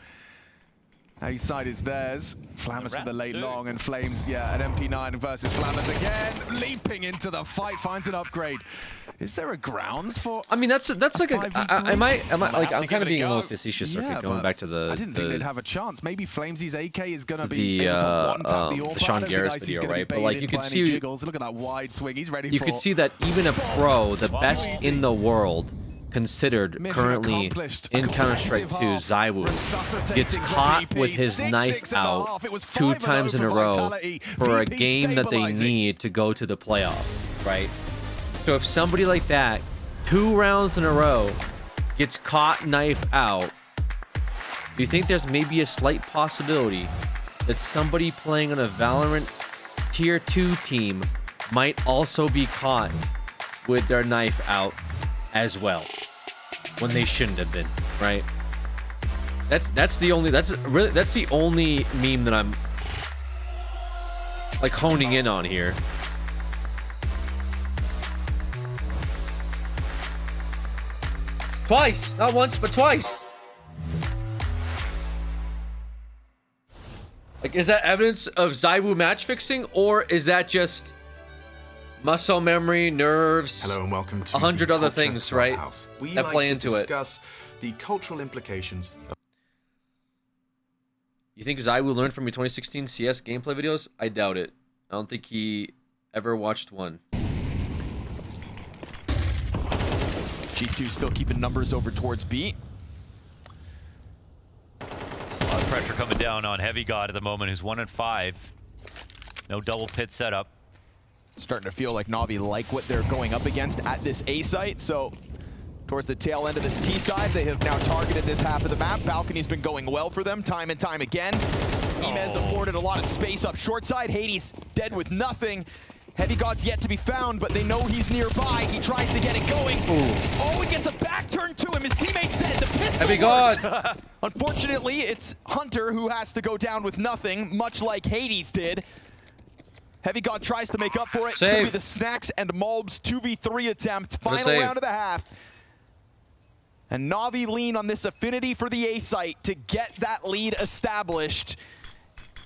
A side is theirs. Flammers for the late long, and Flames, yeah, an MP9 versus Flammers again. Leaping into the fight, finds an upgrade. Is there a grounds for? I mean, that's like a. Am I like I'm kind of being a little facetious. Yeah, going back to the. I didn't think they'd have a chance. Maybe Flamesy's AK is going to be able to one-tap the AWP. Sean Garris video, right? But like you could see, jiggles. Look at that wide swing. He's ready. You could see that even a pro, the best in the world, considered currently in Counter-Strike 2, ZywOo gets caught with his knife out 2 times in a row for a game that they need to go to the playoffs, right? So if somebody like that, 2 rounds in a row, gets caught knife out, do you think there's maybe a slight possibility that somebody playing on a Valorant Tier 2 team might also be caught with their knife out as well, when they shouldn't have been, right? That's the only meme that I'm like honing in on here. Twice, not once, but twice. Like, is that evidence of ZywOo match fixing, or is that just muscle memory, nerves? Hello and welcome to 100 the other Culture things, right? Clubhouse. We that like play to into it. discuss the cultural implications. You think ZywOo learned from your 2016 CS gameplay videos? I doubt it. I don't think he ever watched one. G2 still keeping numbers over towards B. A lot of pressure coming down on Heavy God at the moment, who's 1 and 5. No double pit setup. Starting to feel like Na'Vi like what they're going up against at this A site, so towards the tail end of this T side, they have now targeted this half of the map. Balcony's been going well for them time and time again. Imez afforded a lot of space up short side. Hades dead with nothing. Heavy God's yet to be found, but they know he's nearby. He tries to get it going. Oh, he gets a back turn to him. His teammate's dead. The pistol Heavy God. Unfortunately, it's Hunter who has to go down with nothing, much like Hades did. Heavy God tries to make up for it. It's going to be the Snacks and Mulbs 2v3 attempt. Final round of the half. And Na'Vi lean on this affinity for the A site to get that lead established.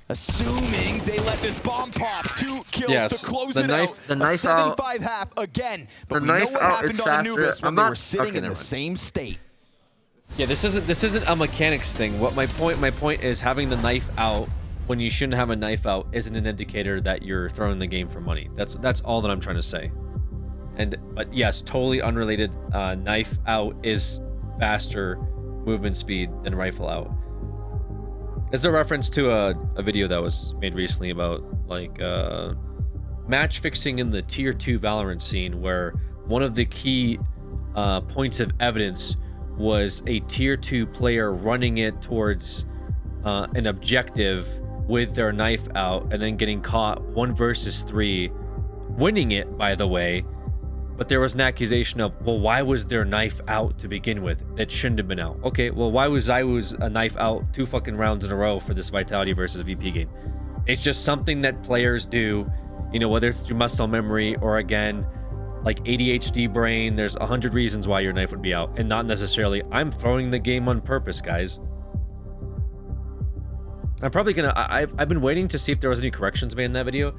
Assuming they let this bomb pop. 2 kills to close it out. The knife 75 half again. But we know what happened on Anubis when they were sitting in the same state. Yeah, this isn't a mechanics thing. What my point is, having the knife out when you shouldn't have a knife out isn't an indicator that you're throwing the game for money. That's all that I'm trying to say. But yes, totally unrelated. Knife out is faster movement speed than rifle out. It's a reference to a video that was made recently about like match fixing in the tier 2 Valorant scene, where one of the key points of evidence was a tier 2 player running it towards an objective with their knife out and then getting caught 1 versus 3, winning it, by the way. But there was an accusation of, well, why was their knife out to begin with? That shouldn't have been out. Okay, well, why was ZywOo's knife out 2 fucking rounds in a row for this Vitality versus VP game? It's just something that players do, you know, whether it's through muscle memory or, again, like ADHD brain. There's 100 reasons why your knife would be out, and not necessarily I'm throwing the game on purpose, guys. I'm probably gonna. I've been waiting to see if there was any corrections made in that video.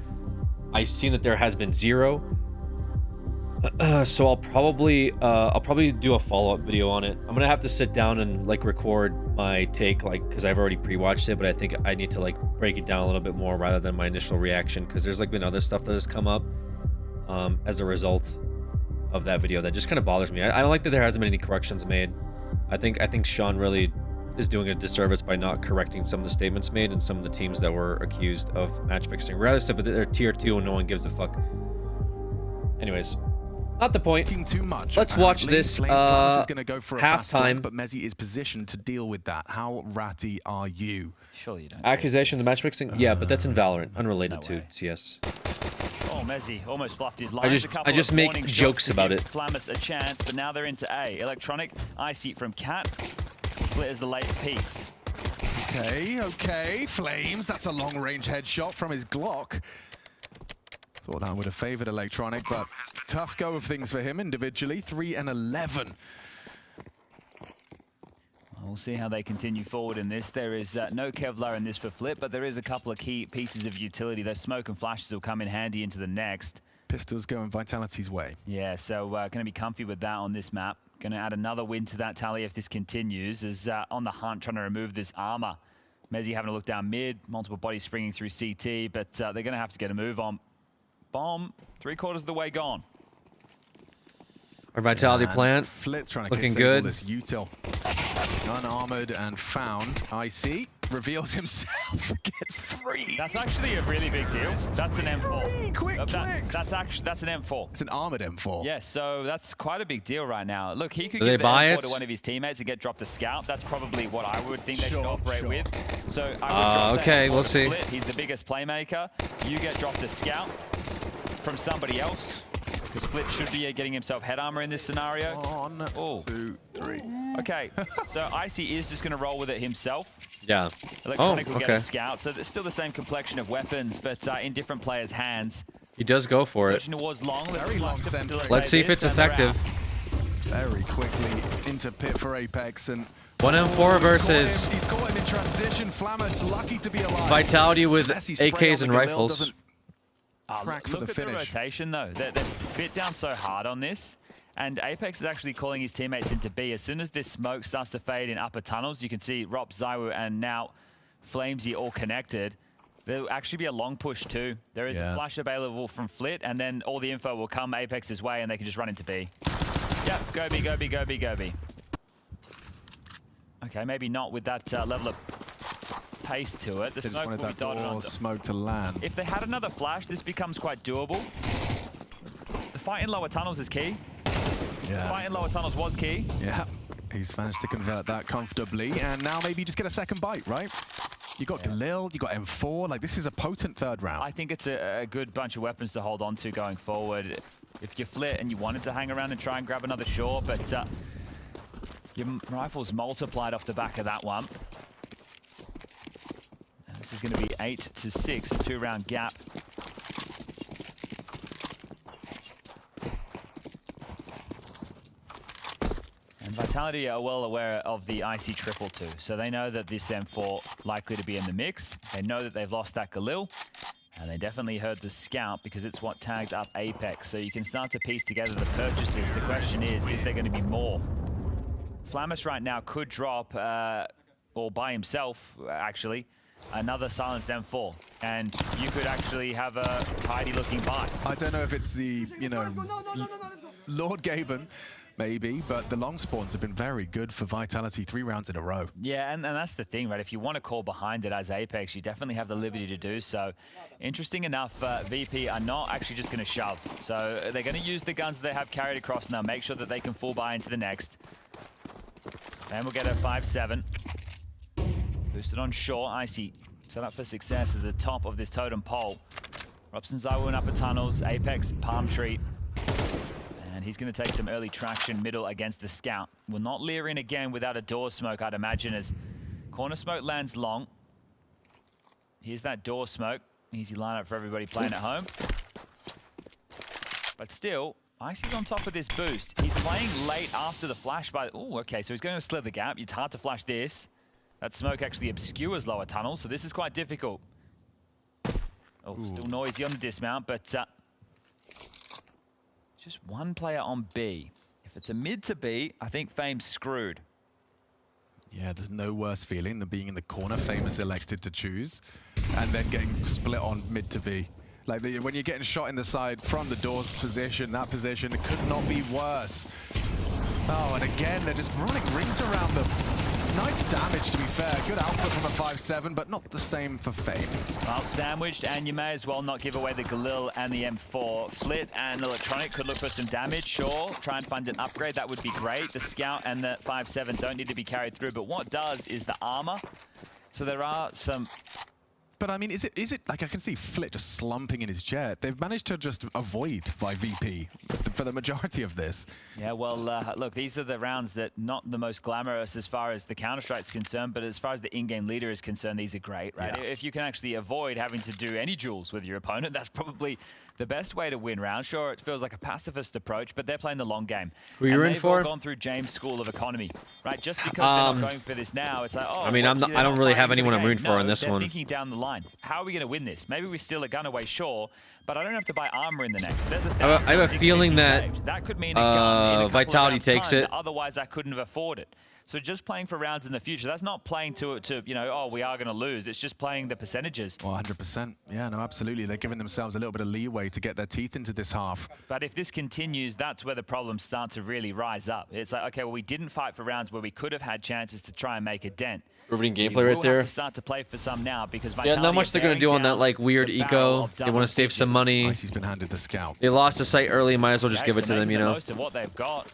I've seen that there has been 0. So I'll probably do a follow-up video on it. I'm gonna have to sit down and like record my take, like, because I've already pre-watched it, but I think I need to like break it down a little bit more rather than my initial reaction, because there's like been other stuff that has come up as a result of that video that just kind of bothers me. I don't like that there hasn't been any corrections made. I think Sean really is doing a disservice by not correcting some of the statements made and some of the teams that were accused of match fixing, regardless if they're tier 2 and no one gives a fuck. Anyways, not the point. Too much. Let's watch this halftime. But Mezzi is positioned to deal with that. How ratty are you? Surely you don't. Accusations of match fixing? Yeah, but that's in Valorant, unrelated to CS. Oh, Mezzi almost fluffed his I lines. I just make jokes about it. Flamus a chance, but now they're into A. Electronic, Icy from Cat. Split is the late piece. Okay. Flames, that's a long-range headshot from his Glock. Thought that would have favored Electronic, but tough go of things for him individually. 3 and 11. We'll see how they continue forward in this. There is no Kevlar in this for Flip, but there is a couple of key pieces of utility. Those smoke and flashes will come in handy into the next. Pistols going Vitality's way. Yeah, so going to be comfy with that on this map. Going to add another win to that tally if this continues. Is on the hunt trying to remove this armor. Mezzi having a look down mid, multiple bodies springing through CT, but they're going to have to get a move on. Bomb, 3/4 of the way gone. Our Vitality plant Flit's trying to looking good. good. This util. Unarmored and found. IC reveals himself. Gets 3. That's actually a really big deal. That's an M4. Quick clicks. That's an M4. It's an armored M4. Yes, so that's quite a big deal right now. Look, he could Do they give the buy M4 it? to one of his teammates and get dropped a scout. That's probably what I would think they should operate with. So I would drop okay, that we'll M4 to see. Split. He's the biggest playmaker. You get dropped a scout from somebody else. Because Flit should be getting himself head armor in this scenario. 1, 2, 3. Okay, so Icy is just going to roll with it himself. Yeah. Electronic will get a okay. scout, so it's still the same complexion of weapons, but in different players' hands. He does go for it. Switching towards long. Very long sentry. Let's see if it's effective. Very quickly into pit for Apex and 1M4 versus he's caught him in transition. Flamus lucky to be alive. Vitality with Messi spray AKs on and the Galil rifles. doesn't crack for Look the at the finish. rotation though. They're bit down so hard on this. And Apex is actually calling his teammates into B. As soon as this smoke starts to fade in upper tunnels, you can see Rop, Zywoo, and now Flamesy all connected. There'll actually be a long push too. There is a flash available from Flit, and then all the info will come Apex's way, and they can just run into B. Yep, go B, go B, go B, go B. Okay, maybe not with that level of pace to it. The They just smoke wanted will be that dotted ball onto. smoke to land. If they had another flash, this becomes quite doable. The fight in lower tunnels is key. The fight in lower tunnels was key. Yeah, he's managed to convert that comfortably, and now maybe you just get a second bite, right? You got Galil, you got M4. Like, this is a potent third round. I think it's a good bunch of weapons to hold on to going forward. If you Flit and you wanted to hang around and try and grab another short, but your rifle's multiplied off the back of that one. And this is going to be 8-6, a 2-round gap. And Vitality are well aware of the IC triple too, so they know that this M4 likely to be in the mix. They know that they've lost that Galil, and they definitely heard the scout because it's what tagged up Apex. So you can start to piece together the purchases. The question is there going to be more? Flamus right now could drop, or by himself actually, another silenced M4, and you could actually have a tidy looking buy. I don't know if it's the, you know, Lord Gaben, maybe, but the long spawns have been very good for Vitality 3 rounds in a row. Yeah, and that's the thing, right? If you want to call behind it as Apex, you definitely have the liberty to do so. Interesting enough, VP are not actually just going to shove. So they're going to use the guns that they have carried across, and they'll make sure that they can full buy into the next. And we'll get a 5-7. Boosted on short. Icy set up for success at the top of this totem pole. Robson, Zywoo in upper tunnels. Apex, palm tree. And he's going to take some early traction middle against the scout. Will not leer in again without a door smoke, I'd imagine, as corner smoke lands long. Here's that door smoke. Easy lineup for everybody playing at home. But still, Icy's on top of this boost. He's playing late after the flash by... Oh, okay, so he's going to slit the gap. It's hard to flash this. That smoke actually obscures lower tunnels, so this is quite difficult. Oh, still noisy on the dismount, but just one player on B. If it's a mid to B, I think Fame's screwed. Yeah, there's no worse feeling than being in the corner. Fame is elected to choose, and then getting split on mid to B. Like when you're getting shot in the side from the doors position, that position, it could not be worse. Oh, and again, they're just running rings around them. Nice damage, to be fair. Good output from a 5-7, but not the same for Fame. Well, sandwiched, and you may as well not give away the Galil and the M4. Flit and Electronic could look for some damage, sure. Try and find an upgrade, that would be great. The Scout and the 5-7 don't need to be carried through, but what does is the armor. So there are some... But I mean, is it like I can see Flit just slumping in his chair? They've managed to just avoid by VP for the majority of this. Yeah, well, look, these are the rounds that not the most glamorous as far as the Counter-Strike's concerned, but as far as the in-game leader is concerned, these are great, right? Yeah. If you can actually avoid having to do any duels with your opponent, that's probably the best way to win rounds. Sure, it feels like a pacifist approach, but they're playing the long game. Who are you in for? They've all gone through James' School of Economy, right? Just because they're not going for this now, it's like, oh... I mean, I don't really have anyone I'm rooting for on this one. They're thinking down the line. How are we going to win this? Maybe we steal a gun away, sure, but I don't have to buy armor in the next. There's I have a feeling that could mean a gun in a Vitality takes it. Otherwise, I couldn't have afforded. So just playing for rounds in the future, that's not playing to you know, oh, we are going to lose. It's just playing the percentages. Well, 100%. Yeah, no, absolutely. They're giving themselves a little bit of leeway to get their teeth into this half. But if this continues, that's where the problems start to really rise up. It's like, okay, well, we didn't fight for rounds where we could have had chances to try and make a dent. Riveting So gameplay right there. Have to start to play for some now because Vitality not much they're going to do on that like weird eco. They want to save some money. Icy's been handed the Scout. They lost the site early. Might as well just give it to them, you know. Most of what they've got.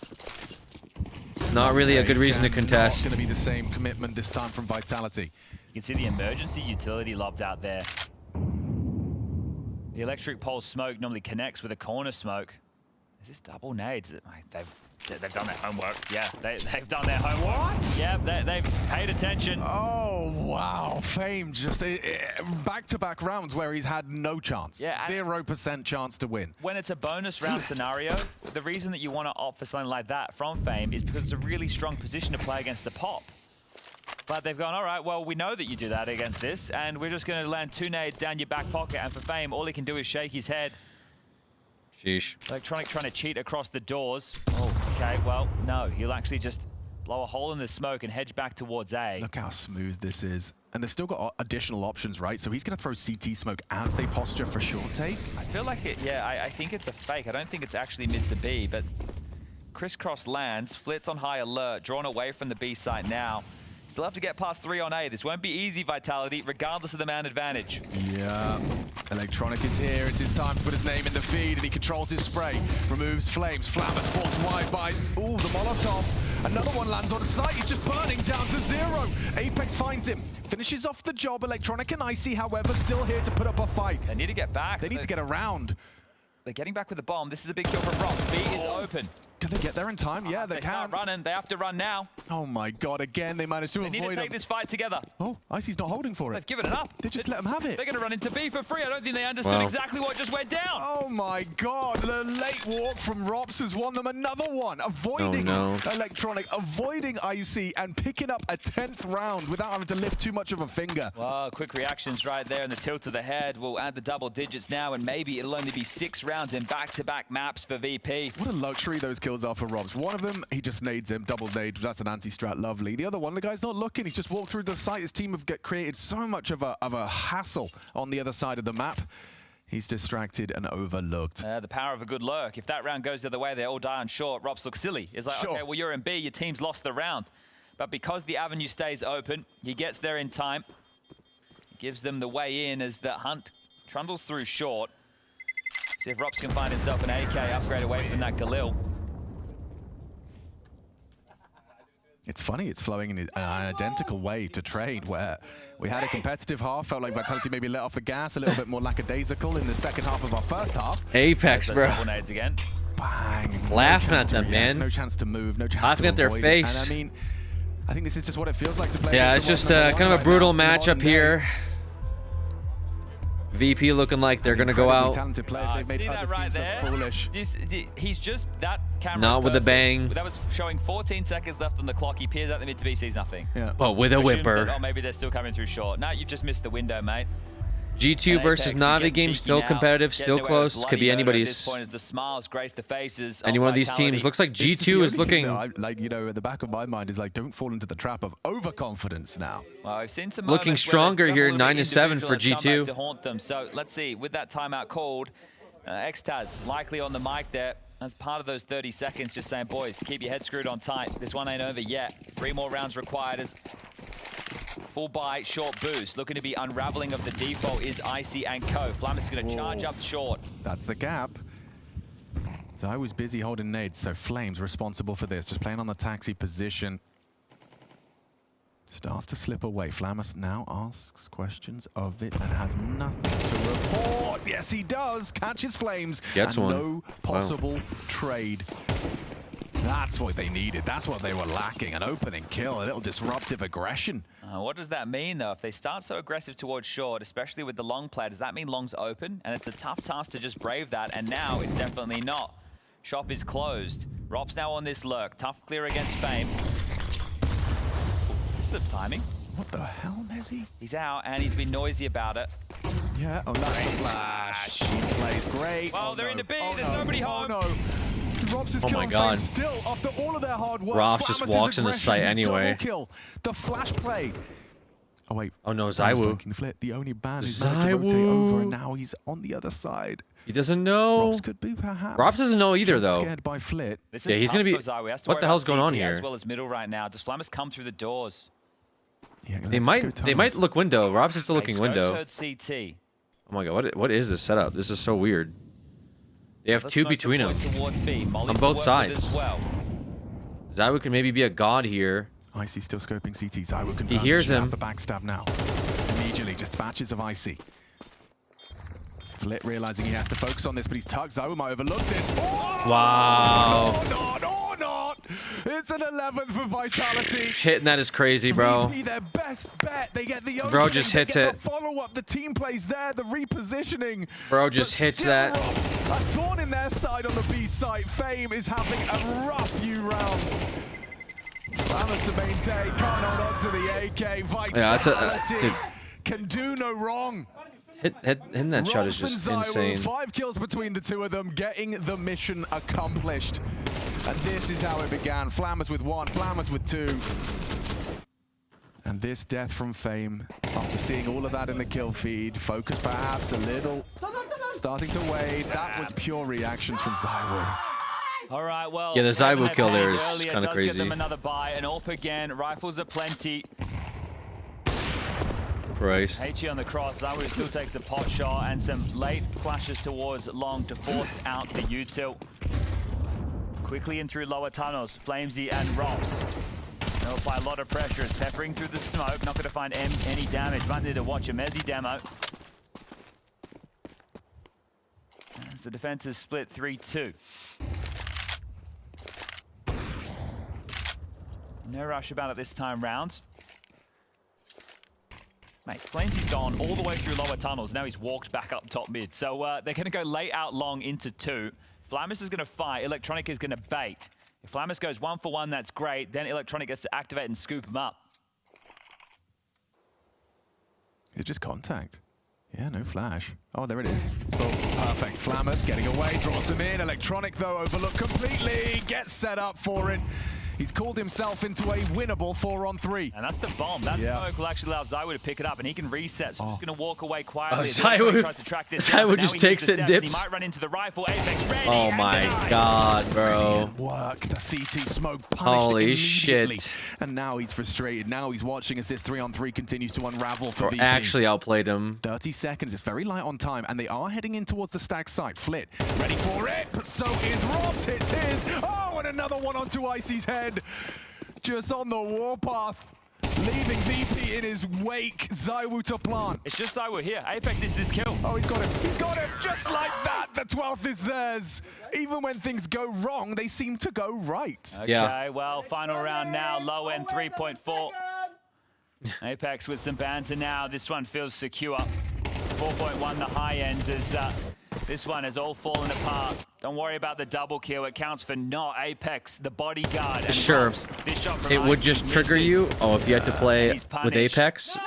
Not really a good reason to contest. It's going to be the same commitment this time from Vitality. You can see the emergency utility lobbed out there. The electric pole smoke normally connects with a corner smoke. Is this double nades? They've done their homework. Yeah, they've done their homework. What? Yeah, they've paid attention. Oh, wow. Fame just back-to-back rounds where he's had no chance. Yeah, 0% chance to win. When it's a bonus round scenario, the reason that you want to opt for something like that from Fame is because it's a really strong position to play against a pop. But they've gone, all right, well, we know that you do that against this, and we're just going to land 2 nades down your back pocket, and for Fame, all he can do is shake his head. Sheesh. Electronic trying to cheat across the doors. Oh, okay, well, no, he'll actually just blow a hole in the smoke and hedge back towards A. Look how smooth this is. And they've still got additional options, right? So he's going to throw CT smoke as they posture for short take. I feel like it, yeah, I think it's a fake. I don't think it's actually mid to B, but crisscross lands, Flit's on high alert, drawn away from the B site now. Still have to get past 3 on A. This won't be easy, Vitality, regardless of the man advantage. Yeah, Electronic is here. It's his time to put his name in the feed, and he controls his spray. Removes flames. Flammers falls wide by, ooh, the Molotov. Another one lands on the site. He's just burning down to 0. Apex finds him. Finishes off the job. Electronic and Icy, however, still here to put up a fight. They need to get back. They need to get around. They're getting back with the bomb. This is a big kill from Rob. B is open. Can they get there in time? Yeah, they can. Start running. They have to run now. Oh my god, again, they managed to avoid They need to take this fight together. Oh, Icy's not holding for it. They've given it up. They just let him have it. They're going to run into B for free. I don't think they understood exactly what just went down. Oh my god, the late walk from Rops has won them another one. Avoiding Electronic, avoiding Icy, and picking up a 10th round without having to lift too much of a finger. Well, quick reactions right there, and the tilt of the head will add the double digits now, and maybe it'll only be 6 rounds in back-to-back maps for VP. What a luxury those kills are for Robs. One of them, he just nades him, double nade. That's an anti-strat, lovely. The other one, the guy's not looking. He's just walked through the site. His team have created so much of a hassle on the other side of the map. He's distracted and overlooked. The power of a good lurk. If that round goes the other way, they all die on short. Rops looks silly. It's like, okay, well, you're in B. Your team's lost the round. But because the avenue stays open, he gets there in time. He gives them the way in as the hunt trundles through short. See if Rops can find himself an AK upgrade away from that Galil. It's funny, it's flowing in an identical way to Trade, where we had a competitive half, felt like Vitality maybe let off the gas, a little bit more lackadaisical in the second half of our first half. Apex, bro. Again. Bang. Laughing at them, man. No chance to move, no chance laughing to at their avoid face. It. And I mean, I think this is just what it feels like to play. Yeah, it's just kind of a brutal matchup here. VP looking like they're gonna go out. Talented players. They've made See other that right teams there? look foolish. He's just that camera. Not with a bang. That was showing 14 seconds left on the clock. He peers out the mid to B, sees nothing. Yeah. But with a Assumes whimper. that, oh, maybe they're still coming through short. No, you've just missed the window, mate. G2 And versus Apex is Navi getting game, cheeky still now, competitive, getting still away with close. Could bloody be murder At this anybody's. point, as the smiles grace the faces Any of one of these Vitality. teams. Looks like It's the G2 only is thing looking. that like, you know, at the back of my mind is like, don't fall into the trap of overconfidence now. Well, I've seen some Looking moments where stronger they've here, come a little bit 9-7 for individual and come back G2. to haunt them. So let's see, with that timeout called, Xtaz likely on the mic there. As part of those 30 seconds, just saying, boys, keep your head screwed on tight. This one ain't over yet. 3 more rounds required as full buy, short boost. Looking to be unraveling of the default is Icy and Co. Flamus is going to charge up short. That's the gap. So I was busy holding nades, so Flames responsible for this. Just playing on the taxi position. Starts to slip away. Flamus now asks questions of it and has nothing to report. Yes, he does. Catches Flames. Gets and one. no possible trade. That's what they needed. That's what they were lacking. An opening kill, a little disruptive aggression. What does that mean, though? If they start so aggressive towards short, especially with the long play, does that mean long's open? And it's a tough task to just brave that, and now it's definitely not. Shop is closed. Rob's now on this lurk. Tough clear against Fame. This is timing. What the hell, Mezzy? He's out, and he's been noisy about it. Yeah, oh, that's the flash. He plays great. Well, they're in the B. There's nobody home. Oh no. Robs is Oh my killing God. Fame still after all of their hard work. Robs just Flamus' walks in the aggression, site his anyway. double kill, the flash play. Oh wait. Oh no, Flamus Zywoo. flanking the flip. The only ban who's managed to rotate over, and now he's on the other side. He doesn't know. Robs could be perhaps. Robs doesn't know either, though. Scared by Flit. This Yeah, is he's tough gonna be. for Zywoo. He has to What worry the hell's about going on CT here? As well as middle right now. Does Flamus come through the doors? Yeah, They might look window. Rob's is still looking window. Heard CT. Oh my god, what is this setup? This is so weird. They have Let's two smoke between the them point towards B. Molly's on to both work with sides. As well. Zywoo can maybe be a god here. Icy still scoping CT. Zywoo confirms He hears should have him. the backstab now. Immediately dispatches of Icy. Flit realizing he has to focus on this, but he's tucked. Zywoo might overlook this. Oh! Wow. Or not. It's an 11th for Vitality. Hitting that is crazy, bro. VP, their best bet. They get the Bro opening, just they hits get it. The follow-up, the team plays there, the repositioning. Bro just But hits still, that. Robs, a thorn in their side on the B site. Fame is having a rough few rounds. Flamus to maintain, can't hold on to the AK. Vitality Yeah, that's dude. can do no wrong. Hitting that shot is Robs just and Zywoo, insane. 5 kills between the two of them, getting the mission accomplished. And this is how it began. Flamus with 1, Flamus with 2. And this death from Fame, after seeing all of that in the kill feed, focus perhaps a little, starting to wane. That was pure reactions from Zywoo. All right, well. Yeah, the Fame Zywoo had kill there bans is earlier, kinda does crazy. Get them another buy, an AWP again, rifles are plenty. Right. HE on the cross, Zywoo still takes a pot shot and some late flashes towards long to force out the util. Quickly in through lower tunnels, Flamesy and Robs. They'll apply a lot of pressure. It's peppering through the smoke, not going to find any damage. Might need to watch a Mezzy demo. As the defense is split 3-2. No rush about it this time round. Mate, Flamesy's gone all the way through lower tunnels. Now he's walked back up top mid. So they're going to go late out long into 2. Flamus is going to fight. Electronic is going to bait. If Flamus goes 1 for 1, that's great. Then Electronic gets to activate and scoop him up. It's just contact. Yeah, no flash. Oh, there it is. Oh, perfect. Flamus getting away, draws them in. Electronic, though, overlooked completely. Gets set up for it. He's called himself into a winnable 4-on-3. And that's the bomb. That smoke will actually allow Zywoo to pick it up, and he can reset. So he's just going to walk away quietly. Zywoo tries to track this down, but now just he takes needs the it and steps, dips. He might run into the rifle. Apex ready. Oh my god, bro. Brilliant work. The CT smoke punished Holy immediately. shit. And now he's frustrated. Now he's watching as this 3-on-3 continues to unravel for Or VP. actually outplayed him. 30 seconds. It's very light on time, and they are heading in towards the stack site. Flit ready for it, but so is Robs. Hits his. Oh, and another one onto Icy's head. Just on the warpath, leaving VP in his wake. Zywoo to plant. It's just Zywoo here. Apex is this kill. Oh, he's got him. He's got him. Just like that. The 12th is theirs. Even when things go wrong, they seem to go right. Okay, well, final round now. Low end 3.4. Apex with some banter now. This one feels secure. 4.1 the high end as this one has all fallen apart. Don't worry about the double kill. It counts for not Apex, the bodyguard. And Sure. Rubs. This shot from It would Icy just trigger misses. you. Oh, if you had to play He's with punished. Apex.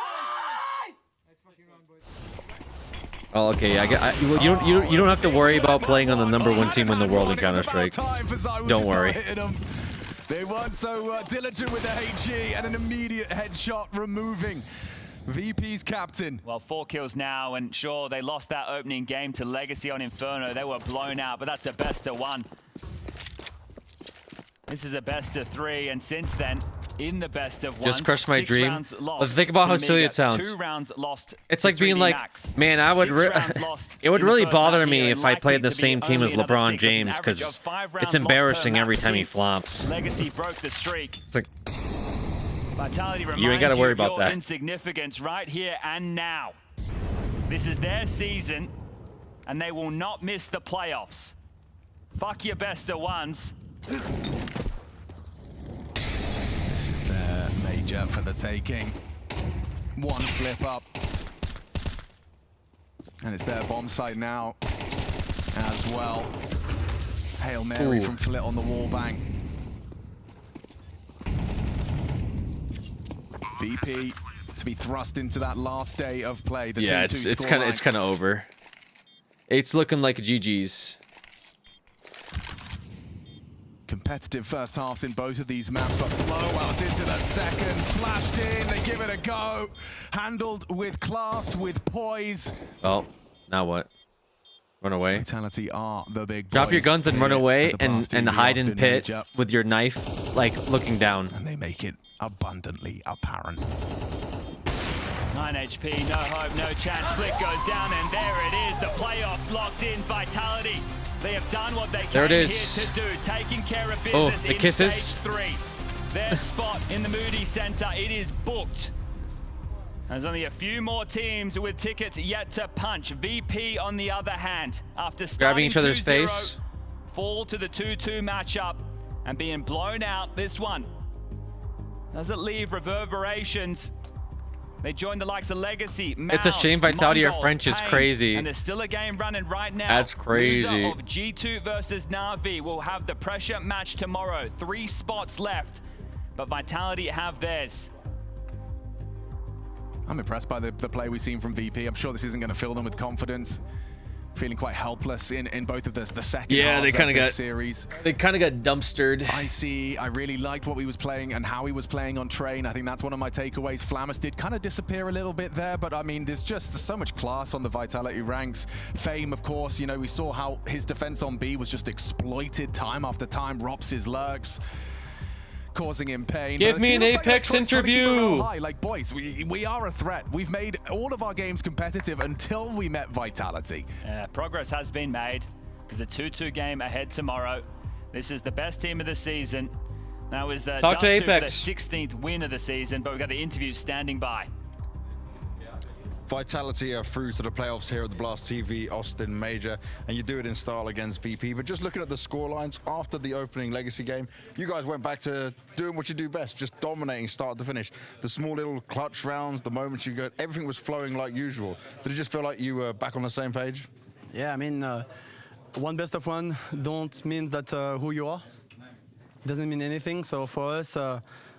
Oh, okay. You don't have to worry about playing on the #1 team in the world in Counter-Strike. Don't worry. They weren't so diligent with the HE and an immediate headshot removing VP's captain. Well, 4 kills now, and sure, they lost that opening game to Legacy on Inferno. They were blown out, but that's a best of 1. This is a best of 3, and since then, in the best of 1, Just crushed my 6 dream. rounds lost Let's think about to how silly Mega, it sounds. 2 rounds lost It's to like being 3D like, Max. man, I would 6 rounds lost it would in the really first bother map me here, if I and played the likely to same be team as only another LeBron 6. That's an James average of because 5 rounds it's lost per embarrassing map every time he since flops. Legacy broke the streak. It's like, Vitality you ain't reminds got to worry of about your that. insignificance right here and now. This is their season, and they will not miss the playoffs. Fuck your best of 1s. This is their major for the taking. One slip up. And it's their bomb site now as well. Hail Mary from Flit on the wall bang. VP to be thrust into that last day of play. The yeah, 2-2 it's scoreline. kind of over. It's looking like GG's. Competitive first halves in both of these maps, but blowouts into the second. Flashed in, they give it a go. Handled with class, with poise. Well, now what? Run away. Vitality are the big Drop your boys guns and run here away at the and Blast TV hide in Austin pit Major. with your knife, like looking down. And they make it abundantly apparent. 9 HP, no hope, no chance. Split goes down, and there it is. The playoffs locked in. Vitality. They have done what they came There it here is. to do, taking care of Oh, business the in kisses. stage 3. Their spot in the Moody Center, it is booked. There's only a few more teams with tickets yet to punch. VP, on the other hand, after starting Grabbing each other's 2-0, face. fall to the 2-2 matchup and being blown out. This one doesn't leave reverberations. They join the likes of Legacy, It's a shame Vitality, our Mongols, French is Pain, crazy. And there's still a game running right now. That's crazy. Loser of G2 versus Na'Vi will have the pressure match tomorrow. 3 spots left, but Vitality have theirs. I'm impressed by the play we've seen from VP. I'm sure this isn't going to fill them with confidence. Feeling quite helpless in both of the second Yeah, halves they kind of of this got series. They kind of got dumpstered. I really liked what he was playing and how he was playing on Train. I think that's one of my takeaways. Flammus did kind of disappear a little bit there, but I mean, there's so much class on the Vitality ranks. Fame, of course, you know, we saw how his defense on B was just exploited time after time. Rops his lurks, causing him pain. Give But me it an seems like Apex Troy's trying to keep interview. morale high. Like, boys, we are a threat. We've made all of our games competitive until we met Vitality. Progress has been made. There's a 2-2 game ahead tomorrow. This is the best team of the season. That was the Talk to Dust for the Apex. 16th win of the season, but we've got the interviews standing by. Vitality are through to the playoffs here at the Blast TV Austin Major, and you do it in style against VP. But just looking at the scorelines after the opening Legacy game, you guys went back to doing what you do best, just dominating start to finish. The small little clutch rounds, the moments you got, everything was flowing like usual. Did it just feel like you were back on the same page? Yeah, I mean, one best of 1 don't mean that who you are. It doesn't mean anything. So for us,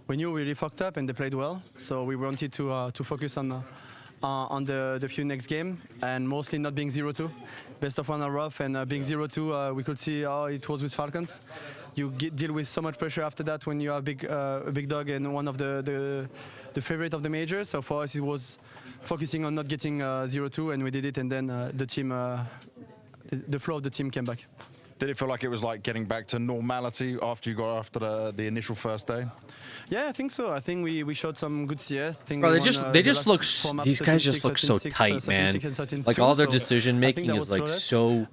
we knew we really fucked up and they played well. So we wanted to focus on the few next game and mostly not being 0-2. Best of 1 are rough, and being 0-2, we could see how it was with Falcons. You deal with so much pressure after that when you are a big dog and one of the favorite of the majors. So for us, it was focusing on not getting 0-2, and we did it. And then the team, the flow of the team came back. Did it feel like it was like getting back to normality after you got after the initial first day? Yeah, I think so. I think we showed some good CS. I think Bro, we they won, just the look. last 4 maps, These guys just 36, look so 36, tight, man. 36, and 32, Like all their so decision I think making that is was like flawless. so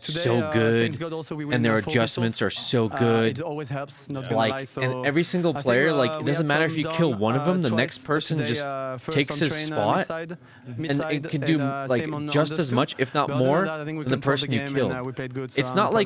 Today, good, thanks God also we win and their 4 adjustments battles. are so good. It always helps. Not gonna Like, lie. So and every single I think, player, like it we doesn't had matter if some you kill down, one of them, the choice, next but person today, just first takes on his train, spot, mid-side, and it can do and, like same on just as Understood. much, if not But other than more, that, I think we than the controlled person the you game killed. and, we played good, so It's I'm not proud like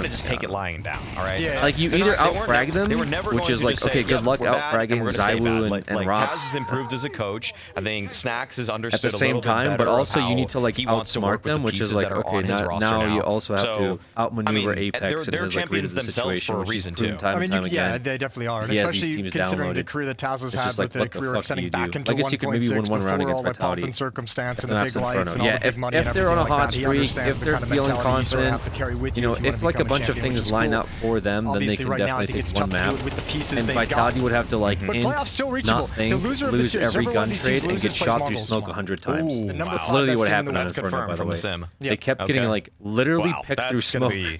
going to just take it lying down, all right? Yeah. Like, you They're either not- they weren't- outfrag them, they were never which going is to like, just say, okay, good "Yep, luck we're bad, outfragging and we're gonna stay Zywoo bad." and Like, Rox. Taz has improved as a coach. I think Snax has understood At the same a little time, bit but better also of you need to how like he wants to outsmart work with them, the which is pieces like, that are okay, on his roster now you also have So, to outmaneuver Apex they're and has like read champions the themselves situation, for a which is reason proven too. time I mean, and time yeah, again. they definitely are, and He has these especially teams considering the downloaded. career that Taz has It's had just with like, the what the career fuck do extending you back do? into I guess you could maybe 1.6 win one round before against all the pomp Vitality. and circumstance and the Perhaps big Inferno. lights and all Yeah, the big if money and they're on a everything like hot that. He streak, understands if the they're kind of feeling mentality you sort of confident, have to carry with you know, if you if wanna like a become bunch of champion, which things is line cool. up for them, then they Obviously, can right now, I definitely think it's take one tough to do map. it with the pieces And they've Vitality got. would have to like But int, playoffs still reachable. not think, The loser of this lose series, every every one gun of these trade teams and get loses, shot plays through Mongols smoke tomorrow. 100 times. The number That's five literally best what team in happened the on West Inferno, by confirmed the from way. the sim. They kept Okay. getting like literally Wow, picked that's through gonna smoke. be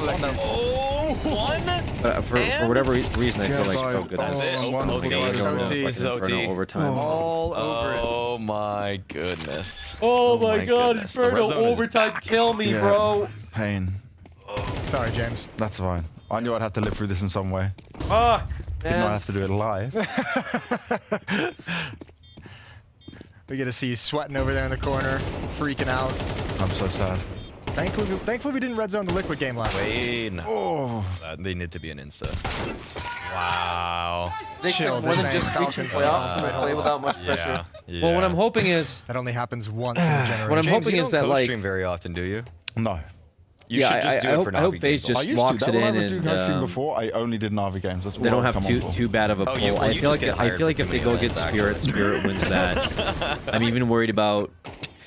For whatever reason, I feel like Yeah, oh goodness, that's it. like, OT. Inferno overtime. All over Oh my goodness. Oh my god, goodness. The red Inferno zone is overtime, kill me, Yeah. bro. Pain. Sorry, James. That's fine. I knew I'd have to live through this in some way. Fuck, Did not man. have to do it live. We get to see you sweating over there in the corner, freaking out. I'm so sad. Thankfully we didn't red zone the Liquid game last week. Wayne. Oh. They need to be an insta. Wow. They Chill, can more this than man just reach in Falcons playoffs are- and play without much Yeah, pressure. yeah. Well, what I'm hoping is, That only happens once in a generation. what I'm James, hoping you is don't that like, co-stream very often, do you? No. You yeah, should just do I it hope, for I hope Navi FaZe games. I just used locks to. it That when I in was doing and co-stream before, I only did Navi games. That's all They don't I have come too on for. too bad of a Oh, pull. you- well, I you feel just like get hired if they for go too get many Spirit, events, Spirit wins that. I'm even worried about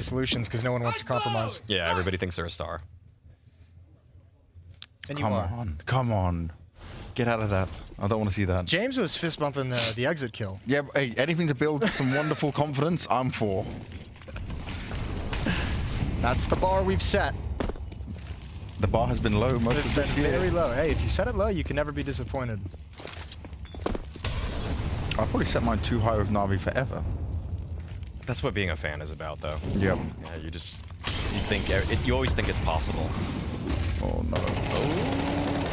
obvious solutions because no one wants to compromise. Yeah, everybody thinks they're a star. And you Come are. on, come on. Get out of that. I don't want to see that. James was fist bumping the exit kill. Yeah, but, hey, anything to build some wonderful confidence, I'm for. That's the bar we've set. The bar has been low most It's of been this year. very low. Hey, if you set it low, you can never be disappointed. I'll probably set mine too high with Na'Vi forever. That's what being a fan is about, though. Yep. Yeah, you think you always think it's possible. Oh no.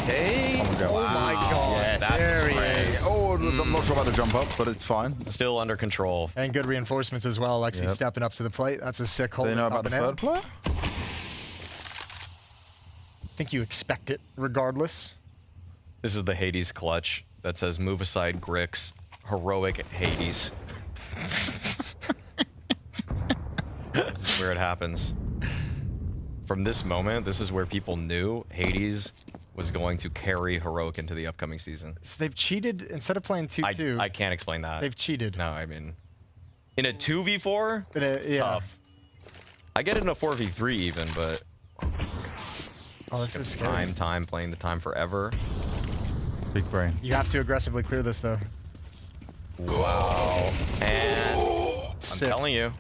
Okay. Oh my god. Yeah, that's there a he spray. is. Oh, I'm not sure about the jump up, but it's fine. Still under control. And good reinforcements as well. Lexi Yep. stepping up to the plate. That's a sick hold. They know on top about the of third player? I think you expect it regardless. This is the Hades clutch that says move aside Grix, heroic Hades. This is where it happens. From this moment, this is where people knew Hades was going to carry heroic into the upcoming season. So they've cheated instead of playing 2-2. I can't explain that. They've cheated. No, I mean, in a 2v4, Yeah. tough. I get it in a 4v3 even, but Oh, this is scary. time playing the time forever. Big brain. You have to aggressively clear this though. Wow. And I'm Sick. telling you,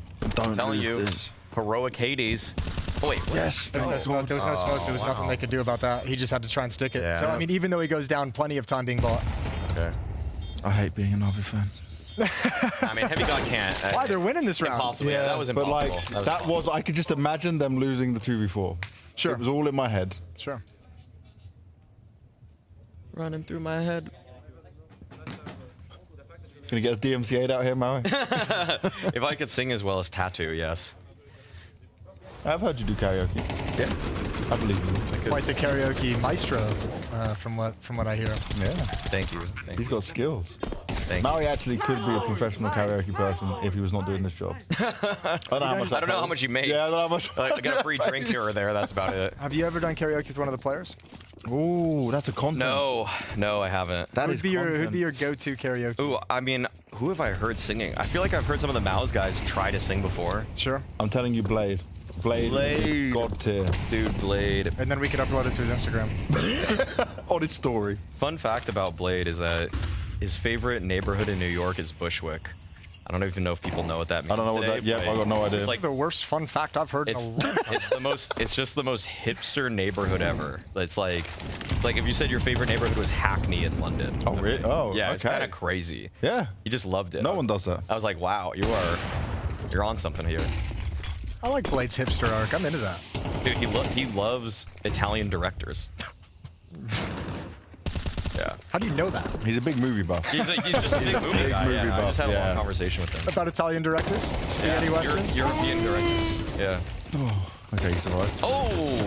heroic Hades. Oh wait, Yes. There was no smoke. There was no smoke. There was nothing they could do about that. He just had to try and stick it. Yeah. So I mean, even though he goes down, plenty of time being bought. Okay. I hate being a Na'Vi fan. I mean, Heavy God can't. Why they're winning this round? Impossible. Yeah, that was impossible. But like, I could just imagine them losing the 2v4. Sure. It was all in my head. Sure. Running through my head. Gonna get us DMCA'd out here, Maui? If I could sing as well as Tattoo, yes. I've heard you do karaoke. Yeah. I believe you. Quite the karaoke maestro, from what I hear. Yeah. Thank you. He's got skills. Thank Maui actually could be a professional karaoke person if he was not doing this job. I don't know how much you make. Yeah, I don't know how much. I get a free drink here or there. That's about it. Have you ever done karaoke with one of the players? Ooh, that's a content. No, I haven't. Who'd be your go-to karaoke? Ooh, I mean, who have I heard singing? I feel like I've heard some of the Mouse guys try to sing before. Sure. I'm telling you, Blade. Blade. God tier. Dude, Blade. And then we could upload it to his Instagram. On his story. Fun fact about Blade is that his favorite neighborhood in New York is Bushwick. I don't even know if people know what that means. I don't know what that. Yep, I got no idea. It's like the worst fun fact I've heard in a long time. It's just the most hipster neighborhood ever. It's like if you said your favorite neighborhood was Hackney in London. Oh really? Oh, yeah, okay. it's kind of crazy. Yeah. He just loved it. No one does that. I was like, wow, you're on something here. I like Blade's hipster arc. I'm into that. Dude, he loves Italian directors. Yeah. How do you know that? He's a big movie buff. He's just a big movie guy. Yeah, I just had a long conversation with him. About Italian directors? Spaghetti westerns? European directors. Yeah. Oh, okay, he survived. Oh,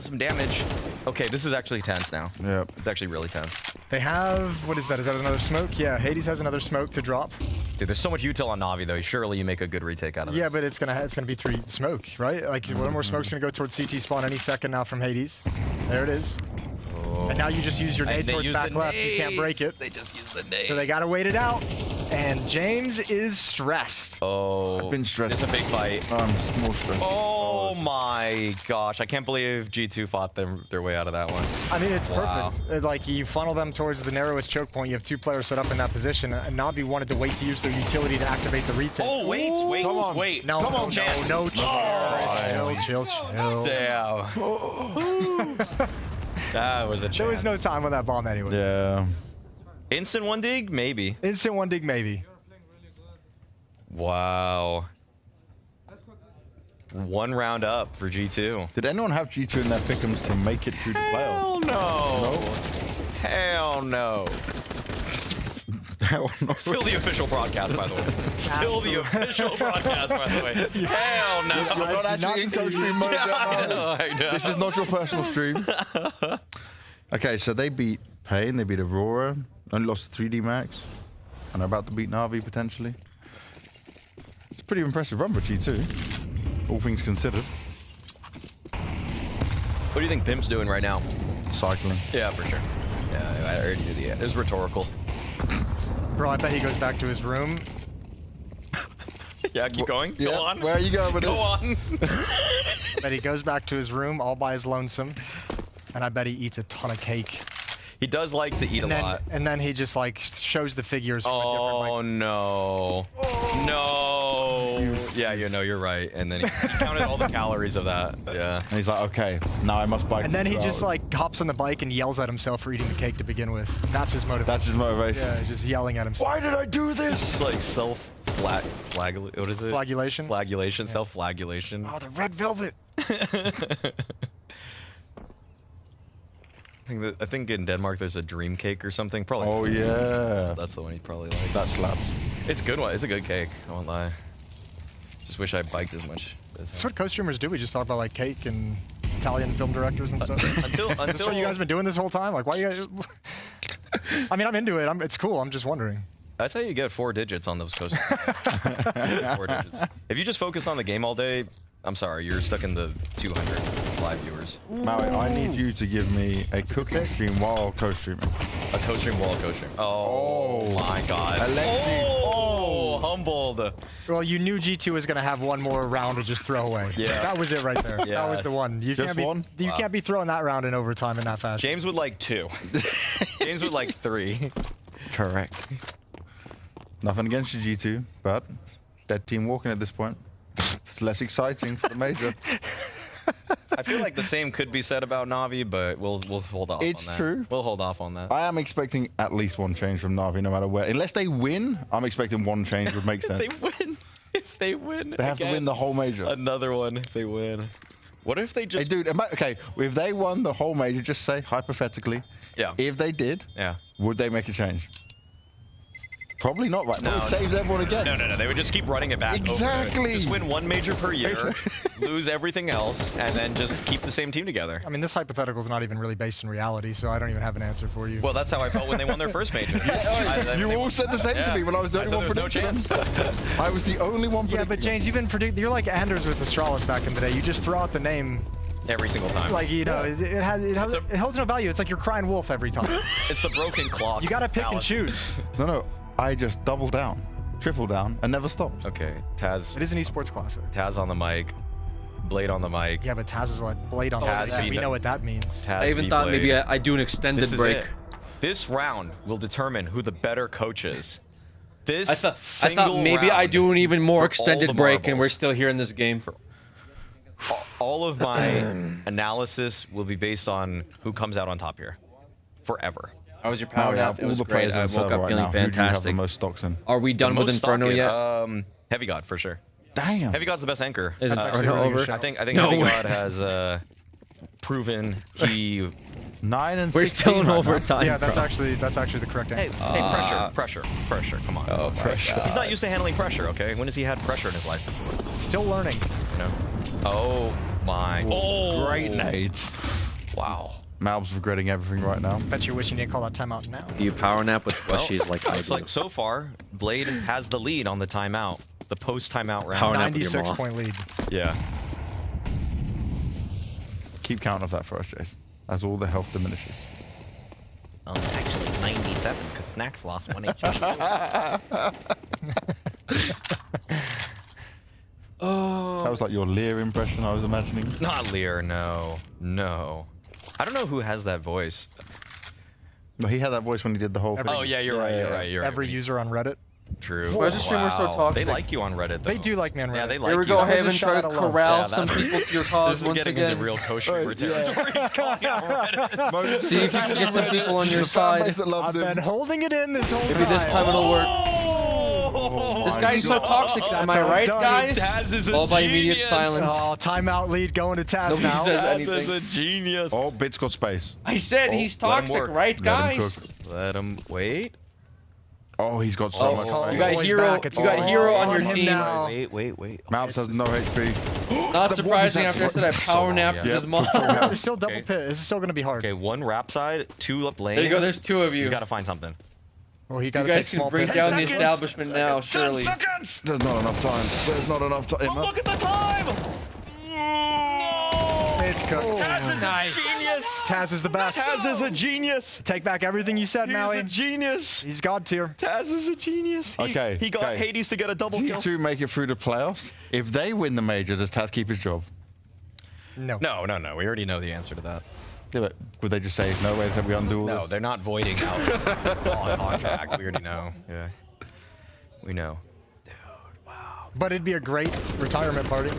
some damage. Okay, this is actually tense now. Yep. It's actually really tense. They have, what is that? Is that another smoke? Yeah, Hades has another smoke to drop. Dude, there's so much util on Na'Vi though. Surely you make a good retake out of this. Yeah, but it's gonna be 3 smoke, right? Like one more smoke's gonna go towards CT spawn any second now from Hades. There it is. And now you just use your nade towards back left. You can't break it. They just use the nade. So they gotta wait it out. And James is stressed. Oh, I've been stressed. It's a big fight. I'm more stressed. Oh my gosh! I can't believe G2 fought their way out of that one. I mean, it's Wow. perfect. Like, you funnel them towards the narrowest choke point. You have 2 players set up in that position. And Na'Vi wanted to wait to use their utility to activate the retake. Oh, wait. No, Come on, chance. no, chill. Damn. That was a chance. There was no time on that bomb anyway. Yeah. Instant one dig? Maybe. Instant one dig, maybe. Wow. 1 round up for G2. Did anyone have G2 in their pick'ems to make it through the playoffs? Hell no. Hell no. Still the official broadcast, by the way. Still the official broadcast, by the way. Hell no. You're not actually in co-stream mode yet, I know. This is not your personal stream. Okay, so they beat Pain, they beat Aurora, only lost to 3D Max, and are about to beat Na'Vi potentially. It's a pretty impressive run for G2, all things considered. What do you think Pimp's doing right now? Cycling. Yeah, for sure. Yeah, I already knew the It was rhetorical. Bro, I bet he goes back to his room. Yeah, keep going. Yeah, Go on. where are you going with Go this? on. I bet he goes back to his room all by his lonesome. And I bet he eats a ton of cake. He does like to eat a lot. And then he just like shows the figures from a different like, No. No. Yeah, you're right. And then he counted all the calories of that. Yeah. And he's like, okay, now I must bike. And then he for 2 just hours. like hops on the bike and yells at himself for eating the cake to begin with. That's his motivation. That's his motivation. Yeah, just yelling at himself. Why did I do this? It's like flagellation. What is it? Flagellation? Flagellation, self-flagellation. Oh, the red velvet. I think in Denmark there's a dream cake or something. Probably. Oh yeah. That's the one he'd probably like. That slaps. It's a good one. It's a good cake. I won't lie. Just wish I biked as much. That's what co-streamers do. We just talk about like cake and Italian film directors and stuff. That's what you guys been doing this whole time. Like, why you guys? I mean, I'm into it. It's cool. I'm just wondering. That's how you get 4 digits on those coasters. 4 digits. If you just focus on the game all day, I'm sorry, you're stuck in the 200 live viewers. Maui, I need you to give me a cooking stream while co-streaming. A co-stream while co-stream. Oh my god. Alexi. Oh, so humbled. Well, you knew G2 was going to have one more round to just throw away. Yeah. That was it right there. Yeah. That was the one. You Just can't be, one? You Wow. can't be throwing that round in overtime in that fashion. James would like 2. James would like 3. Correct. Nothing against you, G2, but dead team walking at this point. It's less exciting for the major. I feel like the same could be said about Na'Vi, but we'll hold off on that. It's true. We'll hold off on that. I am expecting at least one change from Na'Vi, no matter where. Unless they win, I'm expecting one change would make sense. They win. If they win, They have to win the whole major. Another one if they win. What if they Hey, just? dude, okay, if they won the whole major, just say, hypothetically, Yeah. if they did, Yeah. would they make a change? Probably not, right? No, Probably saves everyone again. No. They would just keep running it back. Exactly. Over. Just win one major per year, lose everything else, and then just keep the same team together. I mean, this hypothetical is not even really based in reality, so I don't even have an answer for you. Well, that's how I felt when they won their first major. You all said the same to me when I was the only one predicting them. I was the only one predicting Yeah, but James, you've been predicting. You're like Anders with Astralis back in the day. You just throw out the name. Every single time. Like, you know, it holds no value. It's like you're crying wolf every time. It's the broken clock. You gotta pick and Alice. choose. No, I just double down, triple down, and never stopped. Okay, Taz. It is an esports classic. Taz on the mic. Blade on the mic. Yeah, but Taz is like Blade on Taz the mic. v We No- know what that means. Taz I even v thought Blade. maybe I do an extended This is break. it. This round will determine who the better coach is. This I thought single maybe I round do an even more for all extended the break, and we're marbles. still here in this game. All of my analysis will be based on who comes out on top here, forever. How was your power Mario, nap? It all was the great. players I on the woke server up right feeling now, who do you have the fantastic. most stocks in? Are we done with Most Inferno stock in, yet? Heavy God for sure. Damn. Heavy God's the best anchor. Is That's Inferno actually a really good over? show. I think No Heavy way. God has proven he. 9 and We're 16 still in right now. overtime. Yeah, that's bro. actually the correct Hey, answer. pressure. Come on. Oh, pressure. He's not used to handling pressure. Okay, when has he had pressure in his life before? Still learning. You know. Oh my. Oh, Great nades. Wow. Malb's regretting everything right now. Bet you wish you didn't call that timeout now. Do you power nap with plushies like I Looks do? like so far, Blade has the lead on the timeout, the post-timeout round. Power nap with your 96 mom. point lead. Yeah. Keep count of that for us, Jace, as all the health diminishes. Actually 97 because Snacks lost 1 HP. That was like your Lear impression, I was imagining. Not Lear, no. I don't know who has that voice. No, he had that voice when he did the whole thing. Oh yeah, you're right. Every user on Reddit. True. Why is the streamer so Wow. toxic? They like you on Reddit, though. They do like me on Reddit. Yeah, they like Here we you. go, That was a Haven, try shot to of love. corral Yeah, some that- people to your cause This is once getting again. into real Coach Streamer territory. Calling out Reddit. See if you can get some people on your The fan side. base that loves I've him. been holding it in this whole time. Maybe this time it'll work. This guy's so toxic. Am I how it's right, done. guys? Taz is a All by immediate genius. silence. Oh, timeout lead going to Taz Nobody now. says Taz is anything. a genius. Oh, Bits got space. I said Oh, he's let him toxic, work. right, Let him guys? cook. Let him wait. Oh, he's got so Oh, much you space. got Boys hero. back. It's You got all hero on on your him team. now. Wait. Malbs has no HP. Not surprising after I said I power napped yeah. his mom. There's still double Okay. pit. This is still going to be hard. Okay, 1 rap side, 2 up lane. There you go. There's 2 of you. He's got to find something. Well, he You got to take guys can small bring pit. down the establishment now, surely. Seconds! There's not enough time. There's not enough time. Oh, look at the time! It's cooked. Taz is a genius! Taz is the best. Taz is a genius! Take back everything you said, He's Maui. a genius! He's God tier. Taz is a genius! He got Hades to get a double kill. G2 make it through the playoffs. If they win the major, does Taz keep his job? No. No. We already know the answer to that. Yeah, but would they just say, no way, we undo all No, this? they're not voiding out the solid contract. We already know. Yeah. We know. But it'd be a great retirement party.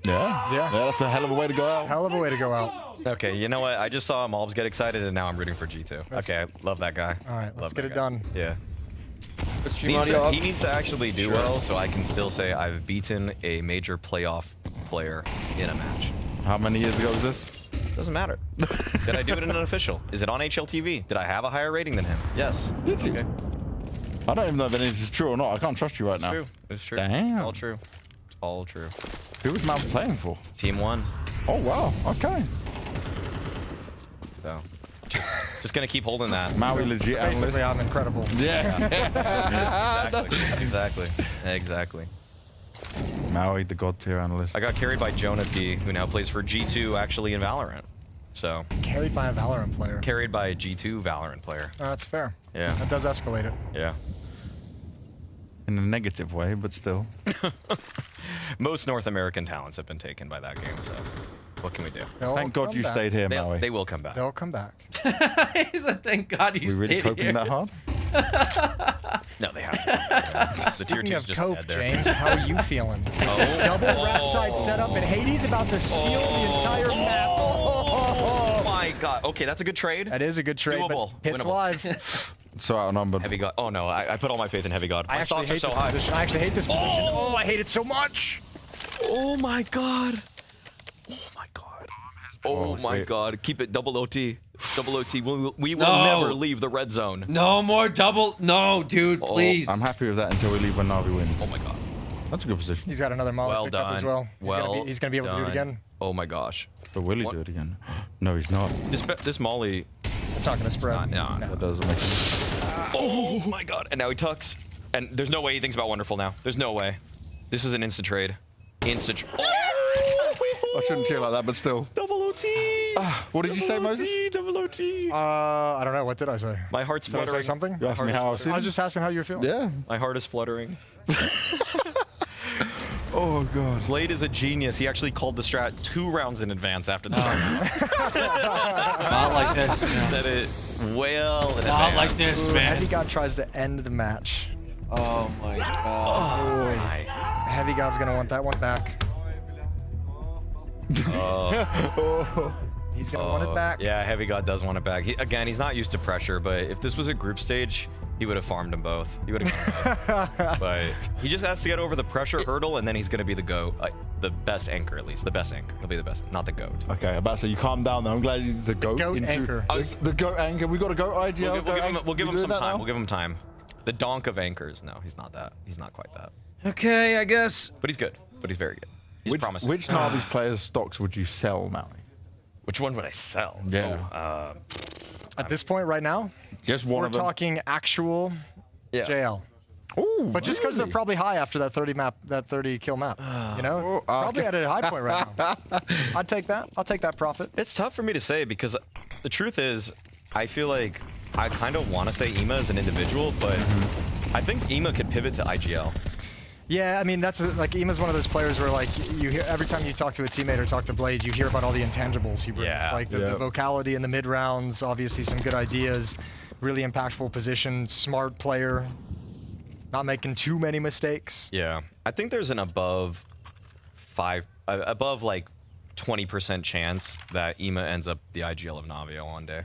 Yeah, that's a hell of a way to go out. Hell of a way to go out. Okay, you know what? I just saw Malbs get excited, and now I'm rooting for G2. That's- Okay, I love that guy. All right, let's Love get that it guy. done. Yeah. Put stream audio up. He needs to actually do Sure. well, so I can still say I've beaten a major playoff player in a match. How many years ago was this? Doesn't matter. Did I do it in an official? Is it on HLTV? Did I have a higher rating than him? Yes. Did you? Okay. I don't even know if any of this is true or not. I can't trust you right now. True. It's true. Damn. It's all true. It's all true. Who was Malbs playing for? Team 1. Oh, wow. Okay. So, just gonna keep holding that. Maui legit analyst. Basically, I'm incredible. Yeah. Exactly. Maui, the god tier analyst. I got carried by Jonah P, who now plays for G2 actually in Valorant. So, Carried by a Valorant player. carried by a G2 Valorant player. Oh, that's fair. Yeah. That does escalate it. Yeah. In a negative way, but still. Most North American talents have been taken by that game, so what can we do? Thank God you stayed here, Maui. They will come back. They'll come back. He said, "Thank God you We really stayed coping here." that hard? No, they have to. The tier Speaking 2's of just cope, dead there. James, how are you feeling? Double wrap side setup, and Hades about to seal the entire map. Oh my God. Okay, that's a good trade. That is a good trade, Doable. but hits Winnable. live. So outnumbered. Heavy God. Oh no, I put all my faith in Heavy God. I My actually stocks are hate so this high. position. I actually hate this position. Oh, I hate it so much. Oh my God. Oh my wait. God. Keep it double OT. Double OT. We will No. never leave the red zone. No more double. No, dude, please. I'm happy with that until we leave when Na'Vi wins. Oh my God. That's a good position. He's got another molly Well picked up as done. well. He's gonna be able to do it done. again. Oh my gosh. But will he do it again? No, he's not. This molly. It's not gonna spread. No. That doesn't make sense. Oh my God. And now he tucks. And there's no way he thinks about Wonderful now. There's no way. This is an instant trade. Instant. I shouldn't cheer like that, but still. Double OT. What did you say, Moses? Double OT. I don't know. What did I say? My heart's Did I say fluttering. something? You asked me how I was I feeling? was just asking how you're feeling. Yeah. My heart is fluttering. Oh, God. Blade is a genius. He actually called the strat 2 rounds in advance after the Not like this. He said it well in Not advance. like this, Ooh, man. Heavy God tries to end the match. Oh my God. Heavy God's gonna want that one back. He's gonna want it back. Yeah, Heavy God does want it back. Again, he's not used to pressure, but if this was a group stage, he would have farmed them both. He would have. But he just has to get over the pressure hurdle, and then he's gonna be the GOAT, the best anchor at least, the best anchor. He'll be the best, not the GOAT. Okay, I'm about to say you calm down now. I'm glad you the goat. goat anchor. The goat anchor. We got to go IGL. We'll give him We some doing that time. now? We'll give him time. The donk of anchors. No, he's not that. He's not quite that. Okay, I guess. But he's good. But he's very good. He's promising. Which Na'Vi's players' stocks would you sell, Maui? Which one would I sell? Yeah. Oh, At this point, right now, Just one we're of them. talking actual Yeah. JL. Ooh, But just because they're really? probably high after that 30 kill map, you know, probably at a high point right now. I'd take that. I'll take that profit. It's tough for me to say because the truth is, I feel like I kind of want to say Ema as an individual, but I think Ema could pivot to IGL. Yeah, I mean that's like Ema's one of those players where like you hear every time you talk to a teammate or talk to Blade, you hear about all the intangibles he brings, Yeah. like the vocality in the mid rounds, obviously some good ideas, really impactful position, smart player, not making too many mistakes. Yeah, I think there's an above like 20% chance that Ema ends up the IGL of Navio one day.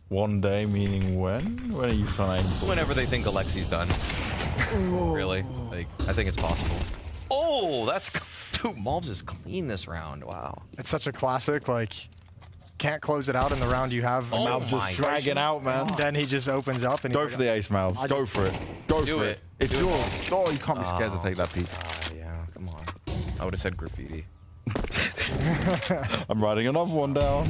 One day, meaning when? When are you trying? Whenever they think Alexi's done. Really? Like, I think it's possible. Oh, that's... Dude, Mobs is clean this round. Wow. It's such a classic, like, can't close it out in the round you have. Oh Malbs my just dragging out, man. Then he just opens up and Go for the ace, Malbs. Go for it. Go Do for it. it. It's Do it. yours. Oh, you can't be scared to take that peek. Yeah, come on. I would have said graffiti. I'm writing another one down.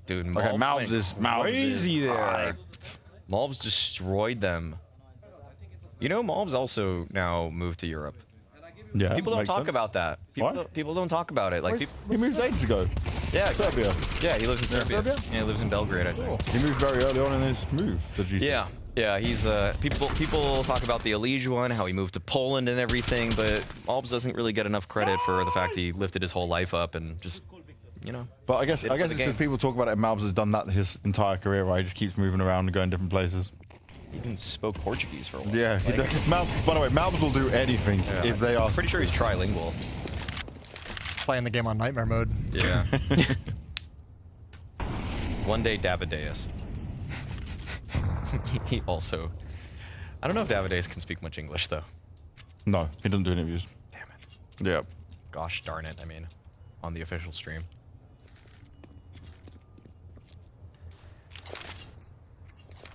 Dude, Okay, Malbs is crazy there. Malbs destroyed them. You know, Malbs also now moved to Europe. Yeah, People don't makes talk sense. about that. People don't talk about it. Like, He moved ages ago. yeah, exactly. Serbia. Yeah, he lives in Serbia. Serbia? Yeah, he lives in Belgrade, I think. He moved very early on in his move to GC. Yeah, yeah. He's people talk about the Elige one, how he moved to Poland and everything, but Malbs doesn't really get enough credit for the fact he lifted his whole life up and just, you know. But I guess did it for it's the because game. people talk about it. Malbs has done that his entire career, right? He just keeps moving around and going different places. He even spoke Portuguese for a while. Yeah. he Like, does. By the way, Malbs will do anything if they are. pretty sure he's trilingual. playing the game on nightmare mode. Yeah. One day, Davideus. He also... I don't know if Davideus can speak much English, though. No, he doesn't do interviews. Damn it. Yeah. Gosh darn it, I mean, on the official stream.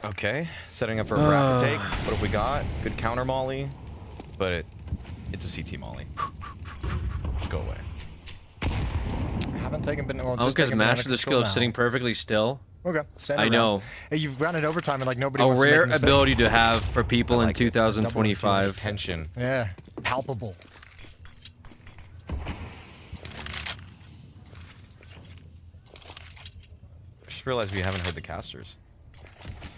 Okay, setting up for a rapid take. What have we got? Good counter molly, but it's a CT molly. Just go away. Haven't taken been. Well, I was just because taken banana master the control skill now. sitting perfectly still. Okay, stand I around. know. Hey, you've run it overtime and like nobody A wants to make rare a mistake. ability to have for people in 2025. Tension. Yeah, palpable. Just realized we haven't heard the casters.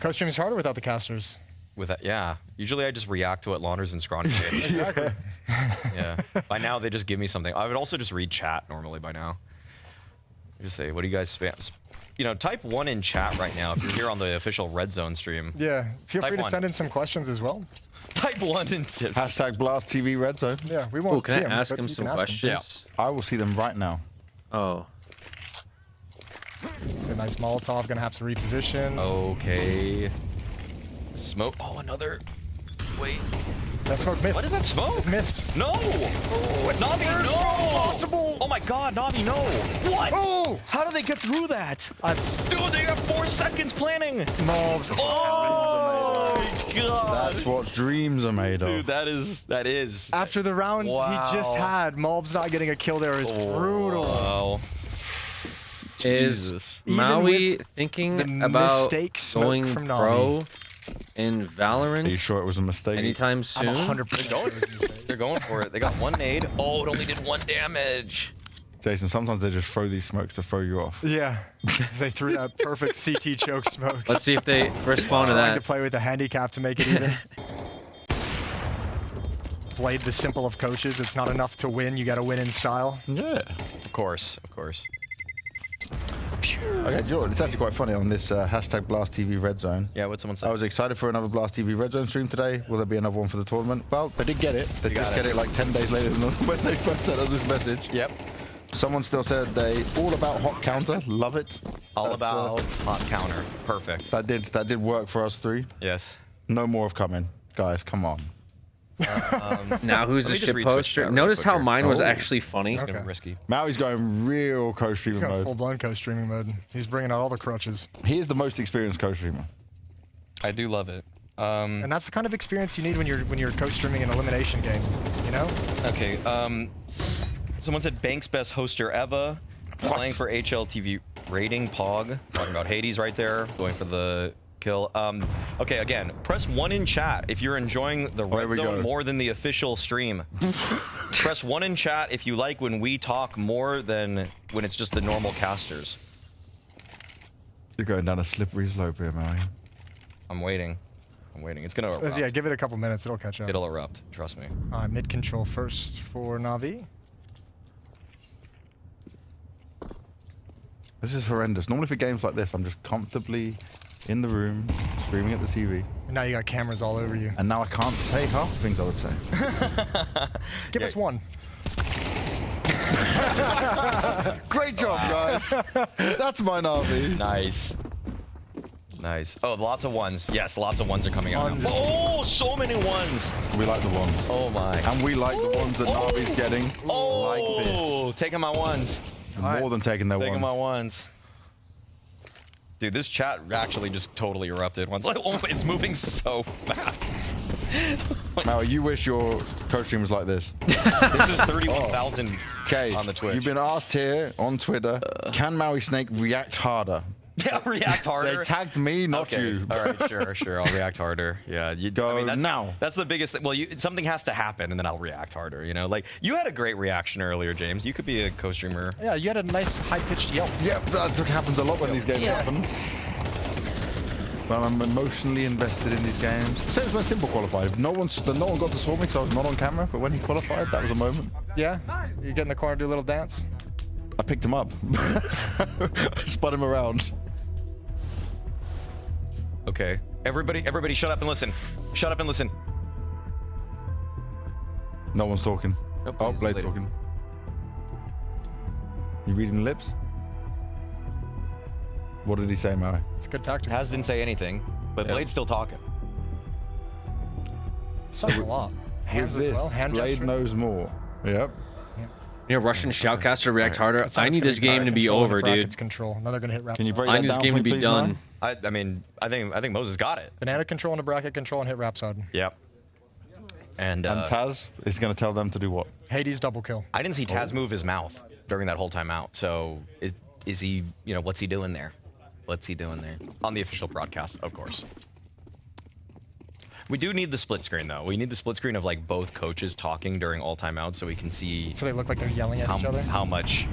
Co-stream is harder without the casters. with that. Yeah. Usually I just react to what Launders and Scrawny say. Exactly. Yeah. By now they just give me something. I would also just read chat normally by now. Just say, what do you guys spam? You know, type 1 in chat right now if you're here on the official Red Zone stream. Yeah. Feel Type free to 1. send in some questions as well. Type 1 in Hashtag Blast TV Red Zone. Yeah, we won't see can them. I ask but him you some can ask questions? I will see them right now. Oh. It's a nice Molotov, gonna have to reposition. Okay. Smoke. Oh, another. Wait. That smoke missed. What is that smoke? It missed. No! Navi, no! Possible. Oh my god, Navi, no! What? Oh! How do they get through that? Dude, they have 4 seconds planning! Mobs. Oh my god! That's what dreams are made of. Dude, that is. After the round Wow. he just had, Mobs not getting a kill there is brutal. Wow. Is Jesus. Maui thinking the about mistake smoke going from pro in Valorant Are you sure it was a mistake? anytime soon? I'm 100% They're going for it. They got 1 nade. Oh, it only did 1 damage. Jason, sometimes they just throw these smokes to throw you off. Yeah. They threw that perfect CT choke smoke. Let's see if they respond to Trying to that. play with the handicap to make it even. Played the simple of coaches. It's not enough to win. You got to win in style. Yeah. Of course, of course. Okay, do you know what? It's actually quite funny on this hashtag Blast TV Red Zone. Yeah, what'd someone say? I was excited for another Blast TV Red Zone stream today. Will there be another one for the tournament? Well, they did get it. They You just got get it. it like 10 days later than when they first sent us this message. Yep. Someone still said they all about hot counter. Love it. All That's, about hot counter. Perfect. that did work for us 3. Yes. No more of coming, guys. Come on. Now who's Let the me just shit read Twitch poster? chat real Notice quick how here. mine was Oh. actually funny. It's gonna Okay. be risky. Maui's going real He's co-streamer got mode. full-blown co-streaming mode. He's bringing out all the crutches. He is the most experienced co-streamer. I do love it. And that's the kind of experience you need when you're co-streaming an elimination game, you know? Okay. Someone said Banks best hoster Eva. Playing for HLTV rating Pog. Talking about Hades right there. Going for the kill. Okay, again, press 1 in chat if you're enjoying the Red we Zone go. more than the official stream. Press 1 in chat if you like when we talk more than when it's just the normal casters. You're going down a slippery slope here, Maui. I'm waiting. It's gonna erupt. Yeah, give it a couple minutes. It'll catch up. It'll erupt. Trust me. Mid control first for Navi. This is horrendous. Normally for games like this, I'm just comfortably in the room, screaming at the TV. And now you got cameras all over you. And now I can't say half the things I would say. Give us one. Great job, guys. That's my Navi. Nice. Nice. Oh, lots of ones. Yes, lots of ones are coming out. Ones. Now. Oh, so many ones. We like the ones. Oh my. And we like the ones that Navi's getting. Oh, Like this. taking my ones. More than taking their Taking ones. my ones. Dude, this chat actually just totally erupted. One's like, oh, it's moving so fast. Maui, you wish your co-stream was like this. This is 31,000 Okay, on the Twitch. you've been asked here on Twitter, can Maui Snake react harder? Yeah, react harder. They tagged me, not Okay. you. All right, sure. I'll react harder. Yeah, you Go that's, now. That's the biggest thing. Well, something has to happen, and then I'll react harder. You know, like you had a great reaction earlier, James. You could be a co-streamer. Yeah, you had a nice high-pitched yelp. Yep, that's what happens a lot when these games happen. But I'm emotionally invested in these games. Same as when Simple qualified. No one got to saw me because I was not on camera, but when he qualified, that was a moment. Yeah? You get in the corner, do a little dance? I picked him up. Spun him around. Okay. Everybody shut up and listen. Shut up and listen. No one's talking. Nope, Oh, he's Blade's later. talking. You reading the lips? What did he say, Maui? It's a good tactic. Has didn't say anything, but Blade's still talking. Such a lot. Hands With as this, well. Hand Blade gesture. knows more. Yep. You know, Russian shoutcaster react harder. That's how I it's need gonna this be game power to be control and over, brackets dude. Control. Now they're gonna hit wraps. Can you break I that need this down game for to me, be please, done. Maui? I mean, I think Moses got it. Banana control and a bracket control and hit wrap side. Yep. And Taz is going to tell them to do what? Hades double kill. I didn't see Taz move his mouth during that whole timeout. So is he? You know, what's he doing there? What's he doing there on the official broadcast? Of course. We do need the split screen though. We need the split screen of like both coaches talking during all timeouts, so we can see. So they look like they're yelling at each other. How much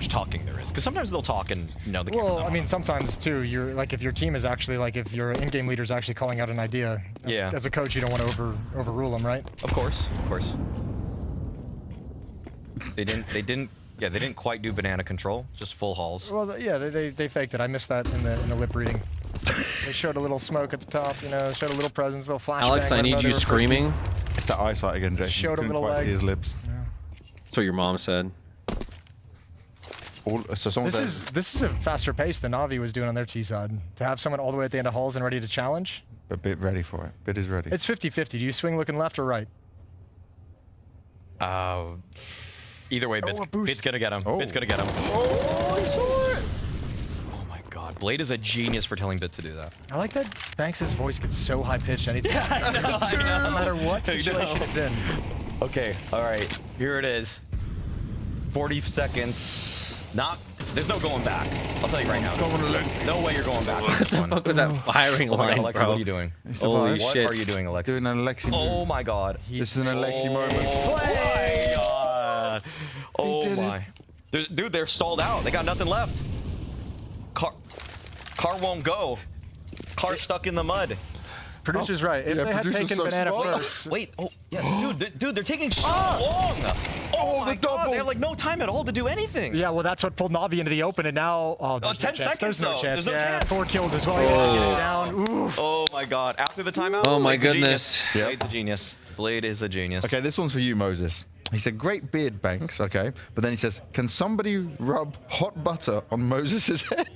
talking there is? Because sometimes they'll talk and the camera's Well, not I mean, on. sometimes too. You're like if your team is actually like if your in-game leader is actually calling out an idea. As a coach, you don't want to overrule them, right? Of course. They didn't quite do banana control. Just full hauls. Well, yeah, they faked it. I missed that in the lip reading. They showed a little smoke at the top, you know, showed a little presence, a little flashbang. Alex, I need you screaming. It's that eyesight again, Jason. Showed a Couldn't little quite leg. see his lips. That's what your mom said. So someone says, This is a faster pace than Navi was doing on their T side. To have someone all the way at the end of halls and ready to challenge. a bit ready for it. Bit is ready. It's 50-50. Do you swing looking left or right? Either way, Bit's gonna get him. Bit's gonna get him. Oh, I saw it! Oh my god. Blade is a genius for telling Bit to do that. I like that Banks' voice gets so high-pitched anything. Yeah, I know. No matter what I know. situation it's in. Okay, alright. Here it is. 40 seconds. There's no going back. I'll tell you right now. No way you're going back. What the fuck was that firing line, Alexa, bro? what are you doing? Holy what shit. are you doing, Alexa? Doing an Alexi move. Oh my god. This is an Alexi moment. Oh my god. Oh my. Dude, they're stalled out. They got nothing left. Car won't go. Car's stuck in the mud. Producer's right. If they had taken banana first. Wait, dude, they're taking so long. Oh my god, they have like no time at all to do anything. Yeah, well, that's what pulled Navi into the open, and now there's 10 no chance. seconds, There's no though. chance. There's no chance. 4 kills as well. You gotta get it down. Oof. Oh my god. After the timeout. Oh my Blade's a goodness. genius. Blade's a genius. Blade is a genius. Okay, this one's for you, Moses. He said, great beard, Banks, okay? But then he says, can somebody rub hot butter on Moses' head?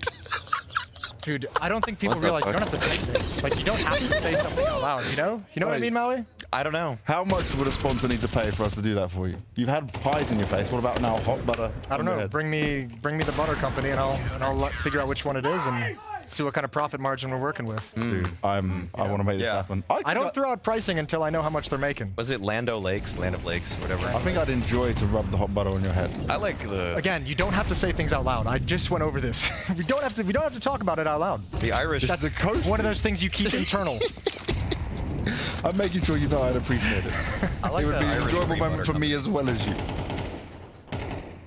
Dude, I don't think people realize you don't have to say this. Like, you don't have to say something out loud, you know? You know what I mean, Maui? I don't know. How much would a sponsor need to pay for us to do that for you? You've had pies in your face. What about now hot butter? I don't know. Bring me the butter company, and I'll figure out which one it is and see what kind of profit margin we're working with. Dude, I want to make this happen. I don't throw out pricing until I know how much they're making. Was it Land of Lakes, whatever? I think I'd enjoy to rub the hot butter on your head. I like the Again, you don't have to say things out loud. I just went over this. we don't have to talk about it out loud. The Irish. That's the coach. One of those things you keep internal. I'm making sure you know I'd appreciate it. I like It would that be an Irish enjoyable peanut moment butter for me as well as you.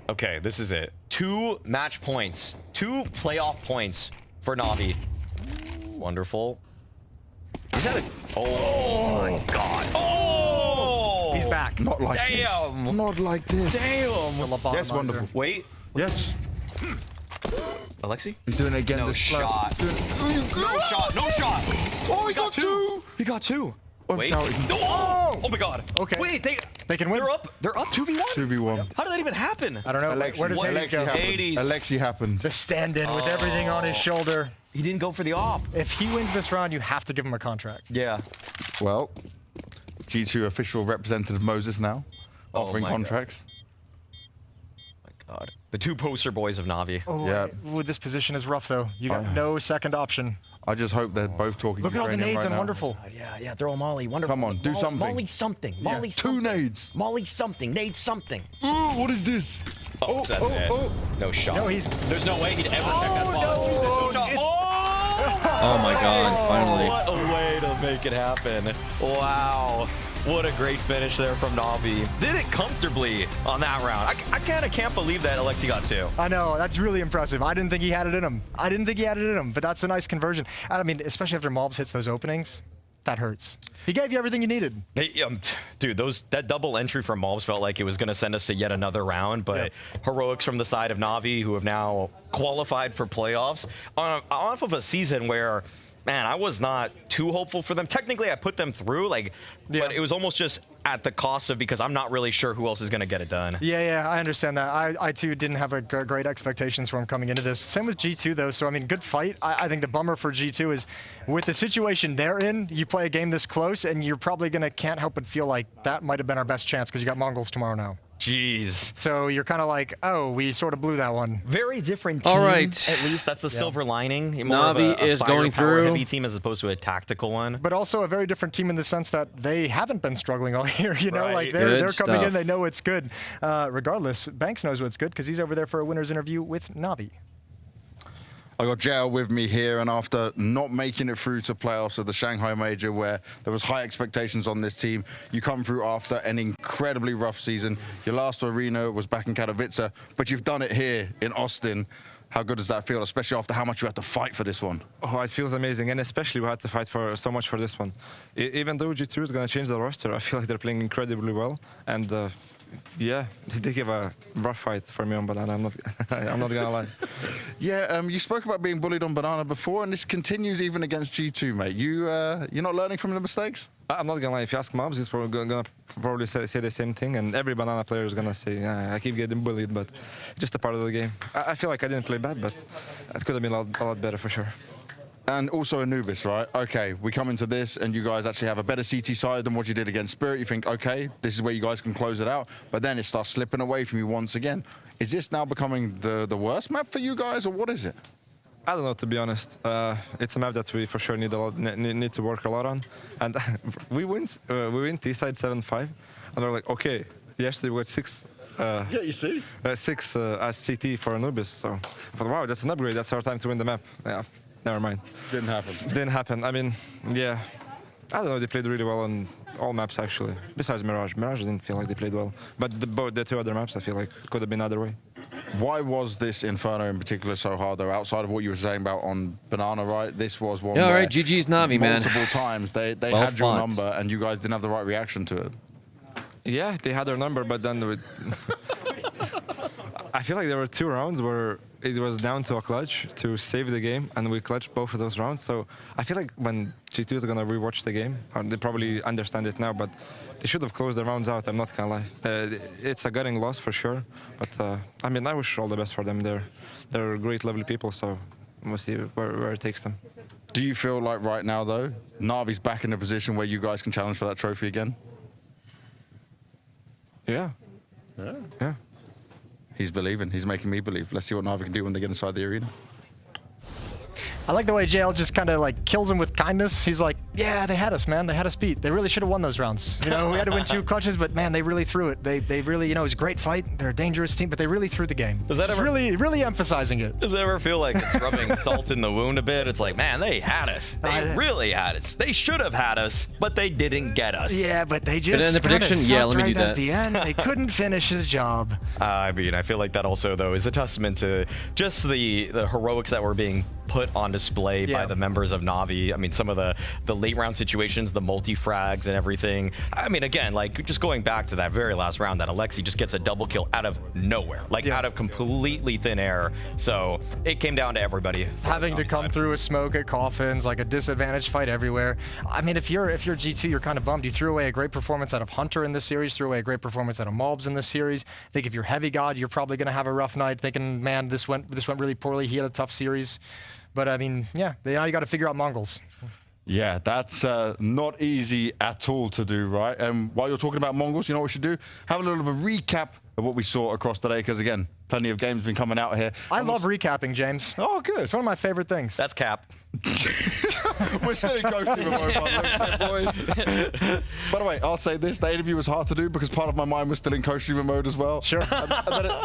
Okay, this is it. 2 match points. 2 playoff points for Navi. Wonderful. Is that a... Oh my god. Oh! He's back. Not like Damn! this. Not like this. Damn! Yes, wonderful. Wait. Yes. Alexi? He's doing it again. No this shot. No shot. No shot. Oh, he got 2. He got 2. I'm Wait. shouting. Oh! Oh my god. Okay. Wait, they can win. They're up 2v1? 2v1. How did that even happen? I don't know. Alexi, Where does Hades go? happened. Alexi happened. The stand-in with everything on his shoulder. He didn't go for the op. If he wins this round, you have to give him a contract. Yeah. Well, G2 official representative Moses now offering my contracts. God. The 2 poster boys of Navi. Oh, Yeah. Ooh, this position is rough, though. You got no second option. I just hope they're both talking Look at all the Ukrainian nades right and now. wonderful. Yeah, throw a molly. Wonderful. Come on, do something. Molly something. Molly Yeah, 2 nades. Molly something. Nade something. Ooh, what is this? Oh, that's it. No shot. No, he's... There's no way he'd ever pick that ball. No shot. Oh my god, finally. What a way to make it happen. Wow. What a great finish there from Navi. Did it comfortably on that round. I kind of can't believe that Alexi got 2. I know, that's really impressive. I didn't think he had it in him. But that's a nice conversion. I mean, especially after Mobs hits those openings, that hurts. He gave you everything you needed. Hey, dude, that double entry from Mobs felt like it was going to send us to yet another round, but heroics from the side of Navi, who have now qualified for playoffs, off of a season where, man, I was not too hopeful for them. Technically, I put them through, but it was almost just at the cost of, because I'm not really sure who else is going to get it done. Yeah, I understand that. I too didn't have great expectations for him coming into this. Same with G2 though, so I mean, good fight. I think the bummer for G2 is with the situation they're in, you play a game this close and you're probably can't help but feel like that might have been our best chance because you got Mongols tomorrow now. Jeez. So you're kind of like, oh, we sort of blew that one. Very different team. All right. At least that's the silver lining. More Navi of a is going firepower through. heavy team as opposed to a tactical one. But also a very different team in the sense that they haven't been struggling all year. You know, Right. like they're Good coming stuff. in, they know it's good. Regardless, Banks knows what's good because he's over there for a winner's interview with Navi. I got JL with me here, and after not making it through to playoffs of the Shanghai Major, where there was high expectations on this team, you come through after an incredibly rough season. Your last arena was back in Katowice, but you've done it here in Austin. How good does that feel, especially after how much you had to fight for this one? Oh, it feels amazing, and especially we had to fight for so much for this one. Even though G2 is going to change the roster, I feel like they're playing incredibly well, and yeah, they give a rough fight for me on Banana. I'm not gonna lie. Yeah, you spoke about being bullied on Banana before, and this continues even against G2, mate. You're not learning from the mistakes? I'm not gonna lie. If you ask Mobs, he's gonna probably say the same thing, and every Banana player is gonna say, "Yeah, I keep getting bullied," but just a part of the game. I feel like I didn't play bad, but it could have been a lot better for sure. And also Anubis, right? Okay, we come into this and you guys actually have a better CT side than what you did against Spirit. You think, okay, this is where you guys can close it out, but then it starts slipping away from you once again. Is this now becoming the worst map for you guys, or what is it? I don't know, to be honest. It's a map that we for sure need to work a lot on, and we win T-side 7-5, and we're like, okay, yesterday we got 6. Yeah, you see? 6 as CT for Anubis, so I thought, wow, that's an upgrade. That's our time to win the map. Yeah. Never mind. Didn't happen. Didn't happen. I mean, yeah. I don't know. They played really well on all maps, actually. Besides Mirage. Mirage, I didn't feel like they played well. But the two other maps, I feel like, could have been other way. Why was this Inferno in particular so hard, though? Outside of what you were saying about on Banana, right? This was one yeah, where right. GG's Na'Vi, man. multiple times they well had your fought. number, and you guys didn't have the right reaction to it. Yeah, they had their number, but then I feel like there were 2 rounds where it was down to a clutch to save the game, and we clutched both of those rounds. So I feel like when G2 is going to rewatch the game, they probably understand it now, but they should have closed the rounds out, I'm not going to lie. It's a gutting loss for sure, but I mean, I wish all the best for them. They're great, lovely people, so we'll see where it takes them. Do you feel like right now, though, Na'Vi's back in a position where you guys can challenge for that trophy again? Yeah. Yeah. He's believing. He's making me believe. Let's see what Na'Vi can do when they get inside the arena. I like the way JL just kind of like kills him with kindness. He's like, yeah, they had us, man. They had us beat. They really should have won those rounds. You know, we had to win 2 clutches, but man, they really threw it. They really, you know, it was a great fight. They're a dangerous team, but they really threw the game. Does that ever really emphasizing it? Does it ever feel like it's rubbing salt in the wound a bit? It's like, man, they had us. They really had us. They should have had us, but they didn't get us. Yeah, but they just in the prediction, yeah, let me do that. At the end, they couldn't finish the job. I mean, I feel like that also, though, is a testament to just the heroics that were being put on display by the members of Na'Vi. I mean, some of the late round situations, the multi-frags and everything. I mean, again, like just going back to that very last round that Alexi just gets a double kill out of nowhere, like out of completely thin air. So it came down to everybody. Having to come through a smoke at coffins, like a disadvantaged fight everywhere. I mean, if you're G2, you're kind of bummed. You threw away a great performance out of Hunter in this series, threw away a great performance out of Mobs in this series. I think if you're Heavy God, you're probably going to have a rough night thinking, man, this went really poorly. He had a tough series. But I mean, yeah, now you got to figure out Mongols. Yeah, that's not easy at all to do, right? And while you're talking about Mongols, you know what we should do? Have a little of a recap of what we saw across today, because again, plenty of games been coming out here. I love recapping, James. Oh, good. It's one of my favorite things. That's cap. We're still in Ghost River mode, boys. By the way, I'll say this, the interview was hard to do because part of my mind was still in Ghost River mode as well. Sure. And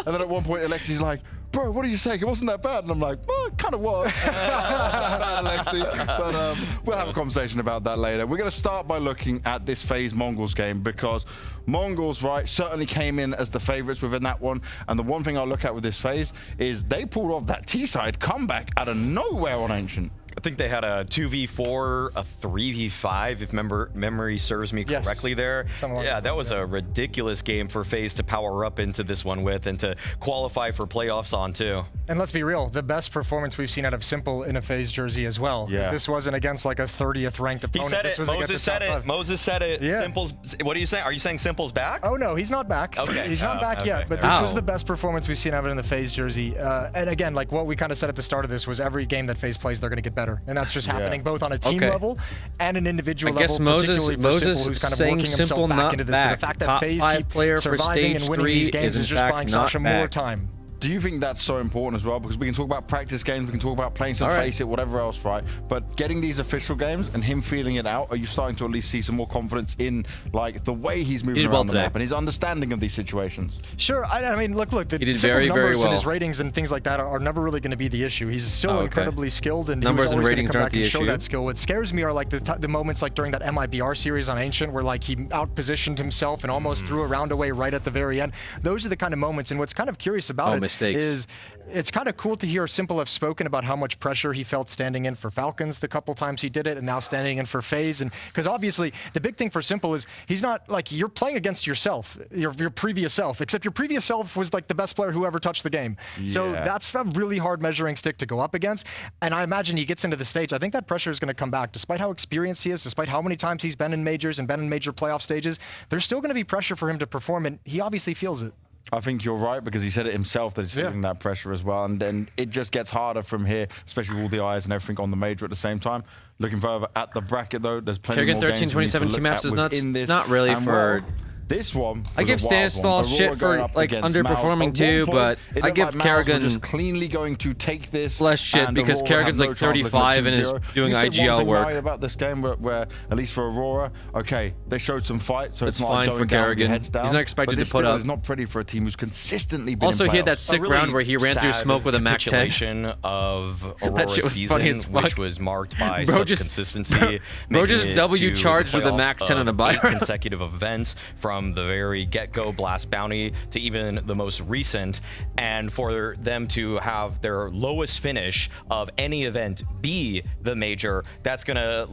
then at one point, Alexi's like, bro, what are you saying? It wasn't that bad. And I'm like, well, it kind of was. Not that bad, Alexi. But we'll have a conversation about that later. We're going to start by looking at this FaZe Mongols game because Mongols, right, certainly came in as the favorites within that one. And the one thing I'll look at with this FaZe is they pulled off that T-side comeback out of nowhere on Ancient. I think they had a 2v4, a 3v5, if memory serves me correctly there. Yeah, that was a ridiculous game for FaZe to power up into this one with and to qualify for playoffs on too. And let's be real, the best performance we've seen out of Simple in a FaZe jersey as well. Yeah. This wasn't against like a 30th ranked opponent. He said this it. was Moses said it. Moses said it. Yeah. Simple's. What are you saying? Are you saying Simple's back? Oh no, he's not back. Okay. He's not back yet. But this was the best performance we've seen out of it in the FaZe jersey. And again, like what we kind of said at the start of this was every game that FaZe plays, they're going to get better, and that's just happening both on a team level and an individual level. Particularly for Simple, who's kind of working himself back into this. So the fact that FaZe keep surviving and winning these games is just buying Sasha more time. Do you think that's so important as well? Because we can talk about practice games, we can talk about playing some Face It, whatever else, right? But getting these official games and him feeling it out, are you starting to at least see some more confidence in like the way he's moving around the map and his understanding of these situations? Sure. I mean, look, the did Symbol's very, very numbers well. and his ratings and things like that are never really going to be the issue. He's still incredibly skilled, and Numbers he was and always going ratings to come aren't back and the show issue. that skill. What scares me are like the moments like during that MIBR series on Ancient where like he out-positioned himself and almost threw a round away right at the very end. Those are the kind of moments, and what's kind of curious about is it's kind of cool to hear Simple have spoken about how much pressure he felt standing in for Falcons the couple times he did it, and now standing in for FaZe. And because obviously the big thing for Simple is he's not like, you're playing against yourself, your previous self, except your previous self was like the best player who ever touched the game. So that's a really hard measuring stick to go up against. And I imagine he gets into the stage, I think that pressure is going to come back. Despite how experienced he is, despite how many times he's been in majors and been in major playoff stages, there's still going to be pressure for him to perform, and he obviously feels it. I think you're right, because he said it himself that he's feeling that pressure as well. And then it just gets harder from here, especially with all the eyes and everything on the major at the same time. Looking further at the bracket, though, there's plenty Kerrigan more 13, games we need to 27 look team maps at is nuts. within this. Not really And for... this one, I give Stanislav shit for like underperforming too, but I give Kerrigan just cleanly going to take this less shit because Kerrigan's like 35 and is doing IGL work. About this game, where at least for Aurora, okay, they showed some fight, so it's not fine going for down, Kerrigan. heads down. He's not expected but to put up. It's not pretty for a team who's consistently been. Also, in he had that playoffs. sick really round where he ran through sad smoke with a Mac 10. capitulation of Aurora's shit was funny season, as fuck. which was marked by Bro such just- consistency. Bro making just it W to the charged with a playoffs Mac 10 on a of buy 8 round. consecutive events, from the very get-go Blast Bounty to even the most recent, and for them to have their lowest finish of any event be the major, that's gonna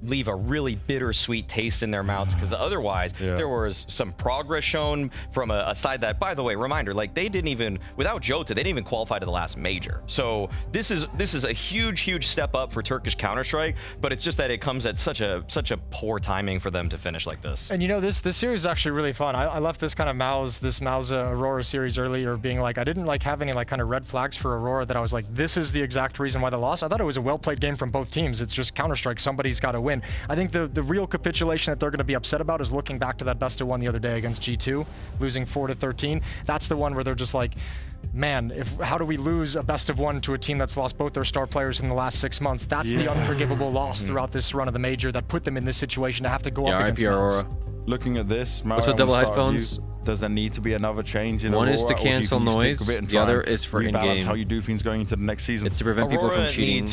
leave a really bittersweet taste in their mouth, because otherwise there was some progress shown from a side that, by the way, reminder, like they didn't even, without Jota, they didn't even qualify to the last major. So this is a huge step up for Turkish Counter-Strike, but it's just that it comes at such a poor timing for them to finish like this. And you know, this series is actually really fun. I left this kind of Mouse Aurora series earlier being like, I didn't like have any like kind of red flags for Aurora that I was like, this is the exact reason why they lost. I thought it was a well-played game from both teams. It's just Counter-Strike, somebody's got to win. I think the real capitulation that they're going to be upset about is looking back to that best of one the other day against G2, losing 4-13. That's the one where they're just like, man, how do we lose a best of one to a team that's lost both their star players in the last 6 months? That's the unforgivable loss throughout this run of the major that put them in this situation to have to go up against Aurora. Looking at this, What's with double headphones? Does there need to be another change in One Aurora, is to or do you cancel think you stick noise, with it and the try other and is for rebalance in-game. how you do things going into the next season? It's to prevent people from Aurora cheating. need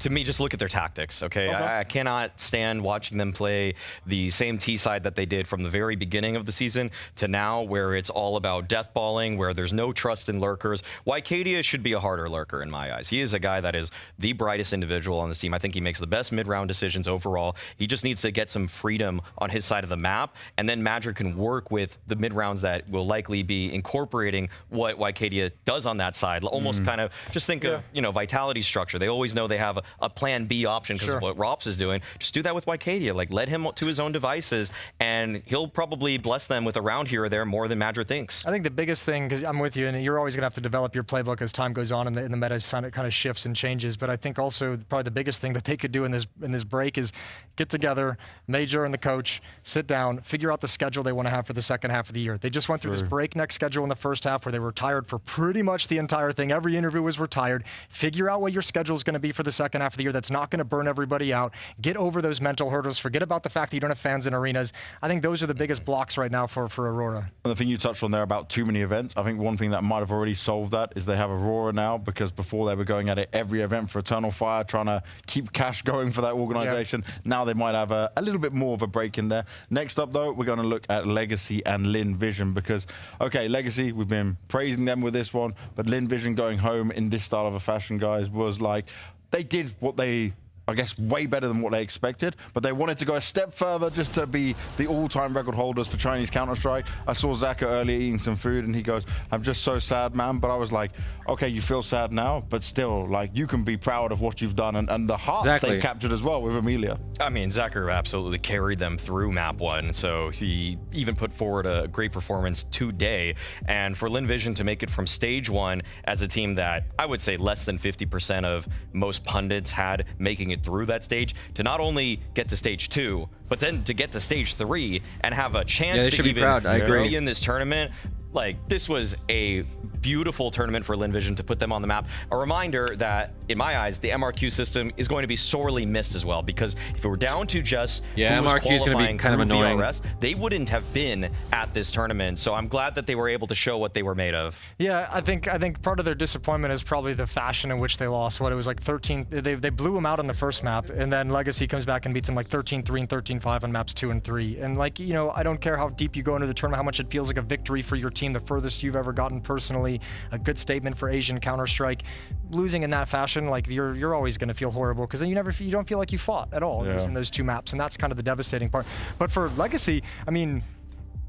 to me, just look at their tactics, okay? I cannot stand watching them play the same T side that they did from the very beginning of the season to now, where it's all about death balling, where there's no trust in lurkers. Wycadia should be a harder lurker in my eyes. He is a guy that is the brightest individual on this team. I think he makes the best mid-round decisions overall. He just needs to get some freedom on his side of the map, and then Magic can work with the mid-rounds that will likely be incorporating what Wycadia does on that side. Almost kind of just think of, you know, Vitality's structure. They always know they have a plan B option because of what Rops is doing. Just do that with Wycadia. Like, let him to his own devices, and he'll probably bless them with a round here or there more than Madrid thinks. I think the biggest thing, because I'm with you, and you're always going to have to develop your playbook as time goes on and the meta kind of shifts and changes. But I think also probably the biggest thing that they could do in this break is get together, Major and the coach, sit down, figure out the schedule they want to have for the second half of the year. They just went through this breakneck schedule in the first half where they were tired for pretty much the entire thing. Every interview was retired. Figure out what your schedule is going to be for the second half of the year that's not going to burn everybody out. Get over those mental hurdles. Forget about the fact that you don't have fans in arenas. I think those are the biggest blocks right now for Aurora. And the thing you touched on there about too many events, I think one thing that might have already solved that is they have Aurora now, because before they were going at it every event for Eternal Fire, trying to keep cash going for that organization. Now they might have a little bit more of a break in there. Next up, though, we're going to look at Legacy and Lin Vision, because, okay, Legacy, we've been praising them with this one, but Lin Vision going home in this style of a fashion, guys, was like, they did what they, I guess, way better than what they expected, but they wanted to go a step further just to be the all-time record holders for Chinese Counter-Strike. I saw Zaka earlier eating some food, and he goes, I'm just so sad, man. But I was like, okay, you feel sad now, but still, like, you can be proud of what you've done and the hearts they've captured as well with Amelia. I mean, Zachar absolutely carried them through map one, so he even put forward a great performance today. And for Lin Vision to make it from stage one as a team that I would say less than 50% of most pundits had making it through that stage, to not only get to stage 2, but then to get to stage 3 and have a chance to even be in this tournament, like, this was a beautiful tournament for LinVision to put them on the map. A reminder that, in my eyes, the MRQ system is going to be sorely missed as well, because if it were down to just who was MRQ is going to be kind of annoying. VRS, they wouldn't have been at this tournament. So I'm glad that they were able to show what they were made of. Yeah, I think part of their disappointment is probably the fashion in which they lost. What, it was like 13. They blew them out on the first map, and then Legacy comes back and beats them like 13-3 and 13-5 on maps 2 and 3. And like, you know, I don't care how deep you go into the tournament, how much it feels like a victory for your team, the furthest you've ever gotten personally, a good statement for Asian Counter-Strike. Losing in that fashion, like, you're always going to feel horrible, because then you don't feel like you fought at all using those two maps, and that's kind of the devastating part. But for Legacy, I mean,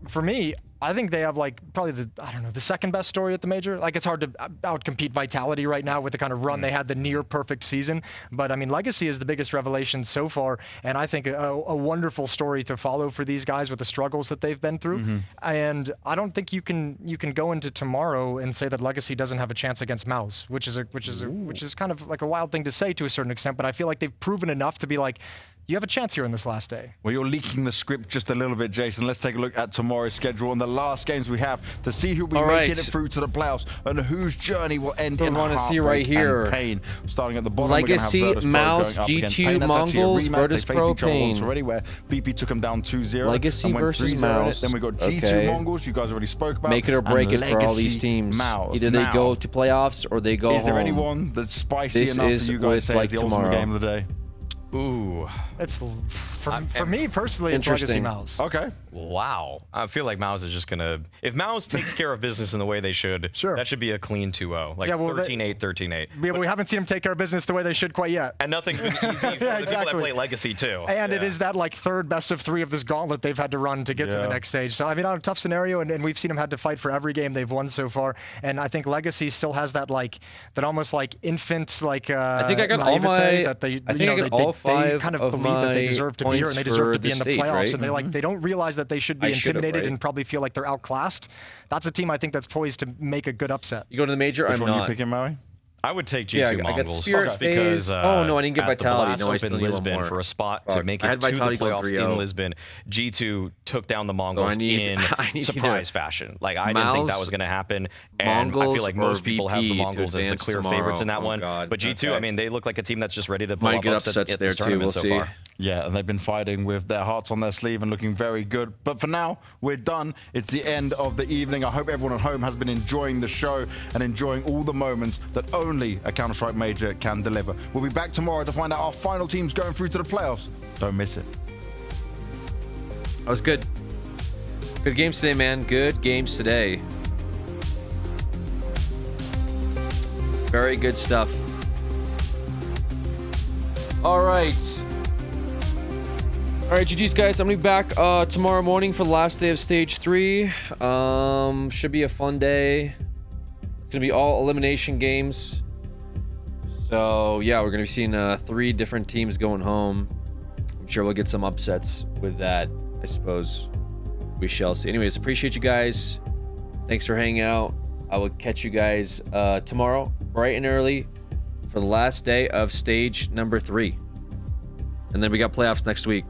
for me, I think they have like probably the second best story at the major. Like, it's hard to outcompete Vitality right now with the kind of run they had, the near perfect season. But I mean, Legacy is the biggest revelation so far, and I think a wonderful story to follow for these guys with the struggles that they've been through. And I don't think you can go into tomorrow and say that Legacy doesn't have a chance against MOUZ, which is kind of like a wild thing to say to a certain extent. But I feel like they've proven enough to be like, you have a chance here in this last day. Well, you're leaking the script just a little bit, Jason. Let's take a look at tomorrow's schedule and the last games we have to see who will be making it through to the playoffs and whose journey will end in heartbreak and pain. Starting at the bottom, Legacy, we're going to have MOUZ, G2, Mongols, Virtus Pro, Pain. Already, where VP took them down 2-0. Legacy versus MOUZ. Then we got G2 Mongols, you guys already spoke about. Make it or break it for all these teams. MOUZ. Either they go to playoffs or they go home. Is there anyone that's spicy enough for you guys to say is the ultimate game of the day? Ooh. It's for me personally, it's Legacy MOUZ. Okay. Wow. I feel like MOUZ is just gonna, if MOUZ takes care of business in the way they should, that should be a clean 2-0. Like 13-8, 13-8. Yeah, but we haven't seen them take care of business the way they should quite yet. And nothing's been easy for the people that play Legacy too. And it is that like third best of 3 of this gauntlet they've had to run to get to the next stage. So I mean, on a tough scenario, and we've seen them had to fight for every game they've won so far. And I think Legacy still has that almost like infant I think I got all my. That they, I think I got all 5 they kind of believe that they deserve to be here and they deserve to be in the playoffs, right? and they don't realize that they should be intimidated and probably feel like they're outclassed. That's a team I think that's poised to make a good upset. You go to the major. Which I'm one not. Are you picking, Maui? I would take G2 Mongols. I got Spirit because oh no, I didn't get Vitality. No, I still need Lisbon for a spot to make it to the playoffs in Lisbon. G2 took down the Mongols in surprise fashion. Like, I didn't think that was going to happen, and I feel like most people have the Mongols as the clear favorites in that one. But G2, I mean, they look like a team that's just ready to pull off upsets there too. We'll see. Yeah, and they've been fighting with their hearts on their sleeve and looking very good. But for now, we're done. It's the end of the evening. I hope everyone at home has been enjoying the show and enjoying all the moments that only a Counter-Strike Major can deliver. We'll be back tomorrow to find out our final teams going through to the playoffs. Don't miss it. That was good. Good games today, man. Good games today. Very good stuff. All right. All right, GG's guys. I'm gonna be back tomorrow morning for the last day of stage 3. Should be a fun day. It's gonna be all elimination games. So yeah, we're gonna be seeing 3 different teams going home. I'm sure we'll get some upsets with that. I suppose we shall see. Anyways, appreciate you guys. Thanks for hanging out. I will catch you guys tomorrow, bright and early, for the last day of stage number 3. And then we got playoffs next week.